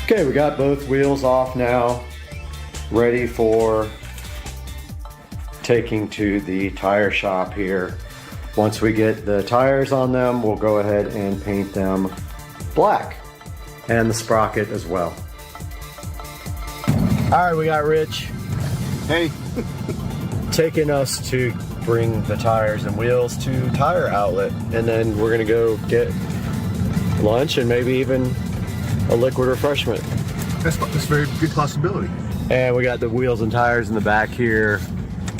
Okay, we got both wheels off now, ready for taking to the tire shop here. Once we get the tires on them, we'll go ahead and paint them black, and the sprocket as well. All right, we got Rich. Hey. Taking us to bring the tires and wheels to Tire Outlet, and then we're gonna go get lunch and maybe even a liquid refreshment. That's a very good possibility. And we got the wheels and tires in the back here.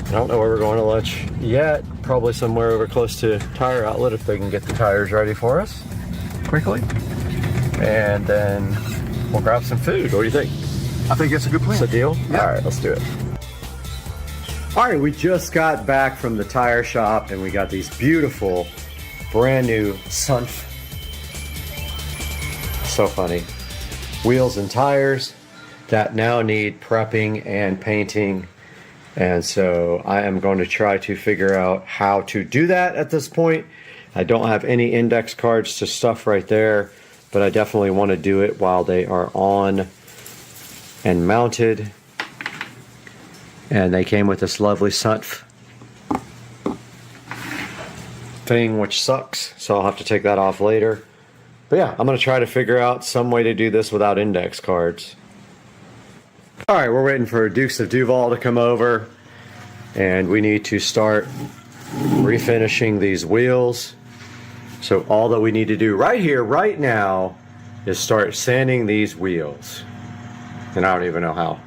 I don't know where we're going to lunch yet. Probably somewhere over close to Tire Outlet if they can get the tires ready for us quickly. And then we'll grab some food. What do you think? I think that's a good plan. It's a deal? Yeah. All right, let's do it. All right, we just got back from the tire shop and we got these beautiful brand new Sunf. So funny. Wheels and tires that now need prepping and painting. And so I am going to try to figure out how to do that at this point. I don't have any index cards to stuff right there, but I definitely want to do it while they are on and mounted. And they came with this lovely Sunf thing, which sucks, so I'll have to take that off later. But yeah, I'm going to try to figure out some way to do this without index cards. Alright, we're waiting for Dukes of Duval to come over, and we need to start refinishing these wheels. So all that we need to do right here, right now, is start sanding these wheels. And I don't even know how.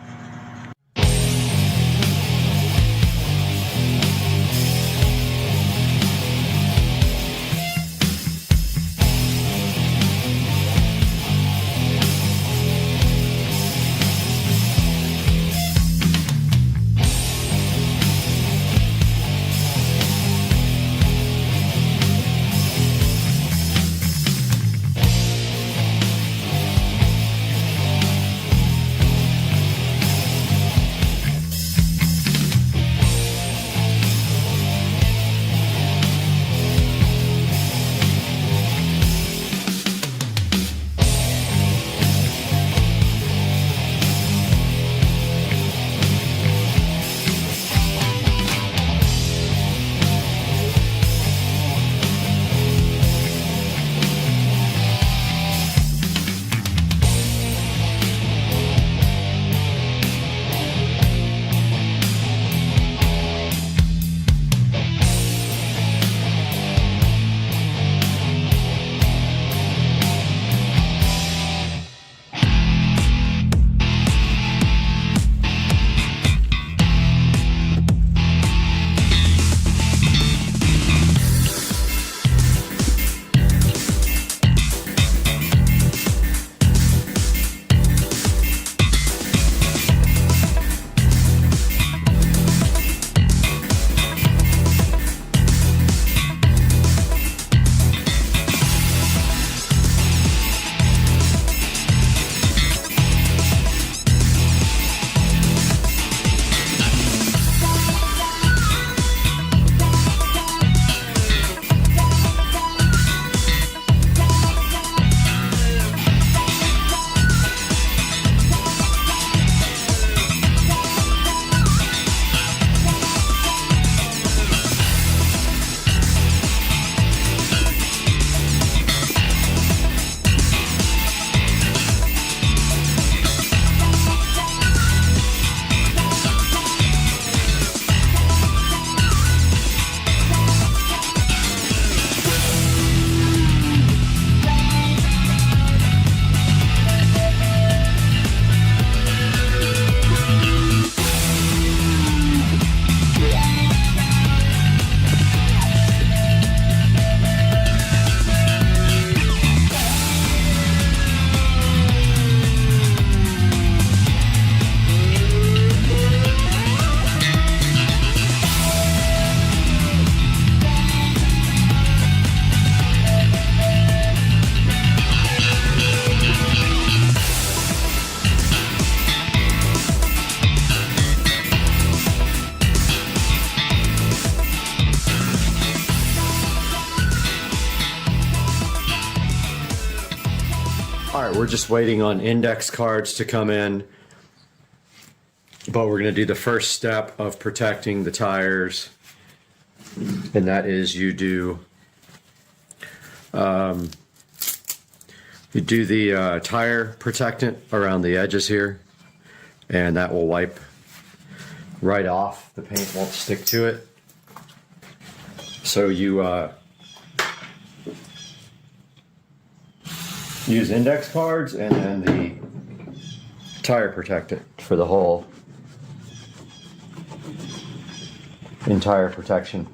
All right, we're just waiting on index cards to come in, but we're going to do the first step of protecting the tires, and that is you do the tire protectant around the edges here, and that will wipe right off. The paint won't stick to it. So you use index cards and then the tire protectant for the whole entire protection.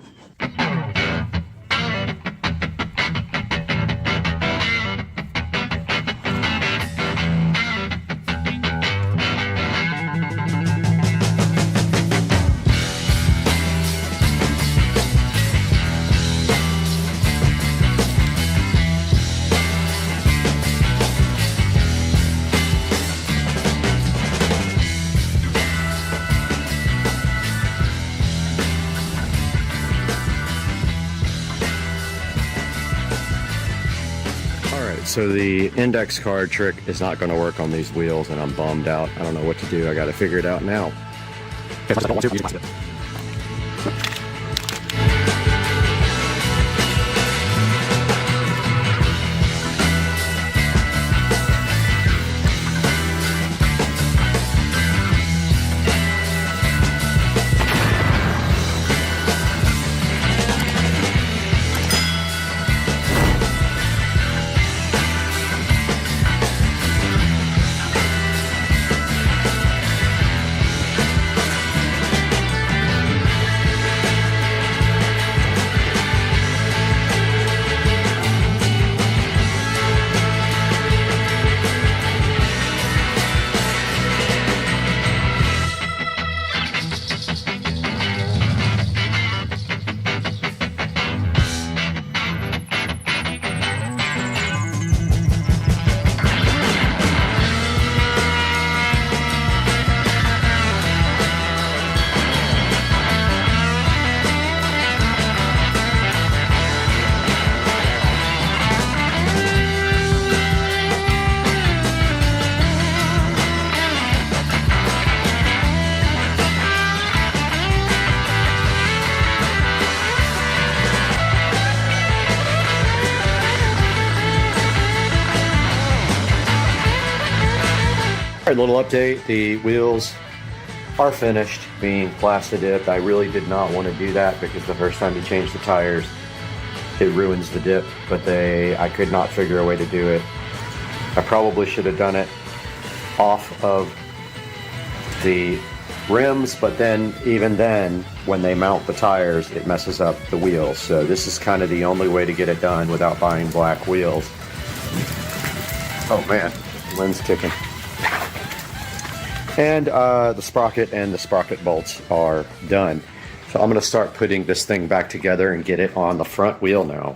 So the index card trick is not going to work on these wheels, and I'm bummed out. I don't know what to do. I got to figure it out now. Alright, little update. The wheels are finished being Plastidip. I really did not want to do that because the first time you change the tires, it ruins the dip, but I could not figure a way to do it. I probably should have done it off of the rims, but then, even then, when they mount the tires, it messes up the wheels. So this is kind of the only way to get it done without buying black wheels. Oh man, Lynn's kicking. And the sprocket and the sprocket bolts are done. So I'm going to start putting this thing back together and get it on the front wheel now.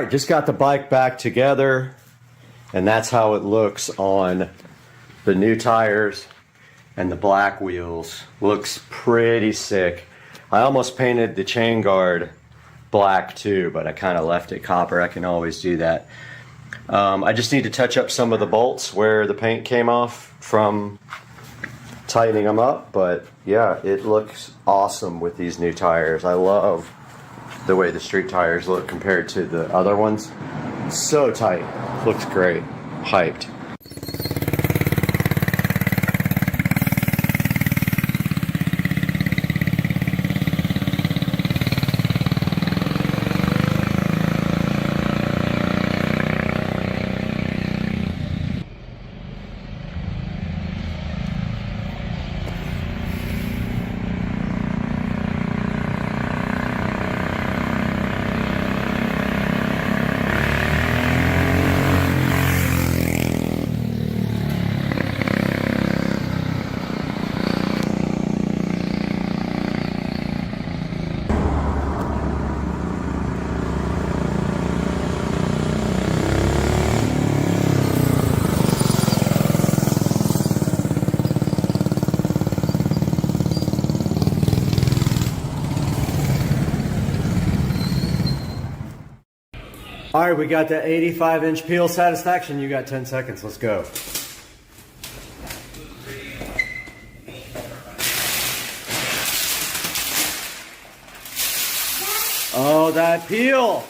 right, just got the bike back together, and that's how it looks on the new tires and the black wheels. Looks pretty sick. I almost painted the chain guard black too, but I kind of left it copper. I can always do that. I just need to touch up some of the bolts where the paint came off from tightening them up, but yeah, it looks awesome with these new tires. I love the way the street tires look compared to the other ones. So tight. Looks great. Hyped. All right, we got the 85-inch peel satisfaction. You got 10 seconds. Let's go. Oh, that peel.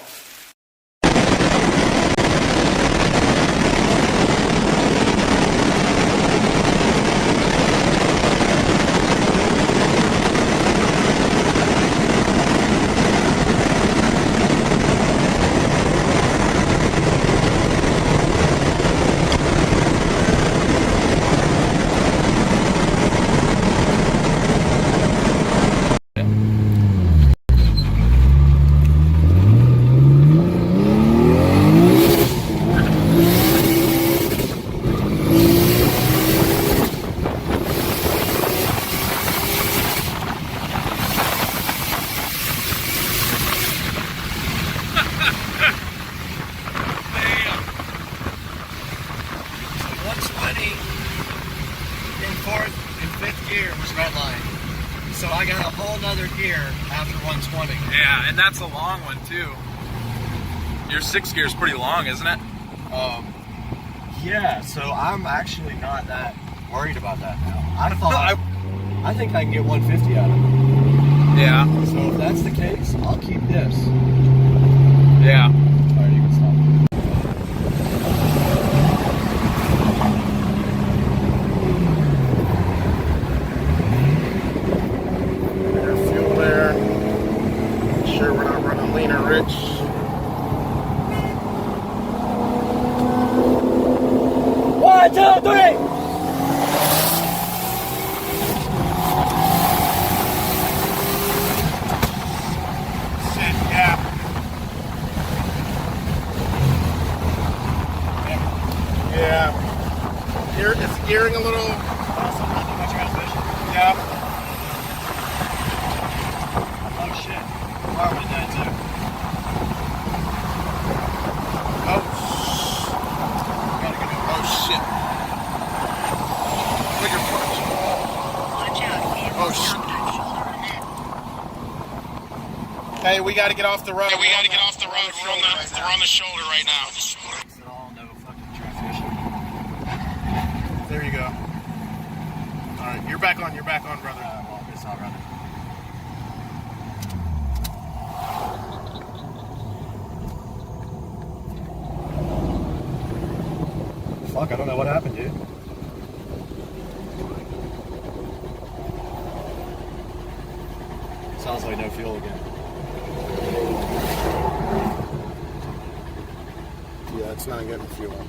So I got a whole nother gear after 120. Yeah, and that's a long one too. Your 6 gear is pretty long, isn't it? Yeah, so I'm actually not that worried about that now. I think I can get 150 out of it. Yeah. So if that's the case, I'll keep this. Yeah. Alright, you can stop. It's gearing a little. Yeah. Oh shit. Farmer did that too. Oh shit. Look at punch. Watch out. Oh shit. Hey, we gotta get off the road. We're on the shoulder right now. There you go. Alright, you're back on, brother. Well, it's not running. Fuck, I don't know what happened, dude. Sounds like no fuel again. Yeah, it's not getting fuel.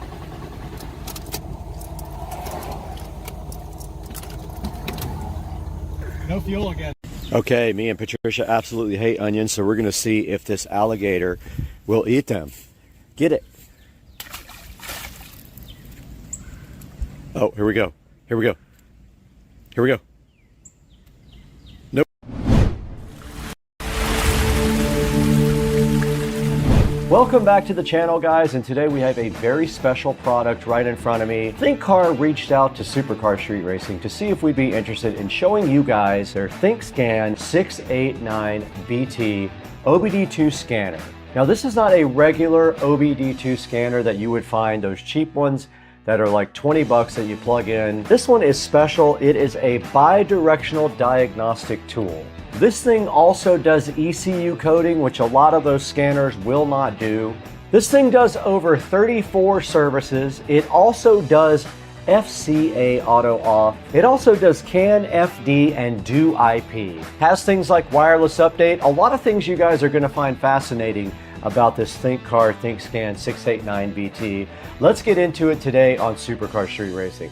No fuel again. Okay, me and Patricia absolutely hate onions, so we're going to see if this alligator will eat them. Get it. Oh, here we go. Here we go. Here we go. Nope. Welcome back to the channel, guys, and today we have a very special product right in front of me. ThinkCar reached out to Supercar Street Racing to see if we'd be interested in showing you guys their ThinkScan 689BT OBD2 scanner. Now, this is not a regular OBD2 scanner that you would find, those cheap ones that are like 20 bucks that you plug in. This one is special. It is a bi-directional diagnostic tool. This thing also does ECU coding, which a lot of those scanners will not do. This thing does over 34 services. It also does FCA auto off. It also does CAN FD and do IP. Has things like wireless update. A lot of things you guys are going to find fascinating about this ThinkCar ThinkScan 689BT. Let's get into it today on Supercar Street Racing.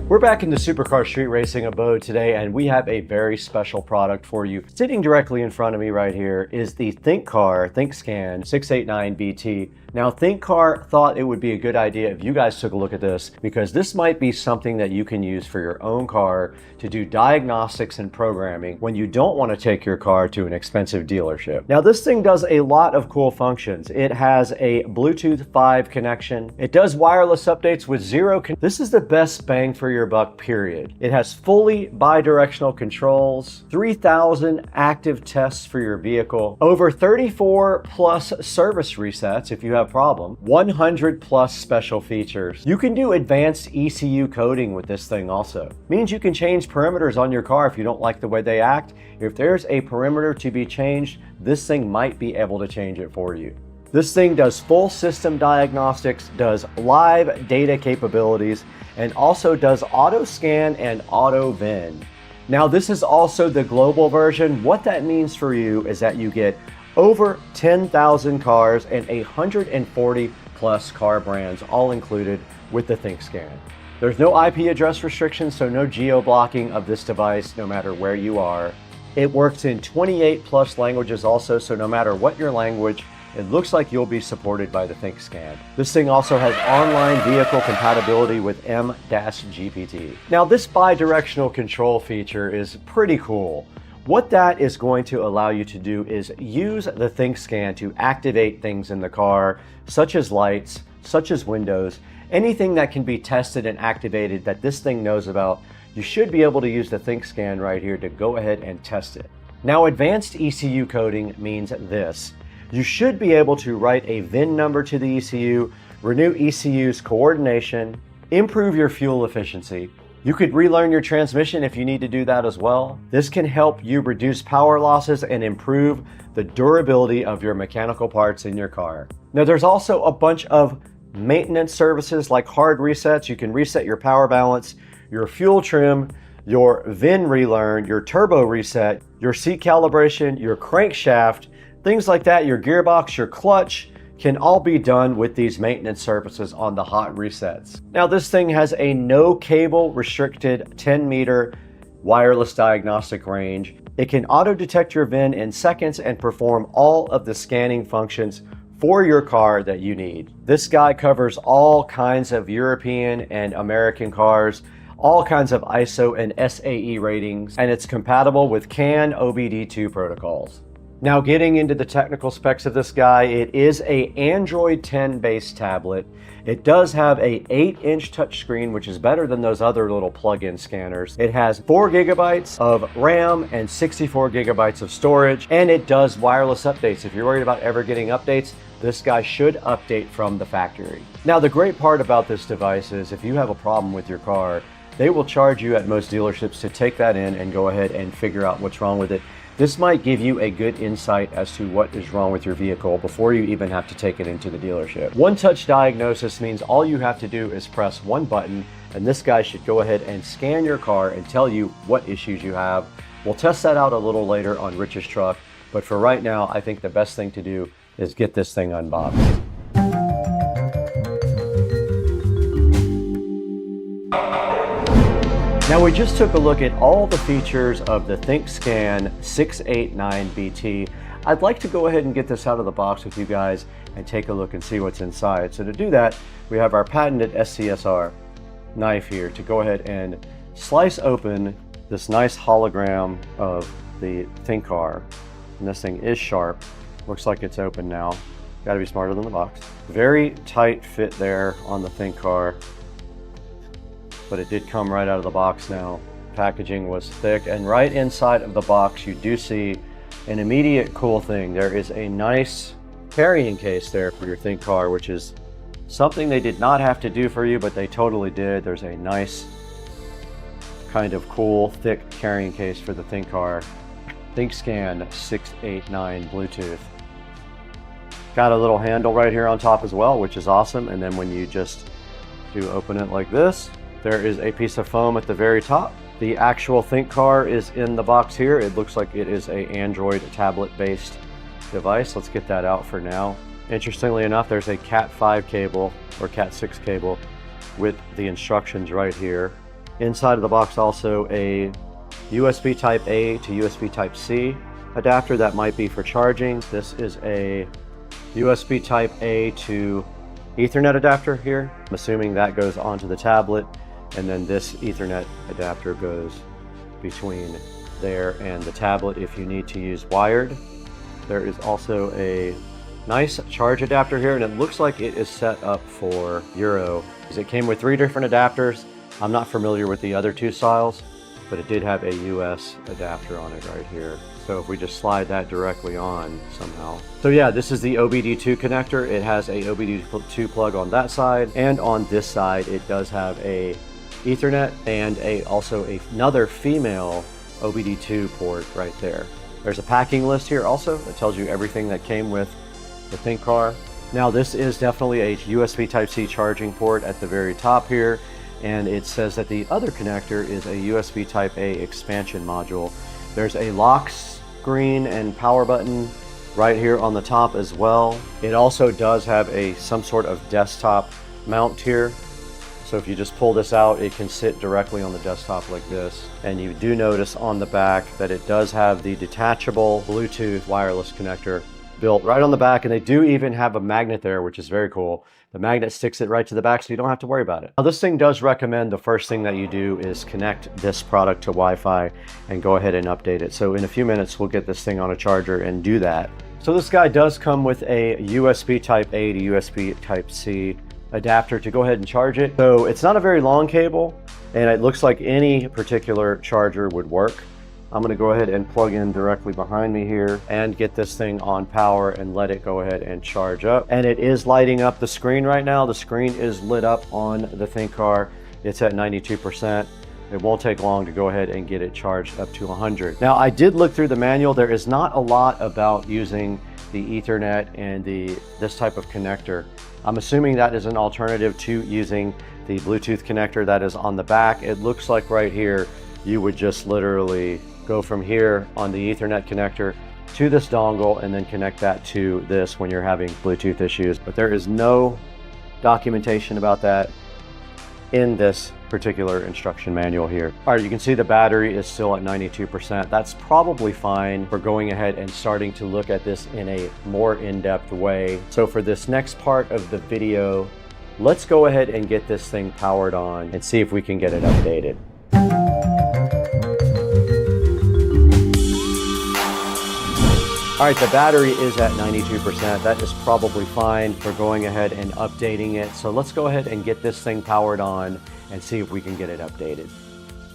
We're back in the Supercar Street Racing abode today, and we have a very special product for you. Sitting directly in front of me right here is the ThinkCar ThinkScan 689BT. Now, ThinkCar thought it would be a good idea if you guys took a look at this, because this might be something that you can use for your own car to do diagnostics and programming when you don't want to take your car to an expensive dealership. Now, this thing does a lot of cool functions. It has a Bluetooth 5 connection. It does wireless updates with This is the best bang for your buck, period. It has fully bi-directional controls, 3,000 active tests for your vehicle, over 34 plus service resets if you have a problem, 100 plus special features. You can do advanced ECU coding with this thing also. Means you can change perimeters on your car if you don't like the way they act. If there's a perimeter to be changed, this thing might be able to change it for you. This thing does full system diagnostics, does live data capabilities, and also does auto scan and auto VIN. Now, this is also the global version. What that means for you is that you get over 10,000 cars and 140 plus car brands all included with the ThinkScan. There's no IP address restrictions, so no geo-blocking of this device no matter where you are. It works in 28 plus languages also, so no matter what your language, it looks like you'll be supported by the ThinkScan. This thing also has online vehicle compatibility with M-GPT. Now, this bi-directional control feature is pretty cool. What that is going to allow you to do is use the ThinkScan to activate things in the car, such as lights, such as windows, anything that can be tested and activated that this thing knows about. You should be able to use the ThinkScan right here to go ahead and test it. Now, advanced ECU coding means this. You should be able to write a VIN number to the ECU, renew ECU's coordination, improve your fuel efficiency. You could relearn your transmission if you need to do that as well. This can help you reduce power losses and improve the durability of your mechanical parts in your car. Now, there's also a bunch of maintenance services like hard resets. You can reset your power balance, your fuel trim, your VIN relearn, your turbo reset, your seat calibration, your crankshaft, things like that, your gearbox, your clutch, can all be done with these maintenance services on the hot resets. Now, this thing has a no cable restricted 10-meter wireless diagnostic range. It can auto detect your VIN in seconds and perform all of the scanning functions for your car that you need. This guy covers all kinds of European and American cars, all kinds of ISO and SAE ratings, and it's compatible with CAN OBD2 protocols. Now, getting into the technical specs of this guy, it is a Android 10 based tablet. It does have a 8-inch touchscreen, which is better than those other little plug-in scanners. It has 4 gigabytes of RAM and 64 gigabytes of storage, and it does wireless updates. If you're worried about ever getting updates, this guy should update from the factory. Now, the great part about this device is if you have a problem with your car, they will charge you at most dealerships to take that in and go ahead and figure out what's wrong with it. This might give you a good insight as to what is wrong with your vehicle before you even have to take it into the dealership. One-touch diagnosis means all you have to do is press one button, and this guy should go ahead and scan your car and tell you what issues you have. We'll test that out a little later on Rich's truck, but for right now, I think the best thing to do is get this thing unboxed. Now we just took a look at all the features of the ThinkScan 689BT. I'd like to go ahead and get this out of the box with you guys and take a look and see what's inside. So to do that, we have our patented SCSR knife here to go ahead and slice open this nice hologram of the ThinkCar. And this thing is sharp. Looks like it's open now. Got to be smarter than the box. Very tight fit there on the ThinkCar, but it did come right out of the box now. Packaging was thick, and right inside of the box you do see an immediate cool thing. There is a nice carrying case there for your ThinkCar, which is something they did not have to do for you, but they totally did. There's a nice kind of cool thick carrying case for the ThinkCar ThinkScan 689 Bluetooth. Got a little handle right here on top as well, which is awesome. And then when you just do open it like this, there is a piece of foam at the very top. The actual ThinkCar is in the box here. It looks like it is an Android tablet-based device. Let's get that out for now. Interestingly enough, there's a Cat 5 cable or Cat 6 cable with the instructions right here. Inside of the box also a USB Type A to USB Type C adapter that might be for charging. This is a USB Type A to Ethernet adapter here. I'm assuming that goes onto the tablet, and then this Ethernet adapter goes between there and the tablet if you need to use wired. There is also a nice charge adapter here, and it looks like it is set up for Euro. It came with 3 different adapters. I'm not familiar with the other 2 styles, but it did have a US adapter on it right here. So if we just slide that directly on somehow. So yeah, this is the OBD2 connector. It has a OBD2 plug on that side, and on this side it does have a Ethernet and also another female OBD2 port right there. There's a packing list here also that tells you everything that came with the ThinkCar. Now this is definitely a USB Type-C charging port at the very top here, and it says that the other connector is a USB Type-A expansion module. There's a lock screen and power button right here on the top as well. It also does have some sort of desktop mount here. So if you just pull this out, it can sit directly on the desktop like this. And you do notice on the back that it does have the detachable Bluetooth wireless connector built right on the back, and they do even have a magnet there, which is very cool. The magnet sticks it right to the back, so you don't have to worry about it. Now, this thing does recommend the first thing that you do is connect this product to Wi-Fi and go ahead and update it. So in a few minutes, we'll get this thing on a charger and do that. So this guy does come with a USB Type A to USB Type C adapter to go ahead and charge it. So it's not a very long cable, and it looks like any particular charger would work. I'm going to go ahead and plug in directly behind me here and get this thing on power and let it go ahead and charge up. And it is lighting up the screen right now. The screen is lit up on the ThinkCar. It's at 92%. It won't take long to go ahead and get it charged up to 100. Now, I did look through the manual. There is not a lot about using the Ethernet and this type of connector. I'm assuming that is an alternative to using the Bluetooth connector that is on the back. It looks like right here, you would just literally go from here on the Ethernet connector to this dongle and then connect that to this when you're having Bluetooth issues. But there is no documentation about that in this particular instruction manual here. All right, you can see the battery is still at 92%. That's probably fine for going ahead and starting to look at this in a more in-depth way. So for this next part of the video, let's go ahead and get this thing powered on and see if we can get it updated. All right, the battery is at 92%. That is probably fine for going ahead and updating it. So let's go ahead and get this thing powered on and see if we can get it updated.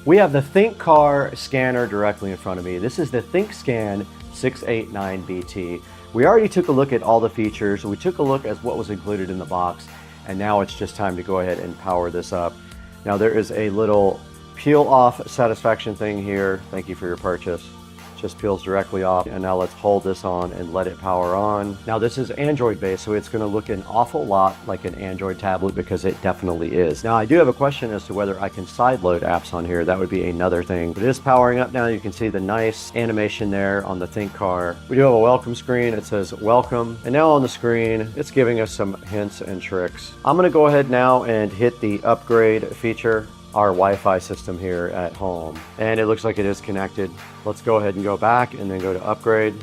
We have the ThinkCar scanner directly in front of me. This is the ThinkScan 689BT. We already took a look at all the features. We took a look at what was included in the box, and now it's just time to go ahead and power this up. Now there is a little peel off satisfaction thing here. Thank you for your purchase. just peels directly off. And now let's hold this on and let it power on. Now this is Android based, so it's going to look an awful lot like an Android tablet, because it definitely is. Now I do have a question as to whether I can sideload apps on here. That would be another thing. It is powering up now. You can see the nice animation there on the Think Car. We do have a welcome screen. It says welcome. And now on the screen, it's giving us some hints and tricks. I'm going to go ahead now and hit the upgrade feature, our Wi-Fi system here at home. And it looks like it is connected. Let's go ahead and go back and then go to upgrade.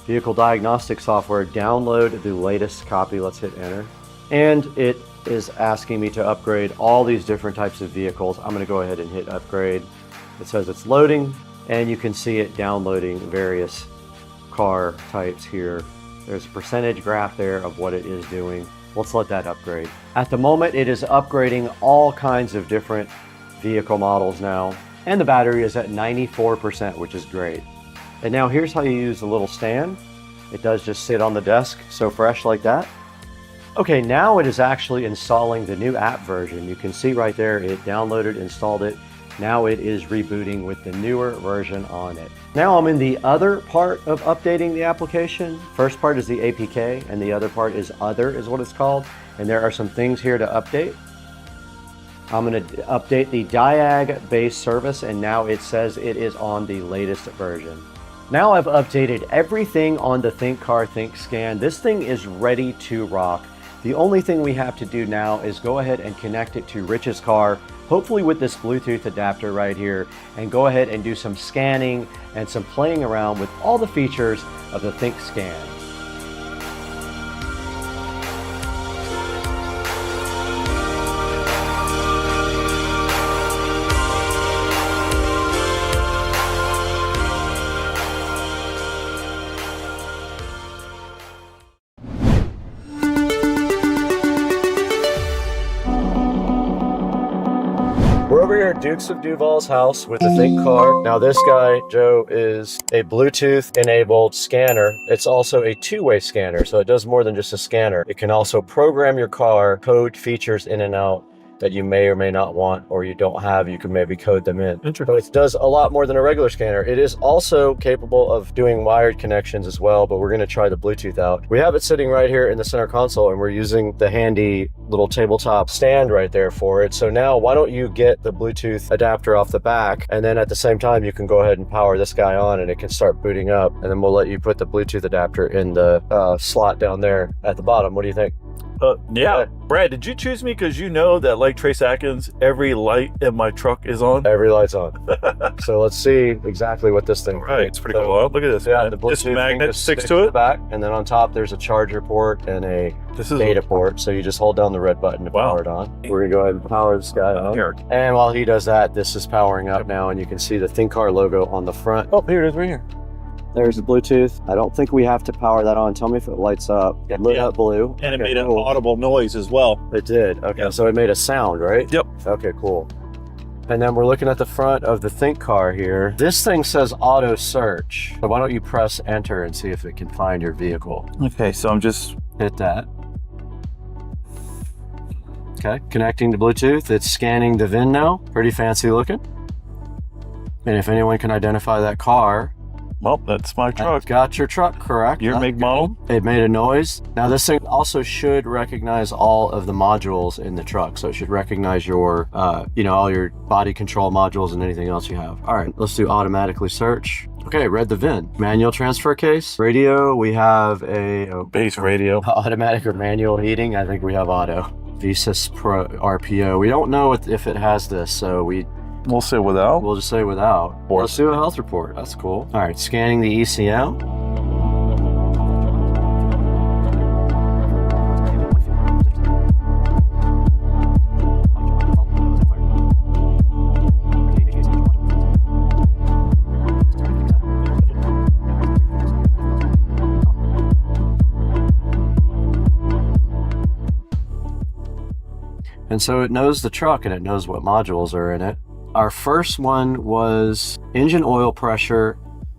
Vehicle diagnostic software, download the latest copy. Let's hit enter. And it is asking me to upgrade all these different types of vehicles. I'm going to go ahead and hit upgrade. It says it's loading, and you can see it downloading various car types here. There's a percentage graph there of what it is doing. Let's let that upgrade. At the moment, it is upgrading all kinds of different vehicle models now, and the battery is at 94%, which is great. And now here's how you use the little stand. It does just sit on the desk, so fresh like that. Okay, now it is actually installing the new app version. You can see right there, it downloaded, installed it. Now it is rebooting with the newer version on it. Now I'm in the other part of updating the application. First part is the APK, and the other part is other, is what it's called. And there are some things here to update. I'm going to update the Diag-based service, and now it says it is on the latest version. Now I've updated everything on the Think Car Think Scan. This thing is ready to rock. The only thing we have to do now is go ahead and connect it to Rich's car, hopefully with this Bluetooth adapter right here, and go ahead and do some scanning and some playing around with all the features of the Think Scan. We're over here at Dukes of Duval's house with the Think Car. Now this guy, Joe, is a Bluetooth enabled scanner. It's also a two-way scanner, so it does more than just a scanner. It can also program your car, code features in and out that you may or may not want, or you don't have. You can maybe code them in. So it does a lot more than a regular scanner. It is also capable of doing wired connections as well, but we're going to try the Bluetooth out. We have it sitting right here in the center console, and we're using the handy little tabletop stand right there for it. So now why don't you get the Bluetooth adapter off the back, and then at the same time you can go ahead and power this guy on and it can start booting up, and then we'll let you put the Bluetooth adapter in the slot down there at the bottom. What do you think? Yeah. Brad, did you choose me because you know that, like Trace Atkins, every light in my truck is on? Every light's on. So let's see exactly what this thing. Right, it's pretty cool. Look at this. Yeah, man. the Bluetooth This magnet sticks to to the it. back, and then on top there's a charger port and a data port. So you just hold down the red button to power it on. We're gonna go ahead and power this guy on. Here. And while he does that, this is powering up now, and you can see the Think Car logo on the front. Oh, here it is, right here. There's the Bluetooth. I don't think we have to power that on. Tell me if it lights up. It lit up blue. And it Okay, made an cool. audible noise as well. It did. Okay, Yep. so it made a sound, right? Yep. Okay, cool. And then we're looking at the front of the Think Car here. This thing says auto search. So why don't you press enter and see if it can find your vehicle? Okay, so I'm just... Hit that. Okay, connecting to Bluetooth. It's scanning the VIN now. Pretty fancy looking. And if anyone can identify that car, Well, that's my truck. got your truck correct. Your make model? It made a noise. Now this thing also should recognize all of the modules in the truck. So it should recognize your, all your body control modules and anything else you have. All right, let's do automatically search. Okay, read the VIN. Manual transfer case. Radio, we have a Base radio. automatic or manual heating. I think we have auto. VSys Pro RPO. We don't know if it has this, so We'll say without. we'll just say without. Let's do a health report. That's cool. All right, scanning the ECM. And so it knows the truck and it knows what modules are in it. Our first one was engine oil pressure,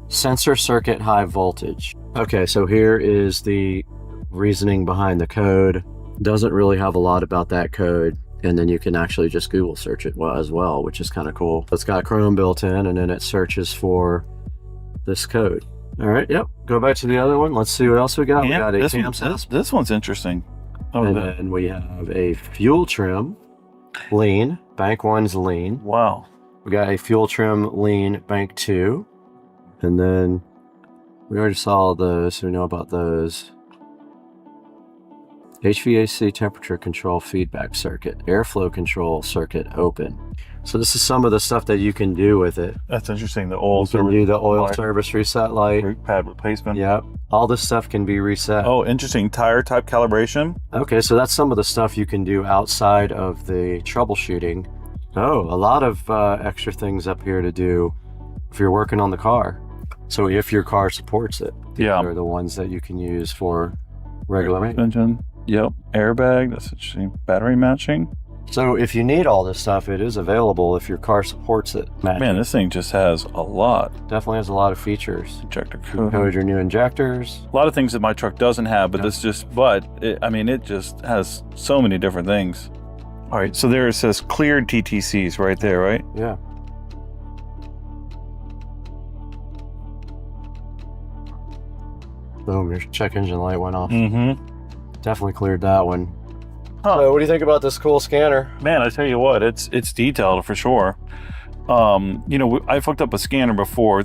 sensor circuit high voltage. Okay, so here is the reasoning behind the code. Doesn't really have a lot about that code. And then you can actually just Google search it as well, which is kind of cool. It's got Chrome built in, and then it searches for this code. All right, yep. Go back to the other one. Let's see what else we got. We got a this, cam set. this one's interesting. Oh, And then we have a fuel trim lean. Bank 1's lean. wow. We got a fuel trim lean bank 2. And then we already saw those, so we know about those. HVAC temperature control feedback circuit, airflow control circuit open. So this is some of the stuff that you can do with it. That's interesting. The oil You can do the oil light, service reset light. brake pad replacement. Yep. All this stuff can be reset. Oh, interesting. Tire type calibration. Okay, so that's some of the stuff you can do outside of the troubleshooting. Oh, a lot of extra things up here to do if you're working on the car. So if your car supports it, Yeah. they're the ones that you can use for regular maintenance. Engine. Yep. Airbag. That's interesting. Battery matching. So if you need all this stuff, it is available if your car supports it. Man, this thing just has a lot. Definitely has a lot of features. Injector You can code. code your new injectors. A lot of things that my truck doesn't have, but this just, it just has so many different things. All right, so there it says cleared TTCs right there, right? Yeah. Boom, your check engine light went off. Mm-hmm. Definitely cleared that one. Huh. So what do you think about this cool scanner? Man, I tell you what, it's detailed for sure. I hooked up a scanner before,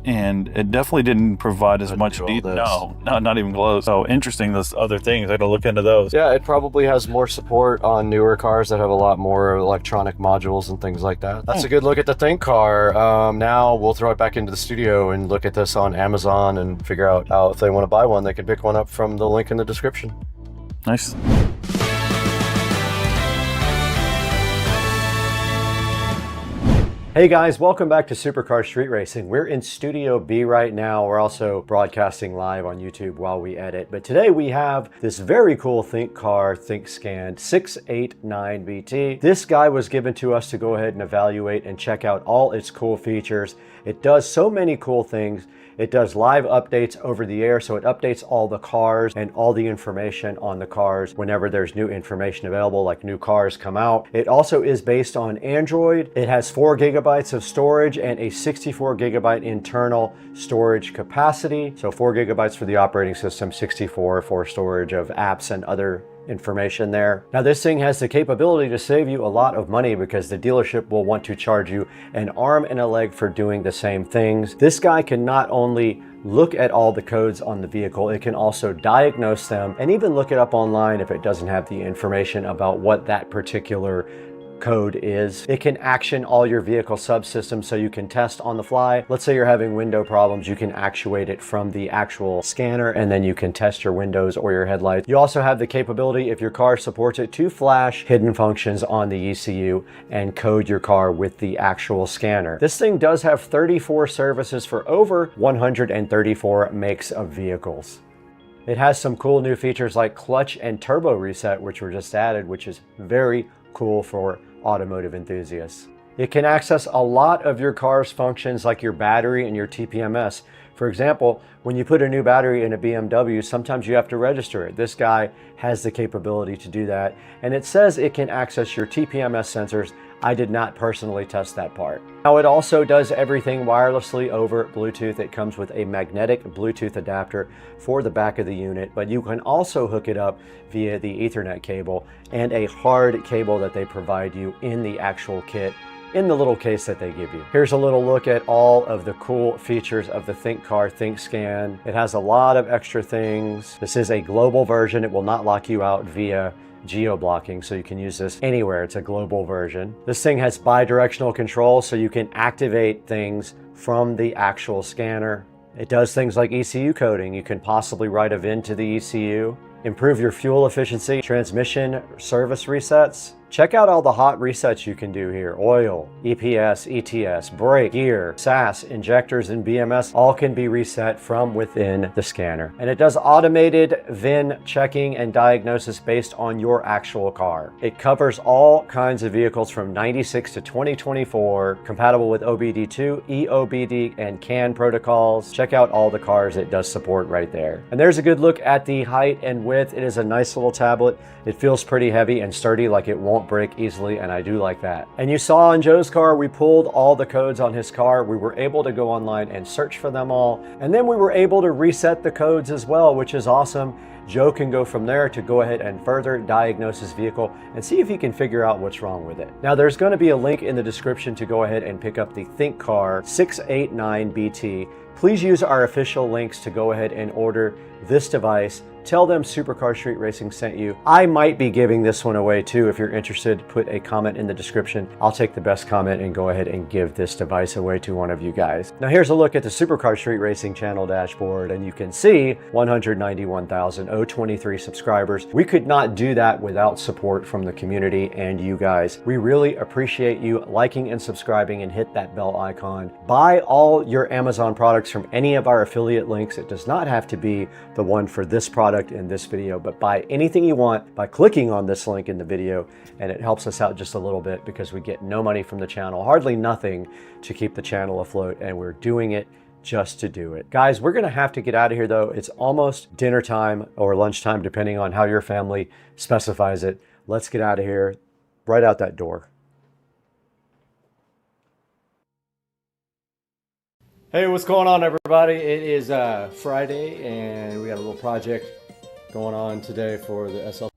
and it definitely didn't provide as much detail. No, not even close. So interesting. Those other things, I got to look into those. Yeah, it probably has more support on newer cars that have a lot more electronic modules and things like that. That's a good look at the Think car. Now we'll throw it back into the studio and look at this on Amazon and figure out how, if they want to buy one, they can pick one up from the link in the description. Nice. Hey guys, welcome back to Supercar Street Racing. We're in Studio B right now. We're also broadcasting live on YouTube while we edit. But today we have this very cool Think car, Think Scan 689BT. This guy was given to us to go ahead and evaluate and check out all its cool features. It does so many cool things. It does live updates over the air, so it updates all the cars and all the information on the cars whenever there's new information available, like new cars come out. It also is based on Android. It has 4 gigabytes of storage and a 64 gigabyte internal storage capacity. So 4 gigabytes for the operating system, 64 for storage of apps and other information there. Now this thing has the capability to save you a lot of money because the dealership will want to charge you an arm and a leg for doing the same things. This guy can not only look at all the codes on the vehicle, it can also diagnose them and even look it up online if it doesn't have the information about what that particular code is. It can action all your vehicle subsystems so you can test on the fly. Let's say you're having window problems, you can actuate it from the actual scanner and then you can test your windows or your headlights. You also have the capability, if your car supports it, to flash hidden functions on the ECU and code your car with the actual scanner. This thing does have 34 services for over 134 makes of vehicles. It has some cool new features like clutch and turbo reset, which were just added, which is very cool for automotive enthusiasts. It can access a lot of your car's functions like your battery and your TPMS. For example, when you put a new battery in a BMW, sometimes you have to register it. This guy has the capability to do that. And it says it can access your TPMS sensors. I did not personally test that part. Now it also does everything wirelessly over Bluetooth. It comes with a magnetic Bluetooth adapter for the back of the unit, but you can also hook it up via the Ethernet cable and a hard cable that they provide you in the actual kit in the little case that they give you. Here's a little look at all of the cool features of the Think car, Think Scan. It has a lot of extra things. This is a global version. It will not lock you out via geo-blocking, so you can use this anywhere. It's a global version. This thing has bi-directional control, so you can activate things from the actual scanner. It does things like ECU coding. You can possibly write a VIN to the ECU, improve your fuel efficiency, transmission service resets. Check out all the hot resets you can do here. Oil, EPS, ETS, brake, gear, SAS, injectors, and BMS all can be reset from within the scanner. And it does automated VIN checking and diagnosis based on your actual car. It covers all kinds of vehicles from 96 to 2024, compatible with OBD2, EOBD, and CAN protocols. Check out all the cars it does support right there. And there's a good look at the height and width. It is a nice little tablet. It feels pretty heavy and sturdy, like it won't won't break easily, and I do like that. And you saw on Joe's car, we pulled all the codes on his car. We were able to go online and search for them all. And then we were able to reset the codes as well, which is awesome. Joe can go from there to go ahead and further diagnose his vehicle and see if he can figure out what's wrong with it. Now, there's going to be a link in the description to go ahead and pick up the Think Car 689BT. Please use our official links to go ahead and order this device. Tell them Supercar Street Racing sent you. I might be giving this one away too. If you're interested, put a comment in the description. I'll take the best comment and go ahead and give this device away to one of you guys. Now here's a look at the Supercar Street Racing channel dashboard, and you can see 191,023 subscribers. We could not do that without support from the community and you guys. We really appreciate you liking and subscribing, and hit that bell icon. Buy all your Amazon products from any of our affiliate links. It does not have to be the one for this product in this video, but buy anything you want by clicking on this link in the video, and it helps us out just a little bit because we get no money from the channel, hardly nothing, to keep the channel afloat, and we're doing it just to do it. Guys, we're gonna have to get out of here though. It's almost dinner time or lunchtime, depending on how your family specifies it. Let's get out of here, right out that door. Hey, what's going on, everybody? It is Friday, and we got a little project going on today for the SL.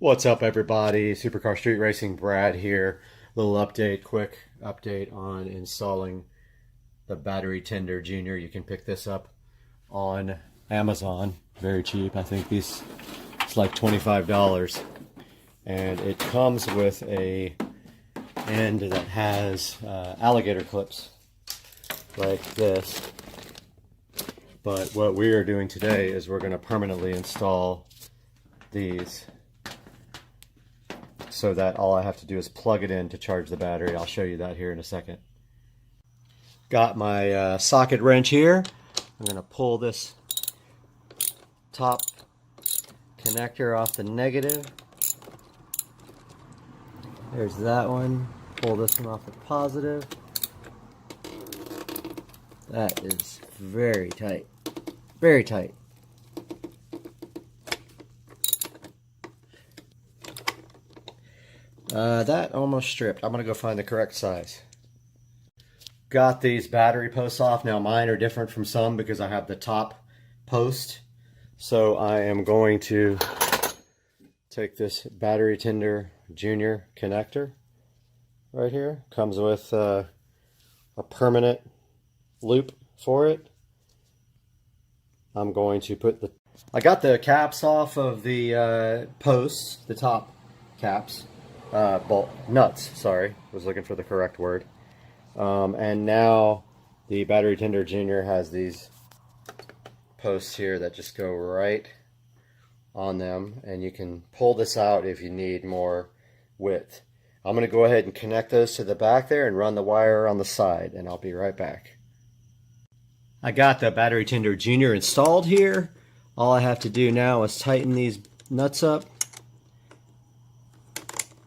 What's up, everybody? Supercar Street Racing Brad here. Little update, quick update on installing the battery tender junior. You can pick this up on Amazon, very cheap. I think it's like $25, and it comes with a end that has alligator clips like this. But what we are doing today is we're going to permanently install these, so that all I have to do is plug it in to charge the battery. I'll show you that here in a second. Got my socket wrench here. I'm going to pull this top connector off the negative. There's that one. Pull this one off the positive. That is very tight. Very tight. That almost stripped. I'm going to go find the correct size. Got these battery posts off. Now mine are different from some because I have the top post. So I am going to take this battery tender junior connector right here. Comes with a permanent loop for it. I'm going to put I got the caps off of the posts, the top caps. Nuts, sorry, was looking for the correct word. And now the battery tender junior has these posts here that just go right on them, and you can pull this out if you need more width. I'm going to go ahead and connect those to the back there and run the wire on the side, and I'll be right back. I got the Battery Tender Junior installed here. All I have to do now is tighten these nuts up,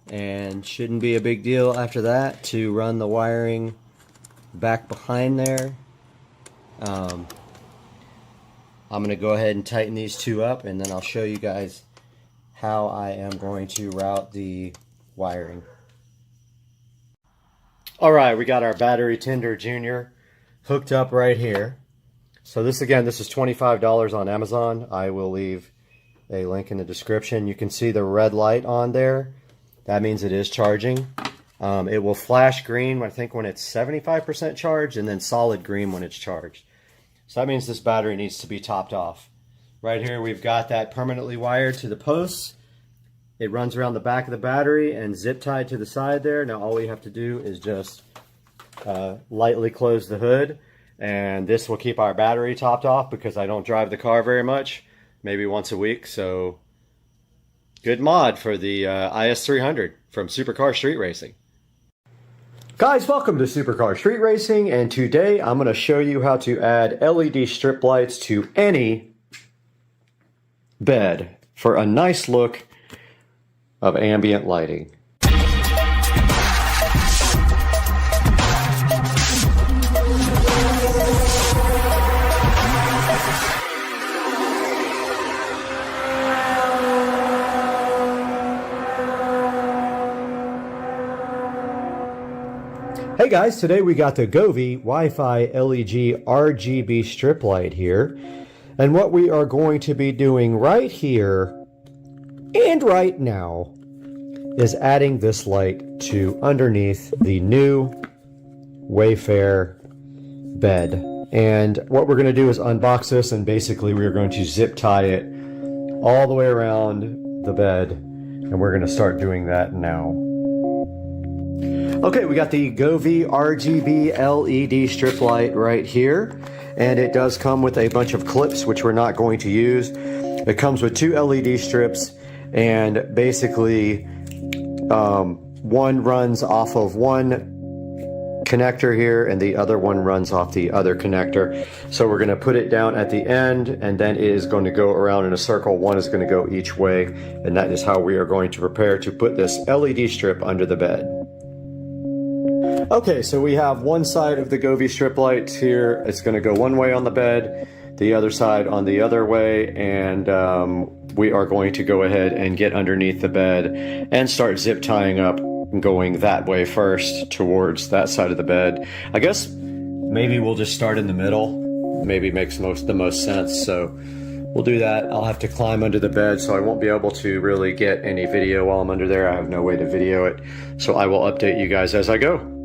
and shouldn't be a big deal after that to run the wiring back behind there. I'm going to go ahead and tighten these two up, and then I'll show you guys how I am going to route the wiring. Alright, we got our Battery Tender Junior hooked up right here. So this is $25 on Amazon. I will leave a link in the description. You can see the red light on there. That means it is charging. It will flash green, I think, when it's 75% charged, and then solid green when it's charged. So that means this battery needs to be topped off. Right here we've got that permanently wired to the posts. It runs around the back of the battery and zip tied to the side there. Now all we have to do is just lightly close the hood, and this will keep our battery topped off because I don't drive the car very much, maybe once a week. So good mod for the IS300 from Supercar Street Racing. Guys, welcome to Supercar Street Racing, and today I'm going to show you how to add LED strip lights to any bed for a nice look of ambient lighting. Hey guys, today we got the Govee Wi-Fi LED RGB strip light here, and what we are going to be doing right here and right now is adding this light to underneath the new Wayfair bed. And what we're going to do is unbox this, and basically we're going to zip tie it all the way around the bed, and we're going to start doing that now. Okay, we got the Govee RGB LED strip light right here, and it does come with a bunch of clips which we're not going to use. It comes with two LED strips, and basically one runs off of one connector here and the other one runs off the other connector. So we're going to put it down at the end, and then it is going to go around in a circle. One is going to go each way, and that is how we are going to prepare to put this LED strip under the bed. Okay, so we have one side of the Govee strip light here. It's going to go one way on the bed, the other side on the other way, and we are going to go ahead and get underneath the bed and start zip tying up, going that way first towards that side of the bed. I guess maybe we'll just start in the middle. Maybe makes the most sense. So we'll do that. I'll have to climb under the bed, so I won't be able to really get any video while I'm under there. I have no way to video it, so I will update you guys as I go.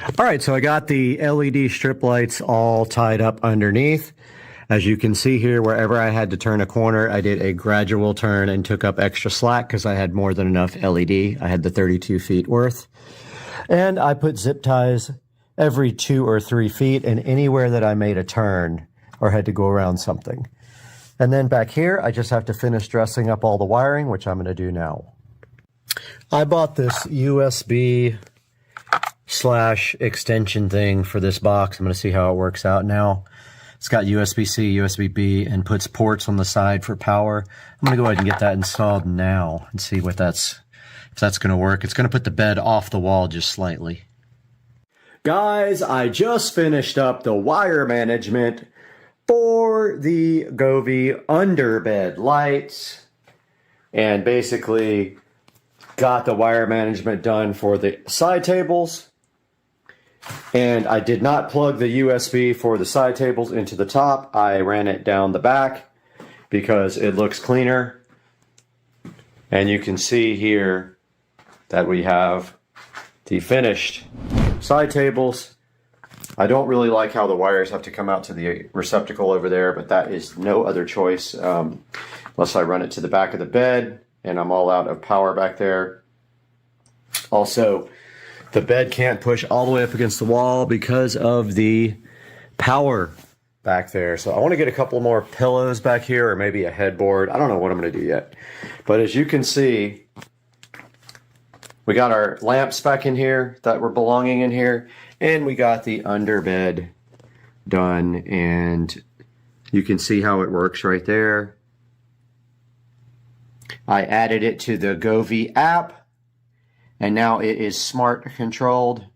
All right, so I got the LED strip lights all tied up underneath. As you can see here, wherever I had to turn a corner, I did a gradual turn and took up extra slack because I had more than enough LED. I had the 32 feet worth. And I put zip ties every 2 or 3 feet and anywhere that I made a turn or had to go around something. And then back here, I just have to finish dressing up all the wiring, which I'm going to do now. I bought this USB / extension thing for this box. I'm going to see how it works out now. It's got USB-C, USB-B, and puts ports on the side for power. I'm going to go ahead and get that installed now and see if that's going to work. It's going to put the bed off the wall just slightly. Guys, I just finished up the wire management for the Govee underbed lights and basically got the wire management done for the side tables. And I did not plug the USB for the side tables into the top. I ran it down the back because it looks cleaner. And you can see here that we have the finished side tables. I don't really like how the wires have to come out to the receptacle over there, but that is no other choice unless I run it to the back of the bed and I'm all out of power back there. Also, the bed can't push all the way up against the wall because of the power back there. So I want to get a couple more pillows back here or maybe a headboard. I don't know what I'm going to do yet. But as you can see, we got our lamps back in here that were belonging in here. And we got the underbed done. And you can see how it works right there. I added it to the Govee app. And now it is smart controlled.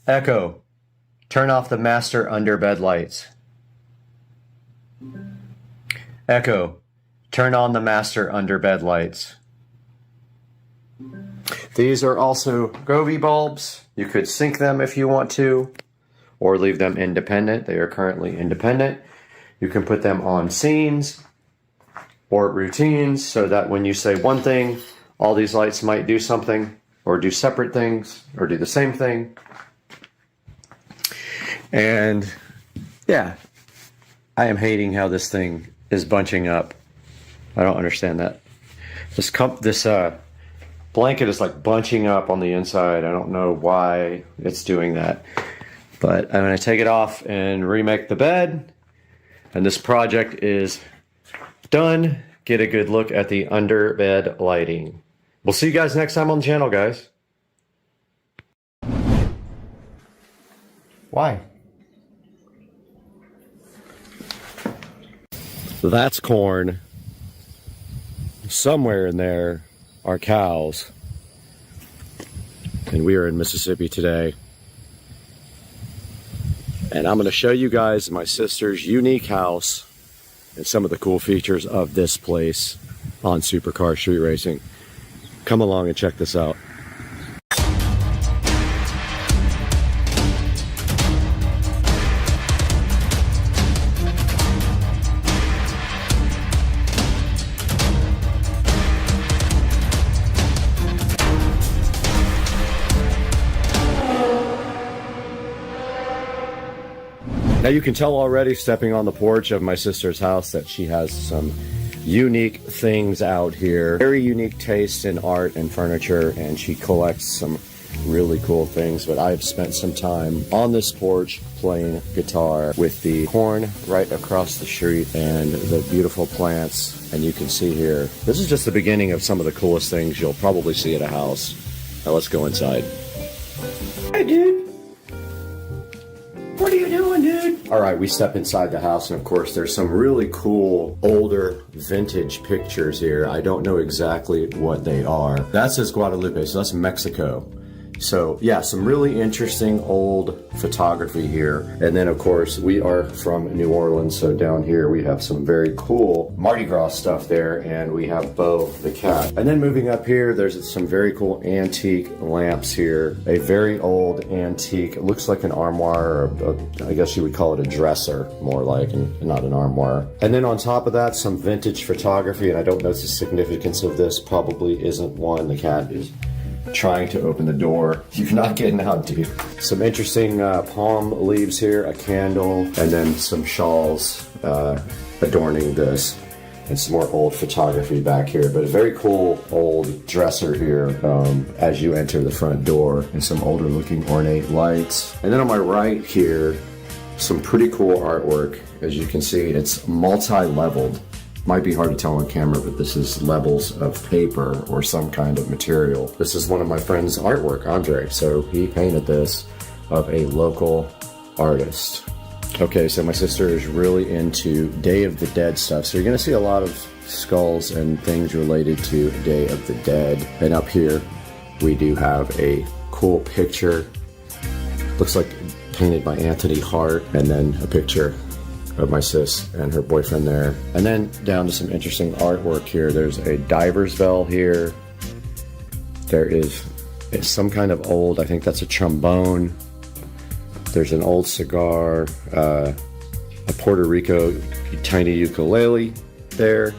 Echo, turn off the master underbed lights. Echo, turn on the master underbed lights. These are also Govee bulbs. You could sync them if you want to, or leave them independent. They are currently independent. You can put them on scenes or routines so that when you say one thing, all these lights might do something, or do separate things, or do the same thing. And yeah, I am hating how this thing is bunching up. I don't understand that. This blanket is like bunching up on the inside. I don't know why it's doing that. But I'm going to take it off and remake the bed. And this project is done. Get a good look at the underbed lighting. We'll see you guys next time on the channel, guys. Why? That's corn. Somewhere in there are cows. And we are in Mississippi today. And I'm going to show you guys my sister's unique house and some of the cool features of this place on Supercar Street Racing. Come along and check this out. Now you can tell already stepping on the porch of my sister's house that she has some unique things out here. Very unique taste in art and furniture, and she collects some really cool things. But I've spent some time on this porch playing guitar with the corn right across the street and the beautiful plants. And you can see here, this is just the beginning of some of the coolest things you'll probably see at a house. Now let's go inside. Hey dude, what are you doing, dude? All right, we step inside the house, and of course there's some really cool older vintage pictures here. I don't know exactly what they are. That says Guadalupe, so that's Mexico. So yeah, some really interesting old photography here. And then of course we are from New Orleans, so down here we have some very cool Mardi Gras stuff there, and we have Bo the cat. And then moving up here, there's some very cool antique lamps here. A very old antique, it looks like an armoire, or I guess you would call it a dresser, more like, and not an armoire. And then on top of that, some vintage photography, and I don't know the significance of this, probably isn't one. The cat is trying to open the door. You're not getting out, dude. Some interesting palm leaves here, a candle, and then some shawls adorning this. And some more old photography back here, but a very cool old dresser here as you enter the front door, and some older looking ornate lights. And then on my right here, some pretty cool artwork. As you can see, it's multi-leveled. Might be hard to tell on camera, but this is levels of paper or some kind of material. This is one of my friend's artwork, Andre. So he painted this of a local artist. Okay, so my sister is really into Day of the Dead stuff. So you're gonna see a lot of skulls and things related to Day of the Dead. And up here, we do have a cool picture. Looks like painted by Anthony Hart, and then a picture of my sis and her boyfriend there. And then down to some interesting artwork here. There's a diver's bell here. There is some kind of old, I think that's a trombone. There's an old cigar, a Puerto Rico tiny ukulele there,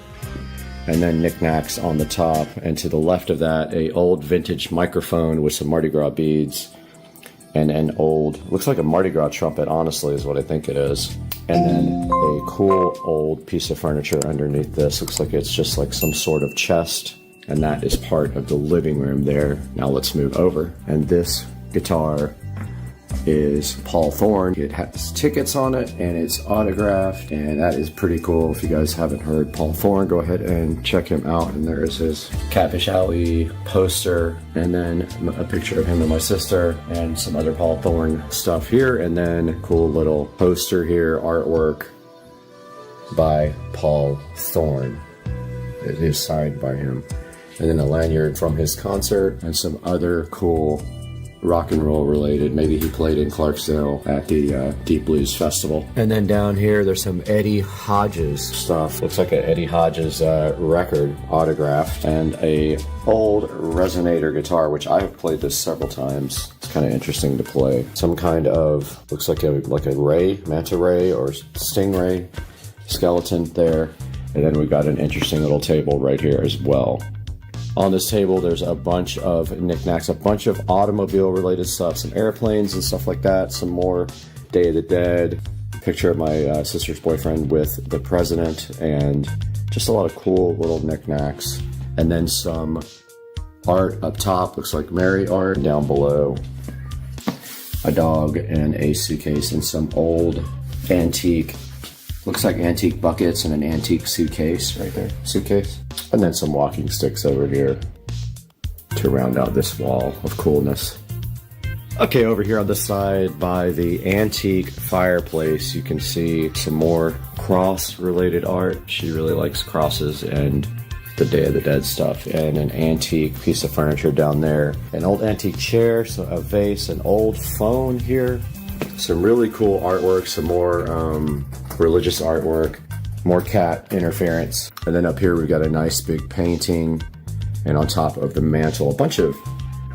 and then knickknacks on the top. And to the left of that, a old vintage microphone with some Mardi Gras beads, and an old, looks like a Mardi Gras trumpet, honestly, is what I think it is. And then a cool old piece of furniture underneath this. Looks like it's just like some sort of chest, and that is part of the living room there. Now let's move over. And this guitar is Paul Thorne. It has tickets on it and it's autographed, and that is pretty cool. If you guys haven't heard Paul Thorne, go ahead and check him out. And there is his Catfish Alley poster, and then a picture of him and my sister, and some other Paul Thorne stuff here, and then cool little poster here, artwork by Paul Thorne. It is signed by him. And then a lanyard from his concert, and some other cool rock and roll related. Maybe he played in Clarksdale at the Deep Blues Festival. And then down here, there's some Eddie Hodges stuff. Looks like an Eddie Hodges record autographed, and a old resonator guitar, which I have played this several times. It's kind of interesting to play. Some kind of, looks like a ray, manta ray or stingray skeleton there. And then we've got an interesting little table right here as well. On this table, there's a bunch of knickknacks, a bunch of automobile-related stuff, some airplanes and stuff like that, some more Day of the Dead, picture of my sister's boyfriend with the president, and just a lot of cool little knickknacks. And then some art up top, looks like Mary art. Down below, a dog and a suitcase and some old antique, looks like antique buckets and an antique suitcase right there, suitcase. And then some walking sticks over here to round out this wall of coolness. Okay, over here on the side by the antique fireplace, you can see some more cross-related art. She really likes crosses and the Day of the Dead stuff. And an antique piece of furniture down there. An old antique chair, so a vase, an old phone here. Some really cool artwork, some more religious artwork. More cat interference. And then up here we've got a nice big painting, and on top of the mantle a bunch of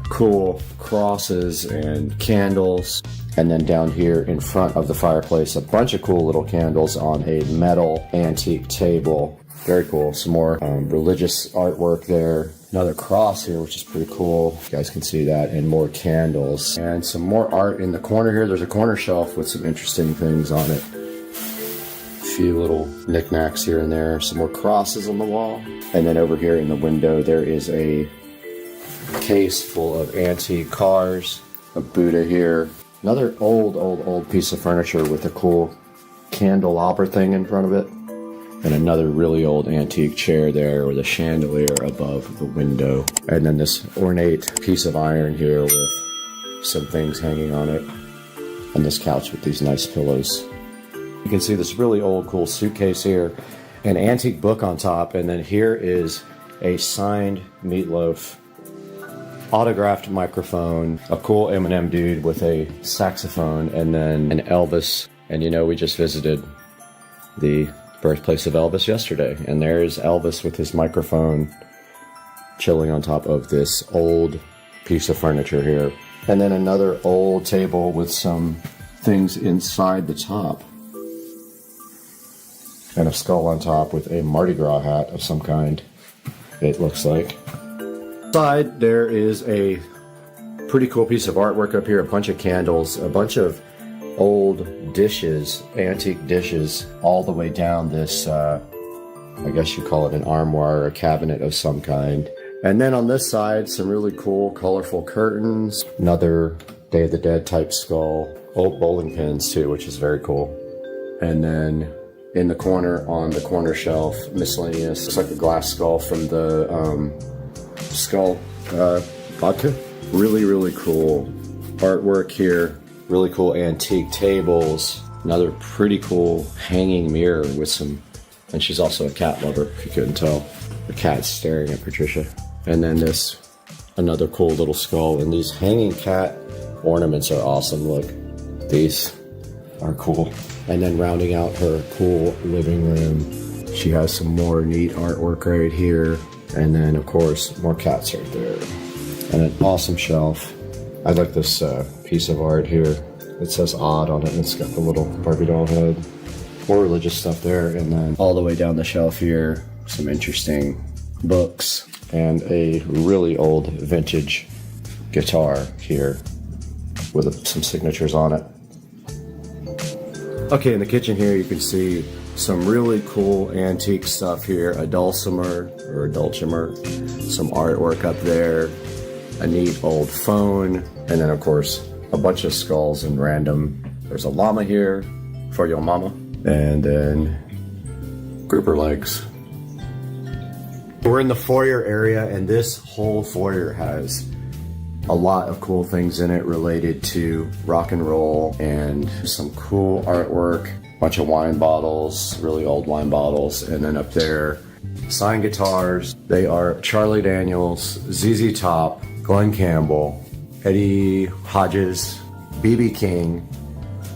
cool crosses and candles. And then down here in front of the fireplace, a bunch of cool little candles on a metal antique table. Very cool. Some more religious artwork there. Another cross here, which is pretty cool. You guys can see that. And more candles. And some more art in the corner here. There's a corner shelf with some interesting things on it. Few little knickknacks here and there, some more crosses on the wall. And then over here in the window there is a case full of antique cars, a Buddha here, another old piece of furniture with a cool candelabra thing in front of it, and another really old antique chair there with a chandelier above the window. And then this ornate piece of iron here with some things hanging on it, and this couch with these nice pillows. You can see this really old cool suitcase here, an antique book on top, and then here is a signed Meatloaf autographed microphone, a cool Eminem dude with a saxophone, and then an Elvis. And you know, we just visited the birthplace of Elvis yesterday, and there's Elvis with his microphone chilling on top of this old piece of furniture here. And then another old table with some things inside the top, and a skull on top with a Mardi Gras hat of some kind, it looks like. Side, there is a pretty cool piece of artwork up here, a bunch of candles, a bunch of old dishes, antique dishes, all the way down this, I guess you call it an armoire or a cabinet of some kind. And then on this side, some really cool, colorful curtains, another Day of the Dead type skull, old bowling pins too, which is very cool. And then in the corner, on the corner shelf, miscellaneous, looks like a glass skull from the skull vodka. Really, really cool artwork here. Really cool antique tables. Another pretty cool hanging mirror with some, and she's also a cat lover, if you couldn't tell. The cat's staring at Patricia. And then this, another cool little skull. And these hanging cat ornaments are awesome. Look, these are cool. And then rounding out her cool living room, she has some more neat artwork right here. And then, of course, more cats right there. And an awesome shelf. I like this piece of art here. It says odd on it, and it's got the little Barbie doll head. More religious stuff there. And then all the way down the shelf here, some interesting books. And a really old vintage guitar here with some signatures on it. Okay, in the kitchen here you can see some really cool antique stuff here. A dulcimer, or a dulcimer, some artwork up there, a neat old phone, and then of course a bunch of skulls and random. There's a llama here for your mama, and then grouper legs. We're in the foyer area, and this whole foyer has a lot of cool things in it related to rock and roll and some cool artwork, bunch of wine bottles, really old wine bottles, and then up there, signed guitars. They are Charlie Daniels, ZZ Top, Glenn Campbell, Eddie Hodges, B.B. King,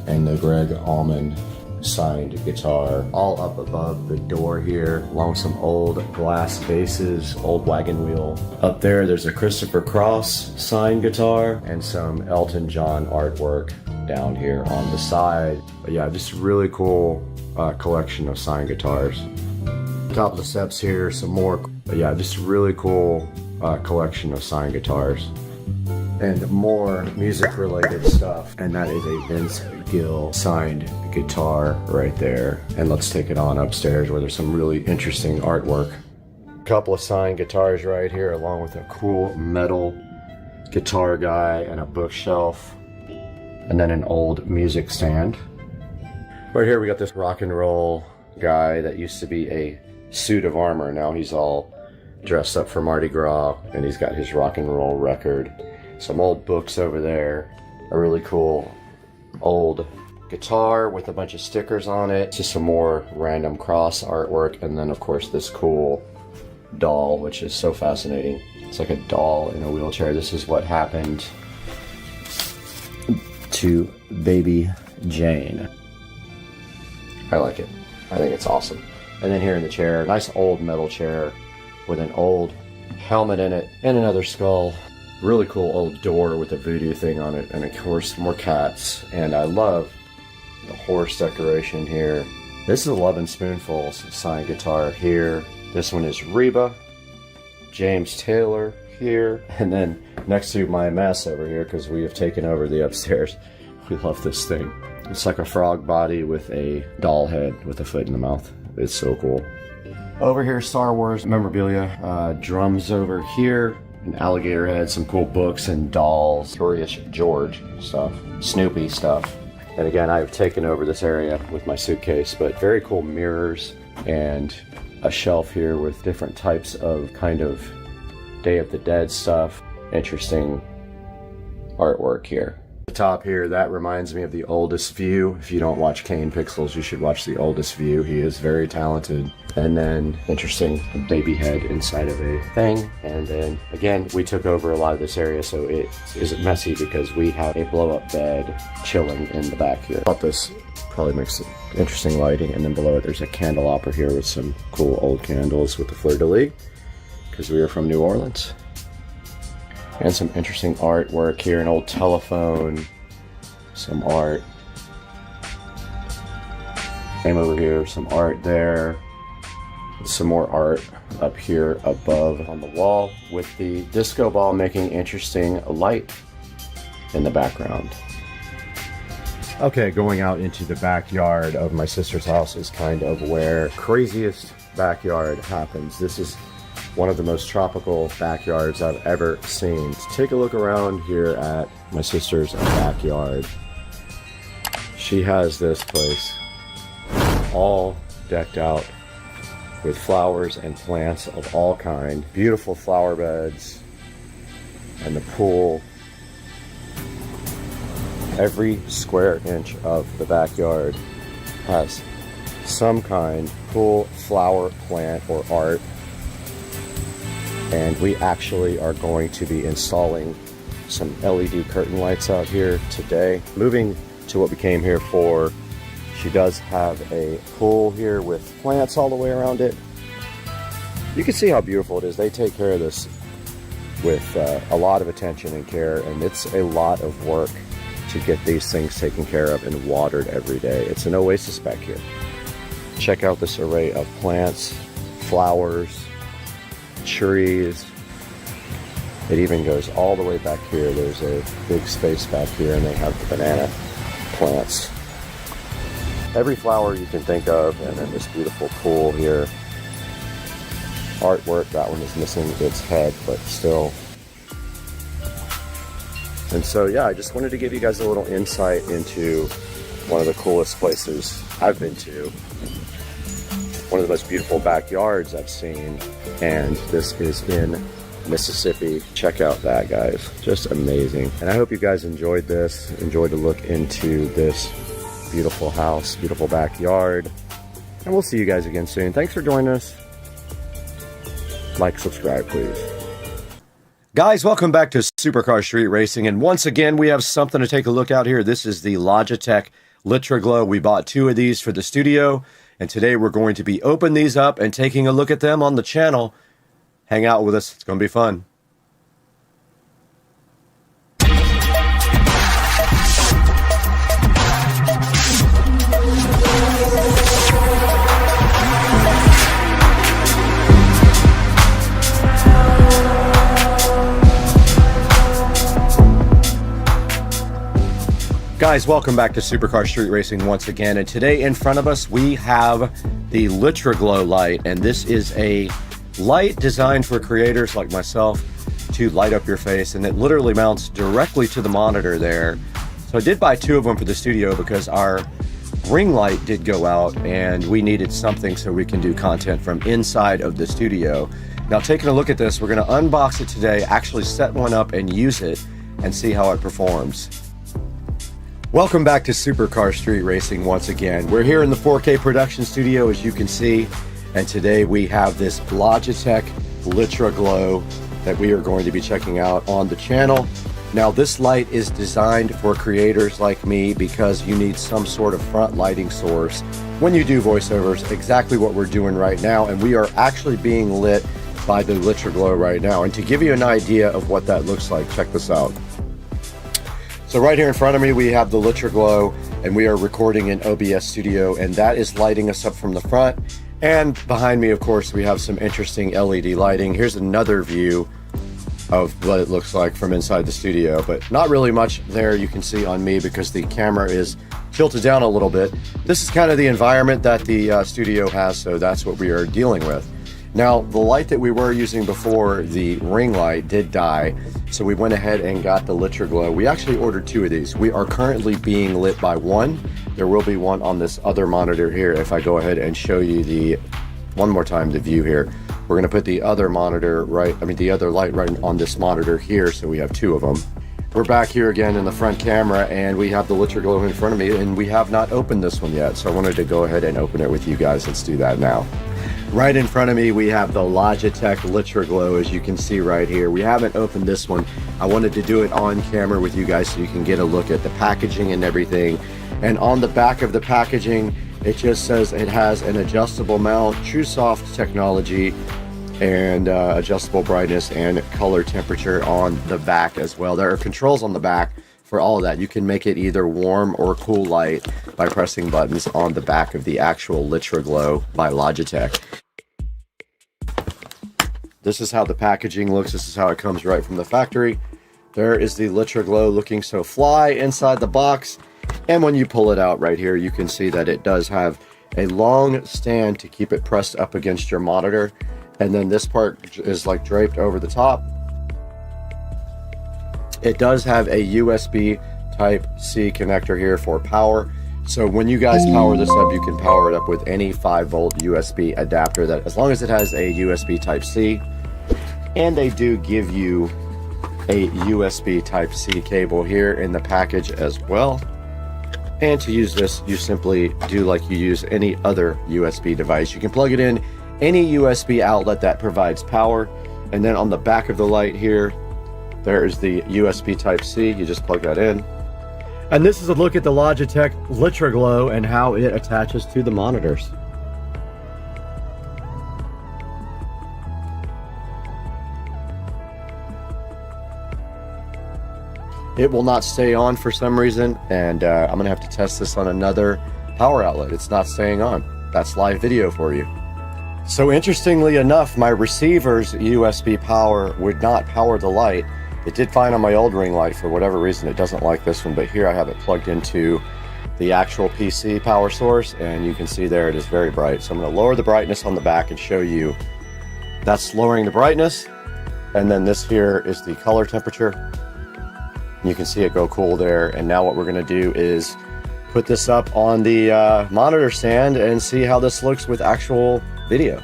and the Greg Allman signed guitar, all up above the door here, along with some old glass vases, old wagon wheel. Up there, there's a Christopher Cross signed guitar and some Elton John artwork down here on the side. But yeah, just a really cool collection of signed guitars. Top of the steps here, some more. But yeah, just a really cool collection of signed guitars. And more music related stuff. And that is a Vince Gill signed guitar right there. And let's take it on upstairs where there's some really interesting artwork. A couple of signed guitars right here, along with a cool metal guitar guy and a bookshelf. And then an old music stand. Right here we got this rock and roll guy that used to be a suit of armor. Now he's all dressed up for Mardi Gras, and he's got his rock and roll record. Some old books over there, a really cool old guitar with a bunch of stickers on it, just some more random cross artwork, and then of course this cool doll, which is so fascinating. It's like a doll in a wheelchair. This is what happened to baby Jane. I like it. I think it's awesome. And then here in the chair, nice old metal chair with an old helmet in it and another skull. Really cool old door with a voodoo thing on it, and of course more cats. And I love the horse decoration here. This is 11 Spoonfuls signed guitar here. This one is Reba, James Taylor here, and then next to my mess over here, because we have taken over the upstairs. We love this thing. It's like a frog body with a doll head with a foot in the mouth. It's so cool. Over here, Star Wars memorabilia, drums over here, an alligator head, some cool books and dolls, Curious George stuff, Snoopy stuff. And again, I've taken over this area with my suitcase, but very cool mirrors and a shelf here with different types of kind of Day of the Dead stuff. Interesting artwork here. The top here, that reminds me of The Oldest View. If you don't watch Kane Pixels, you should watch The Oldest View. He is very talented. And then interesting baby head inside of a thing. And then again, we took over a lot of this area, so it isn't messy because we have a blow-up bed chilling in the back here. I thought this probably makes interesting lighting. And then below it, there's a candelabra here with some cool old candles with the fleur-de-lis, because we are from New Orleans. And some interesting artwork here, an old telephone, some art. Same over here, some art there. Some more art up here above on the wall with the disco ball making interesting light in the background. Okay, going out into the backyard of my sister's house is kind of where craziest backyard happens. This is one of the most tropical backyards I've ever seen. Take a look around here at my sister's backyard. She has this place all decked out with flowers and plants of all kind. Beautiful flower beds and the pool. Every square inch of the backyard has some kind of cool flower, plant, or art. And we actually are going to be installing some LED curtain lights out here today. Moving to what we came here for, she does have a pool here with plants all the way around it. You can see how beautiful it is. They take care of this with a lot of attention and care, and it's a lot of work to get these things taken care of and watered every day. It's an oasis back here. Check out this array of plants, flowers, trees. It even goes all the way back here. There's a big space back here, and they have the banana plants. Every flower you can think of, and then this beautiful pool here. Artwork, that one is missing its head, but still. And so, yeah, I just wanted to give you guys a little insight into one of the coolest places I've been to. One of the most beautiful backyards I've seen. And this is in Mississippi. Check out that, guys. Just amazing. And I hope you guys enjoyed this, enjoyed to look into this beautiful house, beautiful backyard. And we'll see you guys again soon. Thanks for joining us. Like, subscribe, please. Guys, welcome back to Supercar Street Racing. And once again, we have something to take a look at here. This is the Logitech Litra Glow. We bought 2 of these for the studio. And today we're going to be opening these up and taking a look at them on the channel. Hang out with us. It's going to be fun. Guys, welcome back to Supercar Street Racing once again, and today in front of us we have the Litra Glow light, and this is a light designed for creators like myself to light up your face, and it literally mounts directly to the monitor there. So I did buy 2 of them for the studio because our ring light did go out and we needed something so we can do content from inside of the studio. Now, taking a look at this, we're going to unbox it today, actually set one up and use it and see how it performs. Welcome back to Supercar Street Racing once again. We're here in the 4K production studio, as you can see, and today we have this Logitech Litra Glow that we are going to be checking out on the channel. Now, this light is designed for creators like me because you need some sort of front lighting source when you do voiceovers, exactly what we're doing right now, and we are actually being lit by the Litra Glow right now. And to give you an idea of what that looks like, check this out. So right here in front of me, we have the Litra Glow, and we are recording in OBS Studio, and that is lighting us up from the front. And behind me, of course, we have some interesting LED lighting. Here's another view of what it looks like from inside the studio, but not really much there you can see on me because the camera is tilted down a little bit. This is kind of the environment that the studio has, so that's what we are dealing with. Now, the light that we were using before, the ring light, did die, so we went ahead and got the Litra Glow. We actually ordered 2 of these. We are currently being lit by one. There will be one on this other monitor here. If I go ahead and show you one more time, the view here. We're gonna put the other monitor the other light right on this monitor here, so we have 2 of them. We're back here again in the front camera, and we have the Litra Glow in front of me, and we have not opened this one yet, so I wanted to go ahead and open it with you guys. Let's do that now. Right in front of me, we have the Logitech Litra Glow, as you can see right here. We haven't opened this one. I wanted to do it on camera with you guys so you can get a look at the packaging and everything. And on the back of the packaging, it just says it has an adjustable mount, TrueSoft technology, and adjustable brightness and color temperature on the back as well. There are controls on the back for all of that. You can make it either warm or cool light by pressing buttons on the back of the actual Litra Glow by Logitech. This is how the packaging looks. This is how it comes right from the factory. There is the Litra Glow looking so fly inside the box. And when you pull it out right here, you can see that it does have a long stand to keep it pressed up against your monitor. And then this part is like draped over the top. It does have a USB Type-C connector here for power. So when you guys power this up, you can power it up with any 5-volt USB adapter, that as long as it has a USB Type-C. And they do give you a USB Type-C cable here in the package as well. And to use this, you simply do like you use any other USB device. You can plug it in any USB outlet that provides power. And then on the back of the light here, there is the USB Type-C. You just plug that in. And this is a look at the Logitech Litra Glow and how it attaches to the monitors. It will not stay on for some reason, and I'm gonna have to test this on another power outlet. It's not staying on. That's live video for you. So interestingly enough, my receiver's USB power would not power the light. It did fine on my old ring light. For whatever reason, it doesn't like this one, but here I have it plugged into the actual PC power source, and you can see there it is very bright. So I'm gonna lower the brightness on the back and show you that's lowering the brightness. And then this here is the color temperature. You can see it go cool there. And now what we're gonna do is put this up on the monitor stand and see how this looks with actual video.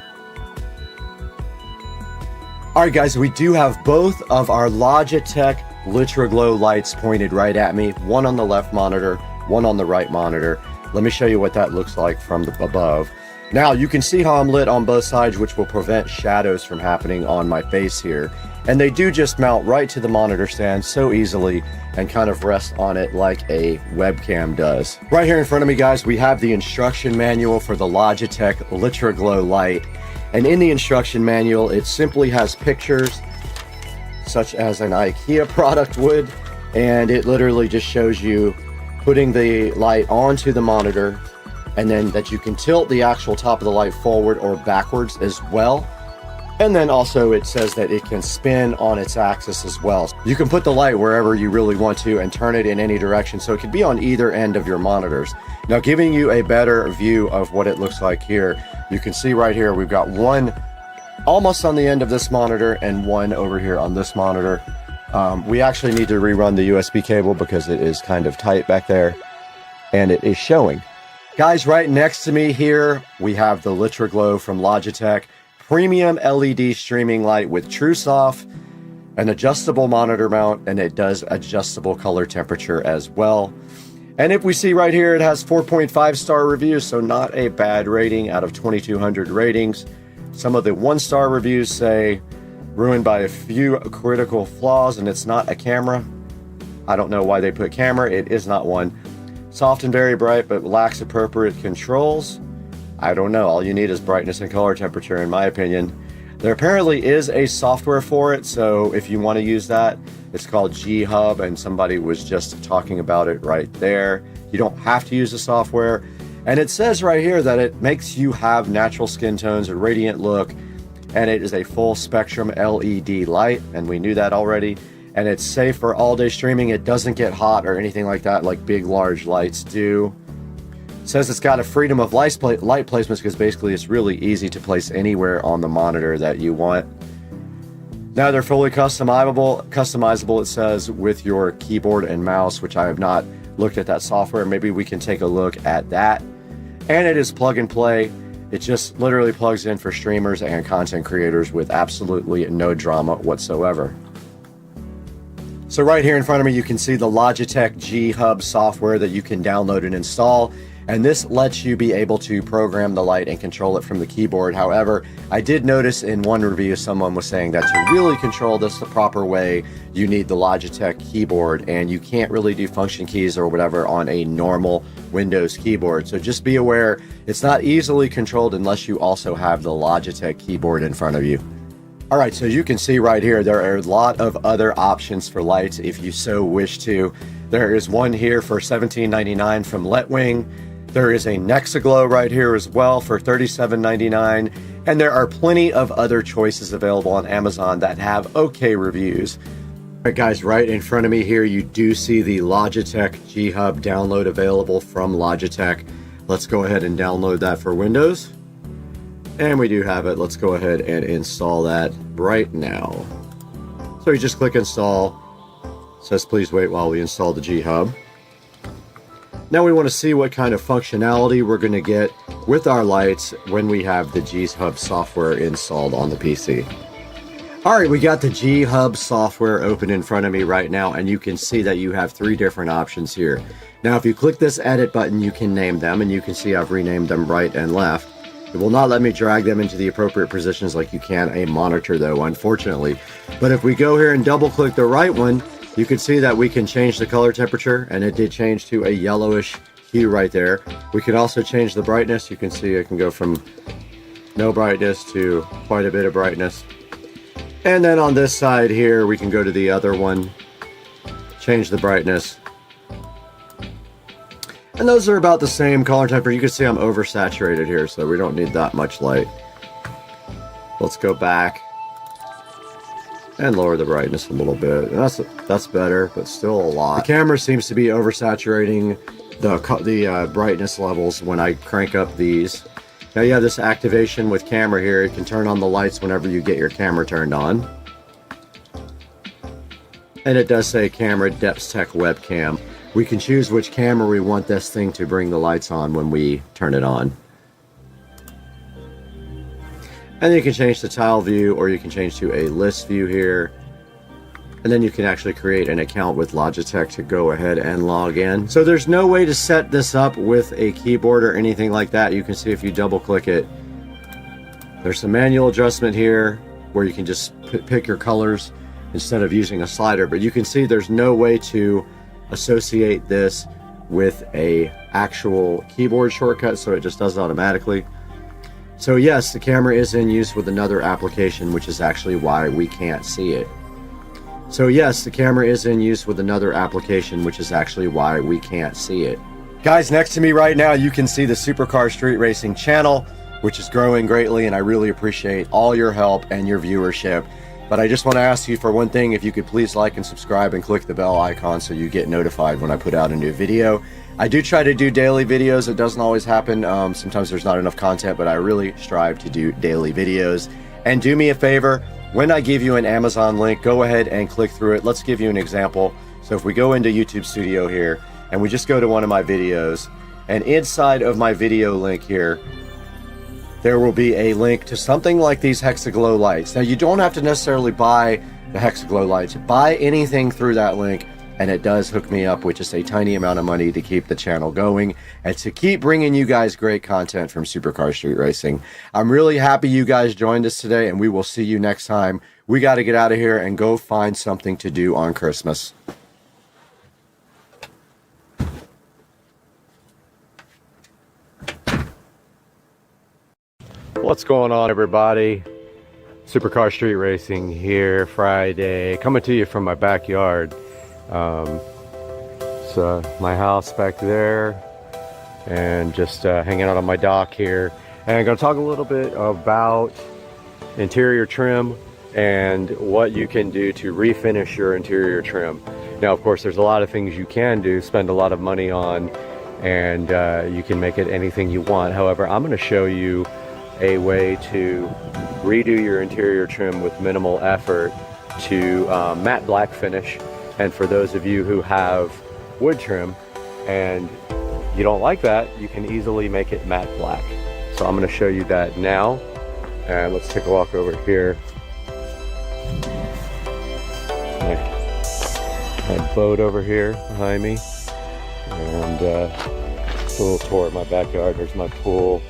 All right, guys, we do have both of our Logitech Litra Glow lights pointed right at me, one on the left monitor, one on the right monitor. Let me show you what that looks like from above. Now you can see how I'm lit on both sides, which will prevent shadows from happening on my face here. And they do just mount right to the monitor stand so easily and kind of rest on it like a webcam does. Right here in front of me, guys, we have the instruction manual for the Logitech Litra Glow light. And in the instruction manual, it simply has pictures such as an IKEA product would, and it literally just shows you putting the light onto the monitor, and then that you can tilt the actual top of the light forward or backwards as well. And then also it says that it can spin on its axis as well. You can put the light wherever you really want to and turn it in any direction, so it could be on either end of your monitors. Now, giving you a better view of what it looks like here, you can see right here we've got one almost on the end of this monitor and one over here on this monitor. We actually need to rerun the USB cable because it is kind of tight back there, and it is showing. Guys, right next to me here, we have the Litra Glow from Logitech. Premium LED streaming light with TrueSoft, an adjustable monitor mount, and it does adjustable color temperature as well. And if we see right here, it has 4.5 star reviews, so not a bad rating out of 2,200 ratings. Some of the 1-star reviews say ruined by a few critical flaws, and it's not a camera. I don't know why they put camera. It is not one. Soft and very bright, but lacks appropriate controls. I don't know. All you need is brightness and color temperature, in my opinion. There apparently is a software for it, so if you want to use that, it's called G-Hub, and somebody was just talking about it right there. You don't have to use the software. And it says right here that it makes you have natural skin tones, a radiant look, and it is a full spectrum LED light, and we knew that already. And it's safe for all-day streaming. It doesn't get hot or anything like that like big, large lights do. Says it's got a freedom of light placements because basically it's really easy to place anywhere on the monitor that you want. Now they're fully customizable, it says, with your keyboard and mouse, which I have not looked at that software. Maybe we can take a look at that. And it is plug and play. It just literally plugs in for streamers and content creators with absolutely no drama whatsoever. So right here in front of me, you can see the Logitech G-Hub software that you can download and install. And this lets you be able to program the light and control it from the keyboard. However, I did notice in one review, someone was saying that to really control this the proper way, you need the Logitech keyboard, and you can't really do function keys or whatever on a normal Windows keyboard. So just be aware, it's not easily controlled unless you also have the Logitech keyboard in front of you. All right, so you can see right here, there are a lot of other options for lights if you so wish to. There is one here for $17.99 from Letwing. There is a Nexaglow right here as well for $37.99. And there are plenty of other choices available on Amazon that have okay reviews. All right, guys, right in front of me here, you do see the Logitech G Hub download available from Logitech. Let's go ahead and download that for Windows. And we do have it. Let's go ahead and install that right now. So you just click install. It says please wait while we install the G Hub. Now we want to see what kind of functionality we're going to get with our lights when we have the G Hub software installed on the PC. Alright, we got the G Hub software open in front of me right now, and you can see that you have 3 different options here. Now if you click this edit button, you can name them, and you can see I've renamed them right and left. It will not let me drag them into the appropriate positions like you can a monitor though, unfortunately. But if we go here and double click the right one, you can see that we can change the color temperature, and it did change to a yellowish hue right there. We can also change the brightness. You can see it can go from no brightness to quite a bit of brightness. And then on this side here, we can go to the other one, change the brightness. And those are about the same color temperature. You can see I'm oversaturated here, so we don't need that much light. Let's go back and lower the brightness a little bit. That's better, but still a lot. The camera seems to be oversaturating the brightness levels when I crank up these. Now you have this activation with camera here. You can turn on the lights whenever you get your camera turned on. And it does say camera Depth Tech webcam. We can choose which camera we want this thing to bring the lights on when we turn it on. And then you can change the tile view, or you can change to a list view here. And then you can actually create an account with Logitech to go ahead and log in. So there's no way to set this up with a keyboard or anything like that. You can see if you double click it, there's some manual adjustment here where you can just pick your colors instead of using a slider. But you can see there's no way to associate this with a actual keyboard shortcut, so it just does it automatically. So yes, the camera is in use with another application, which is actually why we can't see it. So yes, the camera is in use with another application, which is actually why we can't see it. Guys, next to me right now, you can see the Supercar Street Racing channel, which is growing greatly, and I really appreciate all your help and your viewership. But I just want to ask you for one thing, if you could please like and subscribe and click the bell icon so you get notified when I put out a new video. I do try to do daily videos. It doesn't always happen. Sometimes there's not enough content, but I really strive to do daily videos. And do me a favor, when I give you an Amazon link, go ahead and click through it. Let's give you an example. So if we go into YouTube Studio here, and we just go to one of my videos, and inside of my video link here, there will be a link to something like these Hexaglow lights. Now you don't have to necessarily buy the Hexaglow lights. Buy anything through that link, and it does hook me up with just a tiny amount of money to keep the channel going and to keep bringing you guys great content from Supercar Street Racing. I'm really happy you guys joined us today, and we will see you next time. We got to get out of here and go find something to do on Christmas. What's going on, everybody? Supercar Street Racing here, Friday, coming to you from my backyard. So my house back there, and just hanging out on my dock here. And I'm going to talk a little bit about interior trim and what you can do to refinish your interior trim. Now, of course, there's a lot of things you can do, spend a lot of money on, and you can make it anything you want. However, I'm going to show you a way to redo your interior trim with minimal effort to matte black finish. And for those of you who have wood trim and you don't like that, you can easily make it matte black. So I'm going to show you that now. And let's take a walk over here. My boat over here behind me. And it's a little tour of my backyard. There's my pool.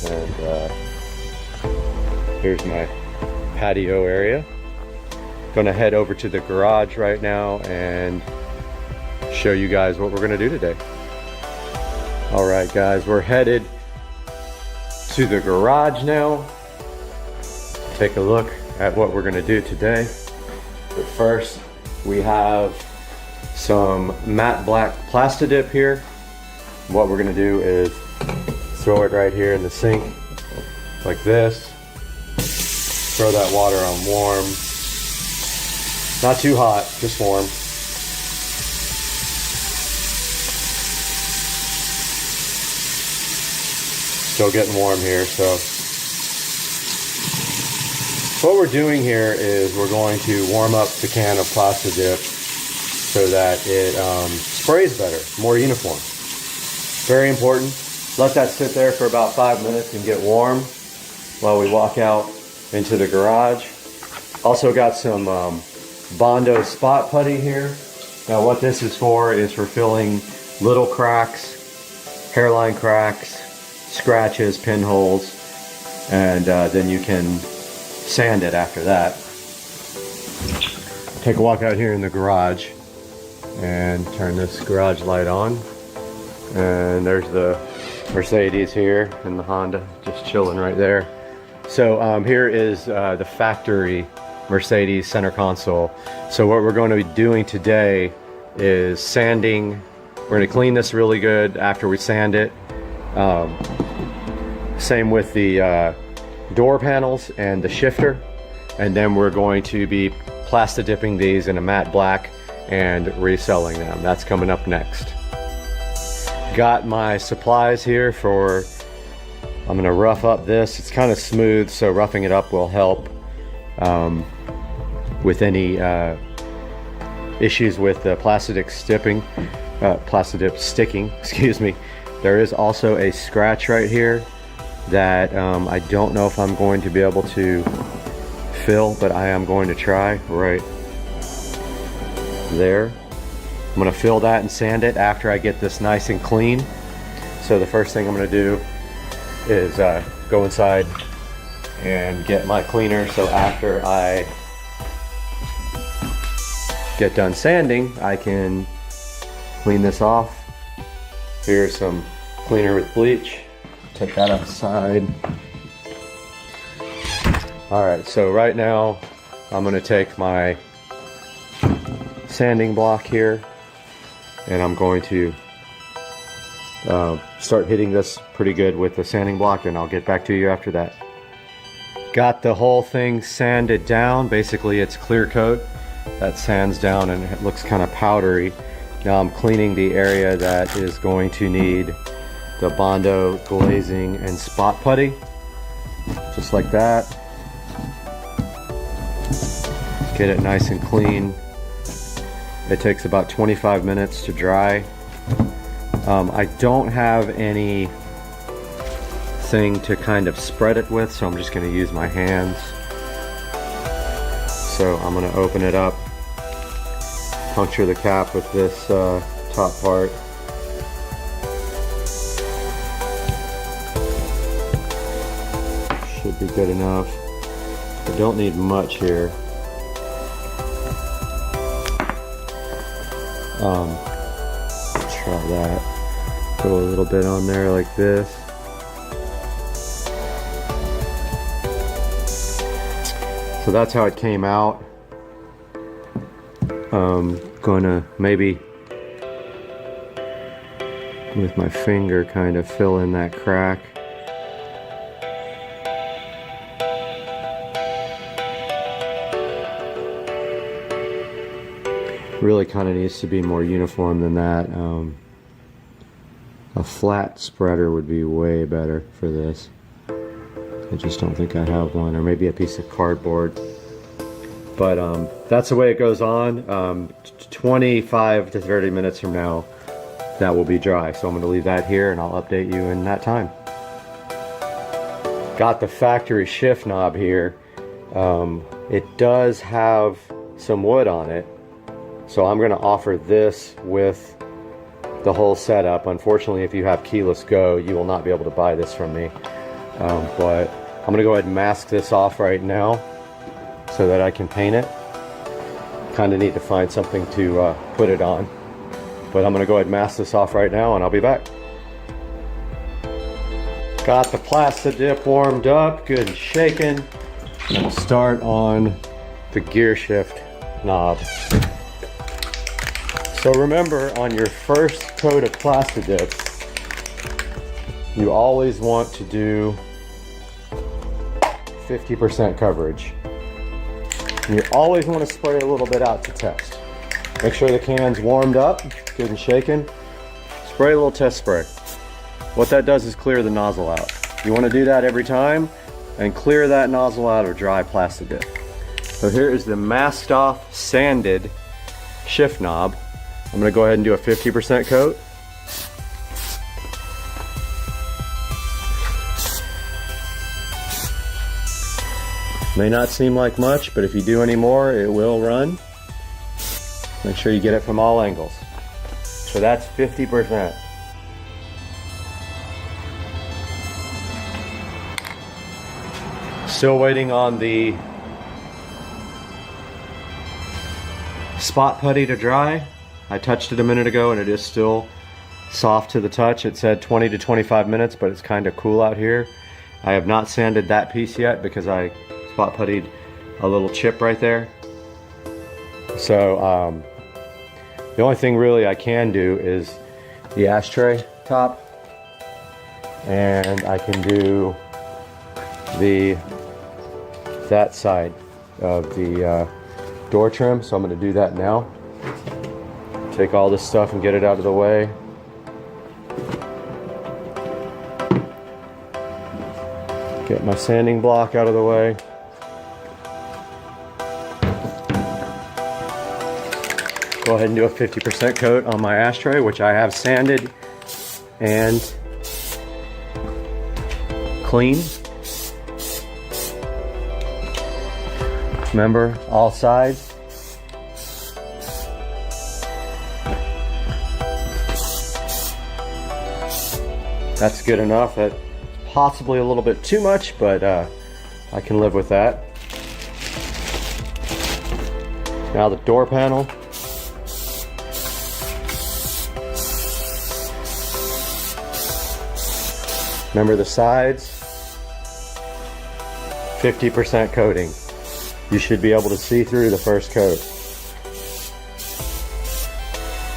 And here's my patio area. Gonna head over to the garage right now and show you guys what we're gonna do today. All right, guys, we're headed to the garage now. Take a look at what we're gonna do today. But first, we have some matte black Plastidip here. What we're gonna do is throw it right here in the sink, like this. Throw that water on warm. Not too hot, just warm. Still getting warm here, so. What we're doing here is we're going to warm up the can of Pasta Dip so that it sprays better, more uniform. Very important. Let that sit there for about 5 minutes and get warm while we walk out into the garage. Also got some Bondo spot putty here. Now what this is for filling little cracks, hairline cracks, scratches, pinholes, and then you can sand it after that. Take a walk out here in the garage and turn this garage light on. And there's the Mercedes here and the Honda just chilling right there. So here is the factory Mercedes center console. So what we're going to be doing today is sanding. We're going to clean this really good after we sand it. Same with the door panels and the shifter. And then we're going to be plasti dipping these in a matte black and reselling them. That's coming up next. Got my supplies here for, I'm gonna rough up this. It's kind of smooth, so roughing it up will help with any issues with the plasti dip sticking, excuse me. There is also a scratch right here that I don't know if I'm going to be able to fill, but I am going to try right there. I'm gonna fill that and sand it after I get this nice and clean. So the first thing I'm gonna do is go inside and get my cleaner, so after I get done sanding, I can clean this off. Here's some cleaner with bleach. Take that outside. All right, so right now I'm gonna take my sanding block here and I'm going to start hitting this pretty good with the sanding block, and I'll get back to you after that. Got the whole thing sanded down. Basically it's clear coat that sands down and it looks kind of powdery. Now I'm cleaning the area that is going to need the Bondo glazing and spot putty, just like that. Get it nice and clean. It takes about 25 minutes to dry. I don't have any thing to kind of spread it with, so I'm just going to use my hands. So I'm going to open it up, puncture the cap with this top part. Should be good enough. I don't need much here. Try that. Put a little bit on there like this. So that's how it came out. Gonna maybe with my finger kind of fill in that crack. Really kind of needs to be more uniform than that. A flat spreader would be way better for this. I just don't think I have one, or maybe a piece of cardboard. But that's the way it goes on. 25 to 30 minutes from now, that will be dry. So I'm going to leave that here and I'll update you in that time. Got the factory shift knob here. It does have some wood on it. So I'm going to offer this with the whole setup. Unfortunately, if you have keyless go, you will not be able to buy this from me. But I'm going to go ahead and mask this off right now so that I can paint it. Kind of need to find something to put it on. But I'm going to go ahead and mask this off right now and I'll be back. Got the plasti dip warmed up, good and shaken. And start on the gear shift knob. So remember, on your first coat of plasti dip, you always want to do 50% coverage. And you always want to spray a little bit out to test. Make sure the can's warmed up, good and shaken. Spray a little test spray. What that does is clear the nozzle out. You want to do that every time and clear that nozzle out of dry plastic dip. So here is the masked off, sanded shift knob. I'm going to go ahead and do a 50% coat. May not seem like much, but if you do any more, it will run. Make sure you get it from all angles. So that's 50%. Still waiting on the spot putty to dry. I touched it a minute ago and it is still soft to the touch. It said 20 to 25 minutes, but it's kind of cool out here. I have not sanded that piece yet because I spot puttied a little chip right there. So the only thing really I can do is the ashtray top, and I can do that side of the door trim. So I'm going to do that now. Take all this stuff and get it out of the way. Get my sanding block out of the way. Go ahead and do a 50% coat on my ashtray, which I have sanded and clean. Remember, all sides. That's good enough. That's possibly a little bit too much, but I can live with that. Now the door panel. Remember the sides, 50% coating. You should be able to see through the first coat.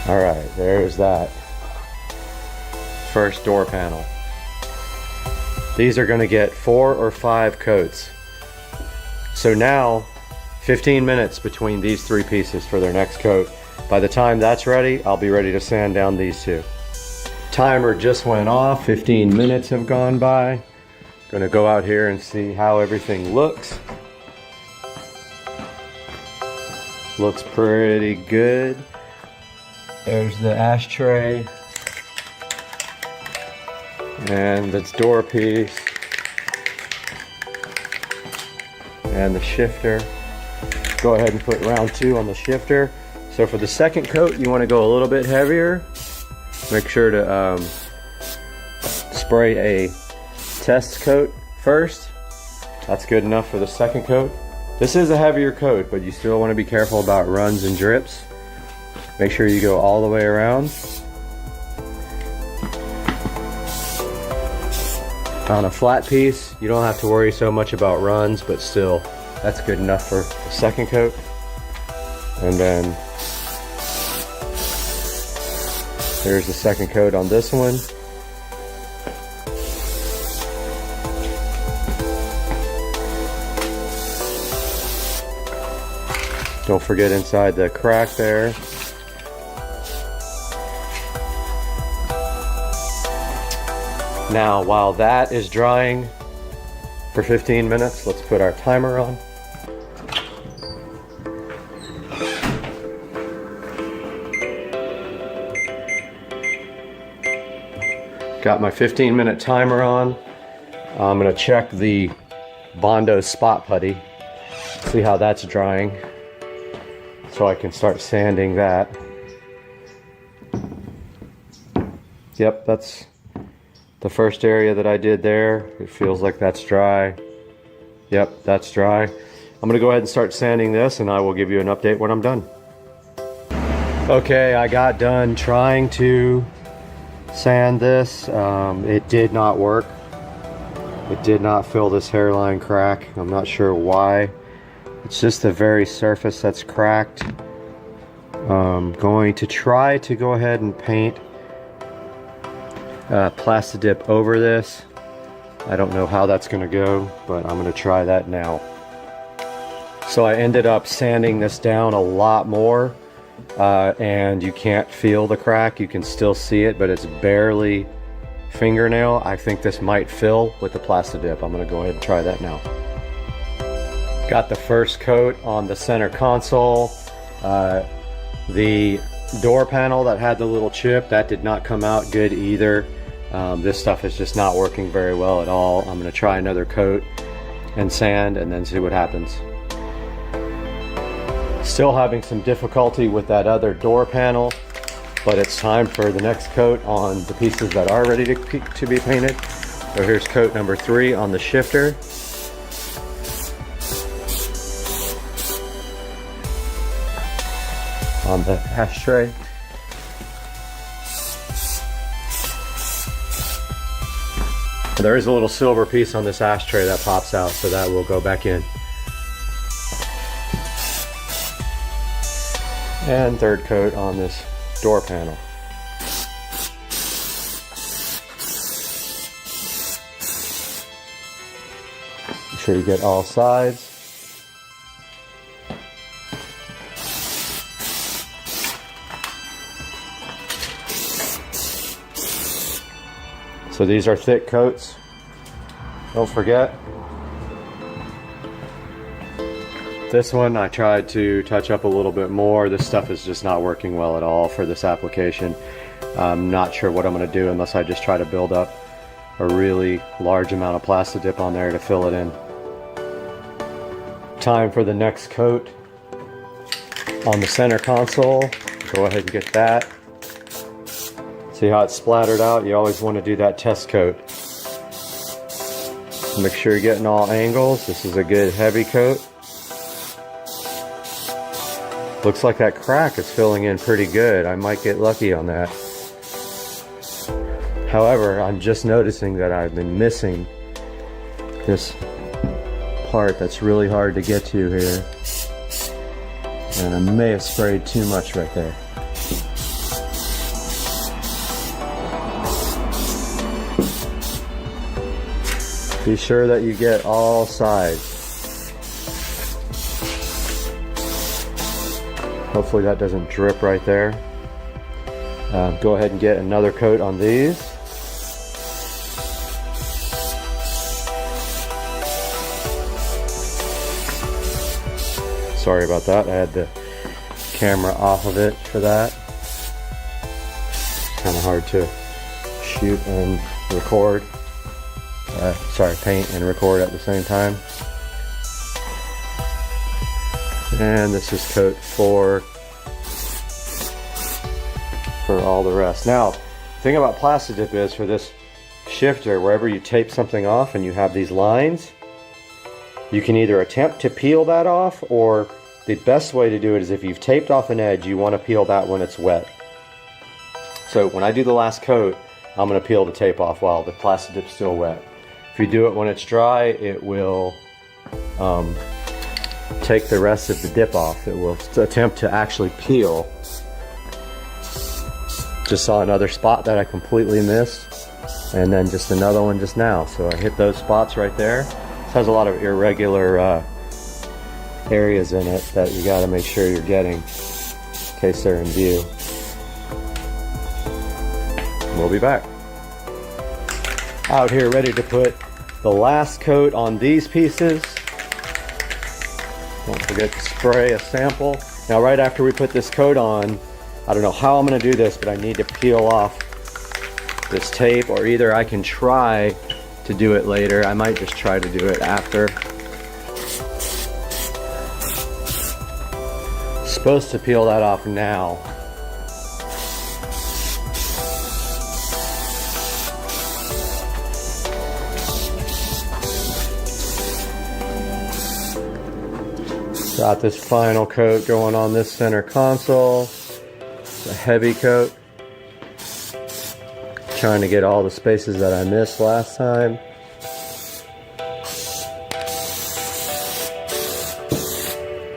All right, there's that first door panel. These are going to get 4 or 5 coats. So now, 15 minutes between these 3 pieces for their next coat. By the time that's ready, I'll be ready to sand down these 2. Timer just went off, 15 minutes have gone by. Gonna go out here and see how everything looks. Looks pretty good. There's the ashtray. And the door piece. And the shifter. Go ahead and put round 2 on the shifter. So for the second coat, you wanna go a little bit heavier. Make sure to spray a test coat first. That's good enough for the second coat. This is a heavier coat, but you still want to be careful about runs and drips. Make sure you go all the way around. On a flat piece, you don't have to worry so much about runs, but still, that's good enough for the second coat. And then there's the second coat on this one. Don't forget inside the crack there. Now, while that is drying for 15 minutes, let's put our timer on. Got my 15-minute timer on. I'm gonna check the Bondo spot putty, see how that's drying, so I can start sanding that. Yep, that's the first area that I did there. It feels like that's dry. Yep, that's dry. I'm gonna go ahead and start sanding this, and I will give you an update when I'm done. Okay, I got done trying to sand this. It did not work. It did not fill this hairline crack. I'm not sure why. It's just the very surface that's cracked. Going to try to go ahead and paint Plastidip over this. I don't know how that's gonna go, but I'm gonna try that now. So I ended up sanding this down a lot more, and you can't feel the crack. You can still see it, but it's barely fingernail. I think this might fill with the Plastidip. I'm gonna go ahead and try that now. Got the first coat on the center console. The door panel that had the little chip, that did not come out good either. This stuff is just not working very well at all. I'm gonna try another coat and sand and then see what happens. Still having some difficulty with that other door panel, but it's time for the next coat on the pieces that are ready to be painted. So here's coat number 3 on the shifter. On the ashtray. There is a little silver piece on this ashtray that pops out, so that will go back in. And third coat on this door panel. Make sure you get all sides. So these are thick coats. Don't forget. This one I tried to touch up a little bit more. This stuff is just not working well at all for this application. I'm not sure what I'm going to do unless I just try to build up a really large amount of Plastidip on there to fill it in. Time for the next coat on the center console. Go ahead and get that. See how it's splattered out? You always want to do that test coat. Make sure you're getting all angles. This is a good heavy coat. Looks like that crack is filling in pretty good. I might get lucky on that. However, I'm just noticing that I've been missing this part that's really hard to get to here. And I may have sprayed too much right there. Be sure that you get all sides. Hopefully that doesn't drip right there. Go ahead and get another coat on these. Sorry about that. I had the camera off of it for that. It's kind of hard to shoot and record. Paint and record at the same time. And this is coat 4 for all the rest. Now, the thing about Plastidip is for this shifter, wherever you tape something off and you have these lines, you can either attempt to peel that off, or the best way to do it is if you've taped off an edge, you want to peel that when it's wet. So when I do the last coat, I'm going to peel the tape off while the Plastidip's still wet. If you do it when it's dry, it will take the rest of the dip off. It will attempt to actually peel. Just saw another spot that I completely missed, and then just another one just now. So I hit those spots right there. This has a lot of irregular areas in it that you got to make sure you're getting in case they're in view. We'll be back. Out here ready to put the last coat on these pieces. Don't forget to spray a sample. Now right after we put this coat on, I don't know how I'm going to do this, but I need to peel off this tape, or either I can try to do it later. I might just try to do it after. Supposed to peel that off now. Got this final coat going on this center console. It's a heavy coat. Trying to get all the spaces that I missed last time.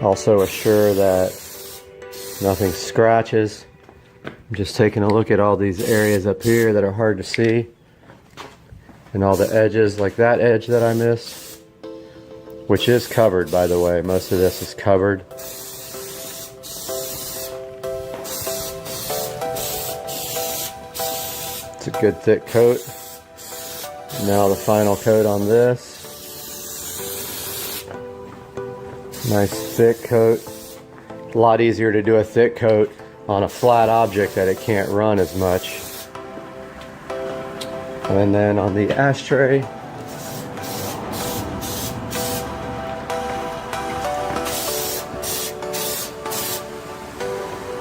Also assure that nothing scratches I'm just taking a look at all these areas up here that are hard to see. And all the edges, like that edge that I missed. Which is covered, by the way. Most of this is covered. It's a good thick coat. Now the final coat on this. Nice thick coat. A lot easier to do a thick coat on a flat object that it can't run as much. And then on the ashtray,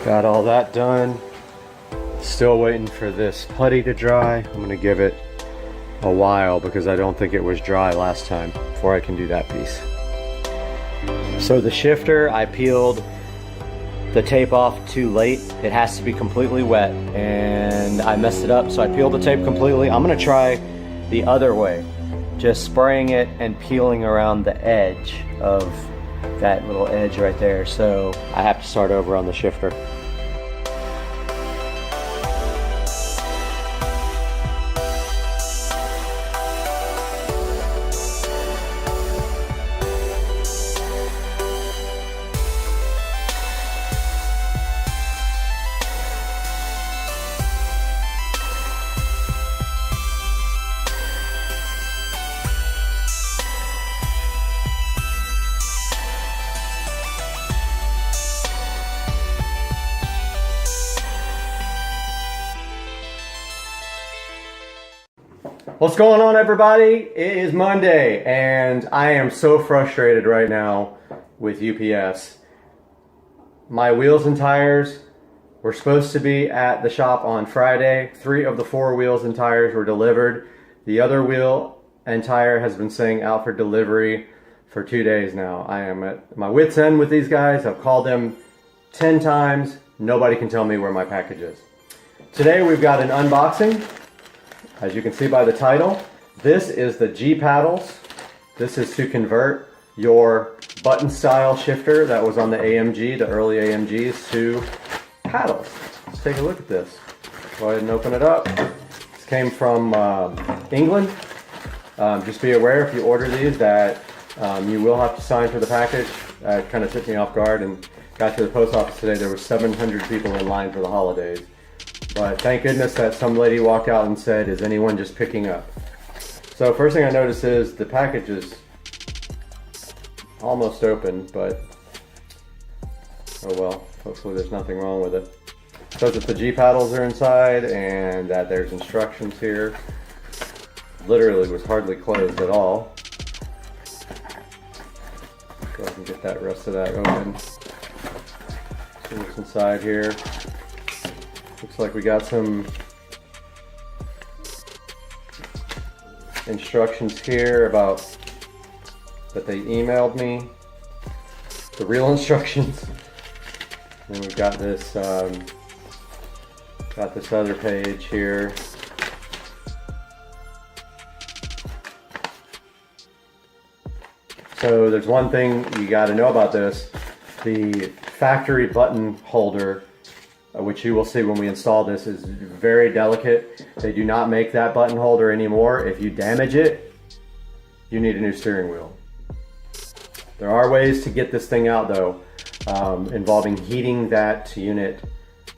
got all that done. Still waiting for this putty to dry. I'm going to give it a while because I don't think it was dry last time before I can do that piece. So the shifter, I peeled the tape off too late. It has to be completely wet and I messed it up, so I peeled the tape completely. I'm gonna try the other way, just spraying it and peeling around the edge of that little edge right there. So I have to start over on the shifter. What's going on, everybody? It is Monday and I am so frustrated right now with UPS. My wheels and tires were supposed to be at the shop on Friday. 3 of the 4 wheels and tires were delivered. The other wheel and tire has been saying out for delivery for 2 days now. I am at my wit's end with these guys. I've called them 10 times. Nobody can tell me where my package is. Today we've got an unboxing. As you can see by the title, this is the G paddles. This is to convert your button style shifter that was on the AMG, the early AMGs, to paddles. Let's take a look at this. Go ahead and open it up. This came from England. Just be aware if you order these that you will have to sign for the package. It kind of took me off guard and got to the post office today. There were 700 people in line for the holidays. But thank goodness that some lady walked out and said, is anyone just picking up? So first thing I notice is the package is almost open, but oh well, hopefully there's nothing wrong with it. It says that the G paddles are inside and that there's instructions here. Literally was hardly closed at all. Go ahead and get that rest of that open. See what's inside here. Looks like we got some instructions here about that they emailed me, the real instructions. And we've got this other page here. So there's one thing you got to know about this. The factory button holder, which you will see when we install this, is very delicate. They do not make that button holder anymore. If you damage it, you need a new steering wheel. There are ways to get this thing out though, involving heating that unit,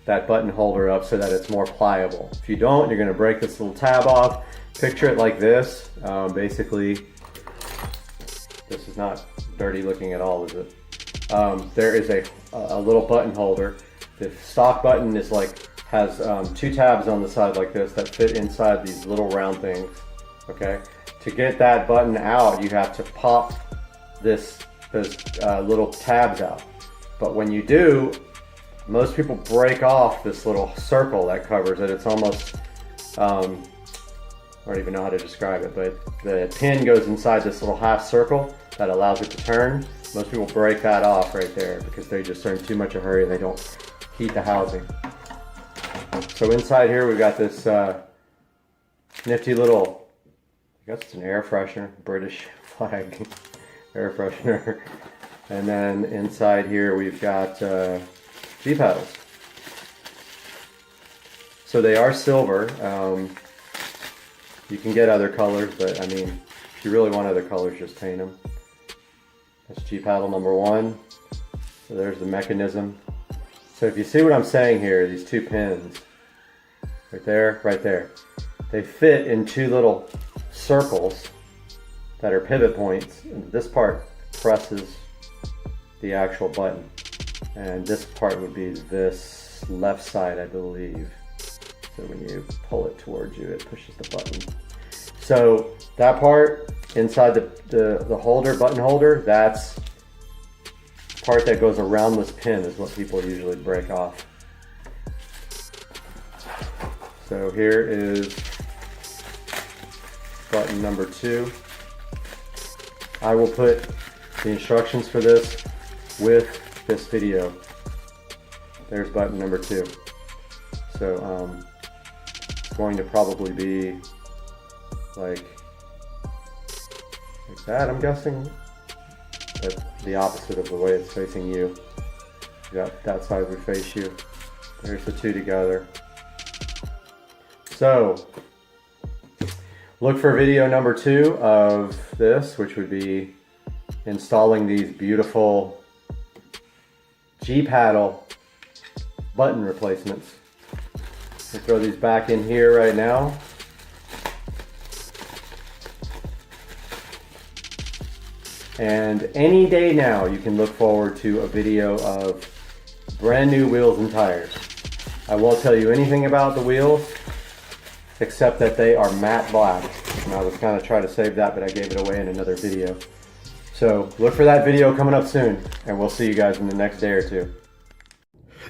that button holder up so that it's more pliable. If you don't, you're gonna break this little tab off. Picture it like this. Basically, this is not dirty looking at all, is it? There is a little button holder. The stock button is has 2 tabs on the side like this that fit inside these little round things. Okay, to get that button out, you have to pop those little tabs out. But when you do, most people break off this little circle that covers it. It's almost I don't even know how to describe it, but the pin goes inside this little half circle that allows it to turn. Most people break that off right there because they just are in too much of a hurry and they don't heat the housing. So inside here we've got this nifty little, I guess it's an air freshener, British flag air freshener. And then inside here we've got G paddles. So they are silver. You can get other colors, but I mean, if you really want other colors, just paint them. That's G paddle number 1. So there's the mechanism. So if you see what I'm saying here, these 2 pins, right there, they fit in 2 little circles that are pivot points. And this part presses the actual button. And this part would be this left side, I believe. So when you pull it towards you, it pushes the button. So that part inside the holder, button holder, that's the part that goes around this pin is what people usually break off. So here is button number 2. I will put the instructions for this with this video. There's button number 2. So it's going to probably be like that, I'm guessing, but the opposite of the way it's facing you. That side would face you. There's the 2 together. So look for video number 2 of this, which would be installing these beautiful G paddle button replacements. We'll throw these back in here right now. And any day now you can look forward to a video of brand new wheels and tires. I won't tell you anything about the wheels except that they are matte black. And I was kind of trying to save that, but I gave it away in another video. So look for that video coming up soon, and we'll see you guys in the next day or 2.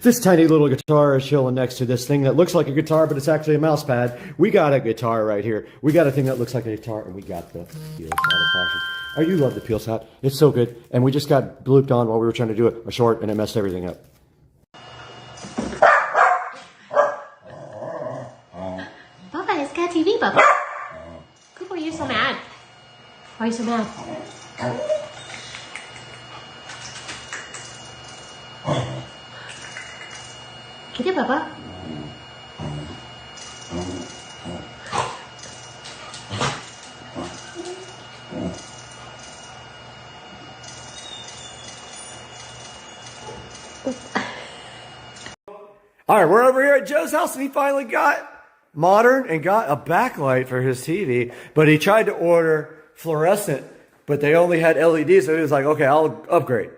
This tiny little guitar is chilling next to this thing that looks like a guitar, but it's actually a mouse pad. We got a guitar right here. We got a thing that looks like a guitar, and we got the Peel Satisfaction. Oh, you love the Peel Sat. It's so good. And we just got blooped on while we were trying to do a short, and it messed everything up. Bubba, it's got TV, Bubba. Good boy, you're so mad. Why are you so mad? Get it, Bubba. All right, we're over here at Joe's house, and he finally got modern and got a backlight for his TV, but he tried to order fluorescent, but they only had LEDs, so he was like, okay, I'll upgrade.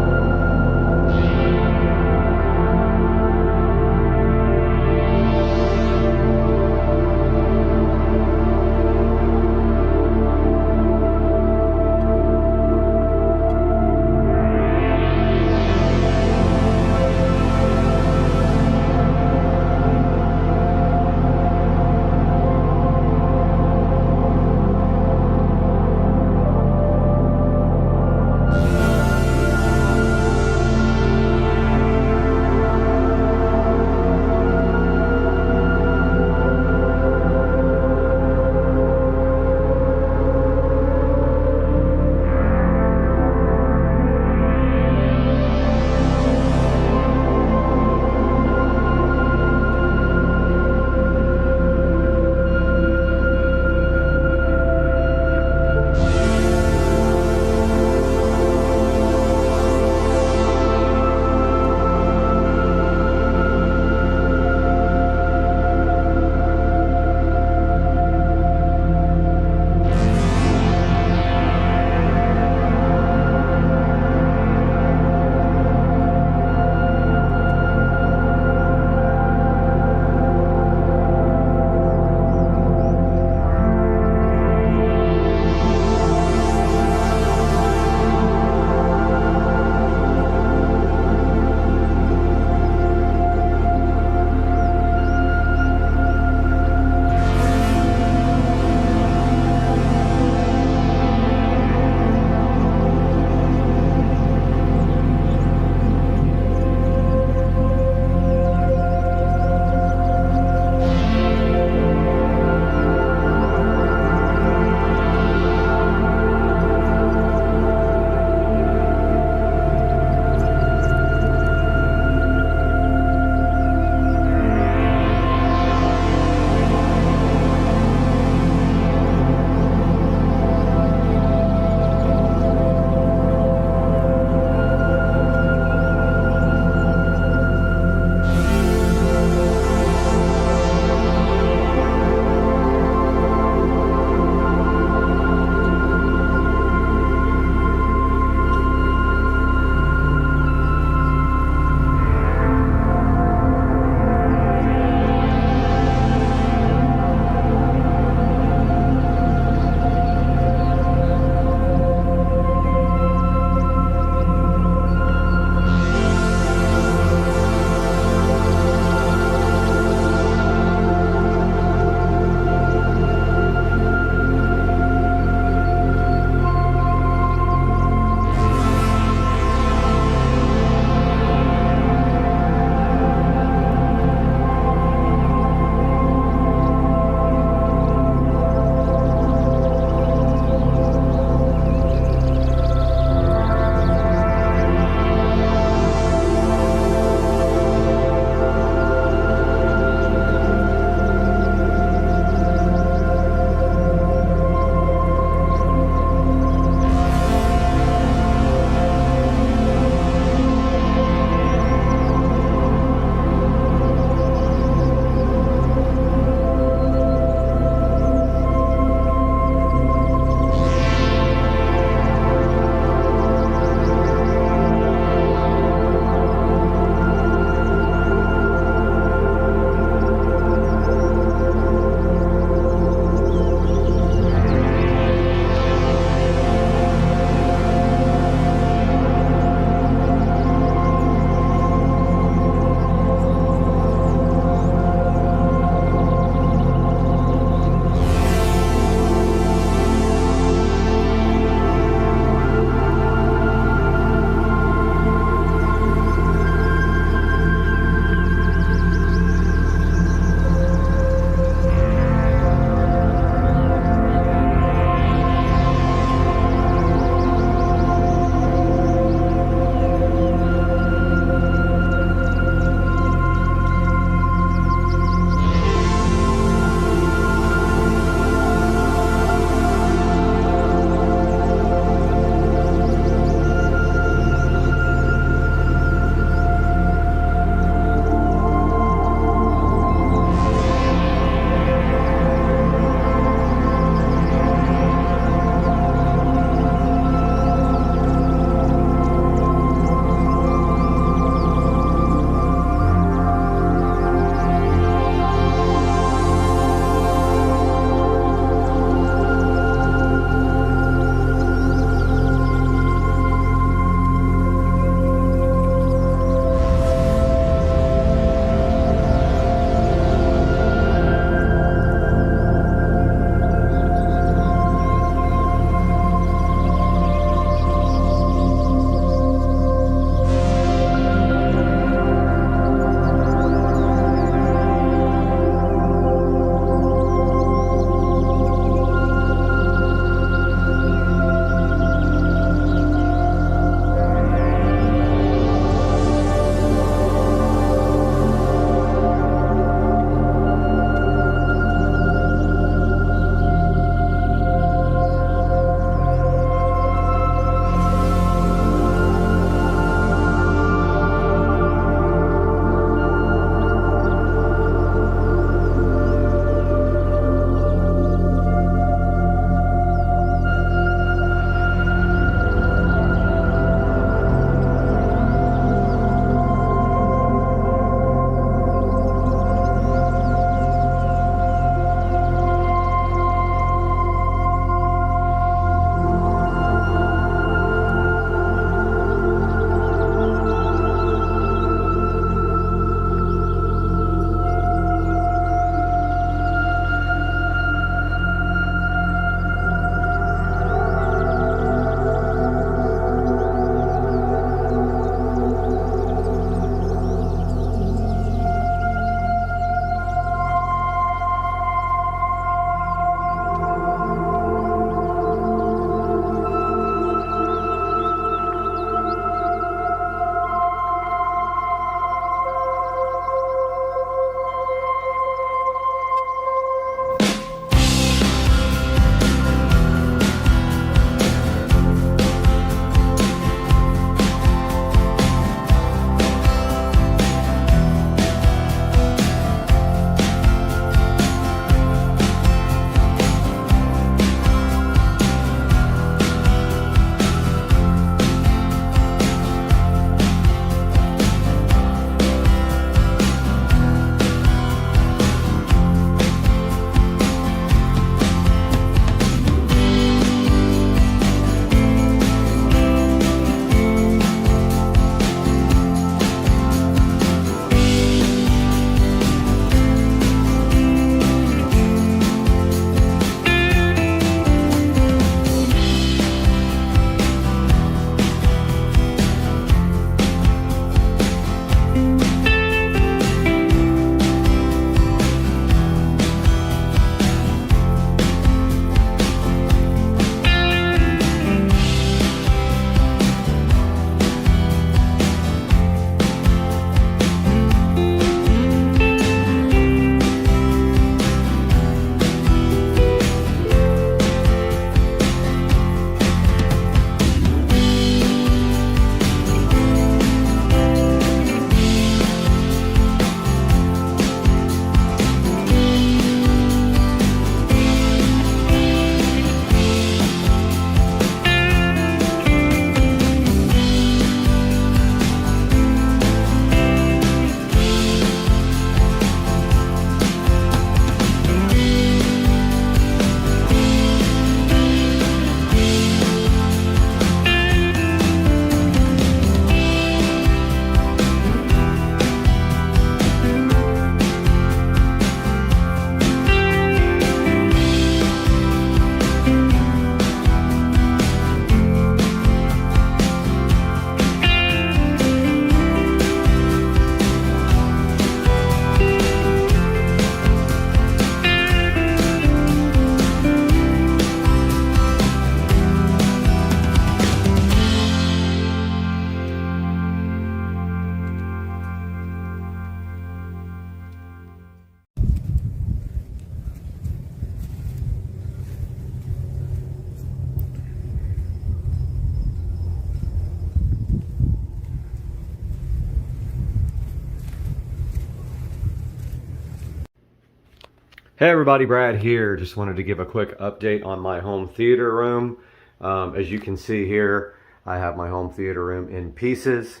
Hey everybody, Brad here. Just wanted to give a quick update on my home theater room. As you can see here, I have my home theater room in pieces.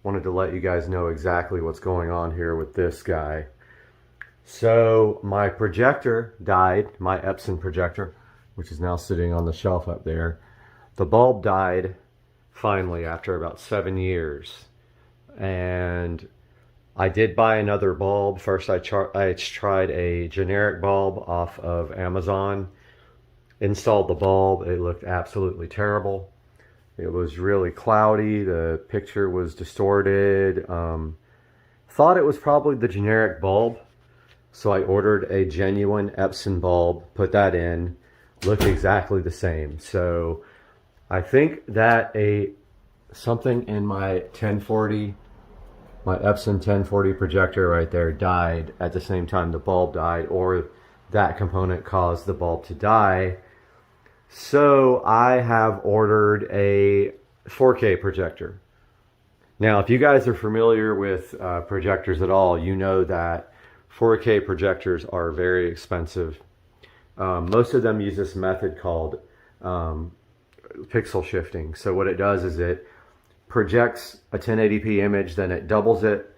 Wanted to let you guys know exactly what's going on here with this guy. So my projector died, my Epson projector, which is now sitting on the shelf up there. The bulb died finally after about 7 years. And I did buy another bulb. First I tried a generic bulb off of Amazon. Installed the bulb. It looked absolutely terrible. It was really cloudy. The picture was distorted. Thought it was probably the generic bulb. So I ordered a genuine Epson bulb, put that in, looked exactly the same. So I think that something in my 1040, my Epson 1040 projector right there died at the same time the bulb died, or that component caused the bulb to die. So I have ordered a 4K projector. Now, if you guys are familiar with projectors at all, you know that 4K projectors are very expensive. Most of them use this method called pixel shifting. So what it does is it projects a 1080p image, then it doubles it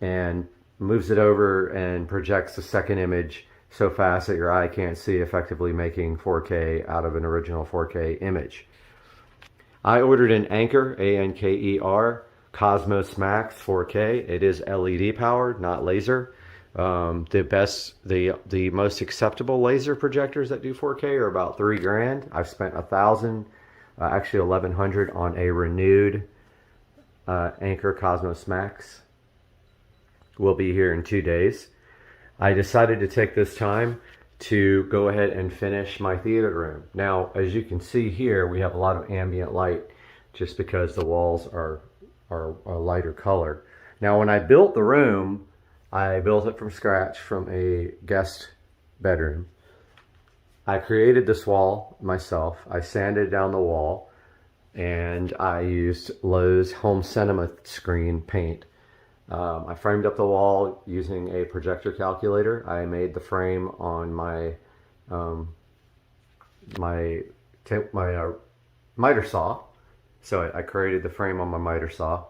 and moves it over and projects the second image so fast that your eye can't see, effectively making 4K out of an original 4K image. I ordered an Anker, A-N-K-E-R, Cosmos Max 4K. It is LED powered, not laser. The most acceptable laser projectors that do 4K are about $3 grand. I've spent $1,000, actually $1,100 on a renewed Anker Cosmos Max. Will be here in 2 days. I decided to take this time to go ahead and finish my theater room. Now, as you can see here, we have a lot of ambient light just because the walls are a lighter color. Now, when I built the room, I built it from scratch from a guest bedroom. I created this wall myself. I sanded down the wall and I used Lowe's Home Cinema Screen paint. I framed up the wall using a projector calculator. I made the frame on my miter saw. So I created the frame on my miter saw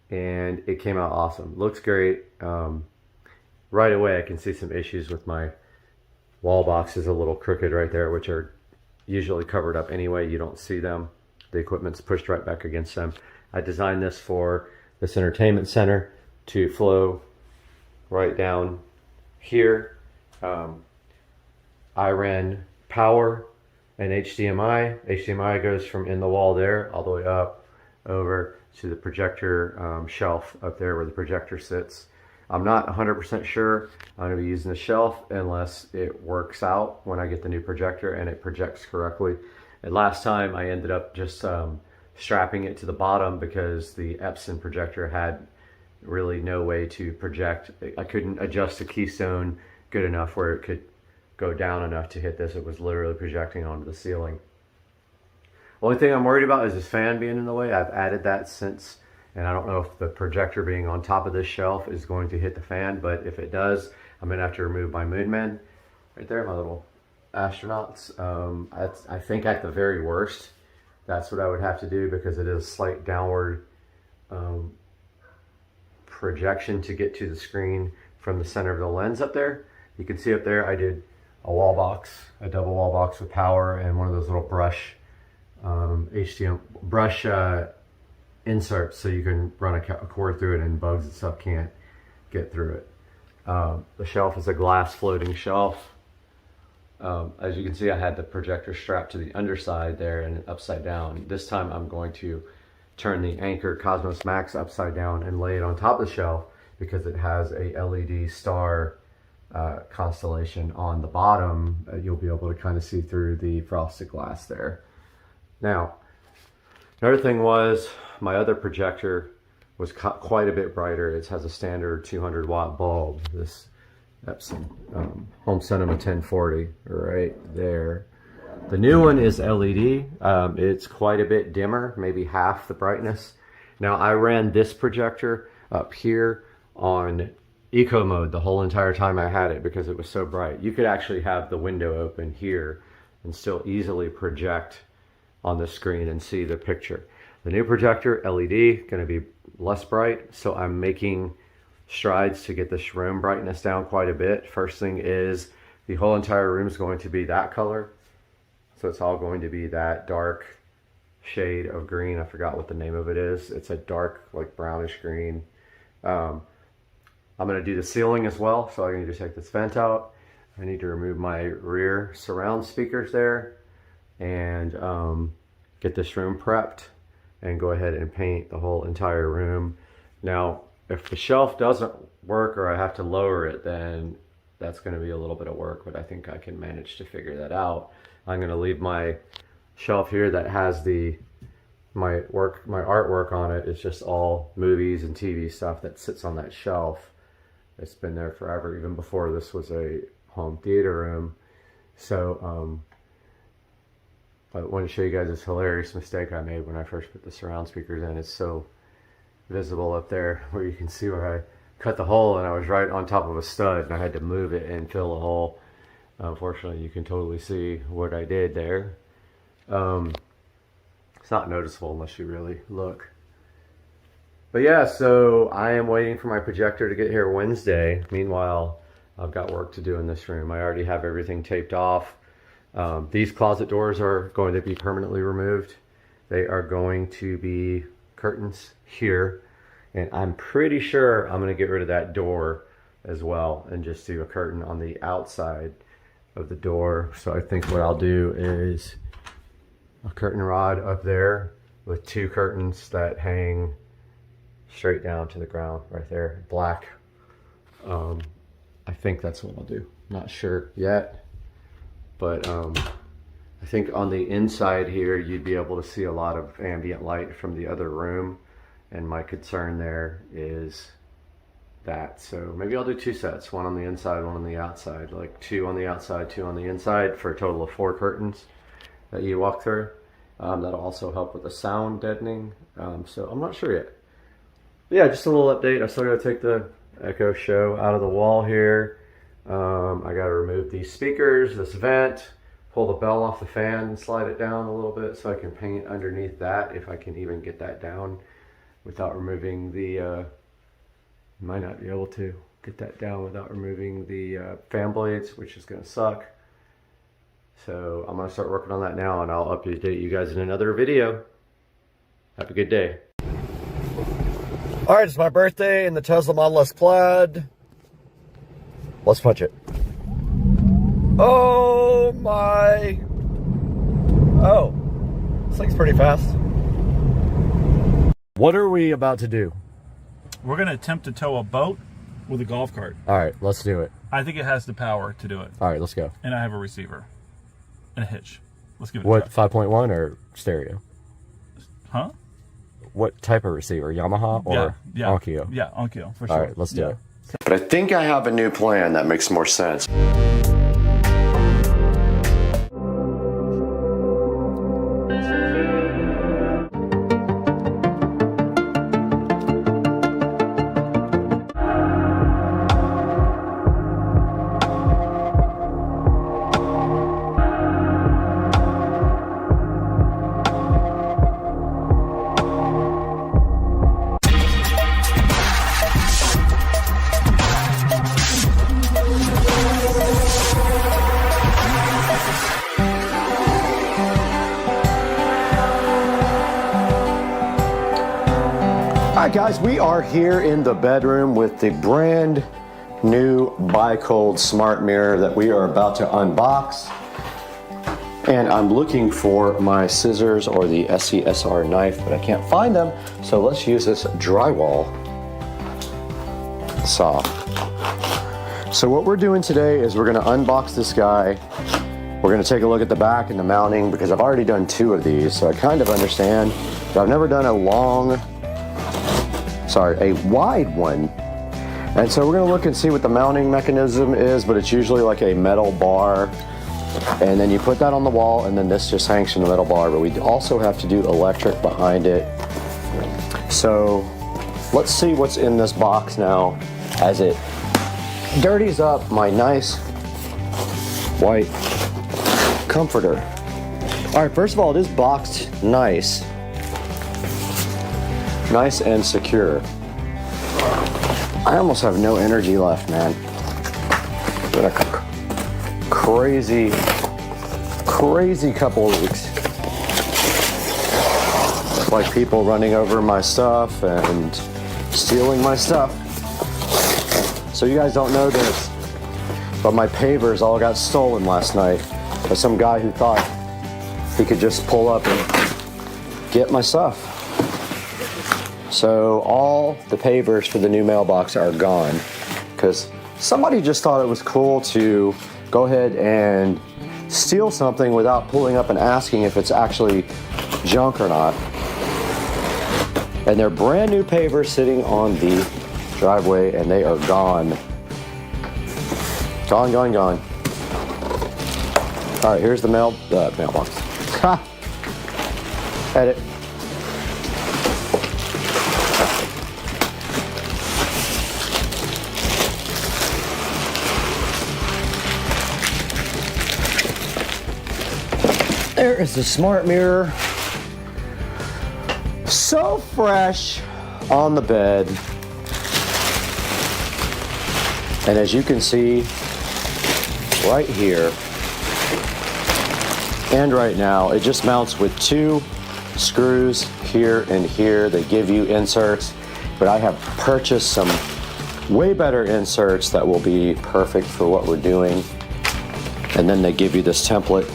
and it came out awesome. Looks great. Right away I can see some issues with my wall boxes a little crooked right there, which are usually covered up anyway. You don't see them. The equipment's pushed right back against them. I designed this for this entertainment center to flow right down here. I ran power and HDMI. HDMI goes from in the wall there all the way up over to the projector shelf up there where the projector sits. I'm not 100% sure I'm going to be using the shelf unless it works out when I get the new projector and it projects correctly. And last time I ended up just strapping it to the bottom because the Epson projector had really no way to project. I couldn't adjust the keystone good enough where it could go down enough to hit this. It was literally projecting onto the ceiling. Only thing I'm worried about is this fan being in the way. I've added that since, and I don't know if the projector being on top of this shelf is going to hit the fan, but if it does, I'm gonna have to remove my moon men. Right there, my little astronauts. I think at the very worst, that's what I would have to do because it is a slight downward projection to get to the screen from the center of the lens up there. You can see up there I did a wall box, a double wall box with power and one of those little brush inserts so you can run a cord through it and bugs and stuff can't get through it. The shelf is a glass floating shelf. As you can see, I had the projector strapped to the underside there and upside down. This time I'm going to turn the Anker Cosmos Max upside down and lay it on top of the shelf because it has a LED star constellation on the bottom. You'll be able to kind of see through the frosted glass there. Now, another thing was my other projector was quite a bit brighter. It has a standard 200 watt bulb. This Epson Home Cinema 1040 right there. The new one is LED. It's quite a bit dimmer, maybe half the brightness. Now I ran this projector up here on eco mode the whole entire time I had it because it was so bright. You could actually have the window open here and still easily project on the screen and see the picture. The new projector, LED, going to be less bright, so I'm making strides to get this room brightness down quite a bit. First thing is the whole entire room is going to be that color. So it's all going to be that dark shade of green. I forgot what the name of it is. It's a dark, like brownish green. I'm going to do the ceiling as well. So I need to take this vent out. I need to remove my rear surround speakers there and get this room prepped and go ahead and paint the whole entire room. Now, if the shelf doesn't work or I have to lower it, then that's going to be a little bit of work, but I think I can manage to figure that out. I'm going to leave my shelf here that has my artwork on it. It's just all movies and TV stuff that sits on that shelf. It's been there forever, even before this was a home theater room. So I want to show you guys this hilarious mistake I made when I first put the surround speakers in. It's so visible up there where you can see where I cut the hole, and I was right on top of a stud and I had to move it and fill the hole. Unfortunately, you can totally see what I did there. It's not noticeable unless you really look. But yeah, so I am waiting for my projector to get here Wednesday. Meanwhile, I've got work to do in this room. I already have everything taped off. These closet doors are going to be permanently removed. They are going to be curtains here, and I'm pretty sure I'm going to get rid of that door as well and just do a curtain on the outside of the door. So I think what I'll do is a curtain rod up there with 2 curtains that hang straight down to the ground right there, black. I think that's what I'll do. Not sure yet, but I think on the inside here you'd be able to see a lot of ambient light from the other room, and my concern there is that. So maybe I'll do 2 sets, one on the inside, one on the outside, like 2 on the outside, 2 on the inside, for a total of 4 curtains that you walk through. That'll also help with the sound deadening. So I'm not sure yet. But yeah, just a little update. I still got to take the Echo Show out of the wall here. I got to remove these speakers, this vent, pull the bell off the fan and slide it down a little bit so I can paint underneath that, if I can even get that down without removing the, might not be able to get that down without removing the fan blades, which is going to suck. So I'm going to start working on that now, and I'll update you guys in another video. Have a good day. All right, it's my birthday in the Tesla Model S Plaid. Let's punch it. Oh my. Oh, this thing's pretty fast. What are we about to do? We're going to attempt to tow a boat with a golf cart. All right, let's do it. I think it has the power to do it. All right, let's go. And I have a receiver and a hitch. Let's give it What, a try. 5.1 or stereo? Huh? What type of receiver? Yamaha or Onkyo? Yeah, Onkyo, for sure. All right, let's do it. But I think I have a new plan that makes more sense. All right, guys, we are here in the bedroom with the brand new Bi-Cold smart mirror that we are about to unbox. And I'm looking for my scissors or the SCSR knife, but I can't find them. So let's use this drywall saw. So what we're doing today is we're gonna unbox this guy. We're gonna take a look at the back and the mounting, because I've already done 2 of these, so I kind of understand, but I've never done a wide one. And so we're gonna look and see what the mounting mechanism is, but it's usually like a metal bar. And then you put that on the wall, and then this just hangs from the metal bar, but we also have to do electric behind it. So let's see what's in this box now as it dirties up my nice white comforter. All right, first of all, it is boxed nice and secure. I almost have no energy left, man. Been a crazy couple of weeks. It's like people running over my stuff and stealing my stuff. So you guys don't know this, but my pavers all got stolen last night by some guy who thought he could just pull up and get my stuff. So all the pavers for the new mailbox are gone because somebody just thought it was cool to go ahead and steal something without pulling up and asking if it's actually junk or not. And they're brand new pavers sitting on the driveway, and they are gone. Gone. All right, here's the mailbox. Ha! Edit. There is the smart mirror. So fresh on the bed. And as you can see right here and right now, it just mounts with 2 screws here and here. They give you inserts, but I have purchased some way better inserts that will be perfect for what we're doing. And then they give you this template.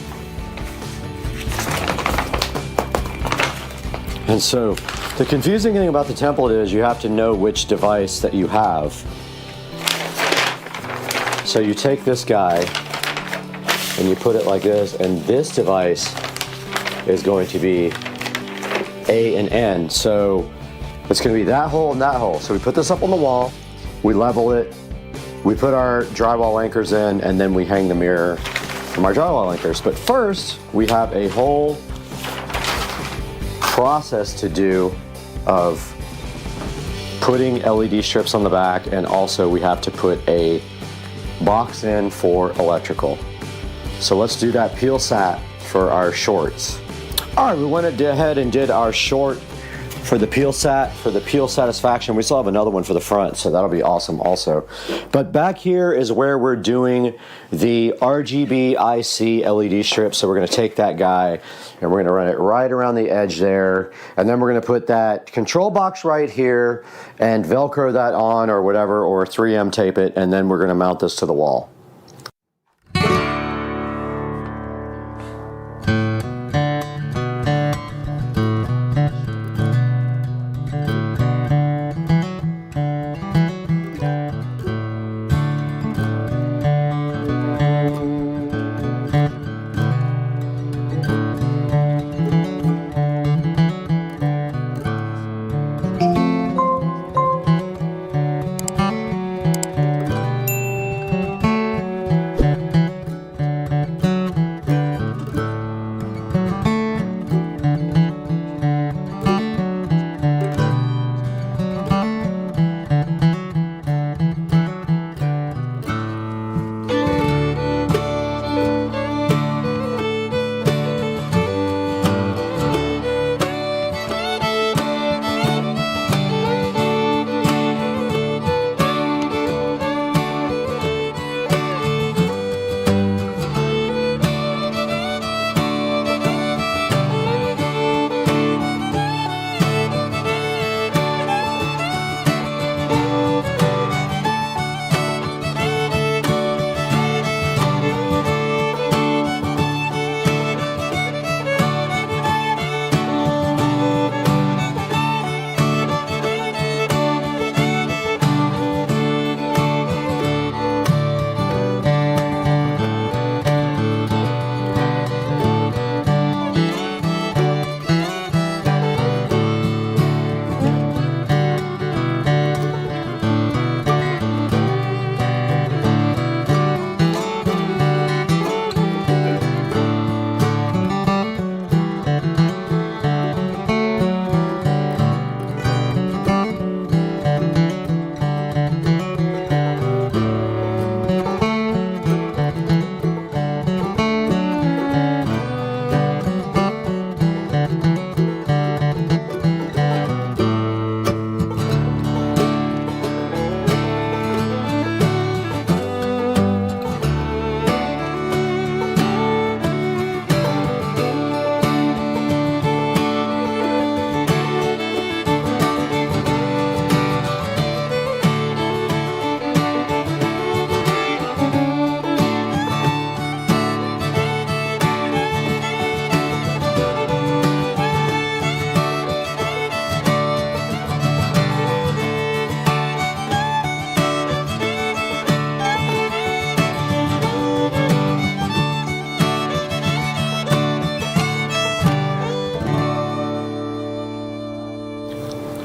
And so the confusing thing about the template is you have to know which device that you have. So you take this guy and you put it like this, and this device is going to be A and N. So it's going to be that hole and that hole. So we put this up on the wall, we level it, we put our drywall anchors in, and then we hang the mirror from our drywall anchors. But first, we have a whole process to do of putting LED strips on the back, and also we have to put a box in for electrical. So let's do that peel sat for our shorts. All right, we went ahead and did our short for the peel sat, for the peel satisfaction. We still have another one for the front, so that'll be awesome also. But back here is where we're doing the RGB IC LED strip. So we're gonna take that guy and we're gonna run it right around the edge there. And then we're gonna put that control box right here and Velcro that on or whatever, or 3M tape it, and then we're gonna mount this to the wall.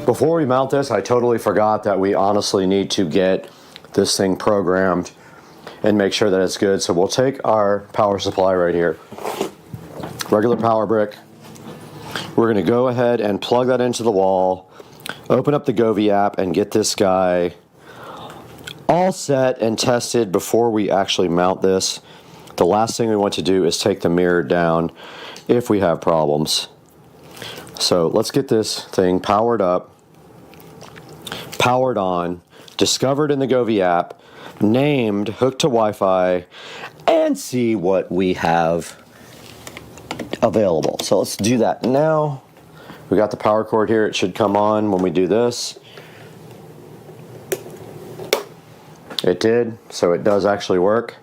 Before we mount this, I totally forgot that we honestly need to get this thing programmed and make sure that it's good. So we'll take our power supply right here, regular power brick. We're going to go ahead and plug that into the wall, open up the Govee app, and get this guy all set and tested before we actually mount this. The last thing we want to do is take the mirror down if we have problems. So let's get this thing powered up, powered on, discovered in the Govee app, named, hooked to Wi-Fi, and see what we have available. So let's do that now. We got the power cord here. It should come on when we do this. It did, so it does actually work.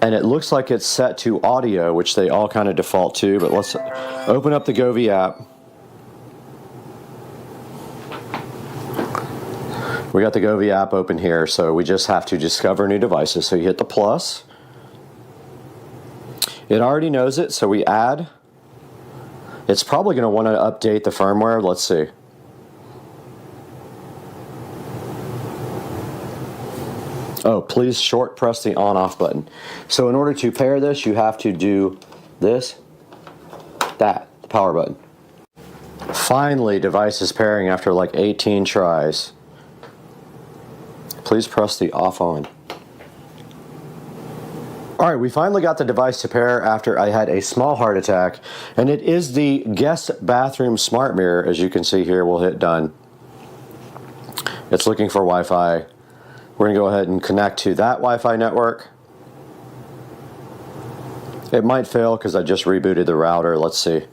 And it looks like it's set to audio, which they all kind of default to, but let's open up the Govee app. We got the Govee app open here, so we just have to discover new devices. So you hit the plus. It already knows it, so we add. It's probably going to want to update the firmware. Let's see. Oh, please short press the on-off button. So in order to pair this, you have to do this, that, the power button. Finally, device is pairing after like 18 tries. Please press the off on. All right, we finally got the device to pair after I had a small heart attack, and it is the guest bathroom smart mirror. As you can see here, we'll hit done. It's looking for Wi-Fi. We're going to go ahead and connect to that Wi-Fi network. It might fail because I just rebooted the router. Let's see.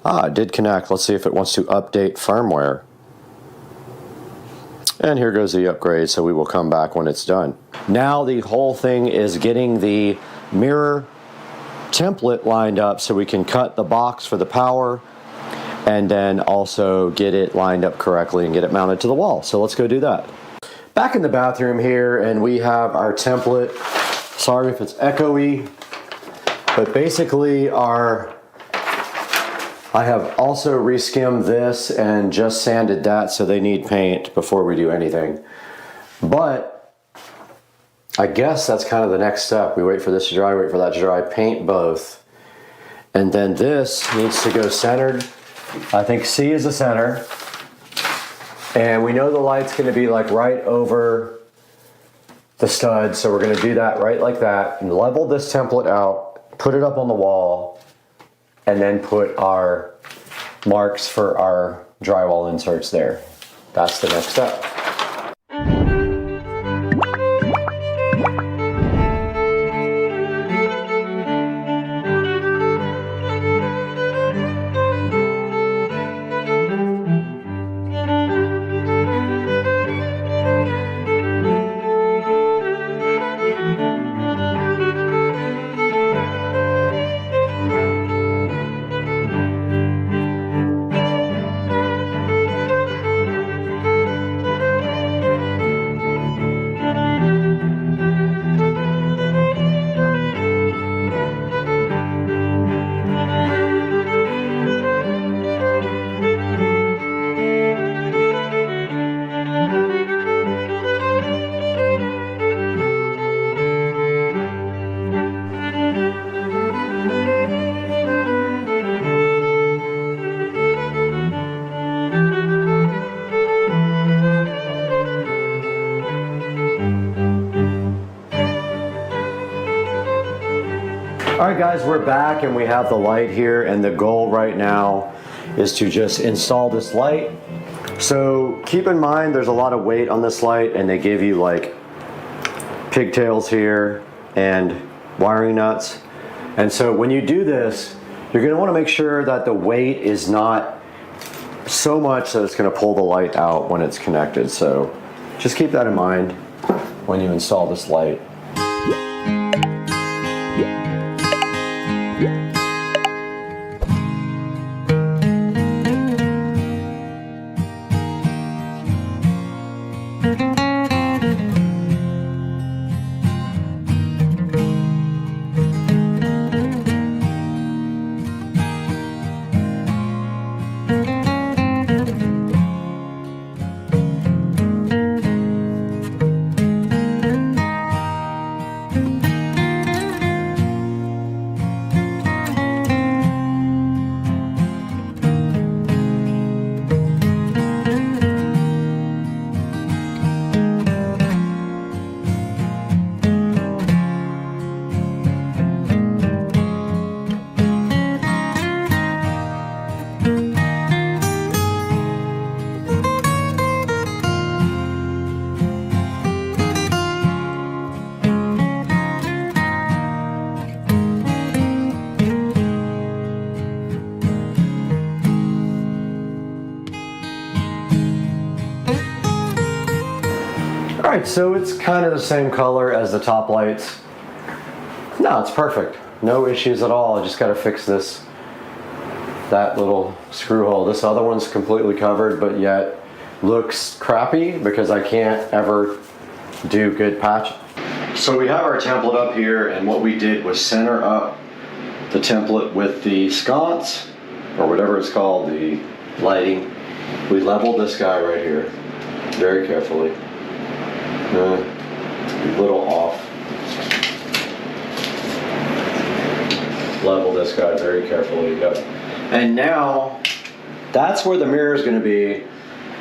It did connect. Let's see if it wants to update firmware. And here goes the upgrade, so we will come back when it's done. Now the whole thing is getting the mirror template lined up so we can cut the box for the power and then also get it lined up correctly and get it mounted to the wall. So let's go do that. Back in the bathroom here, and we have our template. Sorry if it's echoey, but basically I have also reskimmed this and just sanded that, so they need paint before we do anything. But I guess that's kind of the next step. We wait for this to dry, wait for that to dry, paint both. And then this needs to go centered. I think C is the center. And we know the light's going to be like right over the stud, so we're going to do that right like that and level this template out, put it up on the wall, and then put our marks for our drywall inserts there. That's the next step. Alright guys, we're back and we have the light here, and the goal right now is to just install this light. So keep in mind there's a lot of weight on this light, and they give you like pigtails here and wiring nuts. And so when you do this, you're going to want to make sure that the weight is not so much that it's going to pull the light out when it's connected. So just keep that in mind when you install this light. right, so it's kind of the same color as the top lights. No, it's perfect. No issues at all. I just got to fix that little screw hole. This other one's completely covered, but yet looks crappy because I can't ever do good patch. So we have our template up here, and what we did was center up the template with the sconce, or whatever it's called, the lighting. We leveled this guy right here very carefully. A little off. Level this guy very carefully. Yep. And now that's where the mirror is going to be,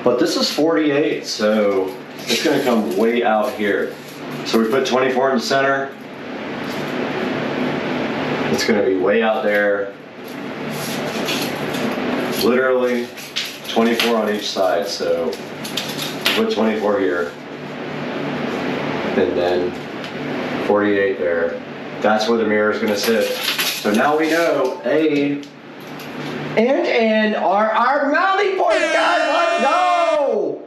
but this is 48, so it's going to come way out here. So we put 24 in the center. It's going to be way out there. Literally 24 on each side, so put 24 here. And then 48 there. That's where the mirror is going to sit. So now we know A and N are our mounting points, guys. Let's go!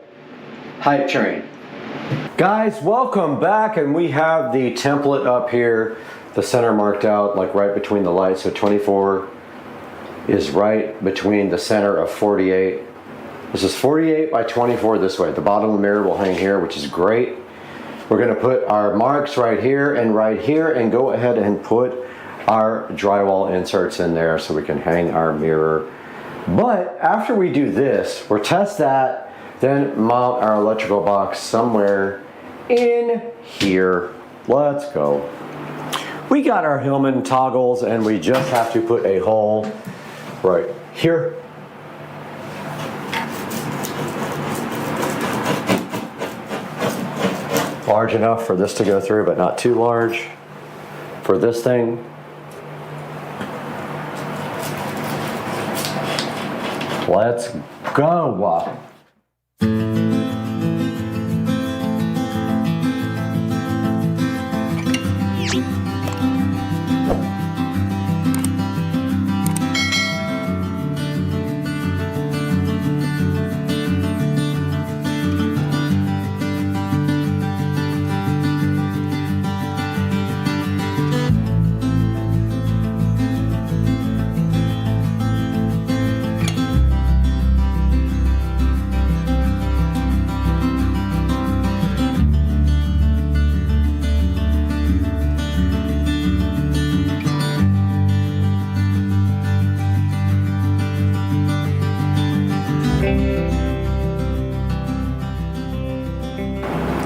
Hype train. Guys, welcome back, and we have the template up here, the center marked out like right between the lights. So 24 is right between the center of 48. This is 48 by 24 this way. The bottom of the mirror will hang here, which is great. We're going to put our marks right here and go ahead and put our drywall inserts in there so we can hang our mirror. But after we do this, we'll test that, then mount our electrical box somewhere in here. Let's go. We got our Hillman toggles, and we just have to put a hole right here. Large enough for this to go through, but not too large for this thing. Let's go.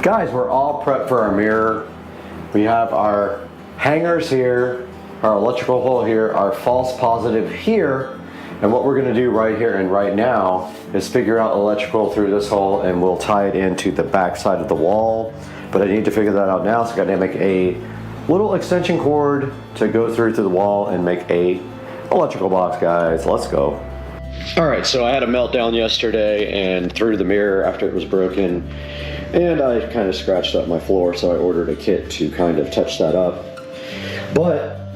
Guys, we're all prepped for our mirror. We have our hangers here, our electrical hole here, our false positive here, and what we're going to do right here and right now is figure out electrical through this hole, and we'll tie it into the back side of the wall. But I need to figure that out now, so I got to make a little extension cord to go through to the wall and make a electrical box, guys. Let's go. All right, so I had a meltdown yesterday and threw the mirror after it was broken, and I kind of scratched up my floor, so I ordered a kit to kind of touch that up. But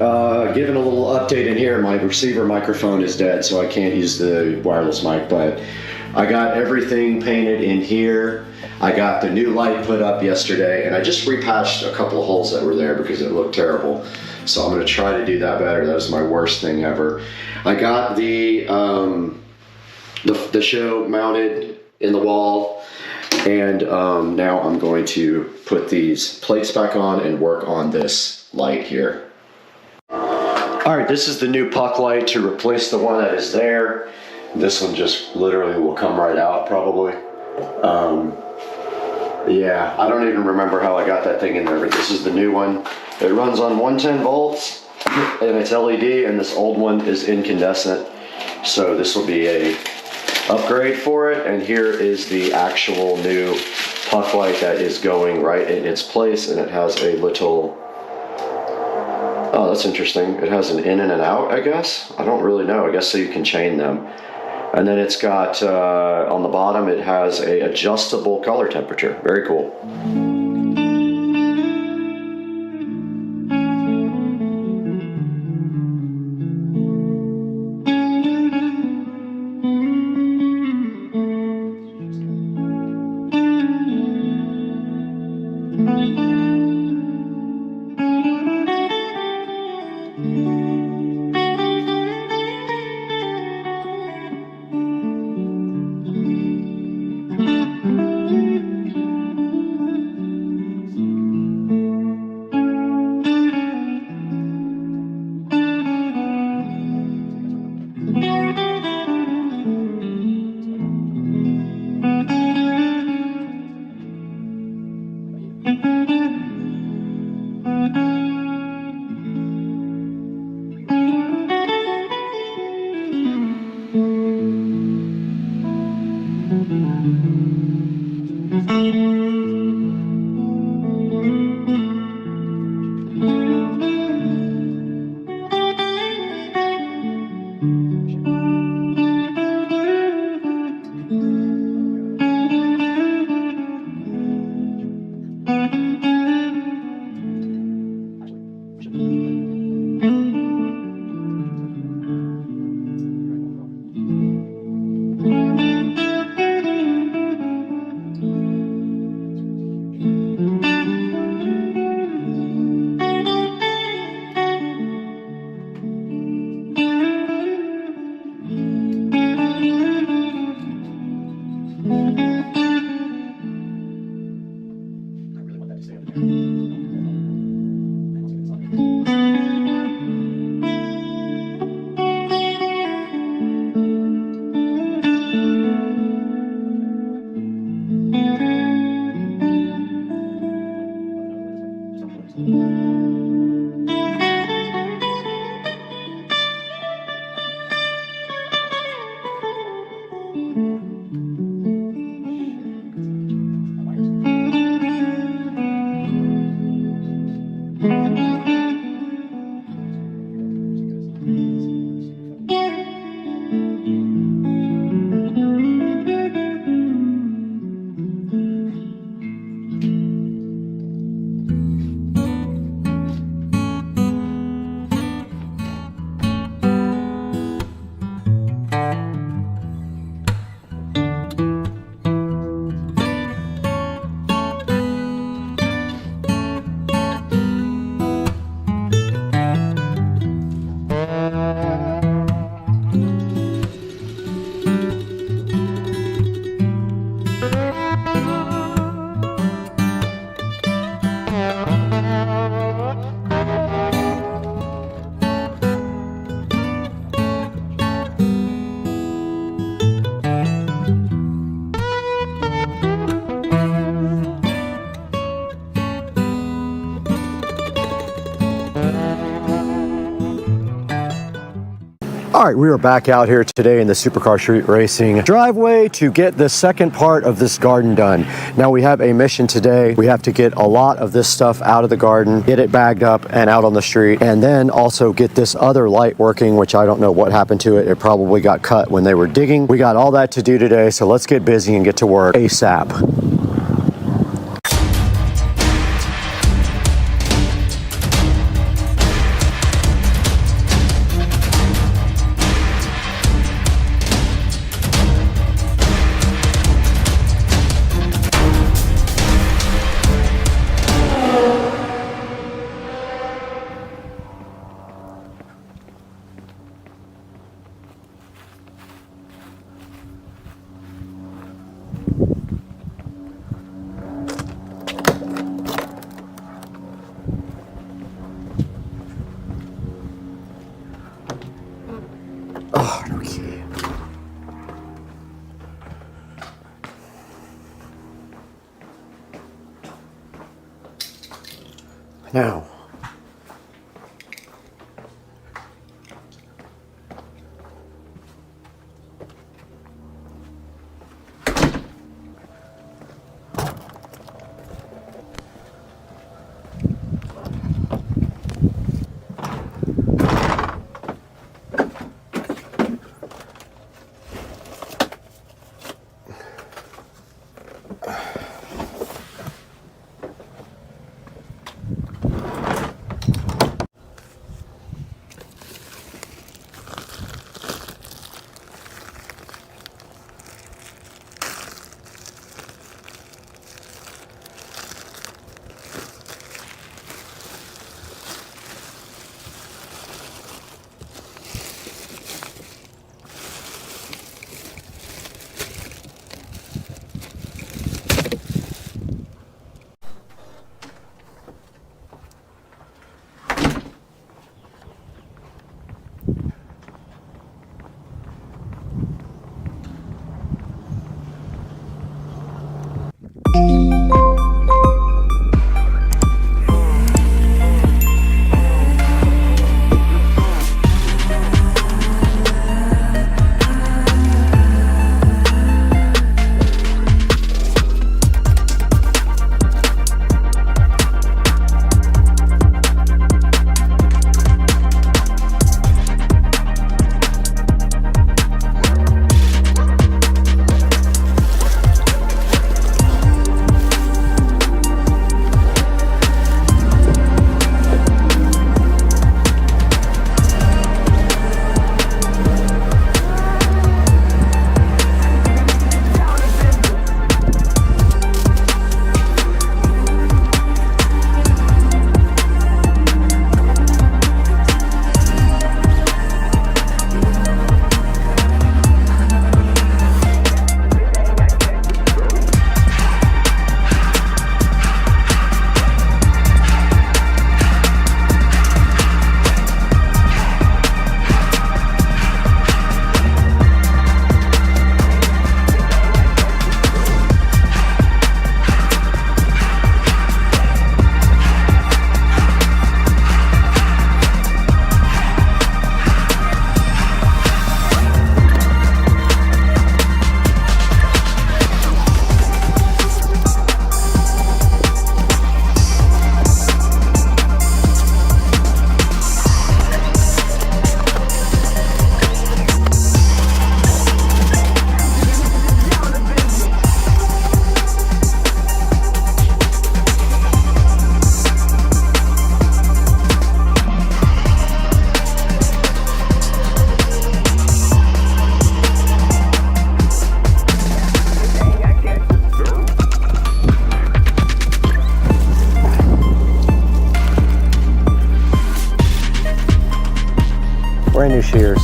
given a little update in here, my receiver microphone is dead, so I can't use the wireless mic, but I got everything painted in here. I got the new light put up yesterday, and I just repatched a couple of holes that were there because it looked terrible. So I'm going to try to do that better. That was my worst thing ever. I got the show mounted in the wall, and now I'm going to put these plates back on and work on this light here. All right, this is the new puck light to replace the one that is there. This one just literally will come right out probably. Yeah, I don't even remember how I got that thing in there, but this is the new one. It runs on 110 volts and it's LED, and this old one is incandescent. So this will be a upgrade for it, and here is the actual new puck light that is going right in its place, and it has a little, oh, that's interesting. It has an in and an out, I guess. I don't really know. I guess so you can chain them. And then it's got, on the bottom, it has a adjustable color temperature. Very cool. All right, we are back out here today in the Supercar Street Racing driveway to get the second part of this garden done. Now we have a mission today. We have to get a lot of this stuff out of the garden, get it bagged up and out on the street, and then also get this other light working, which I don't know what happened to it. It probably got cut when they were digging. We got all that to do today, so let's get busy and get to work ASAP. Oh, no key. Now. Brand new shears.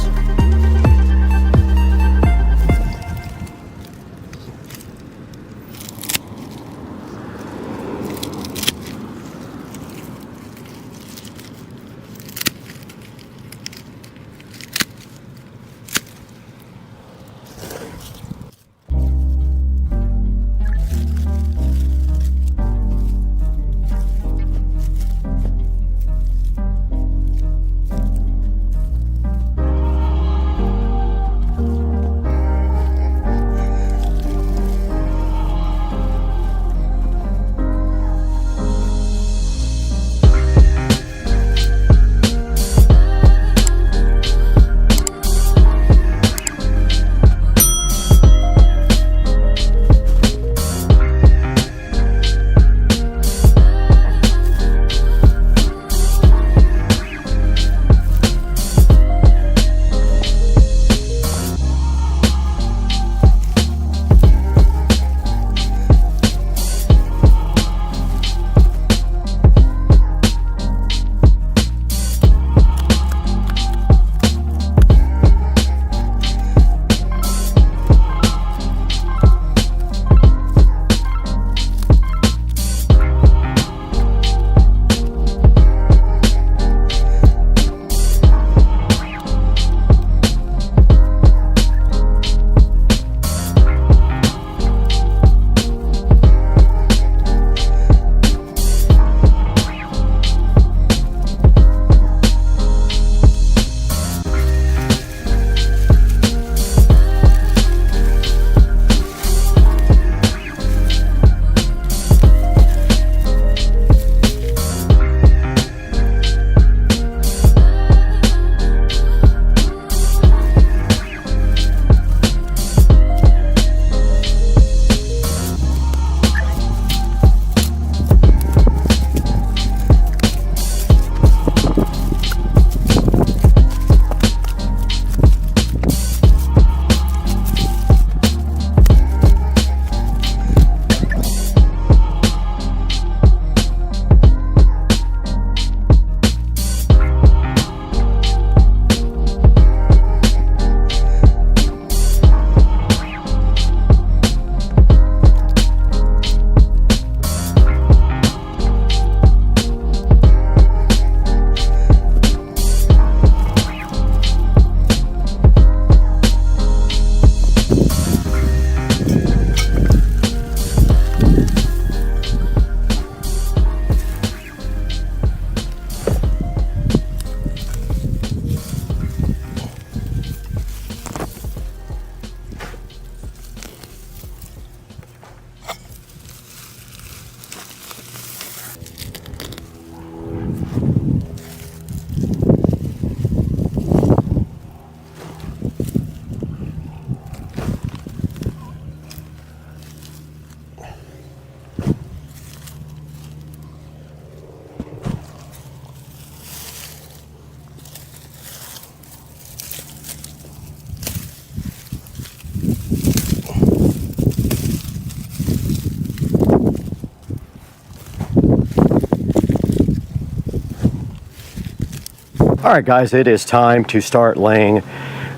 All right, guys, it is time to start laying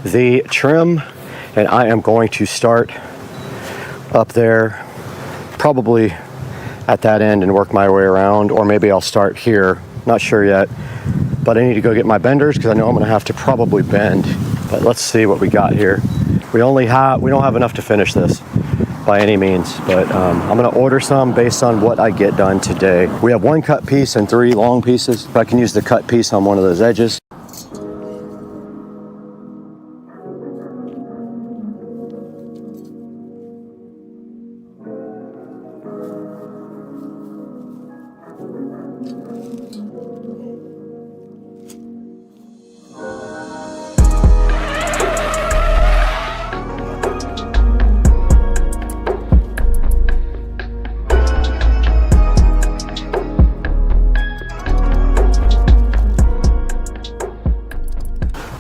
the trim, and I am going to start up there, probably at that end, and work my way around, or maybe I'll start here. Not sure yet, but I need to go get my benders because I know I'm going to have to probably bend. But let's see what we got here. We don't have enough to finish this by any means, but I'm going to order some based on what I get done today. We have 1 cut piece and 3 long pieces, but I can use the cut piece on one of those edges.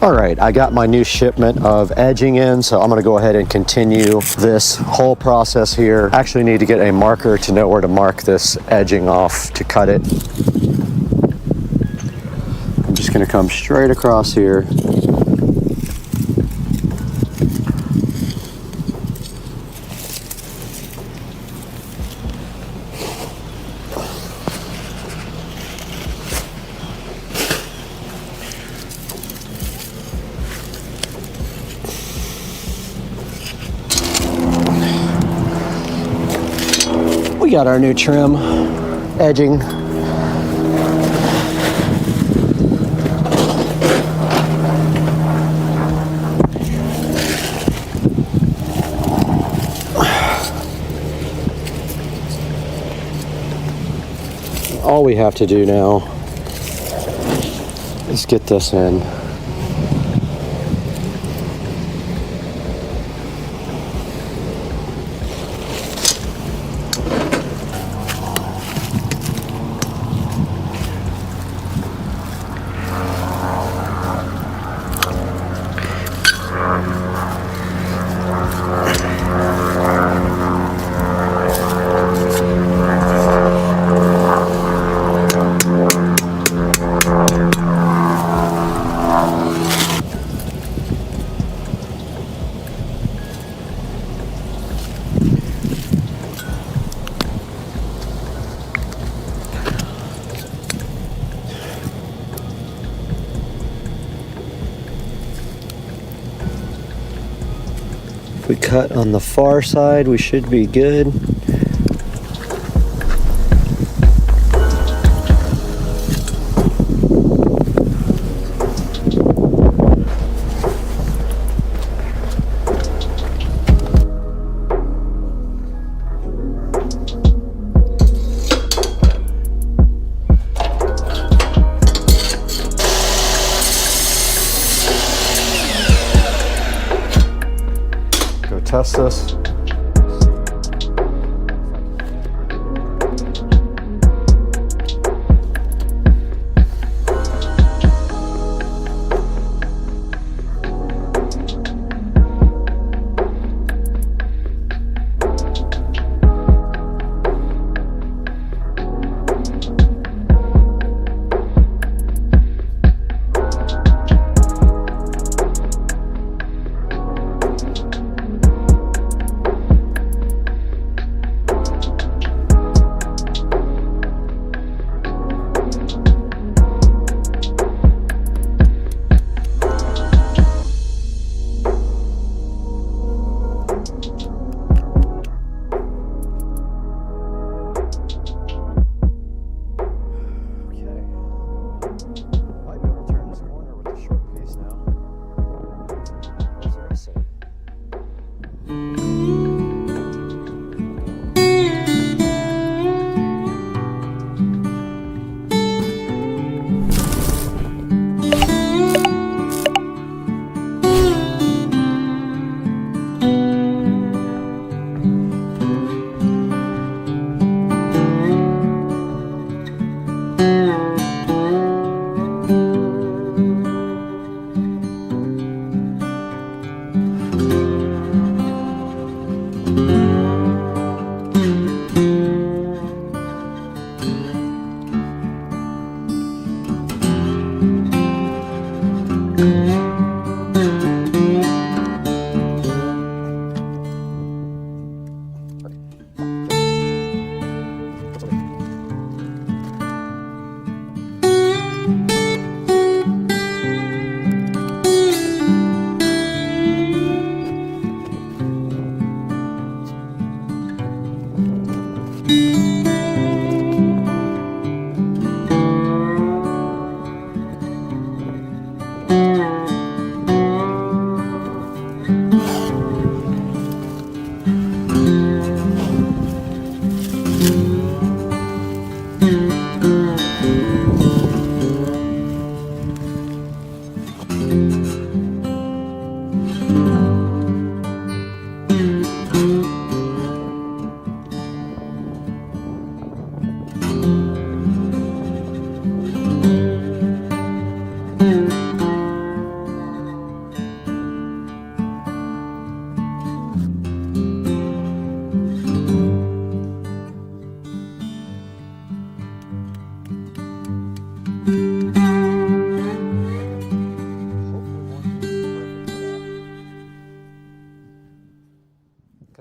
All right, I got my new shipment of edging in, so I'm gonna go ahead and continue this whole process here. I actually need to get a marker to know where to mark this edging off to cut it. I'm just gonna come straight across here. We got our new trim edging. All we have to do now is get this in. If we cut on the far side, we should be good. Test this.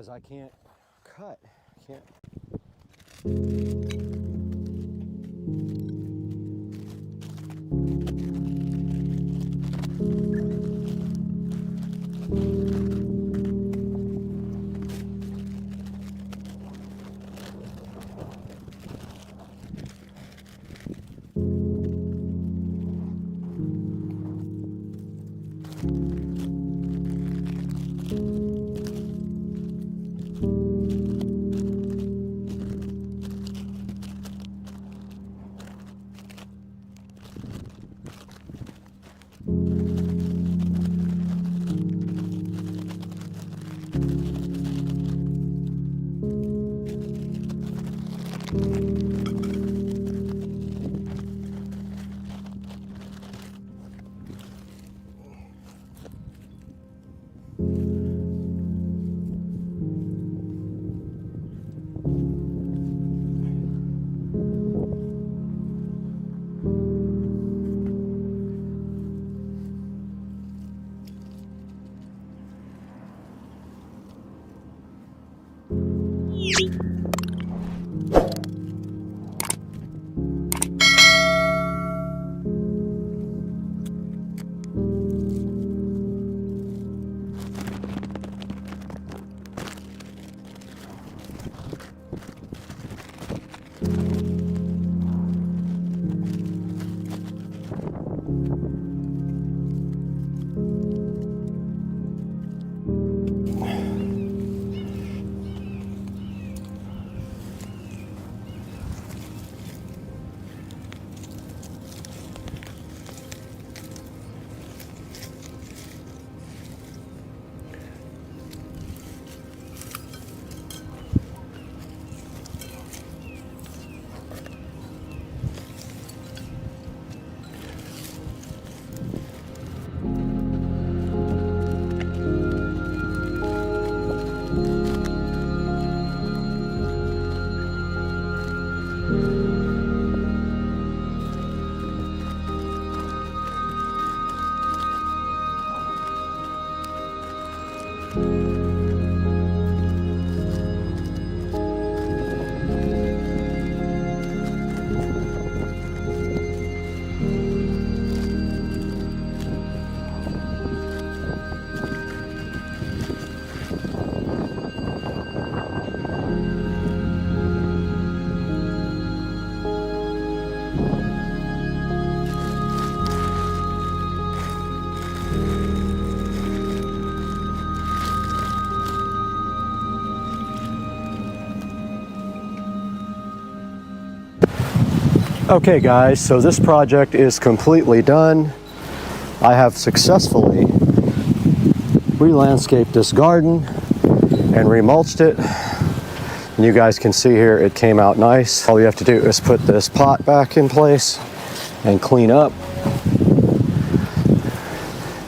Because I can't cut. Can't. Okay guys, so this project is completely done. I have successfully re-landscaped this garden and remulched it. And you guys can see here it came out nice. All you have to do is put this pot back in place and clean up.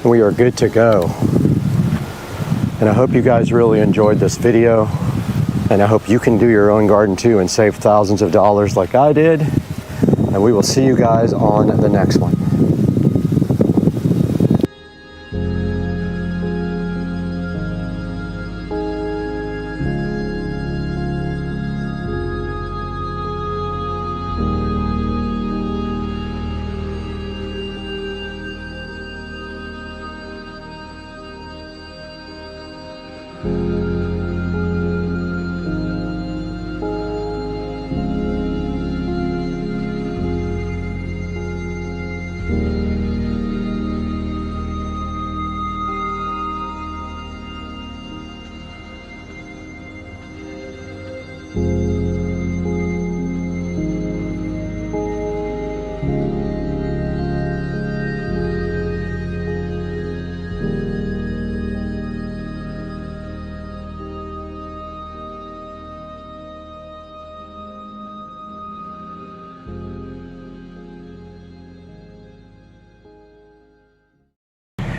And we are good to go. And I hope you guys really enjoyed this video. And I hope you can do your own garden too and save thousands of dollars like I did. And we will see you guys on the next one.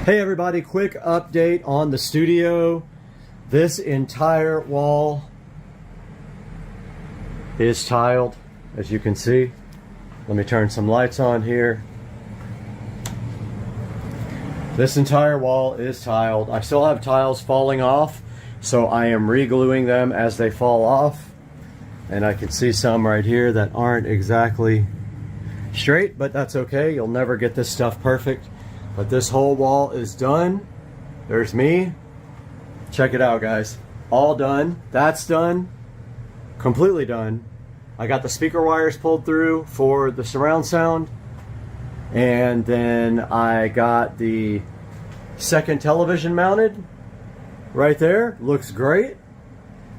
Hey everybody, quick update on the studio. This entire wall is tiled, as you can see. Let me turn some lights on here. This entire wall is tiled. I still have tiles falling off, so I am re-gluing them as they fall off. And I can see some right here that aren't exactly straight, but that's okay. You'll never get this stuff perfect. But this whole wall is done. There's me. Check it out, guys. All done. That's done. Completely done. I got the speaker wires pulled through for the surround sound. And then I got the second television mounted right there. Looks great.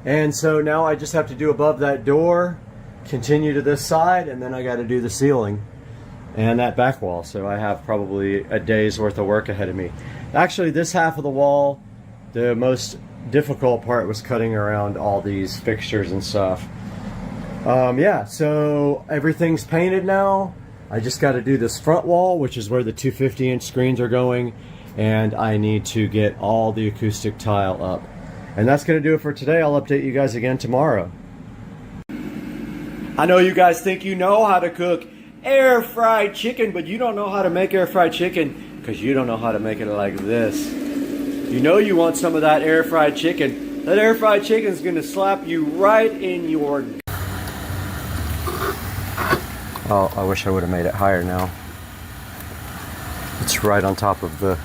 And so now I just have to do above that door, continue to this side, and then I got to do the ceiling and that back wall. So I have probably a day's worth of work ahead of me. Actually, this half of the wall, the most difficult part was cutting around all these fixtures and stuff. Yeah, so everything's painted now. I just got to do this front wall, which is where the 250-inch screens are going, and I need to get all the acoustic tile up. And that's going to do it for today. I'll update you guys again tomorrow. I know you guys think you know how to cook air fried chicken, but you don't know how to make air fried chicken because you don't know how to make it like this. You know you want some of that air fried chicken. That air fried chicken is going to slap you right in your... Oh, I wish I would have made it higher now. It's right on top of the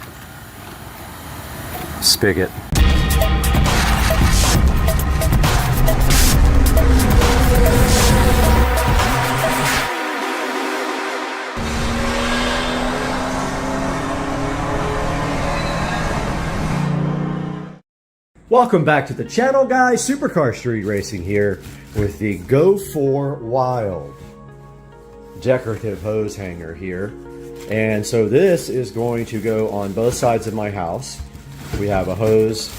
spigot. Welcome back to the channel, guys. Supercar Street Racing here with the Go For Wild decorative hose hanger here. And so this is going to go on both sides of my house. We have a hose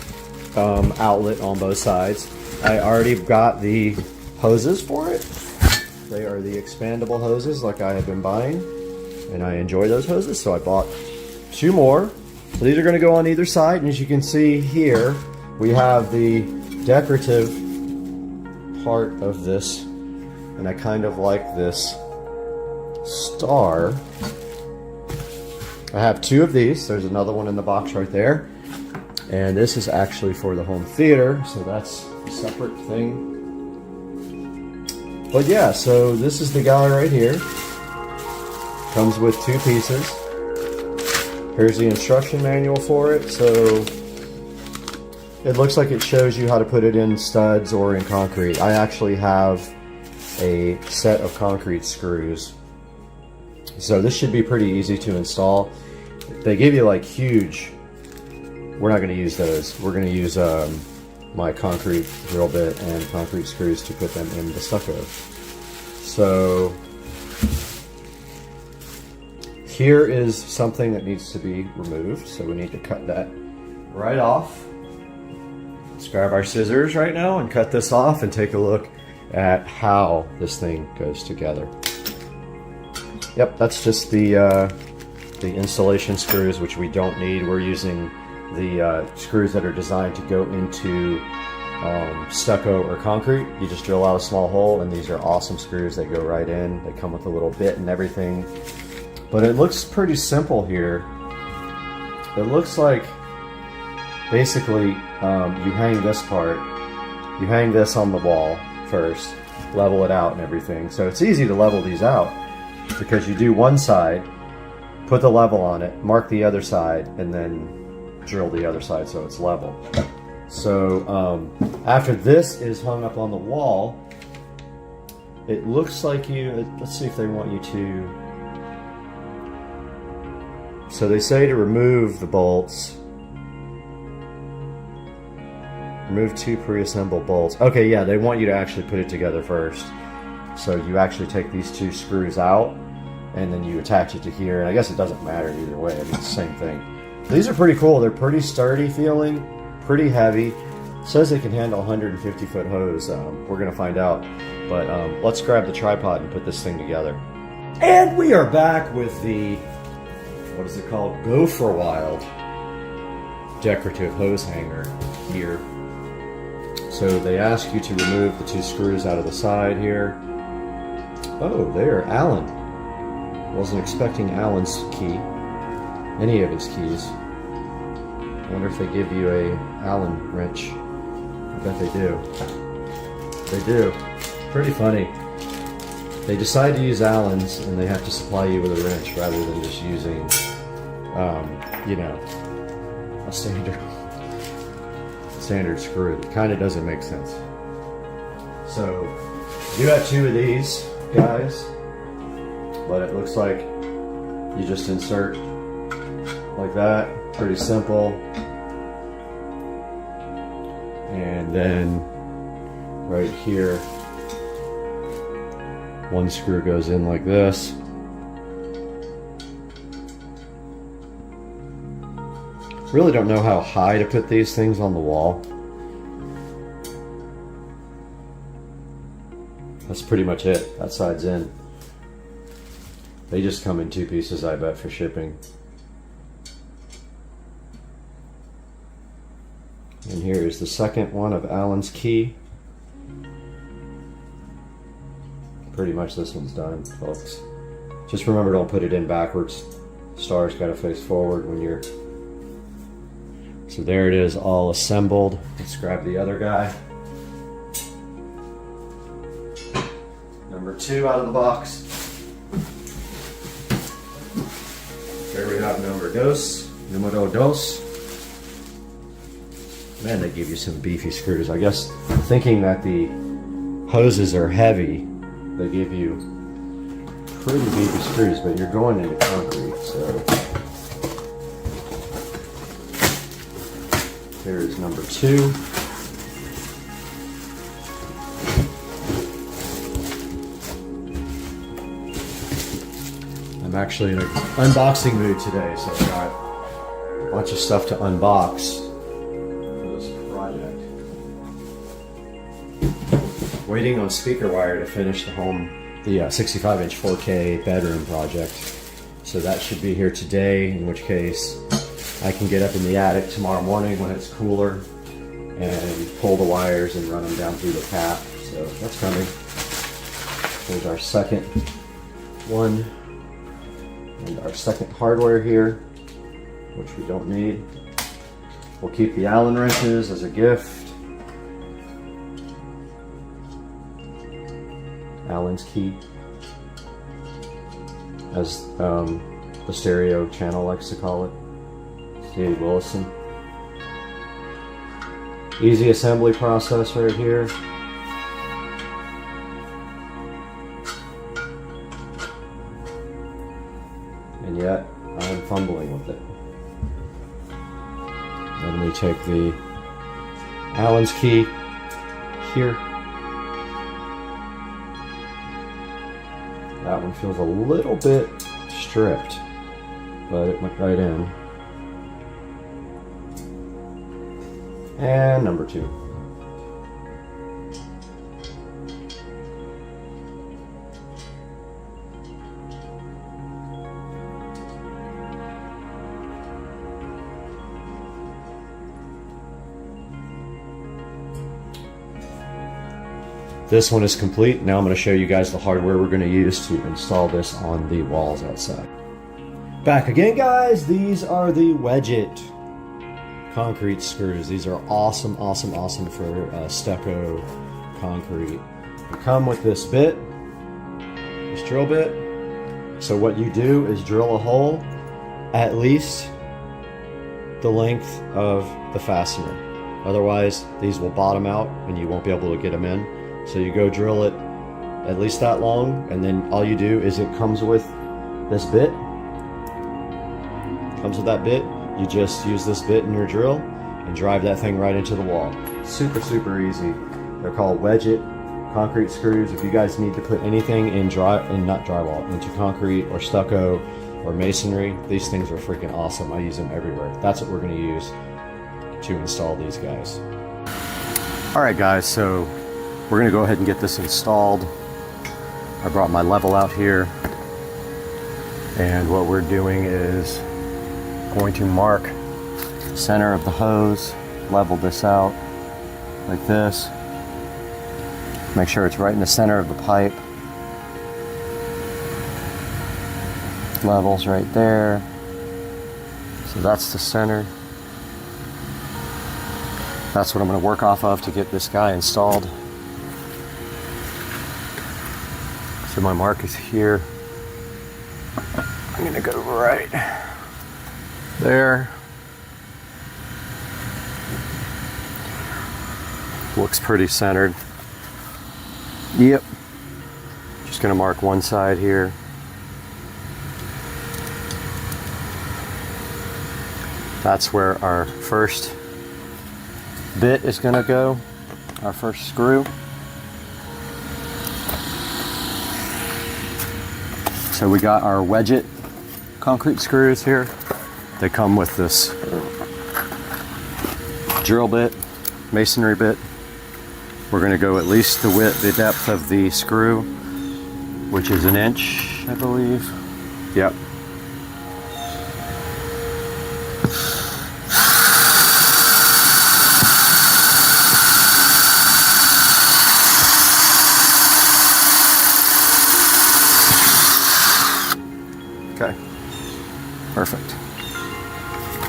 outlet on both sides. I already got the hoses for it. They are the expandable hoses like I have been buying, and I enjoy those hoses, so I bought 2 more. So these are going to go on either side, and as you can see here, we have the decorative part of this, and I kind of like this star. I have 2 of these. There's another one in the box right there, and this is actually for the home theater, so that's a separate thing. But yeah, so this is the guy right here. Comes with 2 pieces. Here's the instruction manual for it. So it looks like it shows you how to put it in studs or in concrete. I actually have a set of concrete screws. So this should be pretty easy to install. They give you like huge, we're not going to use those. We're going to use my concrete drill bit and concrete screws to put them in the stucco. So here is something that needs to be removed. So we need to cut that right off. Let's grab our scissors right now and cut this off and take a look at how this thing goes together. Yep, that's just the installation screws, which we don't need. We're using the screws that are designed to go into stucco or concrete. You just drill out a small hole, and these are awesome screws. They go right in. They come with a little bit and everything. But it looks pretty simple here. It looks like basically you hang this part, you hang this on the wall first, level it out and everything. So it's easy to level these out because you do one side, put the level on it, mark the other side, and then drill the other side so it's level. So after this is hung up on the wall, it looks like let's see if they want you to. So they say to remove the bolts. Remove 2 pre-assembled bolts. Okay, yeah, they want you to actually put it together first. So you actually take these 2 screws out, and then you attach it to here. And I guess it doesn't matter either way. I mean, it's the same thing. These are pretty cool. They're pretty sturdy feeling, pretty heavy. It says they can handle 150-foot hose. We're going to find out. But let's grab the tripod and put this thing together. And we are back with the, what is it called? Go For Wild decorative hose hanger here. So they ask you to remove the 2 screws out of the side here. Oh, there, Allen. Wasn't expecting Allen's key, any of his keys. Wonder if they give you a Allen wrench. I bet they do. They do. Pretty funny. They decide to use Allen's and they have to supply you with a wrench rather than just using, you know, a standard screw. It kind of doesn't make sense. So, you have 2 of these guys, but it looks like you just insert like that. Pretty simple. And then right here, 1 screw goes in like this. Really don't know how high to put these things on the wall. That's pretty much it. That side's in. They just come in 2 pieces, I bet, for shipping. And here is the second one of Allen's key. Pretty much this one's done, folks. Just remember, don't put it in backwards. Star's got to face forward when you're... So there it is, all assembled. Let's grab the other guy. Number 2 out of the box. There we have numero dos. Man, they give you some beefy screws. I guess thinking that the hoses are heavy, they give you pretty beefy screws, but you're going into concrete, so. Here's number 2. I'm actually in an unboxing mood today, so I've got a bunch of stuff to unbox for this project. Waiting on speaker wire to finish the 65-inch 4K bedroom project. So that should be here today, in which case I can get up in the attic tomorrow morning when it's cooler and pull the wires and run them down through the cap. So that's coming. There's our second one. And our second hardware here, which we don't need. We'll keep the Allen wrenches as a gift. Allen's key, as the stereo channel likes to call it. Steve Willison. Easy assembly process right here. And yet, I'm fumbling with it. Then we take the Allen's key here. That one feels a little bit stripped, but it went right in. And number 2. This one is complete. Now I'm going to show you guys the hardware we're going to use to install this on the walls outside. Back again, guys. These are the Wedget concrete screws. These are awesome, awesome, awesome for stucco concrete. They come with this bit, this drill bit. So what you do is drill a hole at least the length of the fastener. Otherwise, these will bottom out and you won't be able to get them in. So you go drill it at least that long, and then all you do is it comes with this bit. Comes with that bit. You just use this bit in your drill and drive that thing right into the wall. Super, super easy. They're called Wedget concrete screws. If you guys need to put anything in not drywall, into concrete or stucco or masonry, these things are freaking awesome. I use them everywhere. That's what we're going to use to install these guys. All right, guys, so we're going to go ahead and get this installed. I brought my level out here, and what we're doing is going to mark center of the hose, level this out like this. Make sure it's right in the center of the pipe. Levels right there. So that's the center. That's what I'm going to work off of to get this guy installed. So my mark is here. I'm going to go right there. Looks pretty centered. Yep. Just going to mark one side here. That's where our first bit is going to go, our first screw. So we got our wedget concrete screws here. They come with this drill bit, masonry bit. We're going to go at least the depth of the screw, which is 1 inch, I believe. Yep. Okay, perfect.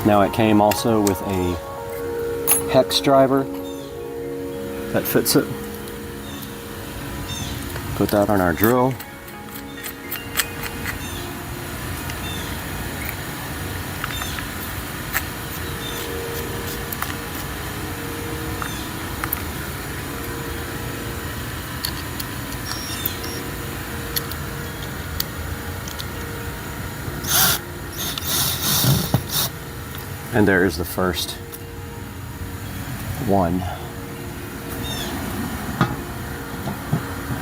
Now it came also with a hex driver that fits it. Put that on our drill. And there is the first one.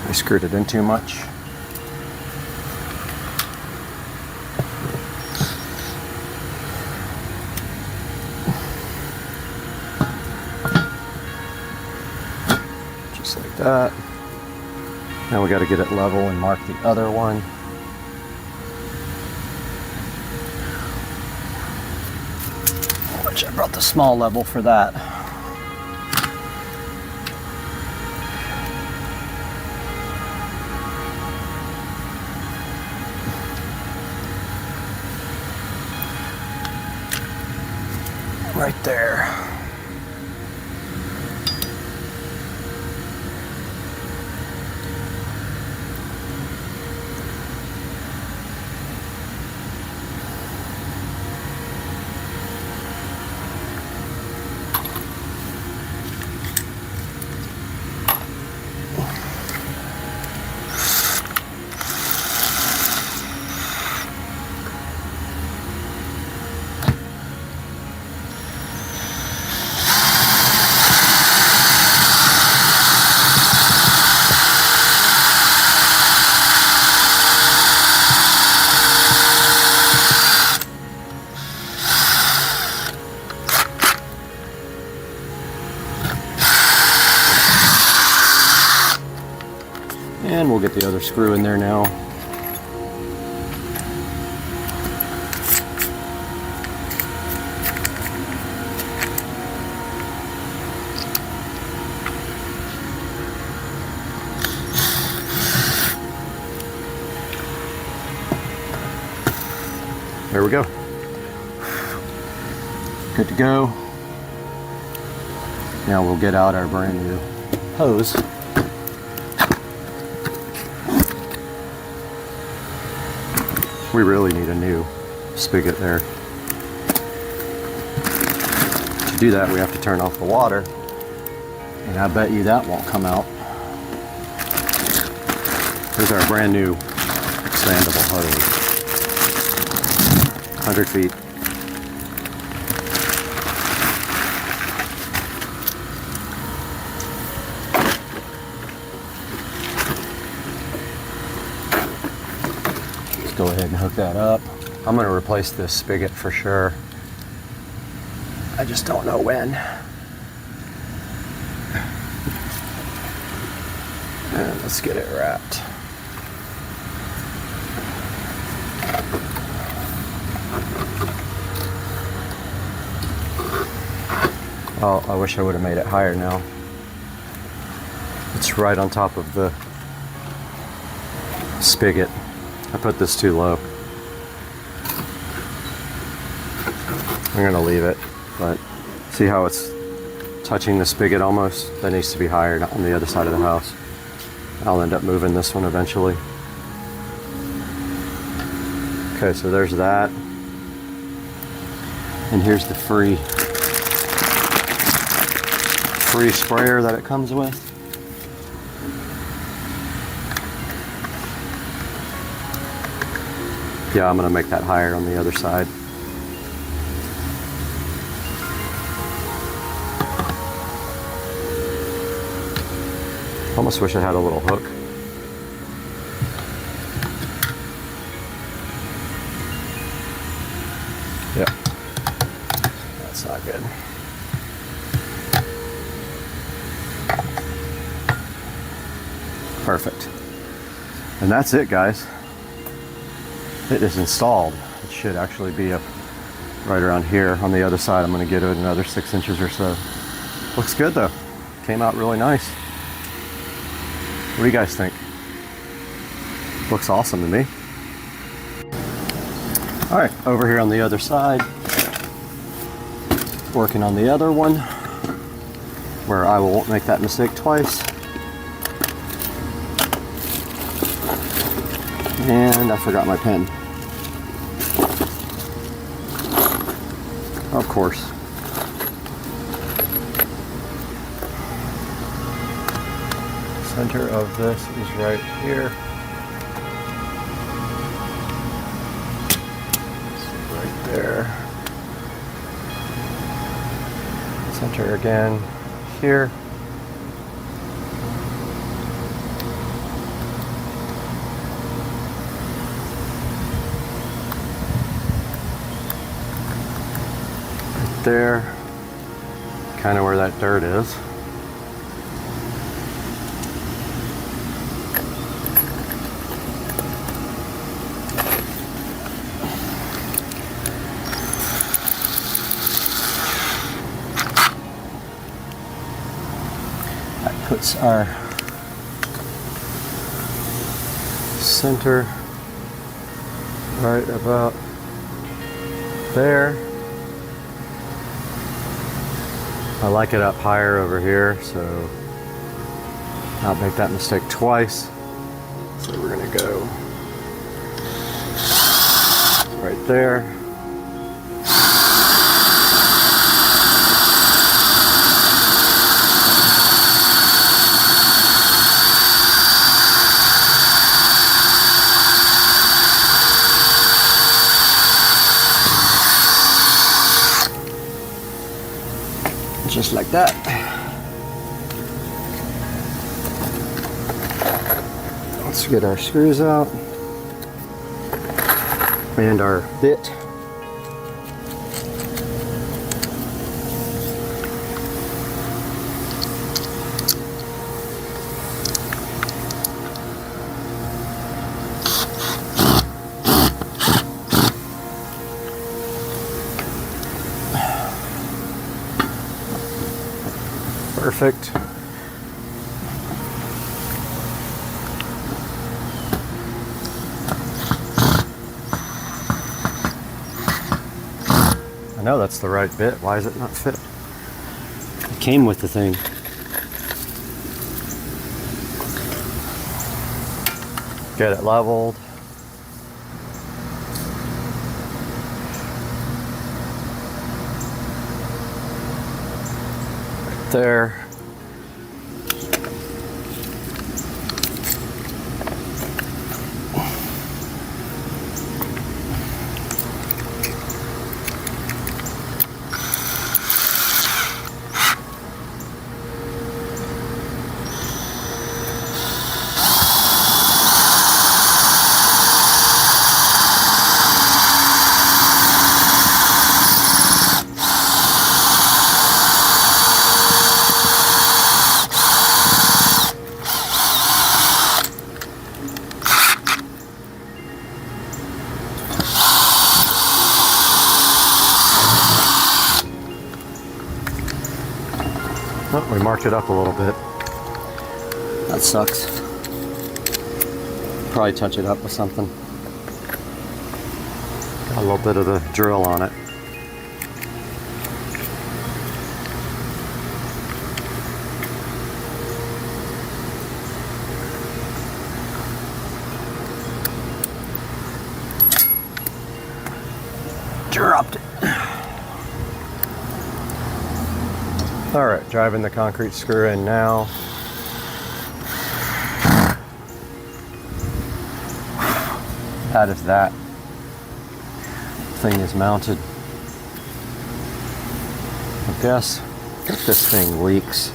I screwed it in too much. Just like that. Now we got to get it level and mark the other one. Which I brought the small level for that. Right there. And we'll get the other screw in there now. There we go. Good to go. Now we'll get out our brand new hose. We really need a new spigot there. To do that, we have to turn off the water, and I bet you that won't come out. Here's our brand new expandable hose. 100 feet. Go ahead and hook that up. I'm going to replace this spigot for sure. I just don't know when. And let's get it wrapped. Oh, I wish I would have made it higher now. It's right on top of the spigot. I put this too low. I'm gonna leave it, but see how it's touching the spigot almost? That needs to be higher, not on the other side of the house. I'll end up moving this one eventually. Okay, so there's that. And here's the free sprayer that it comes with. Yeah, I'm gonna make that higher on the other side. Almost wish I had a little hook. Yeah, that's not good. Perfect. And that's it, guys. It is installed. It should actually be up right around here. On the other side, I'm going to get it another 6 inches or so. Looks good though. Came out really nice. What do you guys think? Looks awesome to me. All right, over here on the other side, working on the other one, where I won't make that mistake twice. And I forgot my pen. Of course. Center of this is right here. Right there. Center again here. Right there. Kind of where that dirt is. Puts our center right about there. I like it up higher over here, so I'll make that mistake twice. So we're gonna go right there. Just like that. Let's get our screws out and our bit. Perfect. I know that's the right bit. Why is it not fit? It came with the thing. Get it leveled. Right there. Oh, we marked it up a little bit. That sucks. Probably touch it up with something. Got a little bit of the drill on it. Dropped it. All right, driving the concrete screw in now. That is that. Thing is mounted. I guess if this thing leaks.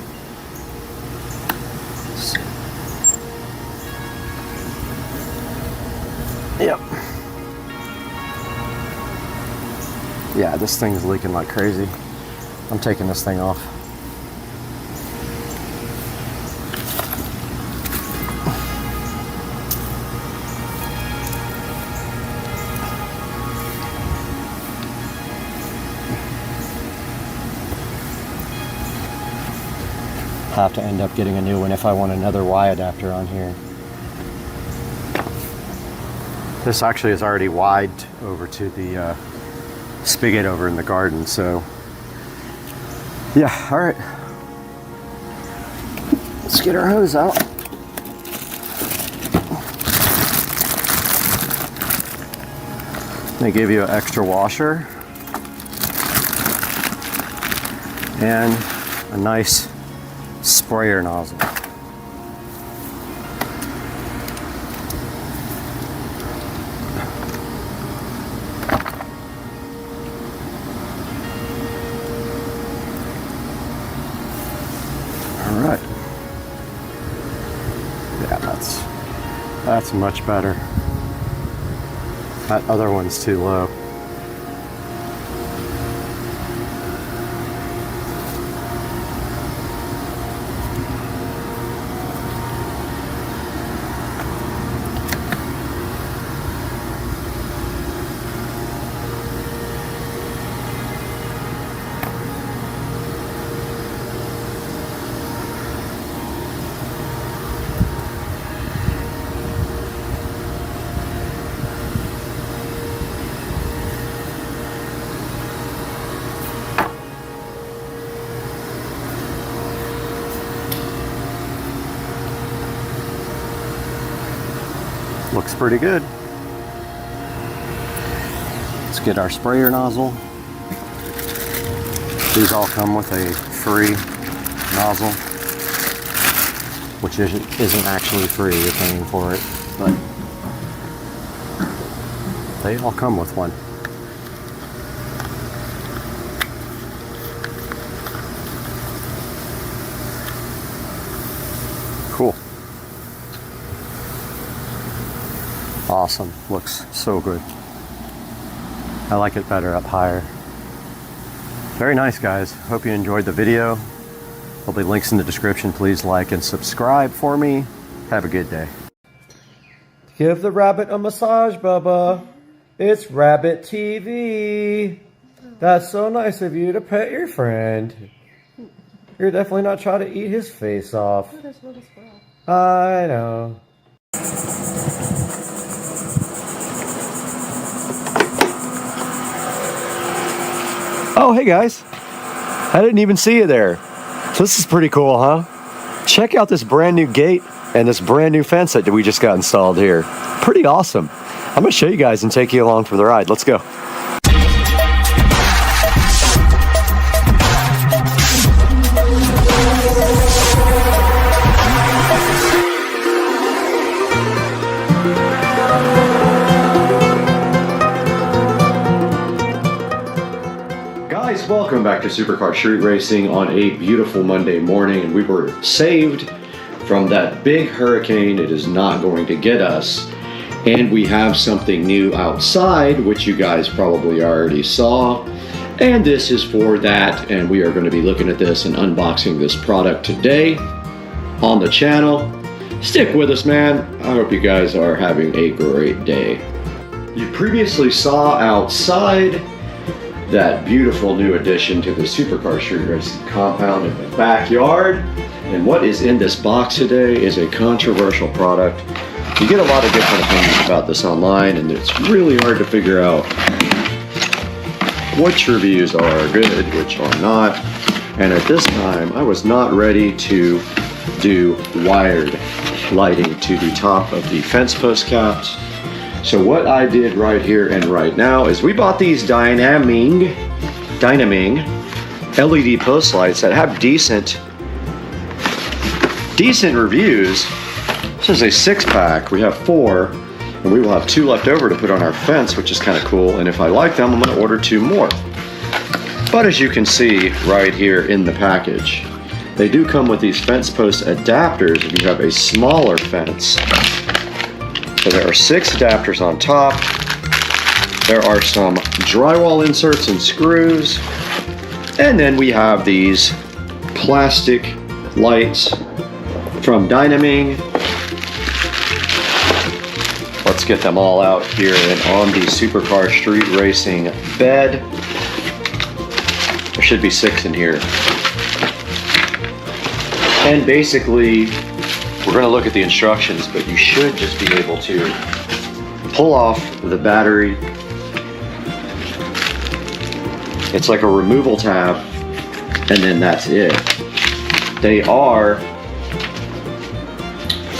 Yep. Yeah, this thing's leaking like crazy. I'm taking this thing off. Have to end up getting a new one if I want another Y adapter on here. This actually is already wired over to the spigot over in the garden, so yeah, all right. Let's get our hose out. They give you an extra washer and a nice sprayer nozzle. All right. Yeah, that's much better. That other one's too low. Looks pretty good. Let's get our sprayer nozzle. These all come with a free nozzle, which isn't actually free, you're paying for it, but they all come with one. Cool. Awesome. Looks so good. I like it better up higher. Very nice, guys. Hope you enjoyed the video. There'll be links in the description. Please like and subscribe for me. Have a good day. Give the rabbit a massage, Bubba. It's Rabbit TV. That's so nice of you to pet your friend. You're definitely not trying to eat his face off. I know. Oh, hey guys. I didn't even see you there. So this is pretty cool, huh? Check out this brand new gate and this brand new fence that we just got installed here. Pretty awesome. I'm gonna show you guys and take you along for the ride. Let's go. Guys, welcome back to Supercar Street Racing on a beautiful Monday morning, and we were saved from that big hurricane. It is not going to get us, and we have something new outside, which you guys probably already saw, and this is for that, and we are going to be looking at this and unboxing this product today on the channel. Stick with us, man. I hope you guys are having a great day. You previously saw outside that beautiful new addition to the Supercar Street Racing compound in the backyard. And what is in this box today is a controversial product. You get a lot of different opinions about this online, and it's really hard to figure out which reviews are good, which are not. And at this time, I was not ready to do wired lighting to the top of the fence post caps. So what I did right here and right now is we bought these Dynaming LED post lights that have decent reviews. This is a 6-pack. We have 4, and we will have 2 left over to put on our fence, which is kind of cool. And if I like them, I'm going to order 2 more. But as you can see right here in the package, they do come with these fence post adapters if you have a smaller fence. So there are 6 adapters on top. There are some drywall inserts and screws. And then we have these plastic lights from Dynaming. Let's get them all out here and on the Supercar Street Racing bed. There should be 6 in here. And basically, we're going to look at the instructions, but you should just be able to pull off the battery. It's like a removal tab, and then that's it. They are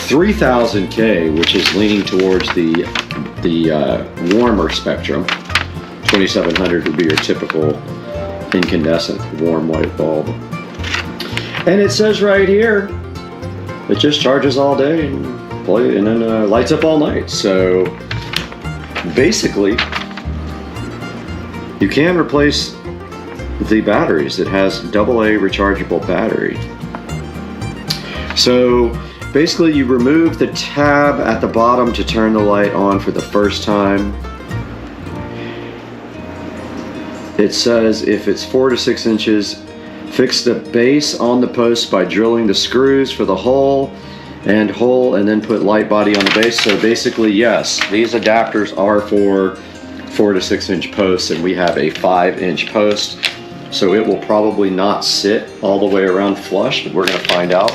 3000K, which is leaning towards the warmer spectrum. 2700 would be your typical incandescent warm white bulb. And it says right here, it just charges all day and then lights up all night. So basically, you can replace the batteries. It has AA rechargeable battery. So basically, you remove the tab at the bottom to turn the light on for the first time. It says if it's 4 to 6 inches, fix the base on the post by drilling the screws for the hole and then put light body on the base. So basically, yes, these adapters are for 4 to 6 inch posts, and we have a 5-inch post. So it will probably not sit all the way around flush, but we're gonna find out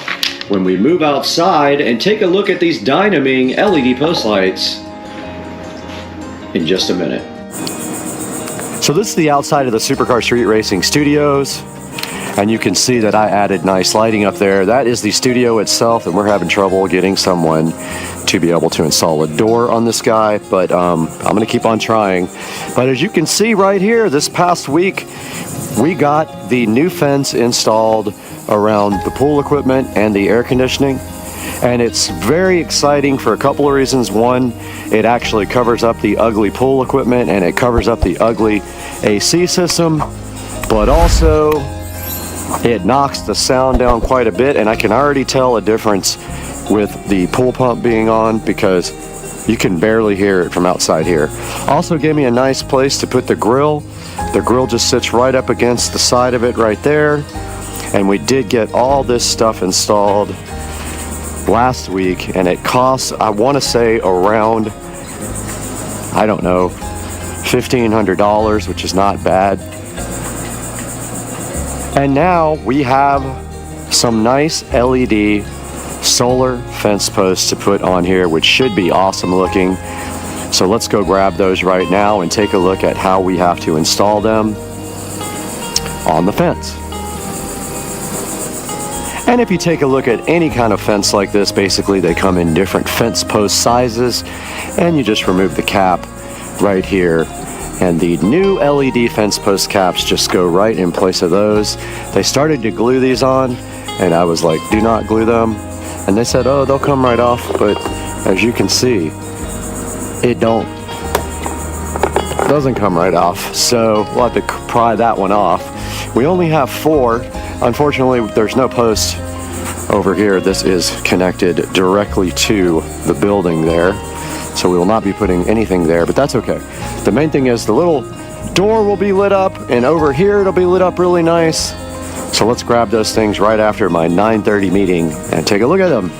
when we move outside and take a look at these Dynaming LED post lights in just a minute. So this is the outside of the Supercar Street Racing Studios, and you can see that I added nice lighting up there. That is the studio itself, and we're having trouble getting someone to be able to install a door on this guy, but I'm gonna keep on trying. But as you can see right here, this past week, we got the new fence installed around the pool equipment and the air conditioning, and it's very exciting for a couple of reasons. One, it actually covers up the ugly pool equipment and it covers up the ugly AC system, but also it knocks the sound down quite a bit, and I can already tell a difference with the pool pump being on because you can barely hear it from outside here. Also gave me a nice place to put the grill. The grill just sits right up against the side of it right there. And we did get all this stuff installed last week, and it costs, I want to say, around, I don't know, $1,500, which is not bad. And now we have some nice LED solar fence posts to put on here, which should be awesome looking. So let's go grab those right now and take a look at how we have to install them on the fence. And if you take a look at any kind of fence like this, basically they come in different fence post sizes, and you just remove the cap right here. And the new LED fence post caps just go right in place of those. They started to glue these on, and I was like, do not glue them. And they said, oh, they'll come right off. But as you can see, it doesn't come right off. So we'll have to pry that one off. We only have 4. Unfortunately, there's no post over here. This is connected directly to the building there. So we will not be putting anything there, but that's okay. The main thing is the little door will be lit up, and over here it'll be lit up really nice. So let's grab those things right after my 9:30 meeting and take a look at them.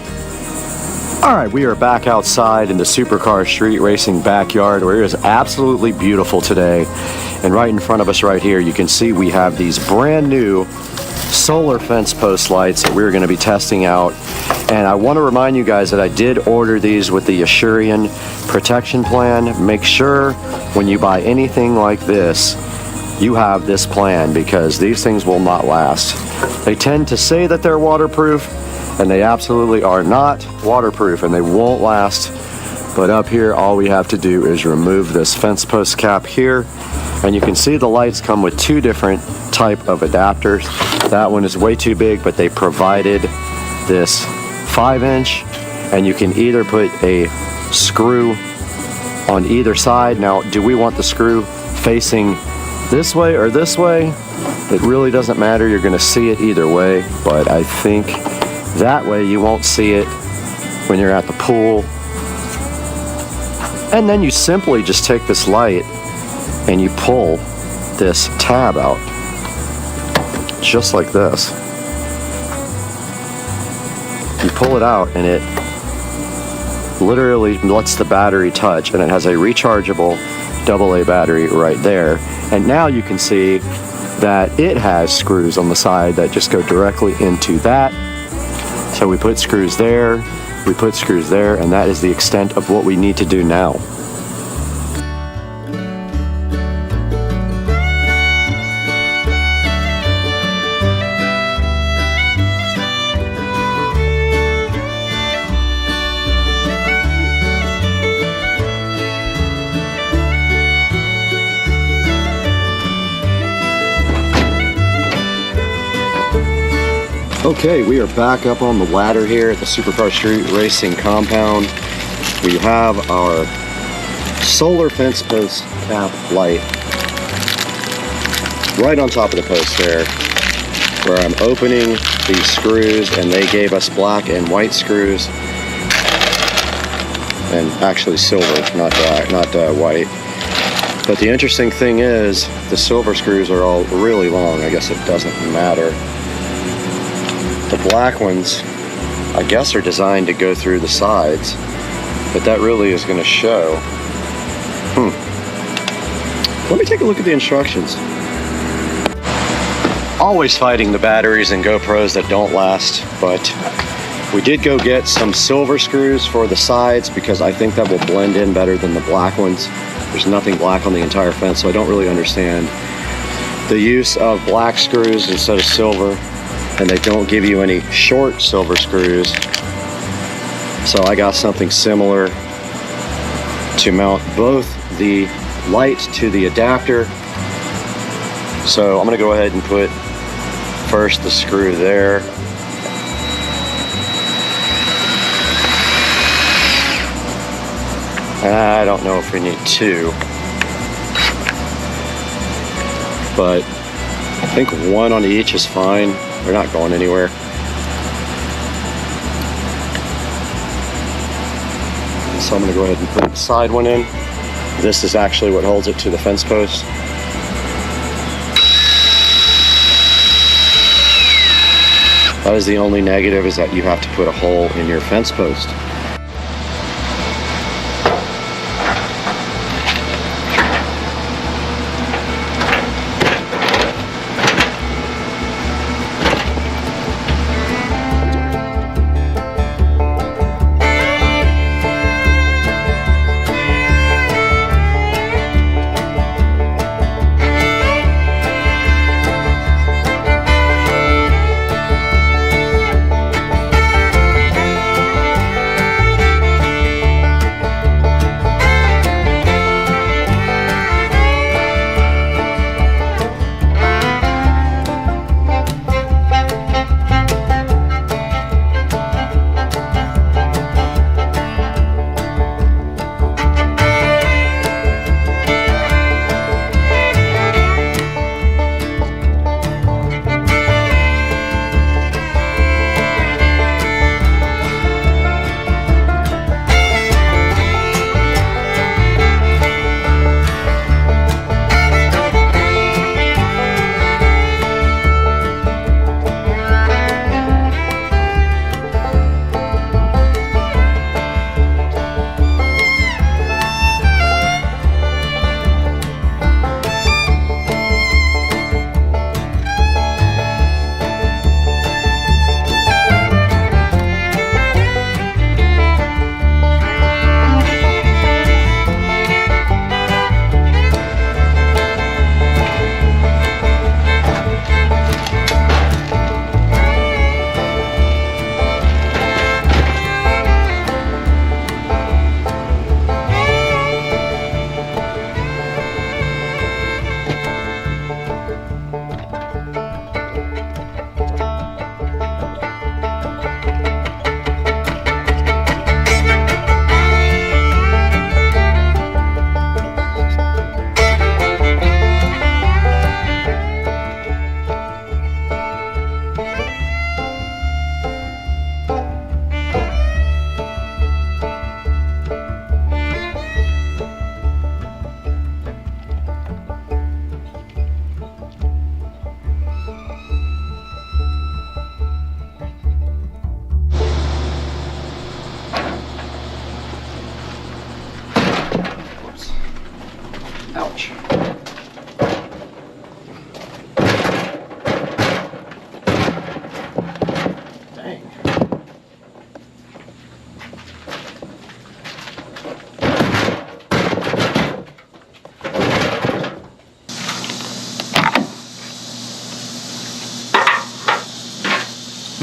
All right, we are back outside in the Supercar Street Racing backyard where it is absolutely beautiful today. And right in front of us right here, you can see we have these brand new solar fence post lights that we're going to be testing out. And I want to remind you guys that I did order these with the Assurian protection plan. Make sure when you buy anything like this, you have this plan, because these things will not last. They tend to say that they're waterproof, and they absolutely are not waterproof, and they won't last. But up here, all we have to do is remove this fence post cap here, and you can see the lights come with two different type of adapters. That one is way too big, but they provided this 5-inch, and you can either put a screw on either side. Now, do we want the screw facing this way or this way? It really doesn't matter. You're going to see it either way, but I think that way you won't see it when you're at the pool. And then you simply just take this light and you pull this tab out, just like this. You pull it out and it literally lets the battery touch, and it has a rechargeable AA battery right there. And now you can see that it has screws on the side that just go directly into that. So we put screws there, we put screws there, and that is the extent of what we need to do now. Okay, we are back up on the ladder here at the Supercar Street Racing compound. We have our solar fence post cap light right on top of the post there, where I'm opening these screws, and they gave us black and white screws, and actually silver, not black, not white. But the interesting thing is the silver screws are all really long. I guess it doesn't matter. The black ones, I guess, are designed to go through the sides, but that really is going to show. Let me take a look at the instructions. Always fighting the batteries and GoPros that don't last, but we did go get some silver screws for the sides because I think that will blend in better than the black ones. There's nothing black on the entire fence, so I don't really understand the use of black screws instead of silver. And they don't give you any short silver screws. So I got something similar to mount both the light to the adapter. So I'm gonna go ahead and put first the screw there. I don't know if we need two, but I think one on each is fine. They're not going anywhere. So I'm going to go ahead and put the side one in. This is actually what holds it to the fence post. That is the only negative, is that you have to put a hole in your fence post.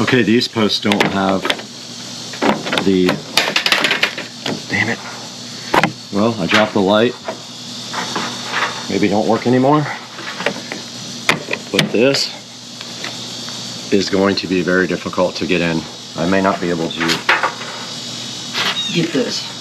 Okay, these posts don't have the, damn it. Well, I dropped the light. Maybe it don't work anymore. But this is going to be very difficult to get in. I may not be able to get this.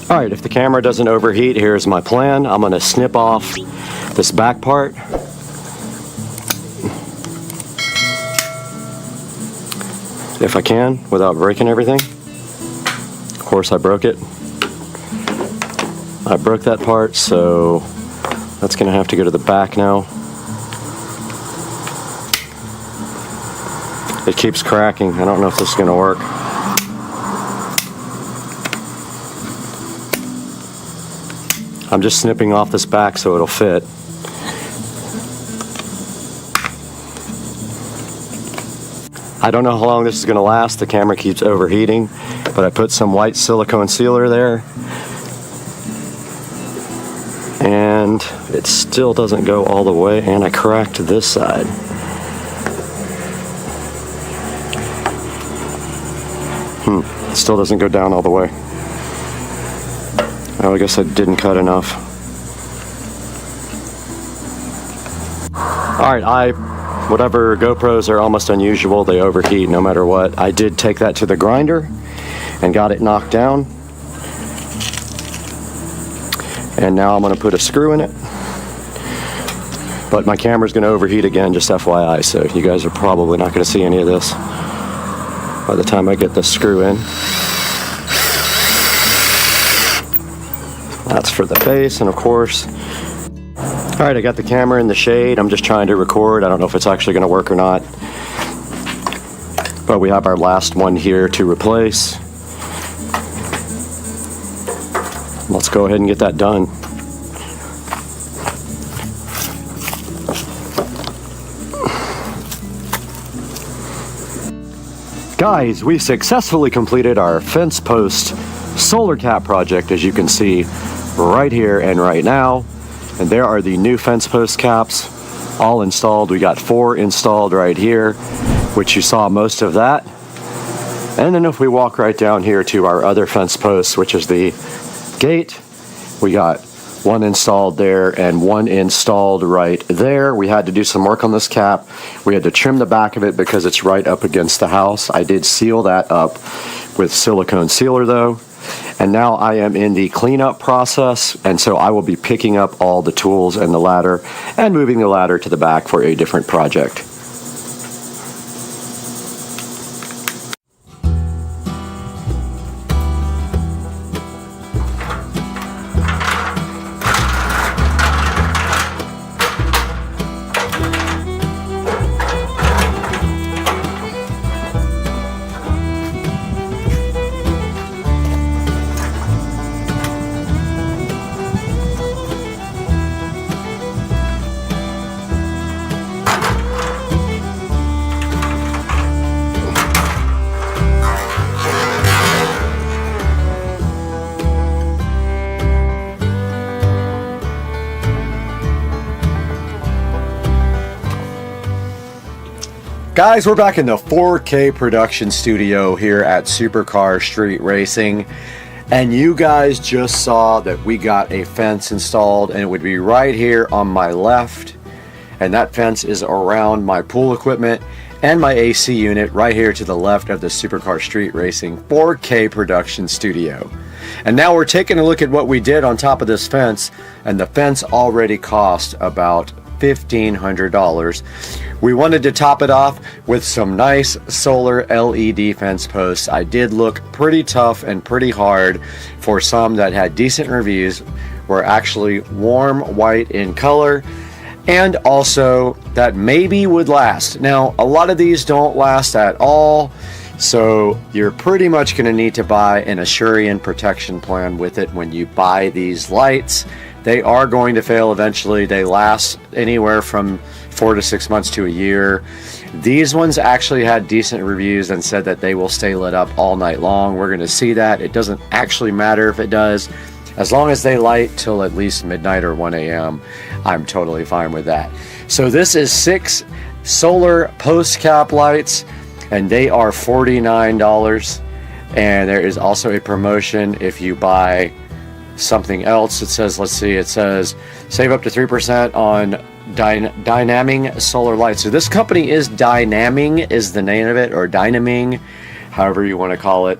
All right, if the camera doesn't overheat, here's my plan. I'm gonna snip off this back part. If I can, without breaking everything. Of course, I broke it. I broke that part, so that's gonna have to go to the back now. It keeps cracking. I don't know if this is gonna work. I'm just snipping off this back so it'll fit. I don't know how long this is going to last. The camera keeps overheating, but I put some white silicone sealer there. And it still doesn't go all the way, and I cracked this side. It still doesn't go down all the way. Oh, I guess I didn't cut enough. Alright, whatever GoPros are almost unusual, they overheat no matter what. I did take that to the grinder and got it knocked down. And now I'm going to put a screw in it. But my camera's going to overheat again, just FYI, so you guys are probably not going to see any of this by the time I get the screw in. That's for the base, and of course, all right, I got the camera in the shade. I'm just trying to record. I don't know if it's actually going to work or not. But we have our last one here to replace. Let's go ahead and get that done. Guys, we successfully completed our fence post solar cap project, as you can see right here and right now. And there are the new fence post caps all installed. We got 4 installed right here, which you saw most of that. And then if we walk right down here to our other fence posts, which is the gate, we got 1 installed there and 1 installed right there. We had to do some work on this cap. We had to trim the back of it because it's right up against the house. I did seal that up with silicone sealer though. And now I am in the cleanup process, and so I will be picking up all the tools and the ladder and moving the ladder to the back for a different project. Guys, we're back in the 4K production studio here at Supercar Street Racing, and you guys just saw that we got a fence installed, and it would be right here on my left, and that fence is around my pool equipment and my AC unit right here to the left of the Supercar Street Racing 4K production studio. And now we're taking a look at what we did on top of this fence, and the fence already cost about $1,500. We wanted to top it off with some nice solar LED fence posts. I did look pretty tough and pretty hard for some that had decent reviews, were actually warm white in color, and also that maybe would last. Now, a lot of these don't last at all, so you're pretty much going to need to buy an Assurian protection plan with it when you buy these lights. They are going to fail eventually. They last anywhere from 4 to 6 months to a year. These ones actually had decent reviews and said that they will stay lit up all night long. We're going to see that. It doesn't actually matter if it does. As long as they light till at least midnight or 1 a.m., I'm totally fine with that. So this is 6 solar post cap lights, and they are $49. And there is also a promotion if you buy something else. It says, let's see, it says save up to 3% on Dynaming solar lights. So this company is Dynaming is the name of it, or Dynaming, however you want to call it.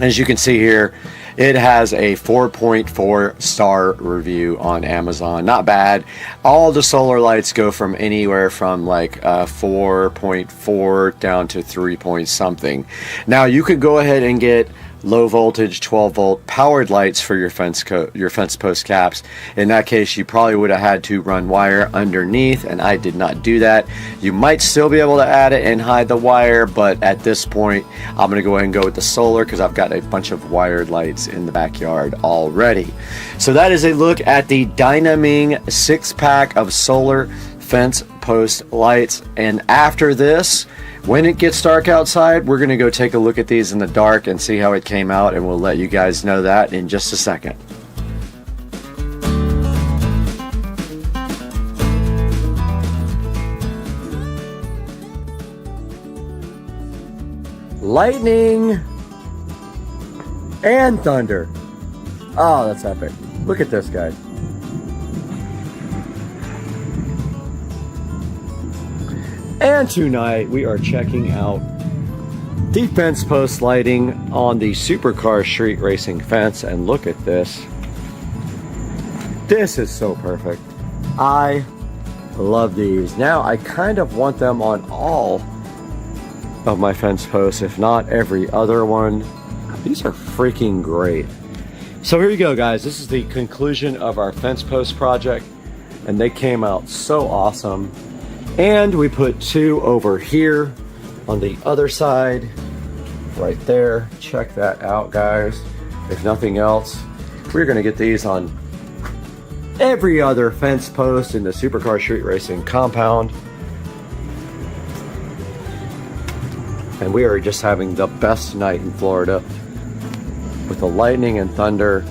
As you can see here, it has a 4.4 star review on Amazon. Not bad. All the solar lights go from anywhere from like 4.4 down to 3 point something. Now you could go ahead and get low voltage 12 volt powered lights for your fence post caps. In that case, you probably would have had to run wire underneath, and I did not do that. You might still be able to add it and hide the wire, but at this point I'm going to go ahead and go with the solar because I've got a bunch of wired lights in the backyard already. So that is a look at the Dynaming 6-pack of solar fence post lights. And after this, when it gets dark outside, we're going to go take a look at these in the dark and see how it came out, and we'll let you guys know that in just a second. Lightning and thunder. Oh, that's epic. Look at this, guys. And tonight we are checking out the fence post lighting on the supercar street racing fence, and look at this. This is so perfect. I love these. Now I kind of want them on all of my fence posts, if not every other one. These are freaking great. So here you go, guys. This is the conclusion of our fence post project, and they came out so awesome. And we put 2 over here on the other side, right there. Check that out, guys. If nothing else, we're gonna get these on every other fence post in the supercar street racing compound. And we are just having the best night in Florida with the lightning and thunder.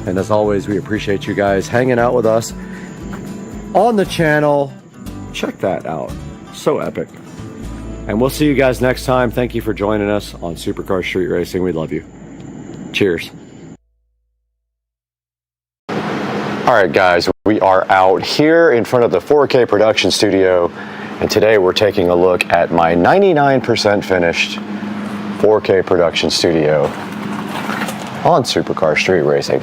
And as always, we appreciate you guys hanging out with us on the channel. Check that out. So epic. And we'll see you guys next time. Thank you for joining us on Supercar Street Racing. We love you. Cheers. All right, guys, we are out here in front of the 4K production studio, and today we're taking a look at my 99% finished 4K production studio on Supercar Street Racing.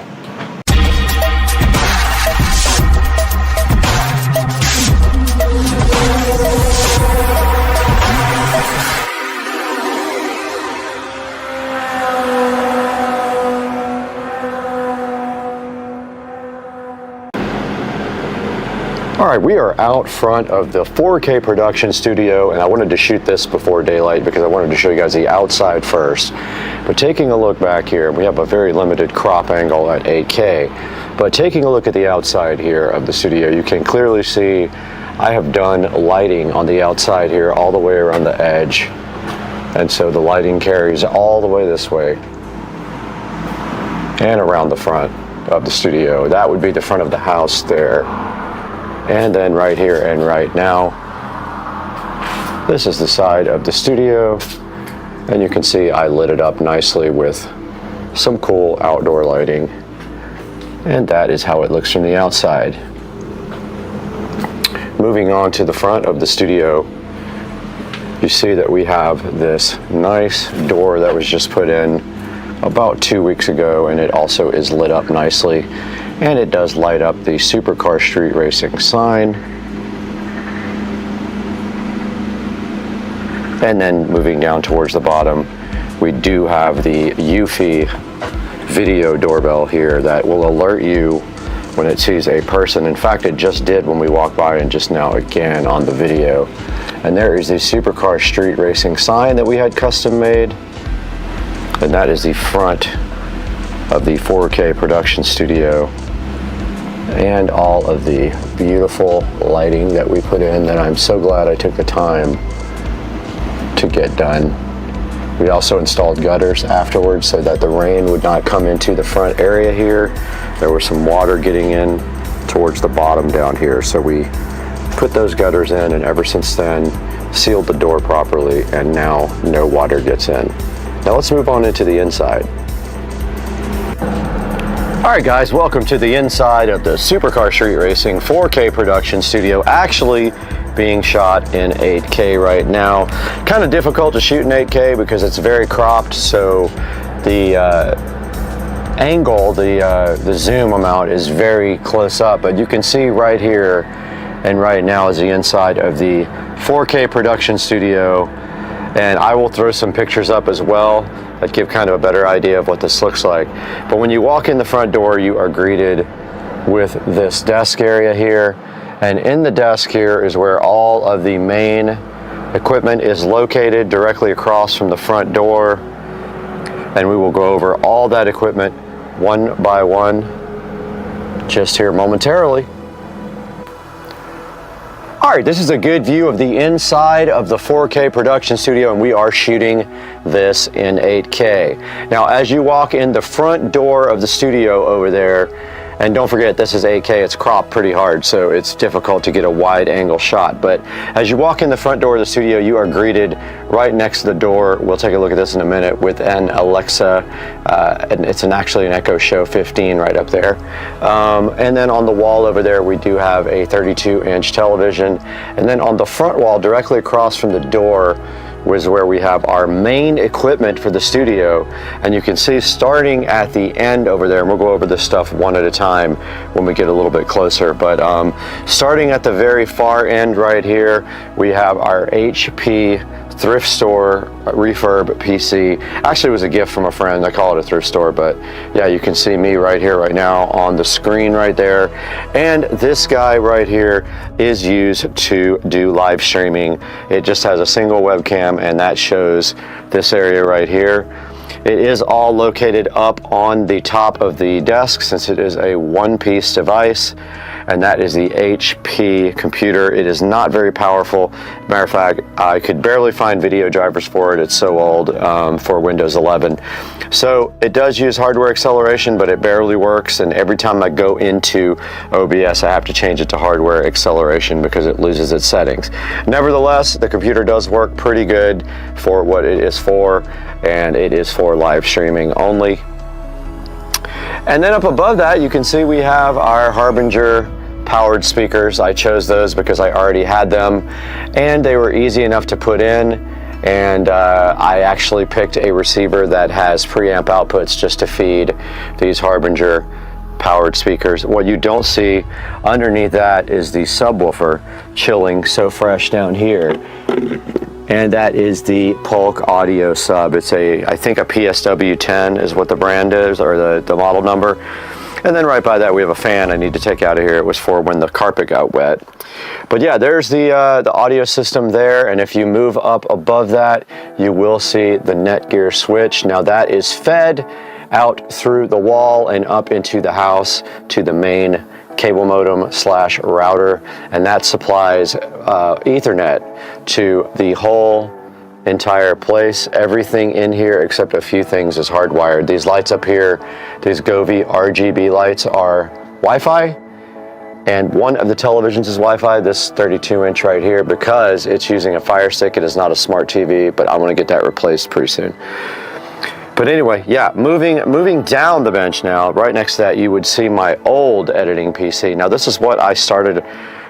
All right, we are out front of the 4K production studio, and I wanted to shoot this before daylight because I wanted to show you guys the outside first. But taking a look back here, we have a very limited crop angle at 8K. But taking a look at the outside here of the studio, you can clearly see I have done lighting on the outside here all the way around the edge. And so the lighting carries all the way this way and around the front of the studio. That would be the front of the house there. And then right here and right now, this is the side of the studio, and you can see I lit it up nicely with some cool outdoor lighting, and that is how it looks from the outside. Moving on to the front of the studio, you see that we have this nice door that was just put in about 2 weeks ago, and it also is lit up nicely. And it does light up the Supercar Street Racing sign. And then moving down towards the bottom, we do have the Eufy video doorbell here that will alert you when it sees a person. In fact, it just did when we walked by, and just now again on the video. And there is the Supercar Street Racing sign that we had custom made. And that is the front of the 4K production studio. and all of the beautiful lighting that we put in that I'm so glad I took the time to get done. We also installed gutters afterwards so that the rain would not come into the front area here. There was some water getting in towards the bottom down here, so we put those gutters in, and ever since then sealed the door properly, and now no water gets in. Now let's move on into the inside. All right guys, welcome to the inside of the Supercar Street Racing 4K production studio, actually being shot in 8K right now. Kind of difficult to shoot in 8K because it's very cropped, so the angle, the zoom amount is very close up, but you can see right here and right now is the inside of the 4K production studio, and I will throw some pictures up as well that give kind of a better idea of what this looks like. But when you walk in the front door, you are greeted with this desk area here, and in the desk here is where all of the main equipment is located, directly across from the front door, and we will go over all that equipment one by one just here momentarily. All right, this is a good view of the inside of the 4K production studio, and we are shooting this in 8K. Now, as you walk in the front door of the studio over there, and don't forget, this is 8K, it's cropped pretty hard, so it's difficult to get a wide angle shot. But as you walk in the front door of the studio, you are greeted right next to the door. We'll take a look at this in a minute with an Alexa, and it's actually an Echo Show 15 right up there. And then on the wall over there, we do have a 32-inch television. And then on the front wall, directly across from the door, was where we have our main equipment for the studio, and you can see starting at the end over there, and we'll go over this stuff one at a time when we get a little bit closer, but starting at the very far end right here, we have our HP thrift store refurb PC. Actually, it was a gift from a friend. I call it a thrift store, but yeah, you can see me right here right now on the screen right there, and this guy right here is used to do live streaming. It just has a single webcam, and that shows this area right here. It is all located up on the top of the desk, since it is a one-piece device, and that is the HP computer. It is not very powerful. Matter of fact, I could barely find video drivers for it. It's so old for Windows 11. So it does use hardware acceleration, but it barely works, and every time I go into OBS, I have to change it to hardware acceleration because it loses its settings. Nevertheless, the computer does work pretty good for what it is for, and it is for live streaming only. And then up above that, you can see we have our Harbinger powered speakers. I chose those because I already had them, and they were easy enough to put in, and I actually picked a receiver that has preamp outputs just to feed these Harbinger powered speakers. What you don't see underneath that is the subwoofer chilling so fresh down here, and that is the Polk Audio sub. It's I think a PSW10 is what the brand is, or the model number. And then right by that, we have a fan I need to take out of here. It was for when the carpet got wet. But yeah, there's the audio system there. And if you move up above that, you will see the Netgear switch. Now that is fed out through the wall and up into the house to the main cable modem / router. And that supplies Ethernet to the whole entire place. Everything in here except a few things is hardwired. These lights up here, these Govee RGB lights, are Wi-Fi, and one of the televisions is Wi-Fi, this 32-inch right here, because it's using a Fire Stick. It is not a smart TV, but I want to get that replaced pretty soon. But anyway, yeah, moving down the bench now, right next to that, you would see my old editing PC. Now this is what I started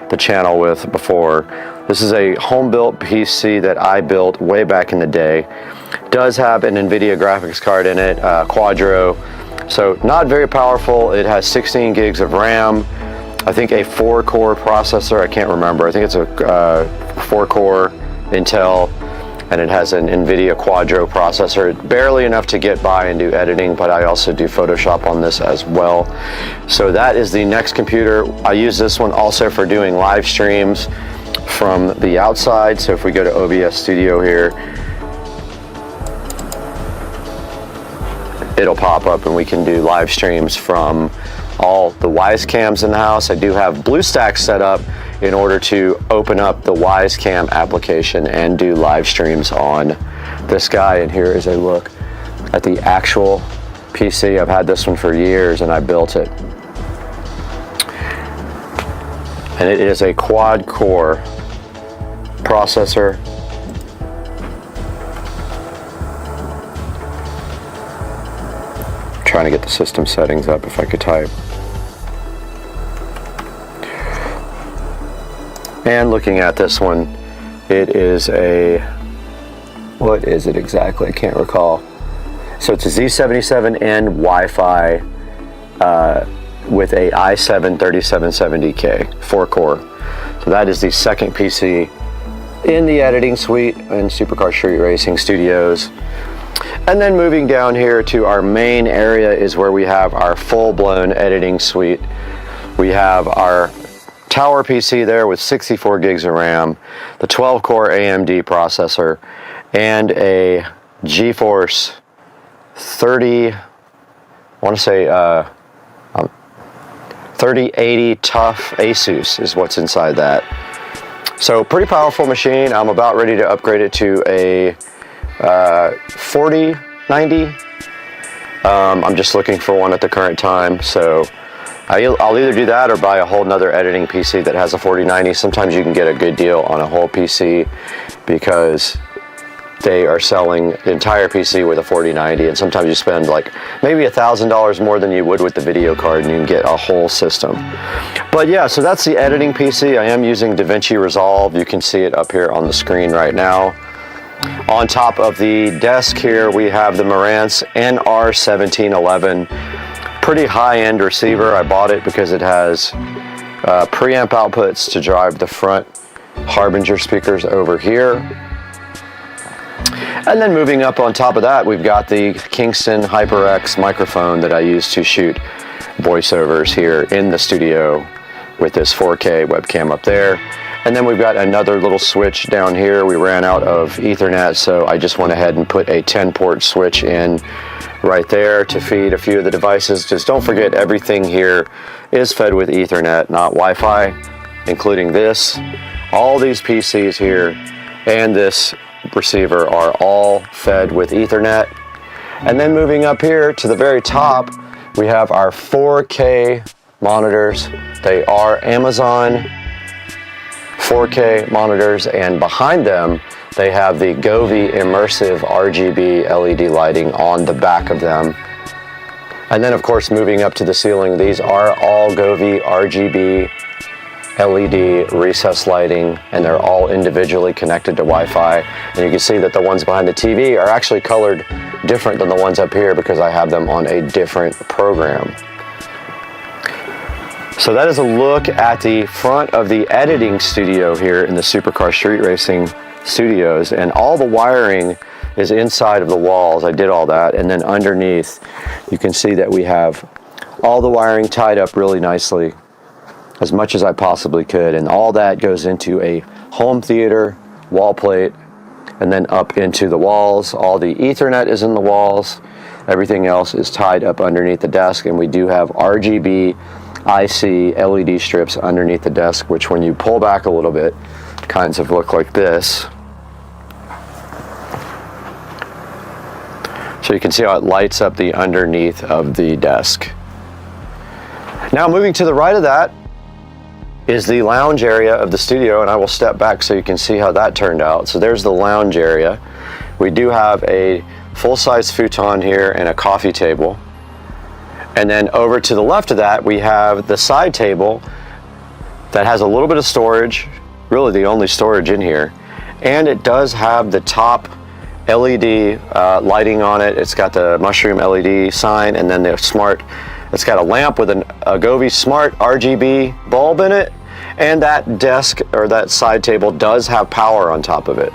the channel with before. This is a home-built PC that I built way back in the day. Does have an NVIDIA graphics card in it, Quadro, so not very powerful. It has 16 gigs of RAM, I think a 4-core processor, I can't remember. I think it's a 4-core Intel, and it has an NVIDIA Quadro processor, barely enough to get by and do editing, but I also do Photoshop on this as well. So that is the next computer. I use this one also for doing live streams from the outside. So if we go to OBS Studio here, it'll pop up and we can do live streams from all the Wise cams in the house. I do have BlueStacks set up in order to open up the Wise Cam application and do live streams on this guy. And here is a look at the actual PC. I've had this one for years and I built it. And it is a quad core processor. I'm trying to get the system settings up if I could type. And looking at this one, it is a, what is it exactly? I can't recall. So it's a Z77N Wi-Fi with a i7 3770K 4-core. So that is the second PC in the editing suite in Supercar Street Racing Studios. And then moving down here to our main area is where we have our full-blown editing suite. We have our tower PC there with 64 gigs of RAM, the 12-core AMD processor, and a GeForce 3080 Tough Asus is what's inside that. So pretty powerful machine. I'm about ready to upgrade it to a 4090. I'm just looking for one at the current time, so I'll either do that or buy a whole nother editing PC that has a 4090. Sometimes you can get a good deal on a whole PC because they are selling the entire PC with a 4090, and sometimes you spend like maybe $1,000 more than you would with the video card and you can get a whole system. But yeah, so that's the editing PC. I am using DaVinci Resolve. You can see it up here on the screen right now. On top of the desk here, we have the Marantz NR1711. Pretty high-end receiver. I bought it because it has preamp outputs to drive the front Harbinger speakers over here. And then moving up on top of that, we've got the Kingston HyperX microphone that I use to shoot voiceovers here in the studio with this 4K webcam up there. And then we've got another little switch down here. We ran out of Ethernet, so I just went ahead and put a 10-port switch in right there to feed a few of the devices. Just don't forget, everything here is fed with Ethernet, not Wi-Fi, including this. All these PCs here and this receiver are all fed with Ethernet. And then moving up here to the very top, we have our 4K monitors. They are Amazon 4K monitors, and behind them they have the Govee immersive RGB LED lighting on the back of them. And then of course, moving up to the ceiling, these are all Govee RGB LED recessed lighting, and they're all individually connected to Wi-Fi. And you can see that the ones behind the TV are actually colored different than the ones up here because I have them on a different program. So that is a look at the front of the editing studio here in the Supercar Street Racing Studios, and all the wiring is inside of the walls. I did all that, and then underneath you can see that we have all the wiring tied up really nicely, as much as I possibly could, and all that goes into a home theater wall plate and then up into the walls. All the Ethernet is in the walls. Everything else is tied up underneath the desk, and we do have RGB IC LED strips underneath the desk, which when you pull back a little bit, kinds of look like this. So you can see how it lights up the underneath of the desk. Now moving to the right of that is the lounge area of the studio, and I will step back so you can see how that turned out. So there's the lounge area. We do have a full-size futon here and a coffee table. And then over to the left of that, we have the side table that has a little bit of storage, really the only storage in here. And it does have the top LED lighting on it. It's got the mushroom LED sign, and then the smart, it's got a lamp with a Govee smart RGB bulb in it. And that desk, or that side table, does have power on top of it.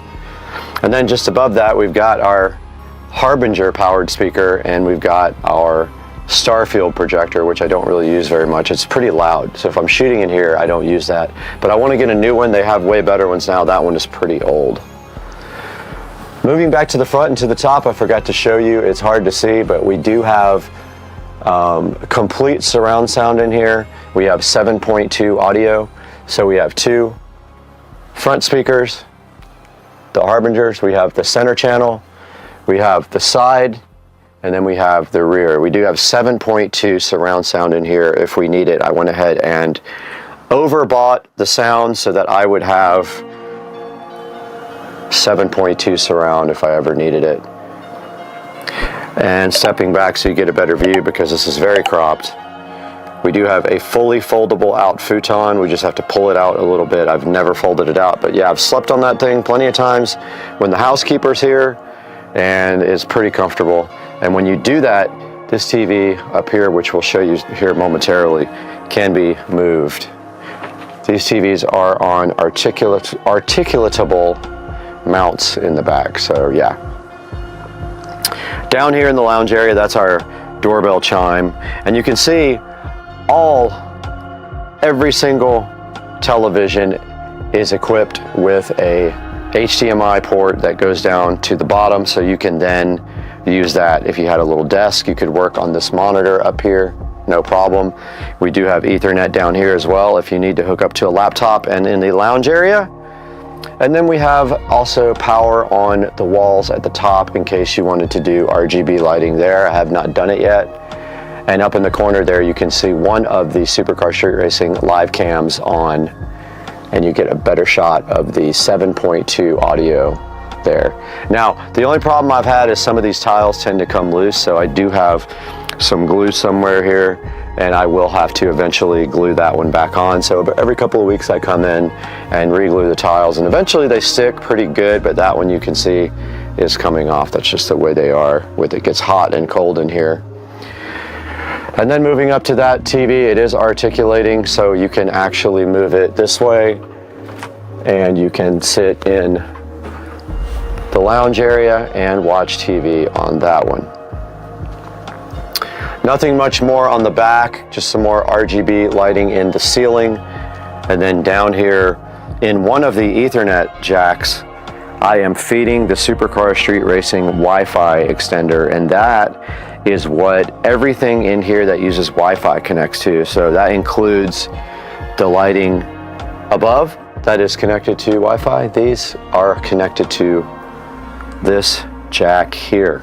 And then just above that, we've got our Harbinger powered speaker, and we've got our Starfield projector, which I don't really use very much. It's pretty loud, so if I'm shooting in here, I don't use that. But I want to get a new one. They have way better ones now. That one is pretty old. Moving back to the front and to the top, I forgot to show you. It's hard to see, but we do have complete surround sound in here. We have 7.2 audio. So we have 2 front speakers, the Harbingers. We have the center channel. We have the side. And then we have the rear. We do have 7.2 surround sound in here if we need it. I went ahead and overbought the sound so that I would have 7.2 surround if I ever needed it. And stepping back so you get a better view, because this is very cropped. We do have a fully foldable out futon. We just have to pull it out a little bit. I've never folded it out, but yeah, I've slept on that thing plenty of times when the housekeeper's here, and it's pretty comfortable. And when you do that, this TV up here, which we'll show you here momentarily, can be moved. These TVs are on articulatable mounts in the back, so yeah. Down here in the lounge area, that's our doorbell chime. And you can see every single television is equipped with a HDMI port that goes down to the bottom, so you can then use that. If you had a little desk, you could work on this monitor up here, no problem. We do have Ethernet down here as well if you need to hook up to a laptop and in the lounge area. And then we have also power on the walls at the top in case you wanted to do RGB lighting there. I have not done it yet. And up in the corner there, you can see one of the Supercar Street Racing live cams on, and you get a better shot of the 7.2 audio there. Now, the only problem I've had is some of these tiles tend to come loose, so I do have some glue somewhere here, and I will have to eventually glue that one back on. So every couple of weeks I come in and re-glue the tiles, and eventually they stick pretty good, but that one you can see is coming off. That's just the way they are with it. Gets hot and cold in here. And then moving up to that TV, it is articulating, so you can actually move it this way, and you can sit in the lounge area and watch TV on that one. Nothing much more on the back, just some more RGB lighting in the ceiling. And then down here in one of the Ethernet jacks, I am feeding the Supercar Street Racing Wi-Fi extender, and that is what everything in here that uses Wi-Fi connects to. So that includes the lighting above that is connected to Wi-Fi. These are connected to this jack here.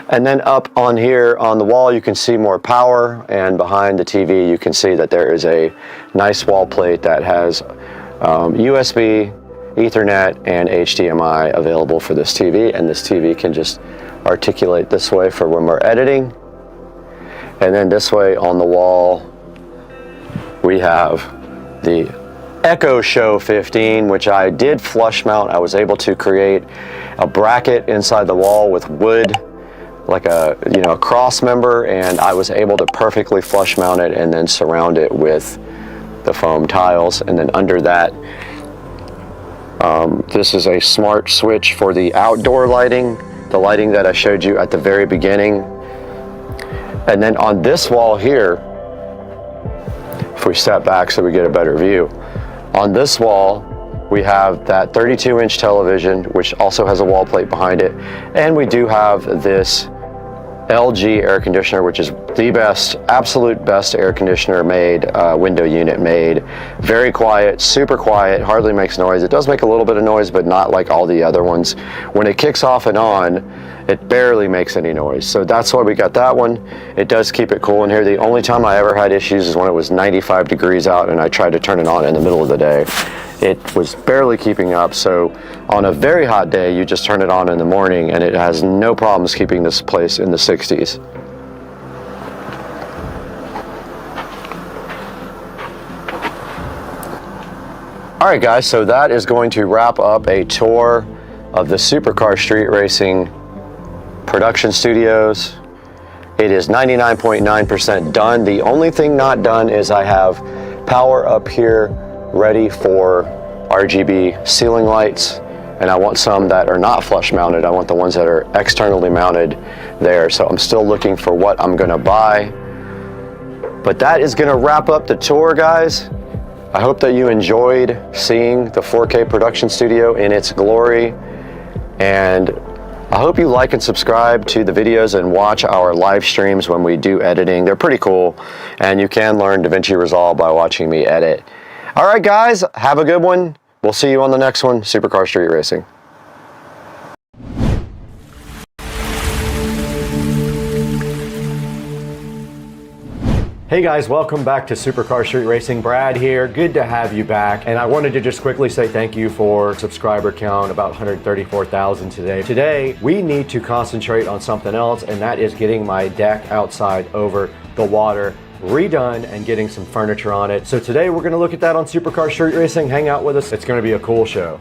And then up on here on the wall, you can see more power, and behind the TV, you can see that there is a nice wall plate that has USB, Ethernet, and HDMI available for this TV, and this TV can just articulate this way for when we're editing. And then this way on the wall, we have the Echo Show 15, which I did flush mount. I was able to create a bracket inside the wall with wood, like a cross member, and I was able to perfectly flush mount it and then surround it with the foam tiles. And then under that, this is a smart switch for the outdoor lighting, the lighting that I showed you at the very beginning. And then on this wall here, if we step back so we get a better view, on this wall we have that 32-inch television, which also has a wall plate behind it, and we do have this LG air conditioner, which is the best, absolute best air conditioner made, window unit made. Very quiet, super quiet, hardly makes noise. It does make a little bit of noise, but not like all the other ones. When it kicks off and on, it barely makes any noise. So that's why we got that one. It does keep it cool in here. The only time I ever had issues is when it was 95 degrees out and I tried to turn it on in the middle of the day. It was barely keeping up. So on a very hot day, you just turn it on in the morning and it has no problems keeping this place in the 60s. All right, guys, so that is going to wrap up a tour of the Supercar Street Racing production studios. It is 99.9% done. The only thing not done is I have power up here ready for RGB ceiling lights, and I want some that are not flush mounted. I want the ones that are externally mounted there. So I'm still looking for what I'm gonna buy. But that is gonna wrap up the tour, guys. I hope that you enjoyed seeing the 4K production studio in its glory. And I hope you like and subscribe to the videos and watch our live streams when we do editing. They're pretty cool, and you can learn DaVinci Resolve by watching me edit. All right, guys, have a good one. We'll see you on the next one, Supercar Street Racing. Hey guys, welcome back to Supercar Street Racing. Brad here, good to have you back. And I wanted to just quickly say thank you for subscriber count, about 134,000 today. Today, we need to concentrate on something else, and that is getting my deck outside over the water redone and getting some furniture on it. So today we're gonna look at that on Supercar Street Racing. Hang out with us, it's gonna be a cool show.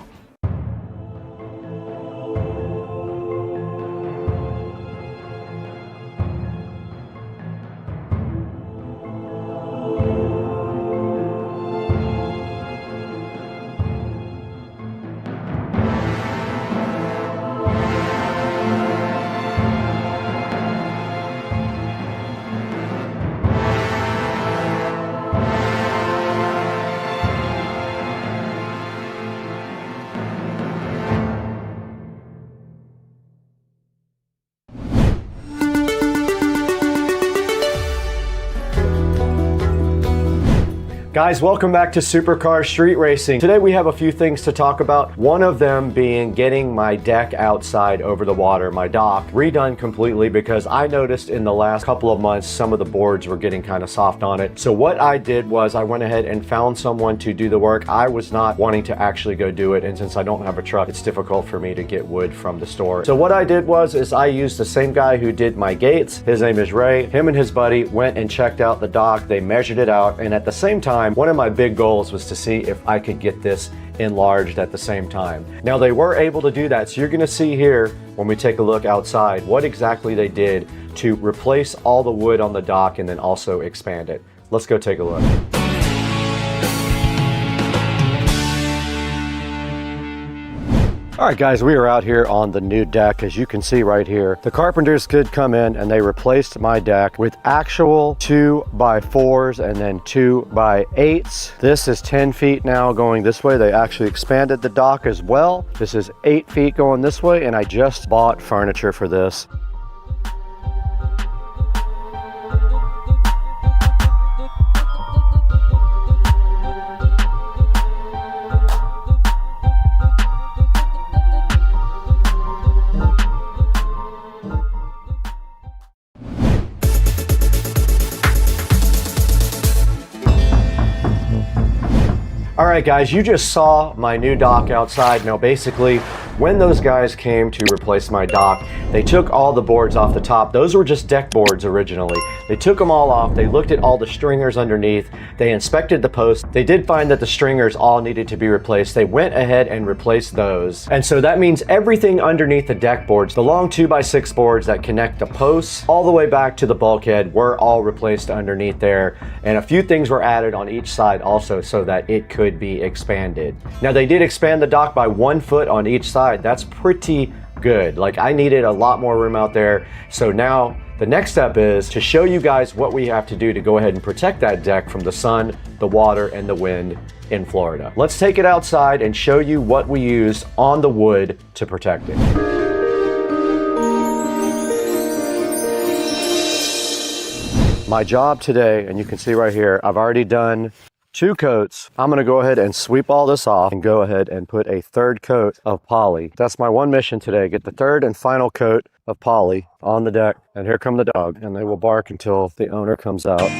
Guys, welcome back to Supercar Street Racing. Today we have a few things to talk about. One of them being getting my deck outside over the water, my dock, redone completely, because I noticed in the last couple of months some of the boards were getting kind of soft on it. So what I did was I went ahead and found someone to do the work. I was not wanting to actually go do it, and since I don't have a truck, it's difficult for me to get wood from the store. So what I did was I used the same guy who did my gates. His name is Ray. Him and his buddy went and checked out the dock. They measured it out, and at the same time, one of my big goals was to see if I could get this enlarged at the same time. Now they were able to do that, so you're gonna see here when we take a look outside what exactly they did to replace all the wood on the dock and then also expand it. Let's go take a look. All right, guys, we are out here on the new deck. As you can see right here, the carpenters could come in and they replaced my deck with actual 2x4s and then 2x8s. This is 10 feet now going this way. They actually expanded the dock as well. This is 8 feet going this way, and I just bought furniture for this. All right, guys, you just saw my new dock outside. Now, basically, when those guys came to replace my dock, they took all the boards off the top. Those were just deck boards originally. They took them all off. They looked at all the stringers underneath. They inspected the posts. They did find that the stringers all needed to be replaced. They went ahead and replaced those. And so that means everything underneath the deck boards, the long 2x6 boards that connect the posts all the way back to the bulkhead, were all replaced underneath there. And a few things were added on each side also so that it could be expanded. Now, they did expand the dock by 1 foot on each side. That's pretty good. Like, I needed a lot more room out there. So now the next step is to show you guys what we have to do to go ahead and protect that deck from the sun, the water, and the wind in Florida. Let's take it outside and show you what we used on the wood to protect it. My job today, and you can see right here, I've already done 2 coats. I'm gonna go ahead and sweep all this off and go ahead and put a 3rd coat of poly. That's my one mission today, get the 3rd and final coat of poly on the deck. And here come the dog, and they will bark until the owner comes out.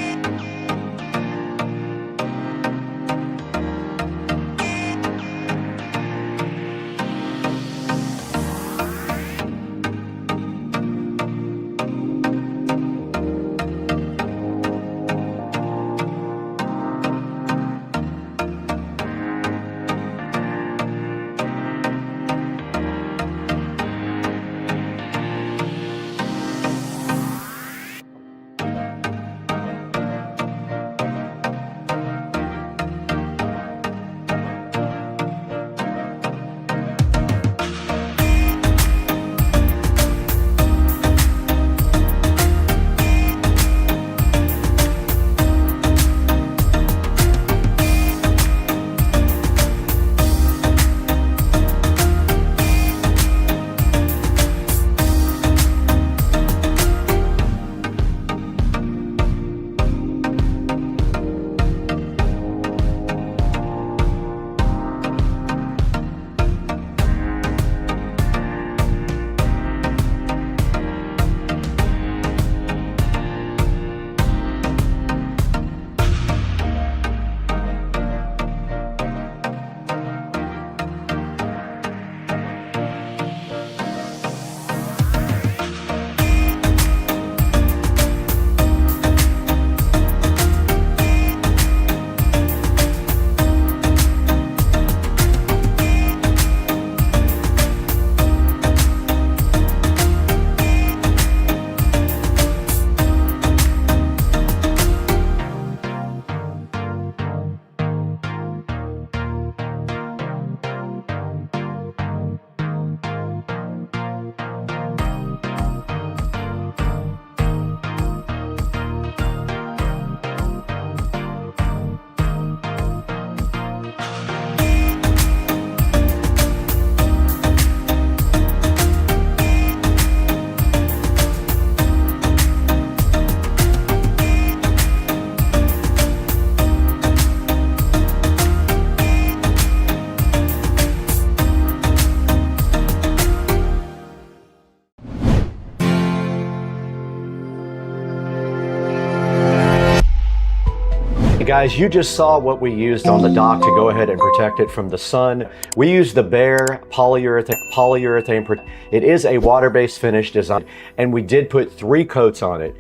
guys, you just saw what we used on the dock to go ahead and protect it from the sun. We used the Bare polyurethane. It is a water-based finish design, and we did put 3 coats on it,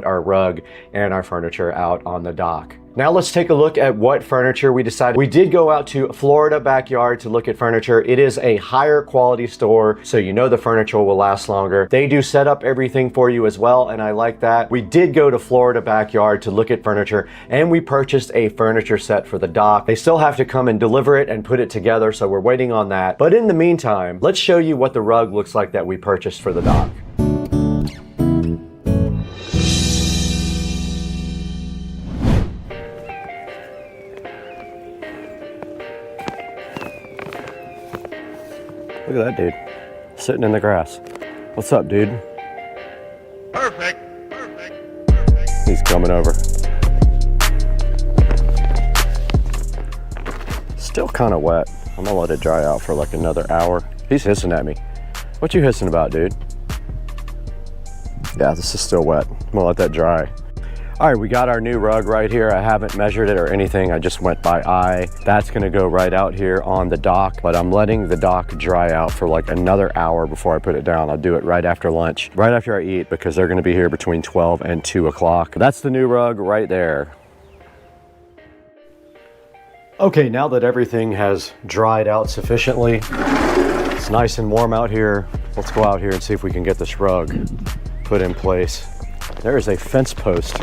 our rug and our furniture out on the dock. Now let's take a look at what furniture we decided. We did go out to Florida Backyard to look at furniture. It is a higher quality store, so you know the furniture will last longer. They do set up everything for you as well, and I like that. We did go to Florida Backyard to look at furniture, and we purchased a furniture set for the dock. They still have to come and deliver it and put it together, so we're waiting on that. But in the meantime, let's show you what the rug looks like that we purchased for the dock. Look at that dude, sitting in the grass. What's up, dude? Perfect. He's coming over. Still kind of wet. I'm gonna let it dry out for like another hour. He's hissing at me. What you hissing about, dude? Yeah, this is still wet. I'm gonna let that dry. All right, we got our new rug right here. I haven't measured it or anything. I just went by eye. That's gonna go right out here on the dock, but I'm letting the dock dry out for like another hour before I put it down. I'll do it right after lunch, right after I eat, because they're gonna be here between 12 and 2 o'clock. That's the new rug right there. Okay, now that everything has dried out sufficiently, it's nice and warm out here. Let's go out here and see if we can get this rug put in place. There is a fence post.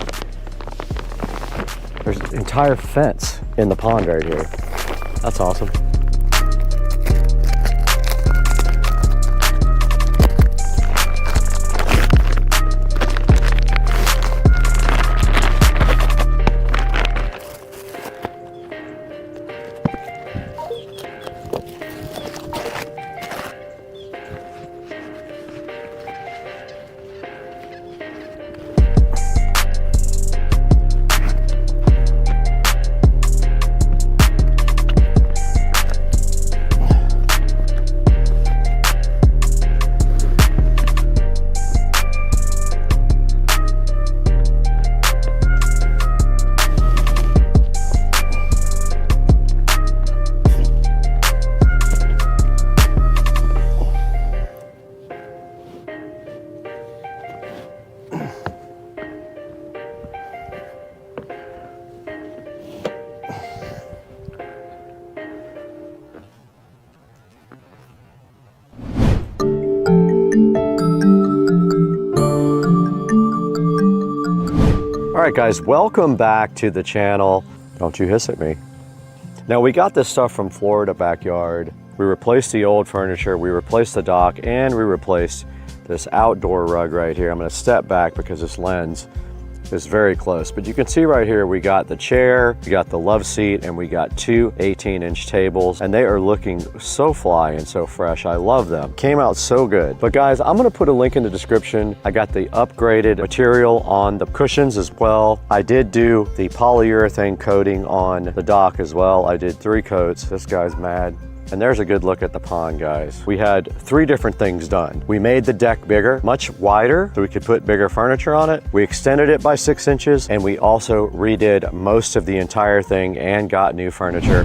There's an entire fence in the pond right here. That's awesome. All right, guys, welcome back to the channel. Don't you hiss at me. Now, we got this stuff from Florida Backyard. We replaced the old furniture, we replaced the dock, and we replaced this outdoor rug right here. I'm gonna step back because this lens is very close, but you can see right here, we got the chair, we got the love seat, and we got 2 18-inch tables, and they are looking so fly and so fresh. I love them. Came out so good. But guys, I'm gonna put a link in the description. I got the upgraded material on the cushions as well. I did do the polyurethane coating on the dock as well. I did 3 coats. This guy's mad. And there's a good look at the pond, guys. We had 3 different things done. We made the deck bigger, much wider, so we could put bigger furniture on it. We extended it by 6 inches, and we also redid most of the entire thing and got new furniture.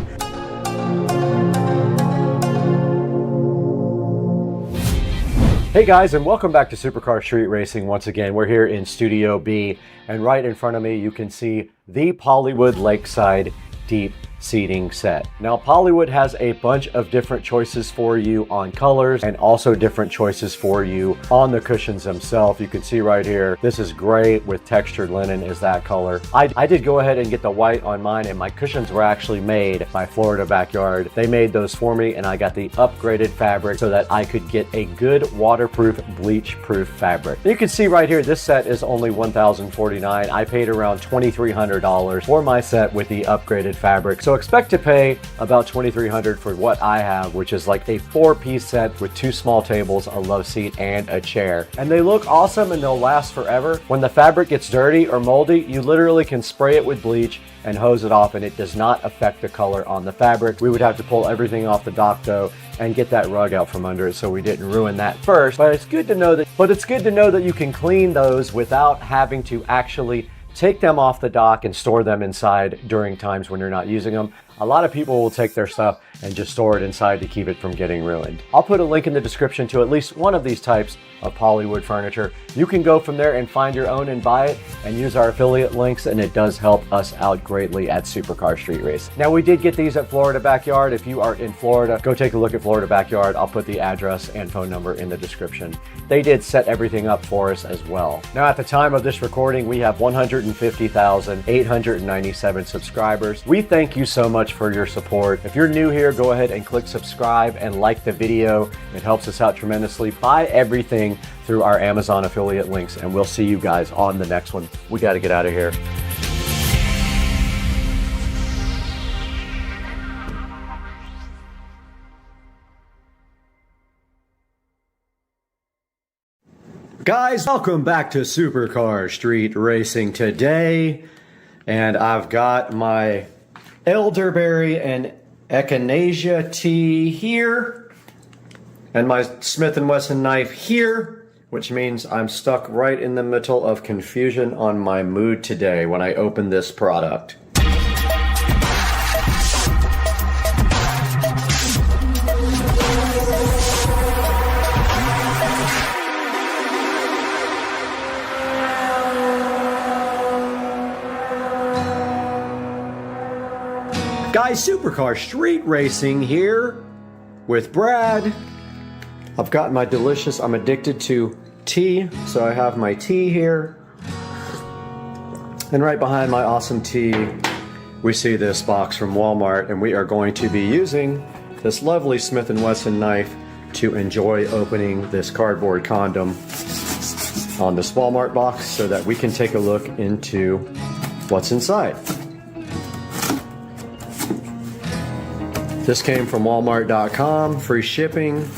Hey guys, and welcome back to Supercar Street Racing once again. We're here in Studio B, and right in front of me you can see the Pollywood Lakeside Deep seating set. Now, Pollywood has a bunch of different choices for you on colors and also different choices for you on the cushions themselves. You can see right here, this is gray with textured linen is that color. I did go ahead and get the white on mine, and my cushions were actually made by Florida Backyard. They made those for me, and I got the upgraded fabric so that I could get a good waterproof, bleach-proof fabric. You can see right here, this set is only $1,049. I paid around $2,300 for my set with the upgraded fabric. So expect to pay about $2,300 for what I have, which is like a 4-piece set with 2 small tables, a love seat, and a chair. And they look awesome and they'll last forever. When the fabric gets dirty or moldy, you literally can spray it with bleach and hose it off, and it does not affect the color on the fabric. We would have to pull everything off the dock though and get that rug out from under it, so we didn't ruin that first. But it's good to know that you can clean those without having to actually take them off the dock and store them inside during times when you're not using them. A lot of people will take their stuff and just store it inside to keep it from getting ruined. I'll put a link in the description to at least one of these types of polywood furniture. You can go from there and find your own and buy it and use our affiliate links, and it does help us out greatly at Supercar Street Race. Now, we did get these at Florida Backyard. If you are in Florida, go take a look at Florida Backyard. I'll put the address and phone number in the description. They did set everything up for us as well. Now, at the time of this recording, we have 150,897 subscribers. We thank you so much for your support. If you're new here, go ahead and click subscribe and like the video. It helps us out tremendously. Buy everything through our Amazon affiliate links, and we'll see you guys on the next one. We got to get out of here. Guys, welcome back to Supercar Street Racing today, and I've got my elderberry and echinacea tea here, and my Smith & Wesson knife here, which means I'm stuck right in the middle of confusion on my mood today when I open this product. Guys, Supercar Street Racing here with Brad. I've got my delicious, I'm addicted to tea, so I have my tea here. And right behind my awesome tea, we see this box from Walmart, and we are going to be using this lovely Smith & Wesson knife to enjoy opening this cardboard condom on this Walmart box so that we can take a look into what's inside. This came from Walmart.com, free shipping,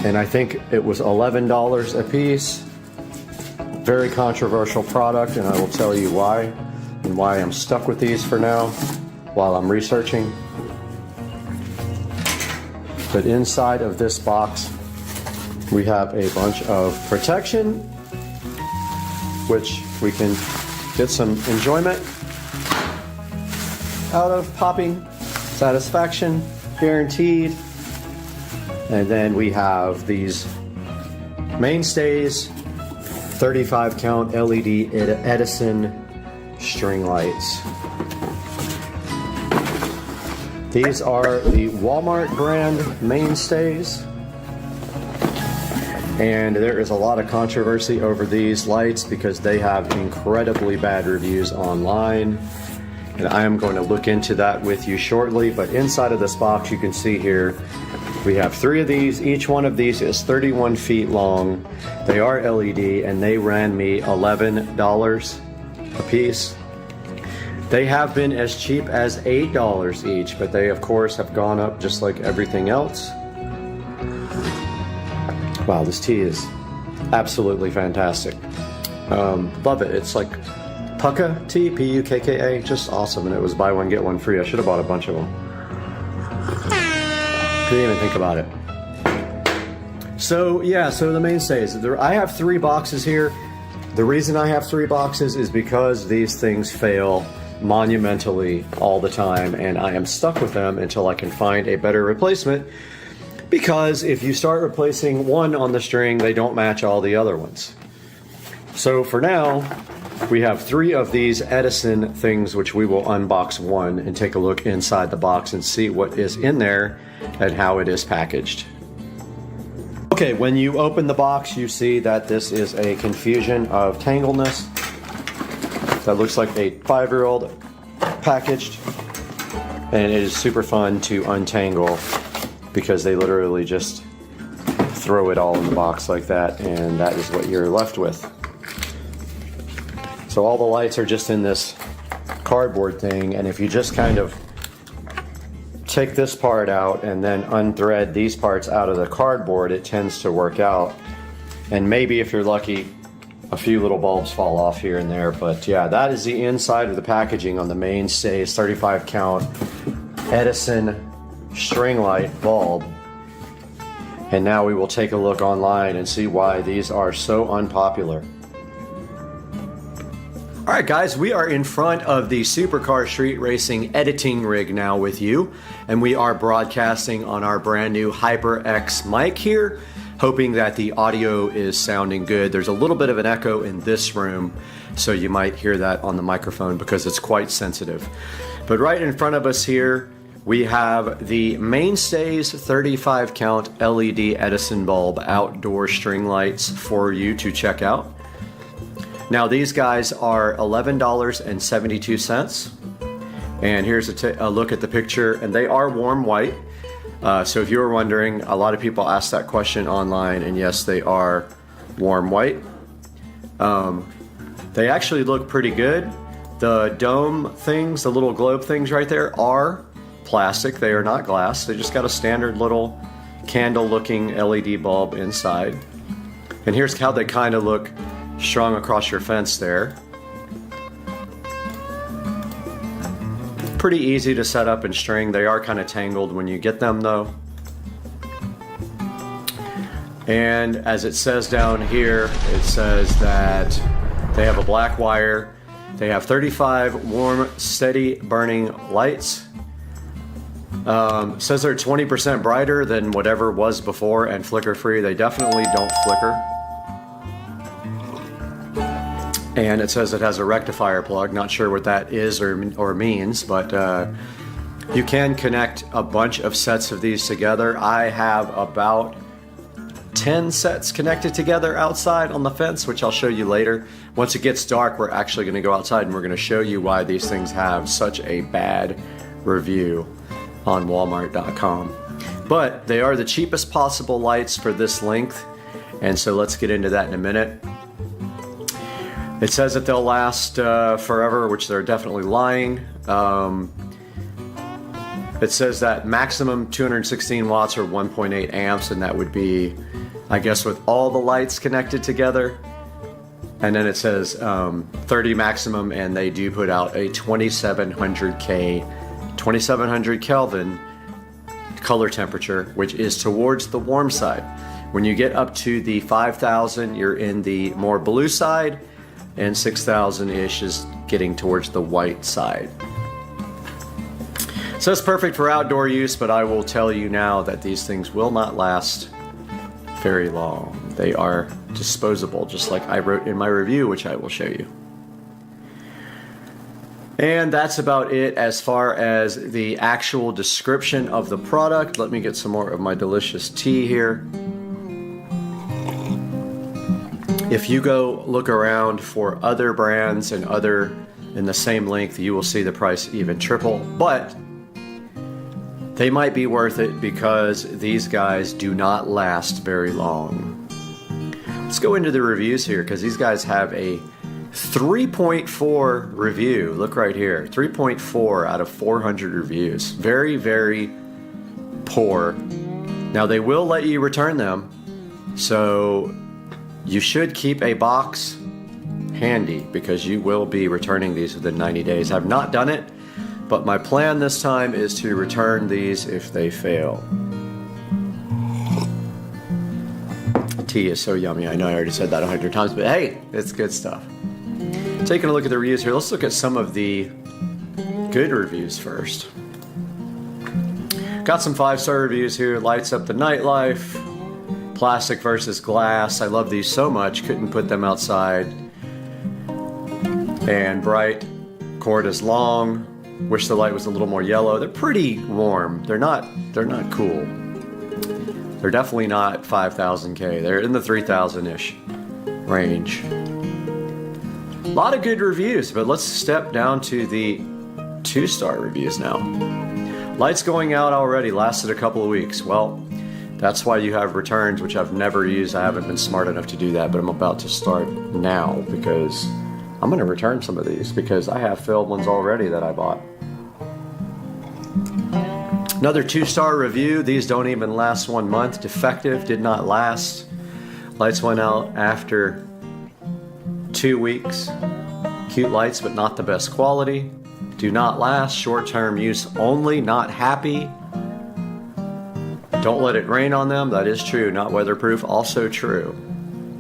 and I think it was $11 a piece. Very controversial product, and I will tell you why, and why I'm stuck with these for now while I'm researching. But inside of this box, we have a bunch of protection, which we can get some enjoyment out of popping. Satisfaction guaranteed. And then we have these mainstays, 35 count LED Edison string lights. These are the Walmart brand mainstays, and there is a lot of controversy over these lights because they have incredibly bad reviews online. And I am going to look into that with you shortly. But inside of this box, you can see here, we have 3 of these. Each one of these is 31 feet long. They are LED, and they ran me $11 a piece. They have been as cheap as $8 each, but they, of course, have gone up just like everything else. Wow, this tea is absolutely fantastic. Love it. It's like Pukka tea, P-U-K-K-A, just awesome, and it was buy one get one free. I should have bought a bunch of them. Couldn't even think about it. So yeah, so the mainstays. I have 3 boxes here. The reason I have 3 boxes is because these things fail monumentally all the time, and I am stuck with them until I can find a better replacement. Because if you start replacing one on the string, they don't match all the other ones. So for now, we have 3 of these Edison things, which we will unbox one and take a look inside the box and see what is in there and how it is packaged. Okay, when you open the box, you see that this is a confusion of tangleness. That looks like a 5-year-old packaged, and it is super fun to untangle because they literally just throw it all in the box like that, and that is what you're left with. So all the lights are just in this cardboard thing, and if you just kind of take this part out and then unthread these parts out of the cardboard, it tends to work out. And maybe if you're lucky, a few little bulbs fall off here and there. But yeah, that is the inside of the packaging on the mainstays 35 count Edison string light bulb. And now we will take a look online and see why these are so unpopular. All right, guys, we are in front of the Supercar Street Racing editing rig now with you, and we are broadcasting on our brand new HyperX mic here, hoping that the audio is sounding good. There's a little bit of an echo in this room, so you might hear that on the microphone because it's quite sensitive. But right in front of us here, we have the Mainstays 35 count LED Edison bulb outdoor string lights for you to check out. Now these guys are $11.72, and here's a look at the picture, and they are warm white. So if you were wondering, a lot of people ask that question online, and yes, they are warm white. They actually look pretty good. The dome things, the little globe things right there, are plastic. They are not glass. They just got a standard little candle looking LED bulb inside. And here's how they kind of look strung across your fence there. Pretty easy to set up and string. They are kind of tangled when you get them though. And as it says down here, it says that they have a black wire. They have 35 warm, steady burning lights. Says they're 20% brighter than whatever was before and flicker free. They definitely don't flicker. And it says it has a rectifier plug. Not sure what that is or means, but you can connect a bunch of sets of these together. I have about 10 sets connected together outside on the fence, which I'll show you later. Once it gets dark, we're actually going to go outside and we're going to show you why these things have such a bad review on Walmart.com. But they are the cheapest possible lights for this length, and so let's get into that in a minute. It says that they'll last forever, which they're definitely lying. It says that maximum 216 watts or 1.8 amps, and that would be, I guess, with all the lights connected together. And then it says 30 maximum, and they do put out a 2700 Kelvin color temperature, which is towards the warm side. When you get up to the 5000, you're in the more blue side, and 6000-ish is getting towards the white side. So it's perfect for outdoor use, but I will tell you now that these things will not last very long. They are disposable, just like I wrote in my review, which I will show you. And that's about it as far as the actual description of the product. Let me get some more of my delicious tea here. If you go look around for other brands and other in the same length, you will see the price even triple, but they might be worth it because these guys do not last very long. Let's go into the reviews here because these guys have a 3.4 review. Look right here, 3.4 out of 400 reviews. Very, very poor. Now they will let you return them, so you should keep a box handy because you will be returning these within 90 days. I've not done it, but my plan this time is to return these if they fail. Tea is so yummy. I know I already said that 100 times, but hey, it's good stuff. Taking a look at the reviews here, let's look at some of the good reviews first. Got some 5-star reviews here. Lights up the nightlife. Plastic versus glass. I love these so much, couldn't put them outside. And bright. Cord is long. Wish the light was a little more yellow. They're pretty warm. They're not cool. They're definitely not 5000K. They're in the 3000-ish range. A lot of good reviews, but let's step down to the 2-star reviews now. Lights going out already, lasted a couple of weeks. Well, that's why you have returns, which I've never used. I haven't been smart enough to do that, but I'm about to start now because I'm going to return some of these because I have failed ones already that I bought. Another 2-star review. These don't even last 1 month. Defective, did not last. Lights went out after 2 weeks. Cute lights, but not the best quality. Do not last. Short-term use only. Not happy. Don't let it rain on them. That is true. Not weatherproof. Also true.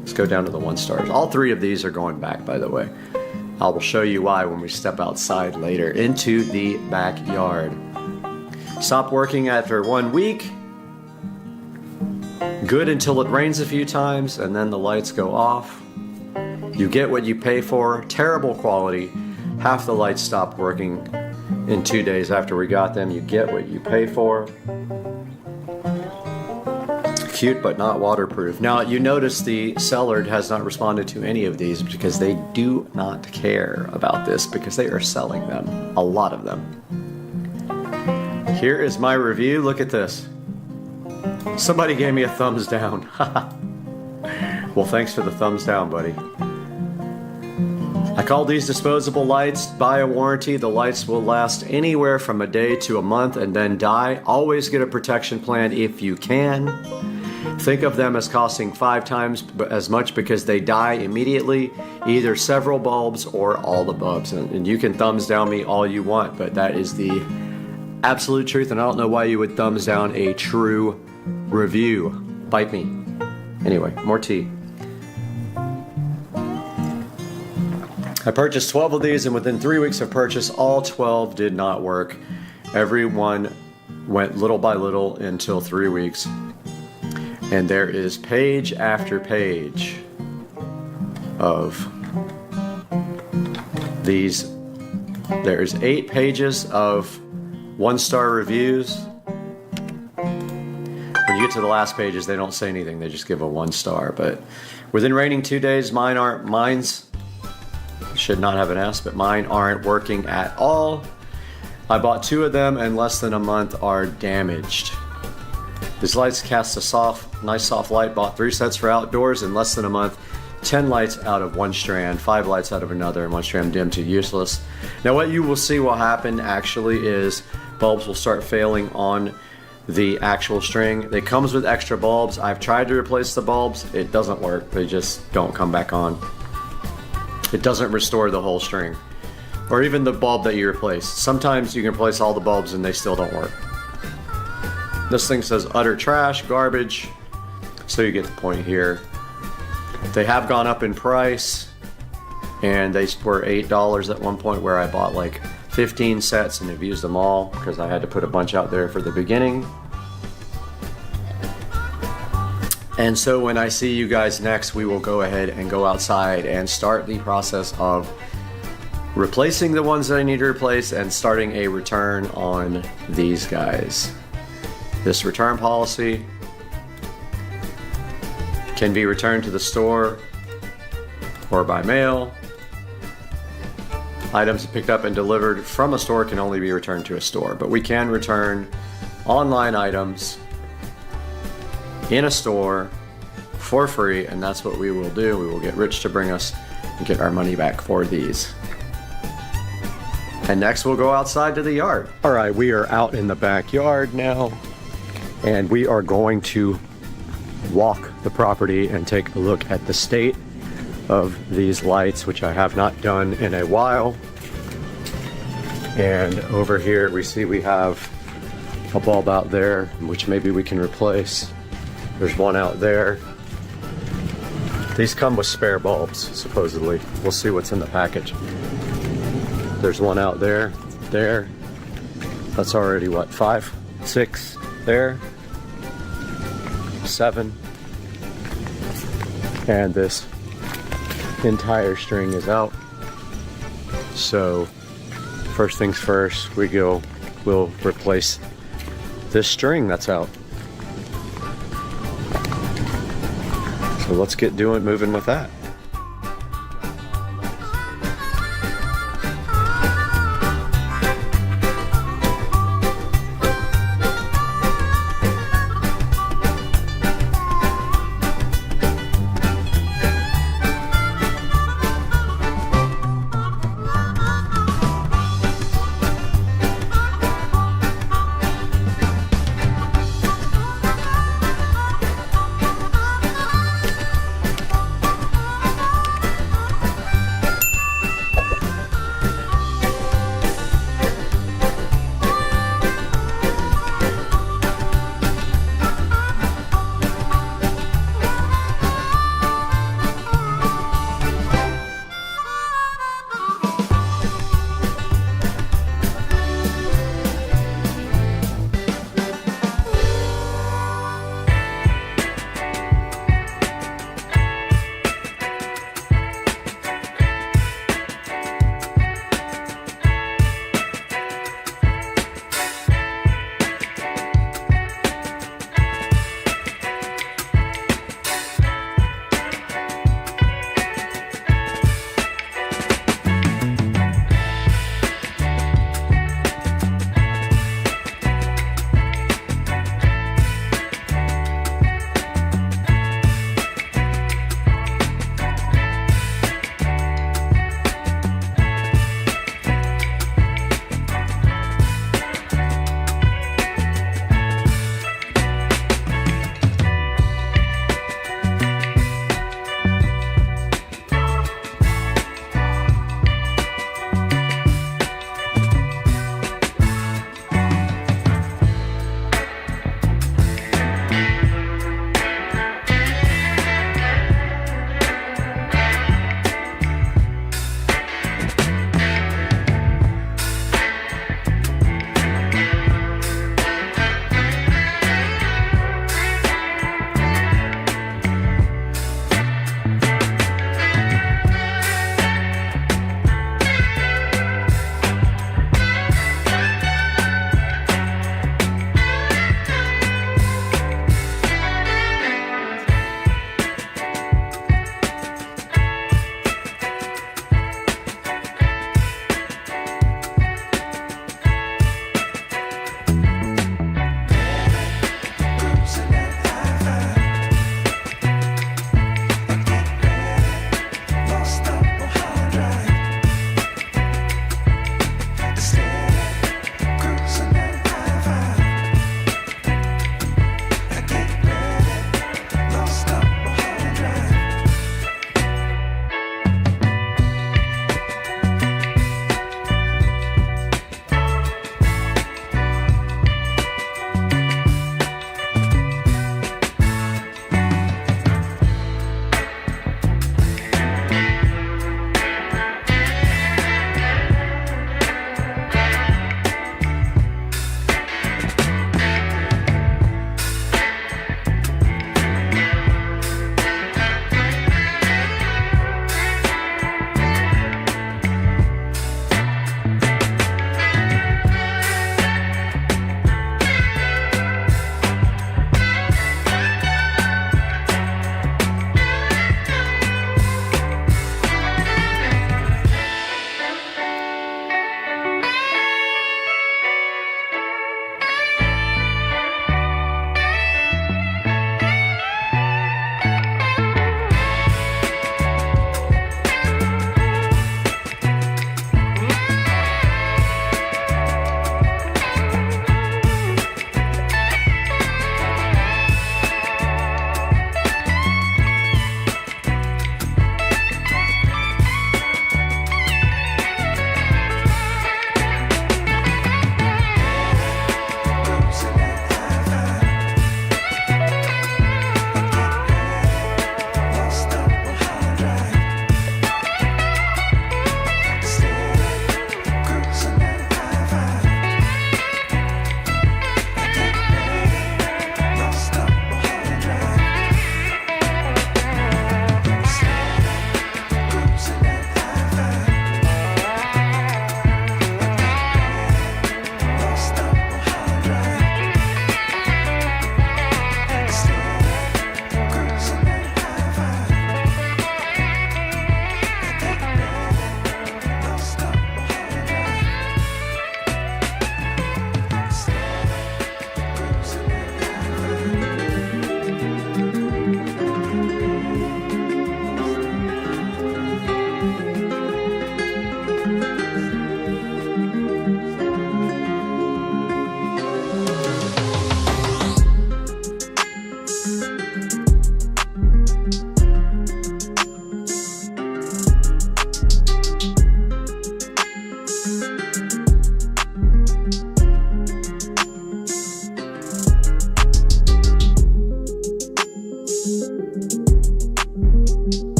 Let's go down to the 1 stars. All 3 of these are going back, by the way. I will show you why when we step outside later into the backyard. Stop working after 1 week. Good until it rains a few times and then the lights go off. You get what you pay for. Terrible quality. Half the lights stopped working in 2 days after we got them. You get what you pay for. Cute but not waterproof. Now you notice the seller has not responded to any of these because they do not care about this because they are selling them. A lot of them. Here is my review. Look at this. Somebody gave me a thumbs down. Well, thanks for the thumbs down, buddy. I call these disposable lights. Buy a warranty. The lights will last anywhere from a day to a month and then die. Always get a protection plan if you can. Think of them as costing 5 times as much because they die immediately, either several bulbs or all the bulbs. And you can thumbs down me all you want, but that is the absolute truth, and I don't know why you would thumbs down a true review. Bite me. Anyway, more tea. I purchased 12 of these, and within 3 weeks of purchase, all 12 did not work. Every one went little by little until 3 weeks. And there is page after page of these. There's 8 pages of 1-star reviews. When you get to the last pages, they don't say anything. They just give a 1 star. But within raining 2 days, mine's should not have an S, but mine aren't working at all. I bought 2 of them, and less than a month are damaged. These lights cast a nice soft light. Bought 3 sets for outdoors in less than a month. 10 lights out of 1 strand, 5 lights out of another, and 1 strand dim to useless. Now what you will see will happen actually is bulbs will start failing on the actual string. It comes with extra bulbs. I've tried to replace the bulbs. It doesn't work. They just don't come back on. It doesn't restore the whole string. Or even the bulb that you replace. Sometimes you can replace all the bulbs and they still don't work. This thing says utter trash, garbage. So you get the point here. They have gone up in price, and they were $8 at one point, where I bought like 15 sets and have used them all because I had to put a bunch out there for the beginning. And so when I see you guys next, we will go ahead and go outside and start the process of replacing the ones that I need to replace and starting a return on these guys. This return policy can be returned to the store or by mail. Items picked up and delivered from a store can only be returned to a store, but we can return online items in a store for free, and that's what we will do. We will get Rich to bring us and get our money back for these. And next we'll go outside to the yard. All right, we are out in the backyard now, and we are going to walk the property and take a look at the state of these lights, which I have not done in a while. And over here we see we have a bulb out there, which maybe we can replace. There's one out there. These come with spare bulbs, supposedly. We'll see what's in the package. There's one out there, there. That's already what, 5, 6, there, 7. And this entire string is out. So first things first, we'll replace this string that's out. So let's get moving with that.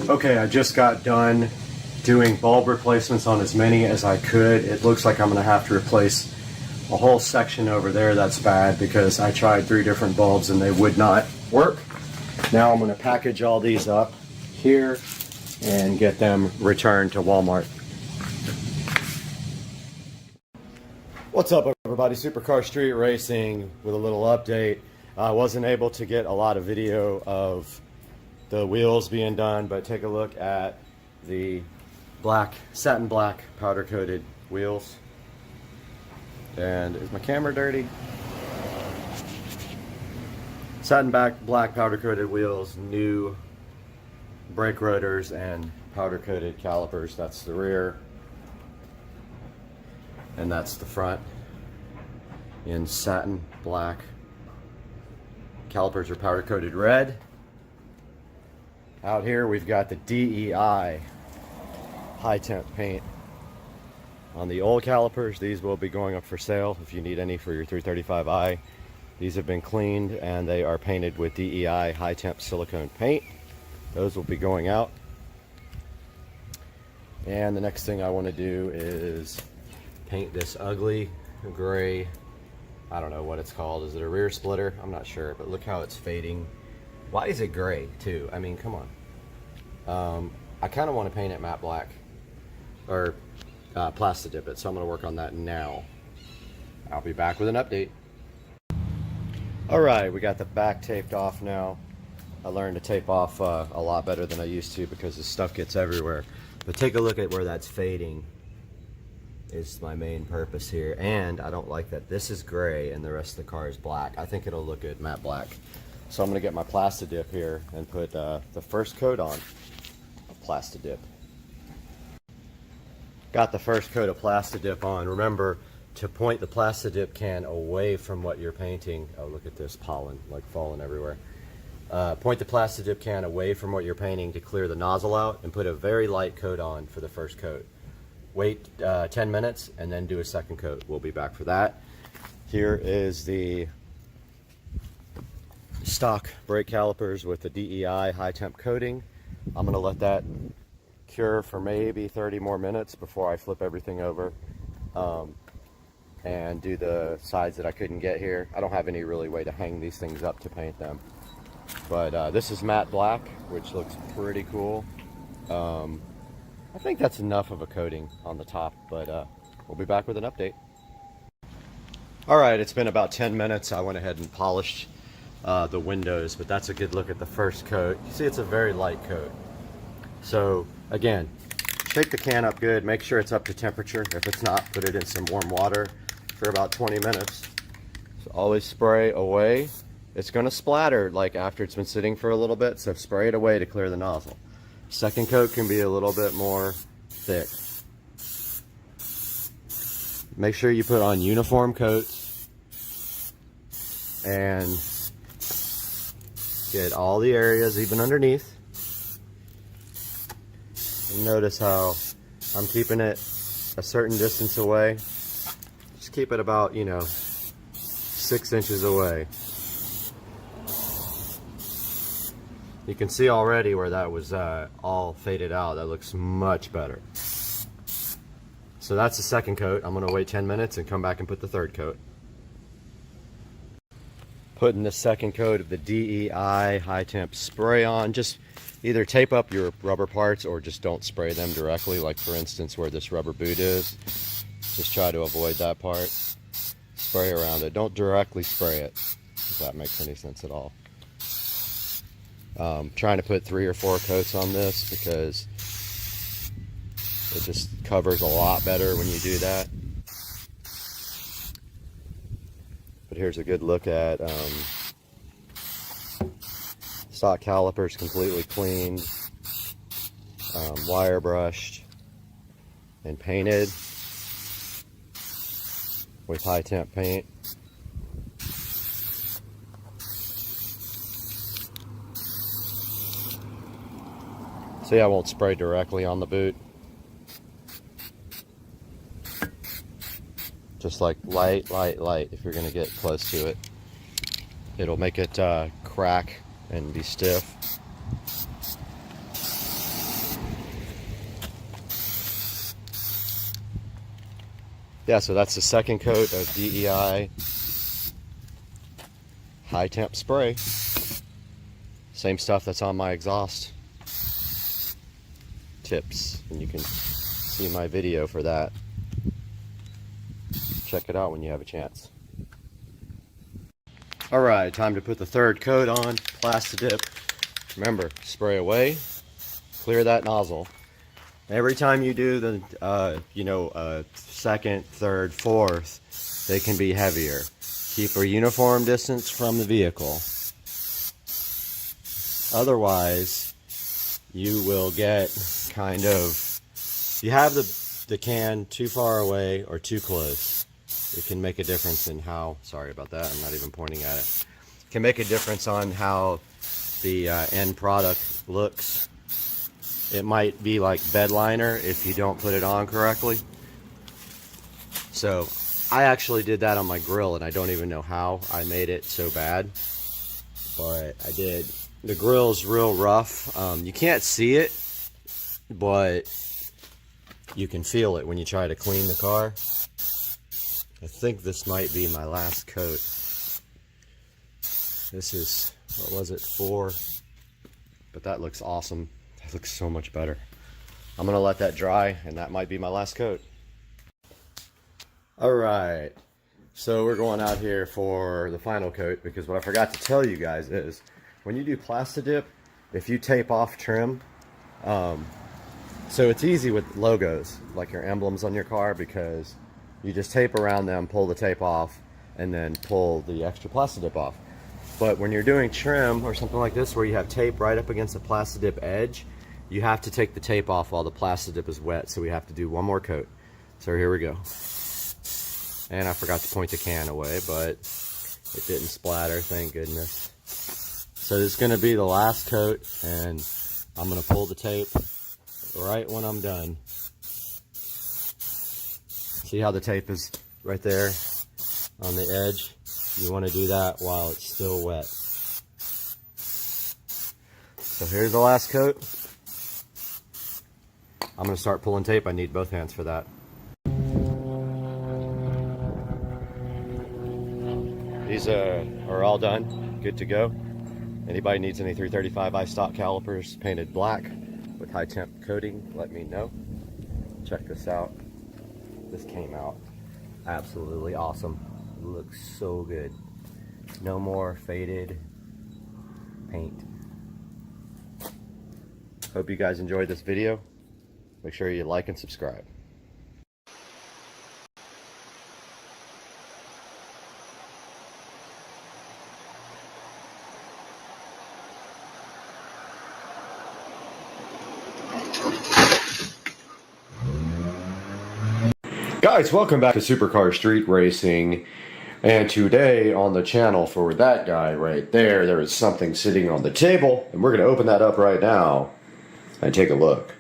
Okay, I just got done doing bulb replacements on as many as I could. It looks like I'm going to have to replace a whole section over there that's bad because I tried 3 different bulbs and they would not work. Now I'm going to package all these up here and get them returned to Walmart. What's up, everybody? Supercar Street Racing with a little update. I wasn't able to get a lot of video of the wheels being done, but take a look at the black, satin black powder coated wheels. And is my camera dirty? Satin black powder coated wheels, new brake rotors and powder coated calipers. That's the rear and that's the front in satin black. Calipers are powder coated red. Out here we've got the DEI high temp paint on the old calipers. These will be going up for sale if you need any for your 335i. These have been cleaned and they are painted with DEI high temp silicone paint. Those will be going out. And the next thing I want to do is paint this ugly gray, I don't know what it's called. Is it a rear splitter? I'm not sure, but look how it's fading. Why is it gray too? I mean, come on. I kind of want to paint it matte black or plastic dip it, so I'm going to work on that now. I'll be back with an update. All right, we got the back taped off now. I learned to tape off a lot better than I used to because the stuff gets everywhere. But take a look at where that's fading. Is my main purpose here. And I don't like that this is gray and the rest of the car is black. I think it'll look good matte black. So I'm going to get my plastic dip here and put the first coat on of plastic dip. Got the first coat of plastic dip on. Remember to point the plastic dip can away from what you're painting. Oh, look at this pollen like falling everywhere. Point the plastic dip can away from what you're painting to clear the nozzle out and put a very light coat on for the first coat. Wait 10 minutes and then do a second coat. We'll be back for that. Here is the stock brake calipers with the DEI high temp coating. I'm going to let that cure for maybe 30 more minutes before I flip everything over and do the sides that I couldn't get here. I don't have any really way to hang these things up to paint them. But this is matte black, which looks pretty cool. I think that's enough of a coating on the top, but we'll be back with an update. All right, it's been about 10 minutes. I went ahead and polished the windows, but that's a good look at the first coat. You see it's a very light coat. So again, shake the can up good, make sure it's up to temperature. If it's not, put it in some warm water for about 20 minutes. So always spray away. It's gonna splatter like after it's been sitting for a little bit, so spray it away to clear the nozzle. Second coat can be a little bit more thick. Make sure you put on uniform coats and get all the areas even underneath. And notice how I'm keeping it a certain distance away. Just keep it about, 6 inches away. You can see already where that was all faded out. That looks much better. So that's the second coat. I'm going to wait 10 minutes and come back and put the third coat. Putting the second coat of the DEI high temp spray on. Just either tape up your rubber parts or just don't spray them directly. Like for instance where this rubber boot is. Just try to avoid that part. Spray around it. Don't directly spray it, if that makes any sense at all. Trying to put 3 or 4 coats on this because it just covers a lot better when you do that. But here's a good look at stock calipers completely cleaned, wire brushed and painted with high temp paint. See, I won't spray directly on the boot. Just like light if you're gonna get close to it. It'll make it crack and be stiff. yeah, so that's the second coat of DEI high temp spray. Same stuff that's on my exhaust tips, and you can see my video for that. Check it out when you have a chance. All right, time to put the third coat on, Plastidip. Remember, spray away, clear that nozzle. Every time you do the, second, third, fourth, they can be heavier. Keep a uniform distance from the vehicle. Otherwise, you will get kind of, you have the can too far away or too close. It can make a difference in how, sorry about that, I'm not even pointing at it. It can make a difference on how the end product looks. It might be like bed liner if you don't put it on correctly. So I actually did that on my grill, and I don't even know how I made it so bad, but I did. The grill's real rough. You can't see it, but you can feel it when you try to clean the car. I think this might be my last coat. This is, what was it, 4? But that looks awesome. That looks so much better. I'm gonna let that dry, and that might be my last coat. All right, so we're going out here for the final coat, because what I forgot to tell you guys is, when you do Plastidip, if you tape off trim, so it's easy with logos, like your emblems on your car, because you just tape around them, pull the tape off, and then pull the extra Plastidip off. But when you're doing trim or something like this, where you have tape right up against the Plastidip edge, you have to take the tape off while the Plastidip is wet, so we have to do one more coat. So here we go. And I forgot to point the can away, but it didn't splatter, thank goodness. So this is going to be the last coat, and I'm going to pull the tape right when I'm done. See how the tape is right there on the edge? You want to do that while it's still wet. So here's the last coat. I'm going to start pulling tape. I need both hands for that. These are all done, good to go. Anybody needs any 335 iStock calipers painted black with high temp coating, let me know. Check this out. This came out absolutely awesome. It looks so good. No more faded paint. Hope you guys enjoyed this video. Make sure you like and subscribe. Guys, welcome back to Supercar Street Racing, and today on the channel for that guy right there, there is something sitting on the table, and we're going to open that up right now and take a look.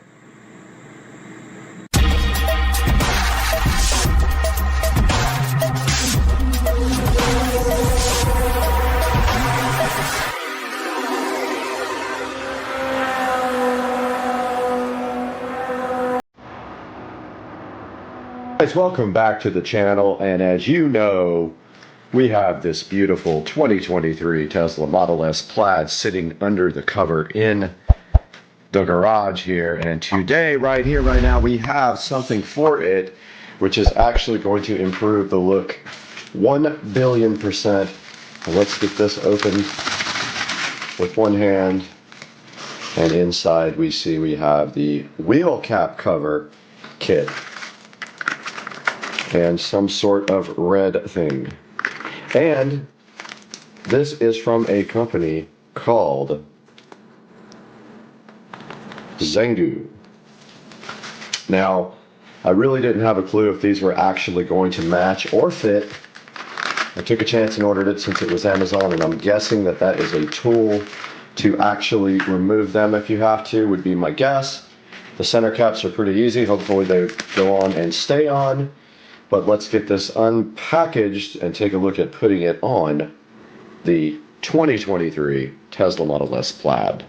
Guys, welcome back to the channel, and as you know, we have this beautiful 2023 Tesla Model S Plaid sitting under the cover in the garage here, and today, right here, right now, we have something for it, which is actually going to improve the look 1,000,000,000%. Let's get this open with one hand, and inside we see we have the wheel cap cover kit and some sort of red thing. And this is from a company called Zengu. Now, I really didn't have a clue if these were actually going to match or fit. I took a chance and ordered it since it was Amazon, and I'm guessing that that is a tool to actually remove them if you have to, would be my guess. The center caps are pretty easy. Hopefully they go on and stay on. But let's get this unpackaged and take a look at putting it on the 2023 Tesla Model S Plaid.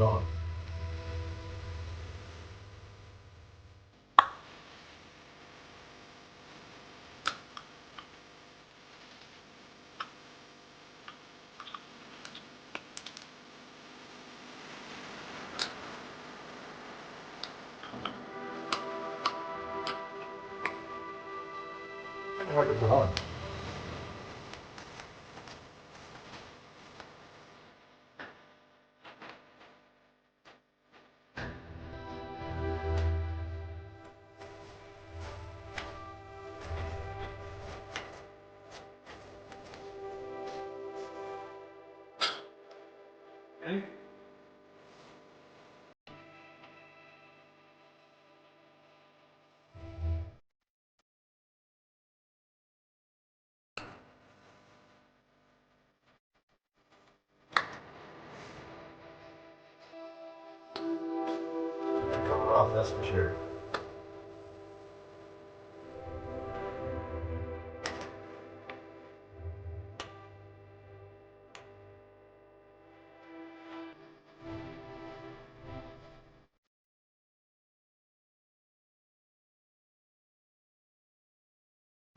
on. Hard to put on. Okay. Cover off, that's for sure.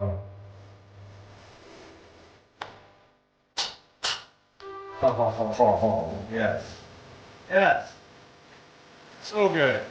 Oh. Oh, yes. Yes. So good.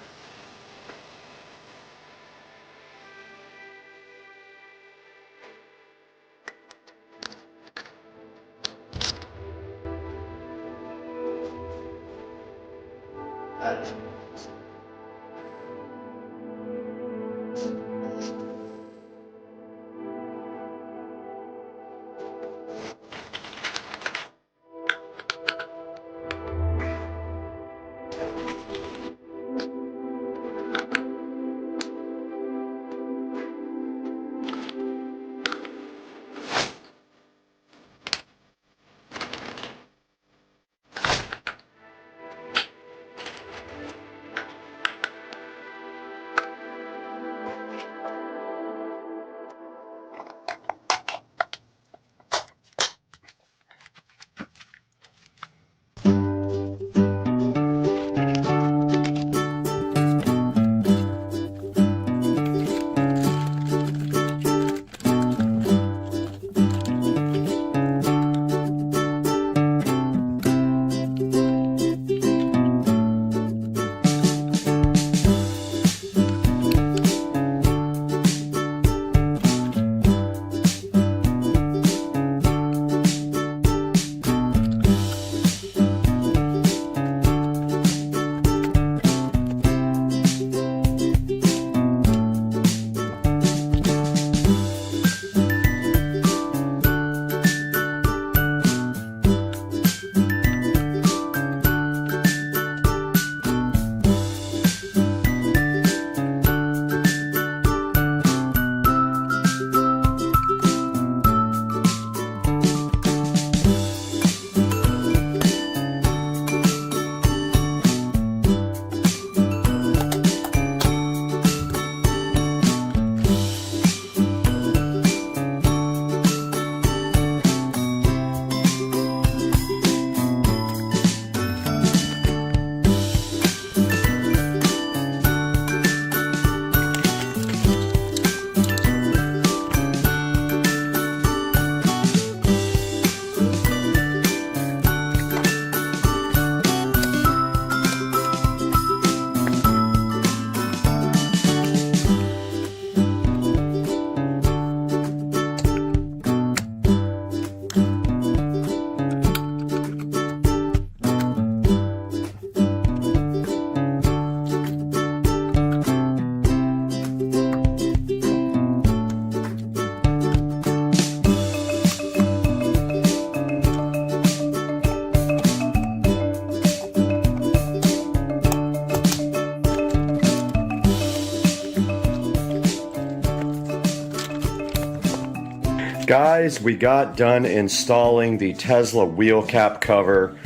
Guys, we got done installing the Tesla wheel cap cover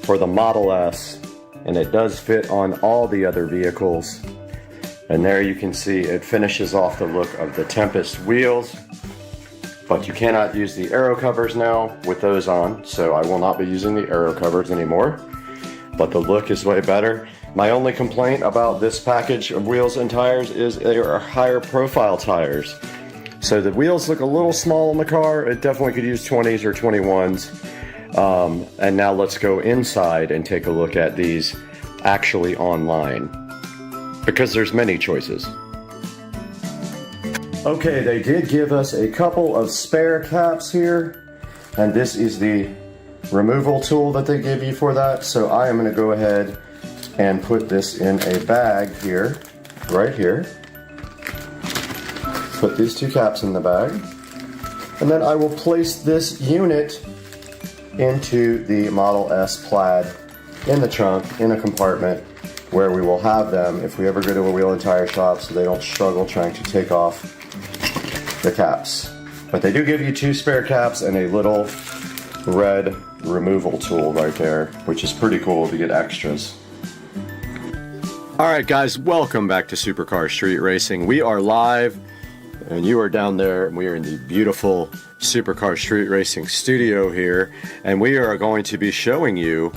for the Model S, and it does fit on all the other vehicles. And there you can see it finishes off the look of the Tempest wheels, but you cannot use the aero covers now with those on, so I will not be using the aero covers anymore. but the look is way better. My only complaint about this package of wheels and tires is they are higher profile tires. So the wheels look a little small in the car. It definitely could use 20s or 21s. And now let's go inside and take a look at these actually online, because there's many choices. Okay, they did give us a couple of spare caps here, and this is the removal tool that they give you for that. So I am going to go ahead and put this in a bag here, right here. Put these two caps in the bag, and then I will place this unit into the Model S Plaid in the trunk, in a compartment, where we will have them if we ever go to a wheel and tire shop, so they don't struggle trying to take off the caps. But they do give you two spare caps and a little red removal tool right there, which is pretty cool to get extras. Alright guys, welcome back to Supercar Street Racing. We are live, and you are down there, and we are in the beautiful Supercar Street Racing studio here, and we are going to be showing you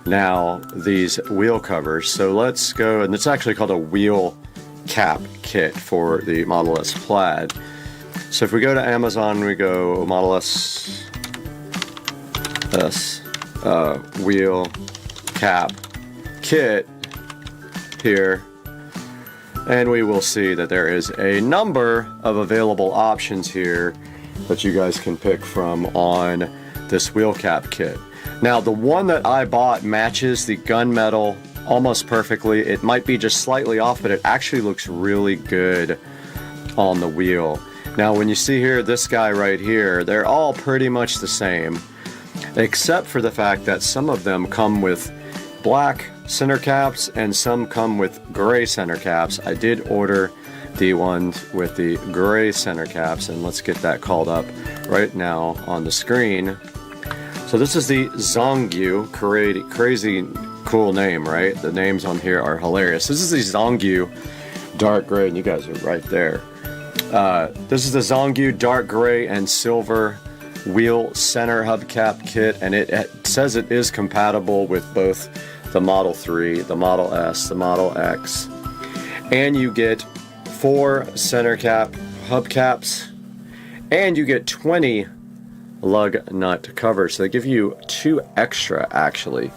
now these wheel covers. So let's go, and it's actually called a wheel cap kit for the Model S Plaid. So if we go to Amazon, we go Model S wheel cap kit here, and we will see that there is a number of available options here that you guys can pick from on this wheel cap kit. Now the one that I bought matches the gunmetal almost perfectly. It might be just slightly off, but it actually looks really good on the wheel. Now when you see here, this guy right here, they're all pretty much the same, except for the fact that some of them come with black center caps and some come with gray center caps. I did order the ones with the gray center caps, and let's get that called up right now on the screen. So this is the Zongyu, crazy cool name, right? The names on here are hilarious. This is the Zongyu dark gray, and you guys are right there. This is the Zongyu dark gray and silver wheel center hubcap kit, and it says it is compatible with both the Model 3, the Model S, the Model X, and you get 4 center cap hubcaps, and you get 20 lug nut covers. So they give you 2 extra actually,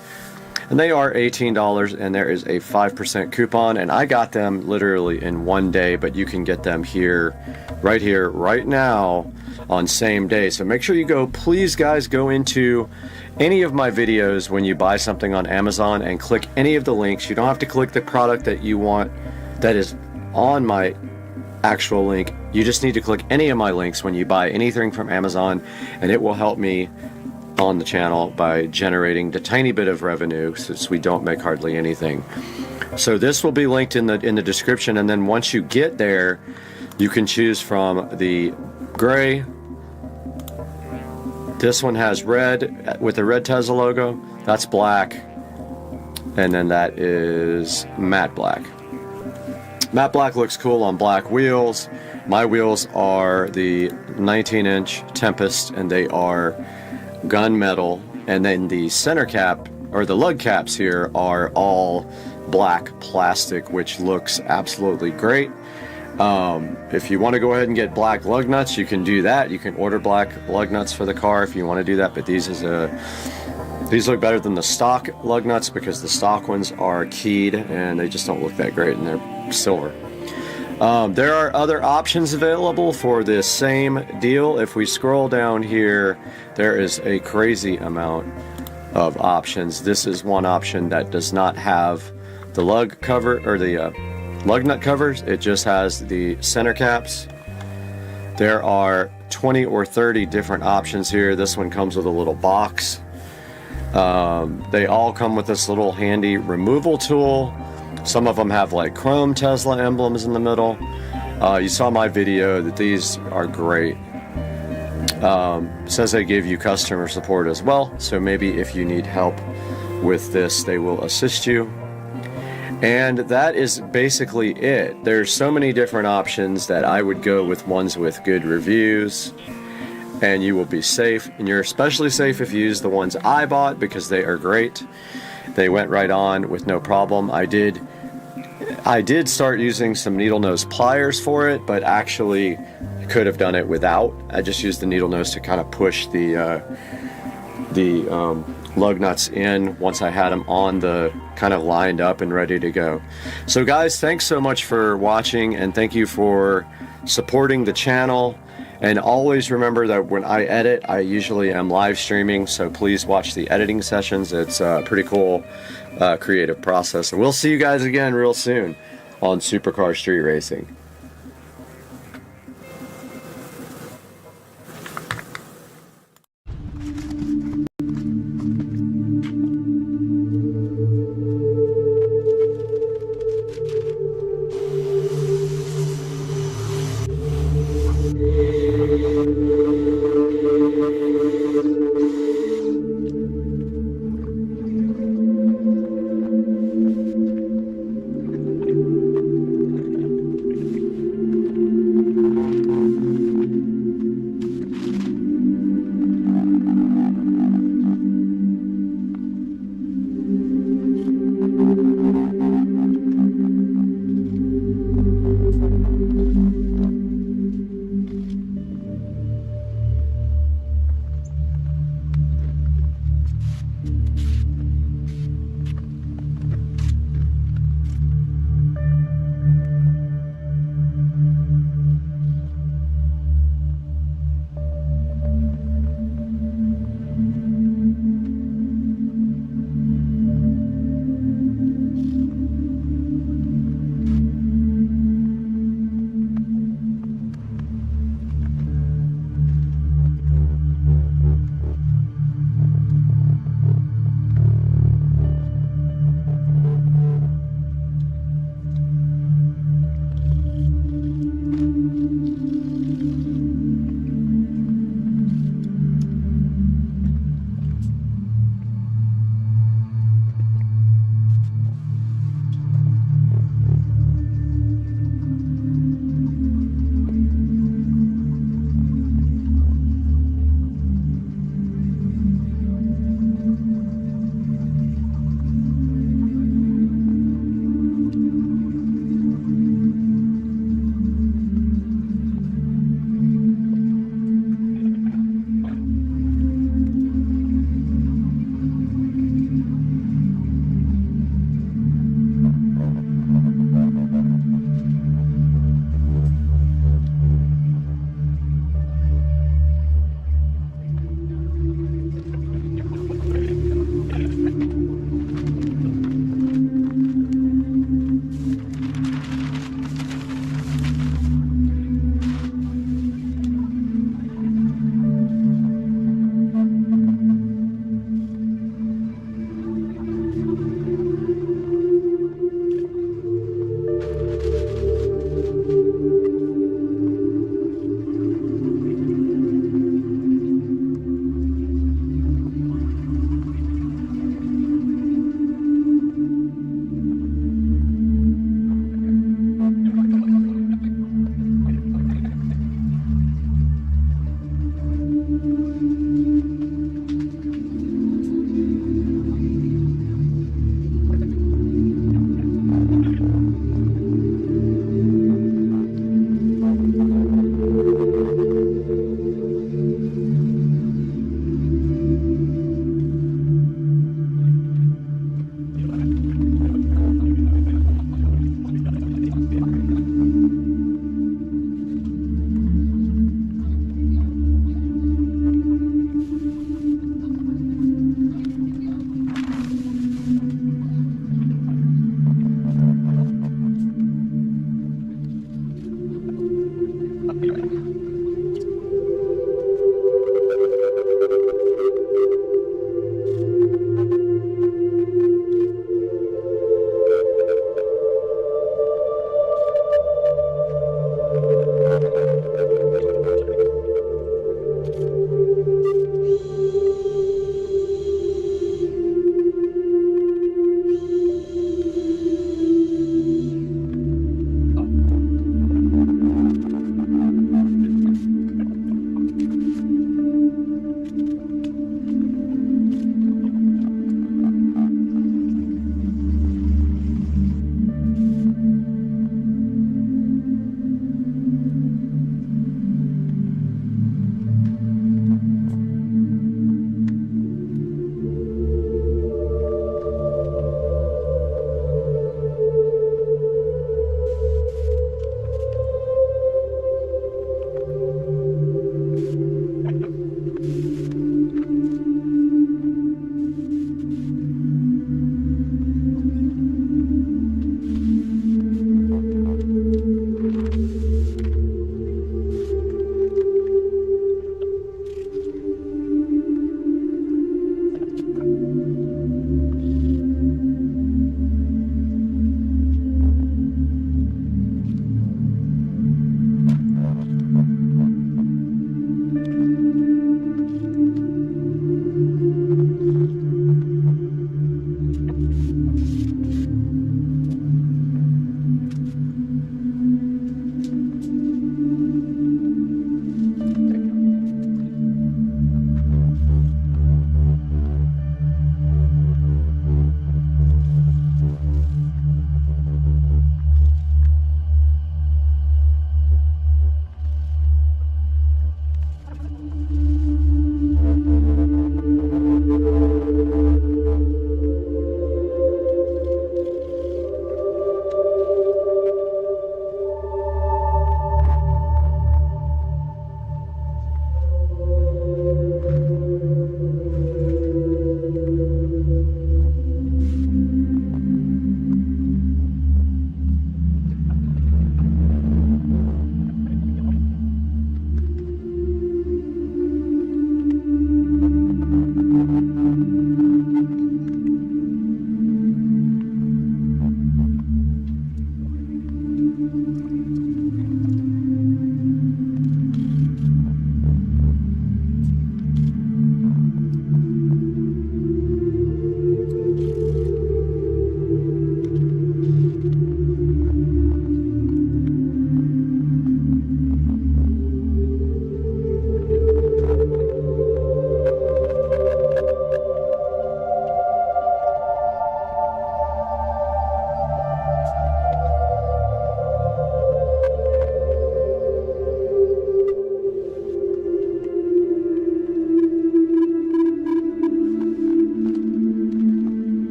and they are $18, and there is a 5% coupon, and I got them literally in one day, but you can get them here, right now on same day. So make sure you go, please guys, go into any of my videos when you buy something on Amazon and click any of the links. You don't have to click the product that you want that is on my actual link. You just need to click any of my links when you buy anything from Amazon, and it will help me on the channel by generating the tiny bit of revenue, since we don't make hardly anything. So this will be linked in the description, and then once you get there, you can choose from the gray. This one has red with the red Tesla logo. That's black, and then that is matte black. Matte black looks cool on black wheels. My wheels are the 19-inch Tempest, and they are gunmetal, and then the center cap, or the lug caps here, are all black plastic, which looks absolutely great. If you want to go ahead and get black lug nuts, you can do that. You can order black lug nuts for the car if you want to do that, but these look better than the stock lug nuts, because the stock ones are keyed and they just don't look that great, and they're silver. There are other options available for this same deal. If we scroll down here, there is a crazy amount of options. This is one option that does not have the lug cover, or the lug nut covers. It just has the center caps. There are 20 or 30 different options here. This one comes with a little box. They all come with this little handy removal tool. Some of them have like chrome Tesla emblems in the middle. You saw my video that these are great. Says they give you customer support as well, so maybe if you need help with this, they will assist you. And that is basically it. There's so many different options that I would go with ones with good reviews, and you will be safe. And you're especially safe if you use the ones I bought, because they are great. They went right on with no problem. I did start using some needle nose pliers for it, but actually could have done it without. I just used the needle nose to kind of push the lug nuts in once I had them on the kind of lined up and ready to go. So guys, thanks so much for watching, and thank you for supporting the channel. And always remember that when I edit, I usually am live streaming, so please watch the editing sessions. It's a pretty cool creative process. And we'll see you guys again real soon on Supercar Street Racing.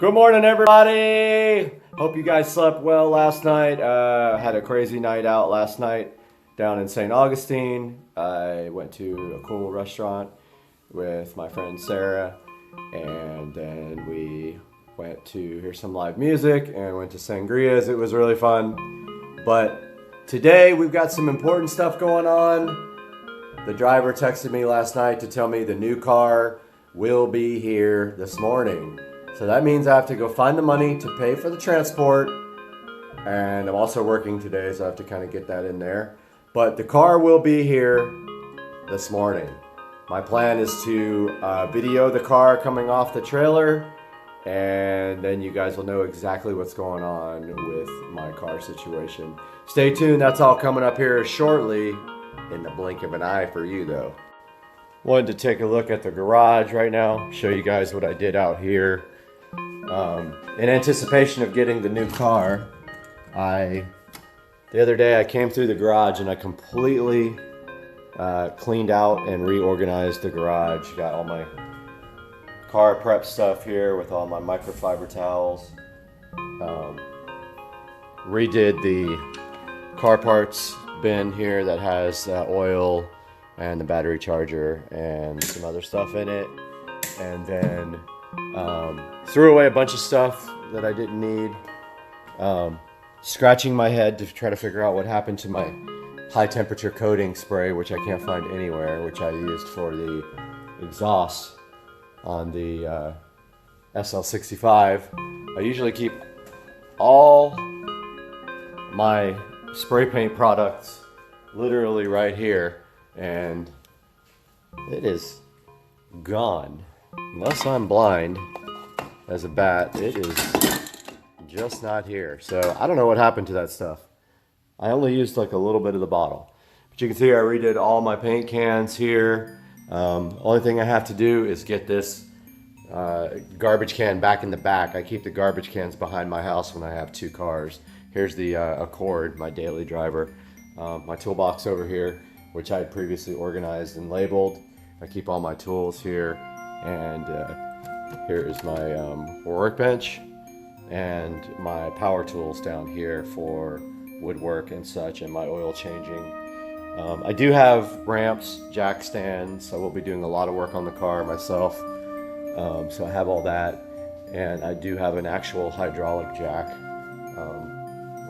Good morning, everybody. Hope you guys slept well last night. Had a crazy night out last night down in St. Augustine. I went to a cool restaurant with my friend Sarah, and then we went to hear some live music and went to Sangria's. It was really fun. But today we've got some important stuff going on. The driver texted me last night to tell me the new car will be here this morning. So that means I have to go find the money to pay for the transport. And I'm also working today, so I have to kind of get that in there. But the car will be here this morning. My plan is to video the car coming off the trailer, and then you guys will know exactly what's going on with my car situation. Stay tuned, that's all coming up here shortly, in the blink of an eye for you though. Wanted to take a look at the garage right now, show you guys what I did out here. In anticipation of getting the new car, the other day I came through the garage and I completely cleaned out and reorganized the garage. Got all my car prep stuff here with all my microfiber towels. Redid the car parts bin here that has oil and the battery charger and some other stuff in it. And then threw away a bunch of stuff that I didn't need. Scratching my head to try to figure out what happened to my high temperature coating spray, which I can't find anywhere, which I used for the exhaust on the SL65. I usually keep all my spray paint products literally right here, and it is gone. Unless I'm blind as a bat, it is just not here. So I don't know what happened to that stuff. I only used like a little bit of the bottle. But you can see I redid all my paint cans here. Only thing I have to do is get this garbage can back in the back. I keep the garbage cans behind my house when I have two cars. Here's the Accord, my daily driver. My toolbox over here, which I had previously organized and labeled. I keep all my tools here. And here is my workbench and my power tools down here for woodwork and such, and my oil changing. I do have ramps, jack stands. I will be doing a lot of work on the car myself. So I have all that, and I do have an actual hydraulic jack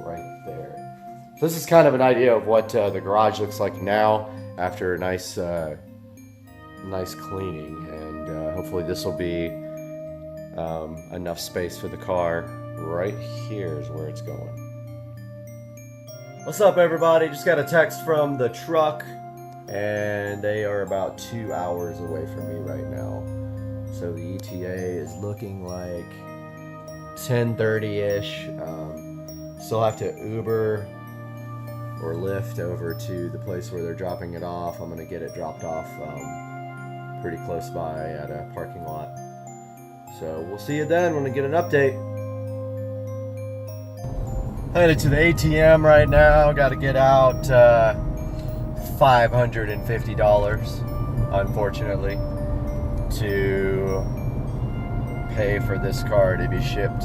right there. So this is kind of an idea of what the garage looks like now after a nice cleaning, and hopefully this will be enough space for the car. Right here is where it's going. What's up, everybody? Just got a text from the truck, and they are about 2 hours away from me right now. So the ETA is looking like 10:30-ish. Still have to Uber or Lyft over to the place where they're dropping it off. I'm gonna get it dropped off pretty close by at a parking lot. So we'll see you then when I get an update. Headed to the ATM right now. Got to get out $550, unfortunately, to pay for this car to be shipped.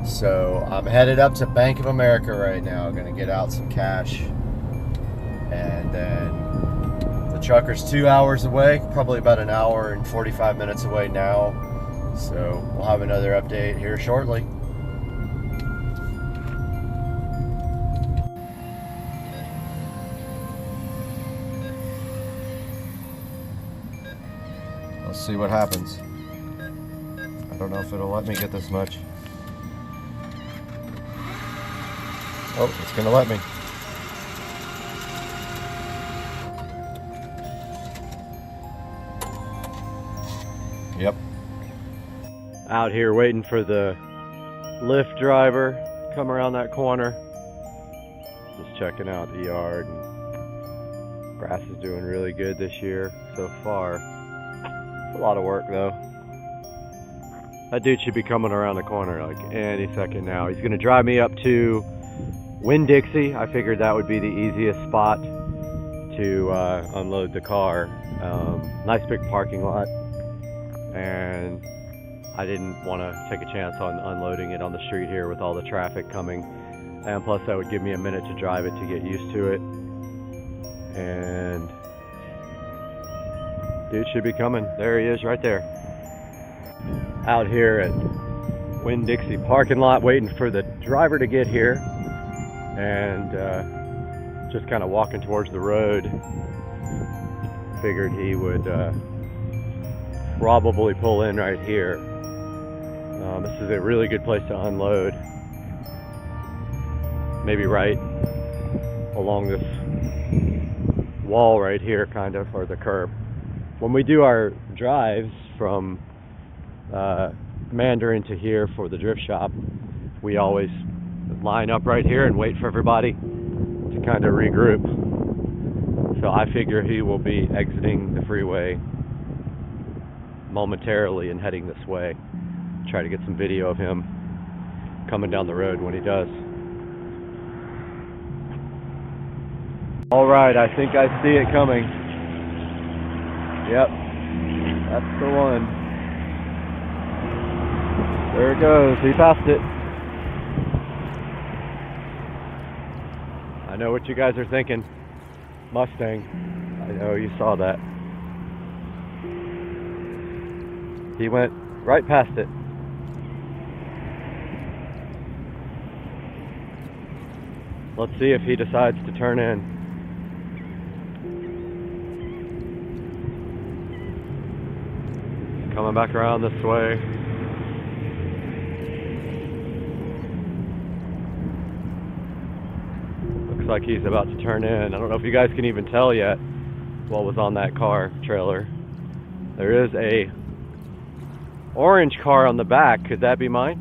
So I'm headed up to Bank of America right now. I'm gonna get out some cash, and then the trucker's 2 hours away, probably about an hour and 45 minutes away now. So we'll have another update here shortly. Let's see what happens. I don't know if it'll let me get this much. Oh, it's gonna let me. Yep. Out here waiting for the Lyft driver to come around that corner. Just checking out the yard. And grass is doing really good this year so far. It's a lot of work though. That dude should be coming around the corner like any second now. He's gonna drive me up to Winn-Dixie. I figured that would be the easiest spot to unload the car. Nice big parking lot, and I didn't want to take a chance on unloading it on the street here with all the traffic coming. And plus that would give me a minute to drive it to get used to it. And dude should be coming. There he is right there. Out here at Winn-Dixie parking lot waiting for the driver to get here. And just kind of walking towards the road. Figured he would probably pull in right here. This is a really good place to unload. Maybe right along this wall right here, kind of, or the curb. When we do our drives from Mandarin to here for the drift shop, we always line up right here and wait for everybody to kind of regroup. So I figure he will be exiting the freeway momentarily and heading this way. Try to get some video of him coming down the road when he does. All right, I think I see it coming. Yep, that's the one. There it goes, he passed it. I know what you guys are thinking. Mustang. I know you saw that. He went right past it. Let's see if he decides to turn in. Coming back around this way. Looks like he's about to turn in. I don't know if you guys can even tell yet what was on that car trailer. There is a orange car on the back. Could that be mine?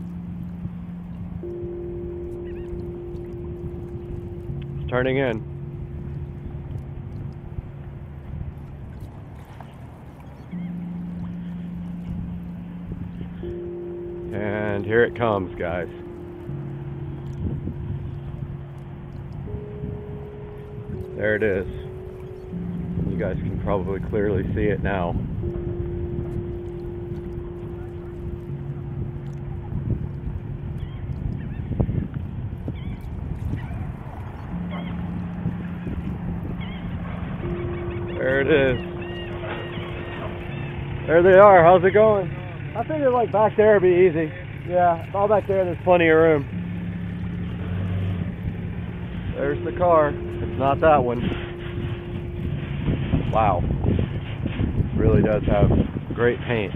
It's turning in. And here it comes, guys. There it is. You guys can probably clearly see it now. There it is. There they are. How's it going? I figured like back there would be easy. Yeah, all back there, there's plenty of room. There's the car. It's not that one. Wow. Really does have great paint.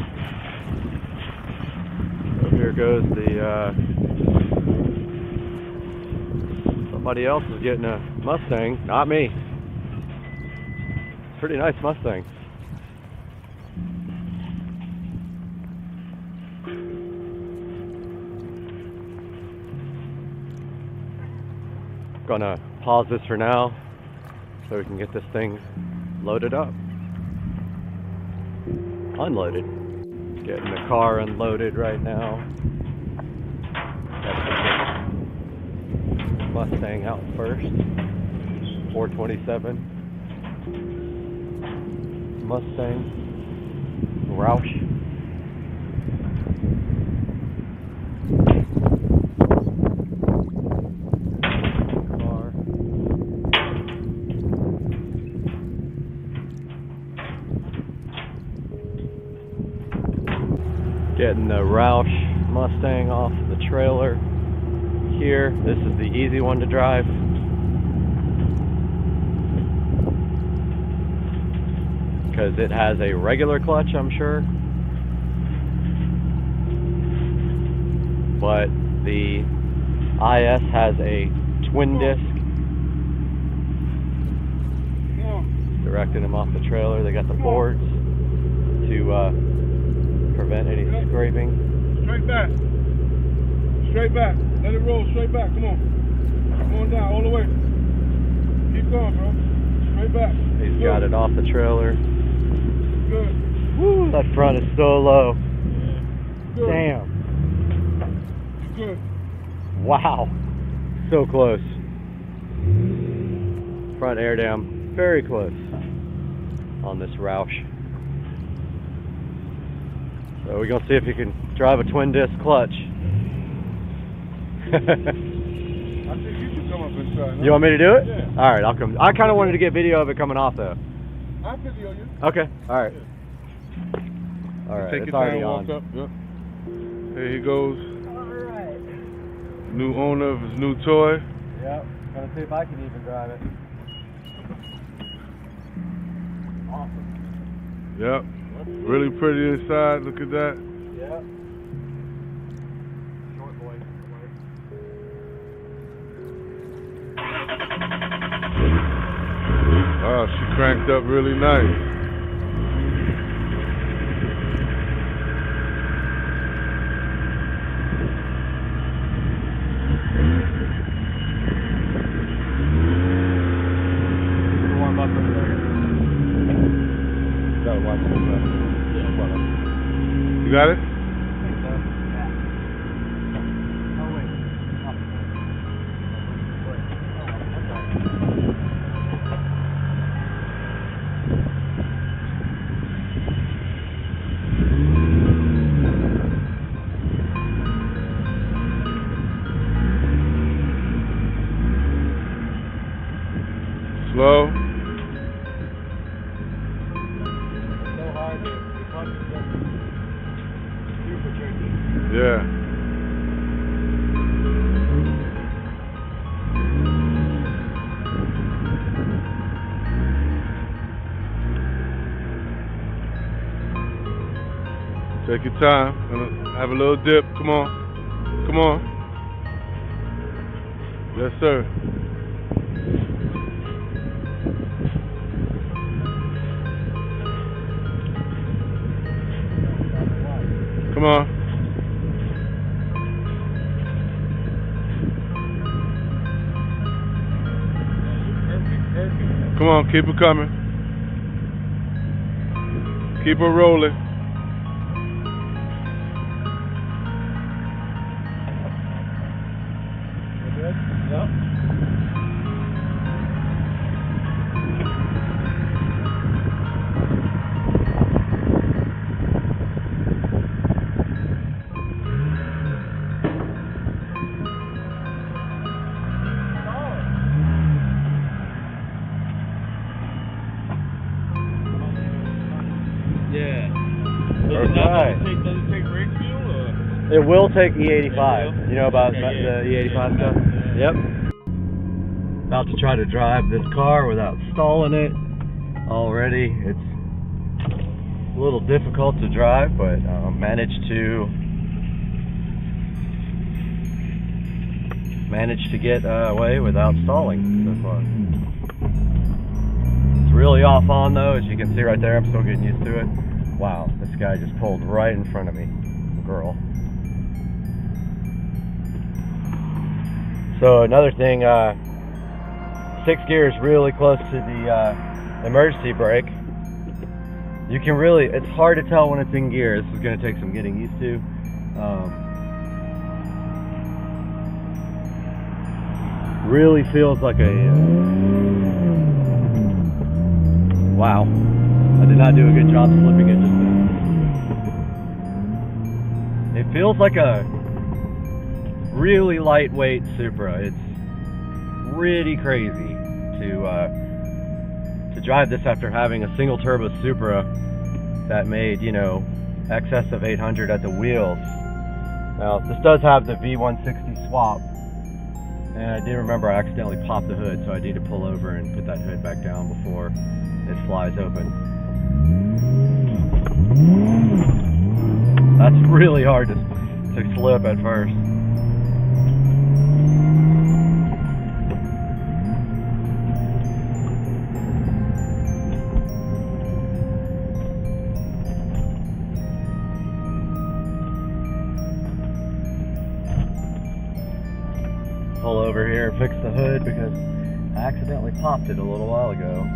So here goes the, somebody else is getting a Mustang, not me. Pretty nice Mustang. Gonna pause this for now so we can get this thing loaded up. Unloaded. Getting the car unloaded right now. Mustang out first. 427 Mustang Roush. Getting the Roush Mustang off the trailer here. This is the easy one to drive. Because it has a regular clutch, I'm sure. But the IS has a twin disc. Directing them off the trailer. They got the boards to prevent any scraping. Straight back. Straight back. Let it roll straight back. Come on. Come on down all the way. Keep going, bro. Straight back. He's got it off the trailer. Good. Woo, that front is so low. Good. Damn. Good. Wow. So close. Front air dam. Very close on this Roush. So we're gonna see if you can drive a twin disc clutch. I think you should come up and try. You want me to do it? Yeah. All right, I'll come. I kind of wanted to get video of it coming off though. I'll video you. Okay. All right. All right. Take It's your already time, on. walk up. Yep. There he goes. Alright. New owner of his new toy. Yep. Gonna see if I can even drive it. Awesome. Yep. Really pretty inside. Look at that. Yep. Short boy. Wow, she cranked up really nice. Warm up for a second. Gotta watch this. You got it? Slow. It's so hard to punch it. Super tricky. Yeah. Take your time. Have a little dip. Come on. Come on. Yes, sir. Come on. Come on, keep it coming. Keep it rolling. Yep. Yeah. Does it take brake fuel or? It will take E85. You know about Okay, yeah. the E85 stuff? Yep. About to try to drive this car without stalling it already. It's a little difficult to drive, but managed to get away without stalling so far. It's really off on though, as you can see right there. I'm still getting used to it. Wow, this guy just pulled right in front of me. Girl. So another thing, 6 gears really close to the emergency brake. You can really, it's hard to tell when it's in gear. This is going to take some getting used to. Really feels like a, wow. I did not do a good job slipping it just then. It feels like a really lightweight Supra. It's pretty crazy to drive this after having a single turbo Supra that made, you know, excess of 800 at the wheels. Now this does have the V160 swap, and I did remember I accidentally popped the hood, so I need to pull over and put that hood back down before it flies open. That's really hard to slip at first. Pull over here and fix the hood because I accidentally popped it a little while ago.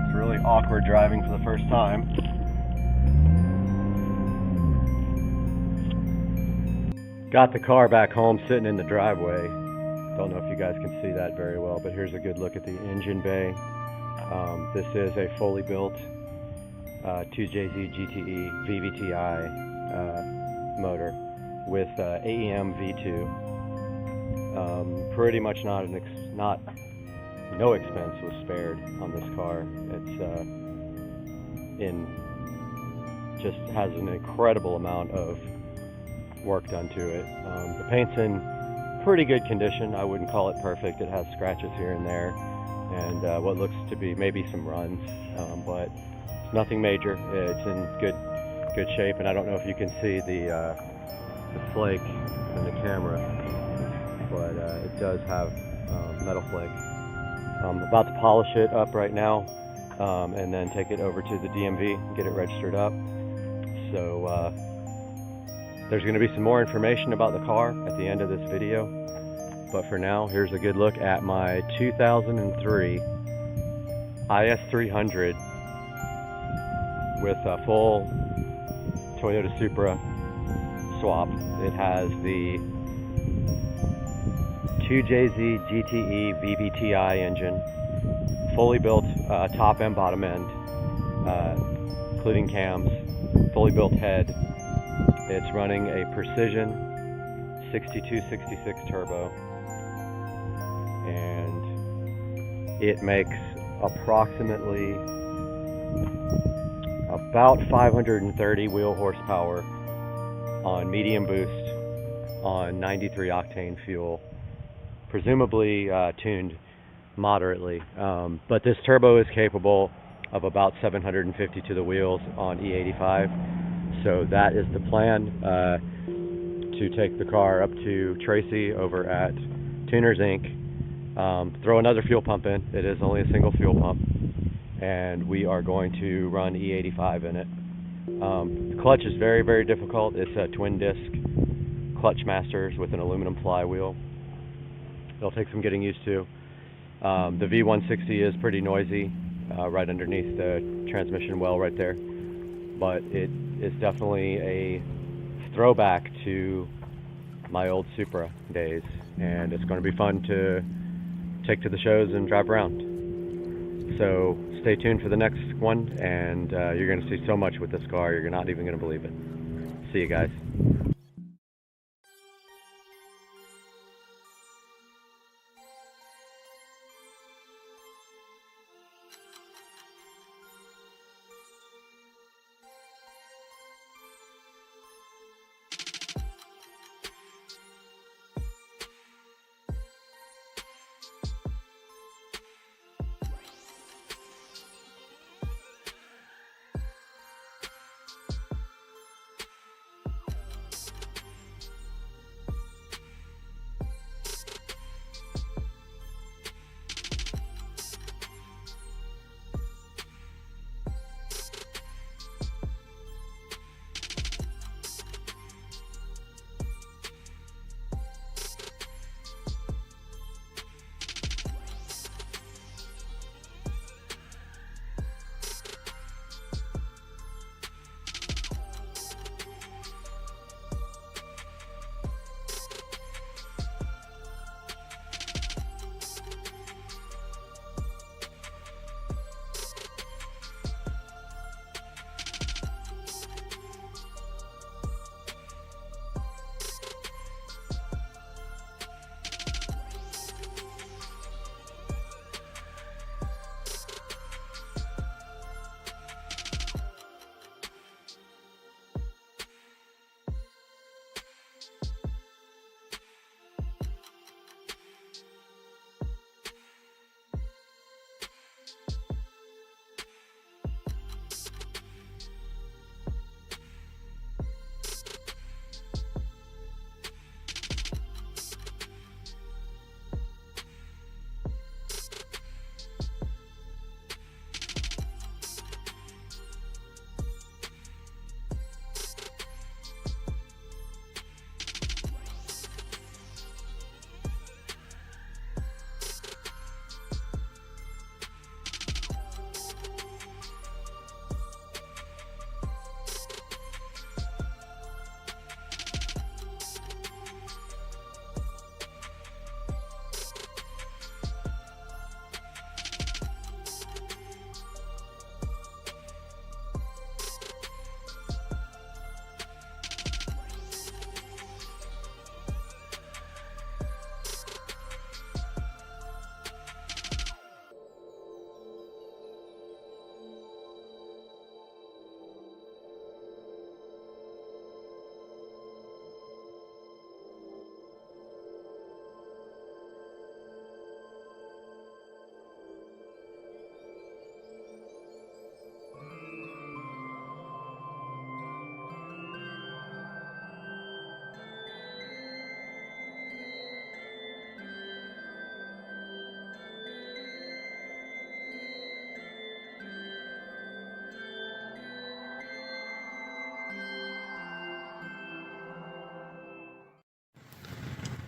It's really awkward driving for the first time. Got the car back home sitting in the driveway. Don't know if you guys can see that very well, but here's a good look at the engine bay. This is a fully built 2JZ GTE VVTi motor with AEM V2. Pretty much no expense was spared on this car. It's just has an incredible amount of work done to it. The paint's in pretty good condition. I wouldn't call it perfect. It has scratches here and there, and what looks to be maybe some runs, but it's nothing major. It's in good shape, and I don't know if you can see the flake in the camera, but it does have metal flake. I'm about to polish it up right now, and then take it over to the DMV and get it registered up. So there's going to be some more information about the car at the end of this video, but for now, here's a good look at my 2003 IS300 with a full Toyota Supra swap. It has the 2JZ GTE VVTi engine, fully built top and bottom end, including cams, fully built head. It's running a Precision 6266 turbo, and it makes approximately about 530 wheel horsepower on medium boost on 93 octane fuel, presumably tuned moderately, but this turbo is capable of about 750 to the wheels on E85. So that is the plan, to take the car up to Tracy over at Tuners Inc., throw another fuel pump in. It is only a single fuel pump, and we are going to run E85 in it. The clutch is very, very difficult. It's a twin disc clutch masters with an aluminum flywheel. It'll take some getting used to. The V160 is pretty noisy, right underneath the transmission well right there, but it is definitely a throwback to my old Supra days, and it's going to be fun to take to the shows and drive around. So stay tuned for the next one, and you're going to see so much with this car, you're not even going to believe it. See you guys.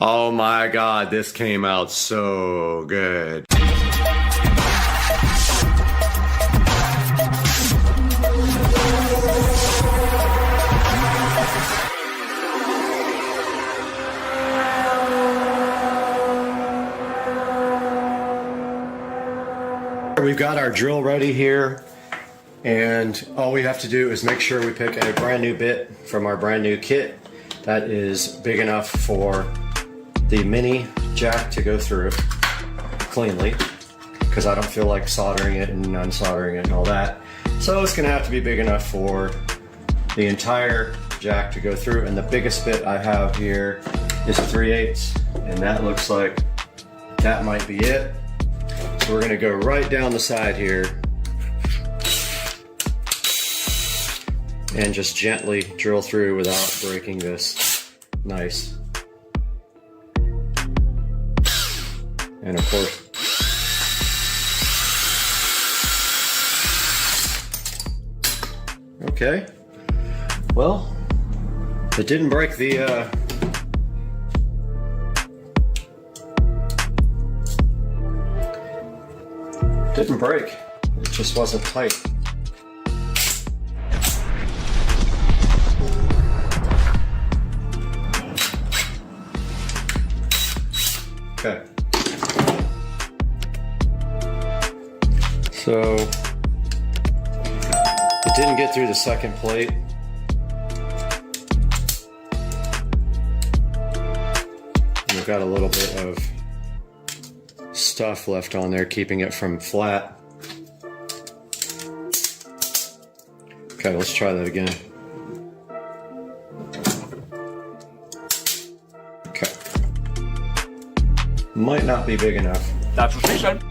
Oh my God, this came out so good. We've got our drill ready here, and all we have to do is make sure we pick a brand new bit from our brand new kit that is big enough for the mini jack to go through cleanly, because I don't feel like soldering it and unsoldering it and all that. So it's gonna have to be big enough for the entire jack to go through, and the biggest bit I have here is a 3/8, and that looks like that might be it. So we're gonna go right down the side here and just gently drill through without breaking this nice. And of course, okay, well, it didn't break the didn't break, it just wasn't tight. Okay. So it didn't get through the second plate. We've got a little bit of stuff left on there, keeping it from flat. Okay, let's try that again. Okay. Might not be big enough. That's what she said.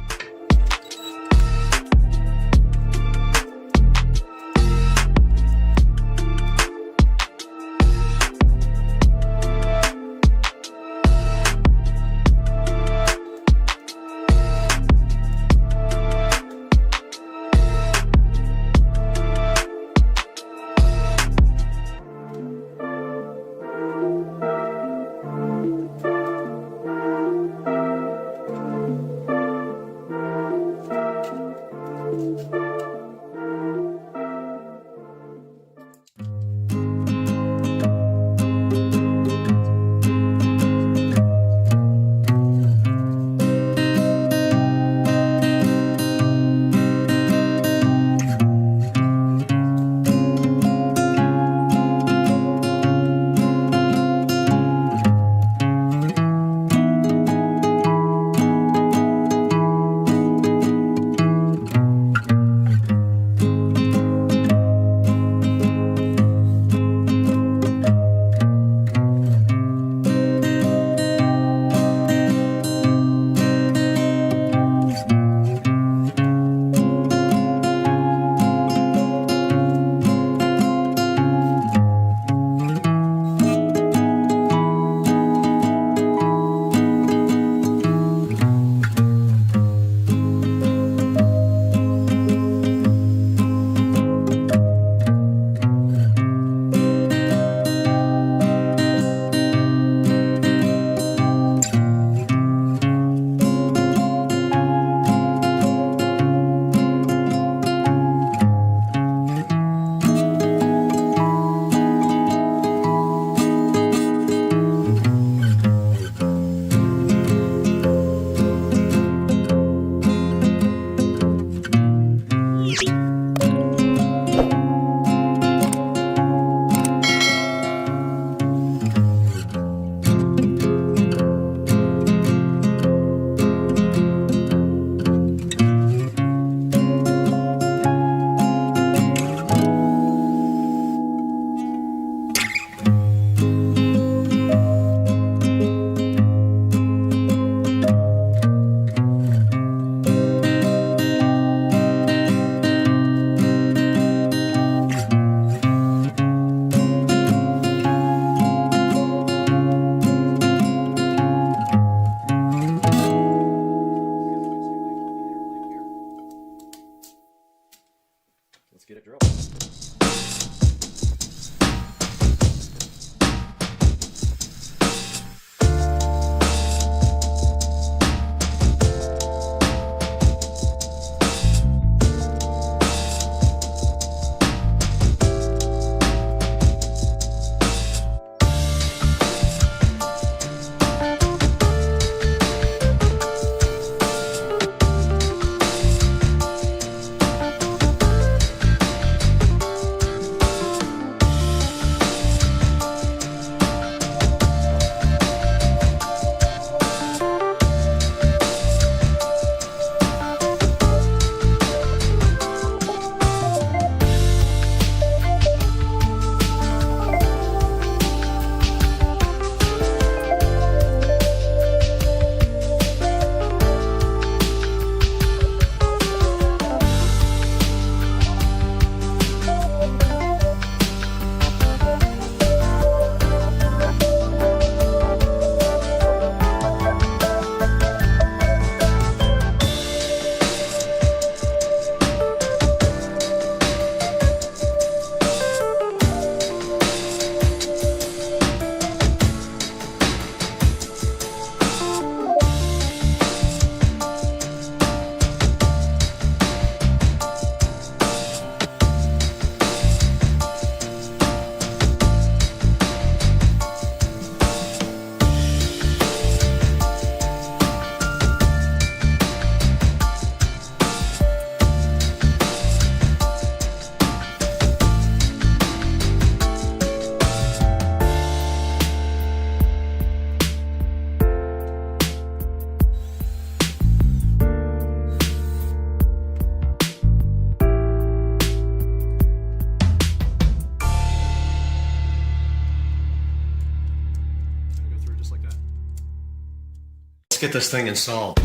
Let's get this thing installed.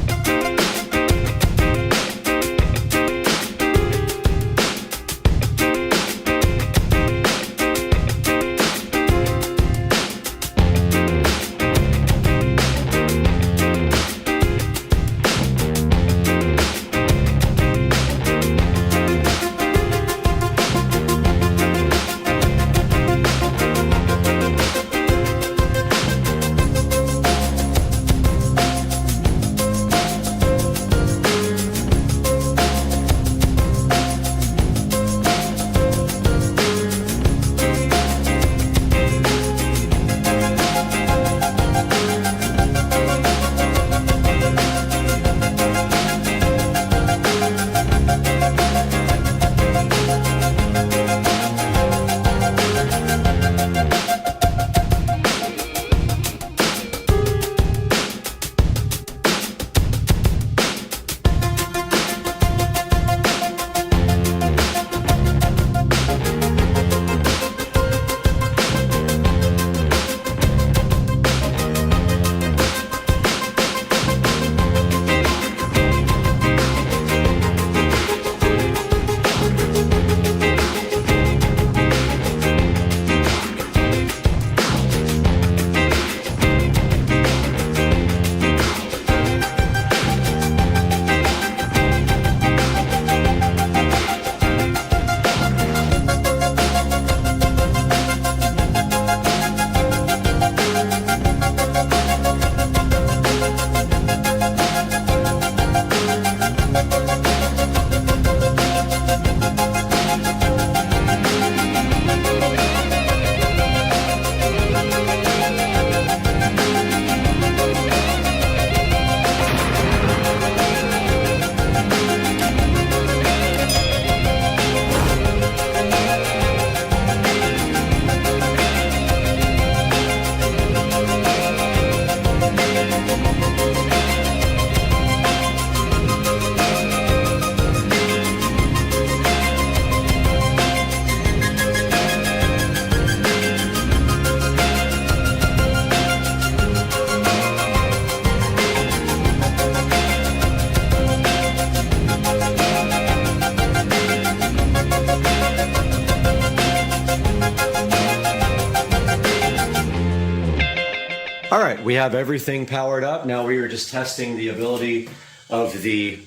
All right, we have everything powered up. Now we are just testing the ability of the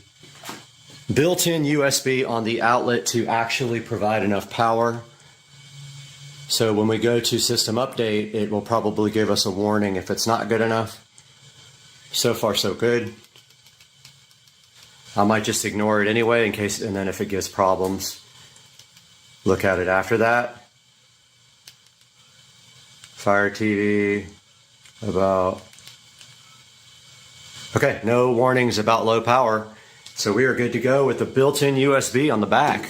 built-in USB on the outlet to actually provide enough power. So when we go to system update, it will probably give us a warning if it's not good enough. So far, so good. I might just ignore it anyway in case, and then if it gives problems, look at it after that. Fire TV, about, okay, no warnings about low power. So we are good to go with the built-in USB on the back.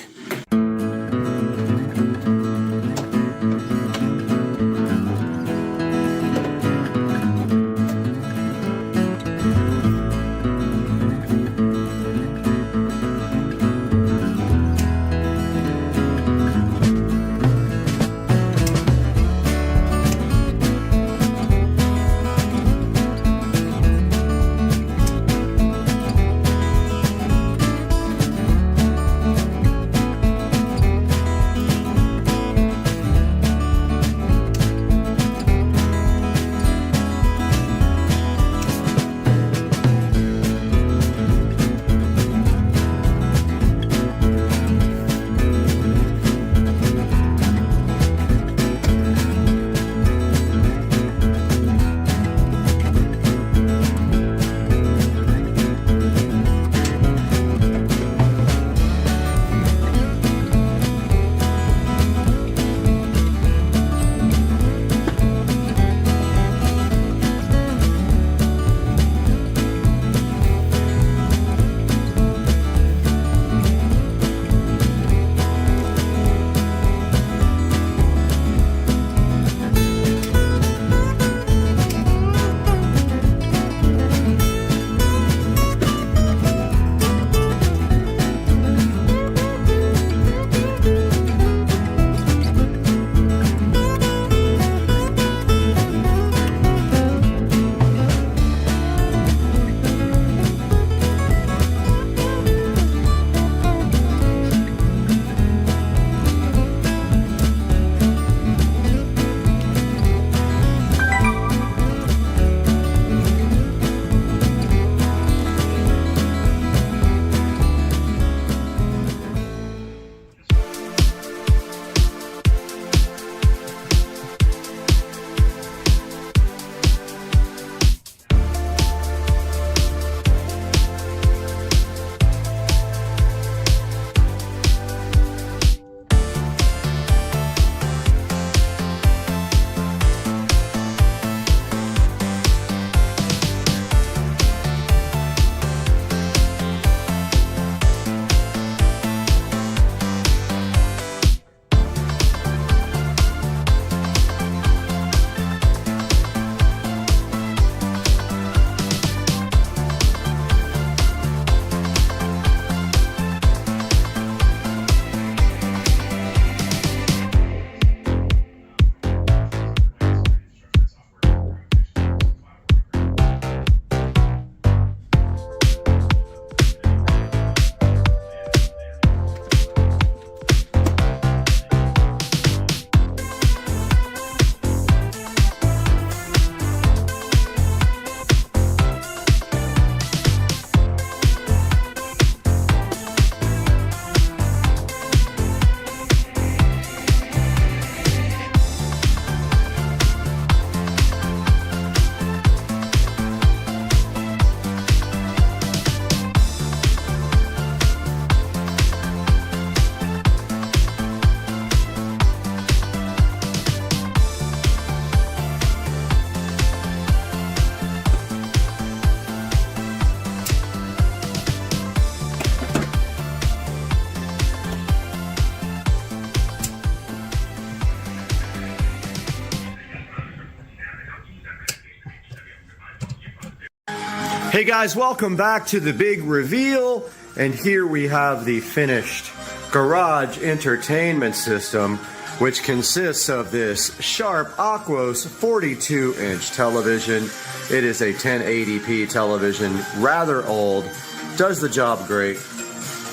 Hey guys, welcome back to the big reveal. And here we have the finished garage entertainment system, which consists of this Sharp Aquos 42-inch television. It is a 1080p television, rather old, does the job great.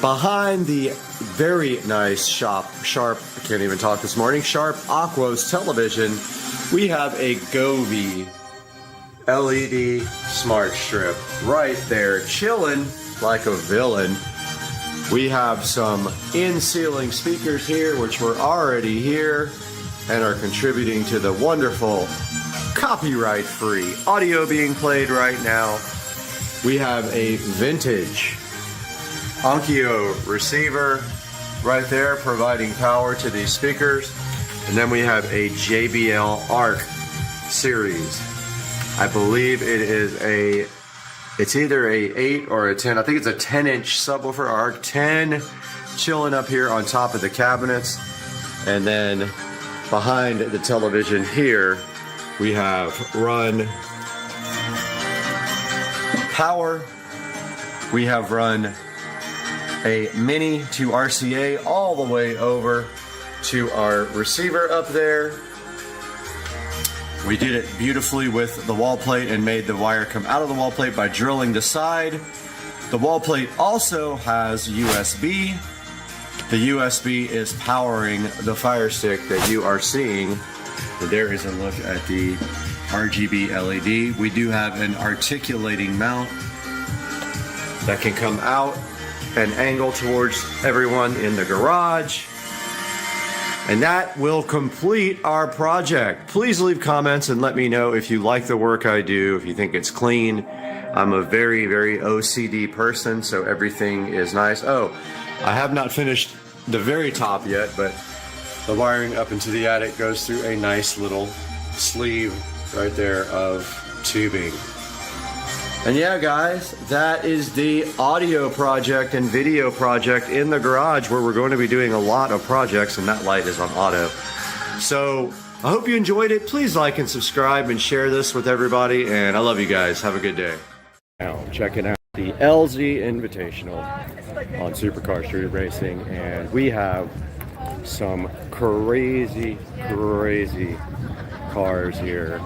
Behind the very nice Sharp, I can't even talk this morning, Sharp Aquos television, we have a Govee LED smart strip right there, chilling like a villain. We have some in-ceiling speakers here, which were already here and are contributing to the wonderful copyright-free audio being played right now. We have a vintage Onkyo receiver right there providing power to these speakers. And then we have a JBL Arc series. I believe it is it's either a 8 or a 10. I think it's a 10-inch subwoofer Arc 10 chilling up here on top of the cabinets. And then behind the television here, we have run power. We have run a mini to RCA all the way over to our receiver up there. We did it beautifully with the wall plate and made the wire come out of the wall plate by drilling the side. The wall plate also has USB. The USB is powering the Fire Stick that you are seeing. And there is a look at the RGB LED. We do have an articulating mount that can come out and angle towards everyone in the garage. And that will complete our project. Please leave comments and let me know if you like the work I do, if you think it's clean. I'm a very, very OCD person, so everything is nice. Oh, I have not finished the very top yet, but the wiring up into the attic goes through a nice little sleeve right there of tubing. And yeah, guys, that is the audio project and video project in the garage, where we're going to be doing a lot of projects, and that light is on auto. So I hope you enjoyed it. Please like and subscribe and share this with everybody, and I love you guys. Have a good day. Now, checking out the LZ Invitational on Supercar Street Racing, and we have some crazy cars here.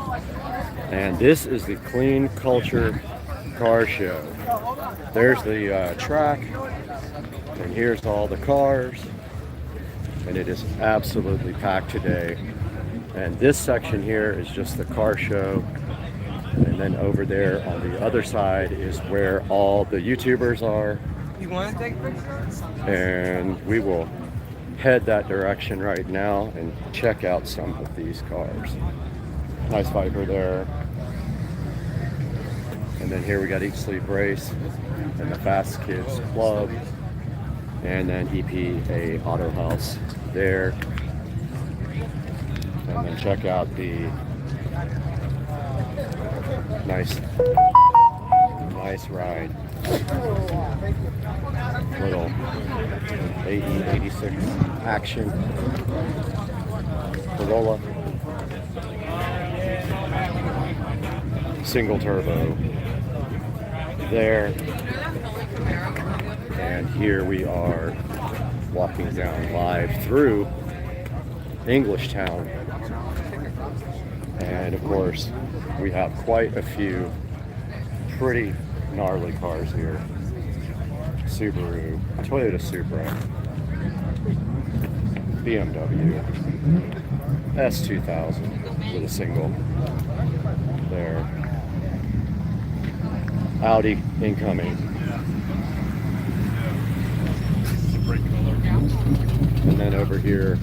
And this is the Clean Culture Car Show. There's the track, and here's all the cars, and it is absolutely packed today. And this section here is just the car show, and then over there on the other side is where all the YouTubers are. You want to take pictures? And we will head that direction right now and check out some of these cars. Nice Viper there. And then here we got Eat Sleep Race and the Fast Kids Club, and then EPA Auto House there. And then check out the nice ride. Little AE86 action Corolla. Single turbo there, and here we are walking down live through Englishtown, and of course we have quite a few pretty gnarly cars here. Subaru, Toyota Supra, BMW S2000 with a single there. Audi incoming. And then over here,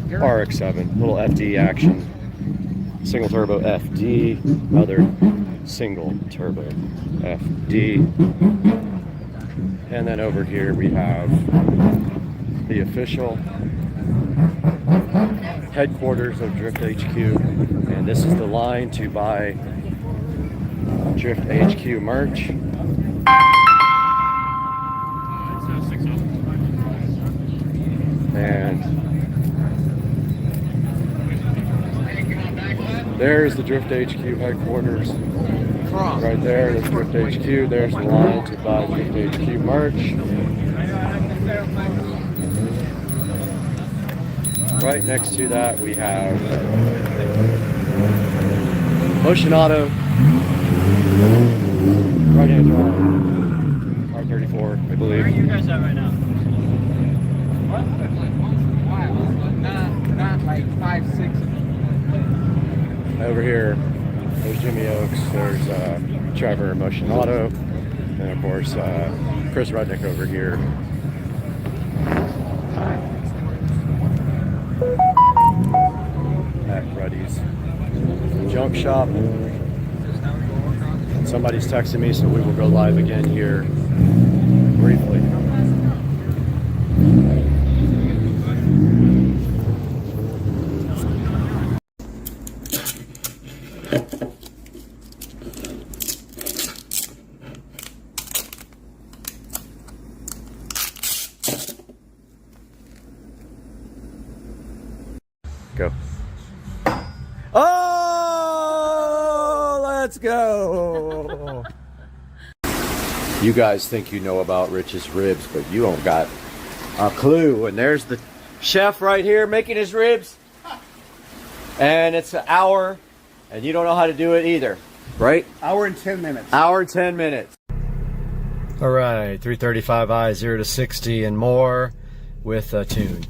RX-7, little FD action. Single turbo FD, other single turbo FD. And then over here we have the official headquarters of Drift HQ. And this is the line to buy Drift HQ merch. And there's the Drift HQ headquarters. Right there, that's Drift HQ. There's the line to buy Drift HQ merch. Right next to that, we have Motion Auto. Right hand drive. R34, I believe. Where are you guys at right now? What? Not like 5, 6. Over here, there's Jimmy Oaks. There's Trevor, Motion Auto. And of course, Chris Rudnick over here. At Ruddy's Junk Shop. Somebody's texting me, so we will go live again here briefly. Go. Oh, let's go. You guys think you know about Rich's ribs, but you don't got a clue. And there's the chef right here making his ribs. And it's an hour, and you don't know how to do it either, right? Hour and 10 minutes. Hour and 10 minutes. All right, 335i, 0 to 60 and more with a tune.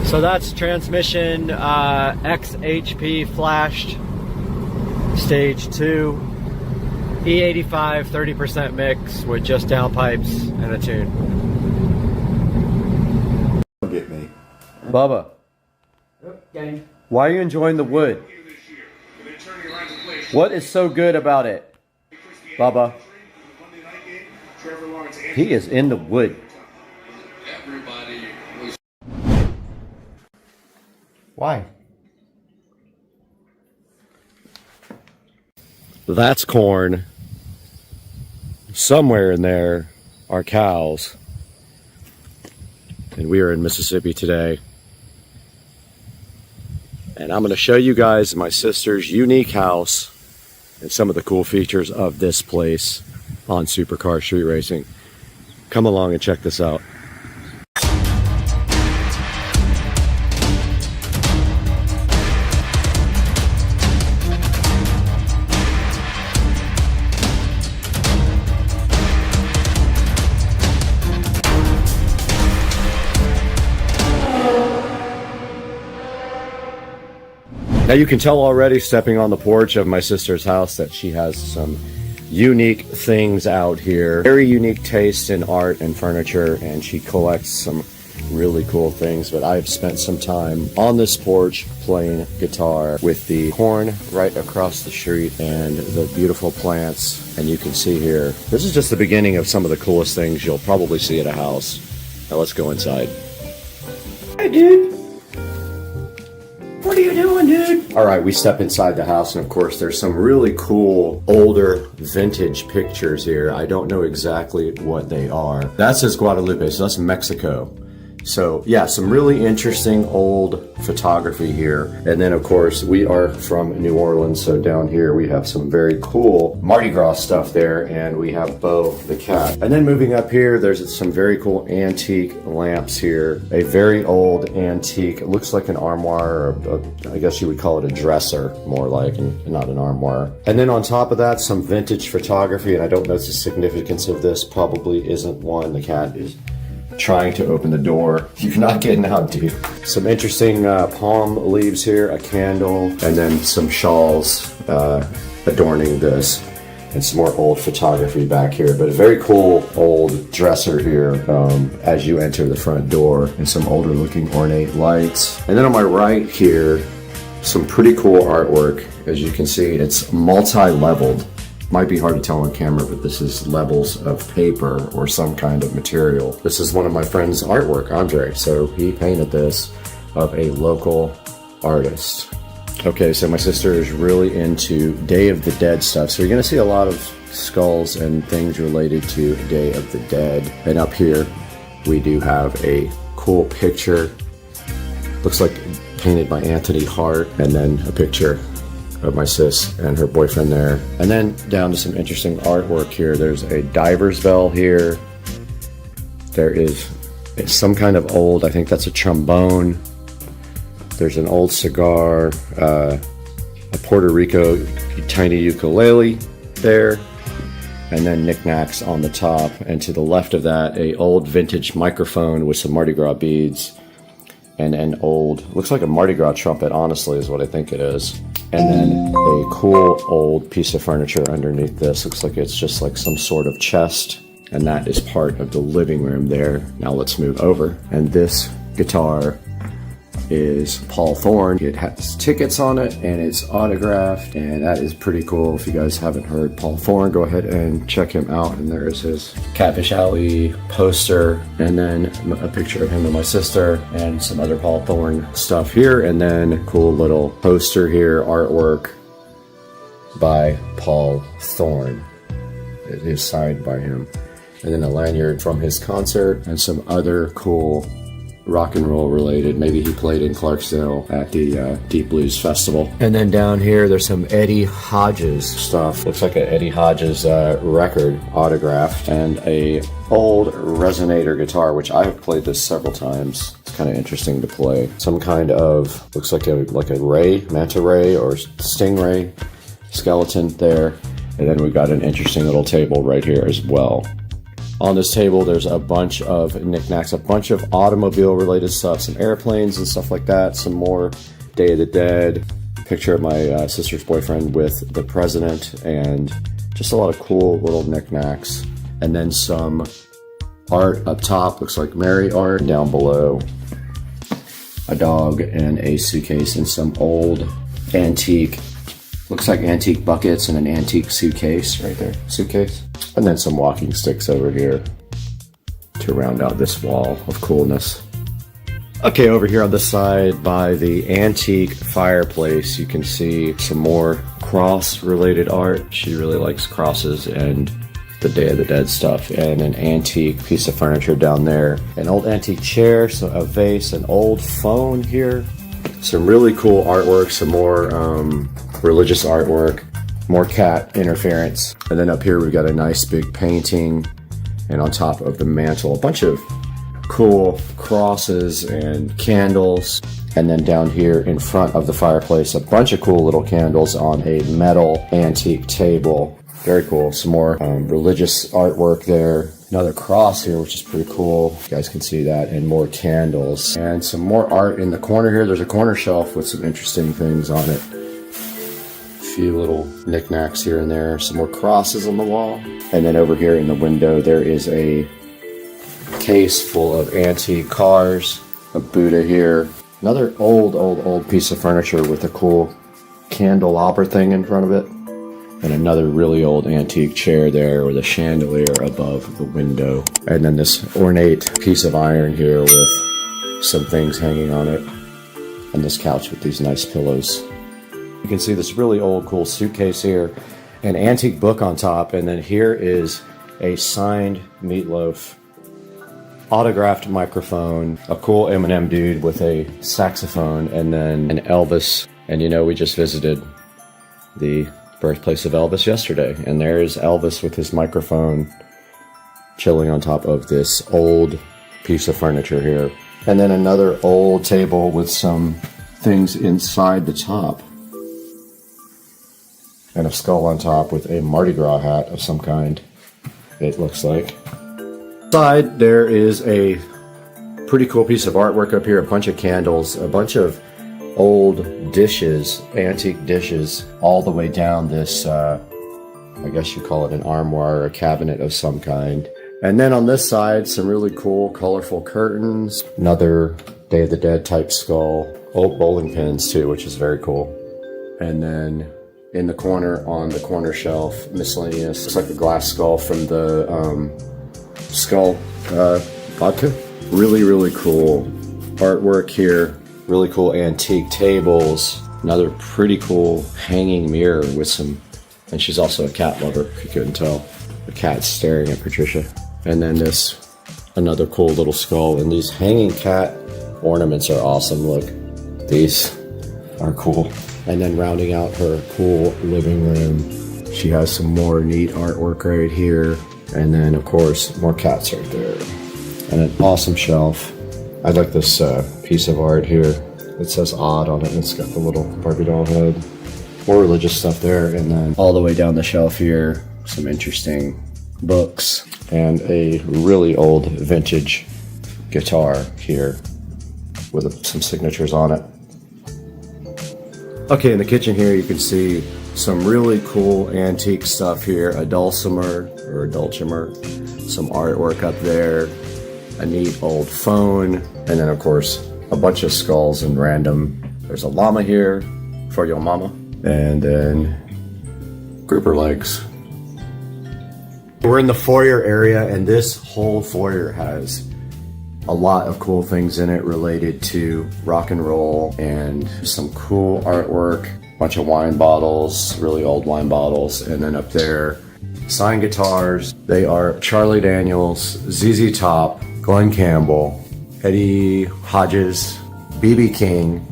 So that's transmission XHP flashed, stage 2, E85 30% mix with just downpipes and a tune. Get me. Bubba. Gang. Why are you enjoying the wood? What is so good about it? Bubba. He is in the wood. Why? That's corn. Somewhere in there are cows. And we are in Mississippi today. And I'm going to show you guys my sister's unique house and some of the cool features of this place on Supercar Street Racing. Come along and check this out. Now you can tell already stepping on the porch of my sister's house that she has some unique things out here. Very unique taste in art and furniture, and she collects some really cool things. But I've spent some time on this porch playing guitar with the corn right across the street and the beautiful plants. And you can see here, this is just the beginning of some of the coolest things you'll probably see at a house. Now let's go inside. Hey dude! What are you doing, dude? All right, we step inside the house, and of course, there's some really cool, older, vintage pictures here. I don't know exactly what they are. That says Guadalupe, so that's Mexico. So yeah, some really interesting old photography here. And then of course, we are from New Orleans, so down here we have some very cool Mardi Gras stuff there, and we have Bo the cat. And then moving up here, there's some very cool antique lamps here. A very old antique, it looks like an armoire, or I guess you would call it a dresser, more like, and not an armoire. And then on top of that, some vintage photography, and I don't know the significance of this, probably isn't one. The cat is trying to open the door. You're not getting out, dude. Some interesting palm leaves here, a candle, and then some shawls adorning this, and some more old photography back here. But a very cool old dresser here as you enter the front door, and some older looking ornate lights. And then on my right here, some pretty cool artwork. As you can see, it's multi-leveled. Might be hard to tell on camera, but this is levels of paper or some kind of material. This is one of my friend's artwork, Andre. So he painted this of a local artist. Okay, so my sister is really into Day of the Dead stuff, so you're gonna see a lot of skulls and things related to Day of the Dead. And up here, we do have a cool picture. Looks like painted by Anthony Hart, and then a picture of my sis and her boyfriend there. And then down to some interesting artwork here. There's a diver's bell here. There is some kind of old, I think that's a trombone. There's an old cigar, a Puerto Rico tiny ukulele there, and then knickknacks on the top. And to the left of that, a old vintage microphone with some Mardi Gras beads, and an old, looks like a Mardi Gras trumpet, honestly, is what I think it is. And then a cool old piece of furniture underneath this. Looks like it's just like some sort of chest, and that is part of the living room there. Now let's move over. And this guitar is Paul Thorne. It has tickets on it and it's autographed, and that is pretty cool. If you guys haven't heard Paul Thorne, go ahead and check him out. And there's his Catfish Alley poster, and then a picture of him and my sister, and some other Paul Thorne stuff here, and then cool little poster here, artwork by Paul Thorne. It is signed by him. And then a lanyard from his concert, and some other cool rock and roll related. Maybe he played in Clarksdale at the Deep Blues Festival. And then down here, there's some Eddie Hodges stuff. Looks like an Eddie Hodges record autographed, and a old resonator guitar, which I've played this several times. It's kind of interesting to play. Some kind of, looks like a ray, manta ray or stingray skeleton there. And then we've got an interesting little table right here as well. On this table, there's a bunch of knickknacks, a bunch of automobile-related stuff, some airplanes and stuff like that, some more Day of the Dead, picture of my sister's boyfriend with the president, and just a lot of cool little knickknacks. And then some art up top, looks like Mary art. Down below, a dog and a suitcase and some old antique, looks like antique buckets and an antique suitcase right there, suitcase. And then some walking sticks over here to round out this wall of coolness. Okay, over here on the side by the antique fireplace, you can see some more cross-related art. She really likes crosses and the Day of the Dead stuff. And an antique piece of furniture down there. An old antique chair, so a vase, an old phone here. Some really cool artwork, some more religious artwork. More cat interference. And then up here we've got a nice big painting, and on top of the mantle a bunch of cool crosses and candles. And then down here in front of the fireplace, a bunch of cool little candles on a metal antique table. Very cool. Some more religious artwork there. Another cross here, which is pretty cool. You guys can see that. And more candles. And some more art in the corner here. There's a corner shelf with some interesting things on it. Few little knickknacks here and there, some more crosses on the wall. And then over here in the window there is a case full of antique cars, a Buddha here, another old piece of furniture with a cool candelabra thing in front of it, and another really old antique chair there with a chandelier above the window. And then this ornate piece of iron here with some things hanging on it, and this couch with these nice pillows. You can see this really old cool suitcase here, an antique book on top, and then here is a signed Meatloaf autographed microphone, a cool Eminem dude with a saxophone, and then an Elvis. And you know, we just visited the birthplace of Elvis yesterday, and there's Elvis with his microphone chilling on top of this old piece of furniture here. And then another old table with some things inside the top, and a skull on top with a Mardi Gras hat of some kind, it looks like. Side, there is a pretty cool piece of artwork up here, a bunch of candles, a bunch of old dishes, antique dishes, all the way down this, I guess you call it an armoire or a cabinet of some kind. And then on this side, some really cool, colorful curtains, another Day of the Dead type skull, old bowling pins too, which is very cool. And then in the corner, on the corner shelf, miscellaneous. Looks like a glass skull from the Skull vodka. Really, really cool artwork here. really cool antique tables. Another pretty cool hanging mirror with some, and she's also a cat lover, if you couldn't tell. The cat's staring at Patricia. And then this, another cool little skull. And these hanging cat ornaments are awesome. Look, these are cool. And then rounding out her cool living room, she has some more neat artwork right here. And then, of course, more cats right there. And an awesome shelf. I like this piece of art here. It says odd on it, and it's got the little Barbie doll head. More religious stuff there, and then all the way down the shelf here, some interesting books, and a really old vintage guitar here with some signatures on it. Okay, in the kitchen here you can see some really cool antique stuff here, a dulcimer, some artwork up there, a neat old phone, and then of course a bunch of skulls and random. There's a llama here for your mama, and then grouper legs. We're in the foyer area, and this whole foyer has a lot of cool things in it related to rock and roll and some cool artwork, bunch of wine bottles, really old wine bottles, and then up there, signed guitars. They are Charlie Daniels, ZZ Top, Glenn Campbell, Eddie Hodges, B.B. King,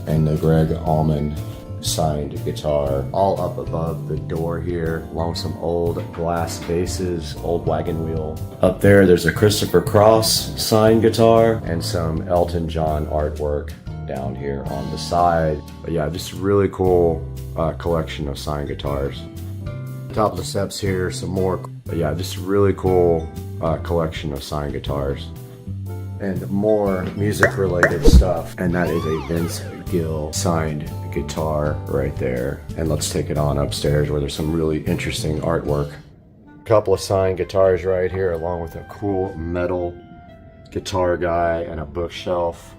and the Greg Allman signed guitar, all up above the door here, along with some old glass bases, old wagon wheel. Up there, there's a Christopher Cross signed guitar and some Elton John artwork down here on the side. But yeah, just a really cool collection of signed guitars. Top of the steps here, some more, but yeah, just a really cool collection of signed guitars. And more music related stuff. And that is a Vince Gill signed guitar right there. And let's take it on upstairs where there's some really interesting artwork. A couple of signed guitars right here, along with a cool metal guitar guy and a bookshelf.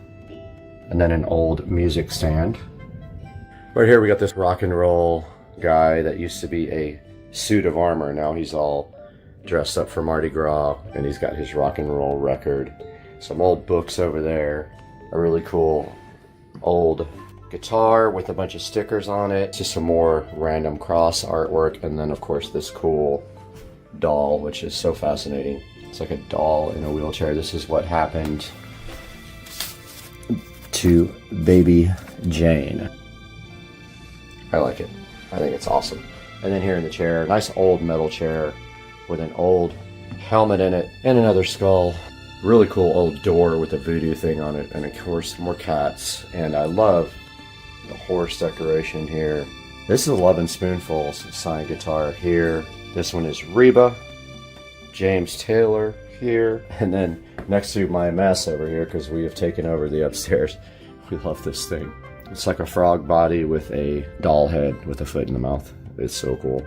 And then an old music stand. Right here we got this rock and roll guy that used to be a suit of armor. Now he's all dressed up for Mardi Gras, and he's got his rock and roll record. Some old books over there, a really cool old guitar with a bunch of stickers on it, just some more random cross artwork, and then of course this cool doll, which is so fascinating. It's like a doll in a wheelchair. This is what happened to baby Jane. I like it. I think it's awesome. And then here in the chair, nice old metal chair with an old helmet in it and another skull. Really cool old door with a voodoo thing on it, and of course more cats. And I love the horse decoration here. This is 11 Spoonfuls signed guitar here. This one is Reba, James Taylor here, and then next to my mess over here, because we have taken over the upstairs. We love this thing. It's like a frog body with a doll head with a foot in the mouth. It's so cool.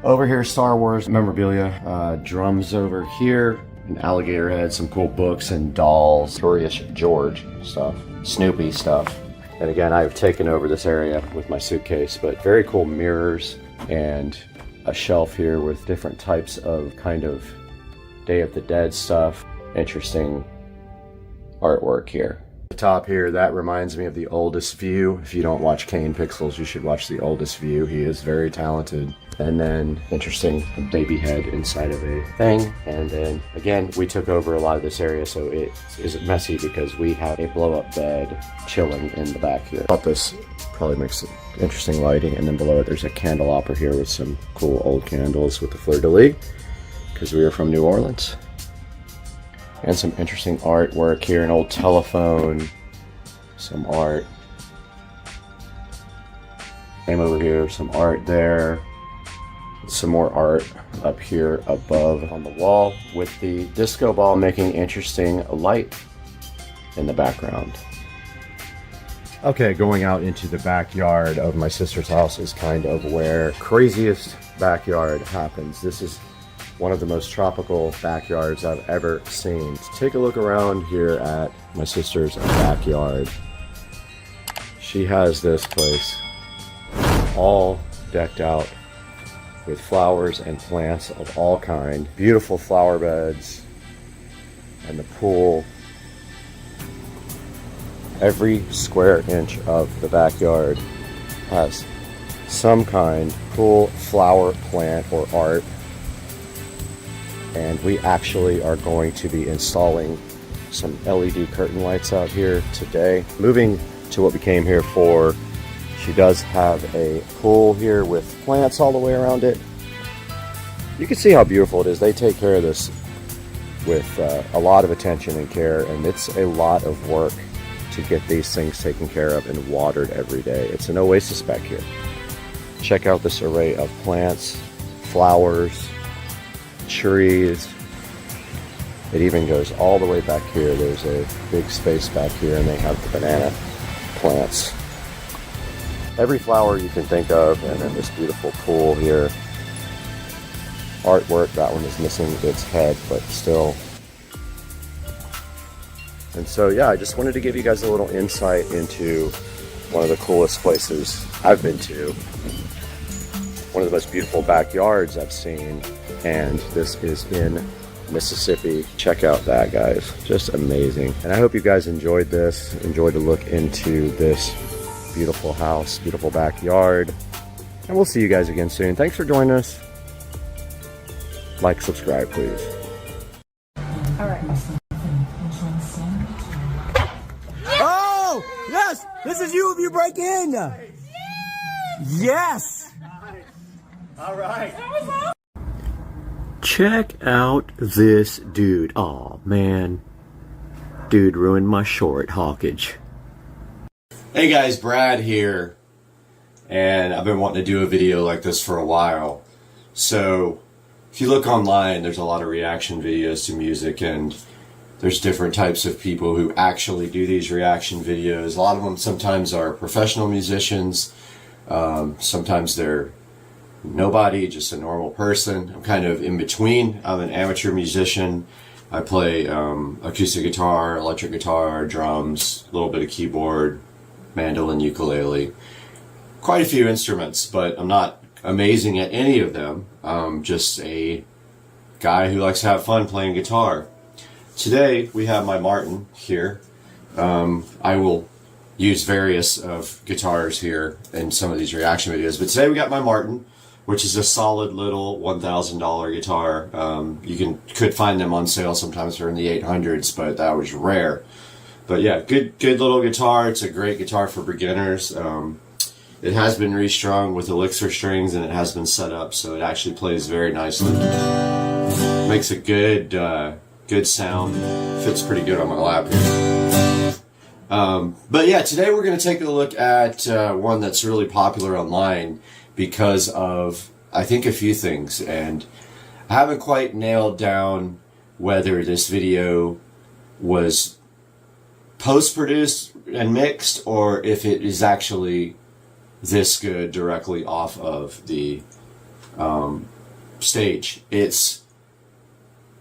Over here, Star Wars memorabilia, drums over here, an alligator head, some cool books and dolls, Curious George stuff, Snoopy stuff. And again, I've taken over this area with my suitcase, but very cool mirrors and a shelf here with different types of kind of Day of the Dead stuff. Interesting artwork here. The top here, that reminds me of The Oldest View. If you don't watch Kane Pixels, you should watch The Oldest View. He is very talented. And then interesting baby head inside of a thing. And then again, we took over a lot of this area, so it is messy because we have a blow-up bed chilling in the back here. I thought this probably makes interesting lighting. And then below it, there's a candelabra here with some cool old candles with the fleur-de-lis, because we are from New Orleans. And some interesting artwork here, an old telephone, some art. Same over here, some art there. Some more art up here above on the wall with the disco ball making interesting light in the background. Okay, going out into the backyard of my sister's house is kind of where craziest backyard happens. This is one of the most tropical backyards I've ever seen. Let's take a look around here at my sister's backyard. She has this place all decked out with flowers and plants of all kind. Beautiful flower beds and the pool. Every square inch of the backyard has some kind cool flower, plant, or art. And we actually are going to be installing some LED curtain lights out here today. Moving to what we came here for, she does have a pool here with plants all the way around it. You can see how beautiful it is. They take care of this with a lot of attention and care, and it's a lot of work to get these things taken care of and watered every day. It's an oasis back here. Check out this array of plants, flowers, trees. It even goes all the way back here. There's a big space back here, and they have the banana plants. Every flower you can think of, and then this beautiful pool here. Artwork, that one is missing its head, but still. And so yeah, I just wanted to give you guys a little insight into one of the coolest places I've been to. One of the most beautiful backyards I've seen, and this is in Mississippi. Check out that, guys. Just amazing. And I hope you guys enjoyed this, enjoyed a look into this beautiful house, beautiful backyard. And we'll see you guys again soon. Thanks for joining us. Like, subscribe, please. All right. Oh, yes! This is you if you break in! Yes! All right. Check out this dude. Oh man. Dude ruined my short hawkage. Hey guys, Brad here. And I've been wanting to do a video like this for a while. So if you look online, there's a lot of reaction videos to music, and there's different types of people who actually do these reaction videos. A lot of them sometimes are professional musicians. Sometimes they're nobody, just a normal person. I'm kind of in between. I'm an amateur musician. I play acoustic guitar, electric guitar, drums, a little bit of keyboard, mandolin, ukulele. Quite a few instruments, but I'm not amazing at any of them. I'm just a guy who likes to have fun playing guitar. Today we have my Martin here. I will use various of guitars here in some of these reaction videos, but today we got my Martin, which is a solid little $1,000 guitar. You could find them on sale sometimes for in the 800s, but that was rare. But yeah, good little guitar. It's a great guitar for beginners. It has been restrung with Elixir strings, and it has been set up so it actually plays very nicely. Makes a good sound. Fits pretty good on my lap here. But yeah, today we're going to take a look at one that's really popular online because of, I think, a few things, and I haven't quite nailed down whether this video was post-produced and mixed or if it is actually this good directly off of the stage. It's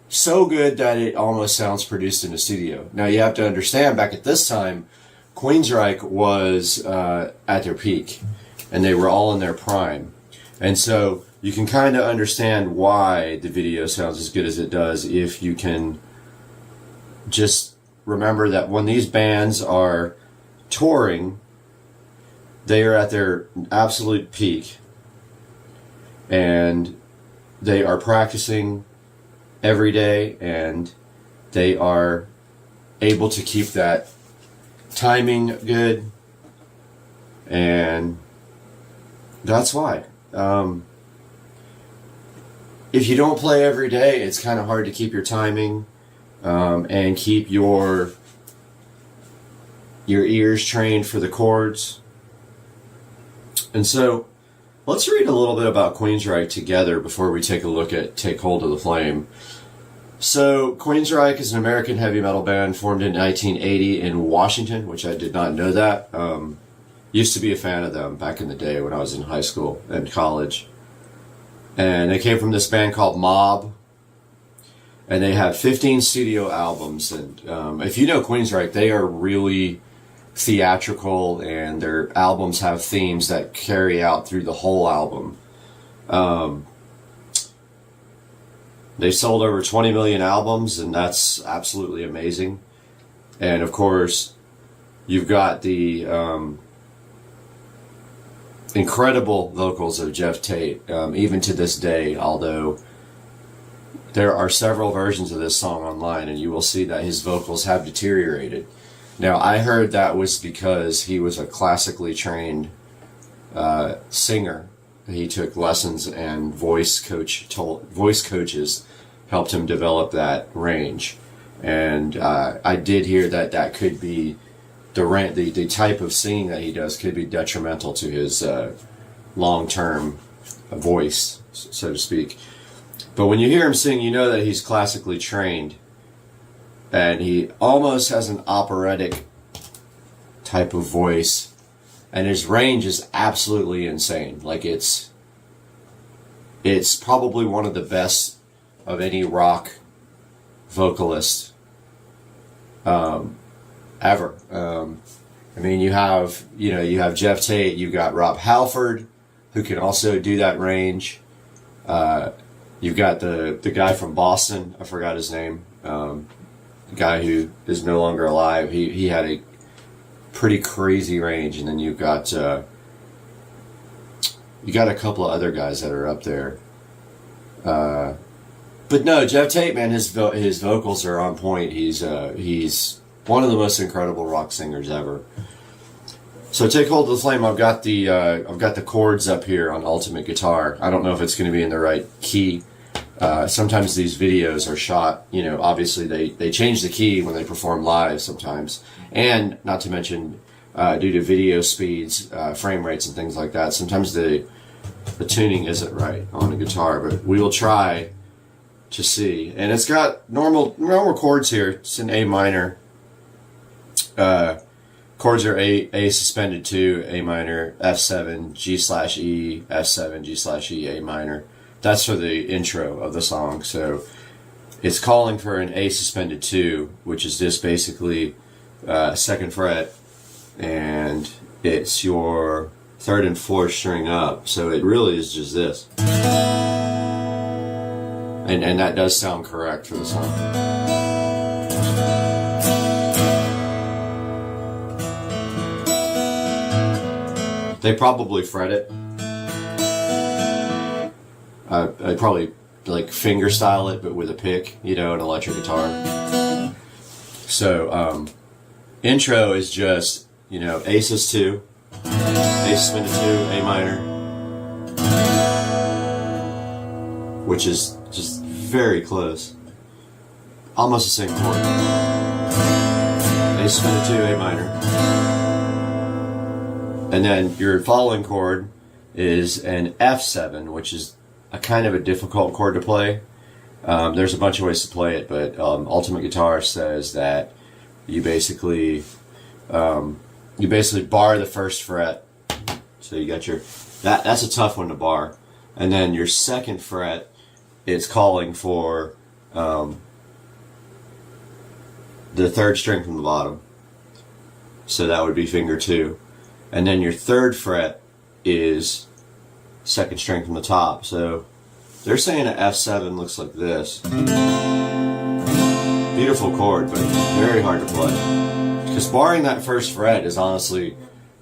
so good that it almost sounds produced in a studio. Now you have to understand, back at this time, Queensryche was at their peak, and they were all in their prime. And so you can kind of understand why the video sounds as good as it does if you can just remember that when these bands are touring, they are at their absolute peak, and they are practicing every day, and they are able to keep that timing good, and that's why. If you don't play every day, it's kind of hard to keep your timing and keep your ears trained for the chords. And so let's read a little bit about Queensryche together before we take a look at Take Hold of the Flame. So Queensryche is an American heavy metal band formed in 1980 in Washington, which I did not know that. Used to be a fan of them back in the day when I was in high school and college. And they came from this band called Mob. And they have 15 studio albums. And if you know Queensryche, they are really theatrical, and their albums have themes that carry out through the whole album. They sold over 20 million albums, and that's absolutely amazing. And of course, You've got the incredible vocals of Jeff Tate, even to this day, although there are several versions of this song online, and you will see that his vocals have deteriorated. Now, I heard that was because he was a classically trained singer. He took lessons, and voice coaches helped him develop that range. And I did hear that that could be the type of singing that he does could be detrimental to his long-term voice, so to speak. But when you hear him sing, you know that he's classically trained, and he almost has an operatic type of voice, and his range is absolutely insane. Like it's probably one of the best of any rock vocalist ever. I mean, you have Jeff Tate, you've got Rob Halford, who can also do that range. You've got the guy from Boston, I forgot his name, the guy who is no longer alive. He had a pretty crazy range, and then you've got a couple of other guys that are up there. But no, Jeff Tate, man, his vocals are on point. He's one of the most incredible rock singers ever. So Take Hold of the Flame. I've got the chords up here on Ultimate Guitar. I don't know if it's going to be in the right key. Sometimes these videos are shot, obviously they change the key when they perform live sometimes. And not to mention, due to video speeds, frame rates and things like that, sometimes the tuning isn't right on a guitar, but we will try to see. And it's got normal chords here. It's in A minor. Chords are A suspended 2, A minor, F7, G/E, F7, G/E, A minor. That's for the intro of the song. So it's calling for an A suspended 2, which is just basically 2nd fret, and it's your 3rd and 4th string up. So it really is just this. And that does sound correct for the song. They probably fret it. I probably like finger style it, but with a pick, an electric guitar. So intro is just A sus 2, A suspended 2, A minor, which is just very close, almost the same chord. A suspended 2, A minor. And then your following chord is an F7, which is a kind of a difficult chord to play. There's a bunch of ways to play it, but Ultimate Guitar says that you basically bar the 1st fret. So you got that's a tough one to bar. And then your 2nd fret, it's calling for the 3rd string from the bottom. So that would be finger 2. And then your 3rd fret is 2nd string from the top. So they're saying an F7 looks like this. Beautiful chord, but very hard to play. Because barring that 1st fret is honestly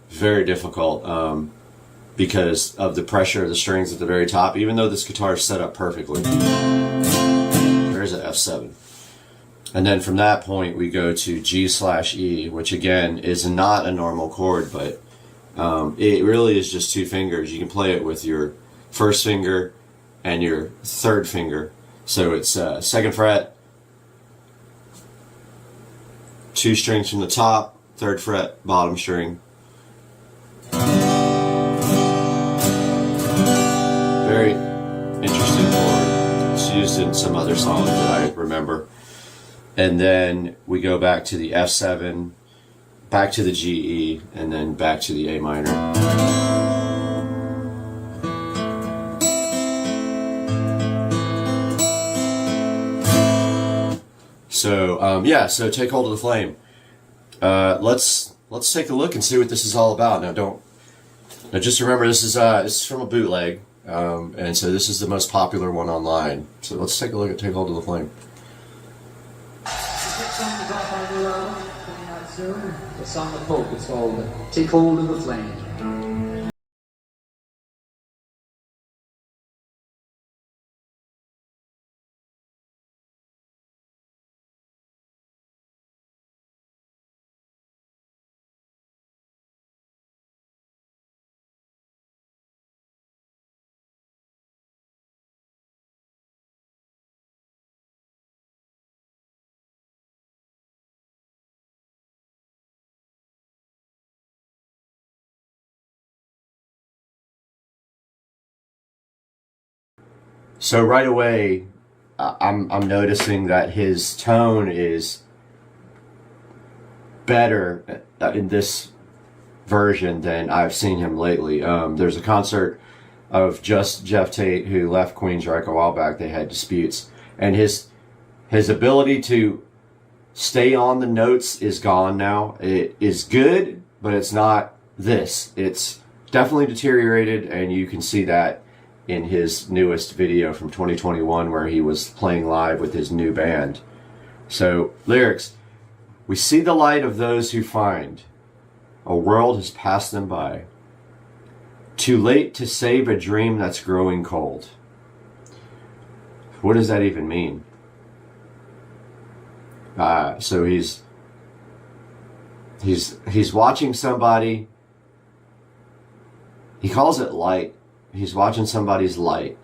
very difficult because of the pressure of the strings at the very top, even though this guitar is set up perfectly. There's an F7. And then from that point we go to G/E, which again is not a normal chord, but it really is just 2 fingers. You can play it with your 1st finger and your 3rd finger. So it's 2nd fret, 2 strings from the top, 3rd fret, bottom string. Very interesting chord. It's used in some other songs that I remember. And then we go back to the F7, back to the GE, and then back to the A minor. So so Take Hold of the Flame. Let's take a look and see what this is all about. Now just remember this is from a bootleg, and so this is the most popular one online. So let's take a look at Take Hold of the Flame. So, the song of hope is called Take Hold of the Flame. So right away, I'm noticing that his tone is better in this version than I've seen him lately. There's a concert of just Jeff Tate who left Queensryche a while back. They had disputes, and his ability to stay on the notes is gone now. It is good, but it's not this. It's definitely deteriorated, and you can see that in his newest video from 2021 where he was playing live with his new band. So, lyrics. We see the light of those who find. A world has passed them by. Too late to save a dream that's growing cold. What does that even mean? So he's watching somebody. He calls it light. He's watching somebody's light.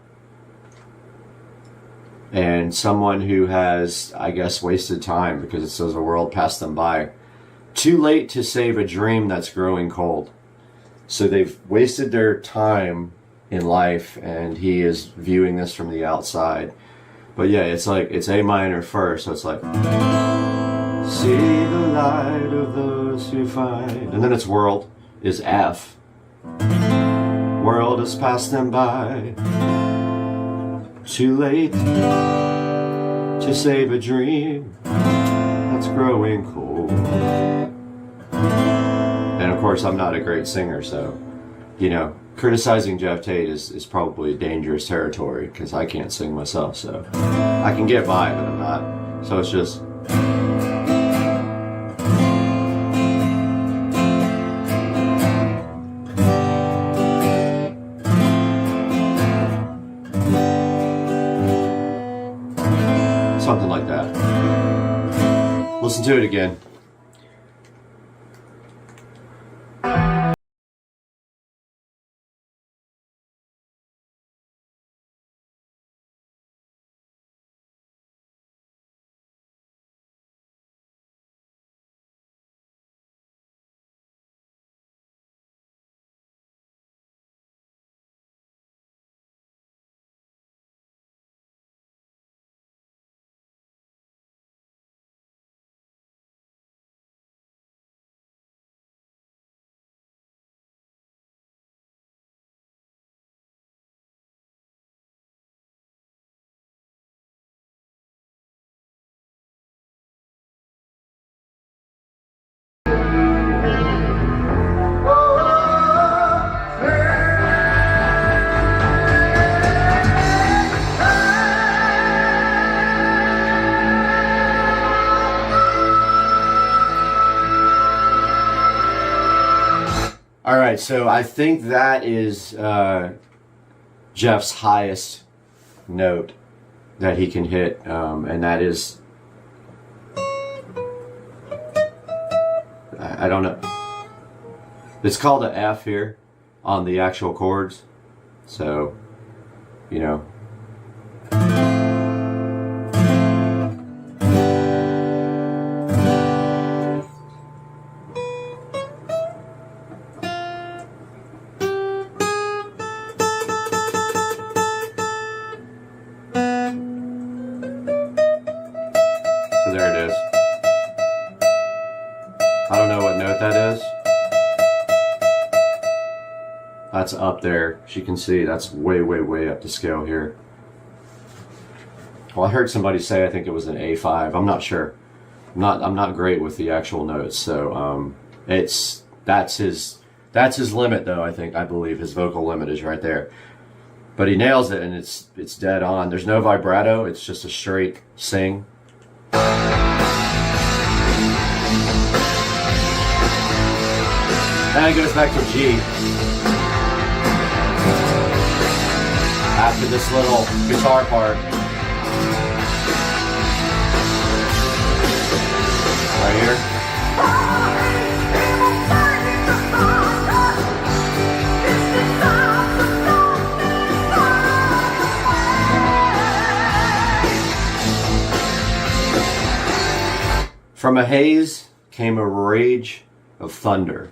And someone who has, I guess, wasted time because it says the world passed them by. Too late to save a dream that's growing cold. So they've wasted their time in life, and he is viewing this from the outside. But yeah, it's like, it's A minor first, so it's like, see the light of those who find. And then it's world is F. World has passed them by. Too late to save a dream that's growing cold. And of course, I'm not a great singer, so, you know, criticizing Jeff Tate is probably dangerous territory because I can't sing myself, so I can get by, but I'm not. So it's just... something like that. Listen to it again. All right, so I think that is Jeff's highest note that he can hit, and that is, I don't know, it's called an F here on the actual chords, so, you know. So there it is. I don't know what note that is. That's up there. As you can see, that's way, way, way up the scale here. Well, I heard somebody say I think it was an A5. I'm not sure. I'm not great with the actual notes, so that's his limit though. I believe his vocal limit is right there. But he nails it, and it's dead on. There's no vibrato. It's just a straight sing. Then it goes back to G. After this little guitar part. Right here. From a haze came a rage of thunder,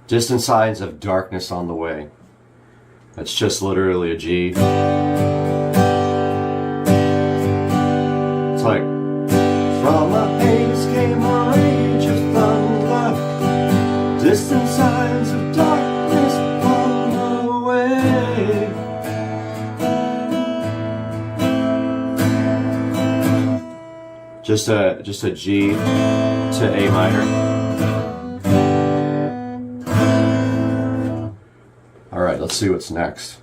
distant signs of darkness on the way. That's just literally a G. It's like, from a haze came a rage of thunder, distant signs of darkness on the way. Just a G to A minor. All right, let's see what's next.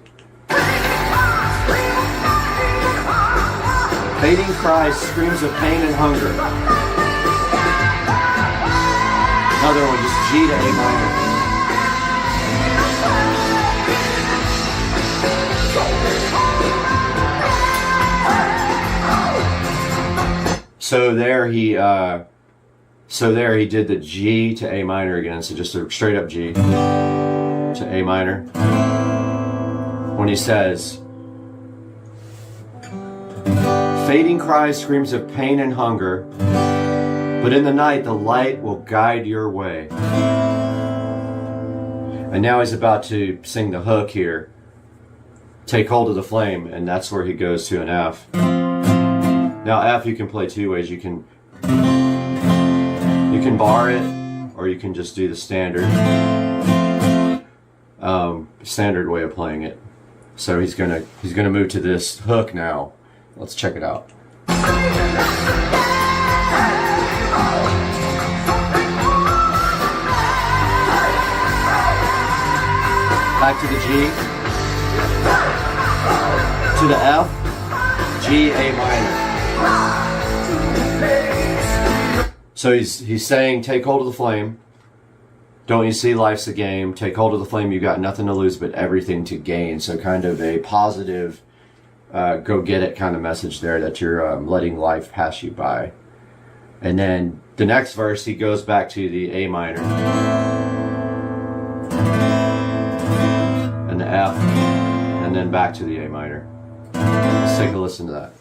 Fading cries, screams of pain and hunger. Another one, just G to A minor. So there he did the G to A minor again, so just a straight up G to A minor. When he says, fading cries, screams of pain and hunger, but in the night the light will guide your way. And now he's about to sing the hook here, take hold of the flame, and that's where he goes to an F. Now F you can play two ways. You can bar it, or you can just do the standard way of playing it. So he's gonna move to this hook now. Let's check it out. Back to the G, to the F, G, A minor. So he's saying, take hold of the flame. Don't you see life's a game? Take hold of the flame. You got nothing to lose but everything to gain. So kind of a positive, go get it kind of message there, that you're letting life pass you by. And then the next verse, he goes back to the A minor and the F, and then back to the A minor. Let's take a listen to that.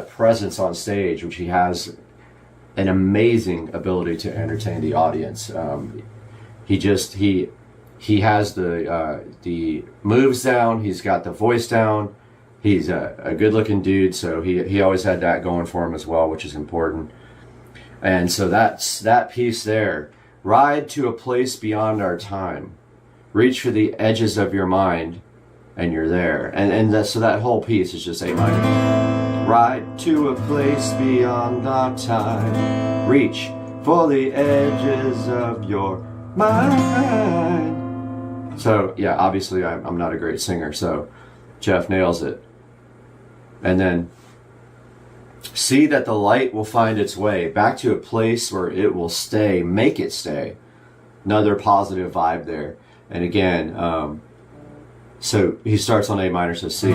Presence on stage, which he has an amazing ability to entertain the audience. He has the moves down. He's got the voice down. He's a good-looking dude, so he always had that going for him as well, which is important. And so that's that piece there. Ride to a place beyond our time. Reach for the edges of your mind, and you're there. And so that whole piece is just A minor. Ride to a place beyond our time. Reach for the edges of your mind. So yeah, obviously I'm not a great singer, so Jeff nails it. And then, see that the light will find its way back to a place where it will stay. Make it stay. Another positive vibe there. And again, so he starts on A minor, so C.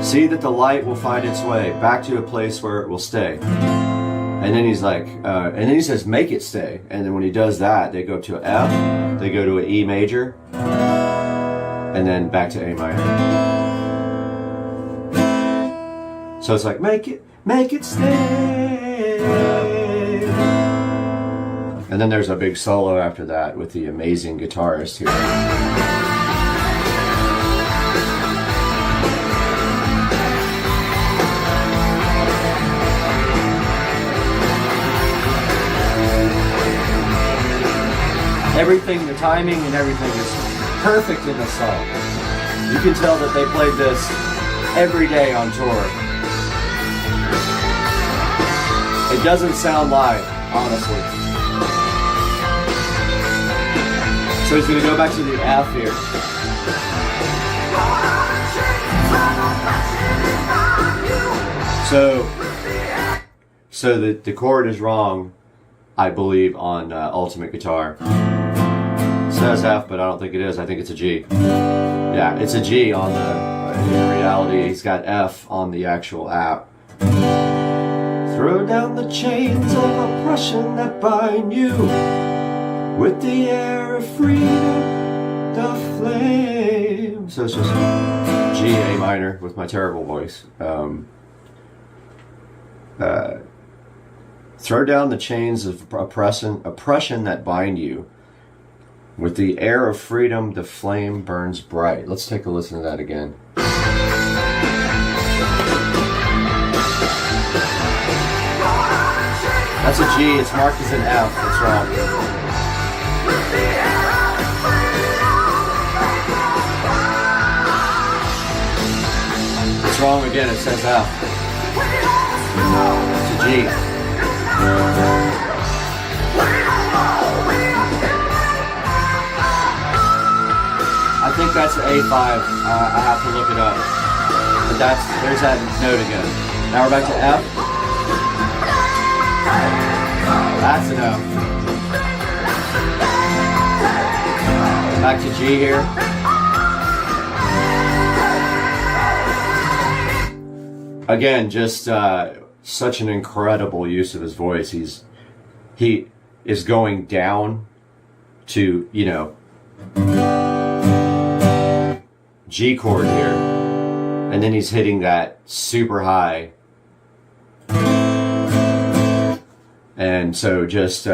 See that the light will find its way back to a place where it will stay. And then he's like, and then he says, make it stay. And then when he does that, they go to an F, they go to an E major, and then back to A minor. So it's like, make it stay. And then there's a big solo after that with the amazing guitarist here. everything, the timing and everything is perfect in the song. You can tell that they played this every day on tour. It doesn't sound live, honestly. So he's going to go back to the F here. So the chord is wrong, I believe, on Ultimate Guitar. It says F, but I don't think it is. I think it's a G. Yeah, it's a G on the, in reality, he's got F on the actual app. Throw down the chains of oppression that bind you with the air of freedom, the flame. So it's just G, A minor with my terrible voice. Throw down the chains of oppression that bind you. With the air of freedom, the flame burns bright. Let's take a listen to that again. That's a G, it's marked as an F, that's wrong. It's wrong again, it says F. It's a G. I think that's an A5. I have to look it up. But there's that note again. Now we're back to F. That's an F. Back to G here. Again, just such an incredible use of his voice. He is going down to, you know, G chord here, and then he's hitting that super high. And so just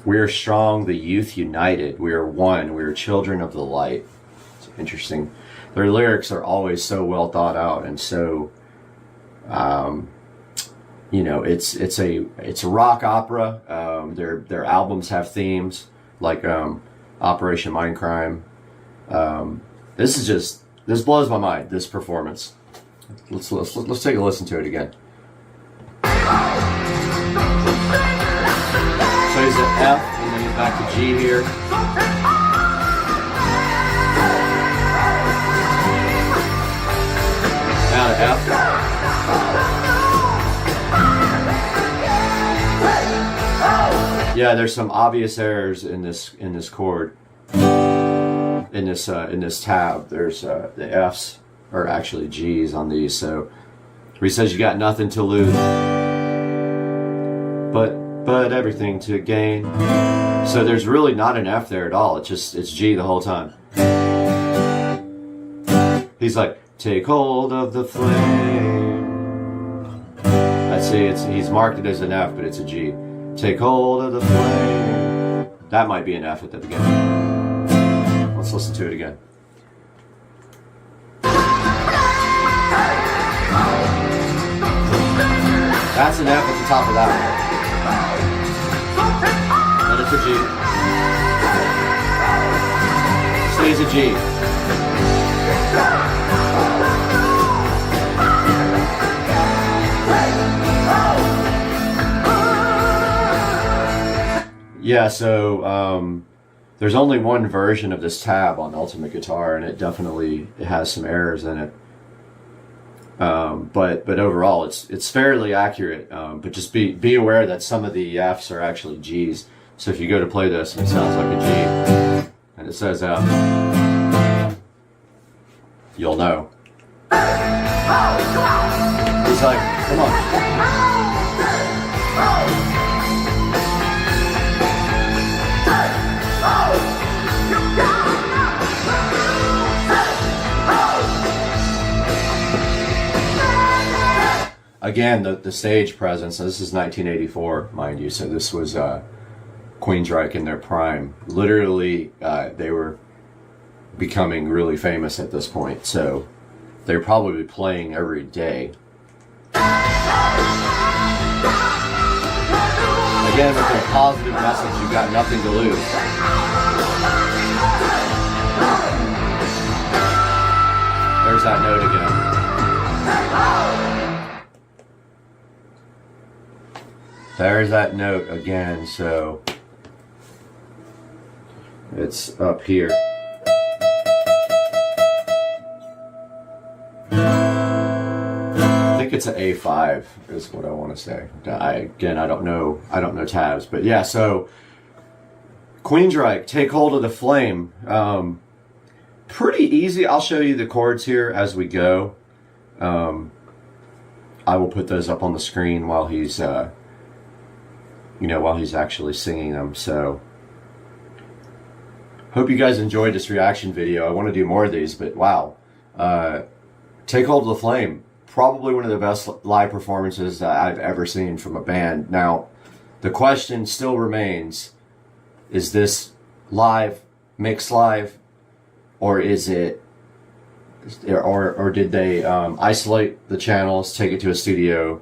we are strong, the youth united, we are one, we are children of the light. It's interesting. Their lyrics are always so well thought out, and so you know, it's a rock opera. Their albums have themes like Operation Mindcrime. This blows my mind, this performance. Let's take a listen to it again. So he's at F, and then he's back to G here. Now to F. Yeah, there's some obvious errors in this chord. In this tab, there's the F's are actually G's on these. So he says you got nothing to lose, but everything to gain. So there's really not an F there at all. It's G the whole time. He's like, take hold of the flame. I see he's marked it as an F, but it's a G. Take hold of the flame. That might be an F at the beginning. Let's listen to it again. That's an F at the top of that one. Then it's a G. Stays a G. Yeah, so there's only one version of this tab on Ultimate Guitar, and it has some errors in it. But overall, it's fairly accurate. But just be aware that some of the Fs are actually Gs. So if you go to play this and it sounds like a G, and it says F, you'll know. He's like, come on. Again, the stage presence. So this is 1984, mind you. So this was Queensryche in their prime. Literally, they were becoming really famous at this point. So they were probably playing every day. again with a positive message. You've got nothing to lose. There's that note again. There's that note again, so it's up here. I think it's an A5 is what I want to say. I don't know tabs, but yeah, so Queensryche, Take Hold of the Flame. Pretty easy. I'll show you the chords here as we go. I will put those up on the screen while he's while he's actually singing them. So hope you guys enjoyed this reaction video. I want to do more of these, but wow. Take Hold of the Flame, probably one of the best live performances that I've ever seen from a band. Now, the question still remains, is this live, mixed live, or is it, or did they isolate the channels, take it to a studio,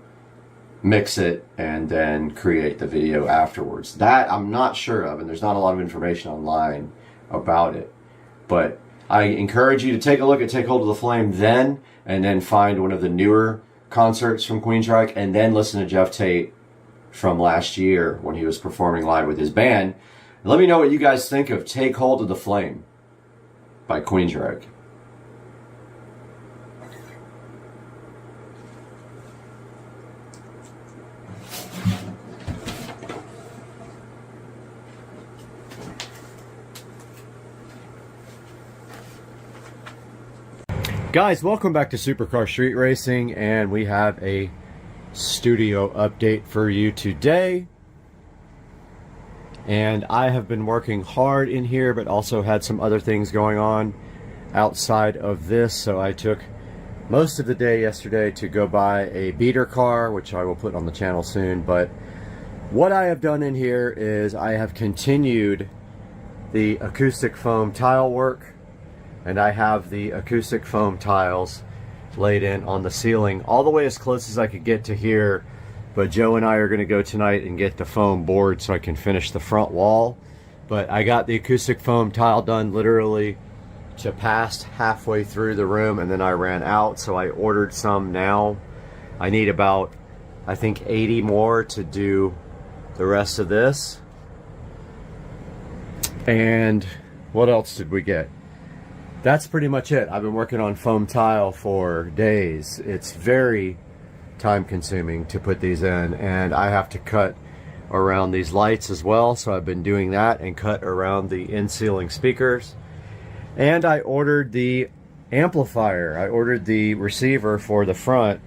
mix it, and then create the video afterwards? That I'm not sure of, and there's not a lot of information online about it. But I encourage you to take a look at Take Hold of the Flame then, and then find one of the newer concerts from Queensryche, and then listen to Jeff Tate from last year when he was performing live with his band. And let me know what you guys think of Take Hold of the Flame by Queensryche. Guys, welcome back to Supercar Street Racing, and we have a studio update for you today. And I have been working hard in here, but also had some other things going on outside of this. So I took most of the day yesterday to go buy a beater car, which I will put on the channel soon. But what I have done in here is I have continued the acoustic foam tile work, and I have the acoustic foam tiles laid in on the ceiling all the way as close as I could get to here. But Joe and I are going to go tonight and get the foam board so I can finish the front wall. But I got the acoustic foam tile done literally to past halfway through the room, and then I ran out, so I ordered some now. I need about, I think, 80 more to do the rest of this. And what else did we get? That's pretty much it. I've been working on foam tile for days. It's very time consuming to put these in, and I have to cut around these lights as well, so I've been doing that, and cut around the in-ceiling speakers. And I ordered the amplifier. I ordered the receiver for the front,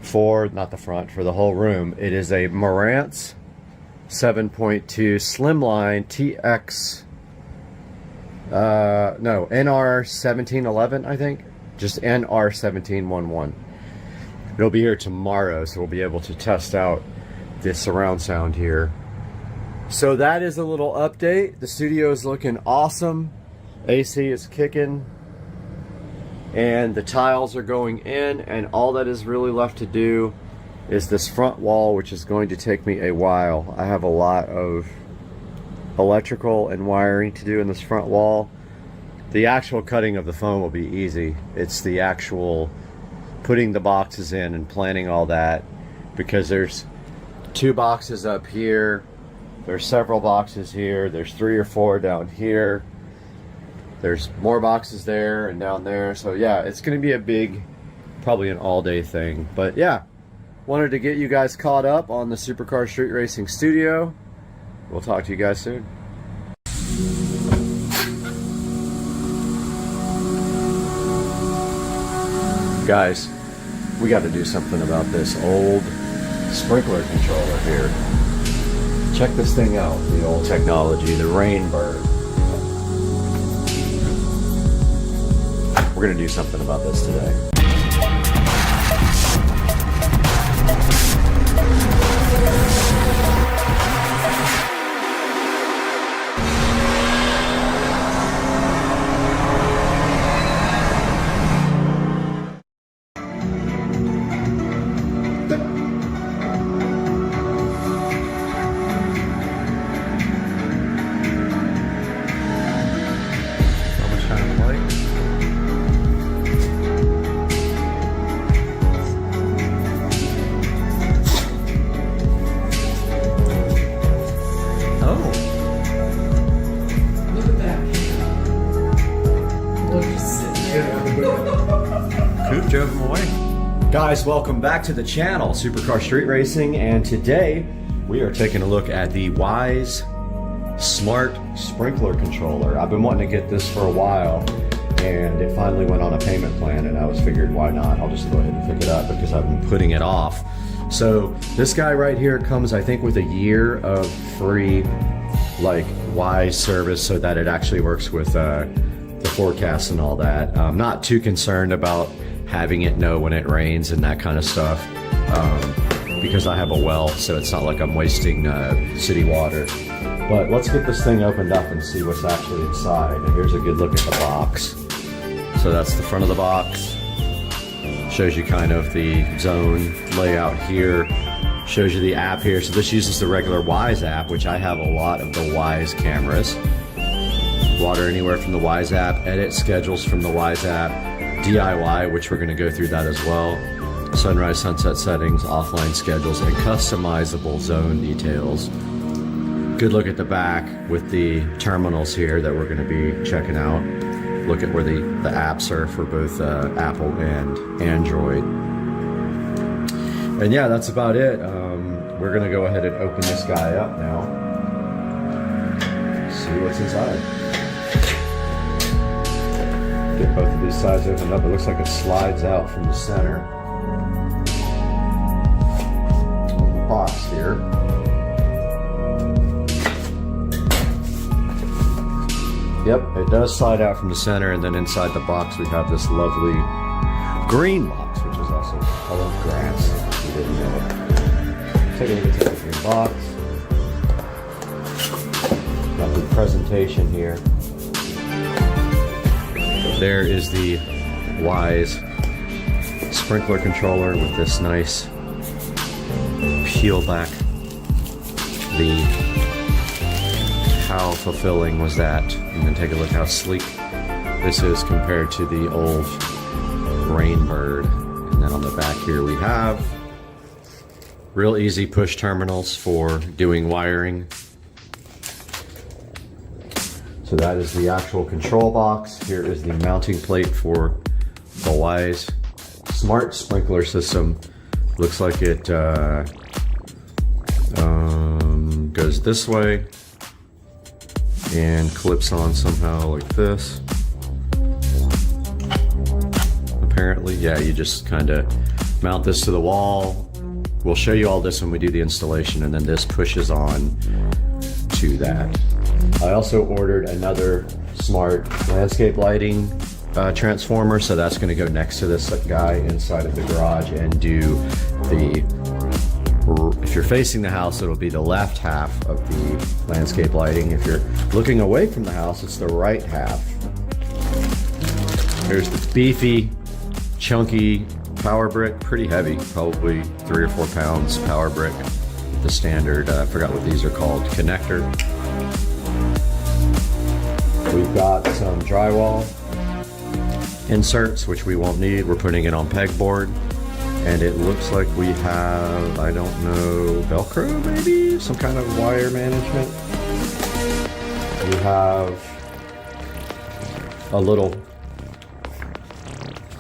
for not the front, for the whole room. It is a Marantz 7.2 Slimline TX no, NR1711, I think. Just NR1711. It'll be here tomorrow, so we'll be able to test out this surround sound here. So that is a little update. The studio is looking awesome. AC is kicking. And the tiles are going in, and all that is really left to do is this front wall, which is going to take me a while. I have a lot of electrical and wiring to do in this front wall. The actual cutting of the foam will be easy. It's the actual putting the boxes in and planning all that, because there's 2 boxes up here, there's several boxes here, there's 3 or 4 down here, there's more boxes there and down there. So yeah, it's gonna be a big, probably an all-day thing. But yeah, wanted to get you guys caught up on the Supercar Street Racing studio. We'll talk to you guys soon. Guys, we got to do something about this old sprinkler controller here. Check this thing out, the old technology, the Rainbird. We're going to do something about this today. Guys, welcome back to the channel, Supercar Street Racing, and today we are taking a look at the Wise Smart Sprinkler Controller. I've been wanting to get this for a while, and it finally went on a payment plan, and I was figured, why not? I'll just go ahead and pick it up because I've been putting it off. So this guy right here comes, I think, with a year of free, like, Wise service, so that it actually works with the forecast and all that. I'm not too concerned about having it know when it rains and that kind of stuff, because I have a well, so it's not like I'm wasting city water. But let's get this thing opened up and see what's actually inside. And here's a good look at the box. So that's the front of the box. Shows you kind of the zone layout here. Shows you the app here. So this uses the regular Wise app, which I have a lot of the Wise cameras. Water Anywhere from the Wise app, edit schedules from the Wise app, DIY, which we're going to go through that as well, sunrise, sunset settings, offline schedules, and customizable zone details. Good look at the back with the terminals here that we're going to be checking out. Look at where the apps are for both Apple and Android. And yeah, that's about it. We're going to go ahead and open this guy up now. See what's inside. Get both of these sides opened up. It looks like it slides out from the center of the box here. Yep, it does slide out from the center, and then inside the box we have this lovely green box, which is also the color of grass. If you didn't know. Take a look at the green box. Got the presentation here. There is the Wise sprinkler controller with this nice peel back. How fulfilling was that? And then take a look how sleek this is compared to the old Rainbird. And then on the back here we have real easy push terminals for doing wiring. So that is the actual control box. Here is the mounting plate for the Wise Smart Sprinkler System. Looks like it goes this way and clips on somehow like this. Apparently, yeah, you just kind of mount this to the wall. We'll show you all this when we do the installation, and then this pushes on to that. I also ordered another smart landscape lighting transformer, so that's going to go next to this guy inside of the garage and do if you're facing the house, it'll be the left half of the landscape lighting. If you're looking away from the house, it's the right half. Here's the beefy, chunky power brick, pretty heavy, probably 3 or 4 pounds power brick. The standard, I forgot what these are called, connector. We've got some drywall inserts, which we won't need. We're putting it on pegboard. And it looks like we have, I don't know, Velcro maybe? Some kind of wire management. We have a little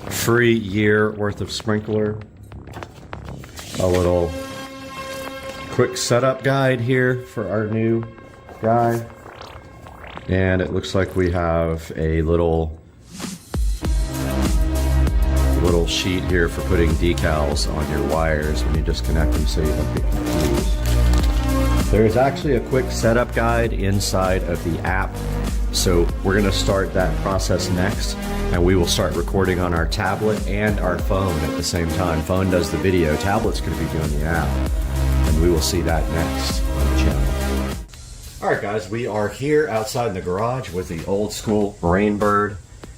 free year worth of sprinkler. A little quick setup guide here for our new guy. And it looks like we have a little sheet here for putting decals on your wires when you disconnect them, so you don't get confused. There's actually a quick setup guide inside of the app, so we're going to start that process next, and we will start recording on our tablet and our phone at the same time. Phone does the video, tablet's going to be doing the app, and we will see that next on the channel. Alright guys, we are here outside in the garage with the old school Rainbird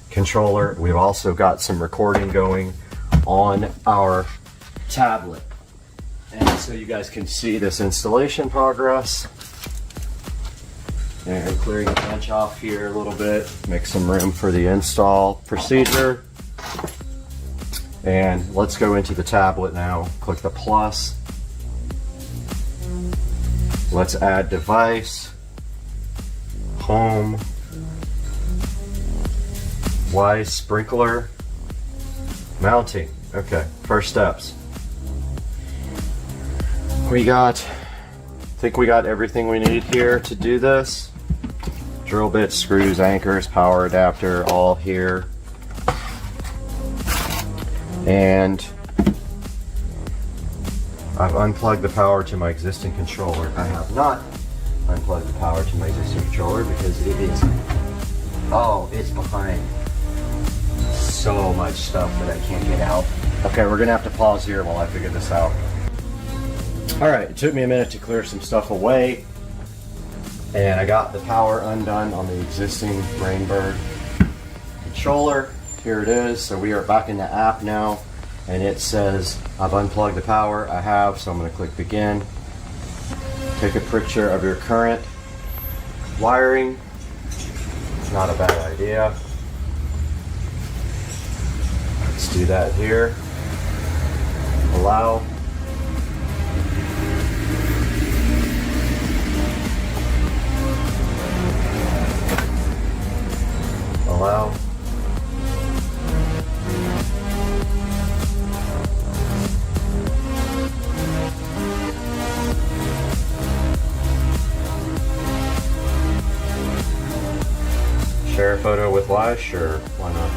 controller. We've also got some recording going on our tablet, and so you guys can see this installation progress. And clearing the bench off here a little bit, make some room for the install procedure. And let's go into the tablet now. Click the plus. Let's add device, home, Wise sprinkler, mounting. Okay, first steps. I think we got everything we need here to do this. Drill bits, screws, anchors, power adapter, all here. And I've unplugged the power to my existing controller. I have not unplugged the power to my existing controller because it is, it's behind so much stuff that I can't get out. Okay, we're gonna have to pause here while I figure this out. All right, it took me a minute to clear some stuff away, and I got the power undone on the existing Rainbird controller. Here it is. So we are back in the app now, and it says I've unplugged the power. I have, so I'm going to click begin. Take a picture of your current wiring. Not a bad idea. Let's do that here. Allow. Allow. Share a photo with live? Sure, why not?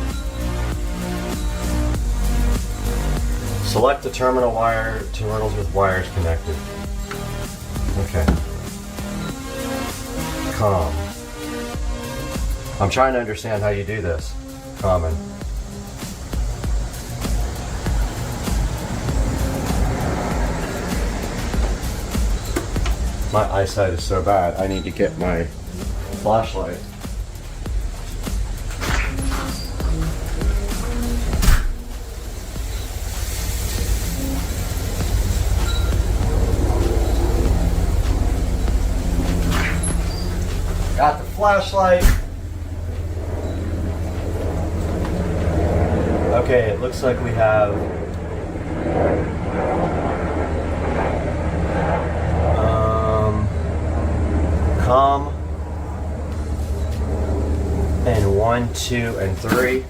Select the terminal wire, terminals with wires connected. Okay. COM. I'm trying to understand how you do this. Common. My eyesight is so bad, I need to get my flashlight. Got the flashlight. Okay, it looks like we have COM and 1, 2, and 3,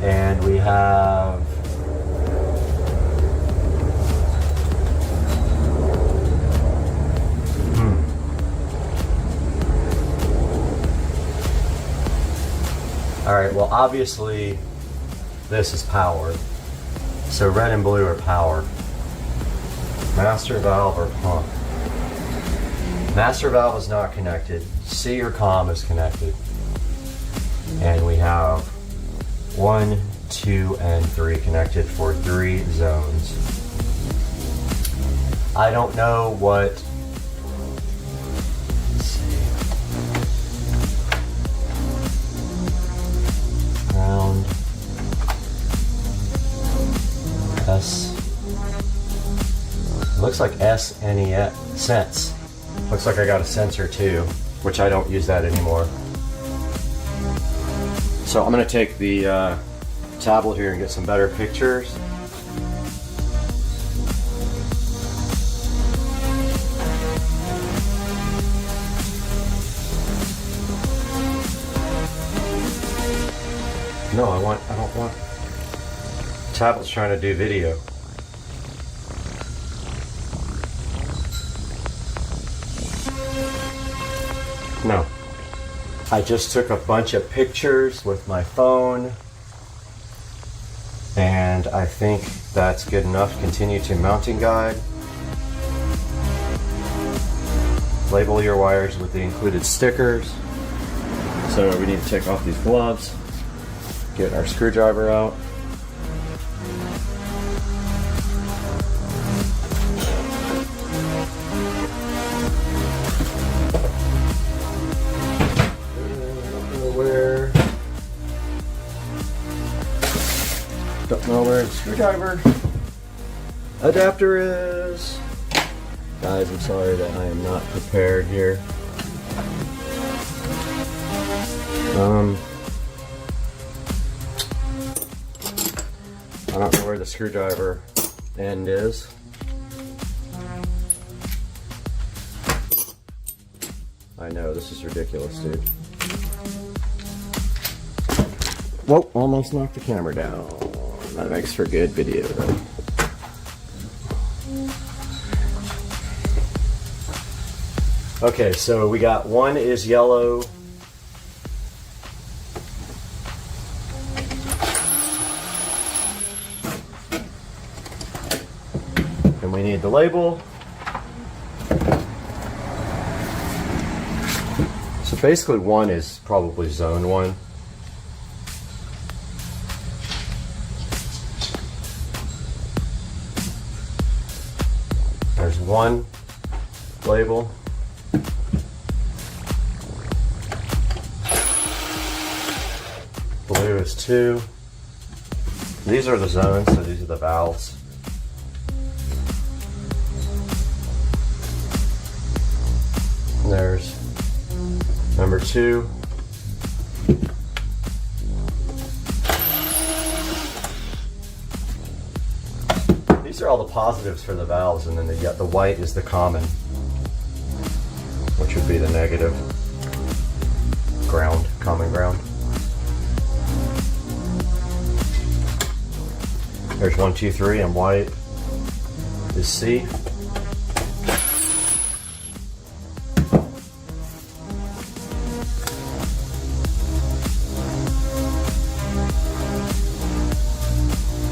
and we have all right, well, obviously this is power. So red and blue are power. Master valve or pump. Master valve is not connected. C or COM is connected. And we have 1, 2, and 3 connected for 3 zones. I don't know what. Let's see. Ground. S. It looks like S, N, E, S. Sense. Looks like I got a sensor too, which I don't use that anymore. So I'm going to take the tablet here and get some better pictures. No, I don't want. Tablet's trying to do video. No. I just took a bunch of pictures with my phone, and I think that's good enough. Continue to mounting guide. Label your wires with the included stickers. So we need to take off these gloves, get our screwdriver out. Don't know where the screwdriver adapter is. Guys, I'm sorry that I am not prepared here. I don't know where the screwdriver end is. I know, this is ridiculous, dude. Whoa, almost knocked the camera down. That makes for good video though. Okay, so we got one is yellow. And we need the label. So basically one is probably zone 1. There's one label. Blue is 2. These are the zones, so these are the valves. And there's number 2. These are all the positives for the valves, and then the white is the common, which would be the negative. Ground, common ground. There's 1, 2, 3, and white is C.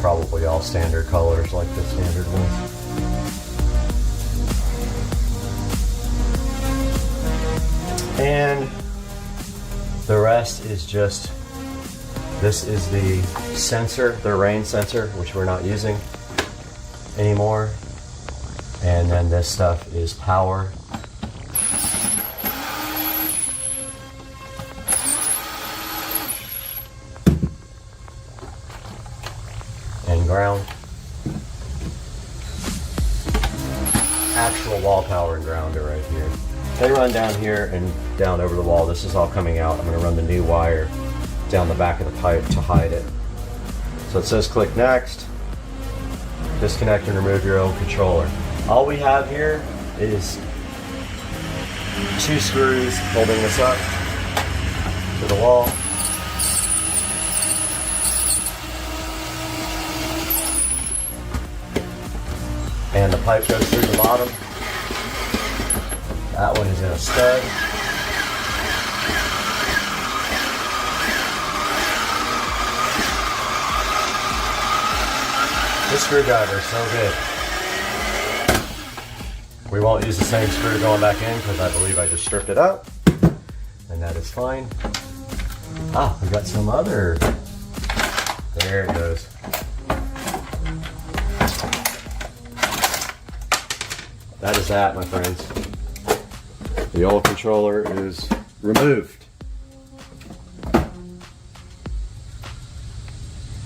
Probably all standard colors like the standard one. And the rest is just, this is the sensor, the rain sensor, which we're not using anymore. And then this stuff is power. And ground. Actual wall power and ground are right here. They run down here and down over the wall. This is all coming out. I'm going to run the new wire down the back of the pipe to hide it. So it says click next. Disconnect and remove your own controller. All we have here is 2 screws holding this up to the wall. And the pipe goes through the bottom. That one is in a stud. This screwdriver is so good. We won't use the same screw going back in because I believe I just stripped it out. And that is fine. Ah, we got some other. There it goes. That is that, my friends. The old controller is removed.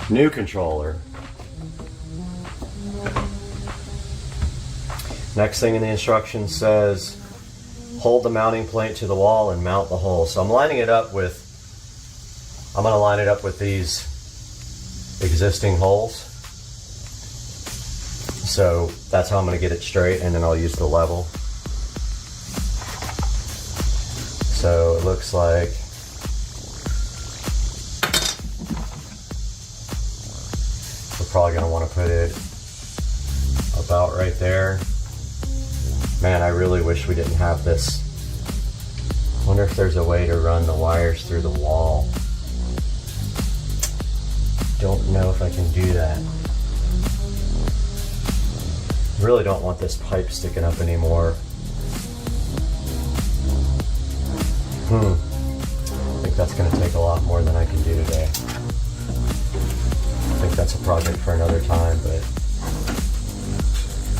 New controller. Next thing in the instructions says, hold the mounting plate to the wall and mount the hole. So I'm going to line it up with these existing holes. So that's how I'm going to get it straight, and then I'll use the level. So it looks like we're probably going to want to put it about right there. Man, I really wish we didn't have this. I wonder if there's a way to run the wires through the wall. Don't know if I can do that. Really don't want this pipe sticking up anymore. I think that's going to take a lot more than I can do today. I think that's a project for another time, but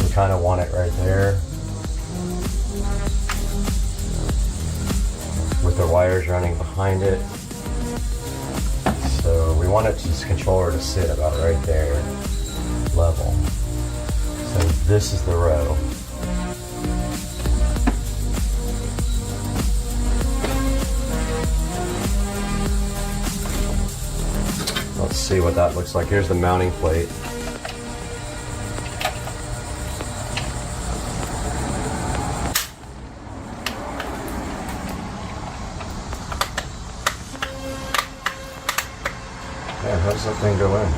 we kind of want it right there. With the wires running behind it. So we want this controller to sit about right there, level. So this is the row. Let's see what that looks like. Here's the mounting plate. Man, how does that thing go in?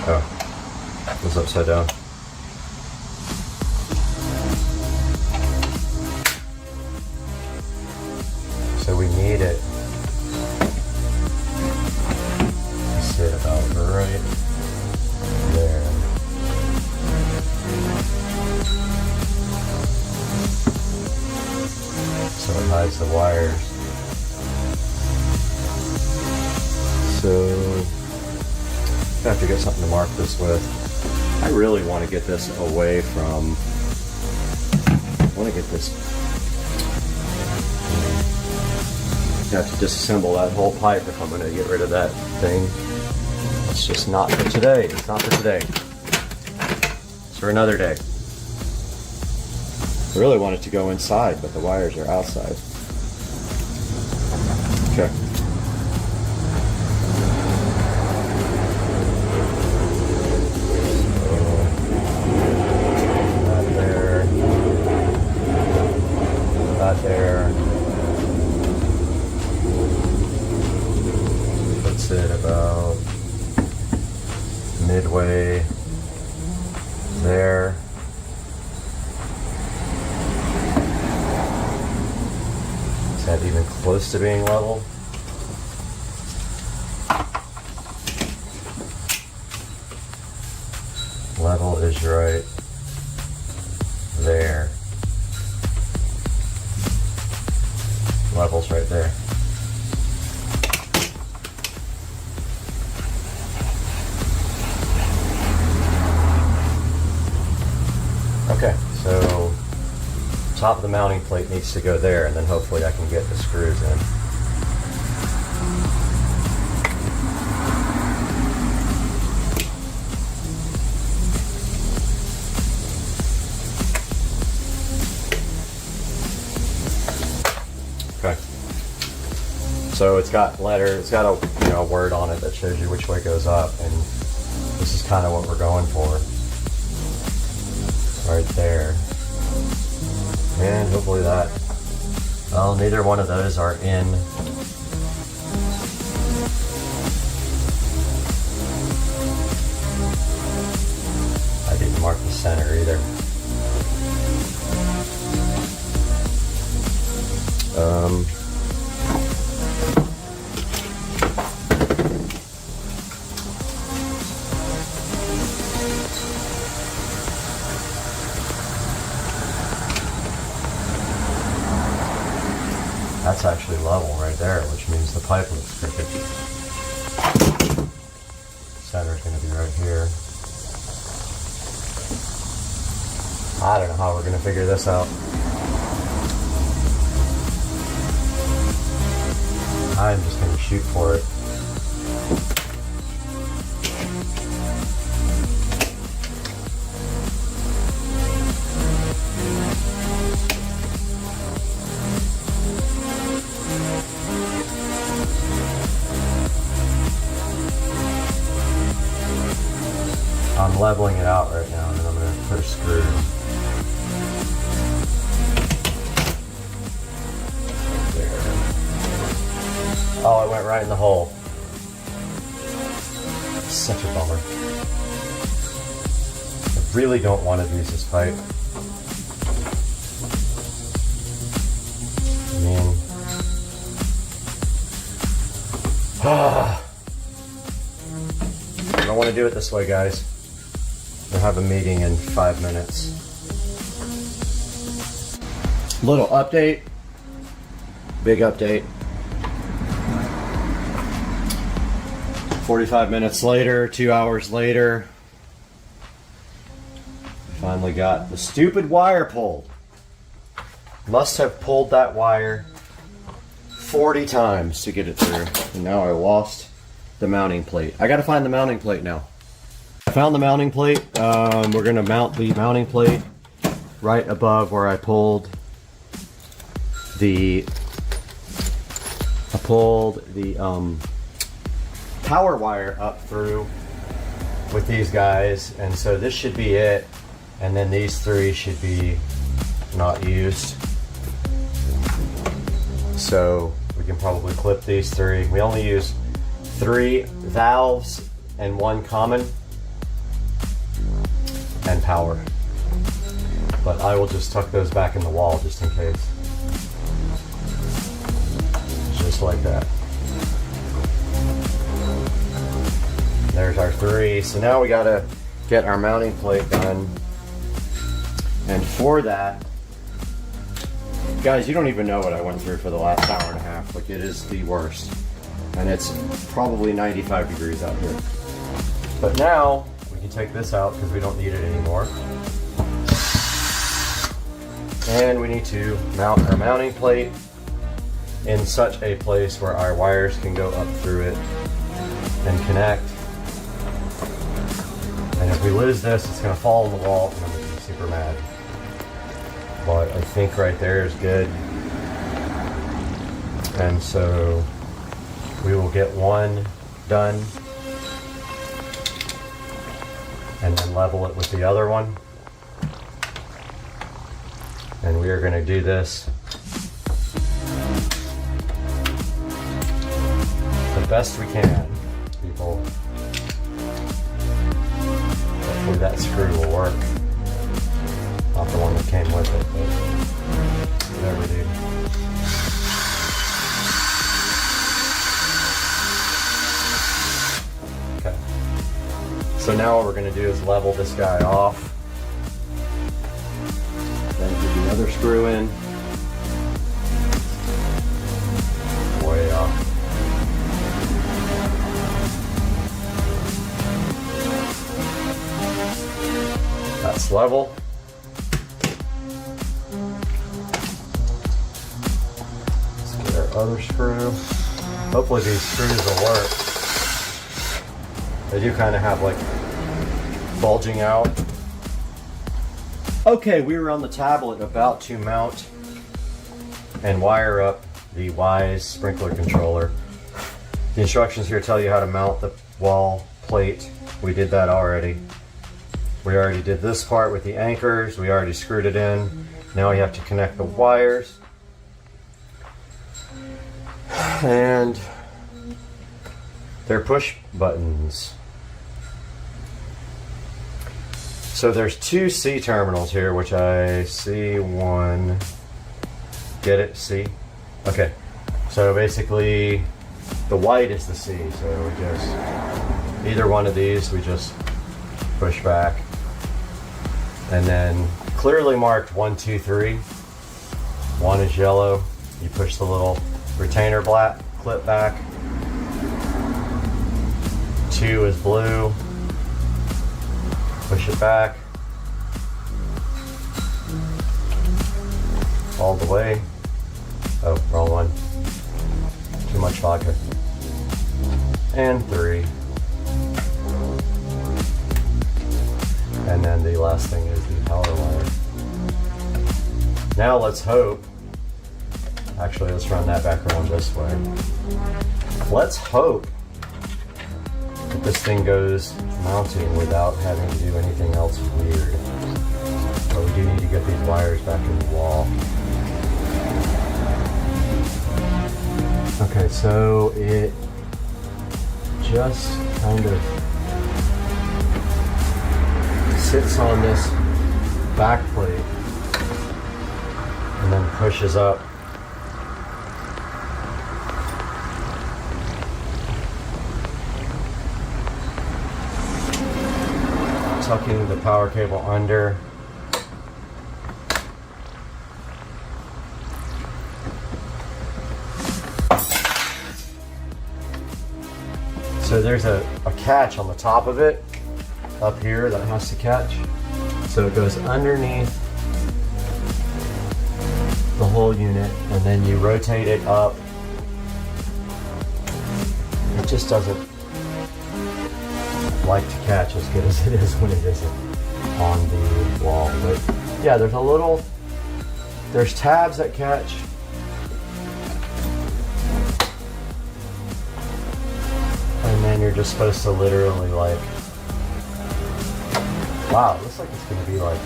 Oh, it was upside down. So we need it to sit about right there. So it hides the wires. So I have to get something to mark this with. I really want to get this away from, I want to get this, I have to disassemble that whole pipe if I'm going to get rid of that thing. It's just not for today. It's not for today. It's for another day. I really want it to go inside, but the wires are outside. Okay. There puts it about midway there. Is that even close to being level? Level is right there. Levels right there. Okay, so top of the mounting plate needs to go there, and then hopefully I can get the screws in. So it's got it's got a word on it that shows you which way it goes up, and this is kind of what we're going for. Right there. And hopefully that, well, neither one of those are in. I didn't mark the center either. That's actually level right there, which means the pipe looks crooked. Center's going to be right here. I don't know how we're going to figure this out. I'm just going to shoot for it. I'm leveling it out right now, and then I'm going to put a screw. Right there. Oh, it went right in the hole. Such a bummer. I really don't want to use this pipe. I mean, I don't want to do it this way, guys. We'll have a meeting in 5 minutes. Little update. Big update. 45 minutes later, 2 hours later, finally got the stupid wire pulled. Must have pulled that wire 40 times to get it through. And now I lost the mounting plate. I gotta find the mounting plate now. I found the mounting plate. We're gonna mount the mounting plate right above where I pulled the power wire up through with these guys, and so this should be it, and then these three should be not used. So we can probably clip these three. We only use 3 valves and 1 common. and power. But I will just tuck those back in the wall just in case. Just like that. There's our 3. So now we gotta get our mounting plate done. And for that, guys, you don't even know what I went through for the last hour and a half. Like, it is the worst. And it's probably 95 degrees out here. But now, we can take this out because we don't need it anymore. And we need to mount our mounting plate in such a place where our wires can go up through it and connect. And if we lose this, it's going to fall on the wall and I'm going to be super mad. But I think right there is good. And so we will get one done and then level it with the other one. And we are going to do this the best we can, people. Hopefully that screw will work. Not the one that came with it, but whatever, dude. Okay. So now what we're going to do is level this guy off. Then put the other screw in. Way off. That's level. Let's get our other screw. Hopefully these screws will work. They do kind of have like bulging out. Okay, we were on the tablet about to mount and wire up the Wise sprinkler controller. The instructions here tell you how to mount the wall plate. We did that already. We already did this part with the anchors. We already screwed it in. Now we have to connect the wires. And they're push buttons. So there's 2 C terminals here, which I see one. Get it? C? Okay. So basically the white is the C. So we just, either one of these, we just push back. And then clearly marked 1, 2, 3. 1 is yellow. You push the little retainer clip back. 2 is blue. Push it back. All the way. Oh, wrong one. Too much vodka. And 3. And then the last thing is the power wire. Now let's hope, actually let's run that back around this way. Let's hope that this thing goes mounting without having to do anything else weird. But we do need to get these wires back in the wall. Okay, so it just kind of sits on this back plate and then pushes up. Tucking the power cable under. So there's a catch on the top of it up here that has to catch. So it goes underneath the whole unit and then you rotate it up. It just doesn't like to catch as good as it is when it isn't on the wall. But yeah, there's tabs that catch. And then you're just supposed to literally like, wow, it looks like it's going to be like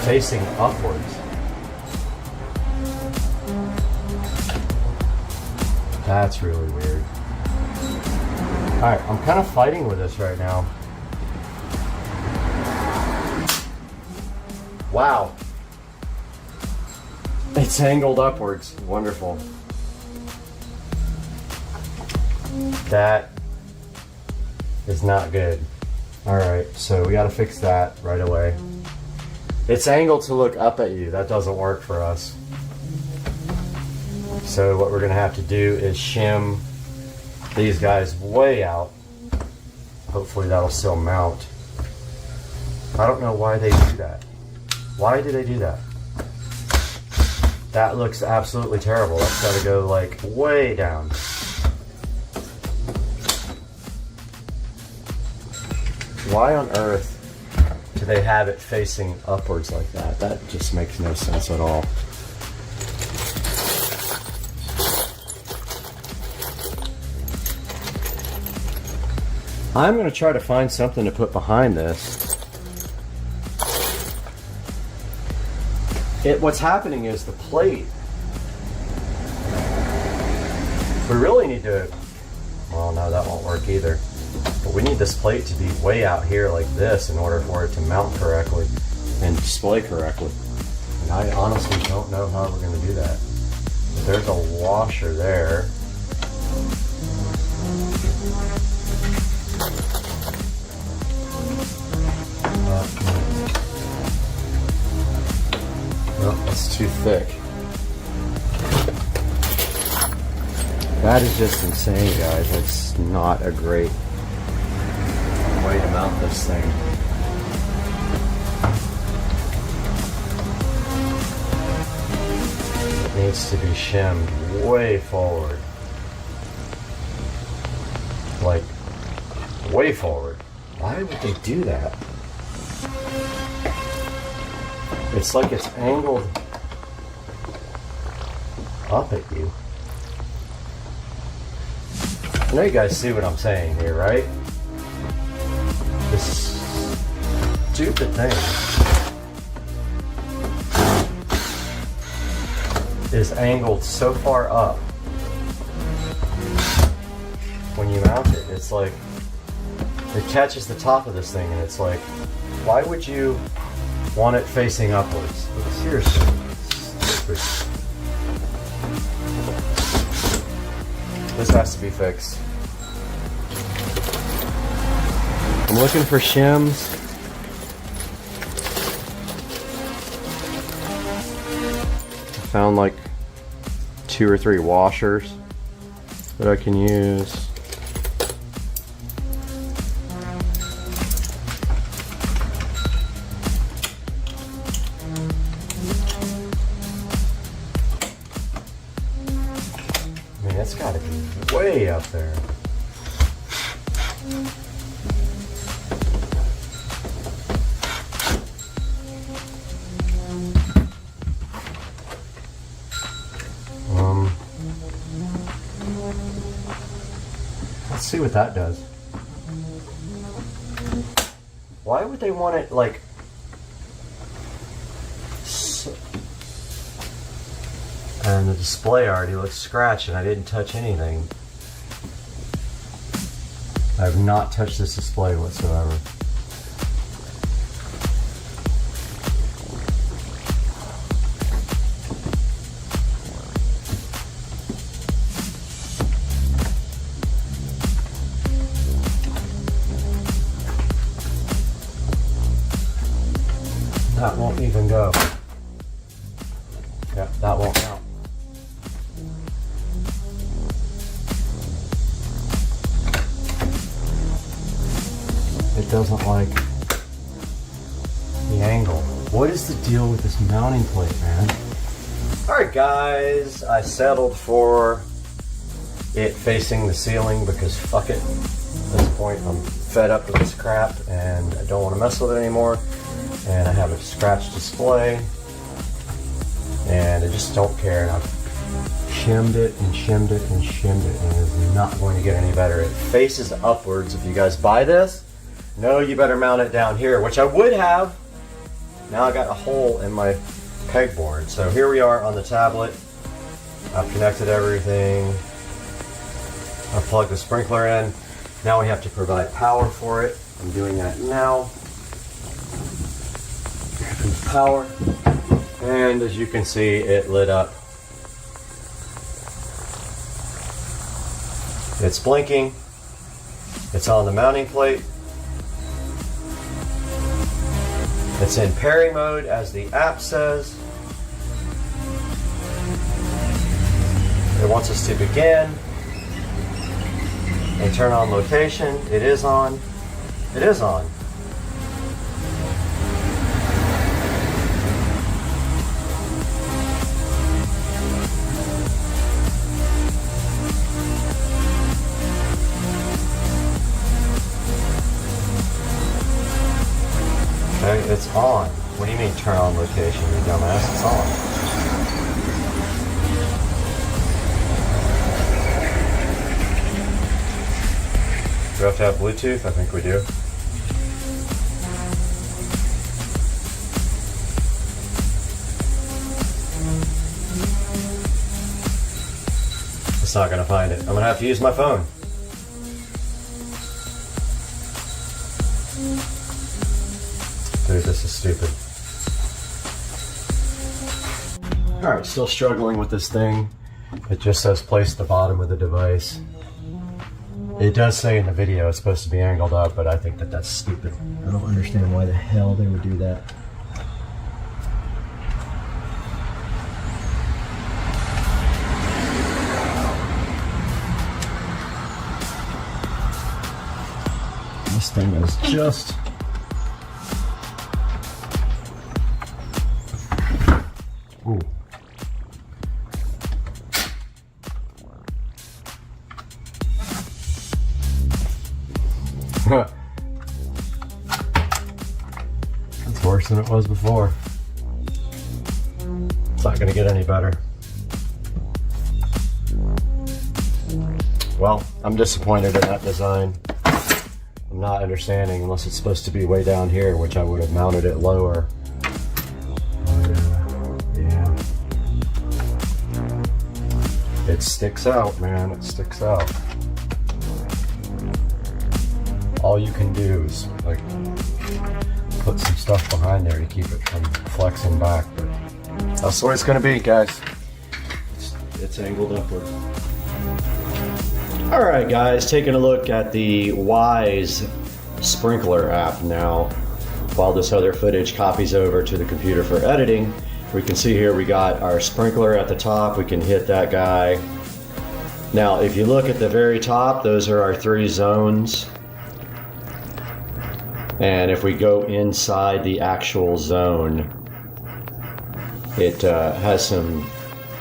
facing upwards. That's really weird. Alright, I'm kind of fighting with this right now. Wow. It's angled upwards. Wonderful. That is not good. Alright, so we gotta fix that right away. It's angled to look up at you. That doesn't work for us. So what we're gonna have to do is shim these guys way out. Hopefully that'll still mount. I don't know why they do that. Why do they do that? That looks absolutely terrible. That's gotta go like way down. Why on earth do they have it facing upwards like that? That just makes no sense at all. I'm going to try to find something to put behind this. What's happening is the plate. We really need to, well, no, that won't work either. But we need this plate to be way out here like this in order for it to mount correctly and display correctly. And I honestly don't know how we're going to do that. But there's a washer there. Well, that's too thick. That is just insane, guys. That's not a great way to mount this thing. It needs to be shimmed way forward. Like, way forward. Why would they do that? It's like it's angled up at you. I know you guys see what I'm saying here, right? This stupid thing is angled so far up. When you mount it, it's like it catches the top of this thing and it's like, why would you want it facing upwards? Seriously, stupid. This has to be fixed. I'm looking for shims. I found like 2 or 3 washers that I can use. I mean, it's got to be way up there. Let's see what that does. Why would they want it like so? And the display already looks scratched and I didn't touch anything. I have not touched this display whatsoever. That won't even go. Yeah, that won't count. It doesn't like the angle. What is the deal with this mounting plate, man? Alright guys, I settled for it facing the ceiling because fuck it. At this point I'm fed up with this crap and I don't want to mess with it anymore. And I have a scratch display and I just don't care, and I've shimmed it and shimmed it and shimmed it and it's not going to get any better. It faces upwards. If you guys buy this, no, you better mount it down here, which I would have. Now I got a hole in my pegboard. So here we are on the tablet. I've connected everything. I plugged the sprinkler in. Now we have to provide power for it. I'm doing that now. Power. And as you can see, it lit up. It's blinking. It's on the mounting plate. It's in Perry mode, as the app says. It wants us to begin and turn on location. It is on. It is on. Okay, it's on. What do you mean turn on location, you dumbass? It's on. Do we have to have Bluetooth? I think we do. It's not gonna find it. I'm gonna have to use my phone. Dude, this is stupid. Alright, still struggling with this thing. It just says place the bottom of the device. It does say in the video it's supposed to be angled up, but I think that that's stupid. I don't understand why the hell they would do that. This thing is just... Ooh. That's worse than it was before. It's not gonna get any better. Well, I'm disappointed in that design. I'm not understanding, unless it's supposed to be way down here, which I would have mounted it lower. Yeah. It sticks out, man. It sticks out. All you can do is like put some stuff behind there to keep it from flexing back, but that's the way it's gonna be, guys. It's angled upward. All right, guys, taking a look at the Wise sprinkler app now. While this other footage copies over to the computer for editing, we can see here we got our sprinkler at the top. We can hit that guy. Now, if you look at the very top, those are our 3 zones. And if we go inside the actual zone, it has some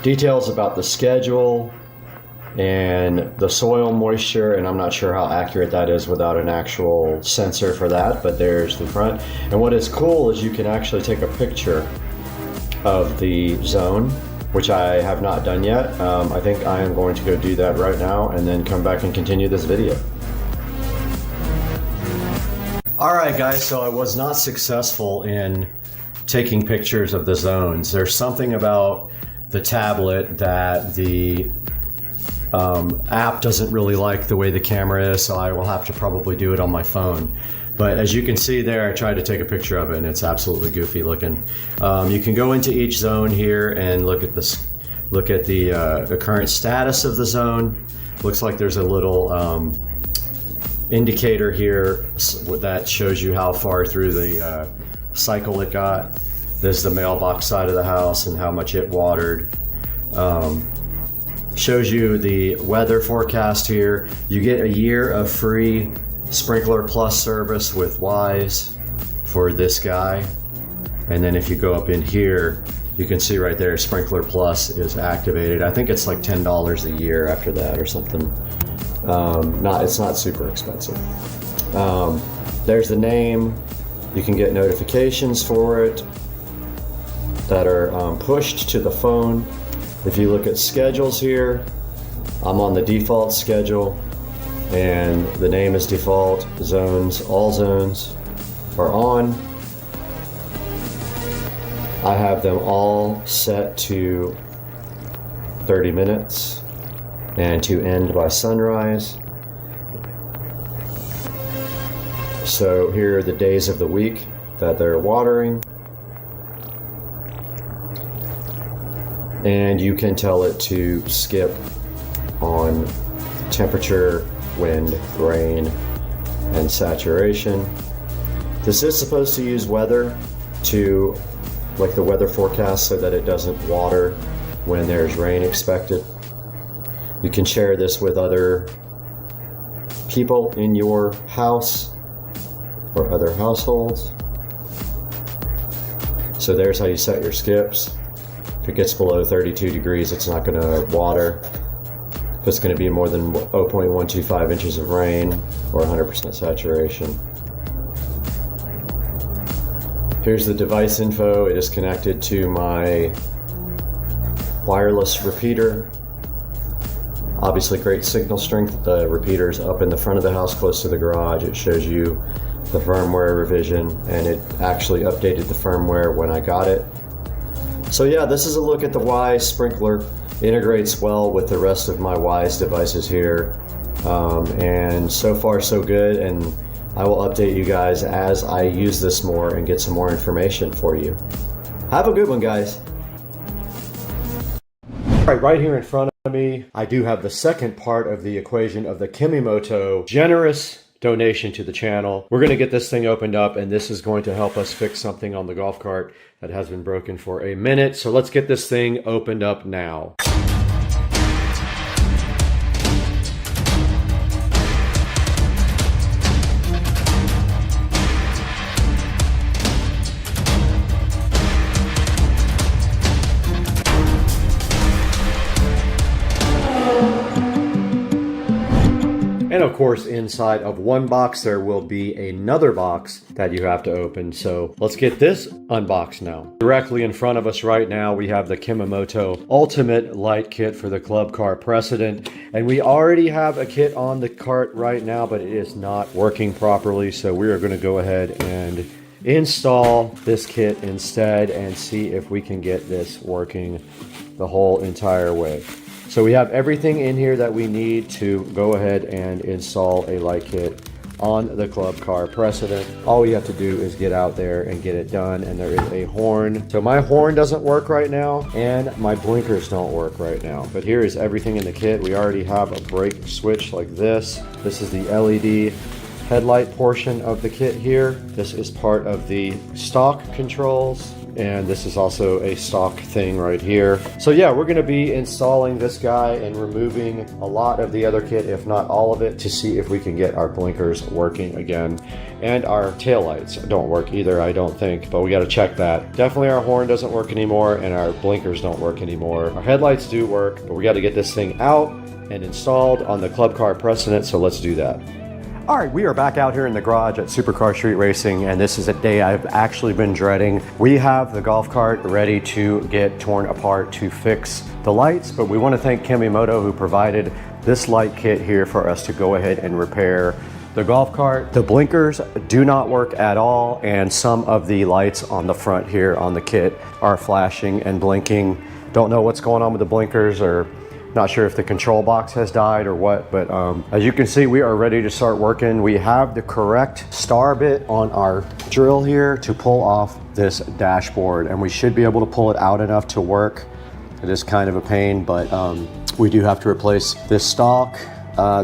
details about the schedule and the soil moisture, and I'm not sure how accurate that is without an actual sensor for that, but there's the front. And what is cool is you can actually take a picture of the zone, which I have not done yet. I think I am going to go do that right now and then come back and continue this video. Alright guys, so I was not successful in taking pictures of the zones. There's something about the tablet that the app doesn't really like the way the camera is, so I will have to probably do it on my phone. But as you can see there, I tried to take a picture of it and it's absolutely goofy looking. You can go into each zone here and look at this. Look at the current status of the zone. Looks like there's a little indicator here that shows you how far through the cycle it got. This is the mailbox side of the house and how much it watered. Shows you the weather forecast here. You get a year of free Sprinkler Plus service with Wise for this guy. And then if you go up in here, you can see right there, Sprinkler Plus is activated. I think it's like $10 a year after that or something. It's not super expensive. There's the name. You can get notifications for it that are pushed to the phone. If you look at schedules here, I'm on the default schedule and the name is default. Zones, all zones are on. I have them all set to 30 minutes and to end by sunrise. So here are the days of the week that they're watering. and you can tell it to skip on temperature, wind, rain, and saturation. This is supposed to use weather to, like the weather forecast, so that it doesn't water when there's rain expected. You can share this with other people in your house or other households. So there's how you set your skips. If it gets below 32 degrees, it's not going to water. If it's going to be more than 0.125 inches of rain or 100% saturation. Here's the device info. It is connected to my wireless repeater. Obviously great signal strength. The repeater's up in the front of the house close to the garage. It shows you the firmware revision, and it actually updated the firmware when I got it. So yeah, this is a look at the Wise sprinkler. Integrates well with the rest of my Wise devices here. And so far so good, and I will update you guys as I use this more and get some more information for you. Have a good one, guys. Right here in front of me, I do have the second part of the equation of the Kimimoto generous donation to the channel. We're going to get this thing opened up, and this is going to help us fix something on the golf cart that has been broken for a minute. So let's get this thing opened up now. And of course, inside of one box, there will be another box that you have to open. So let's get this unboxed now. Directly in front of us right now, we have the Kimimoto Ultimate Light Kit for the Club Car Precedent. And we already have a kit on the cart right now, but it is not working properly. So we are going to go ahead and install this kit instead and see if we can get this working the whole entire way. So we have everything in here that we need to go ahead and install a light kit on the Club Car Precedent. All we have to do is get out there and get it done, and there is a horn. So my horn doesn't work right now, and my blinkers don't work right now. But here is everything in the kit. We already have a brake switch like this. This is the LED headlight portion of the kit here. This is part of the stock controls. And this is also a stock thing right here. So yeah, we're going to be installing this guy and removing a lot of the other kit, if not all of it, to see if we can get our blinkers working again. And our taillights don't work either, I don't think, but we got to check that. Definitely our horn doesn't work anymore, and our blinkers don't work anymore. Our headlights do work, but we got to get this thing out and installed on the Club Car Precedent, so let's do that. All right, we are back out here in the garage at Supercar Street Racing, and this is a day I've actually been dreading. We have the golf cart ready to get torn apart to fix the lights, but we want to thank Kimimoto, who provided this light kit here for us to go ahead and repair the golf cart. The blinkers do not work at all, and some of the lights on the front here on the kit are flashing and blinking. Don't know what's going on with the blinkers, or not sure if the control box has died or what, but as you can see, we are ready to start working. We have the correct star bit on our drill here to pull off this dashboard, and we should be able to pull it out enough to work. It is kind of a pain, but we do have to replace this stalk,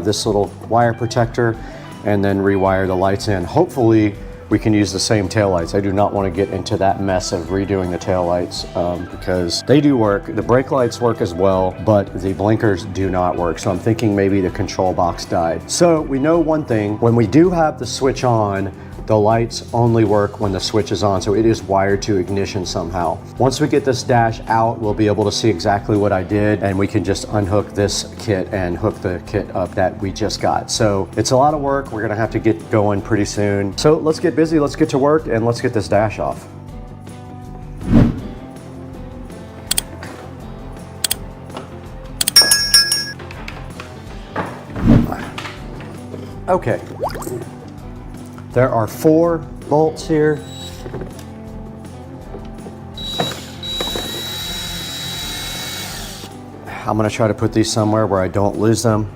this little wire protector, and then rewire the lights in. Hopefully we can use the same taillights. I do not want to get into that mess of redoing the taillights because they do work. The brake lights work as well, but the blinkers do not work. So I'm thinking maybe the control box died. So we know one thing, when we do have the switch on, the lights only work when the switch is on, so it is wired to ignition somehow. Once we get this dash out, we'll be able to see exactly what I did, and we can just unhook this kit and hook the kit up that we just got. So it's a lot of work. We're gonna have to get going pretty soon. So let's get busy, let's get to work, and let's get this dash off. Okay. There are 4 bolts here. I'm gonna try to put these somewhere where I don't lose them.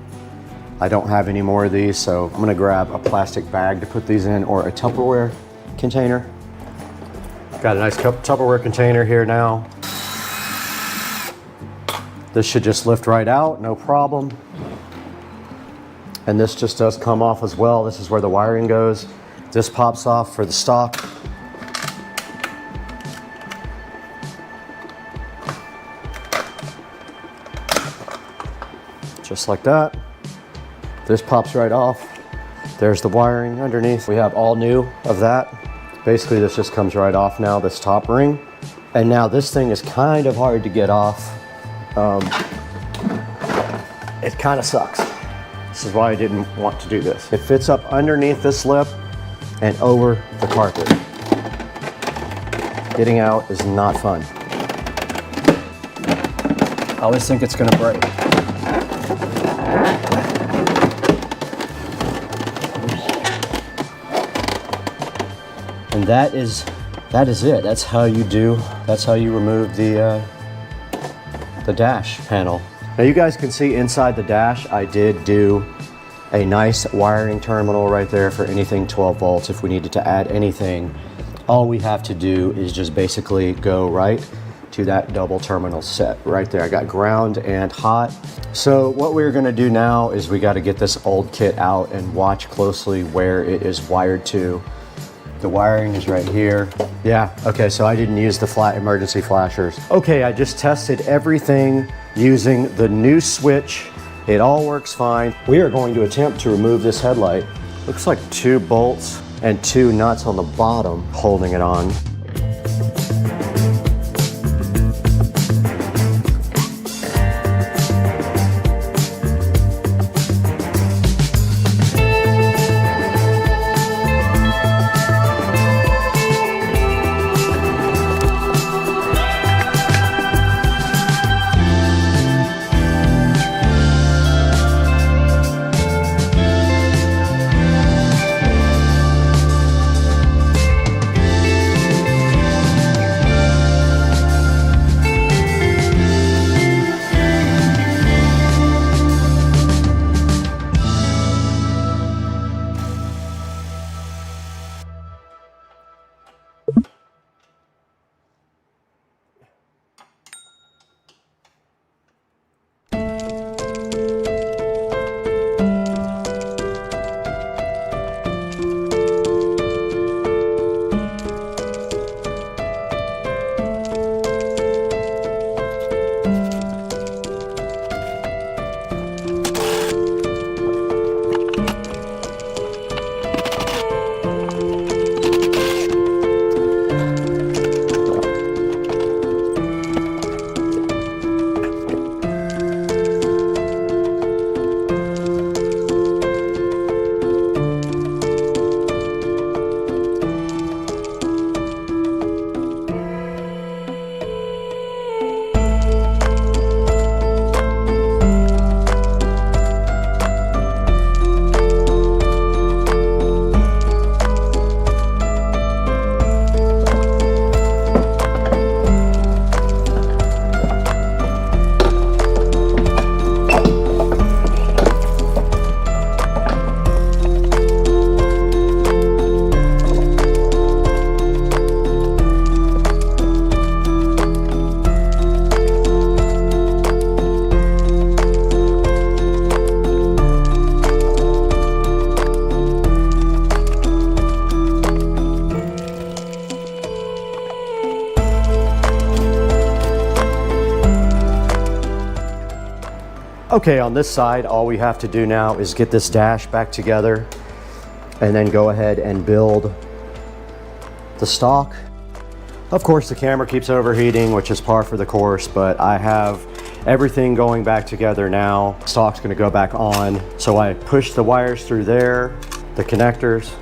I don't have any more of these, so I'm gonna grab a plastic bag to put these in, or a Tupperware container. Got a nice Tupperware container here now. This should just lift right out, no problem. And this just does come off as well. This is where the wiring goes. This pops off for the stock. Just like that. This pops right off. There's the wiring underneath. We have all new of that. Basically, this just comes right off now, this top ring. And now this thing is kind of hard to get off. It kind of sucks. This is why I didn't want to do this. It fits up underneath this lip and over the carpet. Getting out is not fun. I always think it's gonna break. And that is it. That's how you remove the dash panel. Now you guys can see inside the dash, I did do a nice wiring terminal right there for anything 12 volts. If we needed to add anything, all we have to do is just basically go right to that double terminal set right there. I got ground and hot. So what we're gonna do now is we gotta get this old kit out and watch closely where it is wired to. The wiring is right here. Yeah, okay, so I didn't use the flat emergency flashers. Okay, I just tested everything using the new switch. It all works fine. We are going to attempt to remove this headlight. Looks like 2 bolts and 2 nuts on the bottom holding it on. Okay, on this side, all we have to do now is get this dash back together and then go ahead and build the stock. Of course, the camera keeps overheating, which is par for the course, but I have everything going back together now. Stock's gonna go back on. So I push the wires through there, the connectors,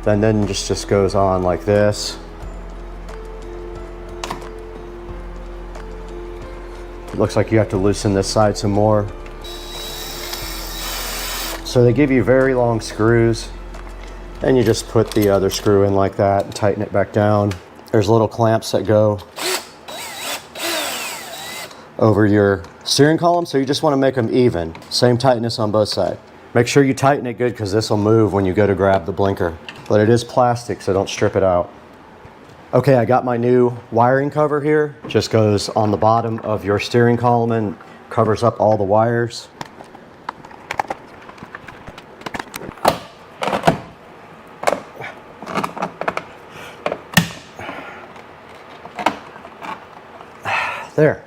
then just goes on like this. It looks like you have to loosen this side some more. So they give you very long screws, and you just put the other screw in like that and tighten it back down. There's little clamps that go over your steering column, so you just want to make them even. Same tightness on both sides. Make sure you tighten it good because this will move when you go to grab the blinker. But it is plastic, so don't strip it out. Okay, I got my new wiring cover here. Just goes on the bottom of your steering column and covers up all the wires. There.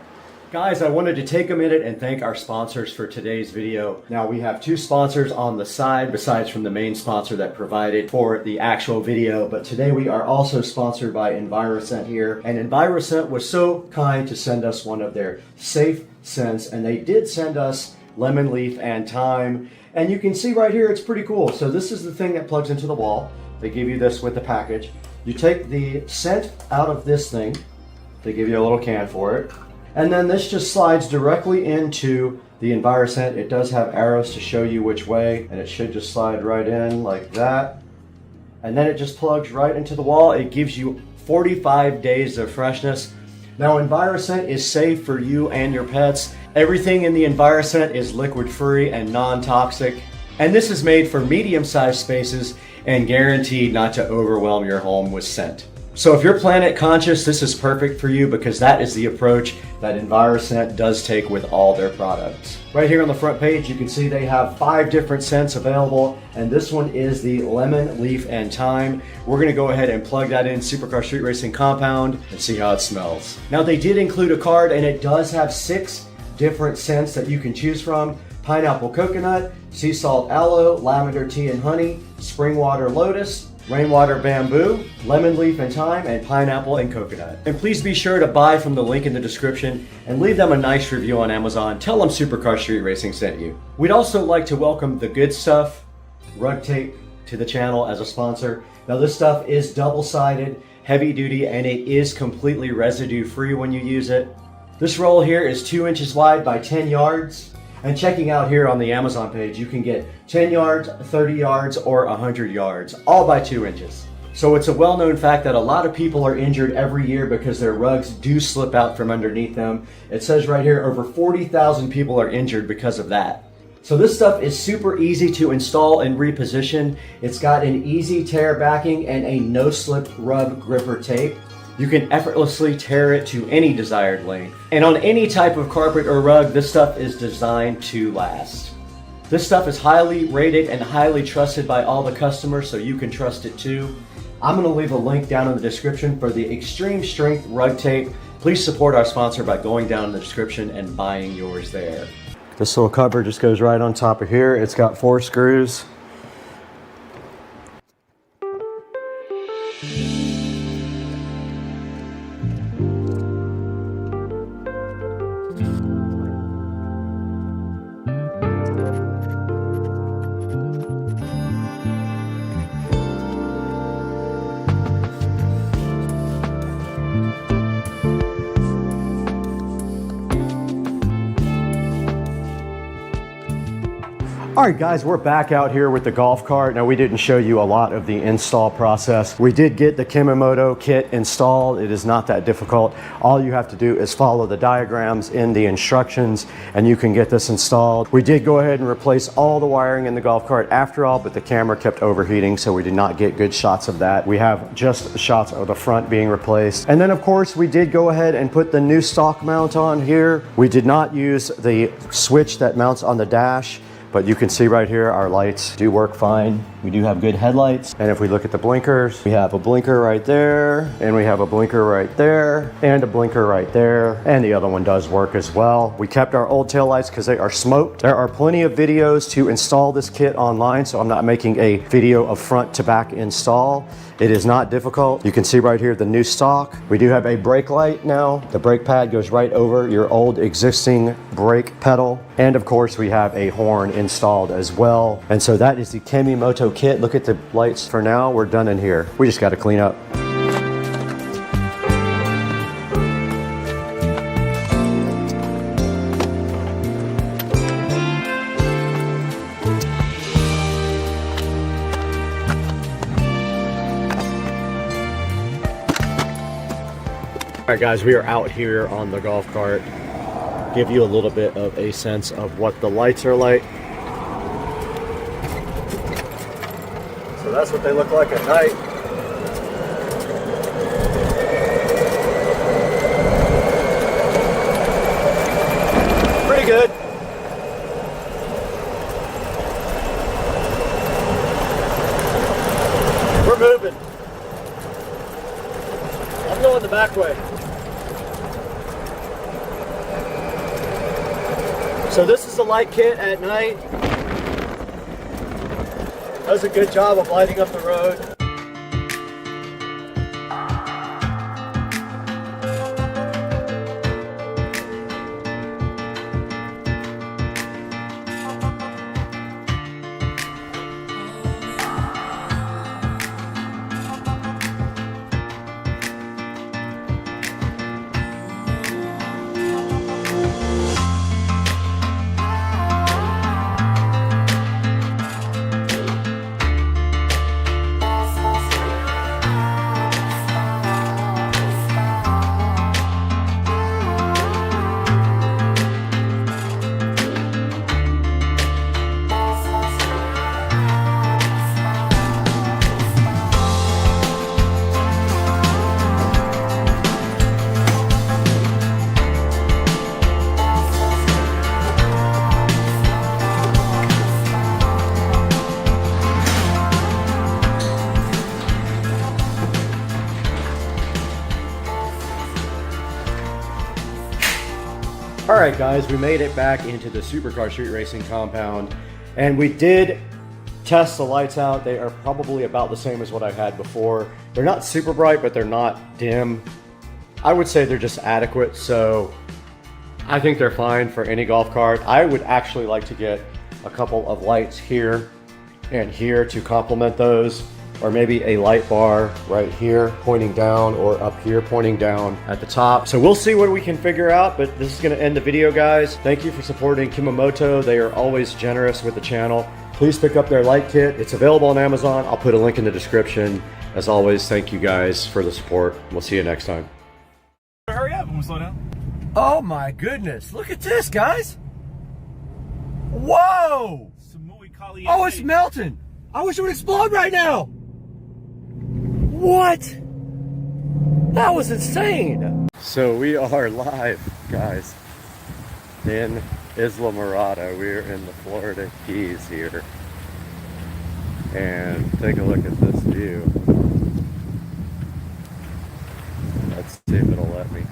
Guys, I wanted to take a minute and thank our sponsors for today's video. Now, we have two sponsors on the side, besides from the main sponsor that provided for the actual video. But today we are also sponsored by Enviroscent here. And Enviroscent was so kind to send us one of their safe scents. And they did send us lemon leaf and thyme. And you can see right here, it's pretty cool. So this is the thing that plugs into the wall. They give you this with the package. You take the scent out of this thing. They give you a little can for it. And then this just slides directly into the Enviroscent. It does have arrows to show you which way, and it should just slide right in like that. And then it just plugs right into the wall. It gives you 45 days of freshness. Now, Enviroscent is safe for you and your pets. Everything in the Enviroscent is liquid-free and non-toxic. And this is made for medium-sized spaces and guaranteed not to overwhelm your home with scent. So if you're planet conscious, this is perfect for you because that is the approach that Enviroscent does take with all their products. Right here on the front page, you can see they have 5 different scents available, and this one is the lemon, leaf, and thyme. We're gonna go ahead and plug that in Supercar Street Racing Compound and see how it smells. Now, they did include a card, and it does have 6 different scents that you can choose from: pineapple coconut, sea salt aloe, lavender tea and honey, spring water lotus, rainwater bamboo, lemon leaf and thyme, and pineapple and coconut. And please be sure to buy from the link in the description and leave them a nice review on Amazon. Tell them Supercar Street Racing sent you. We'd also like to welcome The Good Stuff Rug Tape to the channel as a sponsor. Now, this stuff is double-sided, heavy duty, and it is completely residue free when you use it. This roll here is 2 inches wide by 10 yards. And checking out here on the Amazon page, you can get 10 yards, 30 yards, or 100 yards, all by 2 inches. So it's a well-known fact that a lot of people are injured every year because their rugs do slip out from underneath them. It says right here, over 40,000 people are injured because of that. So this stuff is super easy to install and reposition. It's got an easy tear backing and a no-slip rug gripper tape. You can effortlessly tear it to any desired length. And on any type of carpet or rug, this stuff is designed to last. This stuff is highly rated and highly trusted by all the customers, so you can trust it too. I'm gonna leave a link down in the description for the Extreme Strength Rug Tape. Please support our sponsor by going down in the description and buying yours there. This little cover just goes right on top of here. It's got 4 screws. All right, guys, we're back out here with the golf cart. Now, we didn't show you a lot of the install process. We did get the Kimimoto kit installed. It is not that difficult. All you have to do is follow the diagrams in the instructions and you can get this installed. We did go ahead and replace all the wiring in the golf cart after all, but the camera kept overheating, so we did not get good shots of that. We have just shots of the front being replaced. And then, of course, we did go ahead and put the new stock mount on here. We did not use the switch that mounts on the dash, but you can see right here, our lights do work fine. We do have good headlights. And if we look at the blinkers, we have a blinker right there, and we have a blinker right there, and a blinker right there, and the other one does work as well. We kept our old taillights because they are smoked. There are plenty of videos to install this kit online, so I'm not making a video of front to back install. It is not difficult. You can see right here the new stock. We do have a brake light now. The brake pad goes right over your old existing brake pedal. And of course, we have a horn installed as well. And so that is the Kimimoto kit. Look at the lights for now. We're done in here. We just got to clean up. All right, guys, we are out here on the golf cart. Give you a little bit of a sense of what the lights are like. So that's what they look like at night. the back way. So this is the light kit at night. Does a good job of lighting up the road. Alright guys, we made it back into the Supercar Street Racing compound, and we did test the lights out. They are probably about the same as what I've had before. They're not super bright, but they're not dim. I would say they're just adequate, so I think they're fine for any golf cart. I would actually like to get a couple of lights here and here to complement those, or maybe a light bar right here pointing down, or up here pointing down at the top. So we'll see what we can figure out, but this is gonna end the video, guys. Thank you for supporting Kimamoto. They are always generous with the channel. Please pick up their light kit. It's available on Amazon. I'll put a link in the description. As always, thank you guys for the support. We'll see you next time. Hurry up, we'll slow down. Oh my goodness, look at this, guys. Whoa! Oh, it's melting. I wish it would explode right now. What? That was insane. So we are live, guys, in Isla Mirada. We're in the Florida Keys here. And take a look at this view. Let's see if it'll let me.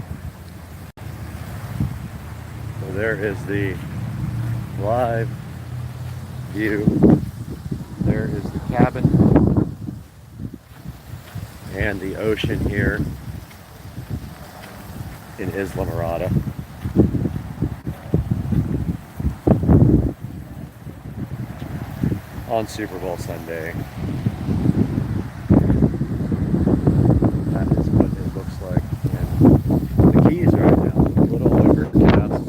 So there is the live view. There is the cabin and the ocean here in Isla Mirada. On Super Bowl Sunday. That is what it looks like. And the Keys right now, a little overcast.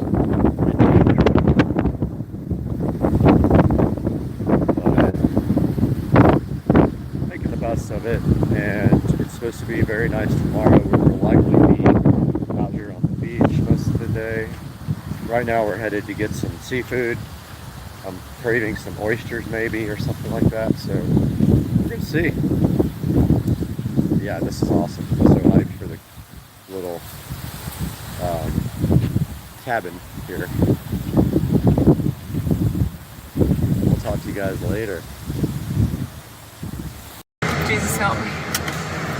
But making the best of it, and it's supposed to be very nice tomorrow. We will likely be out here on the beach most of the day. Right now we're headed to get some seafood. I'm craving some oysters maybe or something like that, so we're gonna see. Yeah, this is awesome. I'm so hyped for the little cabin here. We'll talk to you guys later. Jesus help me.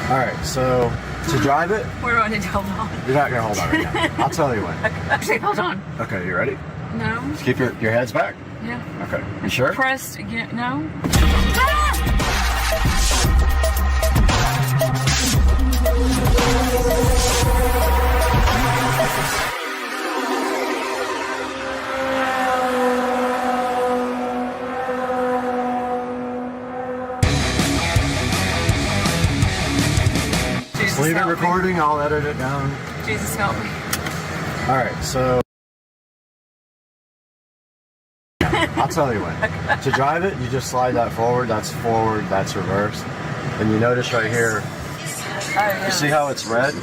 Alright, so to drive it, Where do I need to hold on? you're not gonna hold on right now. I'll tell you when. Actually, hold on. Okay, you ready? No. Just keep your heads back. Yeah. Okay, you sure? Pressed again. No. Just leave it recording, I'll edit it down. Jesus help me. Alright, so I'll tell you when. To drive it, you just slide that forward, that's reverse. And you notice right here, you see how it's red?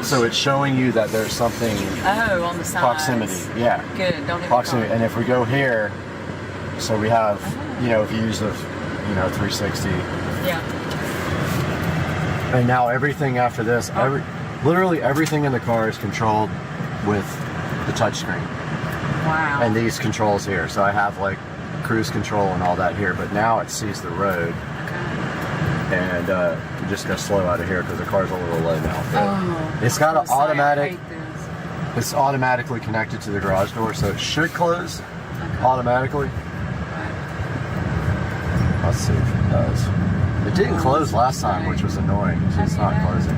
So it's showing you that there's something, Oh, on the side. proximity, yeah. Good, don't even Proximity, and if we go here, so we have, you know, if you use the, 360. Yeah. And now everything after this, literally everything in the car is controlled with the touchscreen. Wow. And these controls here. So I have like cruise control and all that here, but now it sees the road. Okay. And You just gotta slow out of here because the car's a little low now. But Oh, it's got an automatic. I hate this. It's automatically connected to the garage door, so it should close automatically. Let's see if it does. It didn't close last time, which was annoying. So it's not closing.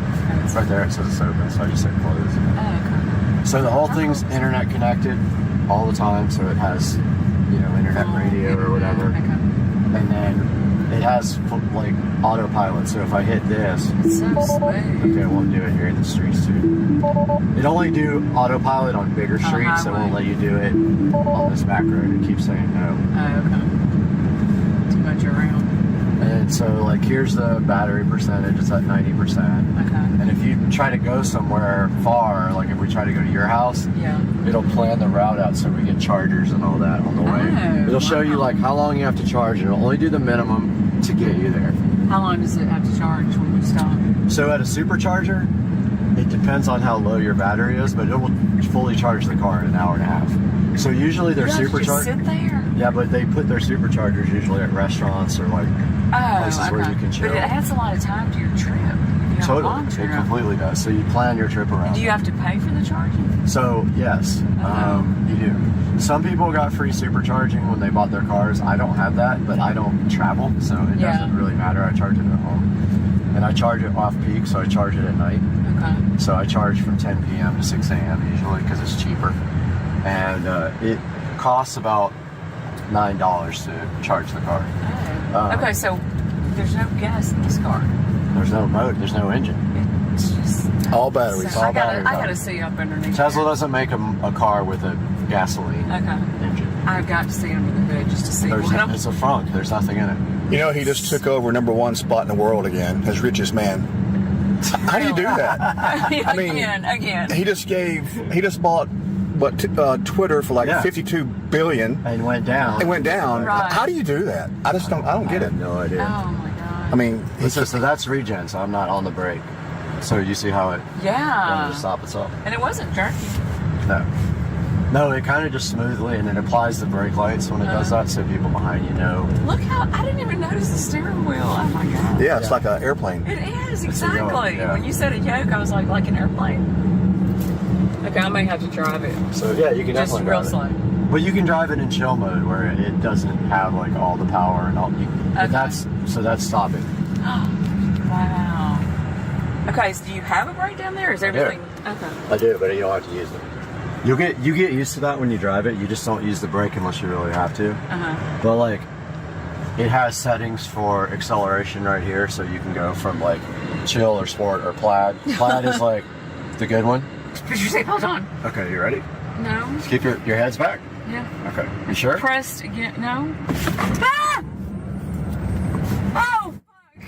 Right there it says it's open, so I just hit close. Oh, okay. So the whole thing's internet connected all the time, so it has, you know, internet radio or whatever. Okay. And then it has like autopilot, so if I hit this, It's so smooth. okay, it won't do it here in the streets too. It only do autopilot on bigger streets, it won't let you do it on this back road. It keeps saying no. Oh, okay. Too much around. And so like here's the battery percentage, it's at 90%. Okay. And if you try to go somewhere far, like if we try to go to your house, Yeah. it'll plan the route out so we get chargers and all that on the way. Oh, It'll show you like how long you have to charge, and it'll only do the minimum to get you there. How long does it have to charge when you stop? So at a supercharger, it depends on how low your battery is, but it will fully charge the car in an hour and a half. So usually they're You have to just supercharged. sit there? Yeah, but they put their superchargers usually at restaurants or like places okay. where you can chill. But it adds a lot of time to your trip. If you have a long Totally, it trip. completely does. So you plan your trip around. Do you have to pay for the charging? So yes, you do. Some people got free supercharging when they bought their cars. I don't have that, but I don't travel, so it doesn't really matter. I charge it at home, and I charge it off peak, so I charge it at night. Okay. So I charge from 10 p.m. to 6 a.m. usually because it's cheaper, and it costs about $9 to charge the car. Oh. Okay, so there's no gas in this car. There's no motor, there's no engine. It's just All batteries. So all I batteries. gotta see up underneath. Tesla there. doesn't make a car with a gasoline engine. I've got to see under the hood just to see There's, what I'm. it's a frunk. There's nothing in it. You know, he just took over #1 spot in the world again as richest man. How do you do that? I mean, again. He just bought Twitter for like 52 billion and went down. It went down. Right. How do you do that? I don't get it. I have no idea. Oh my god. I mean, So that's regen, so I'm not on the brake. So you see how it wanted to stop itself? And it wasn't jerky. No, it kind of just smoothly, and it applies the brake lights when it does that, so people behind you know. Look how I didn't even notice the steering wheel. Oh my god. yeah, it's like an airplane. It is It's a yoke, exactly. yeah. When you said a yoke, I was like an airplane. Okay, I may have to drive it. So yeah, you can Just definitely real drive slow. it. But you can drive it in chill mode where it doesn't have like all the power and all. Okay. That's stopping. Wow. Okay, so do you have a brake down there? Is everything okay? I do, but you don't have to use it. You get used to that when you drive it. You just don't use the brake unless you really have to. But like, it has settings for acceleration right here, so you can go from like chill or sport or plaid. Plaid is like the good one. Put your seatbelt on. Okay, you ready? No. Just keep your heads back. Yeah. Okay, you sure? Pressed again. No. Ah! Oh fuck!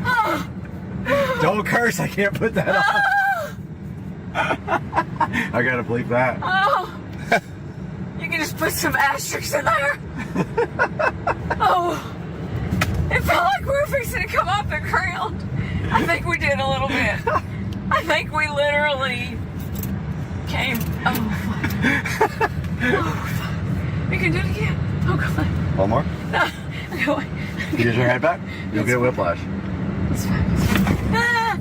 Oh. Don't curse. I can't put that on. I gotta bleep that. Oh! You can just put some asterisks in there. Oh! It felt like we were fixing to come off the ground. I think we did a little bit. I think we literally came. Oh, fuck. Oh, fuck. We can do it again. Oh, God. One more. No. Okay, You get your head back. You'll get whiplash. it's fine. Ah!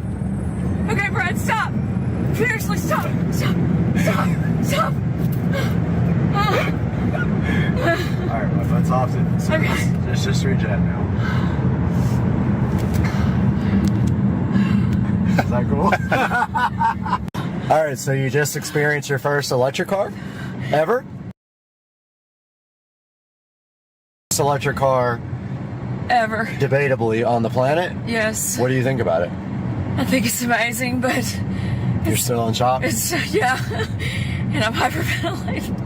Okay, Brad, stop. Seriously, stop. Stop. Stop. Stop. Ah. All right, my foot's off it. So Okay. it's just regen now. Is that cool? All right, so you just experienced your first electric car ever? First electric car Ever. debatably on the planet. Yes. What do you think about it? I think it's amazing, but You're still in shock? it's, yeah. And I'm hyperventilating.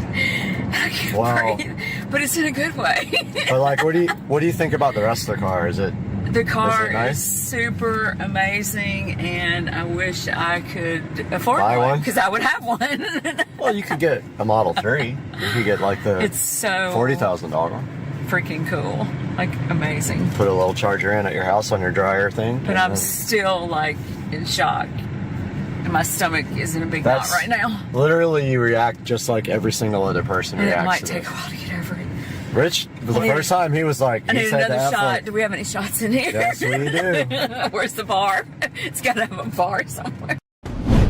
I can't Wow. breathe. But it's in a good way. But like, what do you think about the rest of the car? Is it? The car Is it nice? is super amazing, and I wish I could afford Buy one? because I would have one. Well, you could get a Model 3. You could get like the It's so $40,000 one. freaking cool, like amazing. Put a little charger in at your house on your dryer thing. But and I'm then- still like in shock, and my stomach is in a big knot That's right now. Literally, you react just like every single other person And it reacts might to take this. a while to get over it. Rich, the first time he was like, I he need said another that, shot. like, Do we have any shots in here? yes, we do. Where's the bar? It's got to have a bar somewhere.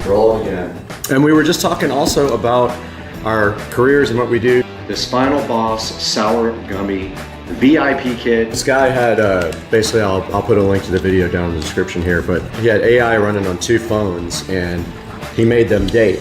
Roll again. And we were just talking also about our careers and what we do. This Final Boss Sour Gummy VIP kit. This guy had, basically, I'll put a link to the video down in the description here, but he had AI running on 2 phones and he made them date.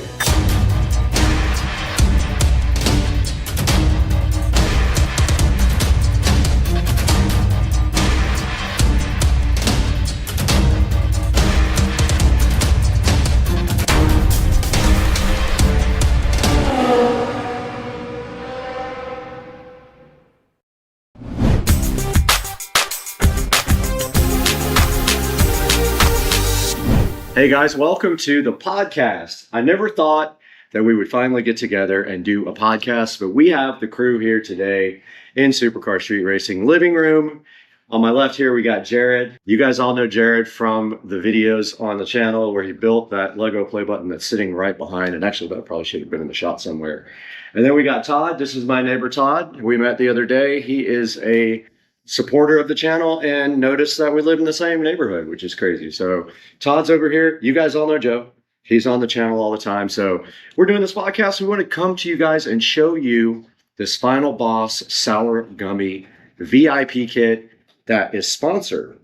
Hey guys, welcome to the podcast. I never thought that we would finally get together and do a podcast, but we have the crew here today in Supercar Street Racing living room. On my left here, we got Jared. You guys all know Jared from the videos on the channel where he built that Lego play button that's sitting right behind. And actually, that probably should have been in the shot somewhere. And then we got Todd. This is my neighbor, Todd. We met the other day. He is a supporter of the channel and noticed that we live in the same neighborhood, which is crazy. So Todd's over here. You guys all know Joe. He's on the channel all the time. So we're doing this podcast. We want to come to you guys and show you this Final Boss Sour Gummy VIP kit that is sponsored.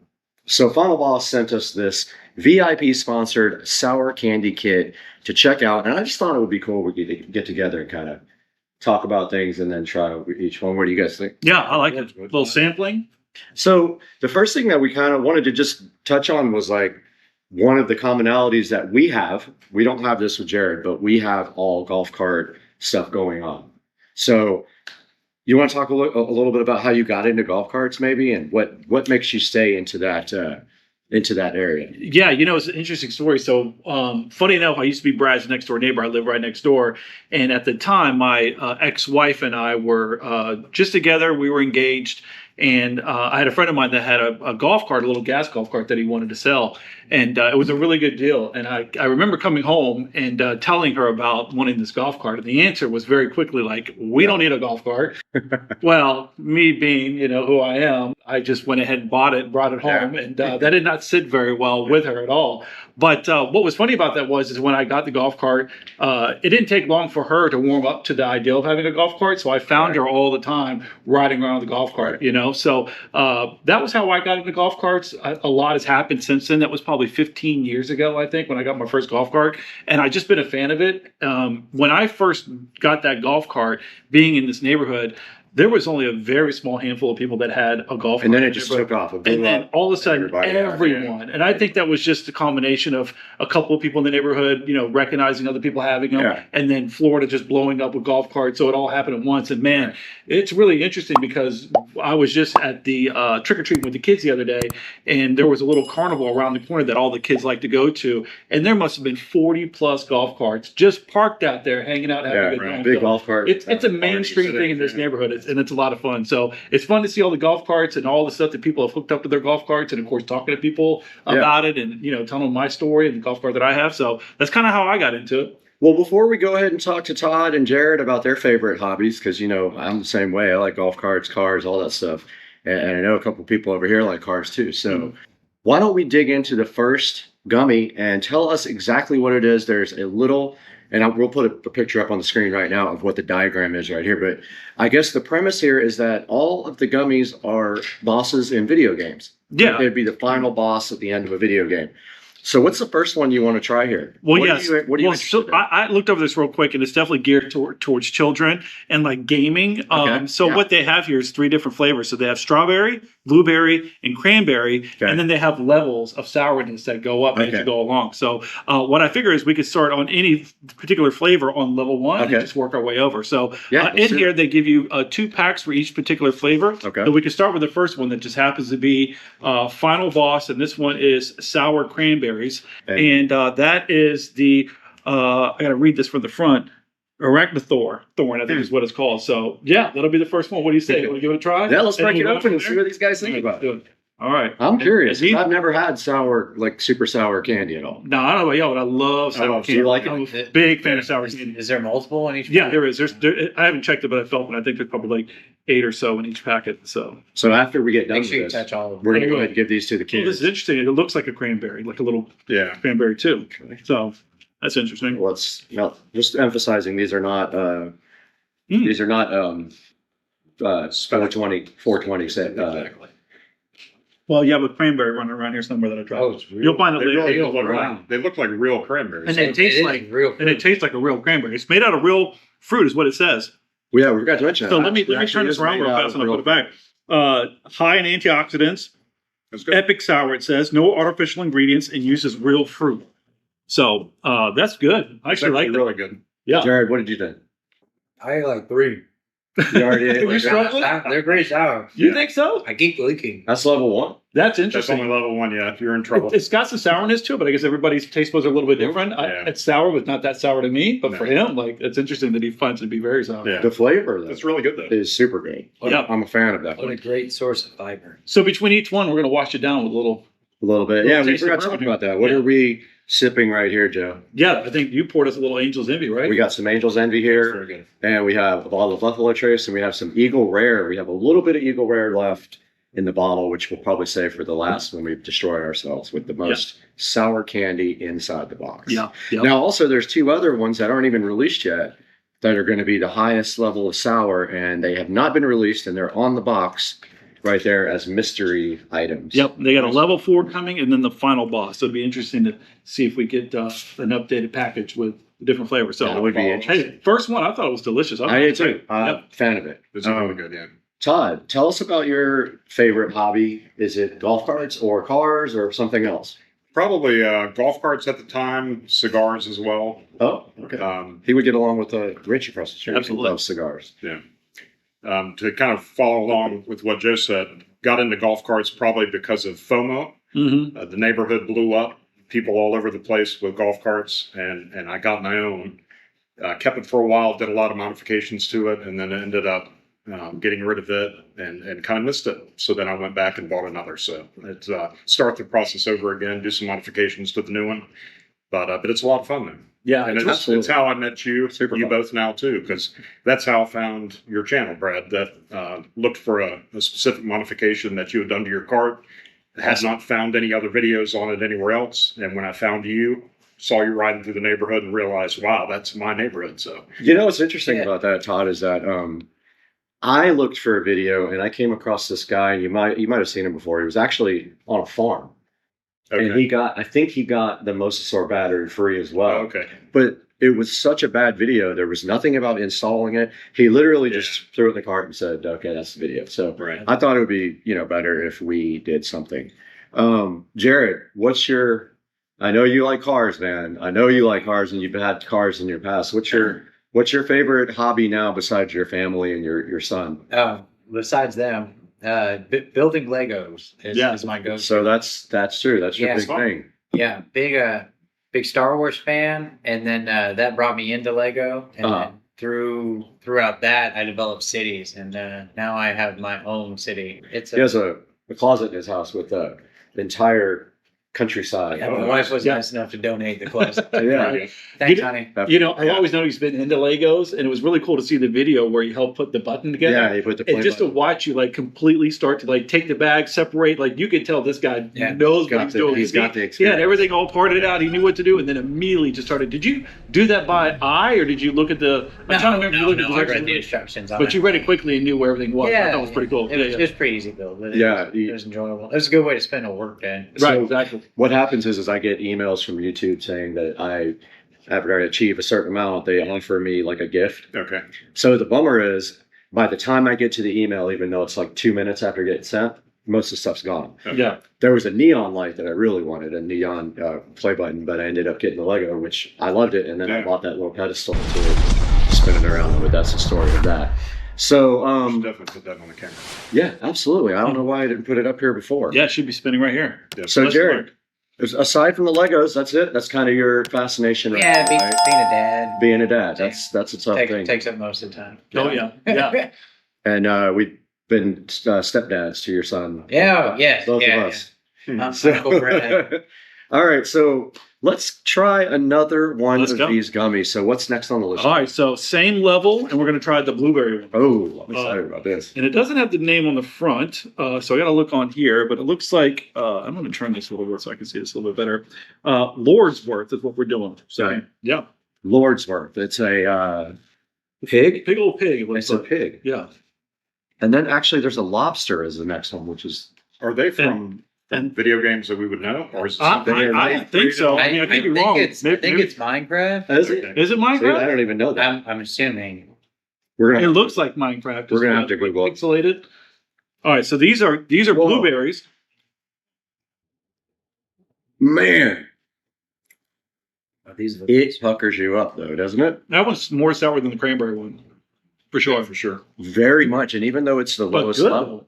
So Final Boss sent us this VIP sponsored sour candy kit to check out. And I just thought it would be cool. We could get together and kind of talk about things and then try each one. What do you guys think? Yeah, I like it. A little sampling. So the first thing that we kind of wanted to just touch on was like one of the commonalities that we have. We don't have this with Jared, but we have all golf cart stuff going on. So you want to talk a little bit about how you got into golf carts maybe and what makes you stay into that area? Yeah, it's an interesting story. So funny enough, I used to be Brad's next door neighbor. I live right next door. And at the time, my ex-wife and I were just together. We were engaged. And I had a friend of mine that had a golf cart, a little gas golf cart that he wanted to sell. And it was a really good deal. And I remember coming home and telling her about wanting this golf cart. And the answer was very quickly like, we don't need a golf cart. Well, me being, who I am, I just went ahead and bought it and brought it home. Yeah. And that did not sit very well with her at all. But what was funny about that is when I got the golf cart, it didn't take long for her to warm up to the idea of having a golf cart. So I found her all the time riding around the golf cart, So that was how I got into golf carts. A lot has happened since then. That was probably 15 years ago, I think, when I got my first golf cart. And I've just been a fan of it. When I first got that golf cart, being in this neighborhood, there was only a very small handful of people that had a golf cart. And then it just took off. And then all of a sudden, everyone. And I think that was just a combination of a couple of people in the neighborhood, recognizing other people having them. Yeah. And then Florida just blowing up with golf carts. So it all happened at once. And man, it's really interesting because I was just at the trick-or-treating with the kids the other day. And there was a little carnival around the corner that all the kids like to go to. And there must have been 40 plus golf carts just parked out there, hanging out, having a good time. Big golf cart. It's a mainstream thing in this neighborhood. And it's a lot of fun. So it's fun to see all the golf carts and all the stuff that people have hooked up to their golf carts, and of course talking to people about it, and telling them my story and the golf cart that I have. So that's kind of how I got into it. Well, before we go ahead and talk to Todd and Jared about their favorite hobbies, because I'm the same way. I like golf carts, cars, all that stuff, and I know a couple people over here like cars too. So why don't we dig into the first gummy and tell us exactly what it is? There's a little. And we'll put a picture up on the screen right now of what the diagram is right here. But I guess the premise here is that all of the gummies are bosses in video games. Yeah. They'd be the final boss at the end of a video game. So what's the first one you want to try here? Well, what are you interested in? I looked over this real quick, and it's definitely geared towards children and like gaming. What they have here is 3 different flavors. So they have strawberry, blueberry, and cranberry, and then they have levels of sourness that go up as you go along. So what I figure is we could start on any particular flavor on level 1 and just work our way over. So in here they give you 2 packs for each particular flavor. Okay. So we can start with the first one that just happens to be Final Boss, and this one is sour cranberry. And that is the I gotta read this from the front. Arachnothorn, I think is what it's called. So yeah, that'll be the first one. What do you say? You want to give it a try? Yeah, let's break it open and see what these guys think about it. All right. I'm curious. I've never had super sour candy at all. No, I don't know about y'all, but I love sour candy. Do you like it? I'm a big fan of sour candy. Is there multiple in each? Yeah, there is. I haven't checked it, but I felt it. I think there's probably like 8 or so in each packet. So after we get done Make with sure you this, touch all of them. we're gonna go ahead and give these to the well, this kids. is interesting. It looks like a cranberry, like a little cranberry too. So that's interesting. Let's just emphasizing these are not 420 set. Exactly. Well, you have a cranberry running around here somewhere that I tried. Oh, it's real. You'll find it They really later. do look like, they look like real cranberries. And it tastes is like real. and it tastes like a real cranberry. It's made out of real fruit, is what it says. Well, yeah, we forgot to mention. So that. let me It actually turn this is around made real out fast of and I'll real- put it back. High in antioxidants, That's good. epic sour. It says no artificial ingredients and uses real fruit. So that's good. I It's actually like that. really good. Yeah. Jared, what did you think? I like 3. You already ate You like struggling? They're great sour. You think so? I keep leaking. That's level 1. That's That's interesting. only level 1. Yeah, you're in trouble. It's got some sourness to it, but I guess everybody's taste buds are a little bit different. Yeah. It's sour, but not that sour to me. But No. for him, like it's interesting that he finds it to be very sour. Yeah, The flavor though it's really good though. is super good. Yeah. I'm a fan of that What one. a great source of fiber. So between each one, we're going to wash it down with a little. A little bit. Yeah, we Taste of forgot to talk bourbon. about that. What Yeah. are we sipping right here, Joe? Yeah, I think you poured us a little Angel's Envy, right? We got some Angel's Envy here. Very good. And we have a bottle of Buffalo Trace, and we have some Eagle Rare. We have a little bit of Eagle Rare left in the bottle, which we'll probably save for the last when we destroy ourselves with the most sour candy inside the box. Yeah. Now, also, there's 2 other ones that aren't even released yet that are going to be the highest level of sour, and they have not been released, and they're on the box right there as mystery items. Yep, they got a level 4 coming, and then the final boss. So it'd be interesting to see if we get an updated package with different flavors. So That would be interesting. Hey, first one, I thought it was delicious. I did too. Yep. Fan of it. It's really good. Yeah. Todd, tell us about your favorite hobby. Is it golf carts or cars or something else? Probably golf carts at the time, cigars as well. Oh, okay. He would get along with Rich across the street. Absolutely. He loves cigars. Yeah. To kind of follow along with what Joe said, got into golf carts probably because of FOMO. Mm-hmm. The neighborhood blew up, people all over the place with golf carts, and I got my own. Kept it for a while, did a lot of modifications to it, and then ended up getting rid of it and kind of missed it. So then I went back and bought another. So it's start the process over again, do some modifications to the new one. But it's a lot of fun then. Yeah, And it's how I met you, Super you fun. both now too, because that's how I found your channel, Brad, that looked for a specific modification that you had done to your cart. Had not found any other videos on it anywhere else. And when I found you, saw you riding through the neighborhood and realized, wow, that's my neighborhood. So You know what's interesting Yeah. about that, Todd, is that I looked for a video and I came across this guy, and you might have seen him before. He was actually on a farm. And I think he got the Mosasaur battery free as well. okay. But it was such a bad video. There was nothing about installing it. He literally just threw it in the cart and said, okay, that's the video. So Right. I thought it would be, better if we did something. Jared, I know you like cars, man. I know you like cars and you've had cars in your past. What's your favorite hobby now besides your family and your son? Besides them, building Legos is my go-to. So that's true. That's your Yeah. big thing. Yeah, big Star Wars fan, and then that brought me into Lego, and then throughout that, I developed cities, and now I have my own city. He has a closet in his house with the entire countryside. Yeah, my wife was nice enough to donate the closet. Yeah. Thanks, honey. I've always known he's been into Legos, and it was really cool to see the video where he helped put the button together. Yeah, he put the and play just to button. watch you completely start to take the bag, separate. You could tell this guy knows what he's doing. He's got the He experience. had everything all parted out. He knew what to do, and then immediately just started. Did you do that by eye, or did you look at the? I'm trying to remember. if you looked at the I read the directions, instructions on but it. you read it quickly and knew where everything was. I thought it was pretty cool. It was pretty easy build. But Yeah, it was enjoyable. It was a good way to spend a work day. Right, exactly. What happens is I get emails from YouTube saying that after I achieve a certain amount, they offer me a gift. Okay. So the bummer is, by the time I get to the email, even though it's 2 minutes after getting sent, most of the stuff's gone. Yeah. There was a neon light that I really wanted, a neon play button, but I ended up getting the Lego, which I loved it, and then I bought that little pedestal to spin it around with. That's the story of that. So, Definitely put that on the camera. yeah, absolutely. I don't know why I didn't put it up here before. Yeah, it should be spinning right here. So, Let's Jared, look. aside from the Legos, that's it. That's kind of your fascination. right Yeah, now, being right? a dad Being a dad. That's a tough thing. takes up most of the time. Oh yeah, yeah. And we've been stepdads to your son. Yeah, yes, Both yeah, of us. Uncle Brad. All right, so let's try another one Let's of go. these gummies. So what's next on the list? All right, so same level, and we're going to try the blueberry one. Oh, I'm excited about this. And it doesn't have the name on the front, so I got to look on here. But it looks like I'm going to turn this a little bit so I can see this a little bit better. Lordsworth is what we're doing. So Right. yeah, Lordsworth. It's a pig. big old pig. It looks It's a like. pig. Yeah, And then actually, there's a lobster as the next one, which is Are they from and- video games that we would know, or is it I something? don't think so. I mean, I could be wrong. I think it's Minecraft. is it? Is it See, I Minecraft? don't even know that. I'm assuming. We're It gonna. looks like Minecraft. We're gonna It's have to Google it. pixelated. All right, so these are Whoa. blueberries. Man, These it puckers you up though, doesn't it? That one's more sour than the cranberry one, for sure. For sure. Very much. And even though it's the But lowest good. level,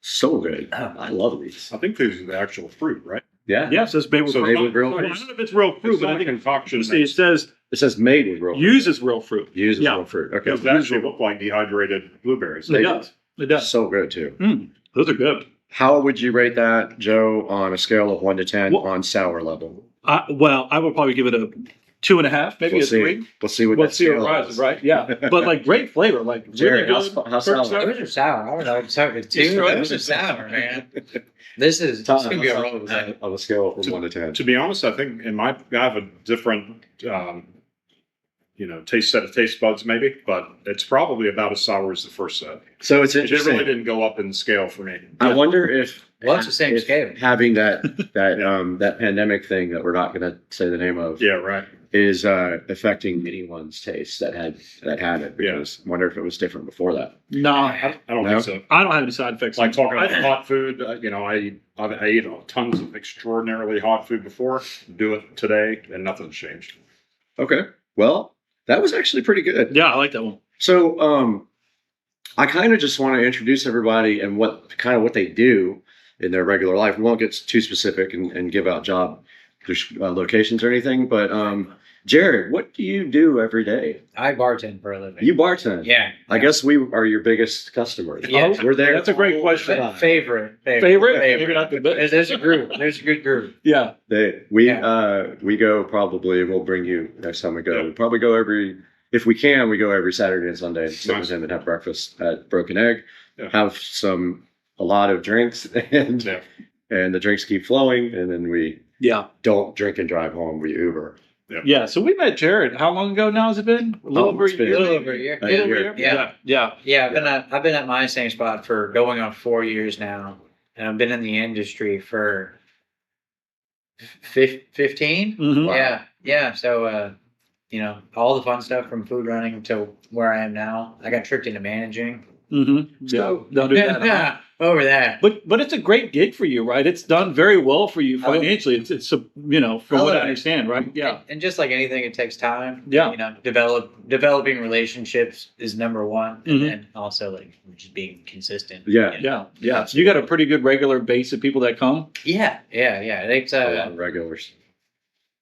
so good. I love these. I think these are the actual fruit, right? Yeah. Yeah, it says made with So real made with real fruit. I fruit. don't know if it's real fruit, It's but not I a think concoction. see, it says It says made with real. uses real fruit. Uses Yeah. real fruit. Okay. Those actually look like dehydrated blueberries. It does. It does. So good too. Those are good. How would you rate that, Joe, on a scale of 1 to 10 Well- on sour level? Well, I would probably give it a 2.5, maybe We'll a see. 3. We'll see what We'll that see what scale rises, is. right? Yeah, but like great flavor, like really Jared, good. how sour? Those are sour. I don't know. It's sour too. Those are sour, man. This is Tom, gonna be a how roll sour with is that. that on a scale from 1 to 10. To be honest, I think I have a different, set of taste buds maybe, but it's probably about as sour as the first set. So it's It interesting. really didn't go up in scale for me. I wonder if Well, it's the same if scale. having that pandemic thing that we're not going to say the name of Yeah, right. is affecting anyone's taste that had it. Because I wonder if it was different before that. No, I don't No? think so. I don't have any side effects. Like talking about I- hot food, I eat tons of extraordinarily hot food before. Do it today, and nothing's changed. Okay. Well, that was actually pretty good. Yeah, I like that one. So I kind of just want to introduce everybody and what they do in their regular life. We won't get too specific and give out job locations or anything, but Jared, what do you do every day? I bartend for a living. You bartend. Yeah. I guess we are your biggest customers. Yeah. We're there. That's a great question. Favorite. Favorite? Maybe not the best. There's a group. There's a good group. Yeah. We go probably. We'll bring you next time we go. Yeah. We probably go if we can. We go every Saturday and Sunday. And sit Nice. with him and have breakfast at Broken Egg. Yeah. Have a lot of drinks, and Yeah. and the drinks keep flowing, and then we Yeah. don't drink and drive home. We Uber. Yeah. So we met Jared. How long ago now has it been? A little over a it's been- year. A little over a year. A Little year. over a year? Yeah. Yeah. Yeah, I've been at my same spot for going on 4 years now, and I've been in the industry for 15. Mhm. Yeah. So all the fun stuff from food running to where I am now. I got tricked into managing. Mm-hmm. So- Yeah. Don't do that. Over that. But it's a great gig for you, right? It's done very well for you Oh. financially. It's from what I understand, right? Yeah. And just like anything, it takes time. Yeah. Developing relationships is number one, Mhm. and also like just being consistent. Yeah. Yeah. So you got a pretty good regular base of people that come. Yeah. It's A lot of regulars.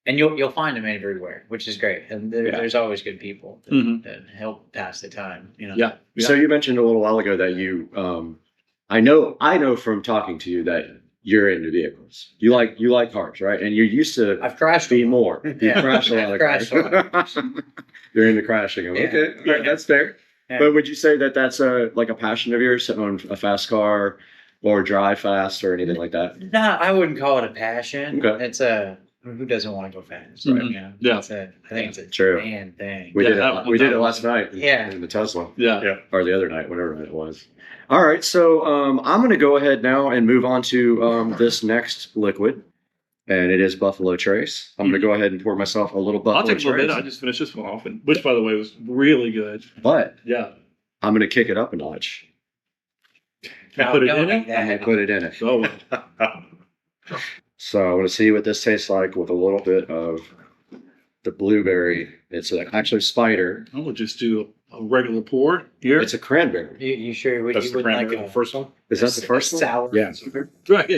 and you'll find them everywhere, which is great. And there's always good people that, Mhm. that help pass the time. Yeah. So you mentioned a little while ago that you, I know from talking to you that you're into vehicles. You like cars, right? And you used to I've crashed be them. more. You Yeah. crash a lot of I've crashed a lot. cars. You're into crashing them. Yeah. Okay, all right, that's fair. Yeah. But would you say that that's a passion of yours to own a fast car or drive fast or anything like that? No, I wouldn't call it a passion. Okay. It's who doesn't want to go fast, Mhm. right? You know? Yeah. I think it's a True. man thing. We Yeah, did it. that- We did it that- last night. Yeah. In the Tesla, Yeah. or the other night, whatever night it was. All right, so I'm going to go ahead now and move on to this next liquid, and it is Buffalo Trace. I'm going to go ahead and pour myself a little I'll Buffalo take a little Trace, bit. I just finished this one off, which by the way was really good. but Yeah. I'm going to kick it up a notch. No, Put it don't in do it? I'm going that. to put it in it. So So I want to see what this tastes like with a little bit of the blueberry. It's actually spider. I will just do a regular pour here. It's a cranberry. You sure That's you the wouldn't cranberry, like the first one. Is that the first one? sour? Yeah. right.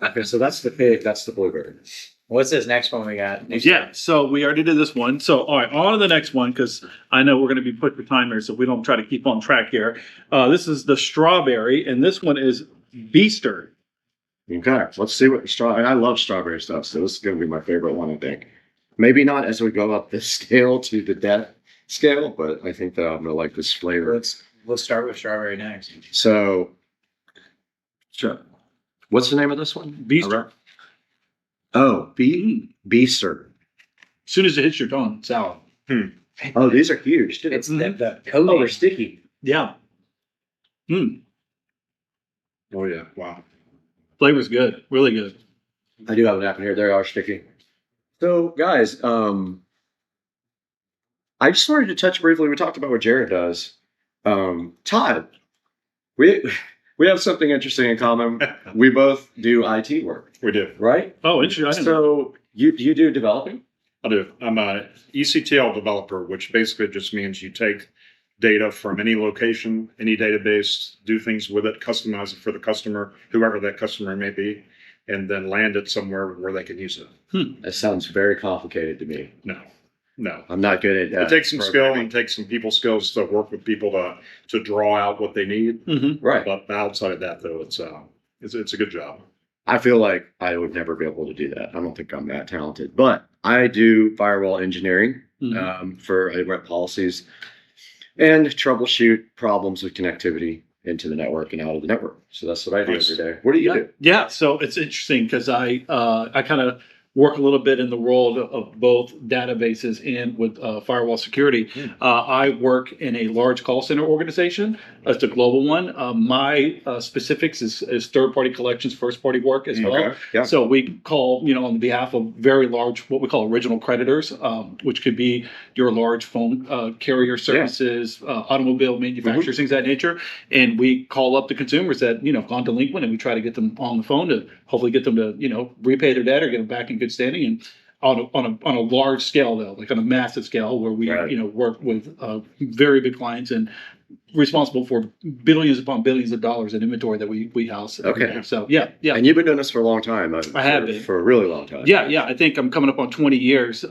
Okay, so that's the pig. That's the blueberry. What's this next one we got? Yeah, so we already did this one. So, all right, on to the next one because I know we're going to be put for time here, so we don't try to keep on track here. This is the strawberry, and this one is Beaster. Okay, let's see what I love strawberry stuff, so this is going to be my favorite one, I think. Maybe not as we go up this scale to the death scale, but I think that I'm going to like this flavor. Let's start with strawberry next. So, sure. What's the name of this one? Beaster. Oh, Beaster. As soon as it hits your tongue, sour. Oh, these are huge, too. It's the coating. Oh, they're sticky. Yeah. Oh yeah, wow. Flavor's good, really good. I do have an app in here. They are sticky. So, guys, I just wanted to touch briefly. We talked about what Jared does. Todd, we have something interesting in common. We both do IT work. We do. Right? Oh, interesting. So you do developing? I do. I'm a ECTL developer, which basically just means you take data from any location, any database, do things with it, customize it for the customer, whoever that customer may be, and then land it somewhere where they can use it. That sounds very complicated to me. No. I'm not good at It takes some skill and takes some people skills to work with people to draw out what they need. Right. But outside of that, though, it's a good job. I feel like I would never be able to do that. I don't think I'm that talented. But I do firewall engineering for I rent policies and troubleshoot problems with connectivity into the network and out of the network. So that's what I do every day. What do you do? Yeah, so it's interesting because I kind of work a little bit in the world of both databases and with firewall security. I work in a large call center organization. It's a global one. My specifics is third-party collections, first-party work as well. Okay, yeah. So we call, on behalf of very large, what we call original creditors, which could be your large phone carrier services, automobile manufacturers, things of that nature. And we call up the consumers that, have gone delinquent, and we try to get them on the phone to hopefully get them to, repay their debt or get them back in good standing. And on a large scale, though, like on a massive scale, where we work with very big clients and responsible for billions upon billions of dollars in inventory that we house. Okay. So yeah. And you've been doing this for a long time. I have been for a really long time. Yeah. I think I'm coming up on 20 years.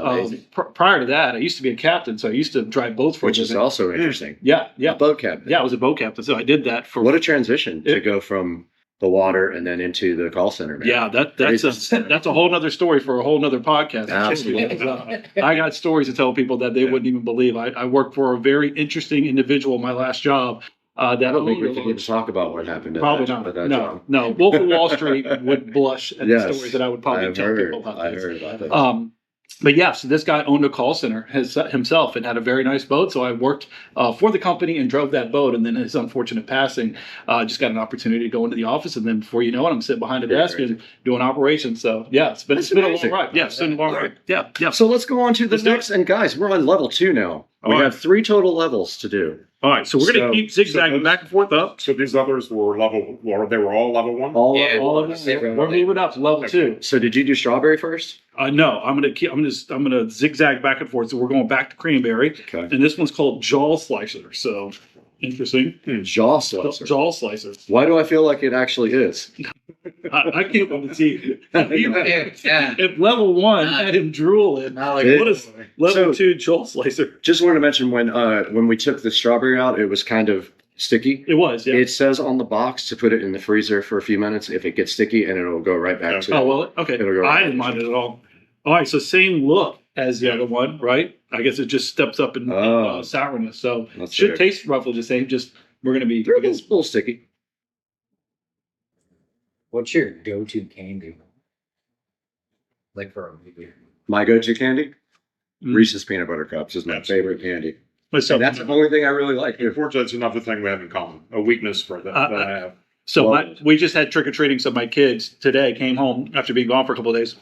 Prior to that, I used to be a captain, so I used to drive boats for which is also interesting. Yeah. A boat captain. Yeah, I was a boat captain, so I did that for. What a transition to go from the water and then into the call center, man. Yeah, that's a whole nother story for a whole nother podcast. Absolutely. I got stories to tell people that they wouldn't even believe. I worked for a very interesting individual in my last job. I don't think we can even talk about what happened. Probably not. No. Wolf of Wall Street would blush at the stories that I would probably tell people about. I heard about that. But yeah, so this guy owned a call center himself and had a very nice boat. So I worked for the company and drove that boat. And then his unfortunate passing, just got an opportunity to go into the office. And then before you know it, I'm sitting behind a desk and doing operations. So yeah, it's been a long ride. Yeah, it's been a long ride. Yeah. So let's go on to the next. And guys, we're on level 2 now. We have 3 total levels to do. All right, so we're going to keep zigzagging back and forth up. So these others were they were all level 1? All of them. We're moving up to level 2. So did you do strawberry first? No, I'm gonna zigzag back and forth. So we're going back to cranberry. Okay. And this one's called jaw slicer. So interesting. Jaw slicer. Jaw slicer. Why do I feel like it actually is? I can't wait to see if level 1 had him drooling. What is level 2 jaw slicer? Just wanted to mention when we took the strawberry out, it was kind of sticky. It was, yeah. It says on the box to put it in the freezer for a few minutes if it gets sticky, and it'll go right back to. Oh well, okay. I didn't mind it at all. All right, so same look as the other one, right? I guess it just steps up in sourness, so should taste roughly the same. Just we're gonna be a little sticky. What's your go-to candy? Like for a movie? My go-to candy? Reese's peanut butter cups is my favorite candy. So that's the only thing I really like. Unfortunately, it's another thing we have in common. A weekness for that I have. So we just had trick-or-treating. So my kids today came home after being gone for a couple of days,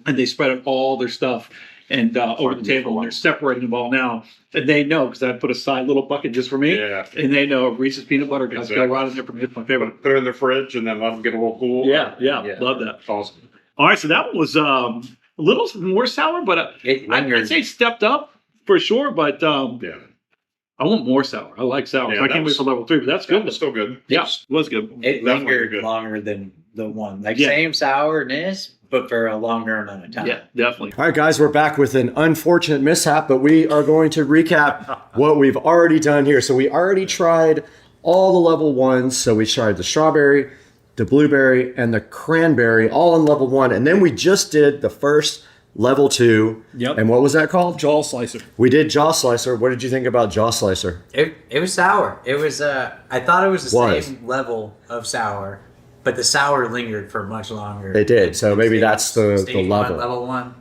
and they spread out all their stuff and over the table. And they're separating them all now. And they know, because I put a side little bucket just for me. Yeah. And they know Reese's peanut butter cups go right in there for me. It's my favorite. Put it in the fridge and then let them get a little cool. Yeah. Love that. Awesome. All right, so that one was a little more sour, but I'd say it stepped up for sure. But I want more sour. I like sour. I can't wait for level 3, but that's good. It's still good. Yeah, it was good. It lingered longer than the one. Same sourness, but for a longer amount of time. Yeah, definitely. All right, guys, we're back with an unfortunate mishap, but we are going to recap what we've already done here. So we already tried all the level 1s. So we tried the strawberry, the blueberry, and the cranberry all in level 1. And then we just did the first level 2. Yep. And what was that called? Jaw slicer. We did jaw slicer. What did you think about jaw slicer? It was sour. It was I thought it was the Was. same level of sour, but the sour lingered for much longer. It did. So maybe that's the level. Level 1.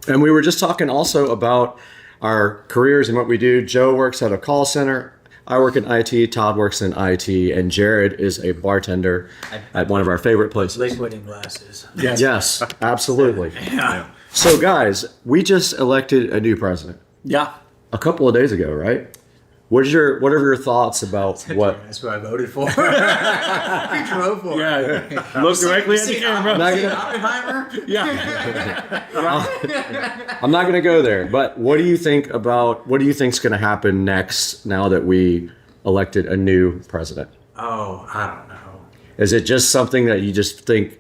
And we were just talking also about our careers and what we do. Joe works at a call center. I work in IT. Todd works in IT. And Jared is a bartender at one of our favorite places. Liquid in glasses. Yes, absolutely. Yeah. So, guys, we just elected a new president Yeah. a couple of days ago, right? What are your thoughts about what? That's who I voted for. Who drove for? Yeah. Look directly at the camera. Oppenheimer? Yeah. I'm not going to go there, but what do you think think's going to happen next now that we elected a new president? Oh, I don't know. Is it just something that you just think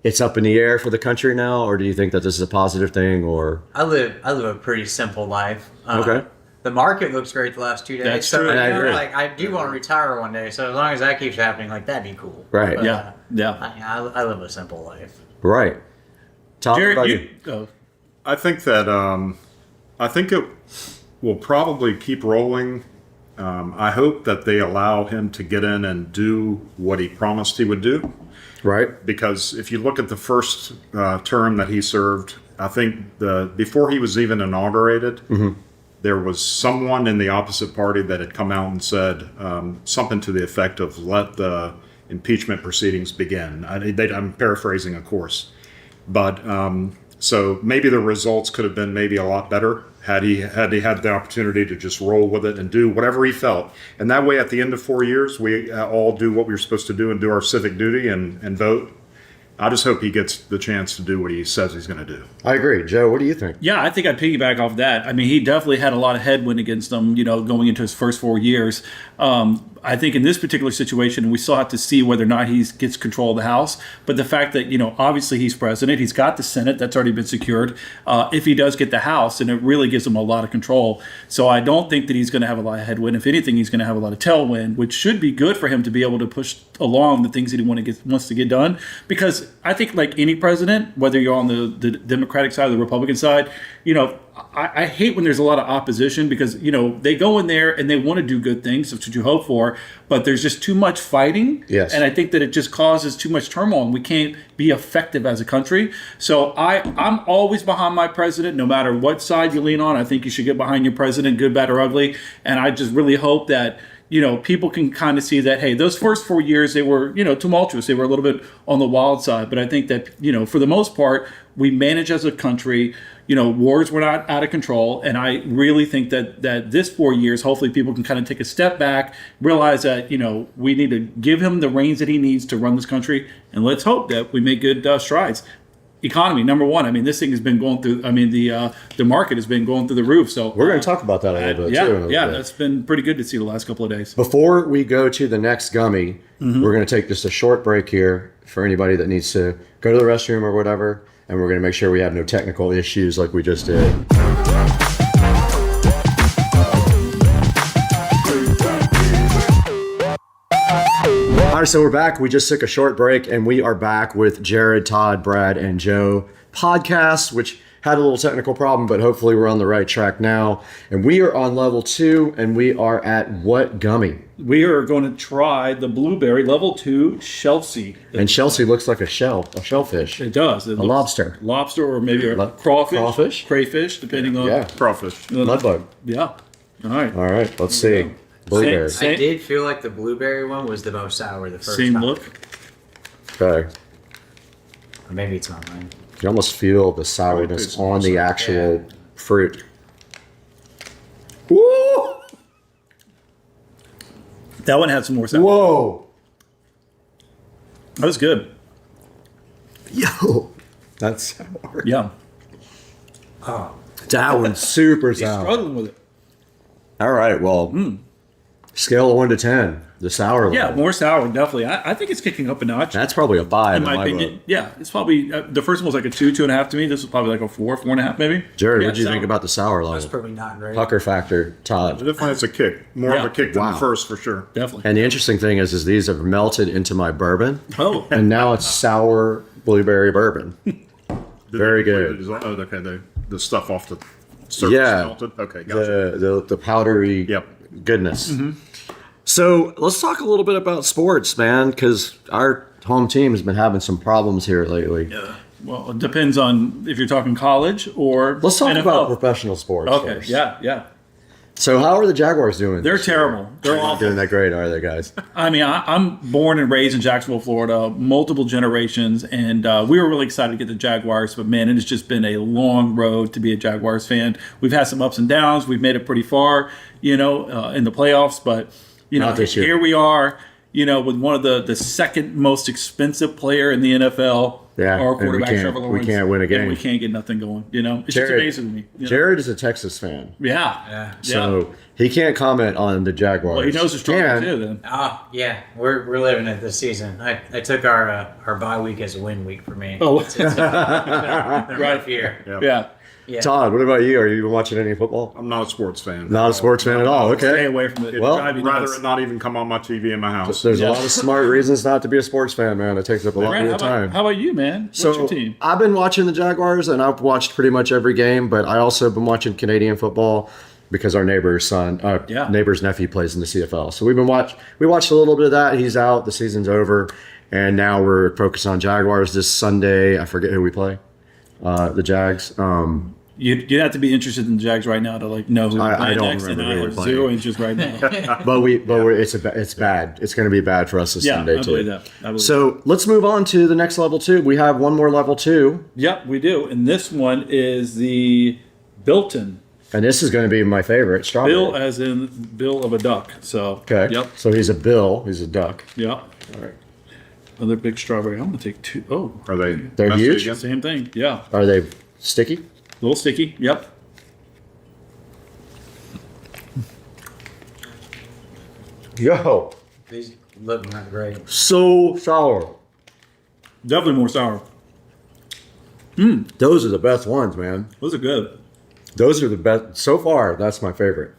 it's up in the air for the country now, or do you think that this is a positive thing? Or I live a pretty simple life. Okay. The market looks great the last 2 days. That's so true. I agree. like I do want to retire one day. So as long as that keeps happening, like that'd be cool. Right. But, Yeah. I live a simple life. right, Tom, Jared, about you go. I think that I think it will probably keep rolling. I hope that they allow him to get in and do what he promised he would do. right? Because if you look at the first term that he served, I think before he was even inaugurated, there was someone in the opposite party that had come out and said something to the effect of "Let the impeachment proceedings begin." I'm paraphrasing, of course, but so maybe the results could have been maybe a lot better had he had the opportunity to just roll with it and do whatever he felt. And that way, at the end of 4 years, we all do what we were supposed to do and do our civic duty and vote. I just hope he gets the chance to do what he says he's going to do. I agree. Joe, what do you think? Yeah, I think I'd piggyback off that. I mean, he definitely had a lot of headwind against him, going into his first 4 years. I think in this particular situation, we still have to see whether or not he gets control of the House. But the fact that, obviously he's president, he's got the Senate, that's already been secured. If he does get the House, and it really gives him a lot of control. So I don't think that he's going to have a lot of headwind. If anything, he's going to have a lot of tailwind, which should be good for him to be able to push along the things that he wants to get done. Because I think like any president, whether you're on the Democratic side or the Republican side, I hate when there's a lot of opposition because, they go in there and they want to do good things. That's what you hope for. But there's just too much fighting. Yes. And I think that it just causes too much turmoil and we can't be effective as a country. So I'm always behind my president, no matter what side you lean on. I think you should get behind your president, good, bad, or ugly. And I just really hope that people can kind of see that, hey, those first 4 years, they were, tumultuous. They were a little bit on the wild side. But I think that, for the most part, we manage as a country. Wars were not out of control. And I really think that this 4 years, hopefully people can kind of take a step back, realize that, we need to give him the reins that he needs to run this country. And let's hope that we make good strides. Economy, number one. I mean, this thing has been going through, the market has been going through the roof. So We're going to talk about that a little bit too. Yeah, that's been pretty good to see the last couple of days. Before we go to the next gummy, we're going to take just a short break here for anybody that needs to go to the restroom or whatever. And we're going to make sure we have no technical issues like we just did. All right, so we're back. We just took a short break, and we are back with Jared, Todd, Brad, and Joe podcast, which had a little technical problem, but hopefully we're on the right track now. And we are on level 2, and we are at what gummy? We are going to try the blueberry level 2 Chelsea. And Chelsea looks like a shellfish. It does. It a lobster. Lobster or maybe a crawfish. Crayfish, depending on. Crawfish. Mudbug. Yeah. All right. All right, let's see. Blueberry. I did feel like the blueberry one was the most sour the first Same time. look. Okay. Or maybe it's not mine. You almost feel the sourness on the actual fruit. Woo! That one had some more sour. Whoa! That was good. Yo! That's sour. Yeah. That one's super He's sour. struggling with it. All right, well, Scale of 1 to 10, the sour level. Yeah, more sour, definitely. I think it's kicking up a notch. That's probably a 5 in my opinion. book. Yeah, it's probably the first one was like a 2.5 to me. This was probably like a 4.5 maybe. Jared, Yeah, what do you sour. think about the sour level? That's probably not great. Pucker factor, Todd. Definitely has a kick. More of Yeah. a kick than Wow. the first, for sure. Definitely. And the interesting thing is these have melted into my bourbon, Oh, and now it's sour blueberry bourbon. Very good. Oh, okay. The stuff off the surface Yeah. melted. Okay, gotcha. The powdery Yep. goodness. So let's talk a little bit about sports, man, because our home team has been having some problems here lately. well, it depends on if you're talking college or Let's talk NFL. about professional sports. Okay, first. yeah. So how are the Jaguars doing? They're this year? terrible. They're Not awful. doing that great, are they, guys? I mean, I'm born and raised in Jacksonville, Florida, multiple generations, and we were really excited to get the Jaguars. But man, it has just been a long road to be a Jaguars fan. We've had some ups and downs. We've made it pretty far, in the playoffs. But Not this year. here we are, with one of the second most expensive player in the NFL. Yeah, our and we quarterback can't- Trevor we Lawrence, can't win a game. and we can't get nothing going. It's just Jared- amazing to me. Jared is a Texas fan, Yeah. so he can't comment on the Jaguars. Well, he knows the struggle Can- too. Then. Oh yeah, we're living it this season. I took our bye week as a win week for me. Oh. It's been a rough year. Yeah. Yeah. Todd, what about you? Are you watching any football? I'm not a sports fan. Not a sports fan at all. Stay Okay. away from it. Well, Drive you Rather nuts. it not even come on my TV in my house. There's Yeah. a lot of smart reasons not to be a sports fan, man. It takes up a lot Brad, of your time. how about you, man? What's your team? I've been watching the Jaguars, and I've watched pretty much every game. But I also been watching Canadian football because our neighbor's neighbor's nephew plays in the CFL. So we watched a little bit of that. He's out. The season's over, and now we're focused on Jaguars this Sunday. I forget who we play. The Jags. You'd have to be interested in the Jags right now to know who I we're playing don't next, and remember I who we're have playing. 0 inches right now. but it's bad. It's going to be bad for us this Yeah, Sunday I too. believe that. I believe So let's move on to the next level 2. We have one more level 2, Yep, we do. And this one is the Bilton. and this is going to be my favorite. Strawberry. Bill, as in bill of a duck. So Okay. Yep. So he's a bill. He's a duck. Yep. All right. Another big strawberry. I'm gonna take 2. Oh, Are they? They're messy huge? again? same thing. Yeah. Are they sticky? A little sticky. Yep. Yo, These look not great. so sour. Definitely more sour. Those are the best ones, man. Those are good. Those are the best so far. That's my favorite.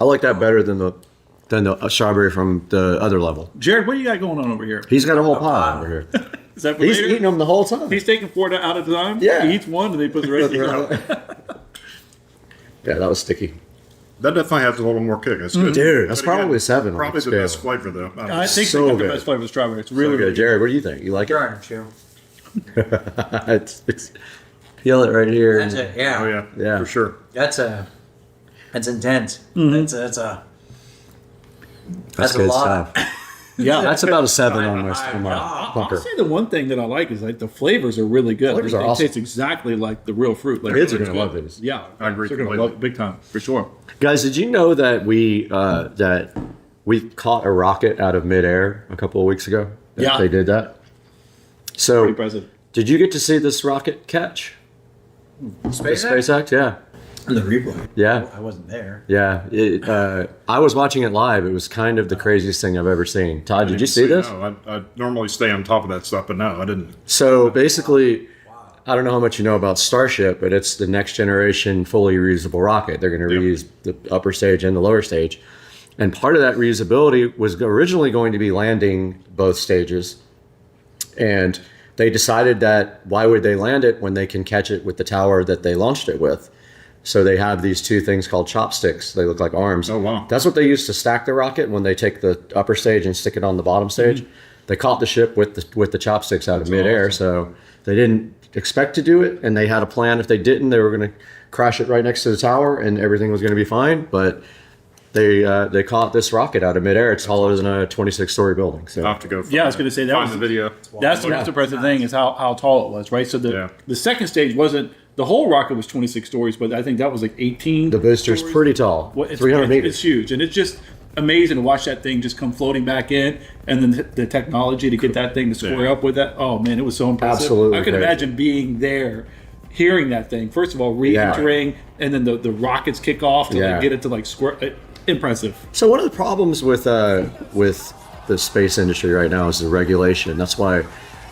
I like that better than the strawberry from the other level. Jared, what do you got going on over here? He's got a whole pile over here. Is that for He's later? eating them the whole time. He's taking 4 out at a time. Yeah. He eats one and then he puts the rest in. Yeah, that was sticky. That definitely has a little more kick. That's good. Dude, that's But again, probably a 7 on Probably the the best scale. flavor though. I don't know. I think So they got the good. best flavor of strawberry. It's So really, good. really good. Jared, what do you think? You like it? Darn chew. it's, feel it right here. That's it. Yeah. Oh yeah, Yeah. for sure. That's intense. Mm-hmm. That's a That's a good lot. stuff. Yeah. That's about a 7 on my I'll bunker. say the one thing that I like is like the flavors are really good. Flavors They are awesome. taste exactly like the real fruit. Like, Kids are it's gonna good. love these. Yeah, I agree They're gonna completely. love it big time for sure. Guys, did you know that we caught a rocket out of midair a couple of weeks ago? Yeah. They did that. So, Pretty impressive. did you get to see this rocket catch? SpaceX, yeah. the replay. Yeah. I wasn't there. Yeah. I was watching it live. It was kind of the craziest thing I've ever seen. Todd, did you see this? No, I normally stay on top of that stuff, but no, I didn't. So basically, I don't know how much you know about Starship, but it's the next generation fully reusable rocket. They're going to reuse the upper stage and the lower stage. And part of that reusability was originally going to be landing both stages. And they decided that why would they land it when they can catch it with the tower that they launched it with? So they have these two things called chopsticks. They look like arms. Oh, wow. That's what they use to stack the rocket when they take the upper stage and stick it on the bottom stage. They caught the ship with the chopsticks out of midair. So they didn't expect to do it, and they had a plan. If they didn't, they were going to crash it right next to the tower, and everything was going to be fine. But they caught this rocket out of midair. It's taller than a 26-story building. So I'll have to go. Yeah, I was going to say that find was the video. That's the most impressive thing is how tall it was, right? So the second stage wasn't the whole rocket was 26 stories, but I think that was like 18. the booster's stories. pretty tall, Well, it's 300 meters. It's huge, and it's just amazing to watch that thing just come floating back in, and then the technology to get that thing to square up with that. Oh man, it was so impressive. Absolutely I can crazy. imagine being there, hearing that thing. First of all, re-entering, and then the rockets kick off to like, get it to like square. impressive. So one of the problems with the space industry right now is the regulation. That's why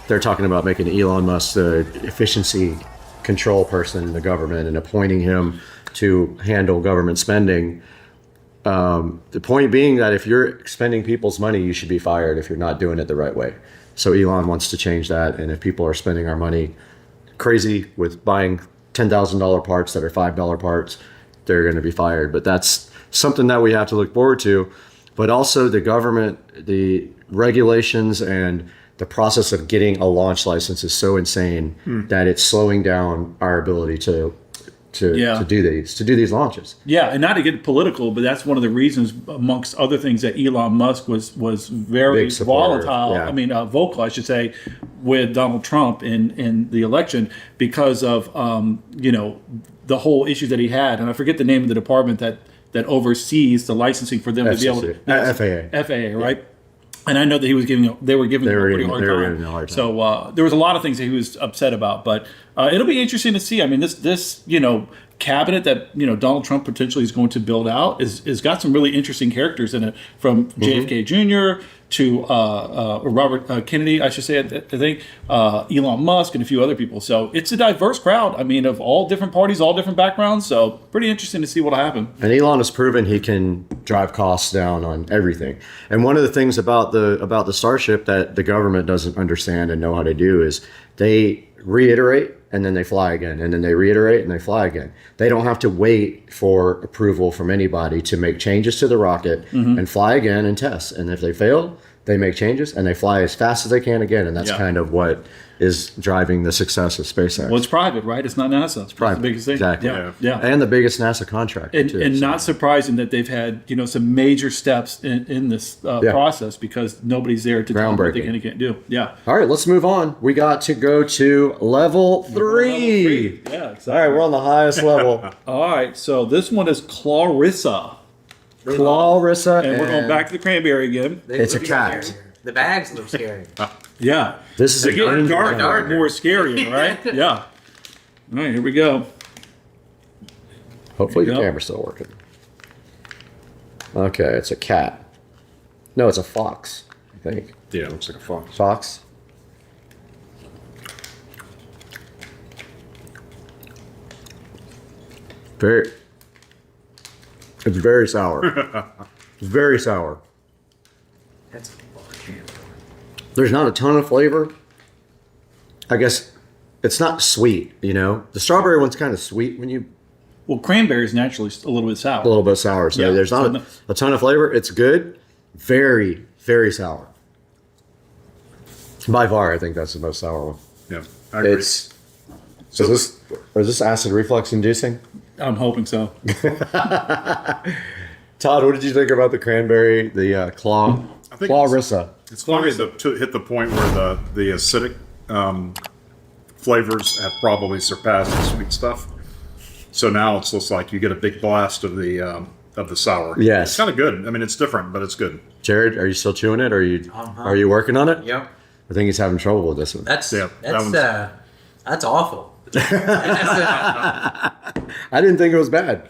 they're talking about making Elon Musk the efficiency control person in the government and appointing him to handle government spending. The point being that if you're spending people's money, you should be fired if you're not doing it the right way. So Elon wants to change that, and if people are spending our money crazy with buying $10,000 parts that are $5 parts, they're going to be fired. But that's something that we have to look forward to. But also the government, the regulations and the process of getting a launch license is so insane that it's slowing down our ability to do these launches. Yeah, and not to get political, but that's one of the reasons, amongst other things, that Elon Musk was very volatile. Yeah. I mean, vocal, I should say, with Donald Trump in the election because of the whole issues that he had, and I forget the name of the department that oversees the licensing for them to be able to FAA, right? Yeah. And I know that they were giving him a pretty hard time. So there was a lot of things that he was upset about, but it'll be interesting to see. I mean, this cabinet that Donald Trump potentially is going to build out is got some really interesting characters in it, from JFK Jr. to Robert Kennedy, I should say, I think, Elon Musk, and a few other people. So it's a diverse crowd. I mean, of all different parties, all different backgrounds. So pretty interesting to see what'll happen. And Elon has proven he can drive costs down on everything. And one of the things about the Starship that the government doesn't understand and know how to do is they reiterate and then they fly again, and then they reiterate and they fly again. They don't have to wait for approval from anybody to make changes to the rocket and fly again and test. And if they fail, they make changes and they fly as fast as they can again. And that's kind of what is driving the success of SpaceX. Well, it's private, right? It's not NASA. It's private. The biggest thing. Exactly. Yeah. And the biggest NASA contract. And not surprising that they've had some major steps in this process, because nobody's there to tell them what they can and can't do. Yeah. All right, let's move on. We got to go to level 3. Yeah, exactly. All right, we're on the highest level. All right, so this one is Clarissa. Clarissa. And we're going back to the cranberry again. It's a cat. Scary. The bags look scary. Yeah. This is getting darker, more scary, right? Yeah. All right, here we go. Hopefully the camera's still working. Okay, it's a cat. No, it's a fox, I think. Yeah, it looks like a fox. Fox. It's very sour. It's very sour. That's There's not a ton of flavor. I guess it's not sweet, The strawberry one's kind of sweet when you... Well, cranberry is naturally a little bit sour. A little bit sour. So there's not a ton of flavor. It's good. Very, very sour. By far, I think that's the most sour one. Yeah, I agree. Is this acid reflux inducing? I'm hoping so. Todd, what did you think about the cranberry, the Clarissa? It's funny to hit the point where the acidic flavors have probably surpassed the sweet stuff. So now it's just like you get a big blast of the sour. Yes, it's kind of good. I mean, it's different, but it's good. Jared, are you still chewing it? Or are you working on it? Yep. I think he's having trouble with this one. That's awful. I didn't think it was bad.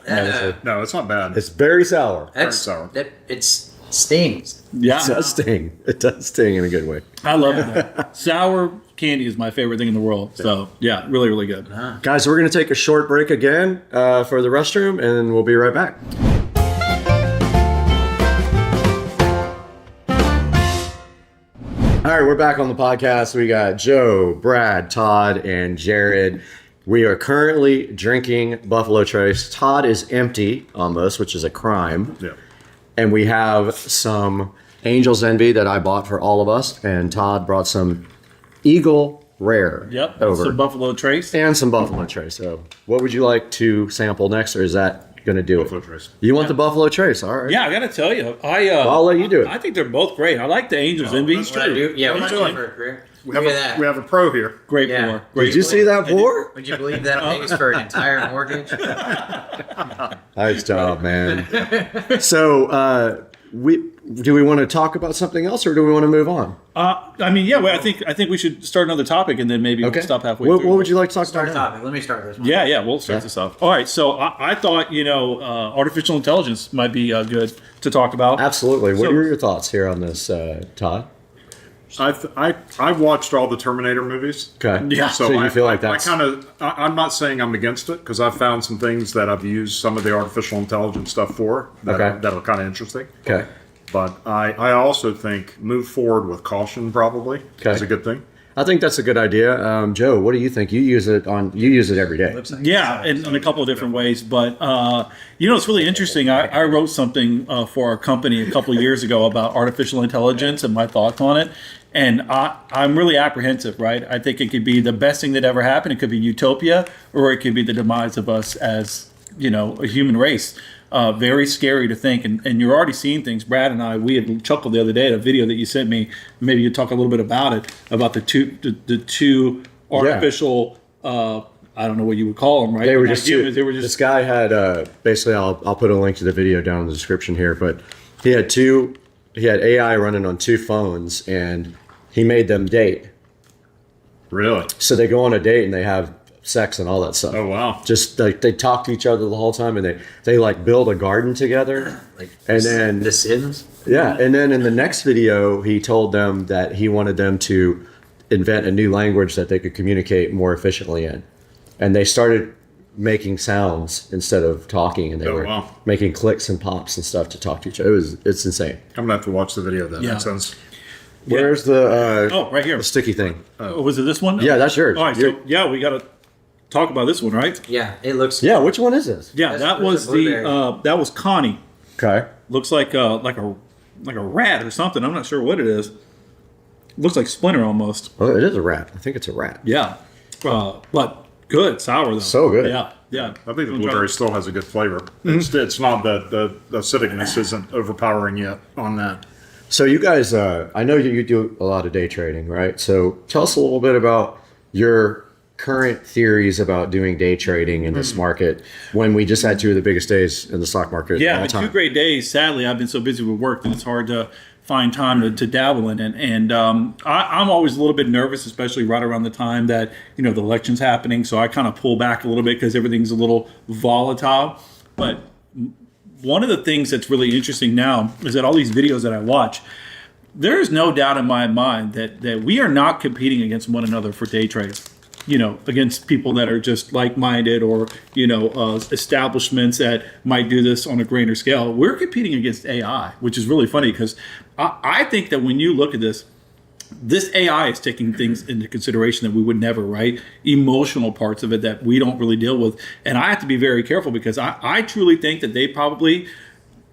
No, it's not bad. It's very sour. Very sour. It stings. Yeah. It does sting. It does sting in a good way. I love it. Sour candy is my favorite thing in the world. So, yeah, really, really good. Guys, we're going to take a short break again for the restroom, and we'll be right back. All right, we're back on the podcast. We got Joe, Brad, Todd, and Jared. We are currently drinking Buffalo Trace. Todd is empty almost, which is a crime. Yeah. And we have some Angel's Envy that I bought for all of us, and Todd brought some Eagle Rare. Yep. Over. Some Buffalo Trace. And some Buffalo Trace. So, what would you like to sample next, or is that going to do Buffalo it? Trace. You want the Buffalo Trace? All right. Yeah, I got to tell you, I'll let you do it. I think they're both great. I like the Angel's Envy. That's true. Yeah, What what's are you going doing? for? We have a pro here. Great Yeah. pour. Great Did you see that pour? Would you believe that pays for an entire mortgage? Nice job, man. So we do we want to talk about something else, or do we want to move on? I mean, yeah. Well, I think we should start another topic, and then maybe we'll stop halfway What through. would you like to talk Start about? a topic. Let me start this one. Yeah, we'll start this off. All right, so I thought artificial intelligence might be good to talk about. Absolutely. What So- are your thoughts here on this, Todd? I've watched all the Terminator movies. Okay. Yeah. So you feel like that's I'm not saying I'm against it because I've found some things that I've used some of the artificial intelligence stuff for that are kind of interesting. okay. But I also think move forward with caution probably is a good thing. I think that's a good idea. Joe, what do you think? You use it every day. Yeah, in a couple of different ways. But, it's really interesting. I wrote something for our company a couple of years ago about artificial intelligence and my thoughts on it. And I'm really apprehensive, right? I think it could be the best thing that ever happened. It could be utopia, or it could be the demise of us as, a human race. Very scary to think. And you're already seeing things. Brad and I, we had chuckled the other day at a video that you sent me. Maybe you talk a little bit about it, about the two artificial, I don't know what you would call them, right? They were just this guy had basically, I'll put a link to the video down in the description here, but he had AI running on two phones, and he made them date. Really? So they go on a date and they have sex and all that stuff. Oh wow! Just like they talk to each other the whole time, and they like build a garden together. And then The Sims. yeah, and then in the next video, he told them that he wanted them to invent a new language that they could communicate more efficiently in, and they started making sounds instead of talking, and they were making clicks and pops and stuff to talk to each other. It's insane. I'm gonna have to watch the video then. Yeah. That sounds. Where's the right here, the sticky thing? Was it this one? Yeah, that's yours. All right, so we got to talk about this one, right? Yeah, it looks. Yeah, which one is this? Yeah, that was that was Connie. Okay. Looks like a rat or something. I'm not sure what it is. Looks like Splinter almost. Oh, it is a rat. I think it's a rat. Yeah, but good, sour though. So good. Yeah. I think the blueberry still has a good flavor. It's not the acidicness isn't overpowering yet on that. So you guys, I know you do a lot of day trading, right? So tell us a little bit about your current theories about doing day trading in this market when we just had two of the biggest days in the stock market. Yeah, all time. 2 great days. Sadly, I've been so busy with work that it's hard to find time to dabble in it. And I'm always a little bit nervous, especially right around the time that, the election's happening. So I kind of pull back a little bit because everything's a little volatile. But one of the things that's really interesting now is that all these videos that I watch, there is no doubt in my mind that we are not competing against one another for day trades. Against people that are just like-minded or, establishments that might do this on a grander scale. We're competing against AI, which is really funny because I think that when you look at this AI is taking things into consideration that we would never, right? Emotional parts of it that we don't really deal with. And I have to be very careful because I truly think that they probably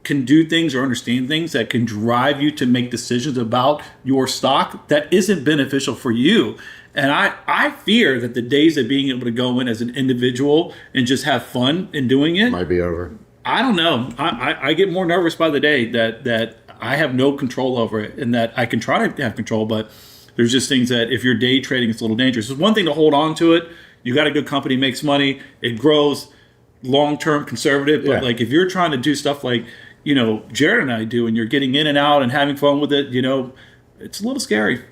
can do things or understand things that can drive you to make decisions about your stock that isn't beneficial for you. And I fear that the days of being able to go in as an individual and just have fun in doing it might be over. I don't know. I get more nervous by the day that I have no control over it, and that I can try to have control, but there's just things that if you're day trading, it's a little dangerous. It's one thing to hold on to it. You got a good company, makes money, it grows, long-term conservative. But like if you're trying to do stuff like, Jared and I do, and you're getting in and out and having fun with it, it's a little scary,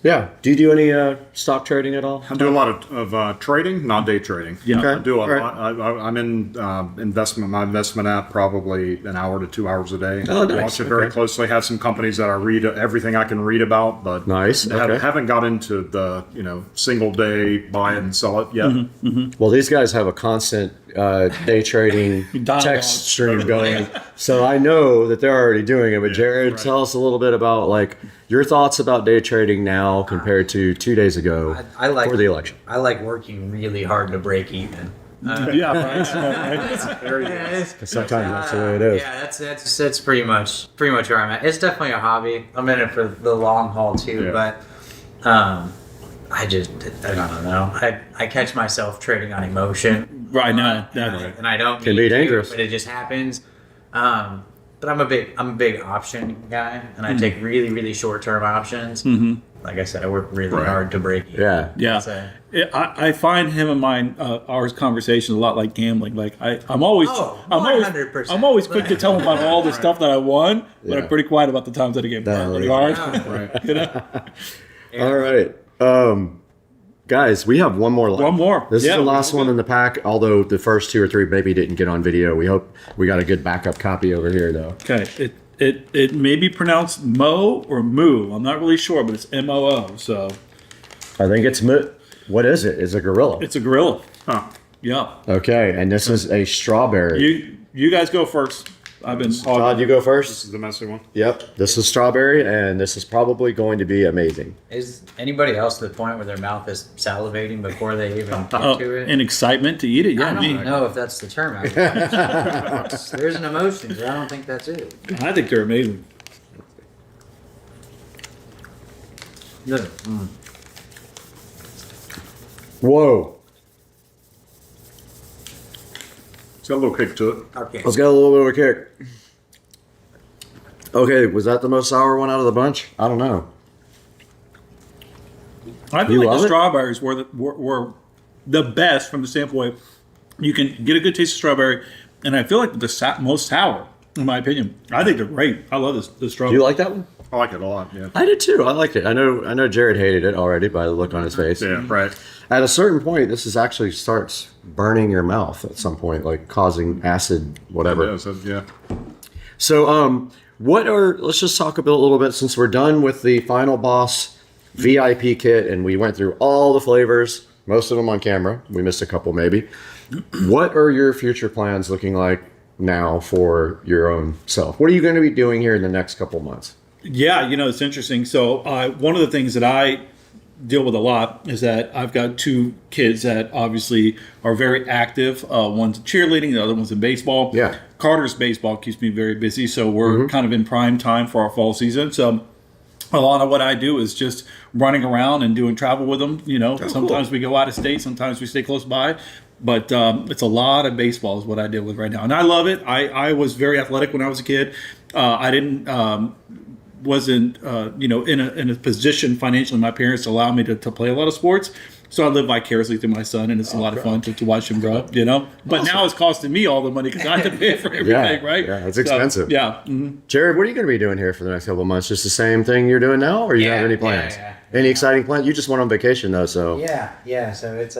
Yeah. Do you do any stock trading at all? I do a lot of trading, not day trading. Yeah. Okay. I do a Right. lot. I'm in my investment app probably an hour to 2 hours a day. Oh, nice. Watch it very closely. Have some companies that I read everything I can read about, but Nice. Okay. haven't got into the single day buy it and sell it yet. Well, these guys have a constant day trading text stream going, so I know that they're already doing it. But Jared, tell us a little bit about your thoughts about day trading now compared to 2 days ago for the election. I like working really hard to break even. Yeah, right. Sometimes that's the way it is. Yeah, that's pretty much where I'm at. It's definitely a hobby. I'm in it for the long haul too, but I don't know. I catch myself trading on emotion Right now, and I don't Can mean be to, dangerous. but it just happens. But I'm a big option guy, and I take really, really short term options. Like I said, I work really hard to break even. Yeah. Yeah. So, I find him and mine our conversations a lot like gambling. Like I'm always 100%. I'm always quick to tell him about all the stuff that I won, but I'm pretty quiet about the times that I get pretty hard. Right. You know? All right. Guys, we have one more left. One more. This Yeah, is the last one in the pack, although the first 2 or 3 maybe didn't get on video. We hope we got a good backup copy over here, though. Okay. It may be pronounced Mo or Moo. I'm not really sure, but it's MOO. So I think it's what is it? It's a gorilla. it's a gorilla. Huh. Yeah. Okay, and this is a strawberry. You guys go first. I've been. Todd, you go This first. is the messy one. Yep, this is strawberry, and this is probably going to be amazing. Is anybody else to the point where their mouth is salivating before they even get to it? In excitement to eat it. I Yeah, me. don't know if that's the term. There's an emotion, but I don't think that's it. I think they're amazing. Look, Whoa, It's got a little kick to it. Okay. let's get a little bit of a kick. Okay, was that the most sour one out of the bunch? I don't know. I feel You like love the it? strawberries were the best from the standpoint you can get a good taste of strawberry, and I feel like the most sour, in my opinion. I think they're great. I love the Do strawberry. you like that one? I like it a lot. Yeah. I did too. I liked it. I know Jared hated it already by the look on his face. Yeah. Right. At a certain point, this is actually starts burning your mouth at some point, like causing acid, whatever. Yeah. So, yeah. So, let's just talk about a little bit since we're done with the Final Boss VIP kit and we went through all the flavors, most of them on camera. We missed a couple maybe. What are your future plans looking like now for your own self? What are you going to be doing here in the next couple months? Yeah, it's interesting. So one of the things that I deal with a lot is that I've got 2 kids that obviously are very active. One's in cheerleading, the other one's in baseball. Yeah. Carter's baseball keeps me very busy, so we're kind of in prime time for our fall season. So a lot of what I do is just running around and doing travel with them. Sometimes we go out of state, sometimes we stay close by. But it's a lot of baseball is what I deal with right now. And I love it. I was very athletic when I was a kid. I wasn't in a position financially, my parents allowed me to play a lot of sports, so I live vicariously through my son, and it's a lot of fun to watch him grow up. But now it's costing me all the money because I have to pay for everything, right? Yeah, it's expensive. Yeah. Jared, what are you going to be doing here for the next couple of months? Just the same thing you're doing now, or you have any plans? Any exciting plans? You just went on vacation though, so Yeah. So it's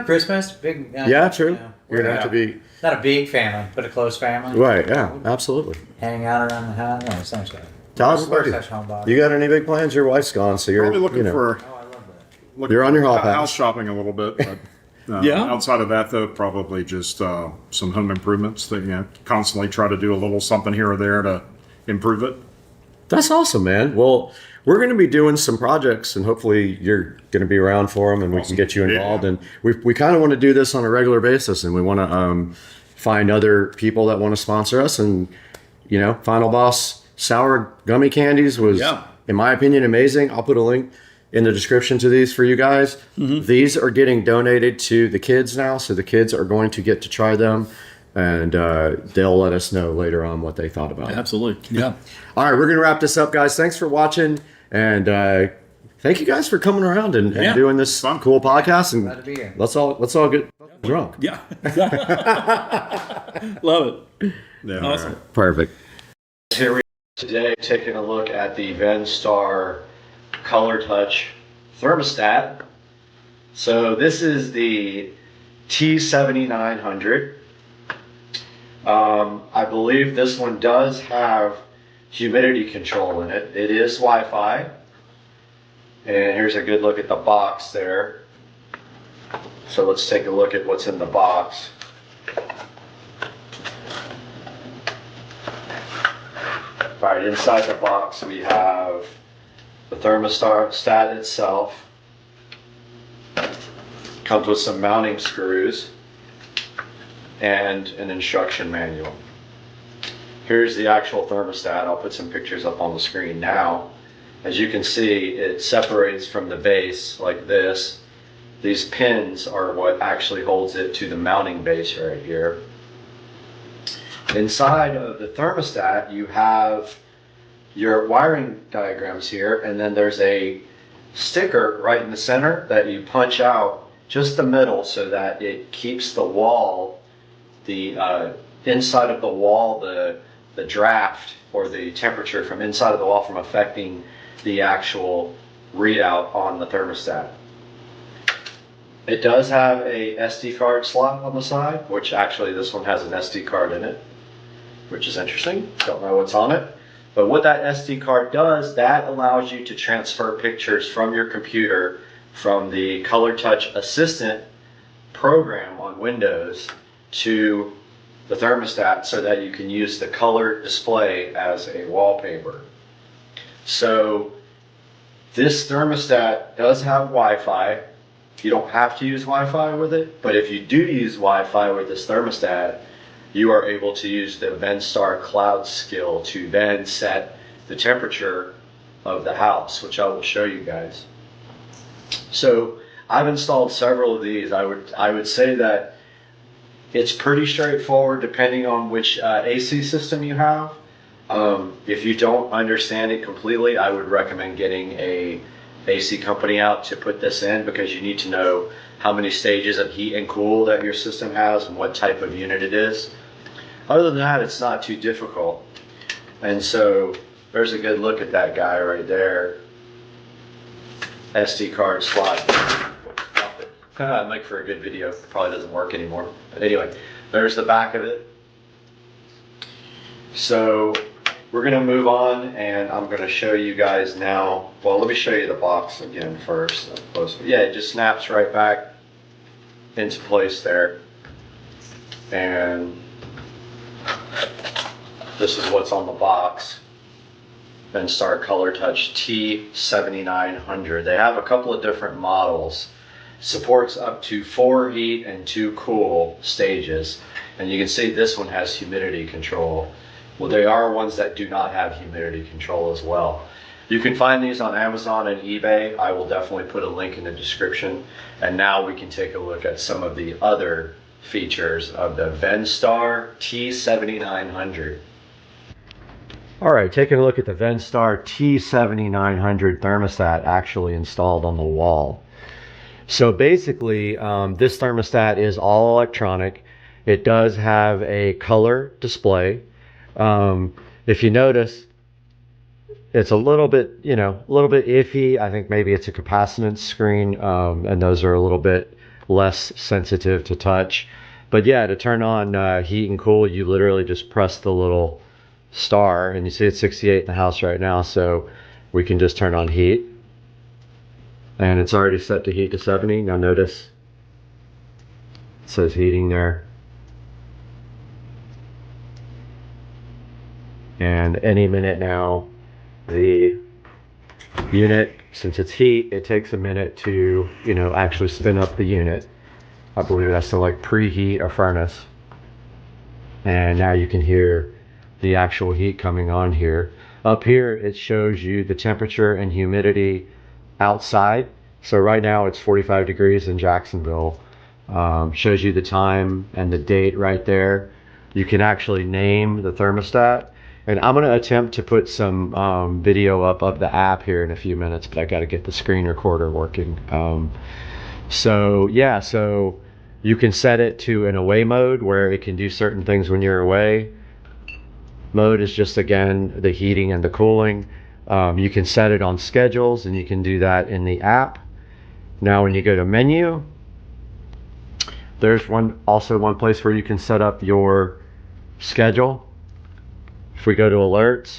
Christmas, big. yeah, true. we're You're gonna have to be not a big family, but a close family. right. Yeah, absolutely. Hang out around the house. No, it's not good. Todd, We're what about such homebodies. you got any big plans? Your wife's gone, so you're Probably looking for. Oh, I love that. Looking You're on your for hall pass. house shopping a little bit. But, Yeah. Outside of that, though, probably just some home improvements that constantly try to do a little something here or there to improve it. That's awesome, man. Well, we're going to be doing some projects, and hopefully you're going to be around for them, and we can get you involved. Yeah. And we kind of want to do this on a regular basis, and we want to find other people that want to sponsor us. And Final Boss sour gummy candies was, in my opinion, amazing. I'll put a link in the description to these for you guys. These are getting donated to the kids now, so the kids are going to get to try them, and they'll let us know later on what they thought about it. Absolutely. Yeah. All right, we're going to wrap this up, guys. Thanks for watching, and thank you guys for coming around and doing this cool podcast. And Glad to be here. let's all get drunk. Yeah. Love it. Yeah. Awesome. Perfect. Here we are today, taking a look at the Venstar Color Touch thermostat. So this is the T7900. I believe this one does have humidity control in it. It is Wi-Fi. And here's a good look at the box there. So let's take a look at what's in the box. All right, inside the box we have the thermostat itself. Comes with some mounting screws and an instruction manual. Here's the actual thermostat. I'll put some pictures up on the screen now. As you can see, it separates from the base like this. These pins are what actually holds it to the mounting base right here. Inside of the thermostat, you have your wiring diagrams here, and then there's a sticker right in the center that you punch out just the middle, so that it keeps the wall, the inside of the wall, the draft or the temperature from inside of the wall from affecting the actual readout on the thermostat. It does have a SD card slot on the side, which actually this one has an SD card in it, which is interesting. Don't know what's on it. But what that SD card does, that allows you to transfer pictures from your computer from the Color Touch Assistant program on Windows to the thermostat so that you can use the color display as a wallpaper. So this thermostat does have Wi-Fi. You don't have to use Wi-Fi with it, but if you do use Wi-Fi with this thermostat, you are able to use the Venstar Cloud skill to then set the temperature of the house, which I will show you guys. So I've installed several of these. I would say that it's pretty straightforward depending on which AC system you have. If you don't understand it completely, I would recommend getting a AC company out to put this in, because you need to know how many stages of heat and cool that your system has and what type of unit it is. Other than that, it's not too difficult. And so there's a good look at that guy right there. SD card slot. I'd make for a good video. Probably doesn't work anymore. But anyway, there's the back of it. So we're going to move on, and I'm going to show you guys now. Well, let me show you the box again first. Yeah, it just snaps right back into place there. And this is what's on the box. Venstar Color Touch T7900. They have a couple of different models. Supports up to 4 heat and 2 cool stages. And you can see this one has humidity control. Well, there are ones that do not have humidity control as well. You can find these on Amazon and eBay. I will definitely put a link in the description. And now we can take a look at some of the other features of the Venstar T7900. All right, taking a look at the Venstar T7900 thermostat actually installed on the wall. So basically, this thermostat is all electronic. It does have a color display. If you notice, it's a little bit, a little bit iffy. I think maybe it's a capacitance screen, and those are a little bit less sensitive to touch. But yeah, to turn on heat and cool, you literally just press the little star, and you see it's 68 in the house right now, so we can just turn on heat. And it's already set to heat to 70. Now notice it says heating there. And any minute now, the unit, since it's heat, it takes a minute to, actually spin up the unit. I believe that's to like preheat a furnace. And now you can hear the actual heat coming on here. Up here, it shows you the temperature and humidity outside. So right now it's 45 degrees in Jacksonville. Shows you the time and the date right there. You can actually name the thermostat. And I'm going to attempt to put some video up of the app here in a few minutes, but I got to get the screen recorder working. So yeah, so you can set it to an away mode where it can do certain things when you're away. Mode is just, again, the heating and the cooling. You can set it on schedules, and you can do that in the app. Now when you go to menu, there's also one place where you can set up your schedule. If we go to alerts,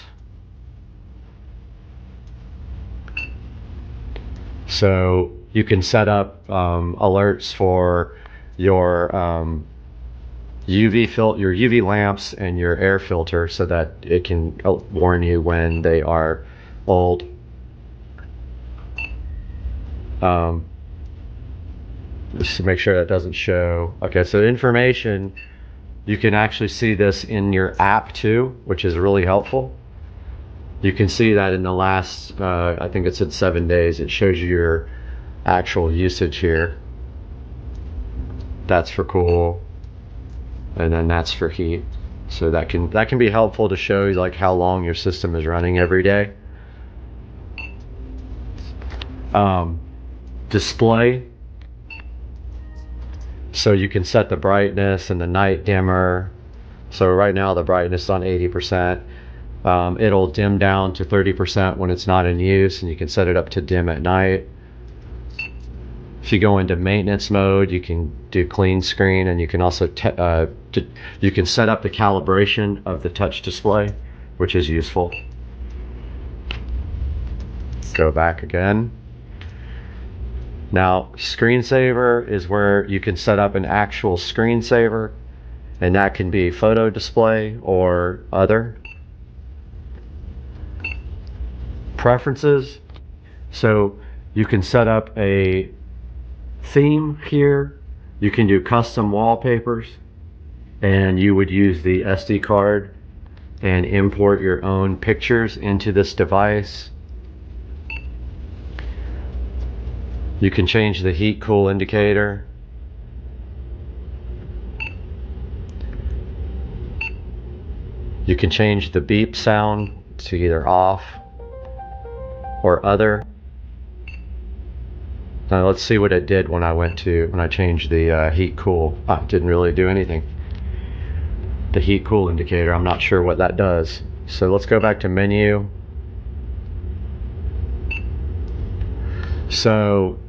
so you can set up alerts for your UV lamps and your air filter, so that it can warn you when they are old. Just to make sure that doesn't show. Okay, so information, you can actually see this in your app too, which is really helpful. You can see that in the last, I think it said 7 days, it shows you your actual usage here. That's for cool, and then that's for heat. So that can be helpful to show you like how long your system is running every day. Display. So you can set the brightness and the night dimmer. So right now the brightness is on 80%. It'll dim down to 30% when it's not in use, and you can set it up to dim at night. If you go into maintenance mode, you can do clean screen, and you can also you can set up the calibration of the touch display, which is useful. Go back again. Now, screensaver is where you can set up an actual screensaver, and that can be photo display or other. Preferences. So you can set up a theme here. You can do custom wallpapers, and you would use the SD card and import your own pictures into this device. You can change the heat cool indicator. You can change the beep sound to either off or other. Now let's see what it did when I changed the heat cool. It didn't really do anything. The heat cool indicator, I'm not sure what that does. So let's go back to menu. So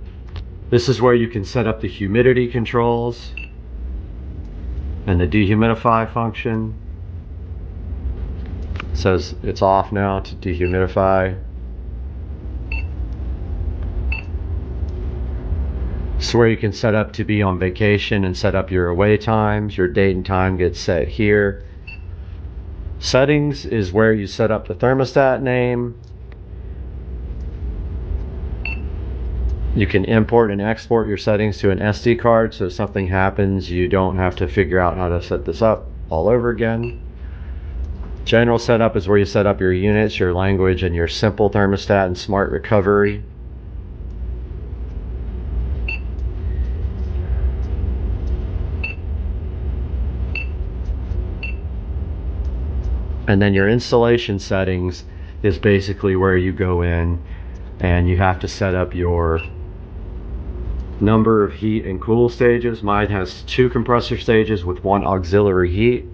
this is where you can set up the humidity controls and the dehumidify function. It says it's off now to dehumidify. This is where you can set up to be on vacation and set up your away times. Your date and time gets set here. Settings is where you set up the thermostat name. You can import and export your settings to an SD card, so if something happens, you don't have to figure out how to set this up all over again. General setup is where you set up your units, your language, and your simple thermostat and smart recovery. And then your installation settings is basically where you go in and you have to set up your number of heat and cool stages. Mine has 2 compressor stages with 1 auxiliary heat.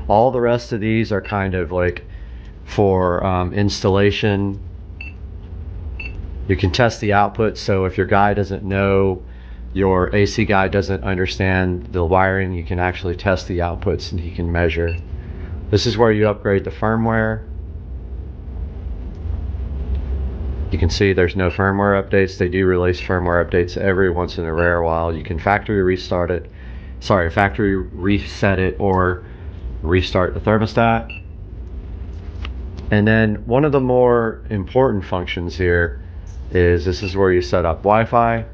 All the rest of these are kind of like for installation. You can test the output, so if your guy doesn't know, your AC guy doesn't understand the wiring, you can actually test the outputs and he can measure. This is where you upgrade the firmware. You can see there's no firmware updates. They do release firmware updates every once in a rare while. You can factory reset it or restart the thermostat. And then one of the more important functions here is this is where you set up Wi-Fi.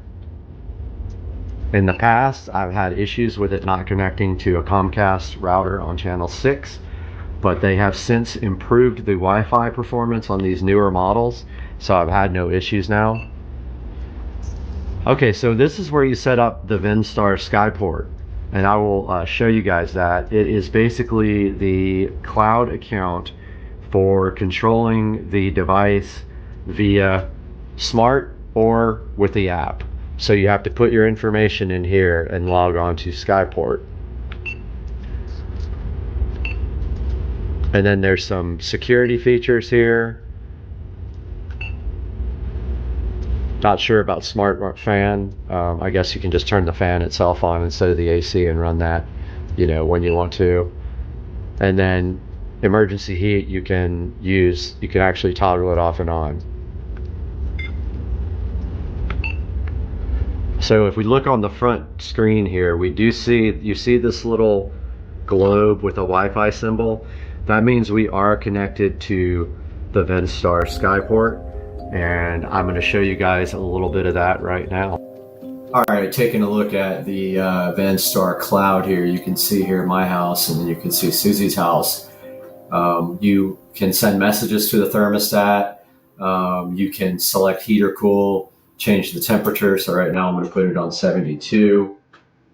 In the past, I've had issues with it not connecting to a Comcast router on channel 6, but they have since improved the Wi-Fi performance on these newer models, so I've had no issues now. Okay, so this is where you set up the Vendstar Skyport, and I will show you guys that. It is basically the cloud account for controlling the device via smart or with the app. So you have to put your information in here and log on to Skyport. And then there's some security features here. Not sure about smart fan. I guess you can just turn the fan itself on instead of the AC and run that, when you want to. And then emergency heat, you can actually toggle it off and on. So if we look on the front screen here, you see this little globe with a Wi-Fi symbol. That means we are connected to the Vendstar Skyport, and I'm going to show you guys a little bit of that right now. All right, taking a look at the Vendstar cloud here, you can see here my house, and then you can see Susie's house. You can send messages to the thermostat. You can select heat or cool, change the temperature. So right now I'm going to put it on 72,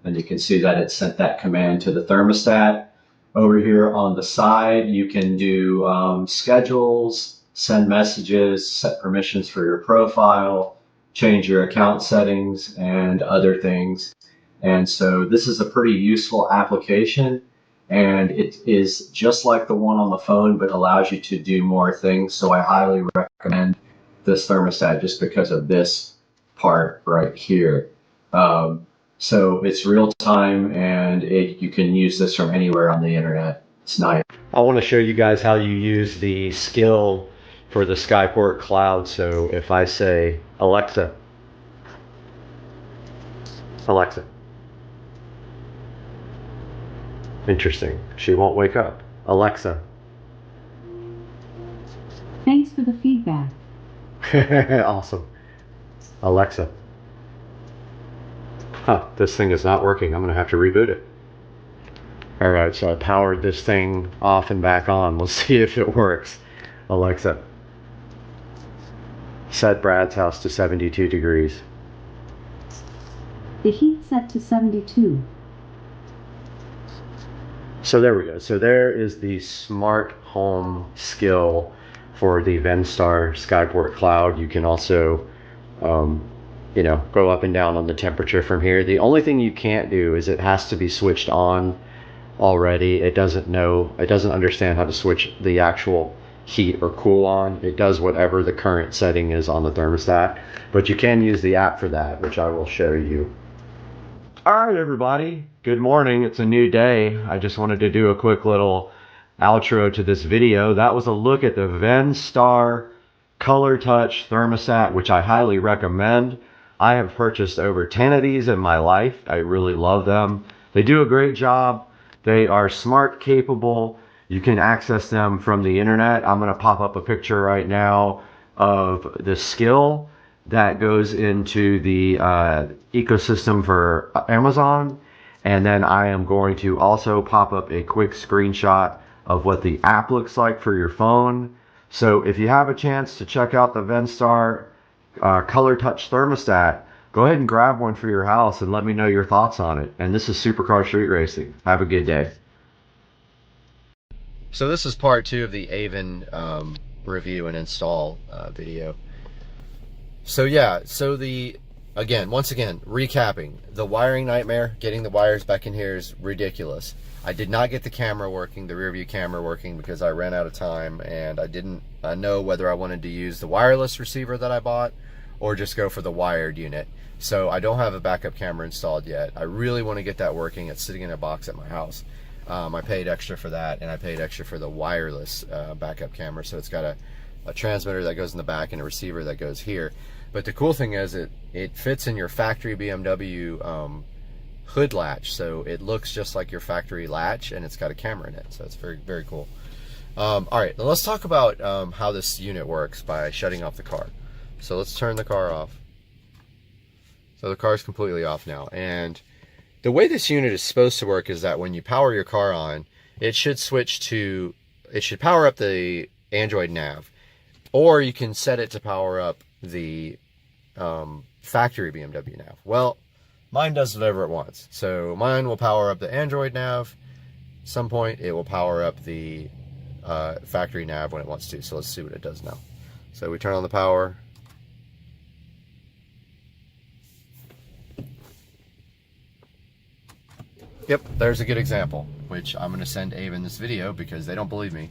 and you can see that it sent that command to the thermostat. Over here on the side, you can do schedules, send messages, set permissions for your profile, change your account settings and other things. And so this is a pretty useful application, and it is just like the one on the phone, but allows you to do more things. So I highly recommend this thermostat just because of this part right here. So it's real time, and you can use this from anywhere on the internet. It's nice. I want to show you guys how you use the skill for the Skyport Cloud. So if I say, Alexa, Alexa. Interesting. She won't wake up. Alexa. Thanks for the feedback. Awesome. Alexa. Huh, this thing is not working. I'm going to have to reboot it. All right, so I powered this thing off and back on. Let's see if it works. Alexa. Set Brad's house to 72 degrees. The heat set to 72. So there we go. So there is the smart home skill for the Venstar Skyport Cloud. You can also, you know, go up and down on the temperature from here. The only thing you can't do is it has to be switched on already. It doesn't understand how to switch the actual heat or cool on. It does whatever the current setting is on the thermostat, but you can use the app for that, which I will show you. All right, everybody. Good morning. It's a new day. I just wanted to do a quick little outro to this video. That was a look at the Venstar Color Touch thermostat, which I highly recommend. I have purchased over 10 of these in my life. I really love them. They do a great job. They are smart, capable. You can access them from the internet. I'm going to pop up a picture right now of the skill that goes into the ecosystem for Amazon. And then I am going to also pop up a quick screenshot of what the app looks like for your phone. So if you have a chance to check out the Venstar Color Touch thermostat, go ahead and grab one for your house and let me know your thoughts on it. And this is Supercar Street Racing. Have a good day. So this is part 2 of the Avon review and install video. So yeah, so once again, recapping, the wiring nightmare, getting the wires back in here is ridiculous. I did not get the camera working, the rear view camera working, because I ran out of time and I didn't know whether I wanted to use the wireless receiver that I bought or just go for the wired unit. So I don't have a backup camera installed yet. I really want to get that working. It's sitting in a box at my house. I paid extra for that, and I paid extra for the wireless backup camera. So it's got a transmitter that goes in the back and a receiver that goes here. But the cool thing is it fits in your factory BMW hood latch, so it looks just like your factory latch, and it's got a camera in it. So it's very, very cool. All right, now let's talk about how this unit works by shutting off the car. So let's turn the car off. So the car is completely off now, and the way this unit is supposed to work is that when you power your car on, it should power up the Android nav, or you can set it to power up the factory BMW nav. Well, mine does whatever it wants. So mine will power up the Android nav. At some point, it will power up the factory nav when it wants to. So let's see what it does now. So we turn on the power. Yep, there's a good example, which I'm going to send Avon this video because they don't believe me.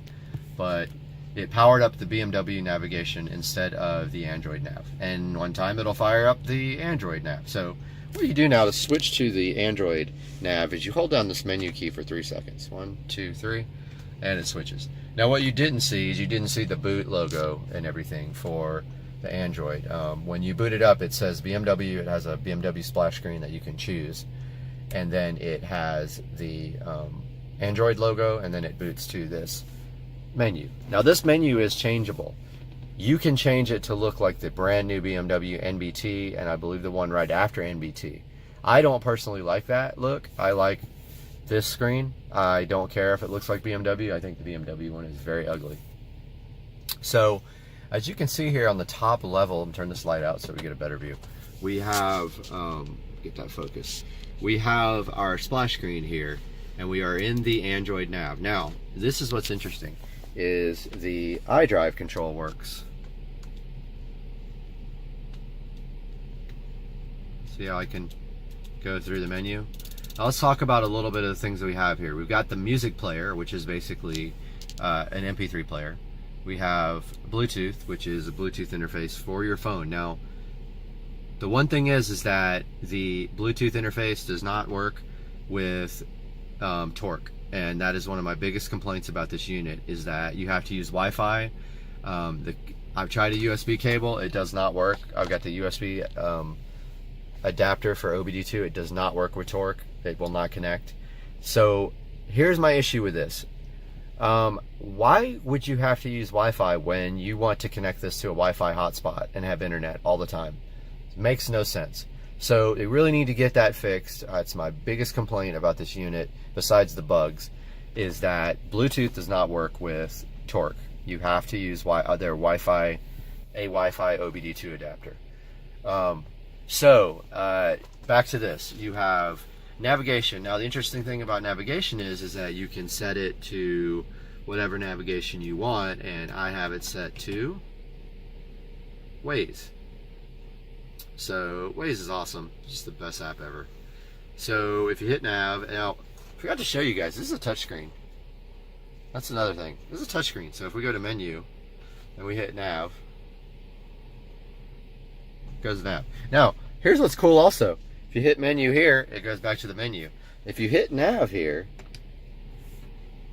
But it powered up the BMW navigation instead of the Android nav. And one time it'll fire up the Android nav. So what you do now to switch to the Android nav is you hold down this menu key for 3 seconds. 1, 2, 3, and it switches. Now what you didn't see is you didn't see the boot logo and everything for the Android. When you boot it up, it says BMW. It has a BMW splash screen that you can choose. And then it has the Android logo, and then it boots to this menu. Now this menu is changeable. You can change it to look like the brand new BMW NBT, and I believe the one right after NBT. I don't personally like that look. I like this screen. I don't care if it looks like BMW. I think the BMW one is very ugly. So as you can see here on the top level, and turn this light out so we get a better view, we have get that focus. We have our splash screen here, and we are in the Android nav. Now, this is what's interesting, is the iDrive control works. See how I can go through the menu? Now let's talk about a little bit of the things that we have here. We've got the music player, which is basically an MP3 player. We have Bluetooth, which is a Bluetooth interface for your phone. Now, the one thing is that the Bluetooth interface does not work with Torque, and that is one of my biggest complaints about this unit, is that you have to use Wi-Fi. I've tried a USB cable, it does not work. I've got the USB adapter for OBD2, it does not work with Torque. It will not connect. So here's my issue with this. Why would you have to use Wi-Fi when you want to connect this to a Wi-Fi hotspot and have internet all the time? It makes no sense. So they really need to get that fixed. It's my biggest complaint about this unit, besides the bugs, is that Bluetooth does not work with Torque. You have to use their Wi-Fi OBD2 adapter. Back to this. You have navigation. Now the interesting thing about navigation is that you can set it to whatever navigation you want, and I have it set to Waze. So Waze is awesome, just the best app ever. So if you hit nav, now I forgot to show you guys, this is a touchscreen. That's another thing. This is a touchscreen. So if we go to menu and we hit nav, it goes to nav. Now here's what's cool also. If you hit menu here, it goes back to the menu. If you hit nav here,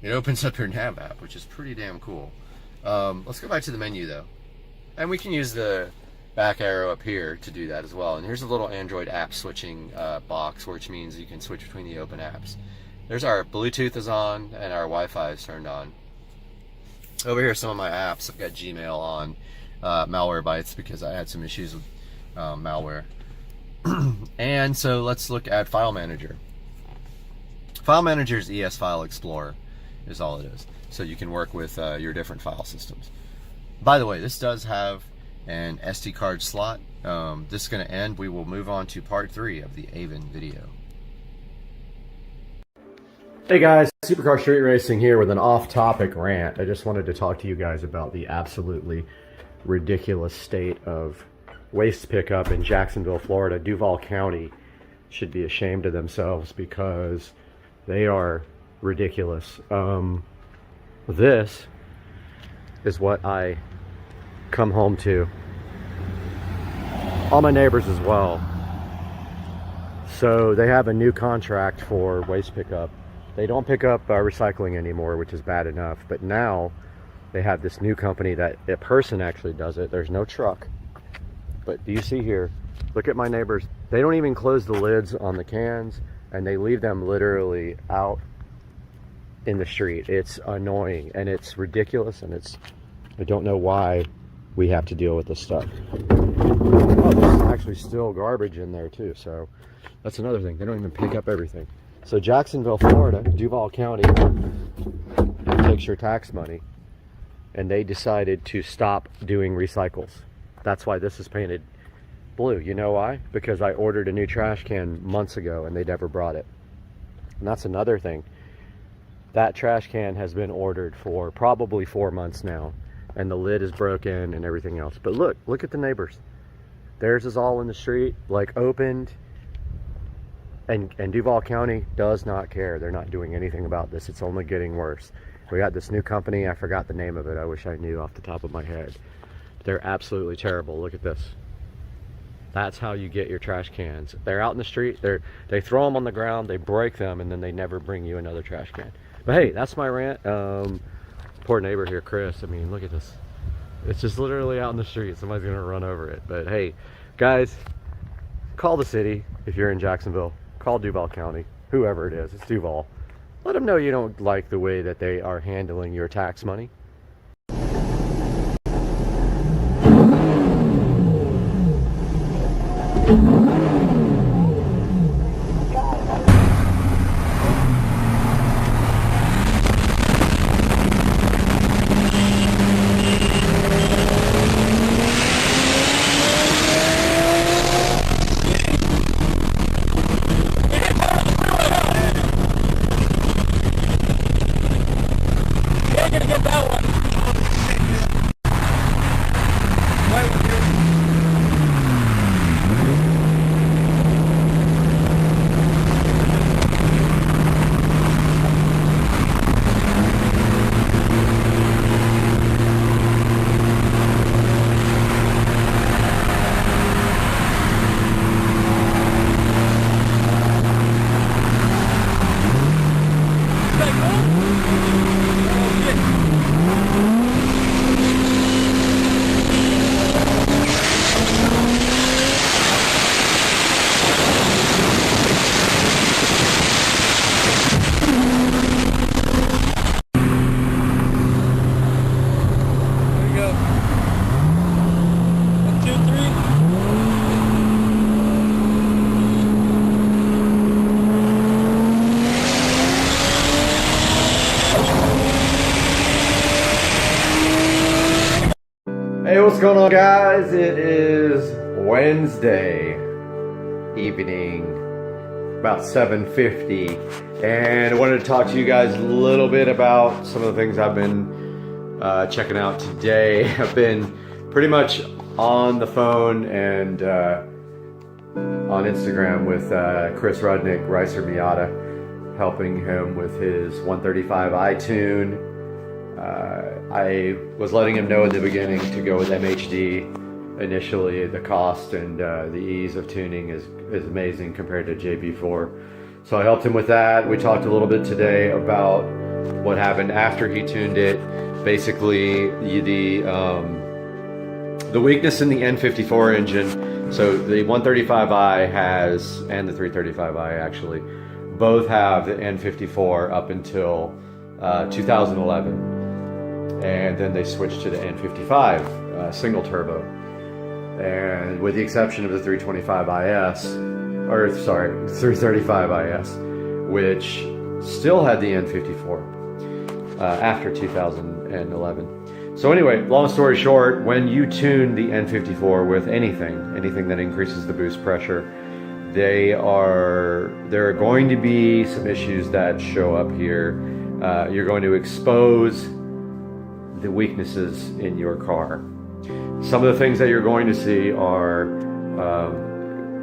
it opens up your nav app, which is pretty damn cool. Let's go back to the menu though. And we can use the back arrow up here to do that as well. And here's a little Android app switching box, which means you can switch between the open apps. There's our Bluetooth is on and our Wi-Fi is turned on. Over here are some of my apps. I've got Gmail on, Malwarebytes, because I had some issues with malware. And so let's look at File Manager. File Manager's ES File Explorer is all it is. So you can work with your different file systems. By the way, this does have an SD card slot. This is going to end. We will move on to part 3 of the Avon video. Hey guys, Supercar Street Racing here with an off-topic rant. I just wanted to talk to you guys about the absolutely ridiculous state of waste pickup in Jacksonville, Florida. Duval County should be ashamed of themselves because they are ridiculous. This is what I come home to. All my neighbors as well. So they have a new contract for waste pickup. They don't pick up recycling anymore, which is bad enough, but now they have this new company that a person actually does it. There's no truck. But do you see here, look at my neighbors. They don't even close the lids on the cans, and they leave them literally out in the street. It's annoying, and it's ridiculous, and I don't know why we have to deal with this stuff. Oh, there's actually still garbage in there too, so that's another thing. They don't even pick up everything. So Jacksonville, Florida, Duval County takes your tax money, and they decided to stop doing recycles. That's why this is painted blue. You know why? Because I ordered a new trash can months ago and they never brought it. And that's another thing. That trash can has been ordered for probably 4 months now, and the lid is broken and everything else. But look at the neighbors. Theirs is all in the street, like opened, and Duval County does not care. They're not doing anything about this. It's only getting worse. We got this new company, I forgot the name of it. I wish I knew off the top of my head. They're absolutely terrible. Look at this. That's how you get your trash cans. They're out in the street, they throw them on the ground, they break them, and then they never bring you another trash can. But hey, that's my rant. Poor neighbor here, Chris. I mean, look at this. It's just literally out in the street. Somebody's gonna run over it. But hey, guys, call the city if you're in Jacksonville. Call Duval County, whoever it is. It's Duval. Let them know you don't like the way that they are handling your tax money. Hey, what's going on, guys? It is Wednesday evening, about 7:50, and I wanted to talk to you guys a little bit about some of the things I've been checking out today. I've been pretty much on the phone and on Instagram with Chris Rudnick, Ricer Miata, helping him with his 135i tune. I was letting him know at the beginning to go with MHD initially. The cost and the ease of tuning is amazing compared to JB4. So I helped him with that. We talked a little bit today about what happened after he tuned it. Basically, the weakness in the N54 engine. So the 135i has, and the 335i actually, both have the N54 up until 2011. And then they switched to the N55 single turbo, and with the exception of the 335IS, which still had the N54 after 2011. So anyway, long story short, when you tune the N54 with anything that increases the boost pressure, there are going to be some issues that show up here. You're going to expose the weaknesses in your car. Some of the things that you're going to see are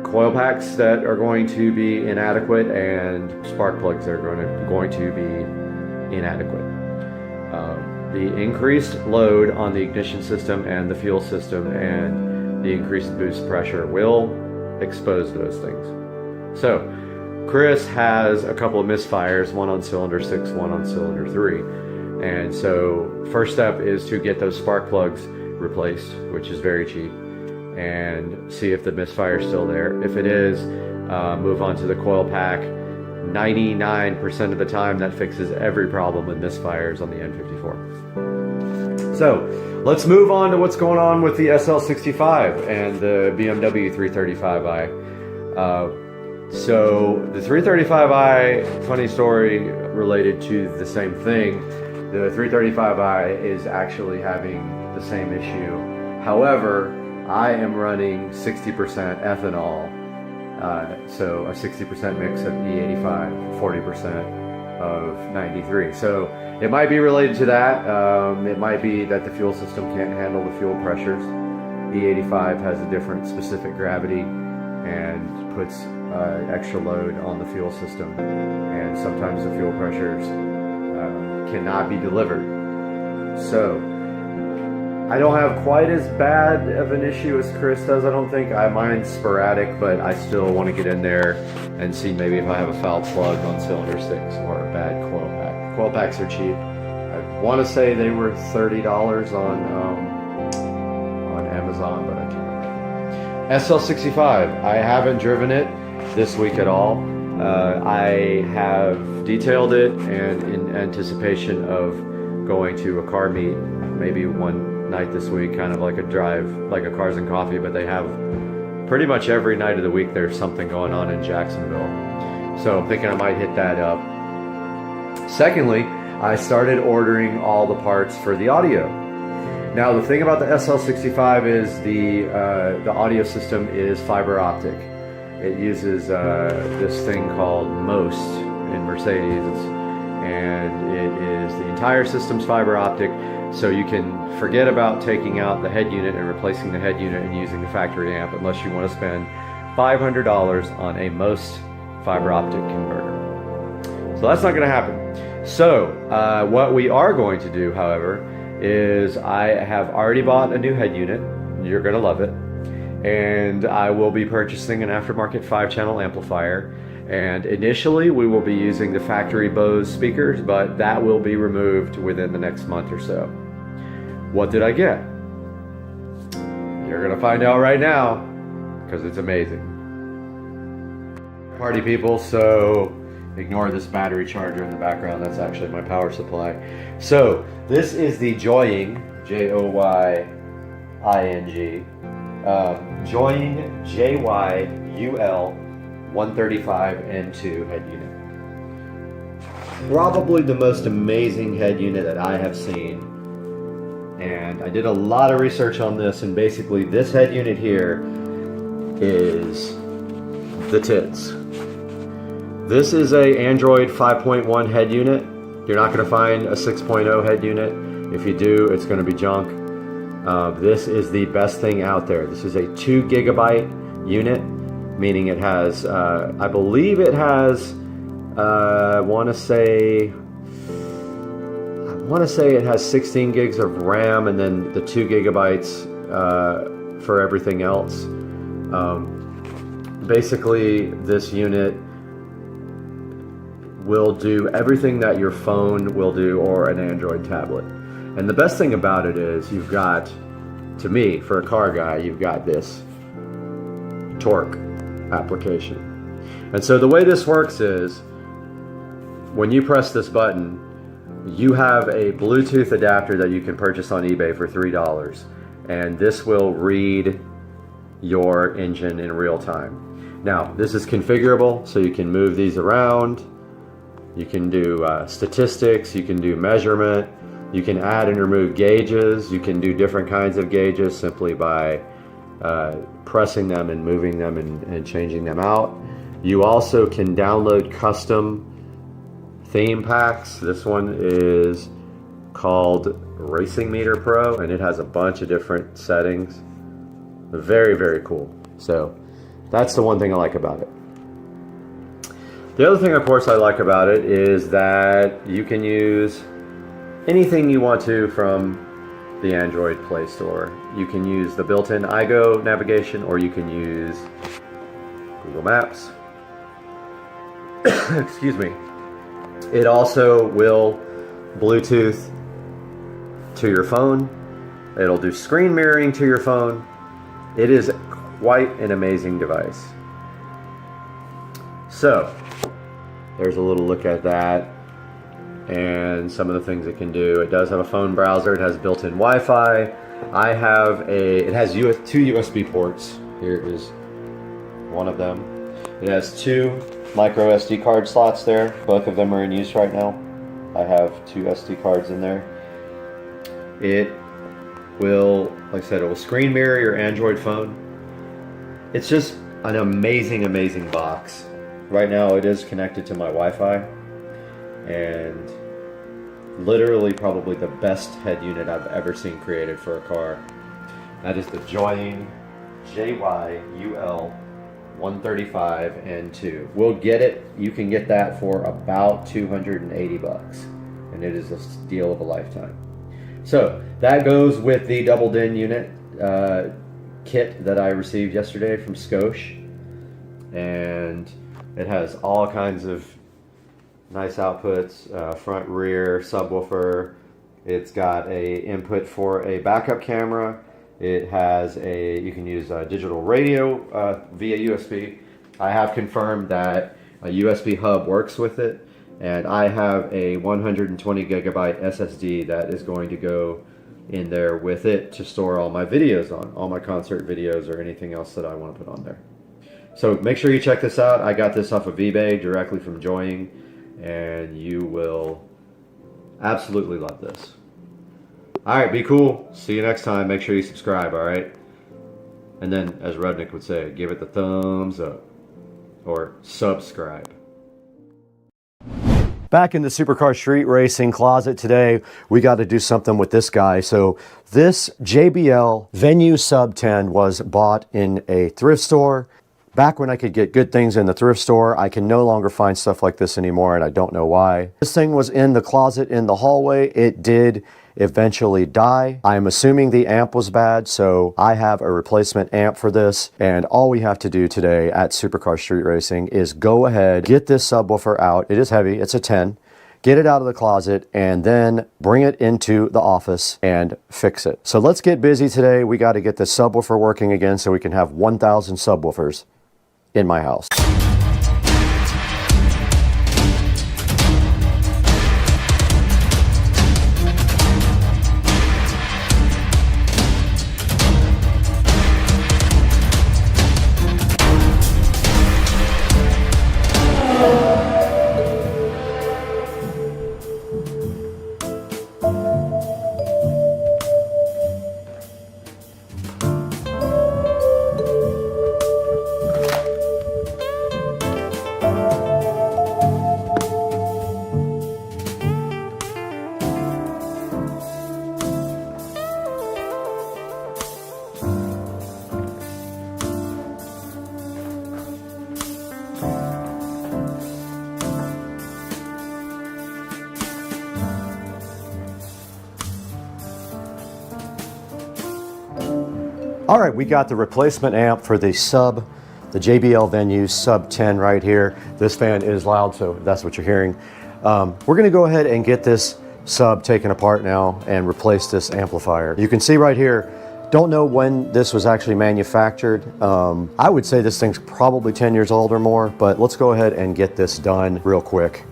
coil packs that are going to be inadequate and spark plugs that are going to be inadequate. The increased load on the ignition system and the fuel system and the increased boost pressure will expose those things. So Chris has a couple of misfires, one on cylinder 6, one on cylinder 3. And so first step is to get those spark plugs replaced, which is very cheap, and see if the misfire is still there. If it is, move on to the coil pack. 99% of the time that fixes every problem with misfires on the N54. So let's move on to what's going on with the SL65 and the BMW 335i. So the 335i, funny story related to the same thing. The 335i is actually having the same issue. However, I am running 60% ethanol, so a 60% mix of E85, 40% of 93. So it might be related to that. It might be that the fuel system can't handle the fuel pressures. E85 has a different specific gravity and puts extra load on the fuel system, and sometimes the fuel pressures cannot be delivered. So I don't have quite as bad of an issue as Chris does. I don't think. Mine's sporadic, but I still want to get in there and see maybe if I have a foul plug on cylinder 6 or a bad coil pack. Coil packs are cheap. I want to say they were $30 on Amazon, but I can't remember. SL65. I haven't driven it this week at all. I have detailed it, and in anticipation of going to a car meet, maybe one night this week, kind of like a drive, like a Cars and Coffee, but they have pretty much every night of the week there's something going on in Jacksonville. So I'm thinking I might hit that up. Secondly, I started ordering all the parts for the audio. Now the thing about the SL65 is the audio system is fiber optic. It uses this thing called MOST in Mercedes, and it is the entire system's fiber optic, so you can forget about taking out the head unit and replacing the head unit and using the factory amp unless you want to spend $500 on a MOST fiber optic converter. So that's not going to happen. So what we are going to do, however, is I have already bought a new head unit. You're going to love it. And I will be purchasing an aftermarket 5-channel amplifier. And initially we will be using the factory Bose speakers, but that will be removed within the next month or so. What did I get? You're gonna find out right now, because it's amazing. Party people, so ignore this battery charger in the background. That's actually my power supply. So this is the Joying, Joying, Joying JYUL 135N2 head unit. Probably the most amazing head unit that I have seen. And I did a lot of research on this, and basically this head unit here is the tits. This is a Android 5.1 head unit. You're not going to find a 6.0 head unit. If you do, it's going to be junk. This is the best thing out there. This is a 2 gigabyte unit, meaning it has, I believe it has, I want to say it has 16 gigs of RAM, and then the 2 gigabytes for everything else. Basically, this unit will do everything that your phone will do or an Android tablet. And the best thing about it is you've got, to me, for a car guy, you've got this torque application. And so the way this works is when you press this button, you have a Bluetooth adapter that you can purchase on eBay for $3, and this will read your engine in real time. Now, this is configurable, so you can move these around. You can do statistics, you can do measurement, you can add and remove gauges, you can do different kinds of gauges simply by pressing them and moving them and changing them out. You also can download custom theme packs. This one is called Racing Meter Pro, and it has a bunch of different settings. Very, very cool. So that's the one thing I like about it. The other thing, of course, I like about it is that you can use anything you want to from the Android Play Store. You can use the built-in iGo navigation, or you can use Google Maps. Excuse me. It also will Bluetooth to your phone. It'll do screen mirroring to your phone. It is quite an amazing device. So, there's a little look at that and some of the things it can do. It does have a phone browser. It has built-in Wi-Fi. It has 2 USB ports. Here is one of them. It has 2 micro SD card slots there. Both of them are in use right now. I have 2 SD cards in there. It will, like I said, it will screen mirror your Android phone. It's just an amazing, amazing box. Right now it is connected to my Wi-Fi, and literally probably the best head unit I've ever seen created for a car. That is the Joying JYUL 135N2. We'll get it. You can get that for about $280, and it is a deal of a lifetime. So that goes with the double DIN unit kit that I received yesterday from Scosh, and it has all kinds of nice outputs, front, rear, subwoofer. It's got a input for a backup camera. It has you can use a digital radio via USB. I have confirmed that a USB hub works with it, and I have a 120 gigabyte SSD that is going to go in there with it to store all my videos on, all my concert videos or anything else that I want to put on there. So make sure you check this out. I got this off of eBay directly from Joying, and you will absolutely love this. All right, be cool. See you next time. Make sure you subscribe, all right? And then, as Rudnick would say, give it the thumbs up or subscribe. Back in the Supercar Street Racing closet today, we got to do something with this guy. So this JBL Venue Sub 10 was bought in a thrift store. Back when I could get good things in the thrift store, I can no longer find stuff like this anymore, and I don't know why. This thing was in the closet in the hallway. It did eventually die. I'm assuming the amp was bad, so I have a replacement amp for this, and all we have to do today at Supercar Street Racing is go ahead, get this subwoofer out. It is heavy, it's a 10. Get it out of the closet, and then bring it into the office and fix it. So let's get busy today. We got to get this subwoofer working again so we can have 1,000 subwoofers in my house. All right, we got the replacement amp for the JBL Venue Sub 10 right here. This fan is loud, so that's what you're hearing. We're gonna go ahead and get this sub taken apart now and replace this amplifier. You can see right here, don't know when this was actually manufactured. I would say this thing's probably 10 years old or more, but let's go ahead and get this done real quick.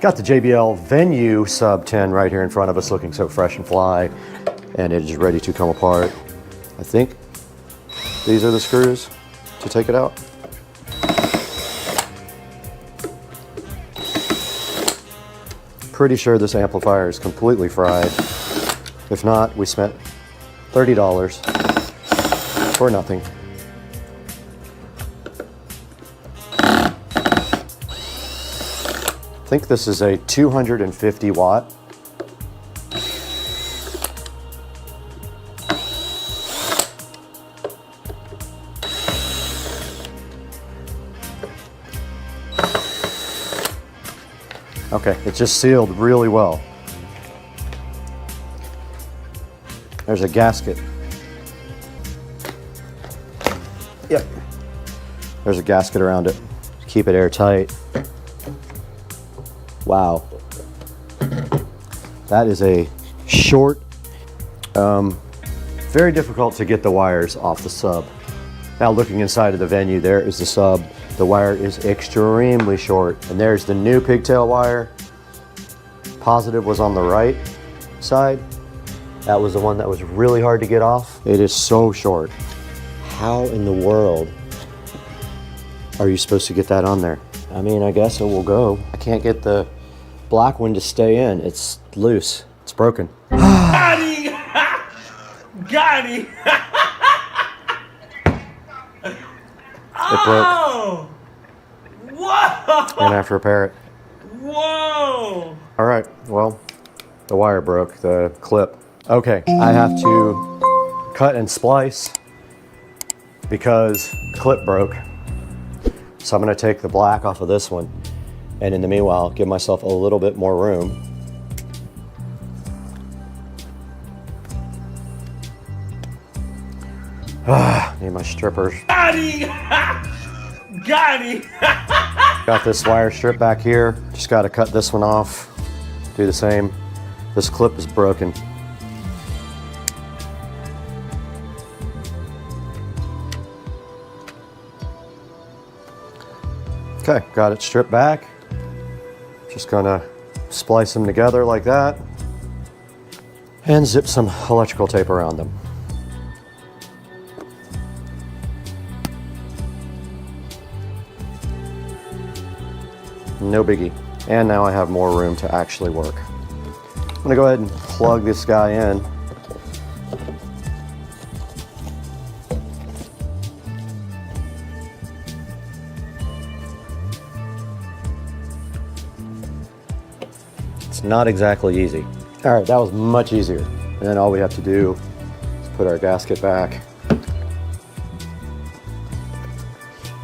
Got the JBL Venue Sub 10 right here in front of us, looking so fresh and fly, and it is ready to come apart. I think these are the screws to take it out. Pretty sure this amplifier is completely fried. If not, we spent $30 for nothing. I think this is a 250 watt. Okay, it's just sealed really well. There's a gasket. Yep. There's a gasket around it. Keep it airtight. Wow. That is a short, very difficult to get the wires off the sub. Now looking inside of the Venue, there is the sub. The wire is extremely short. And there's the new pigtail wire. Positive was on the right side. That was the one that was really hard to get off. It is so short. How in the world are you supposed to get that on there? I mean, I guess it will go. I can't get the black one to stay in. It's loose. It's broken. Got him! Got him! It broke. Oh! Whoa! And I have to repair it. Whoa! All right, well, the wire broke, the clip. Okay, I have to cut and splice because the clip broke. So I'm gonna take the black off of this one, and in the meanwhile, give myself a little bit more room. Need my strippers. Got him! Got him! Got this wire strip back here. Just gotta cut this one off. Do the same. This clip is broken. Okay, got it stripped back. Just gonna splice them together like that and zip some electrical tape around them. No biggie. And now I have more room to actually work. I'm gonna go ahead and plug this guy in. It's not exactly easy. All right, that was much easier. And then all we have to do is put our gasket back.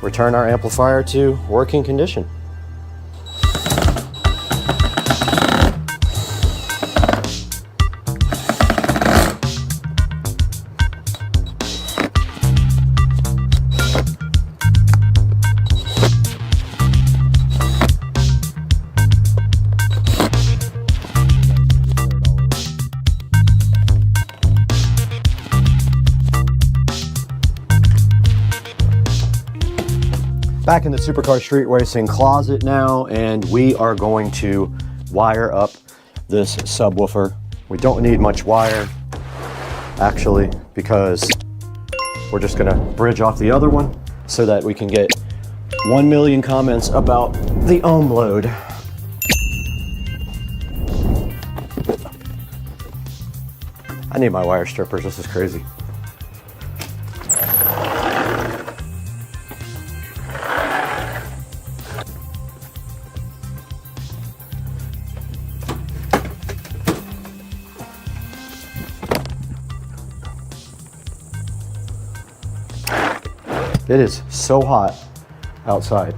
return our amplifier to working condition. Back in the Supercar Street Racing closet now, and we are going to wire up this subwoofer. We don't need much wire, actually, because we're just gonna bridge off the other one so that we can get 1 million comments about the ohm load. I need my wire strippers, this is crazy. It is so hot outside.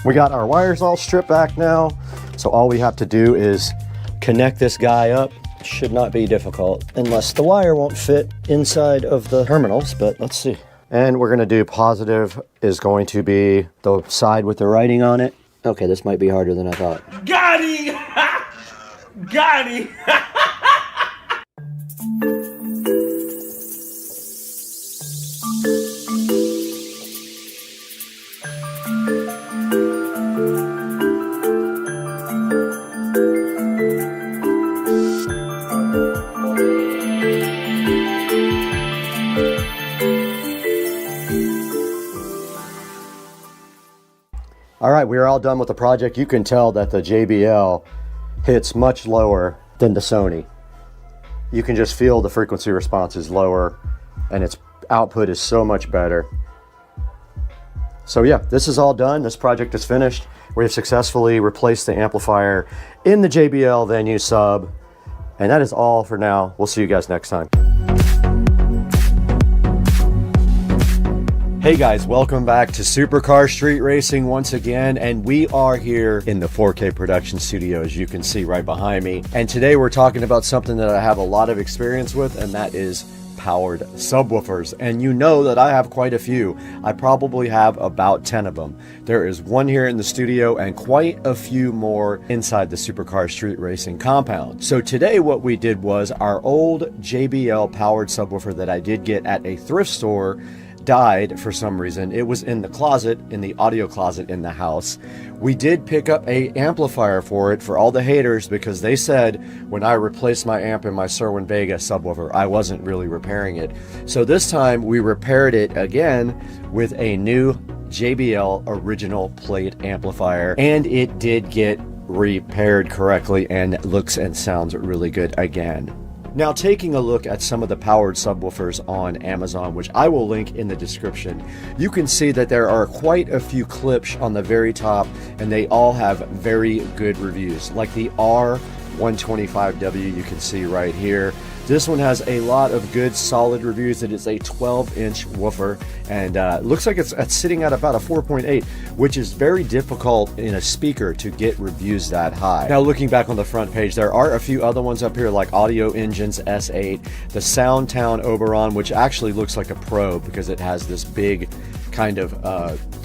We got our wires all stripped back now, so all we have to do is connect this guy up. Should not be difficult, unless the wire won't fit inside of the terminals, but let's see. And we're gonna do positive is going to be the side with the writing on it. Okay, this might be harder than I thought. Got him! Got him! All right, we are all done with the project. You can tell that the JBL hits much lower than the Sony. You can just feel the frequency response is lower and its output is so much better. So yeah, this is all done. This project is finished. We have successfully replaced the amplifier in the JBL Venue sub. And that is all for now. We'll see you guys next time. Hey guys, welcome back to Supercar Street Racing once again, and we are here in the 4K production studio, as you can see right behind me. And today we're talking about something that I have a lot of experience with, and that is powered subwoofers. And you know that I have quite a few. I probably have about 10 of them. There is one here in the studio and quite a few more inside the Supercar Street Racing compound. So today what we did was our old JBL powered subwoofer that I did get at a thrift store died for some reason. It was in the closet, in the audio closet in the house. We did pick up a amplifier for it for all the haters, because they said when I replaced my amp in my Serwin Vega subwoofer, I wasn't really repairing it. So this time we repaired it again with a new JBL original plate amplifier, and it did get repaired correctly and looks and sounds really good again. Now, taking a look at some of the powered subwoofers on Amazon, which I will link in the description, you can see that there are quite a few clips on the very top, and they all have very good reviews. Like the R125W, you can see right here. This one has a lot of good solid reviews. It is a 12-inch woofer, and looks like it's sitting at about a 4.8, which is very difficult in a speaker to get reviews that high. Now, looking back on the front page, there are a few other ones up here, like Audio Engines S8, the Soundtown Oberon, which actually looks like a Pro because it has this big kind of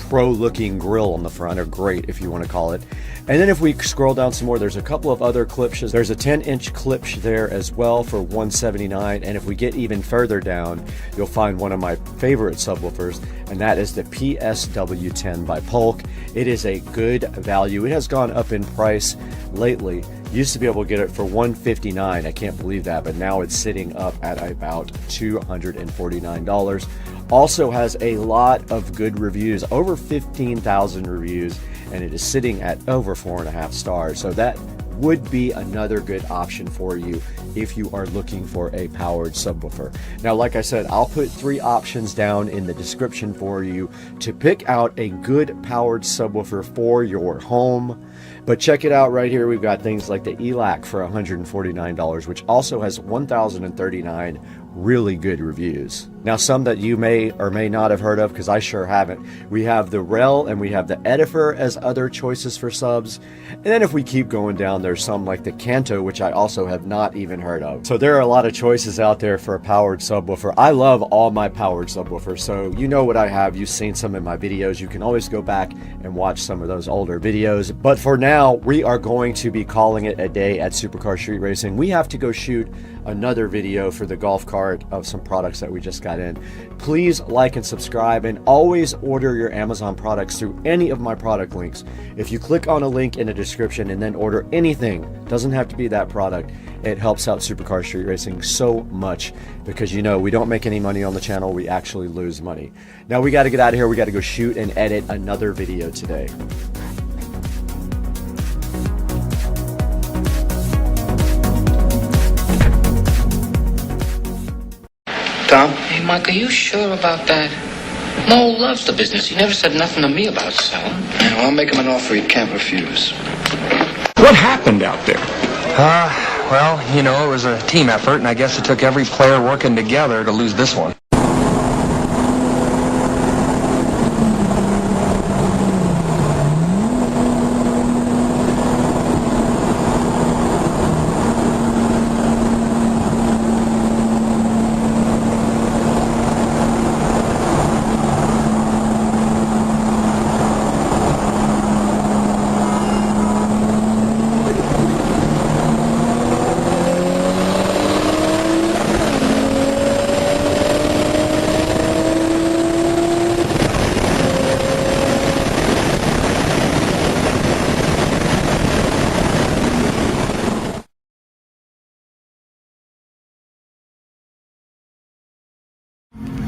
pro-looking grill on the front, or grate if you want to call it. And then if we scroll down some more, there's a couple of other Klipsch's. There's a 10-inch Klipsch there as well for $179. And if we get even further down, you'll find one of my favorite subwoofers, and that is the PSW10 by Polk. It is a good value. It has gone up in price lately. Used to be able to get it for $159. I can't believe that, but now it's sitting up at about $249. Also has a lot of good reviews, over 15,000 reviews, and it is sitting at over 4.5 stars. So that would be another good option for you if you are looking for a powered subwoofer. Now, like I said, I'll put 3 options down in the description for you to pick out a good powered subwoofer for your home. But check it out right here. We've got things like the ELAC for $149, which also has 1,039 really good reviews. Now, some that you may or may not have heard of, because I sure haven't. We have the Rel and we have the Edifer as other choices for subs. And then if we keep going down, there's some like the Kanto, which I also have not even heard of. So there are a lot of choices out there for a powered subwoofer. I love all my powered subwoofers, so you know what I have. You've seen some in my videos. You can always go back and watch some of those older videos. But for now, we are going to be calling it a day at Supercar Street Racing. We have to go shoot another video for the golf cart of some products that we just got in. Please like and subscribe, and always order your Amazon products through any of my product links. If you click on a link in the description and then order anything, doesn't have to be that product, it helps out Supercar Street Racing so much, because you know we don't make any money on the channel, we actually lose money. Now we got to get out of here. We got to go shoot and edit another video today. Tom? Hey, Mike, are you sure about that? Mo loves the business. He never said nothing to me about selling. Yeah, well, I'll make him an offer he can't refuse. What happened out there? Well, you know, it was a team effort, and I guess it took every player working together to lose this one.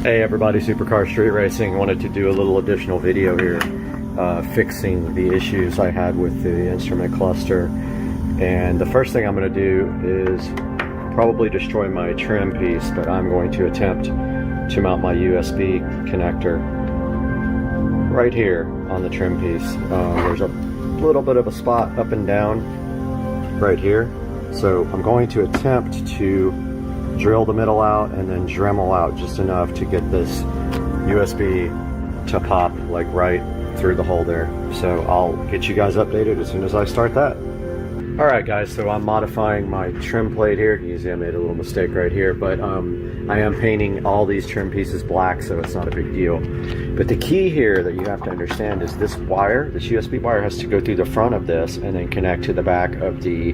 Hey everybody, Supercar Street Racing. Wanted to do a little additional video here fixing the issues I had with the instrument cluster. And the first thing I'm going to do is probably destroy my trim piece, but I'm going to attempt to mount my USB connector right here on the trim piece. There's a little bit of a spot up and down right here. So I'm going to attempt to drill the middle out and then Dremel out just enough to get this USB to pop like right through the hole there. So I'll get you guys updated as soon as I start that. Alright guys, so I'm modifying my trim plate here. You can see I made a little mistake right here, but I am painting all these trim pieces black, so it's not a big deal. But the key here that you have to understand is this wire, this USB wire, has to go through the front of this and then connect to the back of the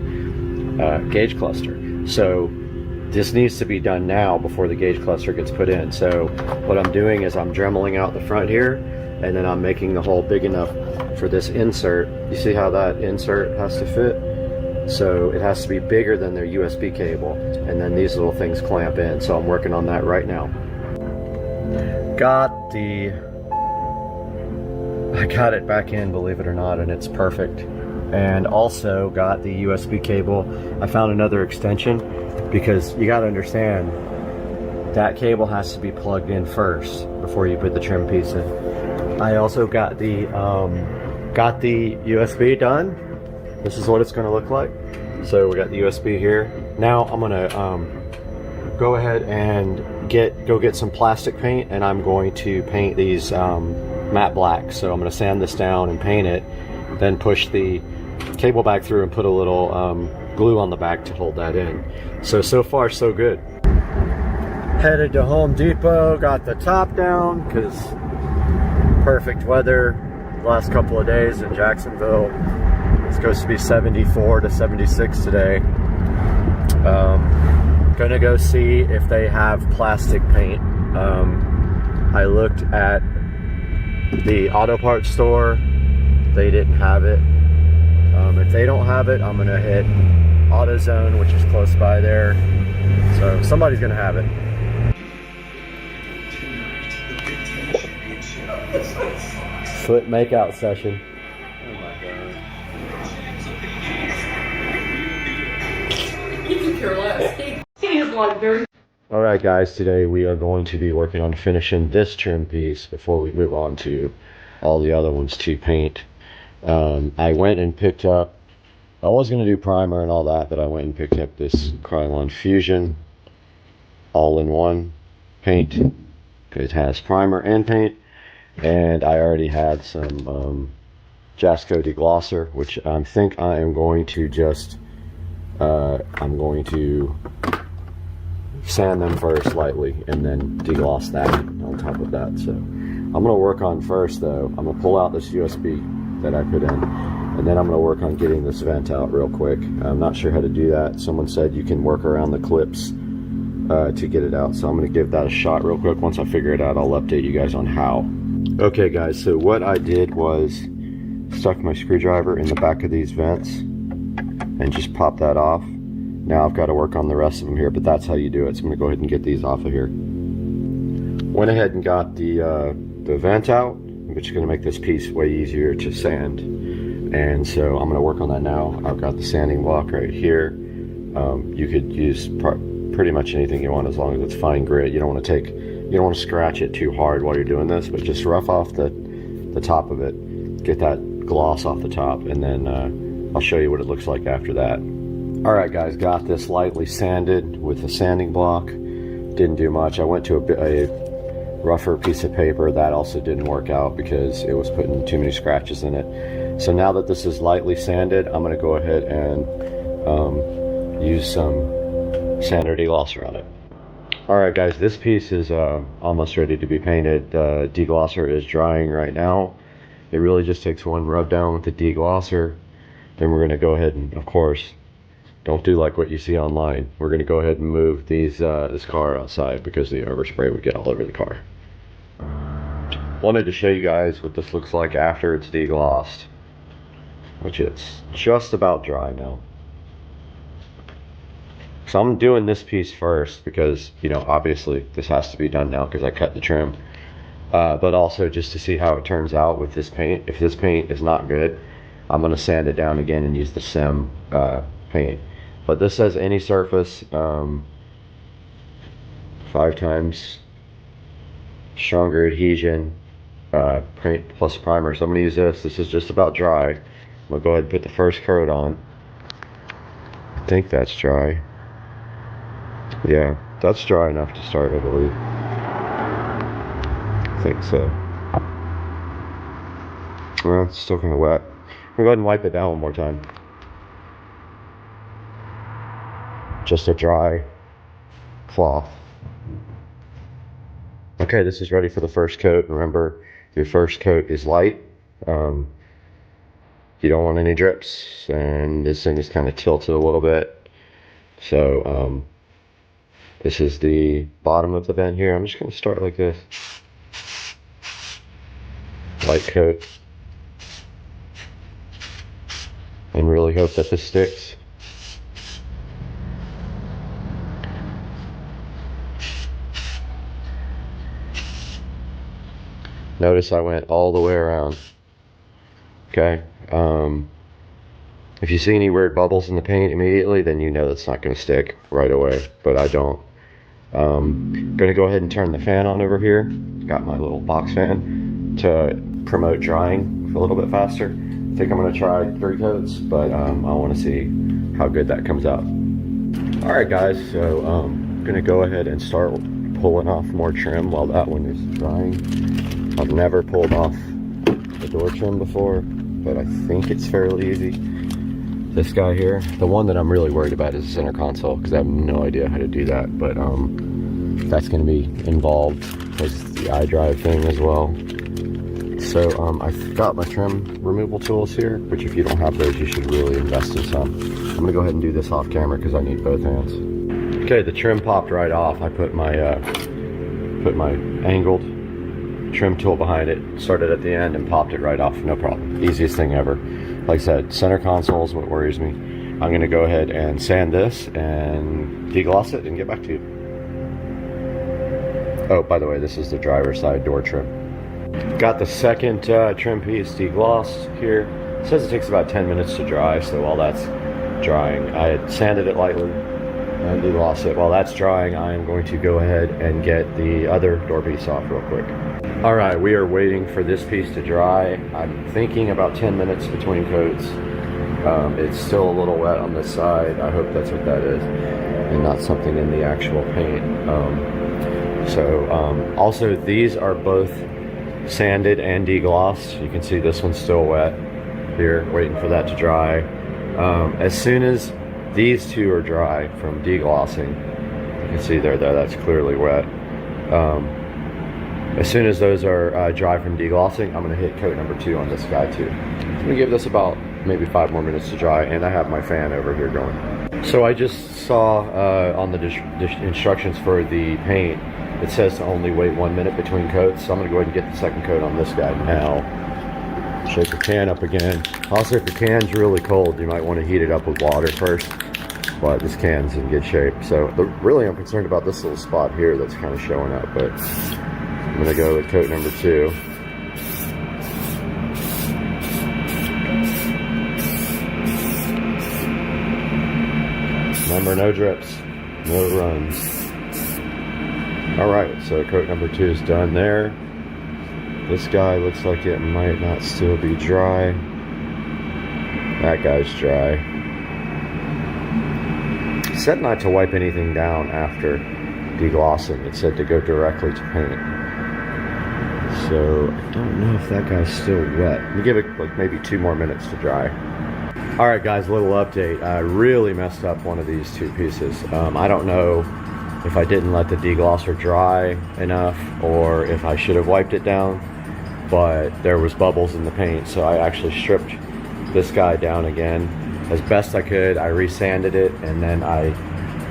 gauge cluster. So this needs to be done now before the gauge cluster gets put in. So what I'm doing is I'm dremeling out the front here, and then I'm making the hole big enough for this insert. You see how that insert has to fit? So it has to be bigger than their USB cable, and then these little things clamp in. So I'm working on that right now. I got it back in, believe it or not, and it's perfect. And also got the USB cable. I found another extension, because you got to understand that cable has to be plugged in first before you put the trim piece in. I also got the USB done. This is what it's going to look like. So we got the USB here. Now I'm going to go ahead and go get some plastic paint, and I'm going to paint these matte black. So I'm going to sand this down and paint it, then push the cable back through and put a little glue on the back to hold that in. So far so good. Headed to Home Depot, got the top down because perfect weather last couple of days in Jacksonville. It's supposed to be 74 to 76 today. Gonna go see if they have plastic paint. I looked at the auto parts store, they didn't have it. If they don't have it, I'm gonna hit AutoZone, which is close by there. So somebody's gonna have it. Foot makeout session. Oh my god. He could care less. He is like very. Alright guys, today we are going to be working on finishing this trim piece before we move on to all the other ones to paint. I went and picked up, I was going to do primer and all that, but I went and picked up this Krylon Fusion all-in-one paint. It has primer and paint, and I already had some Jasco deglosser, which I think I am going to just I'm going to sand them first lightly and then degloss that on top of that. So I'm going to work on first, though, I'm going to pull out this USB that I put in, and then I'm going to work on getting this vent out real quick. I'm not sure how to do that. Someone said you can work around the clips to get it out, so I'm going to give that a shot real quick. Once I figure it out, I'll update you guys on how. Okay guys, so what I did was stuck my screwdriver in the back of these vents and just pop that off. Now I've got to work on the rest of them here, but that's how you do it. So I'm going to go ahead and get these off of here. Went ahead and got the vent out, which is going to make this piece way easier to sand. And so I'm going to work on that now. I've got the sanding block right here. You could use pretty much anything you want as long as it's fine grit. You don't want to scratch it too hard while you're doing this, but just rough off the top of it. Get that gloss off the top, and then I'll show you what it looks like after that. Alright guys, got this lightly sanded with a sanding block. Didn't do much. I went to a rougher piece of paper. That also didn't work out because it was putting too many scratches in it. So now that this is lightly sanded, I'm going to go ahead and use some sander deglosser on it. Alright guys, this piece is almost ready to be painted. The deglosser is drying right now. It really just takes one rub down with the deglosser. Then we're going to go ahead and, of course, don't do like what you see online. We're going to go ahead and move these this car outside because the overspray would get all over the car. Wanted to show you guys what this looks like after it's deglossed, which it's just about dry now. So I'm doing this piece first because, you know, obviously this has to be done now because I cut the trim. But also just to see how it turns out with this paint. If this paint is not good, I'm going to sand it down again and use the Sim paint. But this says any surface 5 times stronger adhesion, paint plus primer. So I'm going to use this. This is just about dry. I'm going to go ahead and put the first coat on. I think that's dry. Yeah, that's dry enough to start, I believe. I think so. Well, it's still kind of wet. We'll go ahead and wipe it down one more time. Just a dry cloth. Okay, this is ready for the first coat. Remember, your first coat is light. You don't want any drips, and this thing is kind of tilted a little bit. So, this is the bottom of the vent here. I'm just going to start like this. Light coat. And really hope that this sticks. Notice I went all the way around. Okay. If you see any weird bubbles in the paint immediately, then you know that's not going to stick right away. But I don't. I'm going to go ahead and turn the fan on over here. Got my little box fan to promote drying a little bit faster. I think I'm going to try 3 coats, but I want to see how good that comes out. Alright guys, so I'm going to go ahead and start pulling off more trim while that one is drying. I've never pulled off the door trim before, but I think it's fairly easy. This guy here, the one that I'm really worried about is the center console, because I have no idea how to do that, but that's going to be involved because the iDrive thing as well. So I've got my trim removal tools here, which if you don't have those, you should really invest in some. I'm going to go ahead and do this off camera because I need both hands. Okay, the trim popped right off. I put my angled trim tool behind it, started at the end and popped it right off, no problem. Easiest thing ever. Like I said, center console is what worries me. I'm going to go ahead and sand this and degloss it and get back to you. Oh, by the way, this is the driver's side door trim. Got the second trim piece deglossed here. It says it takes about 10 minutes to dry, so while that's drying, I had sanded it lightly and degloss it. While that's drying, I am going to go ahead and get the other door piece off real quick. All right, we are waiting for this piece to dry. I'm thinking about 10 minutes between coats. It's still a little wet on this side. I hope that's what that is, and not something in the actual paint. Also, these are both sanded and deglossed. You can see this one's still wet here, waiting for that to dry. As soon as these two are dry from deglossing, you can see there, that's clearly wet. As soon as those are dry from deglossing, I'm going to hit coat number 2 on this guy too. I'm going to give this about maybe 5 more minutes to dry, and I have my fan over here going. So I just saw on the instructions for the paint, it says to only wait 1 minute between coats. So I'm going to go ahead and get the second coat on this guy now. Shake the can up again. Also, if the can's really cold, you might want to heat it up with water first. But this can's in good shape. So really I'm concerned about this little spot here that's kind of showing up. But I'm going to go with coat number 2. Remember, no drips, no runs. Alright, so coat number 2 is done there. This guy looks like it might not still be dry. That guy's dry. It said not to wipe anything down after deglossing. It said to go directly to paint. So I don't know if that guy's still wet. Let me give it like maybe 2 more minutes to dry. Alright guys, little update. I really messed up one of these 2 pieces. I don't know if I didn't let the deglosser dry enough or if I should have wiped it down, but there was bubbles in the paint, so I actually stripped this guy down again as best I could. I resanded it and then I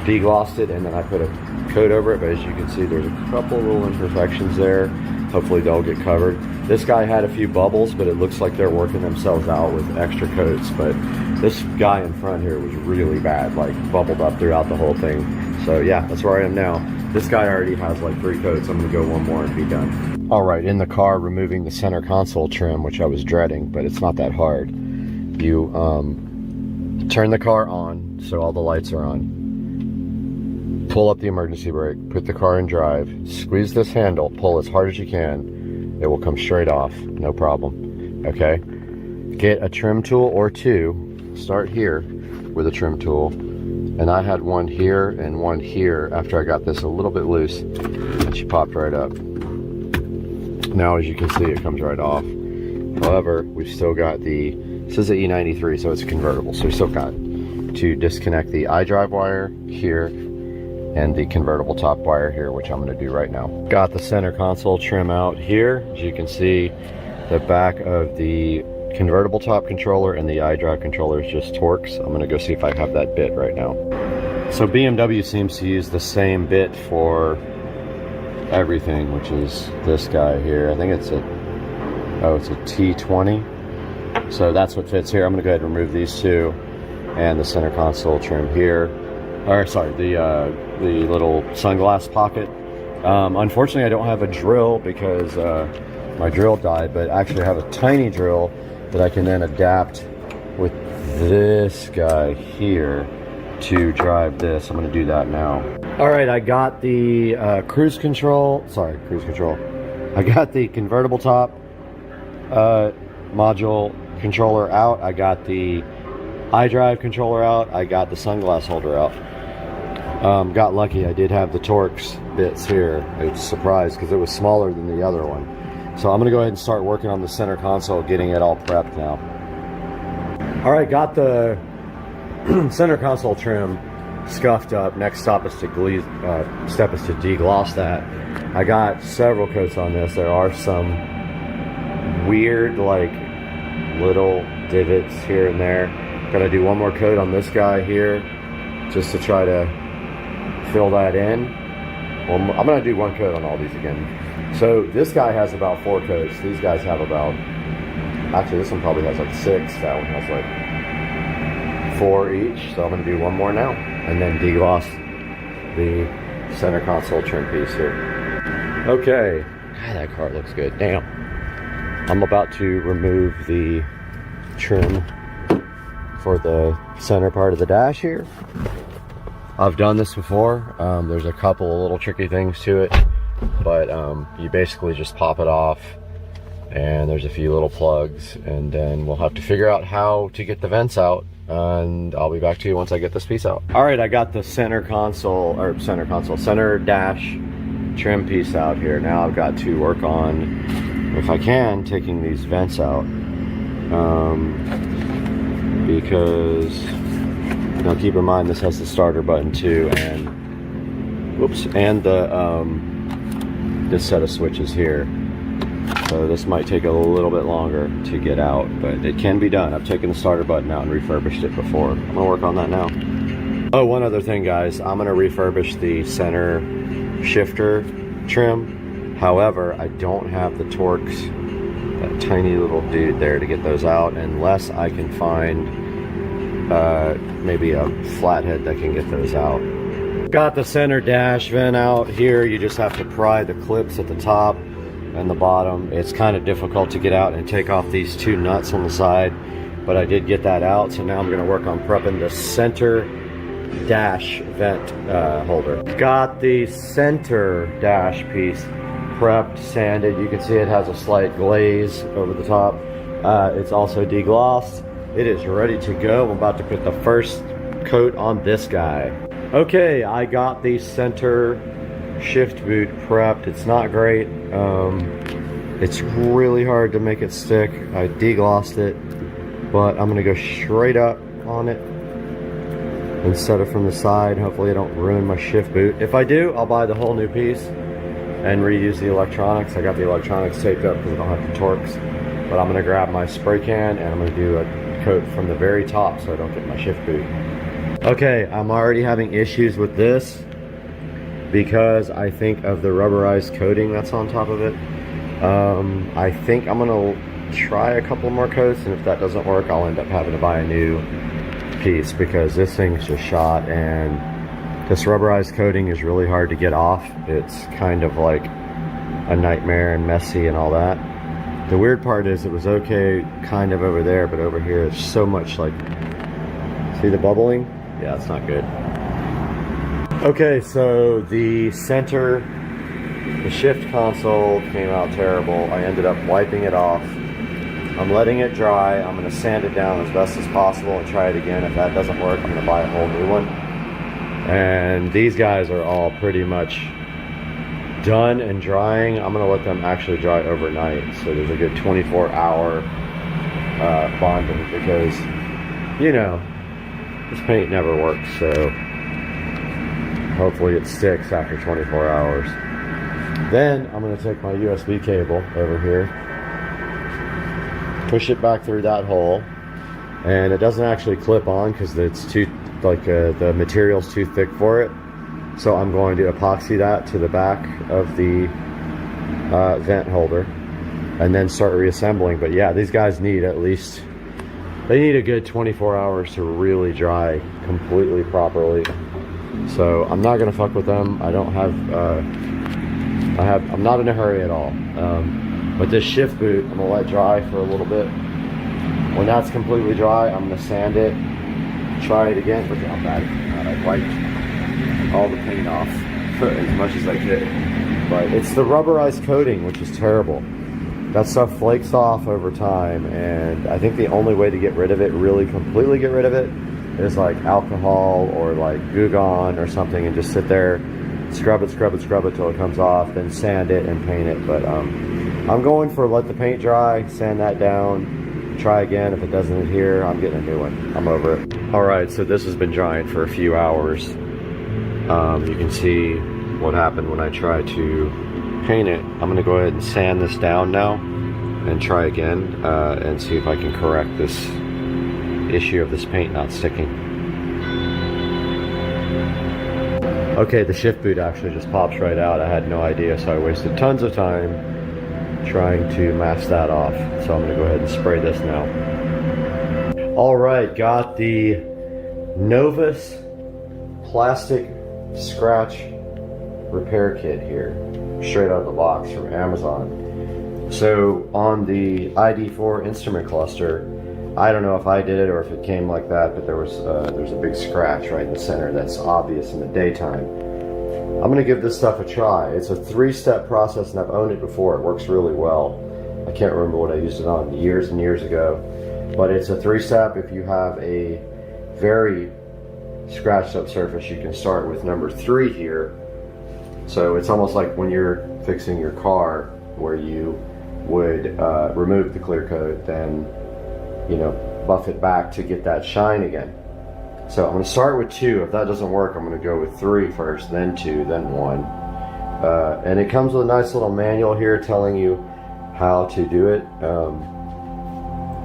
deglossed it and then I put a coat over it, but as you can see there's a couple little imperfections there. Hopefully they'll get covered. This guy had a few bubbles, but it looks like they're working themselves out with extra coats. But this guy in front here was really bad, like bubbled up throughout the whole thing. So yeah, that's where I am now. This guy already has like 3 coats. I'm gonna go 1 more and be done. All right, in the car, removing the center console trim, which I was dreading, but it's not that hard. You turn the car on, so all the lights are on. Pull up the emergency brake, put the car in drive, squeeze this handle, pull as hard as you can. It will come straight off, no problem, okay? Get a trim tool or 2, start here with a trim tool. And I had one here and one here after I got this a little bit loose, and she popped right up. Now as you can see, it comes right off. However, we've still got this is an E93, so it's a convertible, so we still got to disconnect the iDrive wire here and the convertible top wire here, which I'm going to do right now. Got the center console trim out here. As you can see, the back of the convertible top controller and the iDrive controller is just Torx. I'm going to go see if I have that bit right now. So BMW seems to use the same bit for everything, which is this guy here. I think it's a T20. So that's what fits here. I'm going to go ahead and remove these 2 and the center console trim here. Or sorry, the little sunglass pocket. Unfortunately, I don't have a drill because my drill died, but actually I have a tiny drill that I can then adapt with this guy here to drive this. I'm going to do that now. All right, I got the cruise control. I got the convertible top module controller out. I got the iDrive controller out. I got the sunglass holder out. Got lucky. I did have the Torx bits here. It's a surprise because it was smaller than the other one. So I'm going to go ahead and start working on the center console, getting it all prepped now. All right, got the center console trim scuffed up. Next step is to degloss that. I got several coats on this. There are some weird, like, little divots here and there. Gotta do 1 more coat on this guy here, just to try to fill that in. I'm gonna do 1 coat on all these again. So this guy has about 4 coats. These guys have about, actually this one probably has like 6. That one has like 4 each. So I'm gonna do 1 more now, and then degloss the center console trim piece here. Okay, God, that car looks good. Damn. I'm about to remove the trim for the center part of the dash here. I've done this before. There's a couple of little tricky things to it, but you basically just pop it off, and there's a few little plugs, and then we'll have to figure out how to get the vents out, and I'll be back to you once I get this piece out. All right, I got the center dash trim piece out here. Now I've got to work on, if I can, taking these vents out, because now keep in mind this has the starter button too, and whoops, and the this set of switches here. So this might take a little bit longer to get out, but it can be done. I've taken the starter button out and refurbished it before. I'm gonna work on that now. Oh, one other thing, guys. I'm gonna refurbish the center shifter trim. However, I don't have the Torx, that tiny little dude there, to get those out unless I can find maybe a flathead that can get those out. Got the center dash vent out here. You just have to pry the clips at the top and the bottom. It's kind of difficult to get out and take off these two nuts on the side, but I did get that out. So now I'm going to work on prepping the center dash vent holder. Got the center dash piece prepped, sanded. You can see it has a slight glaze over the top. It's also deglossed. It is ready to go. I'm about to put the first coat on this guy. Okay, I got the center shift boot prepped. It's not great. It's really hard to make it stick. I deglossed it, but I'm gonna go straight up on it instead of from the side. Hopefully I don't ruin my shift boot. If I do, I'll buy the whole new piece and reuse the electronics. I got the electronics taped up because I don't have the Torx, but I'm gonna grab my spray can and I'm gonna do a coat from the very top so I don't get my shift boot. Okay, I'm already having issues with this because I think of the rubberized coating that's on top of it. I think I'm gonna try a couple more coats, and if that doesn't work, I'll end up having to buy a new piece because this thing's just shot, and this rubberized coating is really hard to get off. It's kind of like a nightmare and messy and all that. The weird part is it was okay kind of over there, but over here it's so much, like, see the bubbling? Yeah, it's not good. Okay, so the shift console came out terrible. I ended up wiping it off. I'm letting it dry. I'm gonna sand it down as best as possible and try it again. If that doesn't work, I'm gonna buy a whole new one. And these guys are all pretty much done and drying. I'm gonna let them actually dry overnight. So there's a good 24-hour bonding because, you know, this paint never works. So hopefully it sticks after 24 hours. Then I'm going to take my USB cable over here, push it back through that hole, and it doesn't actually clip on because it's too, like, the material's too thick for it. So I'm going to epoxy that to the back of the vent holder and then start reassembling. But yeah, these guys need at least, they need a good 24 hours to really dry completely properly. So I'm not gonna fuck with them. I don't have, I'm not in a hurry at all. But this shift boot, I'm gonna let dry for a little bit. When that's completely dry, I'm gonna sand it, try it again. Look how bad I wiped all the paint off as much as I could. But it's the rubberized coating, which is terrible. That stuff flakes off over time, and I think the only way to get rid of it, really completely get rid of it, is like alcohol or like Goo Gone or something, and just sit there, scrub it till it comes off, then sand it and paint it. But I'm going for let the paint dry, sand that down, try again. If it doesn't adhere, I'm getting a new one. I'm over it. All right, so this has been drying for a few hours. You can see what happened when I tried to paint it. I'm gonna go ahead and sand this down now and try again and see if I can correct this issue of this paint not sticking. Okay, the shift boot actually just pops right out. I had no idea, so I wasted tons of time trying to mask that off. So I'm gonna go ahead and spray this now. All right, got the Novus plastic scratch repair kit here, straight out of the box from Amazon. So on the ID4 instrument cluster, I don't know if I did it or if it came like that, but there's a big scratch right in the center that's obvious in the daytime. I'm gonna give this stuff a try. It's a 3-step process and I've owned it before. It works really well. I can't remember what I used it on years and years ago, but it's a 3-step. If you have a very scratched up surface, you can start with number 3 here. So it's almost like when you're fixing your car where you would remove the clear coat, then buff it back to get that shine again. So I'm going to start with 2. If that doesn't work, I'm going to go with 3 first, then 2, then 1. And it comes with a nice little manual here telling you how to do it.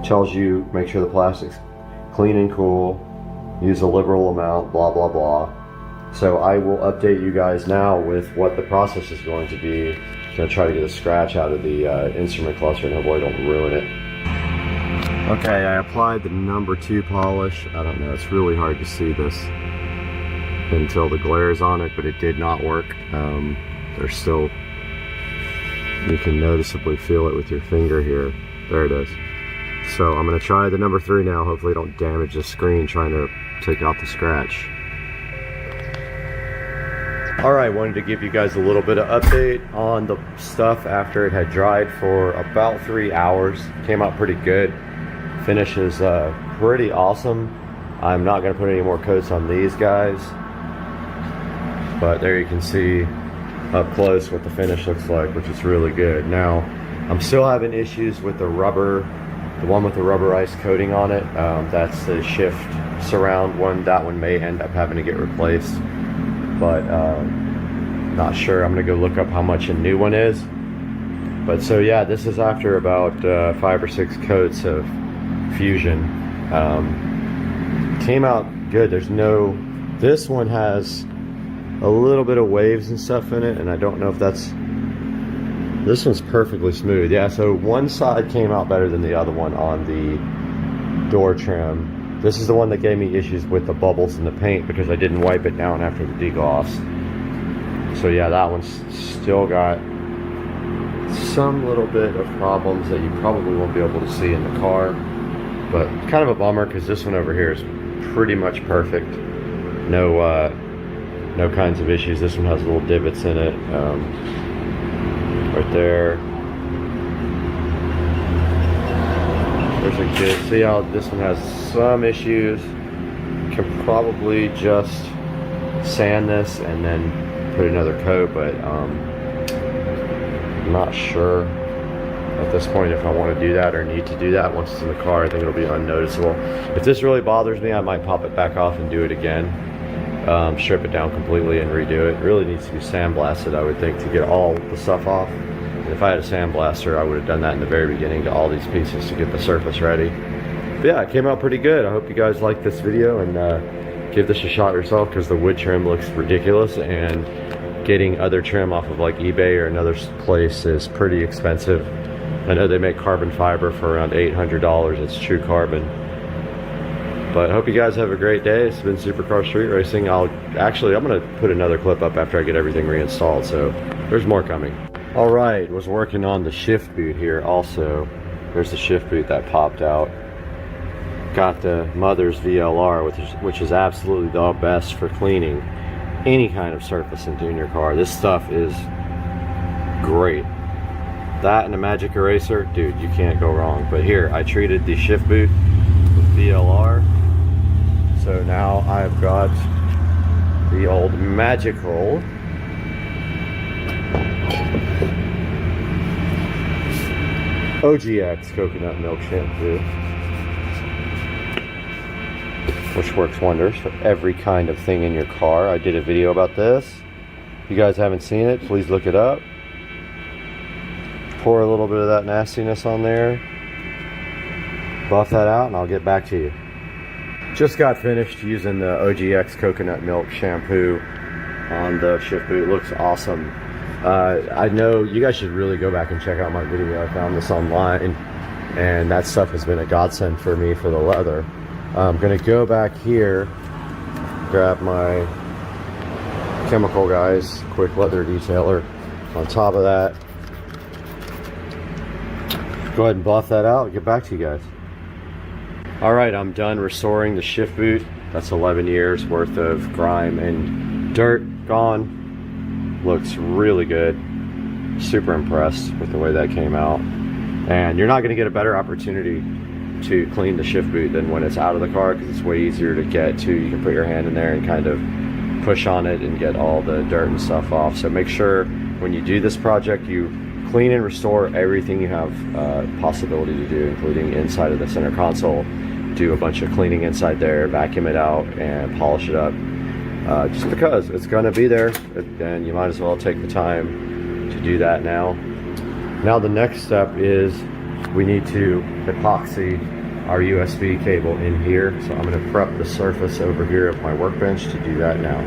Tells you make sure the plastic's clean and cool, use a liberal amount, blah blah blah. So I will update you guys now with what the process is going to be. I'm going to try to get a scratch out of the instrument cluster and hopefully I don't ruin it. Okay, I applied the number 2 polish. I don't know, it's really hard to see this until the glare is on it, but it did not work. There's still, you can noticeably feel it with your finger here. There it is. So I'm gonna try the number 3 now. Hopefully I don't damage the screen trying to take out the scratch. Alright, wanted to give you guys a little bit of update on the stuff after it had dried for about 3 hours. Came out pretty good. Finish is pretty awesome. I'm not going to put any more coats on these guys, but there you can see up close what the finish looks like, which is really good. Now I'm still having issues with the rubber, the one with the rubberized coating on it. That's the shift surround one. That one may end up having to get replaced, but not sure. I'm going to go look up how much a new one is. But so yeah, this is after about 5 or 6 coats of Fusion. Came out good. There's no, this one has a little bit of waves and stuff in it, and I don't know if that's, this one's perfectly smooth. Yeah, so one side came out better than the other one on the door trim. This is the one that gave me issues with the bubbles in the paint because I didn't wipe it down after the degloss. So yeah, that one's still got some little bit of problems that you probably won't be able to see in the car, but kind of a bummer because this one over here is pretty much perfect. No kinds of issues. This one has little divots in it, right there. There's a good, see how this one has some issues. Can probably just sand this and then put another coat, but I'm not sure at this point if I want to do that or need to do that. Once it's in the car, I think it'll be unnoticeable. If this really bothers me, I might pop it back off and do it again. Strip it down completely and redo it. It really needs to be sandblasted, I would think, to get all the stuff off. And if I had a sandblaster, I would have done that in the very beginning to all these pieces to get the surface ready. But yeah, it came out pretty good. I hope you guys liked this video and give this a shot yourself, because the wood trim looks ridiculous, and getting other trim off of like eBay or another place is pretty expensive. I know they make carbon fiber for around $800. It's true carbon. But I hope you guys have a great day. It's been Supercar Street Racing. I'm gonna put another clip up after I get everything reinstalled, so there's more coming. All right, was working on the shift boot here also. There's the shift boot that popped out. Got the mother's VLR, which is absolutely the best for cleaning any kind of surface in your car. This stuff is great. That and a magic eraser, dude, you can't go wrong. But here, I treated the shift boot with VLR. So now I've got the old magical OGX coconut milk shampoo, which works wonders for every kind of thing in your car. I did a video about this. If you guys haven't seen it, please look it up. Pour a little bit of that nastiness on there, buff that out, and I'll get back to you. Just got finished using the OGX coconut milk shampoo on the shift boot. It looks awesome. I know you guys should really go back and check out my video. I found this online, and that stuff has been a godsend for me for the leather. I'm gonna go back here, grab my chemical guys, quick leather detailer. On top of that, go ahead and buff that out, get back to you guys. All right, I'm done restoring the shift boot. That's 11 years worth of grime and dirt gone. Looks really good. Super impressed with the way that came out. And you're not going to get a better opportunity to clean the shift boot than when it's out of the car, because it's way easier to get to. You can put your hand in there and kind of push on it and get all the dirt and stuff off. So make sure when you do this project, you clean and restore everything you have possibility to do, including inside of the center console. Do a bunch of cleaning inside there, vacuum it out, and polish it up. Just because it's going to be there, and you might as well take the time to do that now. Now the next step is we need to epoxy our USB cable in here. So I'm going to prep the surface over here of my workbench to do that now.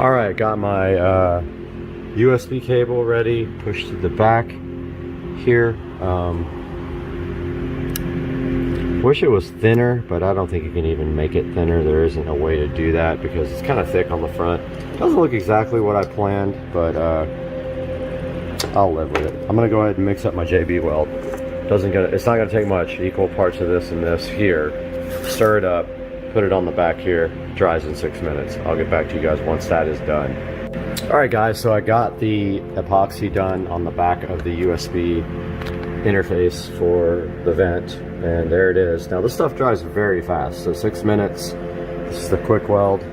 All right, got my USB cable ready, pushed to the back here. Wish it was thinner, but I don't think you can even make it thinner. There isn't a way to do that because it's kind of thick on the front. Doesn't look exactly what I planned, but I'll live with it. I'm gonna go ahead and mix up my JB weld. It's not gonna take much. Equal parts of this and this here. Stir it up, put it on the back here. Dries in 6 minutes. I'll get back to you guys once that is done. All right, guys. So I got the epoxy done on the back of the USB interface for the vent, and there it is. Now this stuff dries very fast, so 6 minutes. This is the quick weld.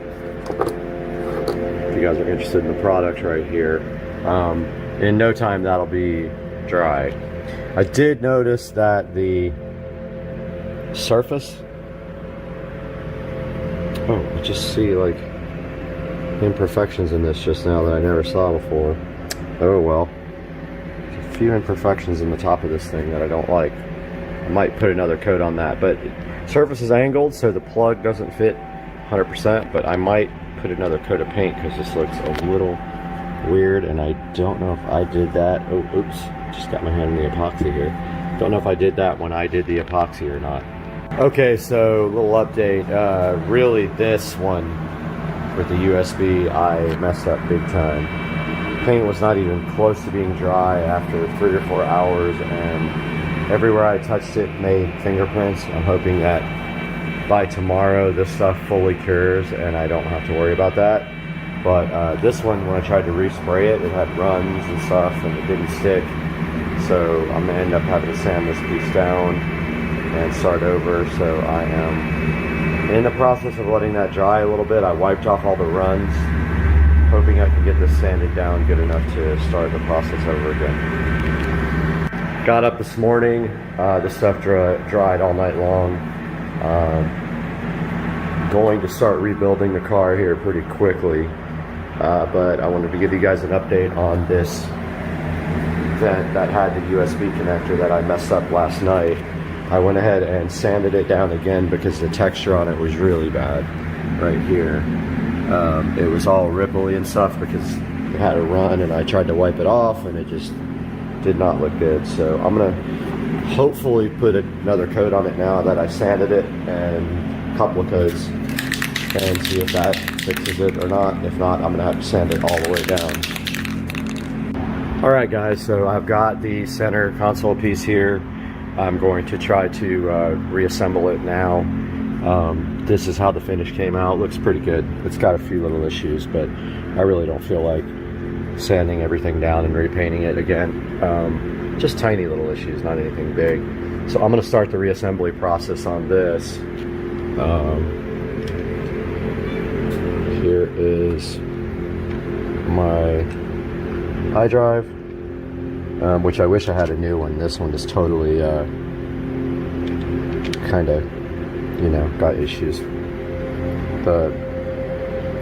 If you guys are interested in the product right here, in no time that'll be dry. I did notice that the surface, I just see like imperfections in this just now that I never saw before. Oh well. A few imperfections in the top of this thing that I don't like. I might put another coat on that, but surface is angled so the plug doesn't fit 100%, but I might put another coat of paint because this looks a little weird, and I don't know if I did that. Oh, oops, just got my hand in the epoxy here. Don't know if I did that when I did the epoxy or not. Okay, so little update. Really this one with the USB, I messed up big time. Paint was not even close to being dry after 3 or 4 hours, and everywhere I touched it made fingerprints. I'm hoping that by tomorrow this stuff fully cures and I don't have to worry about that. But this one, when I tried to respray it, it had runs and stuff and it didn't stick. So I'm gonna end up having to sand this piece down and start over. So I am in the process of letting that dry a little bit. I wiped off all the runs, hoping I can get this sanded down good enough to start the process over again. Got up this morning, this stuff dried all night long. Going to start rebuilding the car here pretty quickly, but I wanted to give you guys an update on this vent that had the USB connector that I messed up last night. I went ahead and sanded it down again because the texture on it was really bad right here. It was all ripply and stuff because it had a run, and I tried to wipe it off and it just did not look good. So I'm gonna hopefully put another coat on it now that I sanded it, and a couple of coats, and see if that fixes it or not. If not, I'm gonna have to sand it all the way down. All right, guys, so I've got the center console piece here. I'm going to try to reassemble it now. This is how the finish came out. Looks pretty good. It's got a few little issues, but I really don't feel like sanding everything down and repainting it again. Just tiny little issues, not anything big. So I'm going to start the reassembly process on this. Here is my iDrive, which I wish I had a new one. This one is totally kind of, you know, got issues. The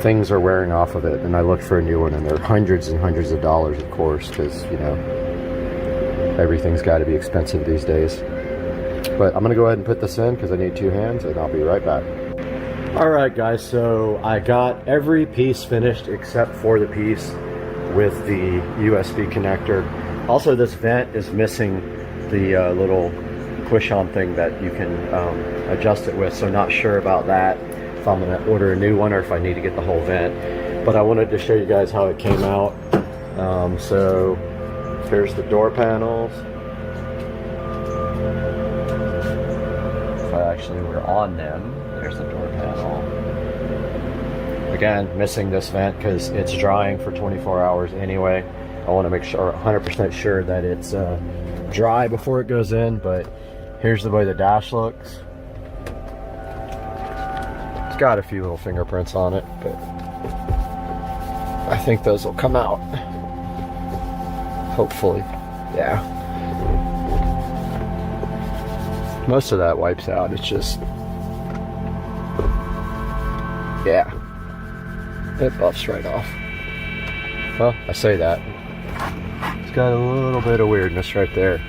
things are wearing off of it, and I looked for a new one, and they're hundreds and hundreds of dollars, of course, because, you know, everything's got to be expensive these days. But I'm going to go ahead and put this in because I need 2 hands, and I'll be right back. Alright guys, so I got every piece finished except for the piece with the USB connector. Also, this vent is missing the little push-on thing that you can adjust it with, so not sure about that, if I'm going to order a new one or if I need to get the whole vent. But I wanted to show you guys how it came out. So here's the door panels. If I actually were on them. There's the door panel. Again, missing this vent because it's drying for 24 hours anyway. I want to make sure, 100% sure that it's dry before it goes in, but here's the way the dash looks. It's got a few little fingerprints on it, but I think those will come out. Hopefully, yeah. Most of that wipes out, it's just, yeah, it buffs right off. Well, I say that. It's got a little bit of weirdness right there.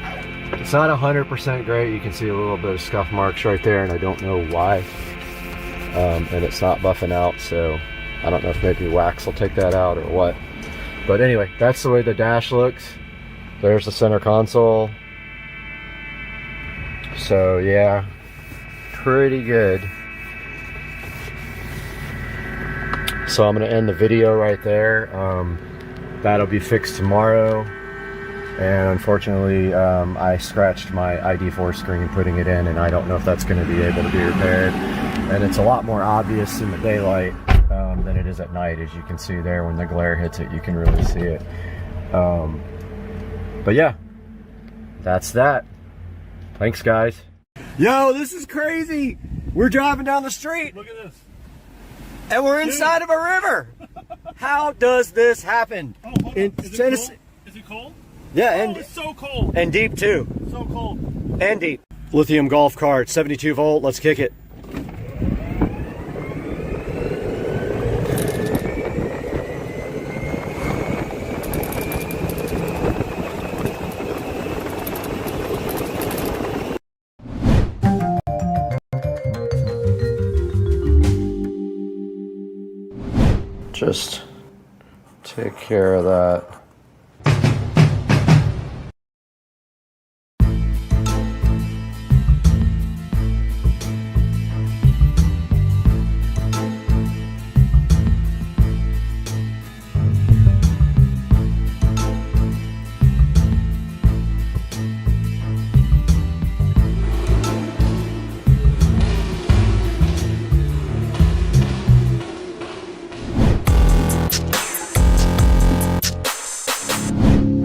It's not 100% great. You can see a little bit of scuff marks right there, and I don't know why. And it's not buffing out, so I don't know if maybe wax will take that out or what. But anyway, that's the way the dash looks. There's the center console. So yeah, pretty good. So I'm gonna end the video right there. That'll be fixed tomorrow. And unfortunately, I scratched my ID4 screen putting it in, and I don't know if that's gonna be able to be repaired. And it's a lot more obvious in the daylight than it is at night. As you can see there, when the glare hits it, you can really see it. But yeah, that's that. Thanks, guys. Yo, this is crazy. We're driving down the street. Look at this. And we're inside of a river. How does this happen? Oh, hold on. Is it cold? Is it cold? Yeah, oh, and it's so cold. And deep too. So cold. And deep. Lithium golf cart, 72 volt. Let's kick it. Just take care of that.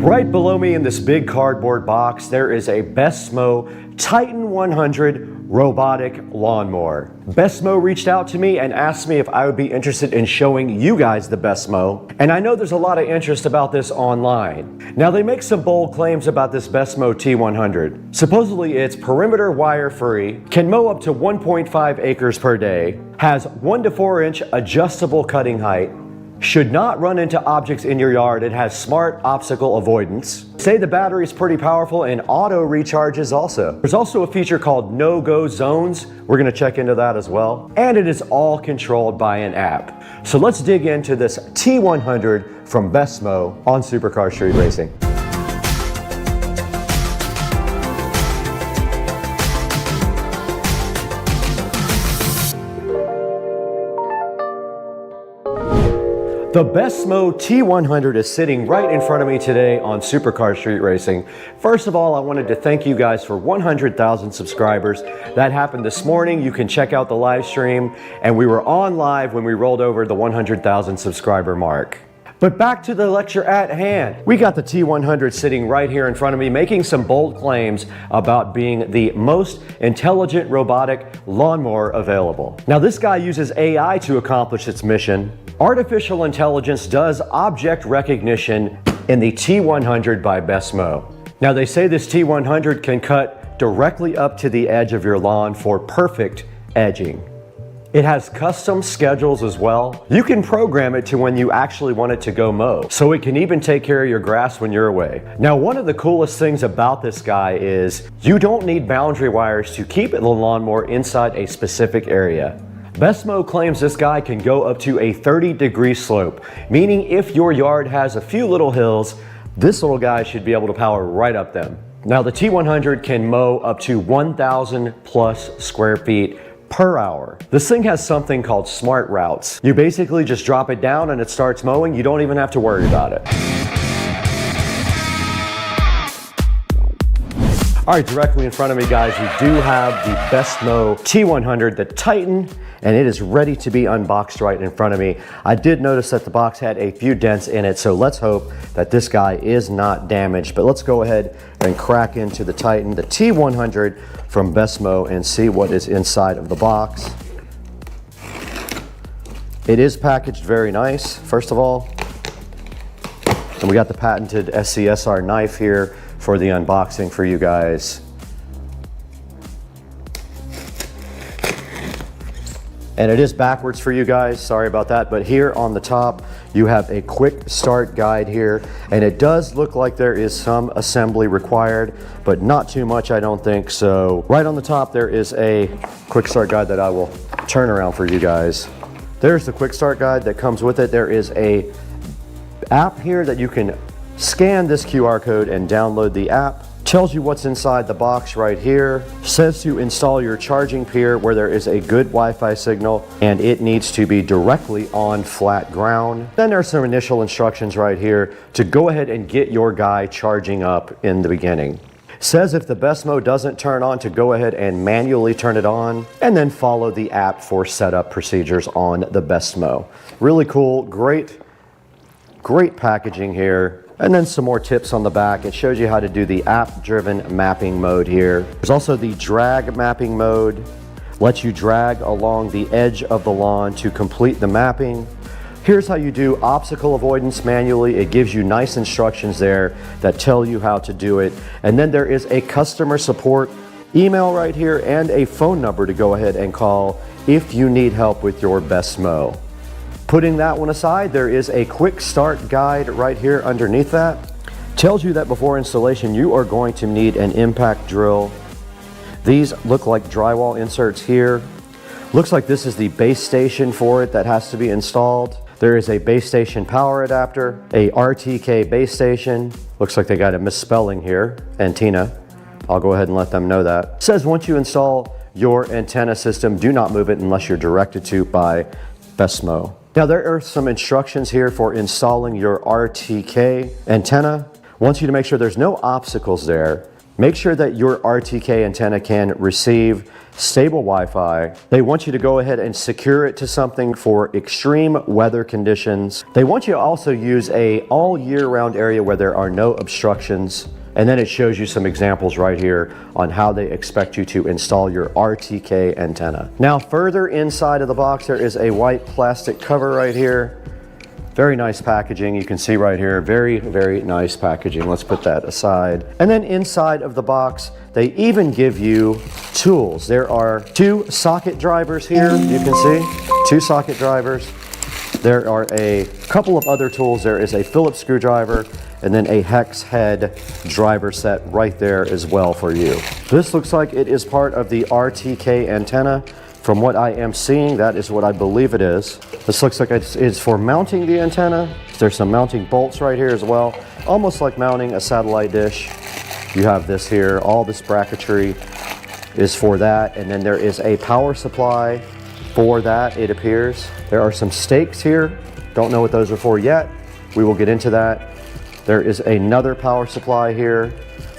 Right below me in this big cardboard box, there is a Bestmo Titan 100 robotic lawnmower. Bestmo reached out to me and asked me if I would be interested in showing you guys the Bestmo. And I know there's a lot of interest about this online. Now they make some bold claims about this Bestmo T100. Supposedly it's perimeter wire free, can mow up to 1.5 acres per day, has 1 to 4 inch adjustable cutting height, should not run into objects in your yard. It has smart obstacle avoidance. Say the battery is pretty powerful and auto recharges also. There's also a feature called no-go zones. We're gonna check into that as well. And it is all controlled by an app. So let's dig into this T100 from Bestmo on Supercar Street Racing. The Bestmo T100 is sitting right in front of me today on Supercar Street Racing. First of all, I wanted to thank you guys for 100,000 subscribers. That happened this morning. You can check out the live stream, and we were on live when we rolled over the 100,000 subscriber mark. But back to the lecture at hand. We got the T100 sitting right here in front of me, making some bold claims about being the most intelligent robotic lawnmower available. Now this guy uses AI to accomplish its mission. Artificial intelligence does object recognition in the T100 by Bestmo. Now they say this T100 can cut directly up to the edge of your lawn for perfect edging. It has custom schedules as well. You can program it to when you actually want it to go mow, so it can even take care of your grass when you're away. Now, one of the coolest things about this guy is you don't need boundary wires to keep the lawnmower inside a specific area. Bestmo claims this guy can go up to a 30-degree slope, meaning if your yard has a few little hills, this little guy should be able to power right up them. Now, the T100 can mow up to 1,000 plus square feet per hour. This thing has something called smart routes. You basically just drop it down and it starts mowing. You don't even have to worry about it. All right, directly in front of me, guys, we do have the Bestmo T100, the Titan, and it is ready to be unboxed right in front of me. I did notice that the box had a few dents in it, so let's hope that this guy is not damaged. But let's go ahead and crack into the Titan, the T100 from Bestmo, and see what is inside of the box. It is packaged very nice, first of all. And we got the patented SCSR knife here for the unboxing for you guys. And it is backwards for you guys, sorry about that, but here on the top you have a quick start guide here, and it does look like there is some assembly required, but not too much, I don't think. So right on the top there is a quick start guide that I will turn around for you guys. There's the quick start guide that comes with it. There is a app here that you can scan this QR code and download the app. Tells you what's inside the box right here. Says to install your charging pier where there is a good Wi-Fi signal, and it needs to be directly on flat ground. Then there's some initial instructions right here to go ahead and get your guy charging up in the beginning. Says if the Bestmo doesn't turn on, to go ahead and manually turn it on, and then follow the app for setup procedures on the Bestmo. Really cool, great packaging here. And then some more tips on the back. It shows you how to do the app-driven mapping mode here. There's also the drag mapping mode. Lets you drag along the edge of the lawn to complete the mapping. Here's how you do obstacle avoidance manually. It gives you nice instructions there that tell you how to do it. And then there is a customer support email right here and a phone number to go ahead and call if you need help with your Bestmo. Putting that one aside, there is a quick start guide right here underneath that. Tells you that before installation, you are going to need an impact drill. These look like drywall inserts here. Looks like this is the base station for it that has to be installed. There is a base station power adapter, a RTK base station. Looks like they got a misspelling here, antenna. I'll go ahead and let them know that. It says once you install your antenna system, do not move it unless you're directed to by Bestmo. Now there are some instructions here for installing your RTK antenna. Wants you to make sure there's no obstacles there. Make sure that your RTK antenna can receive stable Wi-Fi. They want you to go ahead and secure it to something for extreme weather conditions. They want you to also use a all year round area where there are no obstructions. And then it shows you some examples right here on how they expect you to install your RTK antenna. Now further inside of the box, there is a white plastic cover right here. Very nice packaging. You can see right here, very, very nice packaging. Let's put that aside. And then inside of the box, they even give you tools. There are 2 socket drivers here, you can see, 2 socket drivers. There are a couple of other tools. There is a Phillips screwdriver and then a hex head driver set right there as well for you. This looks like it is part of the RTK antenna. From what I am seeing, that is what I believe it is. This looks like it's for mounting the antenna. There's some mounting bolts right here as well, almost like mounting a satellite dish. You have this here, all this bracketry is for that, and then there is a power supply for that, it appears. There are some stakes here. Don't know what those are for yet. We will get into that. There is another power supply here.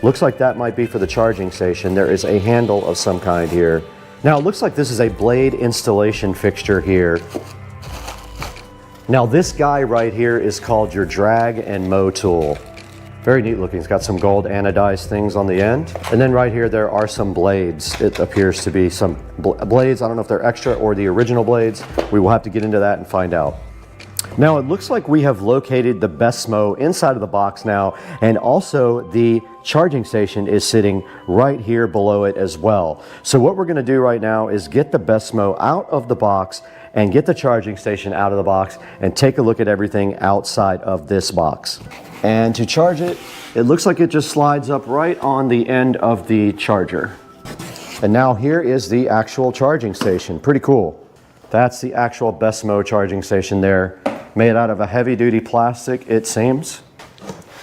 Looks like that might be for the charging station. There is a handle of some kind here. Now it looks like this is a blade installation fixture here. Now this guy right here is called your drag and mow tool. Very neat looking. It's got some gold anodized things on the end. And then right here there are some blades. It appears to be some blades. I don't know if they're extra or the original blades. We will have to get into that and find out. Now it looks like we have located the Bestmo inside of the box now, and also the charging station is sitting right here below it as well. So what we're going to do right now is get the Bestmo out of the box and get the charging station out of the box and take a look at everything outside of this box. And to charge it, it looks like it just slides up right on the end of the charger. And now here is the actual charging station. Pretty cool. That's the actual Bestmo charging station there. Made out of a heavy-duty plastic, it seems.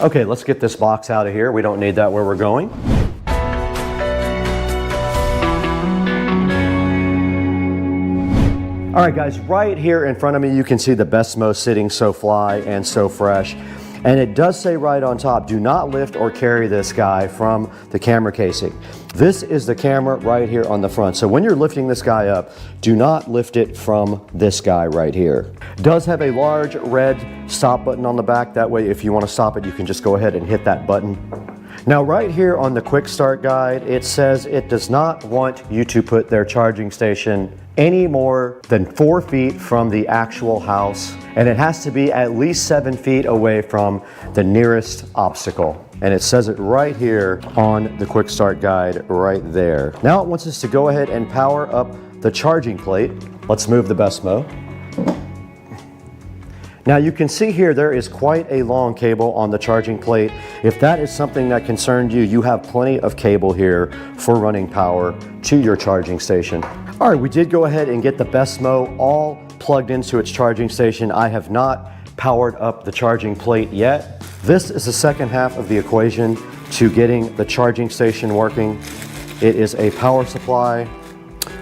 Okay, let's get this box out of here. We don't need that where we're going. All right, guys, right here in front of me, you can see the Bestmo sitting so fly and so fresh. And it does say right on top, do not lift or carry this guy from the camera casing. This is the camera right here on the front. So when you're lifting this guy up, do not lift it from this guy right here. It does have a large red stop button on the back. That way, if you want to stop it, you can just go ahead and hit that button. Now right here on the quick start guide, it says it does not want you to put their charging station any more than 4 feet from the actual house, and it has to be at least 7 feet away from the nearest obstacle. And it says it right here on the quick start guide right there. Now it wants us to go ahead and power up the charging plate. Let's move the Bestmo. Now you can see here there is quite a long cable on the charging plate. If that is something that concerned you, you have plenty of cable here for running power to your charging station. All right, we did go ahead and get the Bestmo all plugged into its charging station. I have not powered up the charging plate yet. This is the second half of the equation to getting the charging station working. It is a power supply.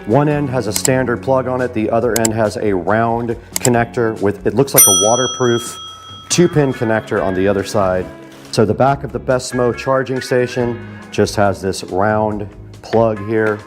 One end has a standard plug on it, the other end has a round connector with, it looks like a waterproof 2-pin connector on the other side. So the back of the Bestmo charging station just has this round plug here.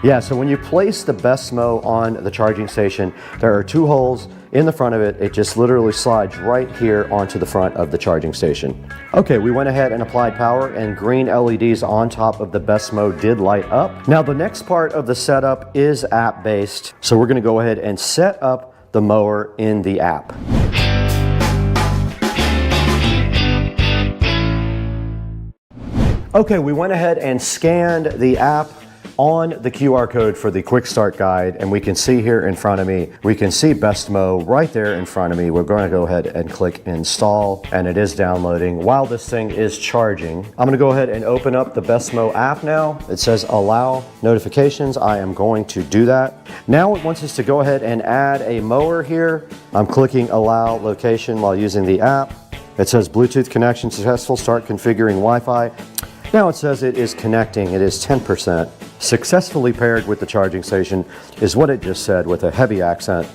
Yeah, so when you place the Bestmo on the charging station, there are 2 holes in the front of it. It just literally slides right here onto the front of the charging station. Okay, we went ahead and applied power, and green LEDs on top of the Bestmo did light up. Now the next part of the setup is app-based. So we're gonna go ahead and set up the mower in the app. Okay, we went ahead and scanned the app on the QR code for the quick start guide, and we can see here in front of me, we can see Bestmo right there in front of me. We're going to go ahead and click install, and it is downloading while this thing is charging. I'm going to go ahead and open up the Bestmo app now. It says allow notifications. I am going to do that. Now it wants us to go ahead and add a mower here. I'm clicking allow location while using the app. It says Bluetooth connection successful, start configuring Wi-Fi. Now it says it is connecting, it is 10%. Successfully paired with the charging station is what it just said with a heavy accent.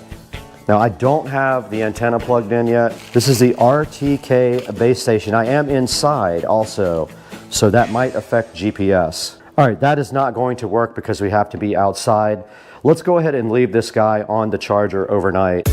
Now I don't have the antenna plugged in yet. This is the RTK base station. I am inside also, so that might affect GPS. All right, that is not going to work because we have to be outside. Let's go ahead and leave this guy on the charger overnight.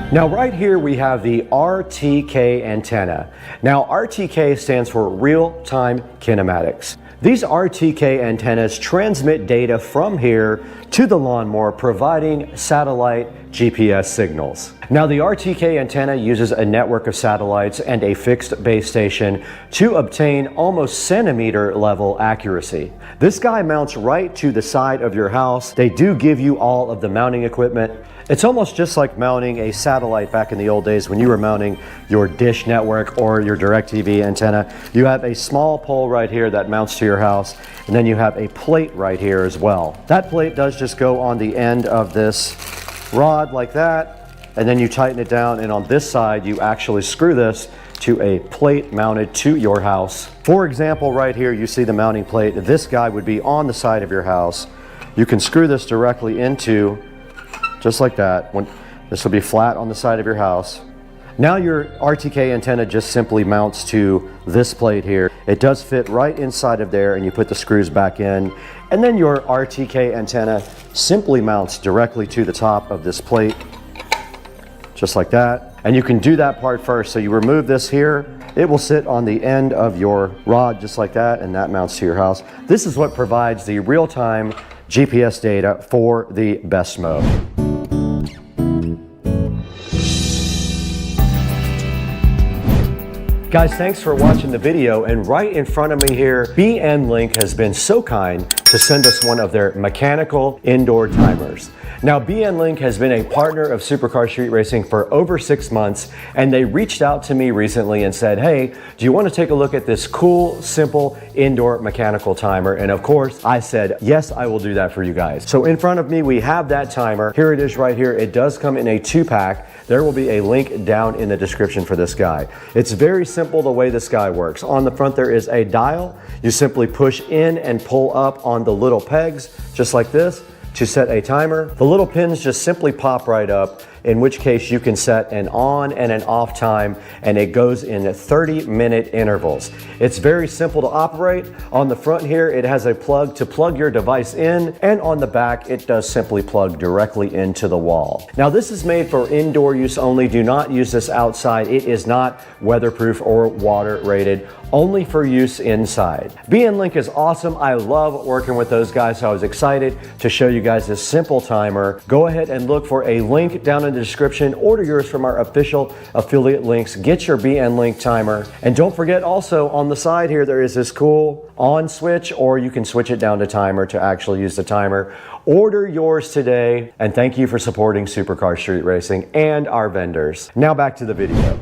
Now right here we have the RTK antenna. Now RTK stands for real-time kinematics. These RTK antennas transmit data from here to the lawnmower, providing satellite GPS signals. Now the RTK antenna uses a network of satellites and a fixed base station to obtain almost centimeter level accuracy. This guy mounts right to the side of your house. They do give you all of the mounting equipment. It's almost just like mounting a satellite back in the old days when you were mounting your dish network or your DirecTV antenna. You have a small pole right here that mounts to your house, and then you have a plate right here as well. That plate does just go on the end of this rod like that, and then you tighten it down, and on this side you actually screw this to a plate mounted to your house. For example, right here you see the mounting plate. This guy would be on the side of your house. You can screw this directly into, just like that. This will be flat on the side of your house. Now your RTK antenna just simply mounts to this plate here. It does fit right inside of there, and you put the screws back in, and then your RTK antenna simply mounts directly to the top of this plate, just like that. And you can do that part first. So you remove this here, it will sit on the end of your rod just like that, and that mounts to your house. This is what provides the real-time GPS data for the Bestmo. Guys, thanks for watching the video, and right in front of me here, BN Link has been so kind to send us one of their mechanical indoor timers. Now, BN Link has been a partner of Supercar Street Racing for over 6 months, and they reached out to me recently and said, hey, do you want to take a look at this cool, simple indoor mechanical timer? And of course, I said, yes, I will do that for you guys. So in front of me, we have that timer. Here it is right here. It does come in a 2-pack. There will be a link down in the description for this guy. It's very simple the way this guy works. On the front, there is a dial. You simply push in and pull up on the little pegs, just like this, to set a timer. The little pins just simply pop right up, in which case you can set an on and an off time, and it goes in 30-minute intervals. It's very simple to operate. On the front here, it has a plug to plug your device in, and on the back, it does simply plug directly into the wall. Now, this is made for indoor use only. Do not use this outside. It is not weatherproof or water rated, only for use inside. BNLink is awesome. I love working with those guys, so I was excited to show you guys this simple timer. Go ahead and look for a link down in the description. Order yours from our official affiliate links. Get your BNLink timer. And don't forget, also on the side here, there is this cool on switch, or you can switch it down to timer to actually use the timer. Order yours today, and thank you for supporting Supercar Street Racing and our vendors. Now back to the video.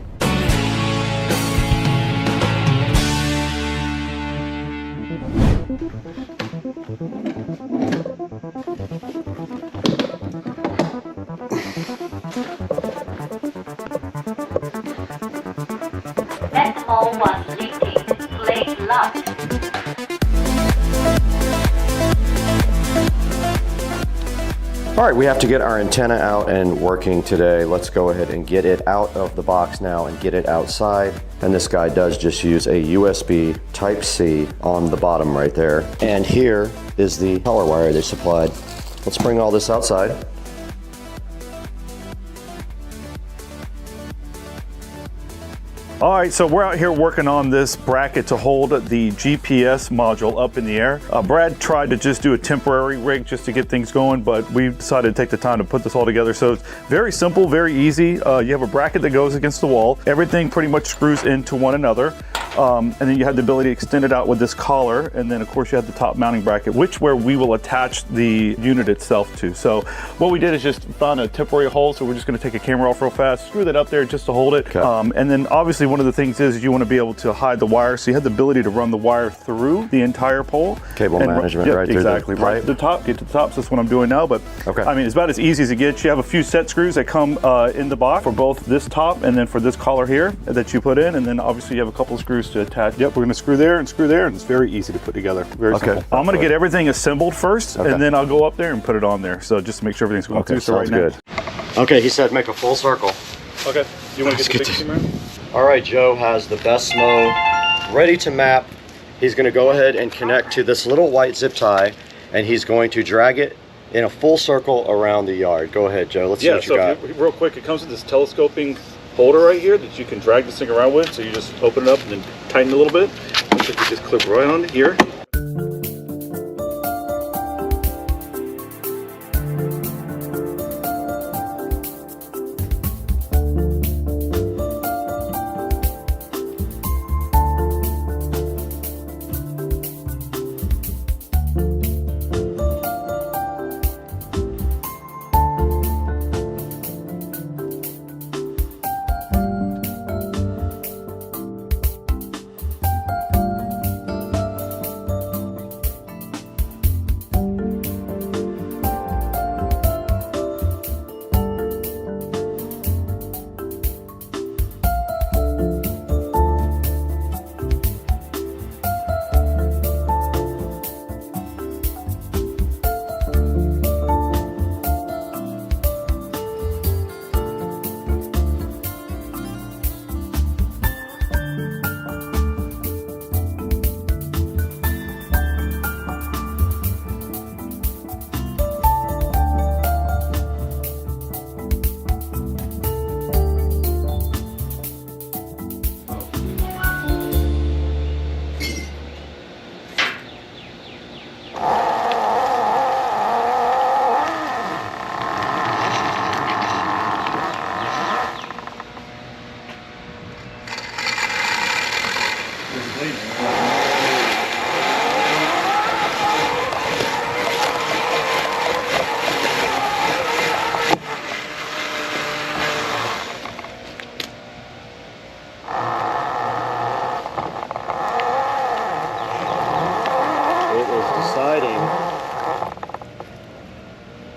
That hole was leaking. Late luck. All right, we have to get our antenna out and working today. Let's go ahead and get it out of the box now and get it outside. And this guy does just use a USB Type-C on the bottom right there. And here is the color wire they supplied. Let's bring all this outside. All right, so we're out here working on this bracket to hold the GPS module up in the air. Brad tried to just do a temporary rig just to get things going, but we decided to take the time to put this all together. So it's very simple, very easy. You have a bracket that goes against the wall. Everything pretty much screws into one another. And then you have the ability to extend it out with this collar. And then of course you have the top mounting bracket, where we will attach the unit itself to. So what we did is just found a temporary hole. So we're just gonna take a camera off real fast, screw that up there just to hold it. Okay. And then obviously one of the things is you wanna be able to hide the wire. So you have the ability to run the wire through the entire pole. Cable management right through exactly, right to the top, get to the top. So that's what I'm doing now. But okay. I mean, it's about as easy as it gets. You have a few set screws that come in the box for both this top and then for this collar here that you put in. And then obviously you have a couple of screws to attach. Yep, we're gonna screw there, and it's very easy to put together. Very simple. I'm gonna get everything assembled first, and then I'll go up there and put it on there. So just to make sure everything's going through. So sounds good. Okay, he said make a full circle. Okay, you wanna get the big camera? All right, Joe has the Bestmo ready to map. He's gonna go ahead and connect to this little white zip tie, and he's going to drag it in a full circle around the yard. Go ahead, Joe, let's see what you got. Real quick, it comes with this telescoping holder right here that you can drag this thing around with. So you just open it up and then tighten it a little bit. So you just clip right on here.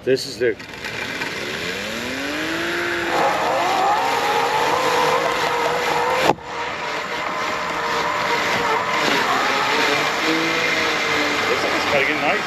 This is the It's kind of getting nice.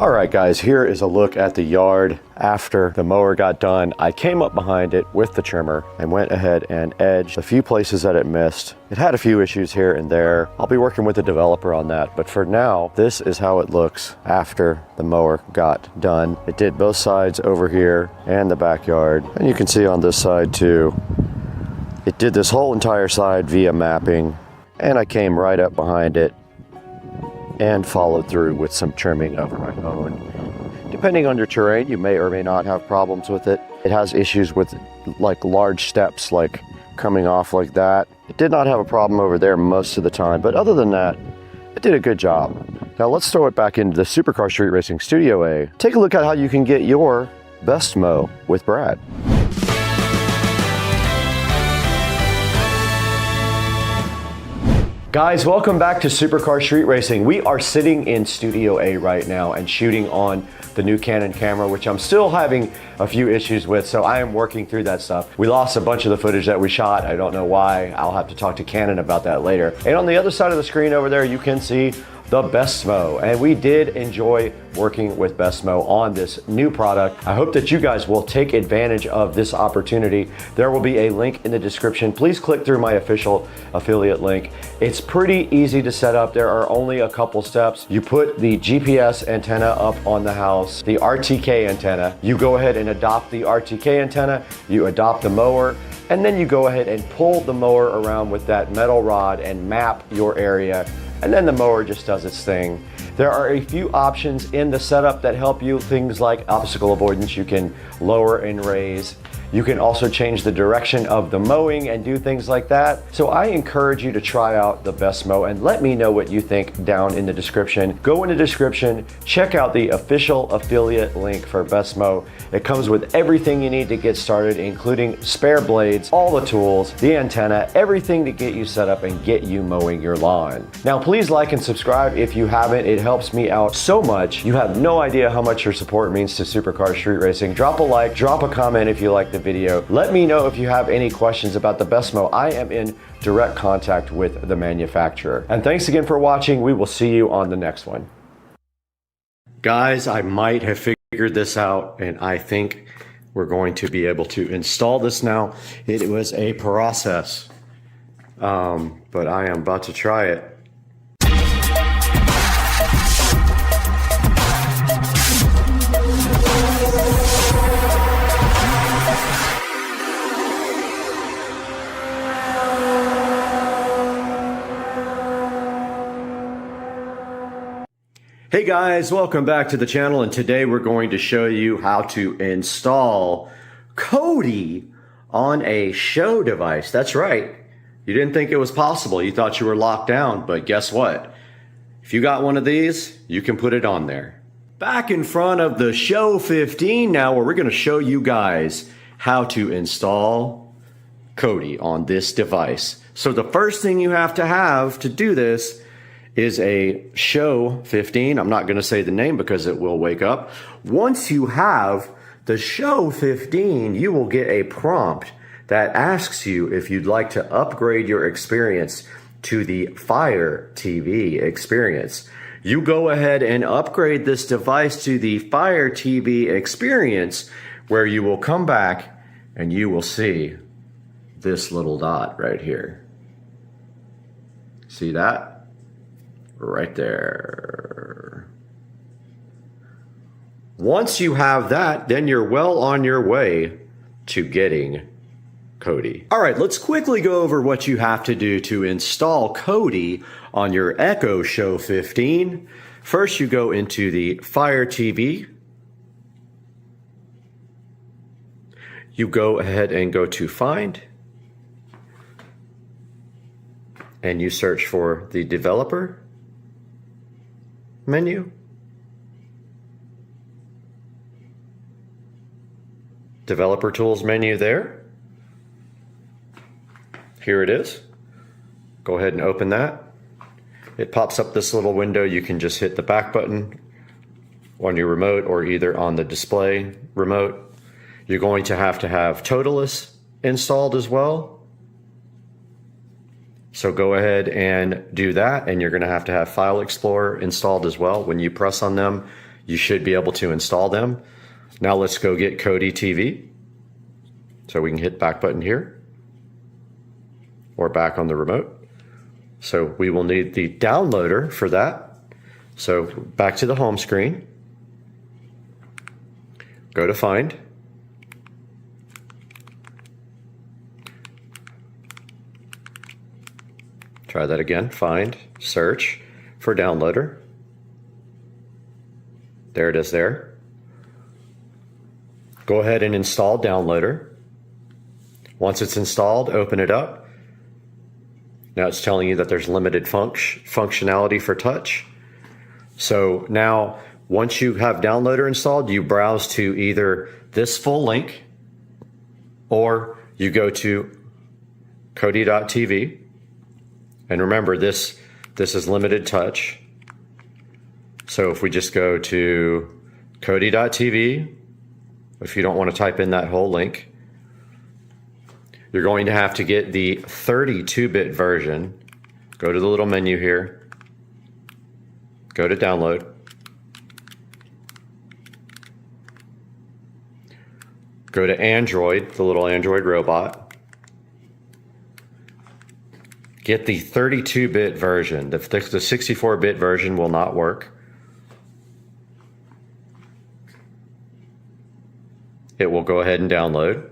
All right, guys, here is a look at the yard after the mower got done. I came up behind it with the trimmer and went ahead and edged a few places that it missed. It had a few issues here and there. I'll be working with the developer on that, but for now, this is how it looks after the mower got done. It did both sides over here and the backyard, and you can see on this side too. It did this whole entire side via mapping, and I came right up behind it and followed through with some trimming of my own. Depending on your terrain, you may or may not have problems with it. It has issues with like large steps, like coming off like that. It did not have a problem over there most of the time, but other than that, it did a good job. Now let's throw it back into the Supercar Street Racing Studio A. Take a look at how you can get your best mow with Brad. Guys, welcome back to Supercar Street Racing. We are sitting in Studio A right now and shooting on the new Canon camera, which I'm still having a few issues with, so I am working through that stuff. We lost a bunch of the footage that we shot. I don't know why. I'll have to talk to Canon about that later. And on the other side of the screen over there, you can see the Bestmo, and we did enjoy working with Bestmo on this new product. I hope that you guys will take advantage of this opportunity. There will be a link in the description. Please click through my official affiliate link. It's pretty easy to set up. There are only a couple steps. You put the GPS antenna up on the house, the RTK antenna. You go ahead and adopt the RTK antenna, you adopt the mower, and then you go ahead and pull the mower around with that metal rod and map your area, and then the mower just does its thing. There are a few options in the setup that help you, things like obstacle avoidance. You can lower and raise. You can also change the direction of the mowing and do things like that. So I encourage you to try out the Bestmo and let me know what you think down in the description. Go in the description, check out the official affiliate link for Bestmo. It comes with everything you need to get started, including spare blades, all the tools, the antenna, everything to get you set up and get you mowing your lawn. Now, please like and subscribe if you haven't. It helps me out so much. You have no idea how much your support means to Supercar Street Racing. Drop a like, drop a comment if you like the video. Let me know if you have any questions about the Bestmo. I am in direct contact with the manufacturer. And thanks again for watching. We will see you on the next one. Guys, I might have figured this out, and I think we're going to be able to install this now. It was a process, but I am about to try it. Hey guys, welcome back to the channel, and today we're going to show you how to install Kodi on a show device. That's right. You didn't think it was possible. You thought you were locked down, but guess what? If you got one of these, you can put it on there. Back in front of the Show 15 now, where we're going to show you guys how to install Kodi on this device. So the first thing you have to do this is a Show 15. I'm not going to say the name because it will wake up. Once you have the Show 15, you will get a prompt that asks you if you'd like to upgrade your experience to the Fire TV experience. You go ahead and upgrade this device to the Fire TV experience, where you will come back and you will see this little dot right here. See that? Right there. Once you have that, then you're well on your way to getting Kodi. All right, let's quickly go over what you have to do to install Kodi on your Echo Show 15. First, you go into the Fire TV. You go ahead and go to Find, and you search for the developer menu. Developer tools menu there. Here it is. Go ahead and open that. It pops up this little window. You can just hit the back button on your remote or either on the display remote. You're going to have Totalus installed as well. So go ahead and do that, and you're going to have File Explorer installed as well. When you press on them, you should be able to install them. Now let's go get Kodi TV. So we can hit back button here or back on the remote. So we will need the downloader for that. So back to the home screen. Go to find. Try that again. Find, search for downloader. There it is there. Go ahead and install downloader. Once it's installed, open it up. Now it's telling you that there's limited functionality for touch. So now, once you have downloader installed, you browse to either this full link or you go to Kodi.tv. And remember, this is limited touch. So if we just go to Kodi.tv, if you don't want to type in that whole link, you're going to have to get the 32-bit version. Go to the little menu here. Go to download. Go to Android, the little Android robot. Get the 32-bit version. The 64-bit version will not work. It will go ahead and download.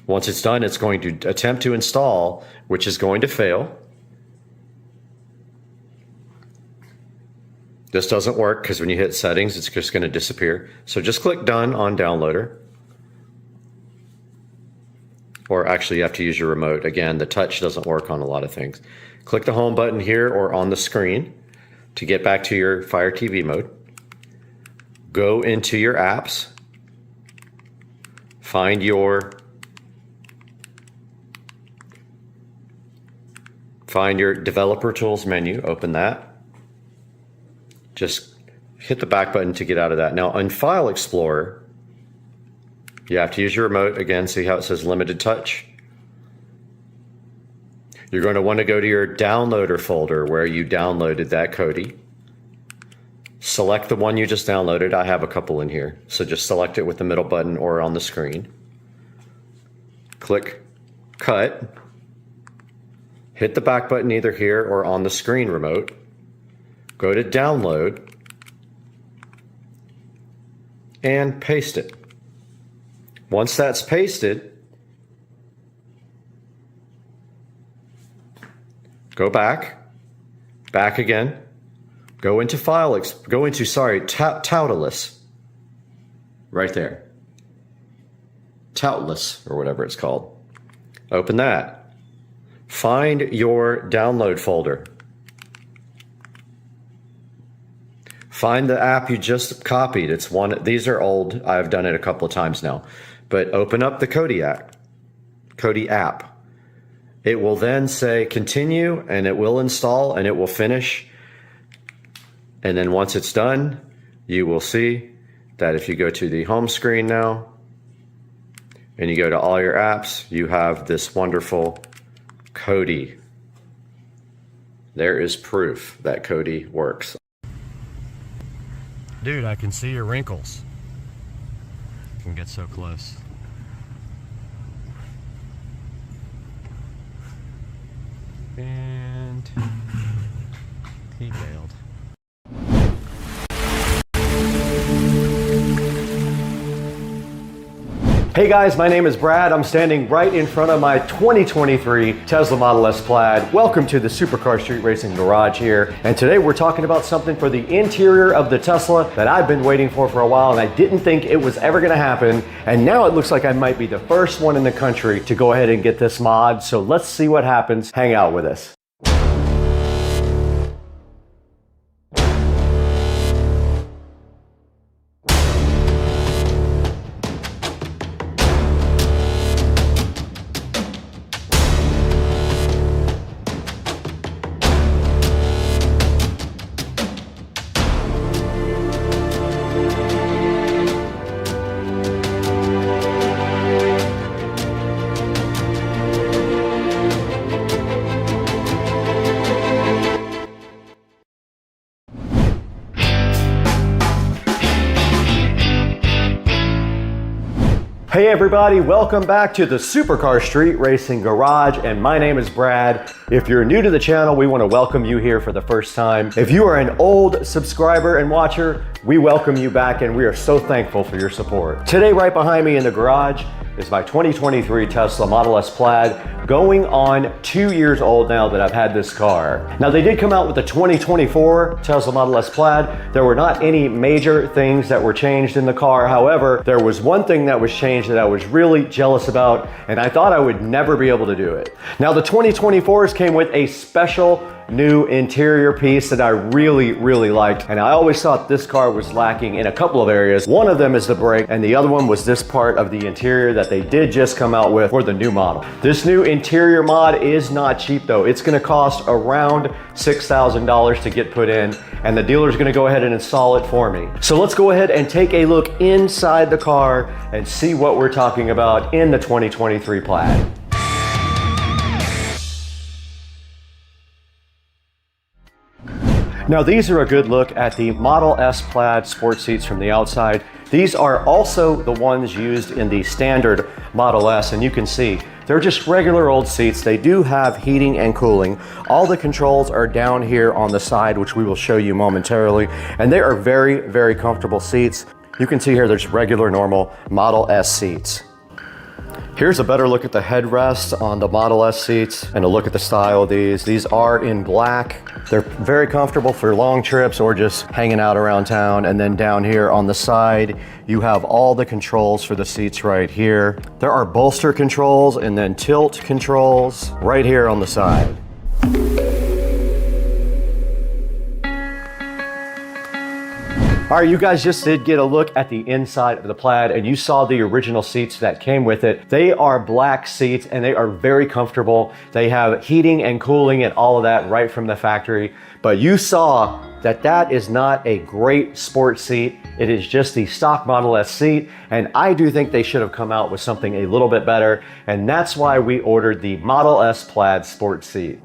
Once it's done, it's going to attempt to install, which is going to fail. This doesn't work because when you hit settings, it's just going to disappear. So just click done on downloader. Or actually you have to use your remote. Again, the touch doesn't work on a lot of things. Click the home button here or on the screen to get back to your Fire TV mode. Go into your apps. Find your developer tools menu, open that. Just hit the back button to get out of that. Now on File Explorer, you have to use your remote again. See how it says limited touch? You're going to want to go to your downloader folder where you downloaded that Kodi. Select the one you just downloaded. I have a couple in here. So just select it with the middle button or on the screen. Click cut. Hit the back button either here or on the screen remote. Go to download and paste it. Once that's pasted, go back again, go into Toutless, right there. Toutless, or whatever it's called. Open that. Find your download folder. Find the app you just copied. It's one. These are old. I've done it a couple of times now. But open up the Kodi app. It will then say continue, and it will install, and it will finish. And then once it's done, you will see that if you go to the home screen now, and you go to all your apps, you have this wonderful Kodi. There is proof that Kodi works. Dude, I can see your wrinkles. I can get so close. And he bailed. Hey guys, my name is Brad. I'm standing right in front of my 2023 Tesla Model S Plaid. Welcome to the Supercar Street Racing Garage here. And today we're talking about something for the interior of the Tesla that I've been waiting for a while, and I didn't think it was ever gonna happen. And now it looks like I might be the first one in the country to go ahead and get this mod. So let's see what happens. Hang out with us. Hey everybody, welcome back to the Supercar Street Racing Garage, and my name is Brad. If you're new to the channel, we want to welcome you here for the first time. If you are an old subscriber and watcher, we welcome you back and we are so thankful for your support. Today, right behind me in the garage is my 2023 Tesla Model S Plaid, going on 2 years old now that I've had this car. Now they did come out with the 2024 Tesla Model S Plaid. There were not any major things that were changed in the car. However, there was one thing that was changed that I was really jealous about, and I thought I would never be able to do it. Now the 2024s came with a special new interior piece that I really liked, and I always thought this car was lacking in a couple of areas. One of them is the brake, and the other one was this part of the interior that they did just come out with for the new model. This new interior mod is not cheap though. It's gonna cost around $6,000 to get put in, and the dealer's gonna go ahead and install it for me. So let's go ahead and take a look inside the car and see what we're talking about in the 2023 Plaid. Now these are a good look at the Model S Plaid sport seats from the outside. These are also the ones used in the standard Model S, and you can see they're just regular old seats. They do have heating and cooling. All the controls are down here on the side, which we will show you momentarily, and they are very comfortable seats. You can see here there's regular normal Model S seats. Here's a better look at the headrest on the Model S seats and a look at the style of these. These are in black. They're very comfortable for long trips or just hanging out around town. And then down here on the side, you have all the controls for the seats right here. There are bolster controls and then tilt controls right here on the side. All right, you guys just did get a look at the inside of the Plaid, and you saw the original seats that came with it. They are black seats and they are very comfortable. They have heating and cooling and all of that right from the factory. But you saw that that is not a great sports seat. It is just the stock Model S seat, and I do think they should have come out with something a little bit better, and that's why we ordered the Model S Plaid sports seat.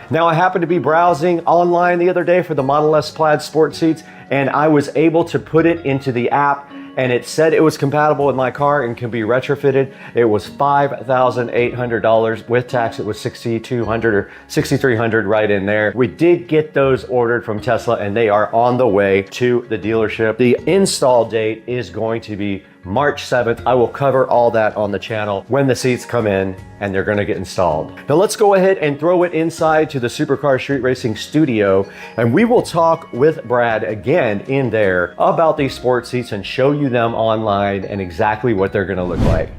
Now I happened to be browsing online the other day for the Model S Plaid sport seats, and I was able to put it into the app, and it said it was compatible with my car and can be retrofitted. It was $5,800 with tax. It was $6,200 or $6,300 right in there. We did get those ordered from Tesla, and they are on the way to the dealership. The install date is going to be March 7th. I will cover all that on the channel when the seats come in and they're gonna get installed. Now let's go ahead and throw it inside to the Supercar Street Racing studio, and we will talk with Brad again in there about these sports seats and show you them online and exactly what they're gonna look like.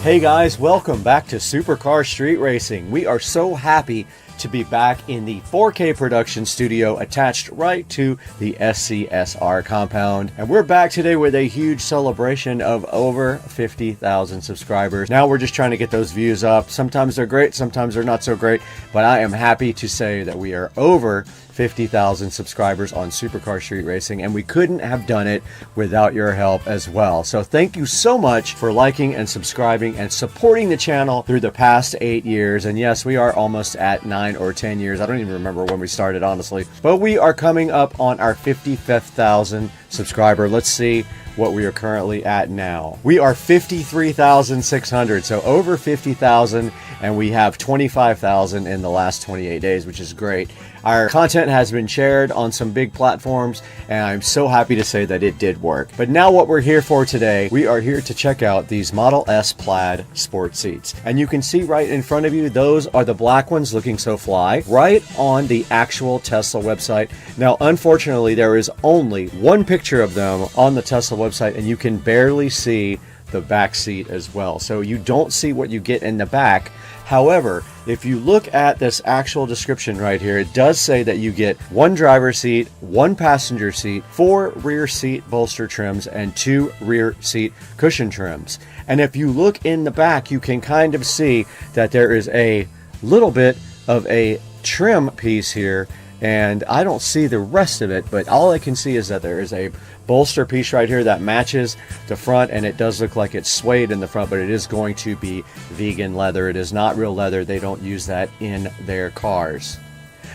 Hey guys, welcome back to Supercar Street Racing. We are so happy to be back in the 4K production studio attached right to the SCSR compound. And we're back today with a huge celebration of over 50,000 subscribers. Now we're just trying to get those views up. Sometimes they're great, sometimes they're not so great, but I am happy to say that we are over 50,000 subscribers on Supercar Street Racing, and we couldn't have done it without your help as well. So thank you so much for liking and subscribing and supporting the channel through the past 8 years. And yes, we are almost at 9 or 10 years. I don't even remember when we started, honestly, but we are coming up on our 55,000 subscriber. Let's see what we are currently at now. We are 53,600, so over 50,000, and we have 25,000 in the last 28 days, which is great. Our content has been shared on some big platforms, and I'm so happy to say that it did work. But now what we're here for today, we are here to check out these Model S Plaid sport seats. And you can see right in front of you, those are the black ones looking so fly, right on the actual Tesla website. Now, unfortunately, there is only one picture of them on the Tesla website, and you can barely see the back seat as well. So you don't see what you get in the back. However, if you look at this actual description right here, it does say that you get one driver seat, one passenger seat, 4 rear seat bolster trims, and 2 rear seat cushion trims. And if you look in the back, you can kind of see that there is a little bit of a trim piece here, and I don't see the rest of it, but all I can see is that there is a bolster piece right here that matches the front, and it does look like it's suede in the front, but it is going to be vegan leather. It is not real leather. They don't use that in their cars.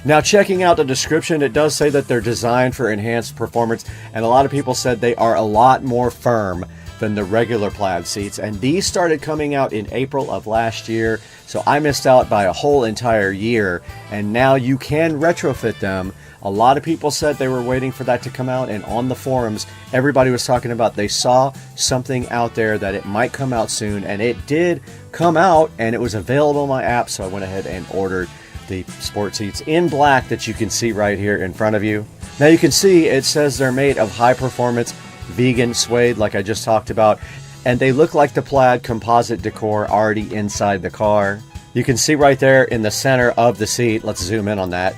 Now, checking out the description, it does say that they're designed for enhanced performance, and a lot of people said they are a lot more firm than the regular plaid seats, and these started coming out in April of last year, so I missed out by a whole entire year, and now you can retrofit them. A lot of people said they were waiting for that to come out, and on the forums, everybody was talking about they saw something out there that it might come out soon, and it did come out, and it was available in my app, so I went ahead and ordered the sport seats in black that you can see right here in front of you. Now you can see it says they're made of high performance vegan suede like I just talked about, and they look like the plaid composite decor already inside the car. You can see right there in the center of the seat, let's zoom in on that.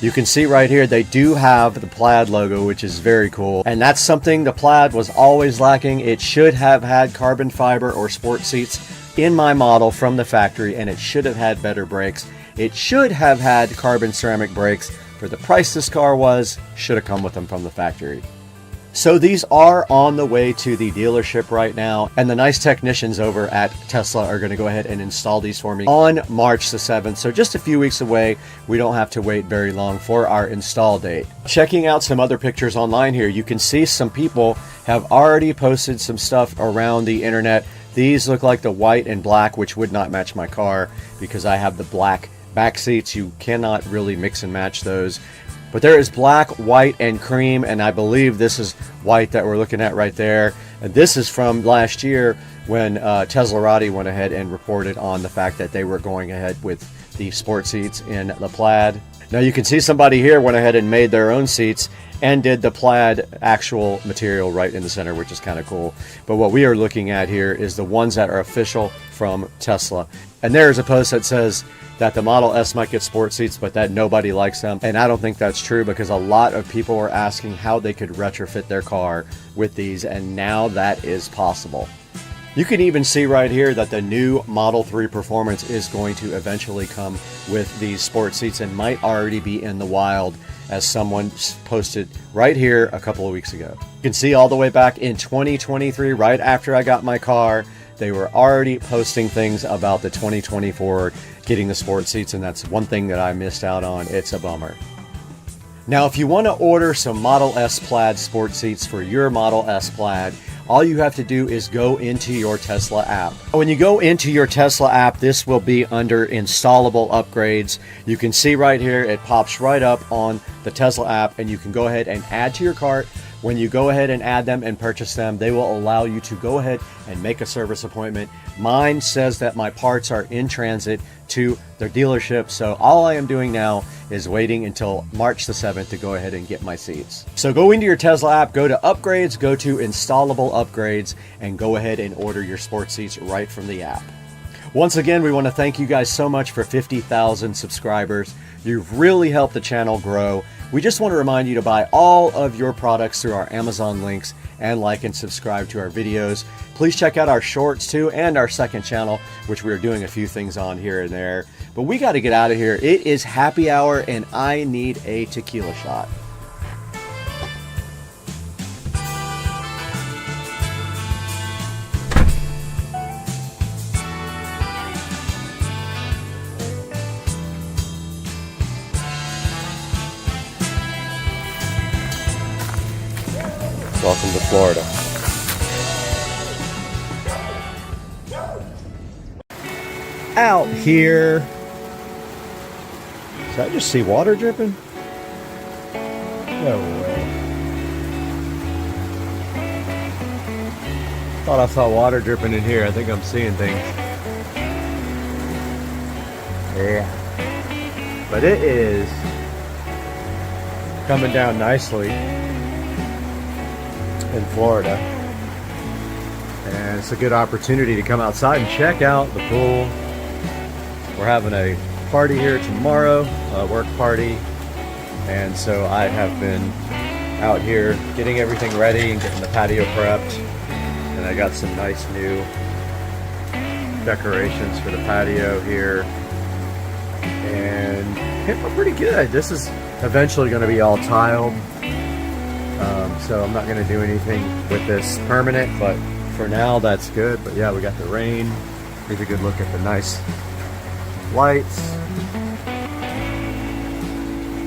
You can see right here they do have the plaid logo, which is very cool, and that's something the plaid was always lacking. It should have had carbon fiber or sport seats in my model from the factory, and it should have had better brakes. It should have had carbon ceramic brakes. For the price this car was, should have come with them from the factory. So these are on the way to the dealership right now, and the nice technicians over at Tesla are going to go ahead and install these for me on March the 7th. So just a few weeks away. We don't have to wait very long for our install date. Checking out some other pictures online here, you can see some people have already posted some stuff around the internet. These look like the white and black, which would not match my car because I have the black back seats. You cannot really mix and match those. But there is black, white, and cream, and I believe this is white that we're looking at right there. And this is from last year when Teslarati went ahead and reported on the fact that they were going ahead with the sport seats in the plaid. Now you can see somebody here went ahead and made their own seats and did the plaid actual material right in the center, which is kind of cool. But what we are looking at here is the ones that are official from Tesla. And there is a post that says that the Model S might get sport seats, but that nobody likes them. And I don't think that's true because a lot of people were asking how they could retrofit their car with these, and now that is possible. You can even see right here that the new Model 3 Performance is going to eventually come with these sport seats and might already be in the wild, as someone posted right here a couple of weeks ago. You can see all the way back in 2023, right after I got my car, they were already posting things about the 2024 getting the sport seats, and that's one thing that I missed out on. It's a bummer. Now, if you want to order some Model S Plaid sport seats for your Model S Plaid, all you have to do is go into your Tesla app. When you go into your Tesla app, this will be under installable upgrades. You can see right here, it pops right up on the Tesla app, and you can go ahead and add to your cart. When you go ahead and add them and purchase them, they will allow you to go ahead and make a service appointment. Mine says that my parts are in transit to their dealership, so all I am doing now is waiting until March the 7th to go ahead and get my seats. So go into your Tesla app, go to upgrades, go to installable upgrades, and go ahead and order your sports seats right from the app. Once again, we want to thank you guys so much for 50,000 subscribers. You've really helped the channel grow. We just want to remind you to buy all of your products through our Amazon links and like and subscribe to our videos. Please check out our shorts too and our second channel, which we are doing a few things on here and there. But we got to get out of here. It is happy hour and I need a tequila shot. Welcome to Florida. Out here. Did I just see water dripping? No way. Thought I saw water dripping in here. I think I'm seeing things. Yeah. But it is coming down nicely in Florida, and it's a good opportunity to come outside and check out the pool. We're having a party here tomorrow, a work party, and so I have been out here getting everything ready and getting the patio prepped, and I got some nice new decorations for the patio here, and it's pretty good. This is eventually going to be all tiled. So I'm not going to do anything with this permanent, but for now that's good. But yeah, we got the rain. Here's a good look at the nice lights.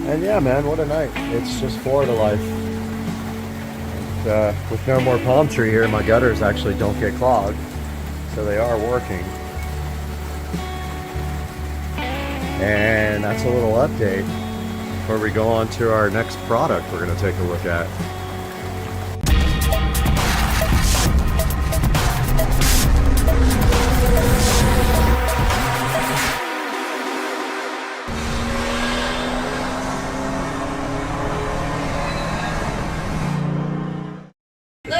And yeah, man, what a night. It's just Florida life. And, with no more palm tree here, my gutters actually don't get clogged. So they are working. And that's a little update before we go on to our next product we're going to take a look at.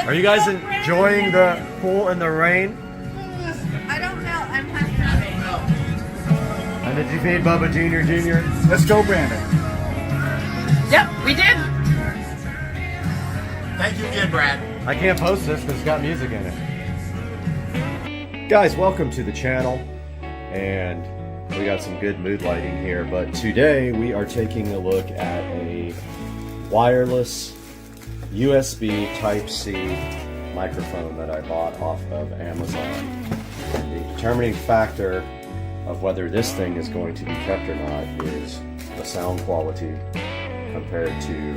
Are you guys enjoying the pool in the rain? I don't know. I'm happy. And did you feed Bubba Jr.? Let's go, Brandon. Yep, we did. Thank you again, Brad. I can't post this because it's got music in it. Guys, welcome to the channel. And we got some good mood lighting here. But today we are taking a look at a wireless USB Type-C microphone that I bought off of Amazon. And the determining factor of whether this thing is going to be kept or not is the sound quality compared to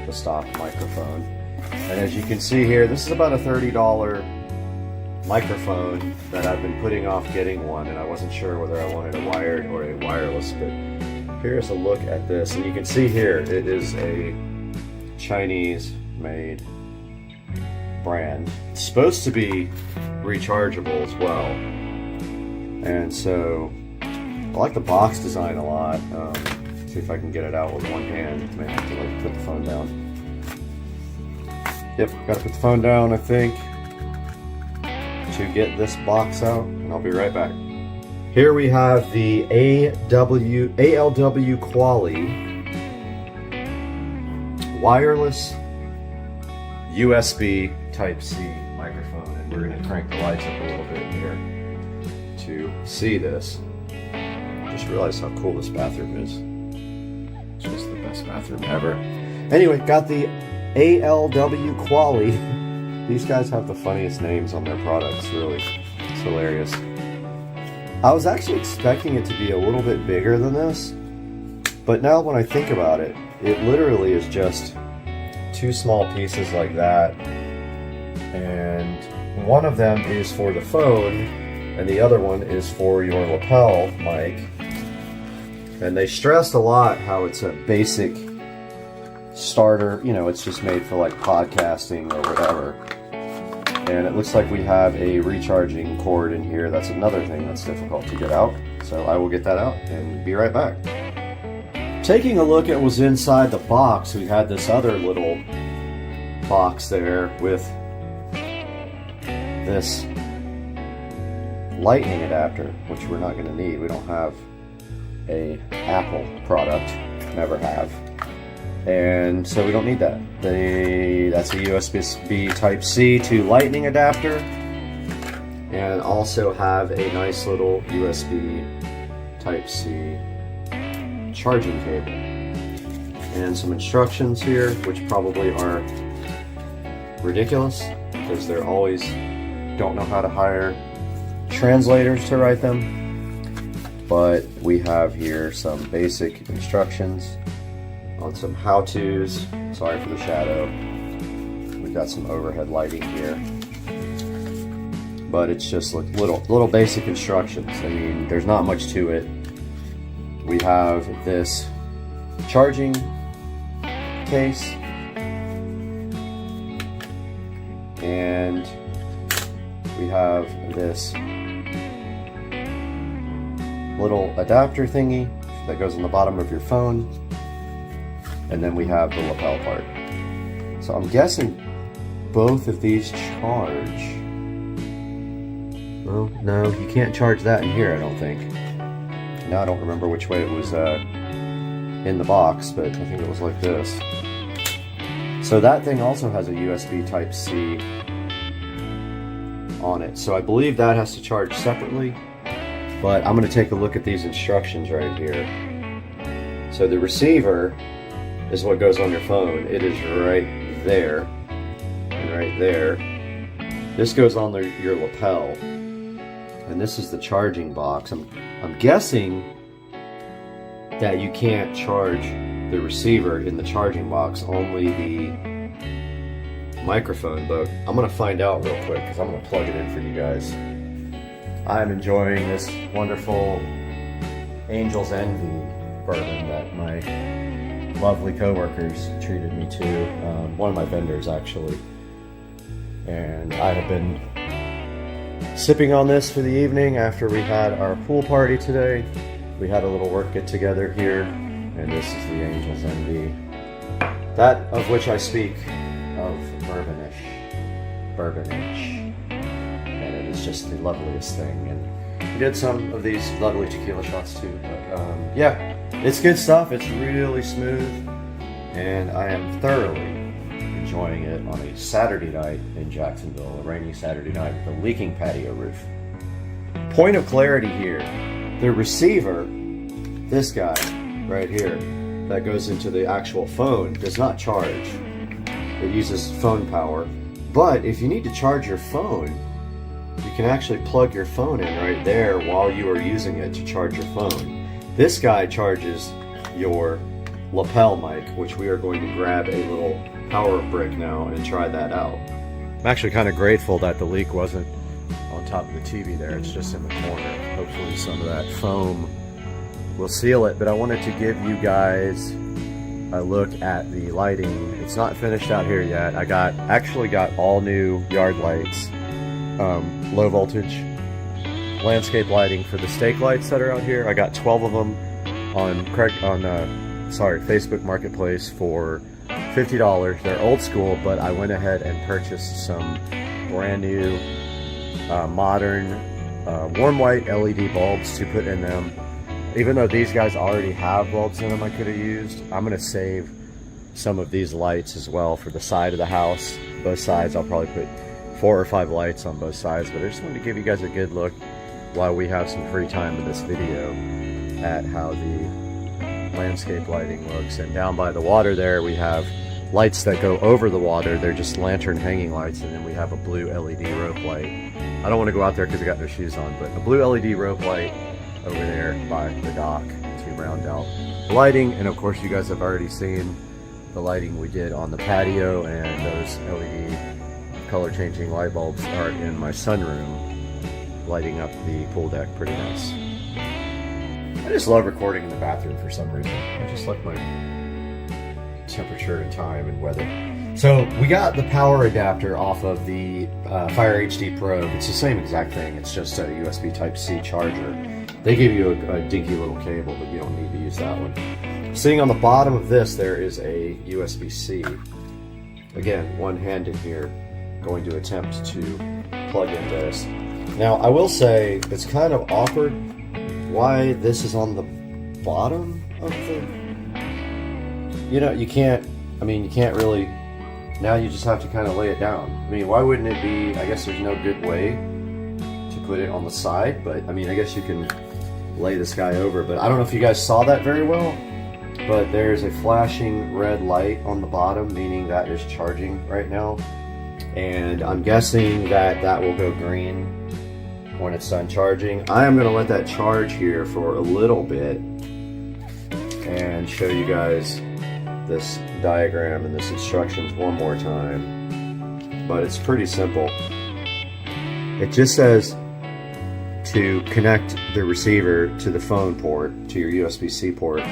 the stock microphone. And as you can see here, this is about a $30 microphone that I've been putting off getting one, and I wasn't sure whether I wanted a wired or a wireless, but here's a look at this. And you can see here, it is a Chinese made brand. It's supposed to be rechargeable as well, and so I like the box design a lot. See if I can get it out with one hand. May have to like put the phone down. Yep, gotta put the phone down, I think, to get this box out, and I'll be right back. Here we have the ALW Quali wireless USB Type-C microphone, and we're going to crank the lights up a little bit here to see this. Just realized how cool this bathroom is. It's just the best bathroom ever. Anyway, got the ALW Quali. These guys have the funniest names on their products, really. It's hilarious. I was actually expecting it to be a little bit bigger than this, but now when I think about it, it literally is just two small pieces like that, and one of them is for the phone and the other one is for your lapel mic. And they stressed a lot how it's a basic starter, you know, it's just made for like podcasting or whatever. And it looks like we have a recharging cord in here. That's another thing that's difficult to get out, so I will get that out and be right back. Taking a look at what was inside the box, we had this other little box there with this lightning adapter, which we're not going to need. We don't have a Apple product, never have, and so we don't need that. That's a USB Type-C to lightning adapter, and also have a nice little USB Type-C charging cable and some instructions here, which probably are ridiculous because they're always don't know how to hire translators to write them. But we have here some basic instructions on some how-tos. Sorry for the shadow. We've got some overhead lighting here, but it's just like little basic instructions. I mean, there's not much to it. We have this charging case, and we have this little adapter thingy that goes on the bottom of your phone, and then we have the lapel part. So I'm guessing both of these charge. Well, no, you can't charge that in here, I don't think. Now I don't remember which way it was in the box, but I think it was like this. So that thing also has a USB Type-C on it. So I believe that has to charge separately, but I'm going to take a look at these instructions right here. So the receiver is what goes on your phone. It is right there and right there. This goes on your lapel, and this is the charging box. I'm guessing that you can't charge the receiver in the charging box, only the microphone. But I'm gonna find out real quick because I'm gonna plug it in for you guys. I'm enjoying this wonderful Angel's Envy bourbon that my lovely coworkers treated me to. One of my vendors actually. And I have been sipping on this for the evening after we had our pool party today. We had a little work get together here, and this is the Angel's Envy. That of which I speak of bourbonish. And it is just the loveliest thing. And we did some of these lovely tequila shots too, but yeah, it's good stuff. It's really smooth, and I am thoroughly enjoying it on a Saturday night in Jacksonville, a rainy Saturday night with a leaking patio roof. Point of clarity here, the receiver, this guy right here, that goes into the actual phone, does not charge. It uses phone power, but if you need to charge your phone, you can actually plug your phone in right there while you are using it to charge your phone. This guy charges your lapel mic, which we are going to grab a little power brick now and try that out. I'm actually kind of grateful that the leak wasn't on top of the TV there. It's just in the corner. Hopefully some of that foam will seal it, but I wanted to give you guys a look at the lighting. It's not finished out here yet. I actually got all new yard lights, low voltage landscape lighting for the stake lights that are out here. I got 12 of them on Facebook Marketplace for $50. They're old school, but I went ahead and purchased some brand new modern warm white LED bulbs to put in them. Even though these guys already have bulbs in them I could have used, I'm going to save some of these lights as well for the side of the house. Both sides, I'll probably put 4 or 5 lights on both sides, but I just wanted to give you guys a good look while we have some free time in this video at how the landscape lighting looks. And down by the water there we have lights that go over the water. They're just lantern hanging lights, and then we have a blue LED rope light. I don't want to go out there because I got no shoes on, but a blue LED rope light over there by the dock to round out the lighting. And of course you guys have already seen the lighting we did on the patio, and those LED color changing light bulbs are in my sunroom, lighting up the pool deck pretty nice. I just love recording in the bathroom for some reason. I just like my temperature and time and weather. So we got the power adapter off of the Fire HD Probe. It's the same exact thing. It's just a USB Type-C charger. They give you a dinky little cable, but you don't need to use that one. Sitting on the bottom of this, there is a USB-C. Again, one-handed here, going to attempt to plug in this. Now, I will say it's kind of awkward why this is on the bottom of the... you can't really... Now you just have to kind of lay it down. I mean, why wouldn't it be... I guess there's no good way to put it on the side, but I mean, I guess you can lay this guy over, but I don't know if you guys saw that very well, but there's a flashing red light on the bottom, meaning that is charging right now. And I'm guessing that that will go green when it's done charging. I am going to let that charge here for a little bit and show you guys this diagram and this instructions one more time. But it's pretty simple. It just says to connect the receiver to the phone port, to your USB-C port.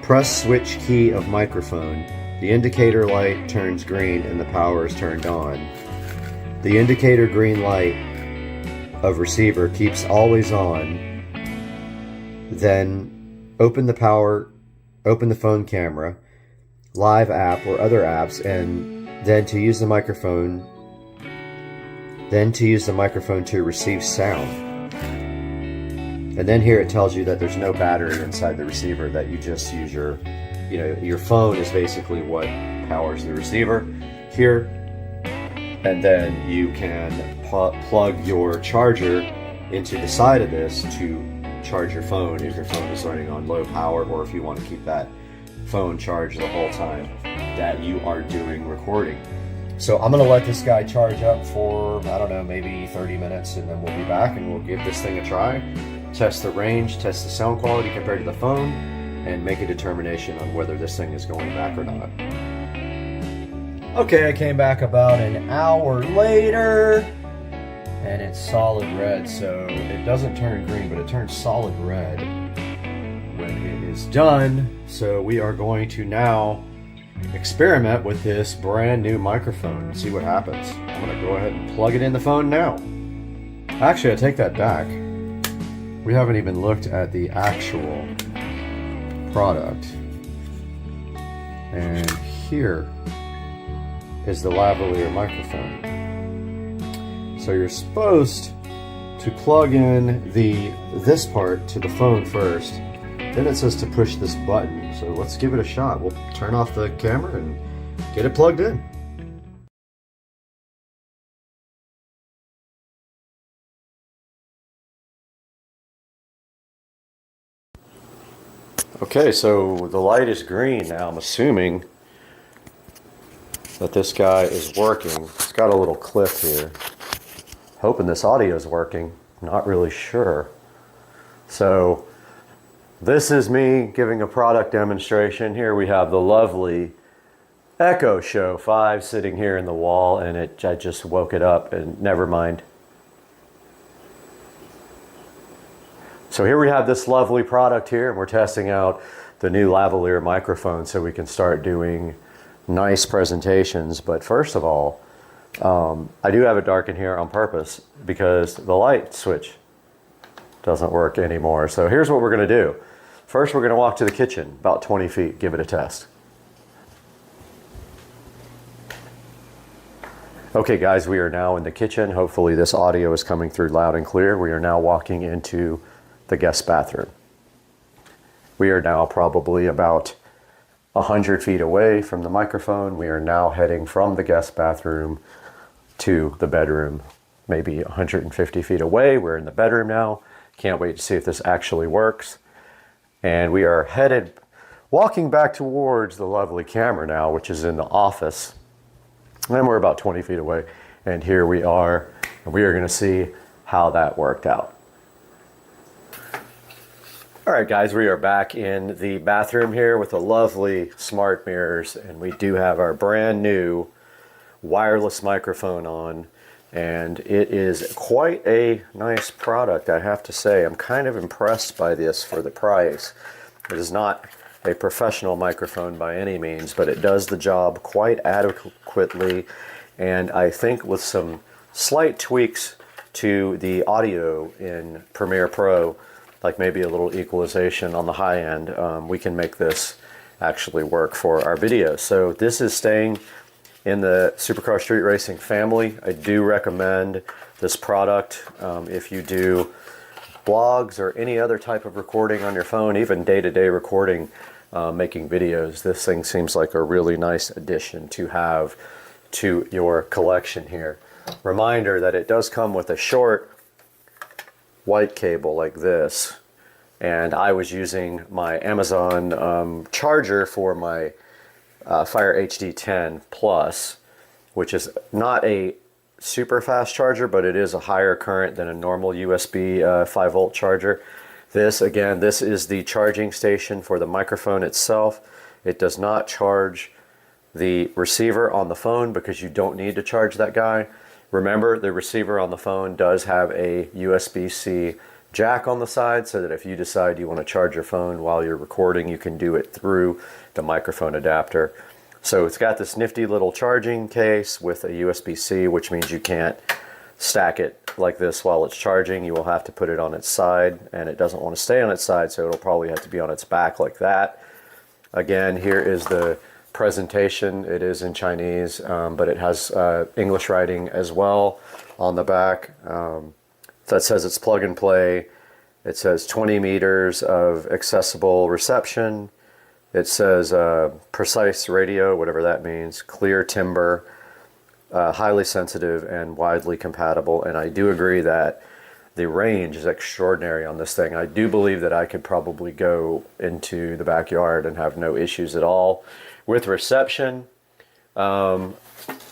Press switch key of microphone. The indicator light turns green and the power is turned on. The indicator green light of receiver keeps always on. Then open the phone camera, live app or other apps, and then to use the microphone to receive sound. And then here it tells you that there's no battery inside the receiver, that you just use your phone is basically what powers the receiver here. And then you can plug your charger into the side of this to charge your phone if your phone is running on low power, or if you want to keep that phone charged the whole time that you are doing recording. So I'm going to let this guy charge up for, I don't know, maybe 30 minutes, and then we'll be back and we'll give this thing a try. Test the range, test the sound quality compared to the phone, and make a determination on whether this thing is going back or not. Okay, I came back about an hour later, and it's solid red, so it doesn't turn green, but it turns solid red when it is done. So we are going to now experiment with this brand new microphone and see what happens. I'm going to go ahead and plug it in the phone now. Actually, I take that back. We haven't even looked at the actual product. And here is the lavalier microphone. So you're supposed to plug in this part to the phone first. Then it says to push this button. So let's give it a shot. We'll turn off the camera and get it plugged in. Okay, so the light is green now. I'm assuming that this guy is working. It's got a little clip here. Hoping this audio is working. Not really sure. So this is me giving a product demonstration. Here we have the lovely Echo Show 5 sitting here in the wall, and I just woke it up, and never mind. So here we have this lovely product here, and we're testing out the new lavalier microphone so we can start doing nice presentations. But first of all, I do have it dark in here on purpose because the light switch doesn't work anymore. So here's what we're going to do. First, we're going to walk to the kitchen about 20 feet, give it a test. Okay guys, we are now in the kitchen. Hopefully this audio is coming through loud and clear. We are now walking into the guest bathroom. We are now probably about 100 feet away from the microphone. We are now heading from the guest bathroom to the bedroom, maybe 150 feet away. We're in the bedroom now. Can't wait to see if this actually works. And we are walking back towards the lovely camera now, which is in the office. And we're about 20 feet away. And here we are, and we are gonna see how that worked out. All right, guys, we are back in the bathroom here with the lovely smart mirrors, and we do have our brand new wireless microphone on, and it is quite a nice product, I have to say. I'm kind of impressed by this for the price. It is not a professional microphone by any means, but it does the job quite adequately, and I think with some slight tweaks to the audio in Premiere Pro, like maybe a little equalization on the high end, we can make this actually work for our videos. So this is staying in the Supercar Street Racing family. I do recommend this product if you do blogs or any other type of recording on your phone, even day-to-day recording, making videos. This thing seems like a really nice addition to have to your collection here. Reminder that it does come with a short white cable like this, and I was using my Amazon charger for my Fire HD 10 Plus, which is not a super fast charger, but it is a higher current than a normal USB 5-volt charger. This is the charging station for the microphone itself. It does not charge the receiver on the phone because you don't need to charge that guy. Remember, the receiver on the phone does have a USB-C jack on the side, so that if you decide you want to charge your phone while you're recording, you can do it through the microphone adapter. So it's got this nifty little charging case with a USB-C, which means you can't stack it like this while it's charging. You will have to put it on its side, and it doesn't want to stay on its side, so it'll probably have to be on its back like that. Again, here is the presentation. It is in Chinese, but it has English writing as well on the back. That says it's plug and play. It says 20 meters of accessible reception. It says precise radio, whatever that means, clear timbre, highly sensitive and widely compatible. And I do agree that the range is extraordinary on this thing. I do believe that I could probably go into the backyard and have no issues at all. With reception, I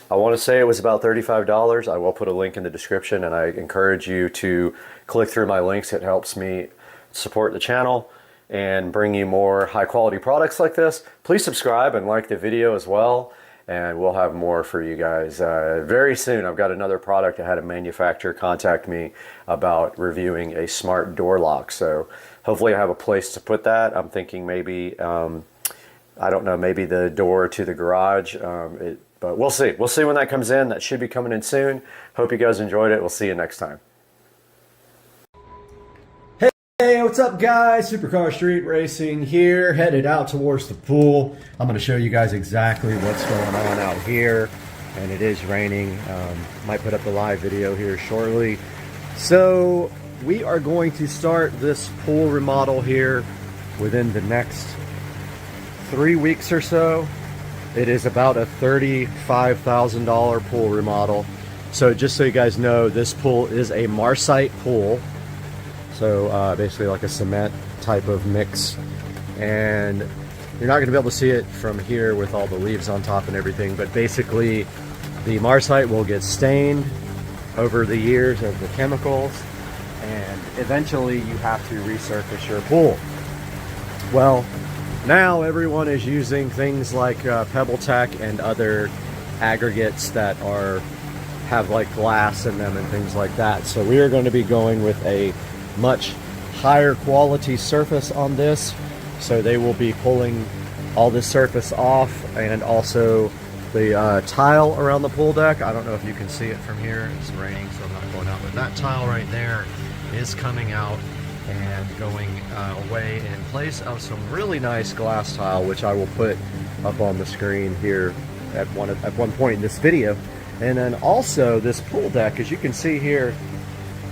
want to say it was about $35. I will put a link in the description, and I encourage you to click through my links. It helps me support the channel. and bring you more high quality products like this. Please subscribe and like the video as well, and we'll have more for you guys very soon. I've got another product. I had a manufacturer contact me about reviewing a smart door lock, so hopefully I have a place to put that. I'm thinking maybe I don't know, maybe the door to the garage, but we'll see. We'll see when that comes in. That should be coming in soon. Hope you guys enjoyed it. We'll see you next time. Hey, what's up guys? Supercar Street Racing here, headed out towards the pool. I'm going to show you guys exactly what's going on out here, and it is raining. Might put up a live video here shortly. So we are going to start this pool remodel here within the next 3 weeks or so. It is about a $35,000 pool remodel. So just so you guys know, this pool is a Marcite pool. So basically like a cement type of mix, and you're not going to be able to see it from here with all the leaves on top and everything, but basically the Marcite will get stained over the years of the chemicals, and eventually you have to resurface your pool. Well, now everyone is using things like Pebble Tech and other aggregates that have like glass in them and things like that. So we are going to be going with a much higher quality surface on this, so they will be pulling all this surface off, and also the tile around the pool deck. I don't know if you can see it from here, it's raining so I'm not going out, but that tile right there is coming out and going away in place of some really nice glass tile, which I will put up on the screen here at one point in this video. And then also this pool deck, as you can see here,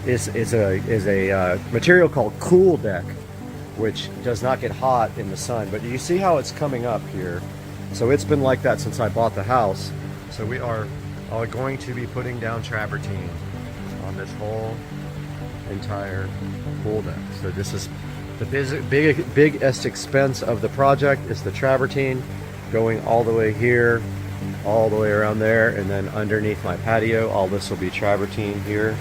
is a material called Cool Deck, which does not get hot in the sun. But you see how it's coming up here? So it's been like that since I bought the house. So we are going to be putting down travertine on this whole entire pool deck. So this is the biggest expense of the project, is the travertine going all the way here, all the way around there, and then underneath my patio, all this will be travertine here.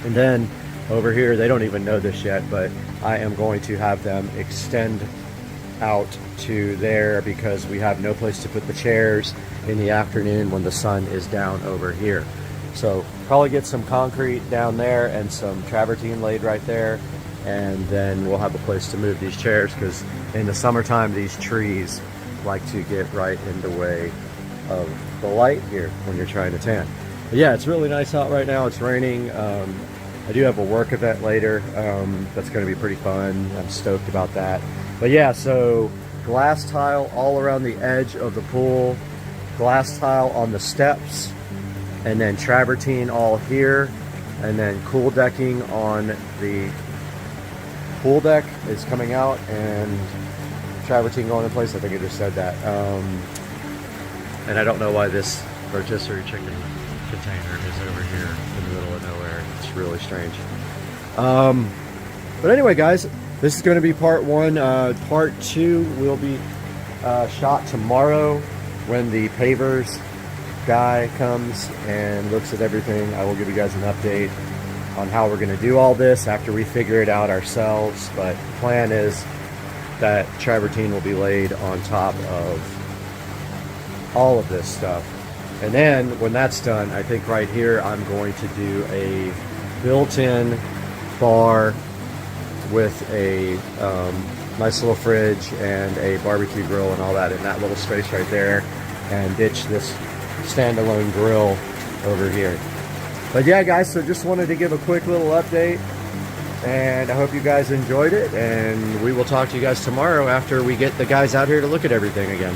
And then over here, they don't even know this yet, but I am going to have them extend out to there because we have no place to put the chairs in the afternoon when the sun is down over here. So probably get some concrete down there and some travertine laid right there, and then we'll have a place to move these chairs, because in the summertime these trees like to get right in the way of the light here when you're trying to tan. But yeah, it's really nice out right now. It's raining. I do have a work event later that's going to be pretty fun. I'm stoked about that. But yeah, so glass tile all around the edge of the pool, glass tile on the steps, and then travertine all here, and then cool decking on the pool deck is coming out, and travertine going in place. I think I just said that. And I don't know why this rotisserie chicken container is over here in the middle of nowhere. It's really strange. But anyway, guys, this is going to be part one. Part two will be shot tomorrow when the pavers guy comes and looks at everything. I will give you guys an update on how we're going to do all this after we figure it out ourselves. But the plan is that travertine will be laid on top of all of this stuff. And then when that's done, I think right here I'm going to do a built-in bar with a nice little fridge and a barbecue grill and all that in that little space right there, and ditch this standalone grill over here. But yeah, guys, so just wanted to give a quick little update, and I hope you guys enjoyed it, and we will talk to you guys tomorrow after we get the guys out here to look at everything again.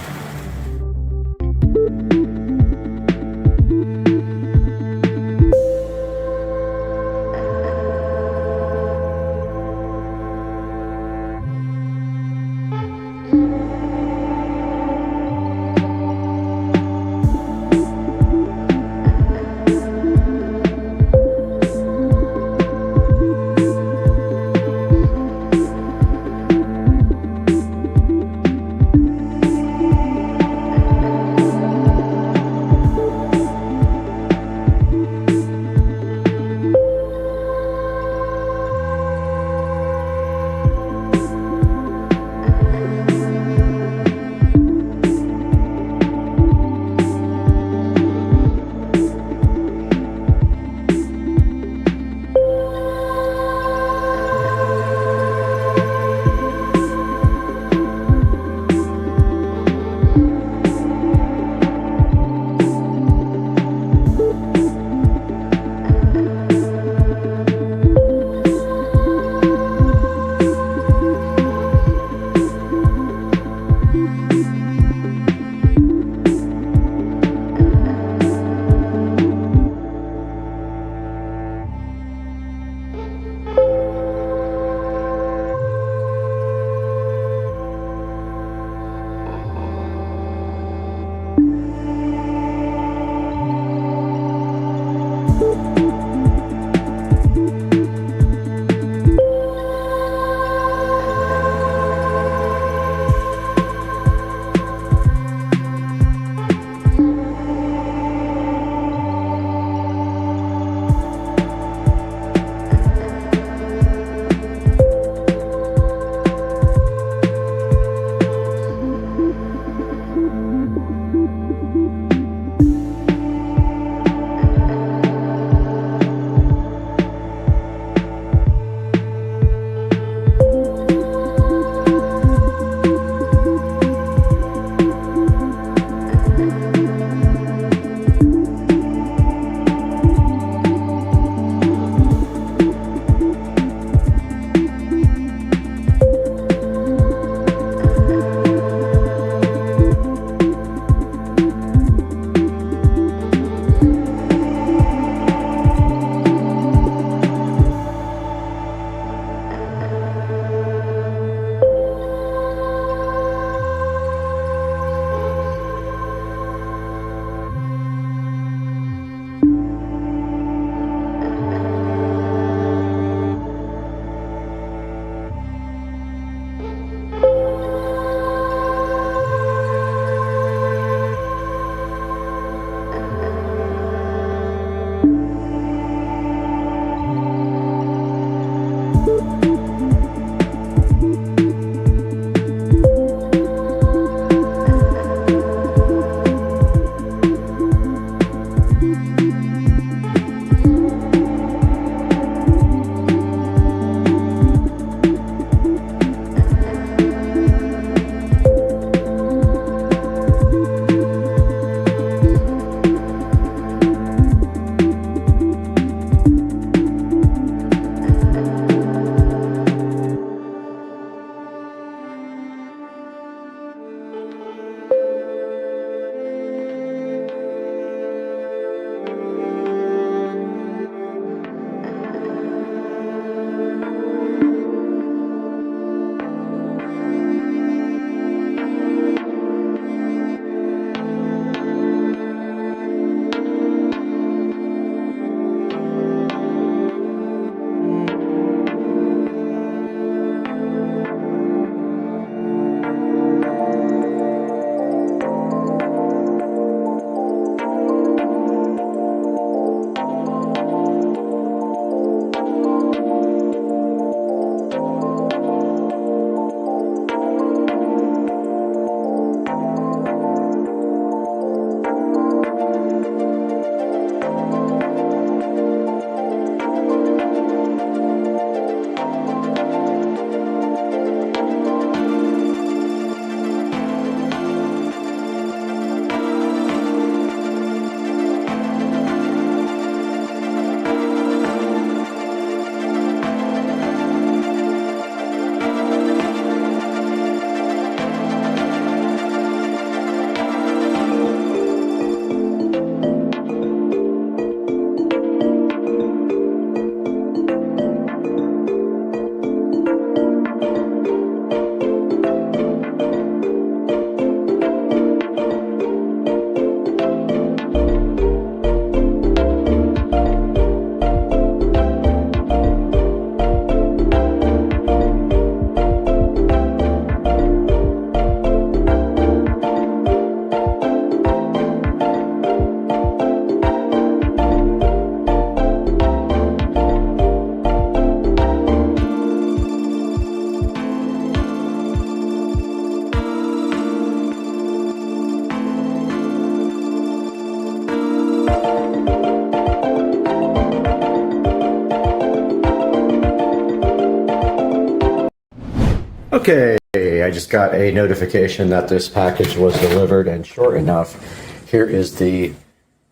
Okay, I just got a notification that this package was delivered, and sure enough, here is the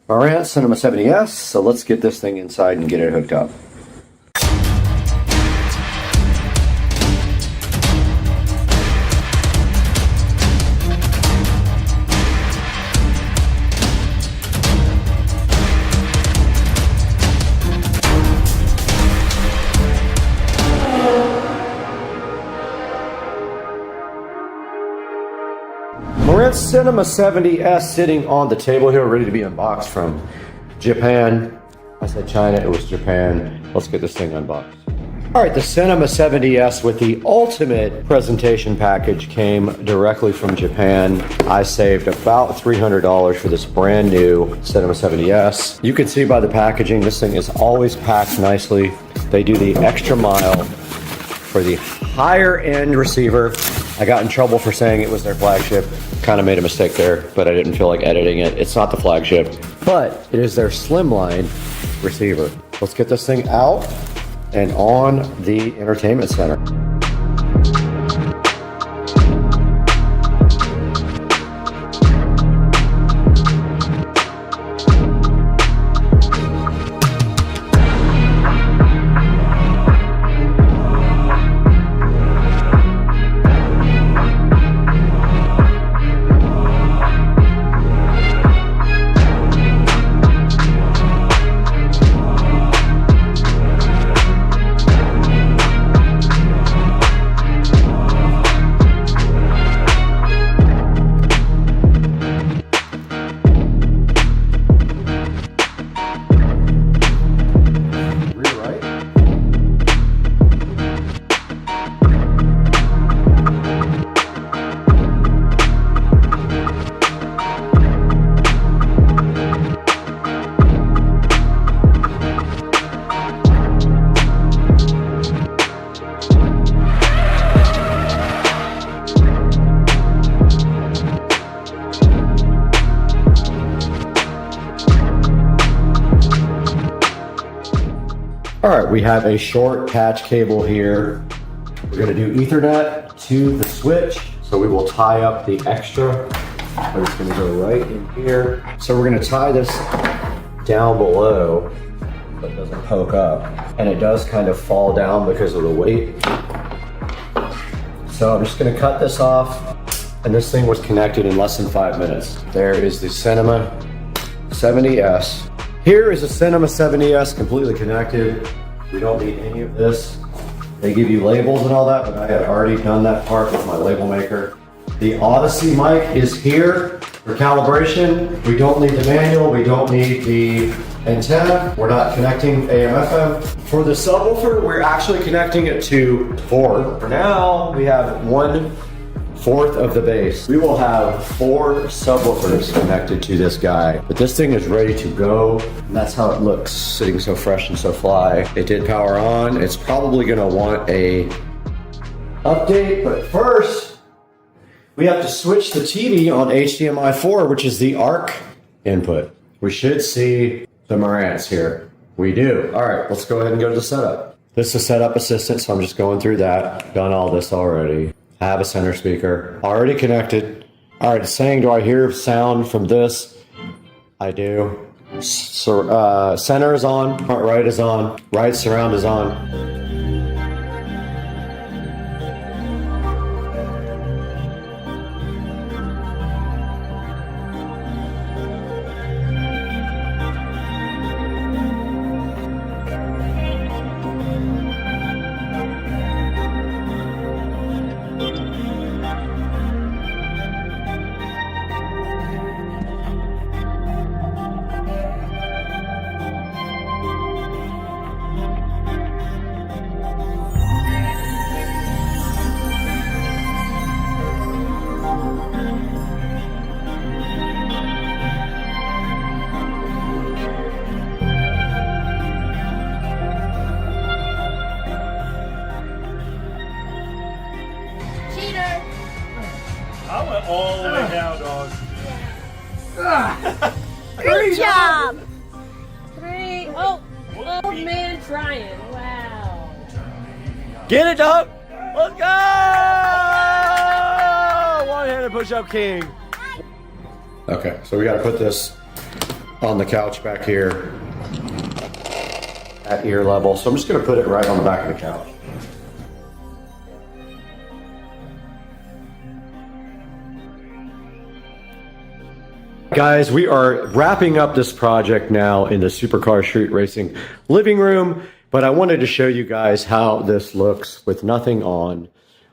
Marantz Cinema 70S. So let's get this thing inside and get it hooked up. Marantz Cinema 70S sitting on the table here, ready to be unboxed from Japan. I said China, it was Japan. Let's get this thing unboxed. All right, the Cinema 70S with the ultimate presentation package came directly from Japan. I saved about $300 for this brand new Cinema 70S. You can see by the packaging, this thing is always packed nicely. They do the extra mile for the higher end receiver. I got in trouble for saying it was their flagship. Kind of made a mistake there, but I didn't feel like editing it. It's not the flagship, but it is their slimline receiver. Let's get this thing out and on the entertainment center. All right, we have a short patch cable here. We're gonna do Ethernet to the switch. So we will tie up the extra, but it's gonna go right in here. So we're gonna tie this down below so it doesn't poke up. And it does kind of fall down because of the weight. So I'm just gonna cut this off, and this thing was connected in less than 5 minutes. There is the Cinema 70S. Here is a Cinema 70S completely connected. We don't need any of this. They give you labels and all that, but I had already done that part with my label maker. The Odyssey mic is here for calibration. We don't need the manual. We don't need the antenna. We're not connecting AM/FM. For the subwoofer, we're actually connecting it to 4. For now, we have 1/4 of the bass. We will have 4 subwoofers connected to this guy, but this thing is ready to go. And that's how it looks, sitting so fresh and so fly. It did power on. It's probably gonna want a update, but first, we have to switch the TV on HDMI 4, which is the ARC input. We should see the Marantz here. We do. All right, let's go ahead and go to the setup. This is a setup assistant, so I'm just going through that. Done all this already. I have a center speaker already connected. All right, it's saying, do I hear sound from this? I do. So, center is on, front right is on, right surround is on. I went all the way down, dog. Good job! 3. Oh, man trying. Wow. Get it, dog! Let's go! One-handed push-up king. Okay, so we got to put this on the couch back here at ear level. So I'm just going to put it right on the back of the couch. Guys, we are wrapping up this project now in the Supercar Street Racing living room, but I wanted to show you guys how this looks with nothing on.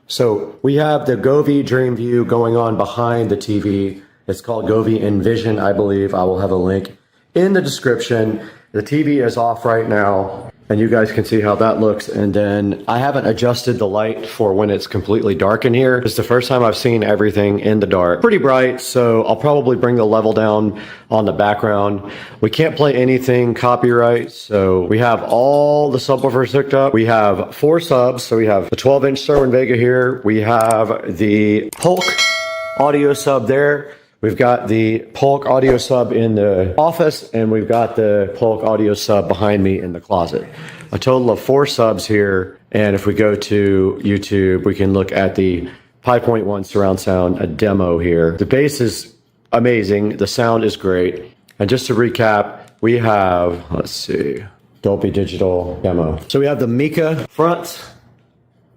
So we have the Govee Dream View going on behind the TV. It's called Govee Envision, I believe. I will have a link in the description. The TV is off right now, and you guys can see how that looks. And then I haven't adjusted the light for when it's completely dark in here. It's the first time I've seen everything in the dark. Pretty bright, so I'll probably bring the level down on the background. We can't play anything copyright, so we have all the subwoofers hooked up. We have 4 subs, so we have the 12-inch Sherwin Vega here. We have the Polk audio sub there. We've got the Polk audio sub in the office, and we've got the Polk audio sub behind me in the closet. A total of 4 subs here, and if we go to YouTube, we can look at the 5.1 surround sound, a demo here. The bass is amazing, the sound is great, and just to recap, we have, let's see, Dolby Digital demo. So we have the Mika front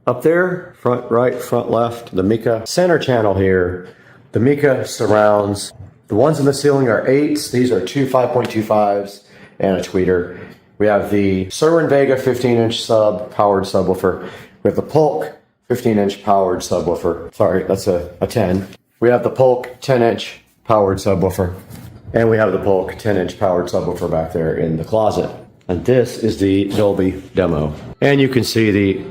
up there, front right, front left, the Mika center channel here. The Mika surrounds. The ones in the ceiling are 8s. These are 2 5.25s and a tweeter. We have the Sherwin Vega 15-inch sub powered subwoofer. We have the Polk 15-inch powered subwoofer. Sorry, that's a 10. We have the Polk 10-inch powered subwoofer. And we have the Polk 10-inch powered subwoofer back there in the closet. And this is the Dolby demo. And you can see the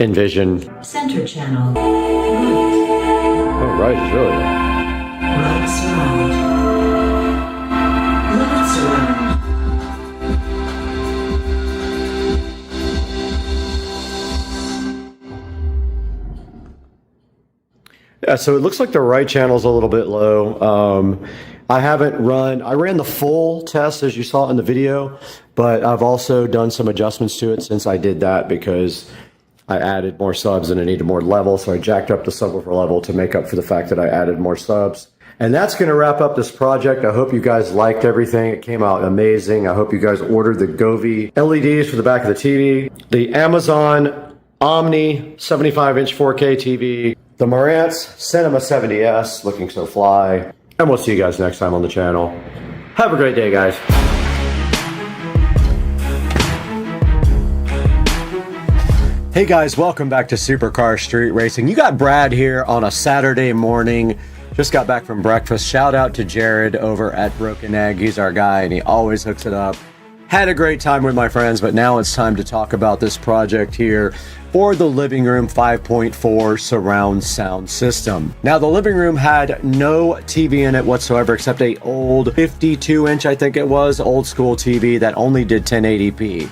Envision center channel. Oh, right, it's really loud. Right surround. Left surround. Yeah, so it looks like the right channel's a little bit low. I ran the full test as you saw in the video, but I've also done some adjustments to it since I did that because I added more subs and I needed more level, so I jacked up the subwoofer level to make up for the fact that I added more subs. And that's going to wrap up this project. I hope you guys liked everything. It came out amazing. I hope you guys ordered the Govee LEDs for the back of the TV, the Amazon Omni 75-inch 4K TV, the Marantz Cinema 70S, looking so fly. And we'll see you guys next time on the channel. Have a great day, guys. Hey guys, welcome back to Supercar Street Racing. You got Brad here on a Saturday morning. Just got back from breakfast. Shout out to Jared over at Broken Egg. He's our guy and he always hooks it up. Had a great time with my friends, but now it's time to talk about this project here for the living room 5.4 surround sound system. Now the living room had no TV in it whatsoever except a old 52-inch, I think it was, old school TV that only did 1080p.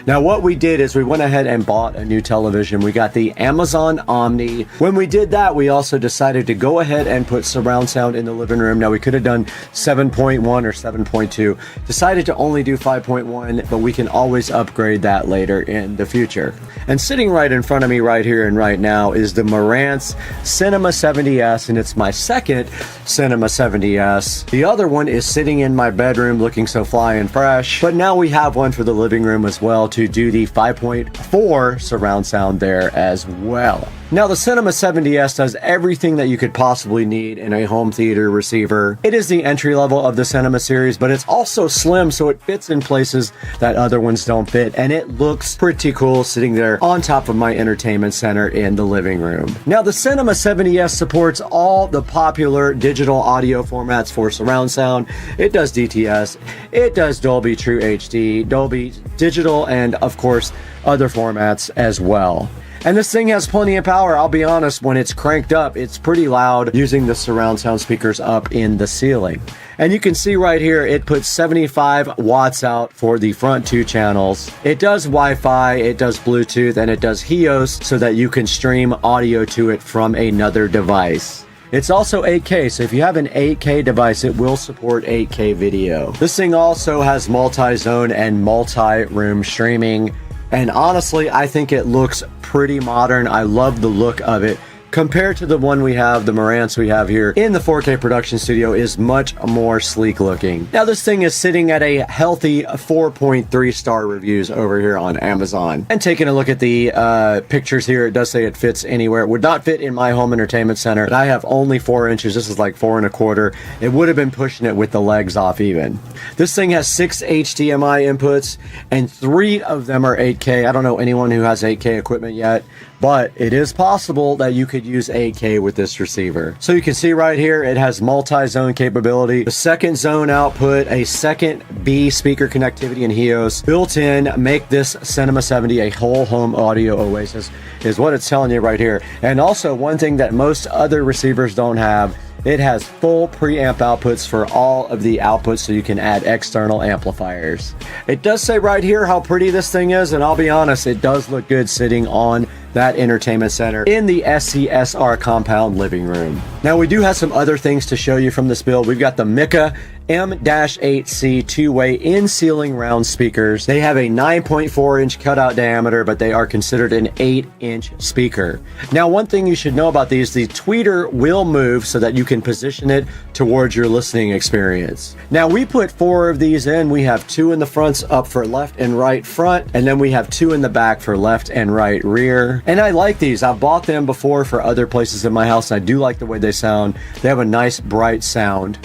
Now what we did is we went ahead and bought a new television. We got the Amazon Omni. When we did that, we also decided to go ahead and put surround sound in the living room. Now we could have done 7.1 or 7.2. Decided to only do 5.1, but we can always upgrade that later in the future. And sitting right in front of me right here and right now is the Marantz Cinema 70S, and it's my second Cinema 70S. The other one is sitting in my bedroom looking so fly and fresh, but now we have one for the living room as well to do the 5.4 surround sound there as well. Now the Cinema 70S does everything that you could possibly need in a home theater receiver. It is the entry level of the Cinema series, but it's also slim, so it fits in places that other ones don't fit, and it looks pretty cool sitting there on top of my entertainment center in the living room. Now the Cinema 70S supports all the popular digital audio formats for surround sound. It does DTS, it does Dolby True HD, Dolby Digital, and of course other formats as well. And this thing has plenty of power. I'll be honest, when it's cranked up, it's pretty loud using the surround sound speakers up in the ceiling. And you can see right here, it puts 75 watts out for the front 2 channels. It does Wi-Fi, it does Bluetooth, and it does HEOS so that you can stream audio to it from another device. It's also 8K, so if you have an 8K device, it will support 8K video. This thing also has multi-zone and multi-room streaming. And honestly, I think it looks pretty modern. I love the look of it. Compared to the one we have, the Marantz we have here in the 4K production studio is much more sleek looking. Now this thing is sitting at a healthy 4.3 star reviews over here on Amazon. And taking a look at the pictures here, it does say it fits anywhere. It would not fit in my home entertainment center, but I have only 4 inches. This is like 4 1/4. It would have been pushing it with the legs off even. This thing has 6 HDMI inputs and 3 of them are 8K. I don't know anyone who has 8K equipment yet, but it is possible that you could use 8K with this receiver. So you can see right here, it has multi-zone capability, the second zone output, a second B speaker connectivity and HEOS built in, make this Cinema 70 a whole home audio oasis, is what it's telling you right here. And also one thing that most other receivers don't have, it has full preamp outputs for all of the outputs, so you can add external amplifiers. It does say right here how pretty this thing is, and I'll be honest, it does look good sitting on that entertainment center in the SCSR compound living room. Now we do have some other things to show you from this build. We've got the Mika M-8C two-way in-ceiling round speakers. They have a 9.4 inch cutout diameter, but they are considered an 8-inch speaker. Now one thing you should know about these, the tweeter will move so that you can position it towards your listening experience. Now we put 4 of these in. We have 2 in the fronts up for left and right front, and then we have 2 in the back for left and right rear. And I like these. I've bought them before for other places in my house, and I do like the way they sound. They have a nice bright sound.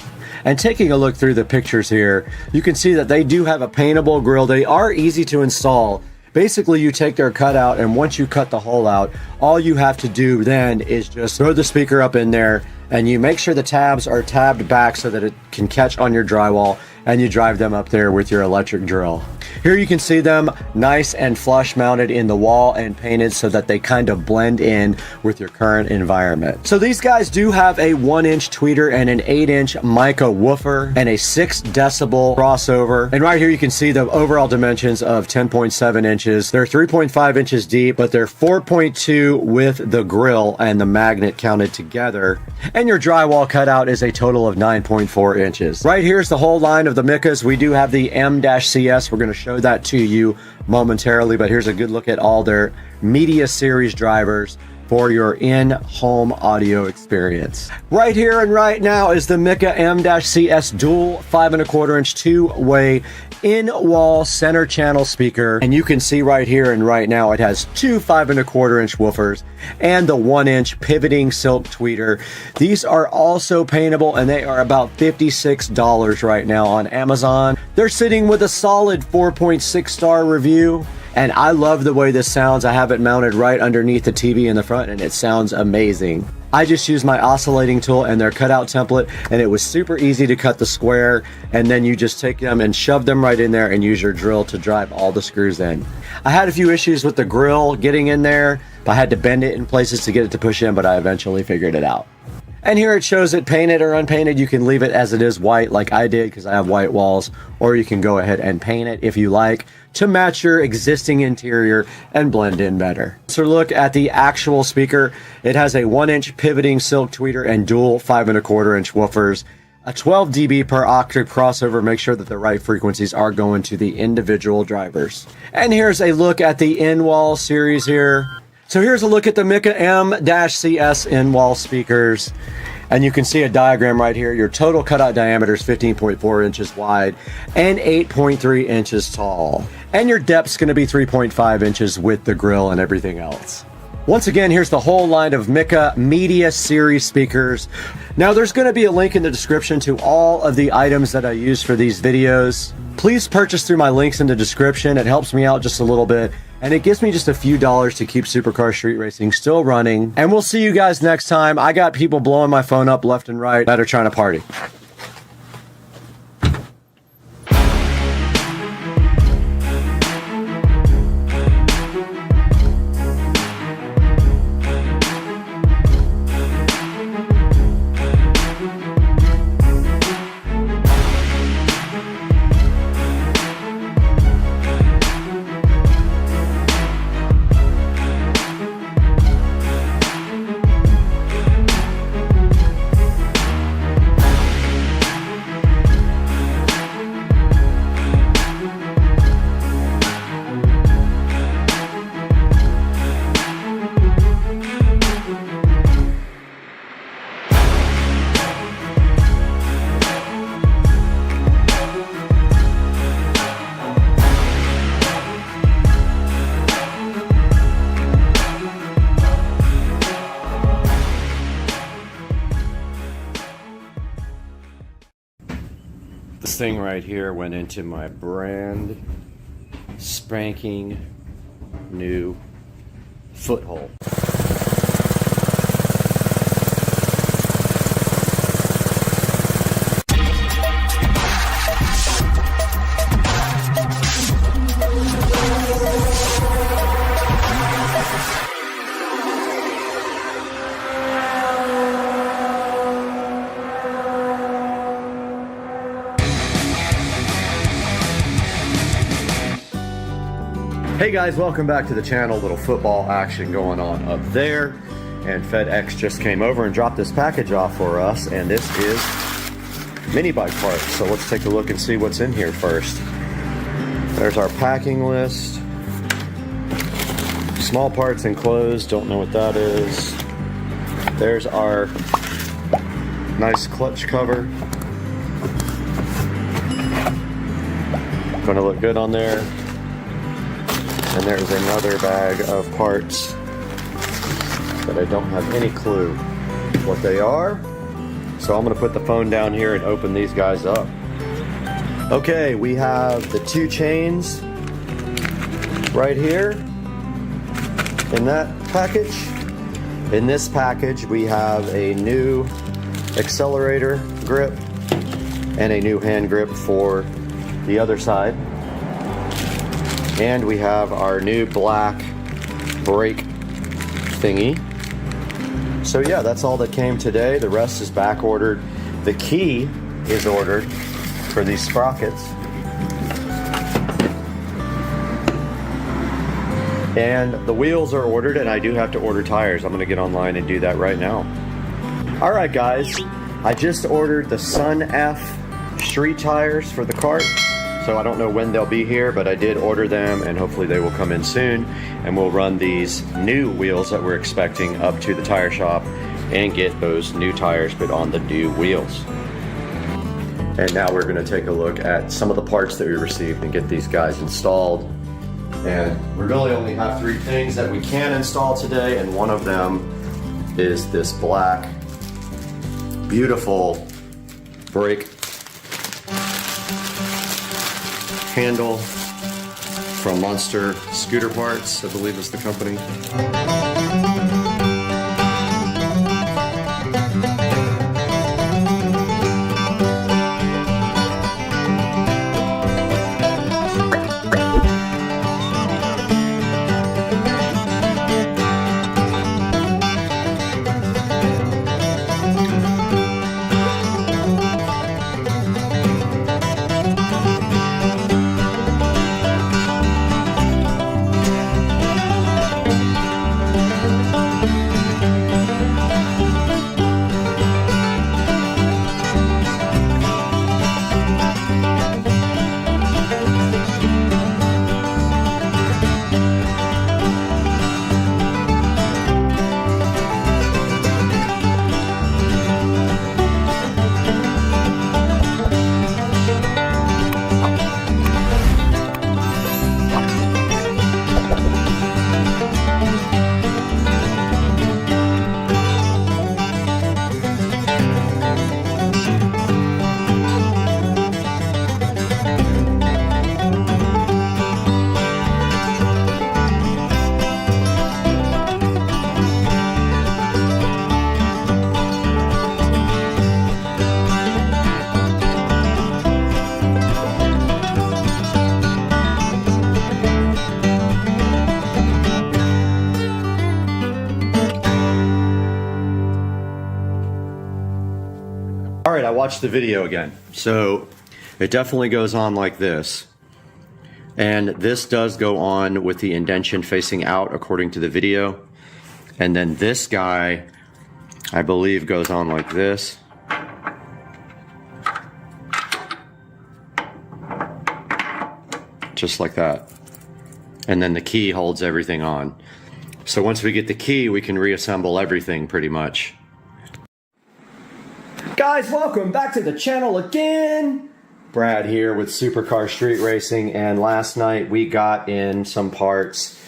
And taking a look through the pictures here, you can see that they do have a paintable grill. They are easy to install. Basically, you take their cutout, and once you cut the hole out, all you have to do then is just throw the speaker up in there, and you make sure the tabs are tabbed back so that it can catch on your drywall, and you drive them up there with your electric drill. Here you can see them nice and flush mounted in the wall and painted so that they kind of blend in with your current environment. So these guys do have a 1-inch tweeter and an 8-inch mica woofer and a 6 decibel crossover. And right here you can see the overall dimensions of 10.7 inches. They're 3.5 inches deep, but they're 4.2 with the grill and the magnet counted together. And your drywall cutout is a total of 9.4 inches. Right here's the whole line of the Mikas. We do have the M-CS. We're going to show that to you momentarily, but here's a good look at all their media series drivers for your in-home audio experience. Right here and right now is the Mika M-CS dual 5 1/4 inch two-way in-wall center channel speaker, and you can see right here and right now it has 2 5 1/4 inch woofers and the 1-inch pivoting silk tweeter. These are also paintable, and they are about $56 right now on Amazon. They're sitting with a solid 4.6 star review, and I love the way this sounds. I have it mounted right underneath the TV in the front, and it sounds amazing. I just used my oscillating tool and their cutout template, and it was super easy to cut the square, and then you just take them and shove them right in there and use your drill to drive all the screws in. I had a few issues with the grill getting in there. I had to bend it in places to get it to push in, but I eventually figured it out. And here it shows it painted or unpainted. You can leave it as it is white like I did because I have white walls, or you can go ahead and paint it if you like to match your existing interior and blend in better. So look at the actual speaker. It has a 1-inch pivoting silk tweeter and dual 5 1/4 inch woofers, a 12 dB per octave crossover. Make sure that the right frequencies are going to the individual drivers. And here's a look at the in-wall series here. So here's a look at the Mika M-CS in-wall speakers. And you can see a diagram right here. Your total cutout diameter is 15.4 inches wide and 8.3 inches tall. And your depth's going to be 3.5 inches with the grill and everything else. Once again, here's the whole line of Mika Media Series speakers. Now, there's going to be a link in the description to all of the items that I use for these videos. Please purchase through my links in the description. It helps me out just a little bit, and it gives me just a few dollars to keep Supercar Street Racing still running. And we'll see you guys next time. I got people blowing my phone up left and right that are trying to party. This thing right here went into my brand spanking new foothole. Hey guys, welcome back to the channel. Little football action going on up there. And FedEx just came over and dropped this package off for us. And this is mini bike parts. So let's take a look and see what's in here first. There's our packing list. Small parts enclosed, don't know what that is. There's our nice clutch cover. Gonna look good on there. And there's another bag of parts that I don't have any clue what they are. So I'm gonna put the phone down here and open these guys up. Okay, we have the two chains right here in that package. In this package, we have a new accelerator grip and a new hand grip for the other side. And we have our new black brake thingy. So yeah, that's all that came today. The rest is back ordered. The key is ordered for these sprockets. And the wheels are ordered, and I do have to order tires. I'm gonna get online and do that right now. All right, guys, I just ordered the Sun F street tires for the cart. So I don't know when they'll be here, but I did order them, and hopefully they will come in soon. And we'll run these new wheels that we're expecting up to the tire shop and get those new tires put on the new wheels. And now we're gonna take a look at some of the parts that we received and get these guys installed. And we really only have 3 things that we can install today, and one of them is this black, beautiful brake handle from Monster Scooter Parts, I believe is the company. All right, I watched the video again. So it definitely goes on like this. And this does go on with the indentation facing out according to the video. And then this guy, I believe, goes on like this. Just like that. And then the key holds everything on. So once we get the key, we can reassemble everything pretty much. Guys, welcome back to the channel again. Brad here with Supercar Street Racing, and last night we got in some parts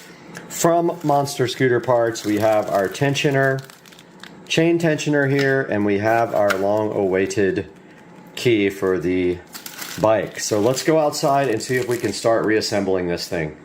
from Monster Scooter Parts. We have our tensioner, chain tensioner here, and we have our long awaited key for the bike. So let's go outside and see if we can start reassembling this thing.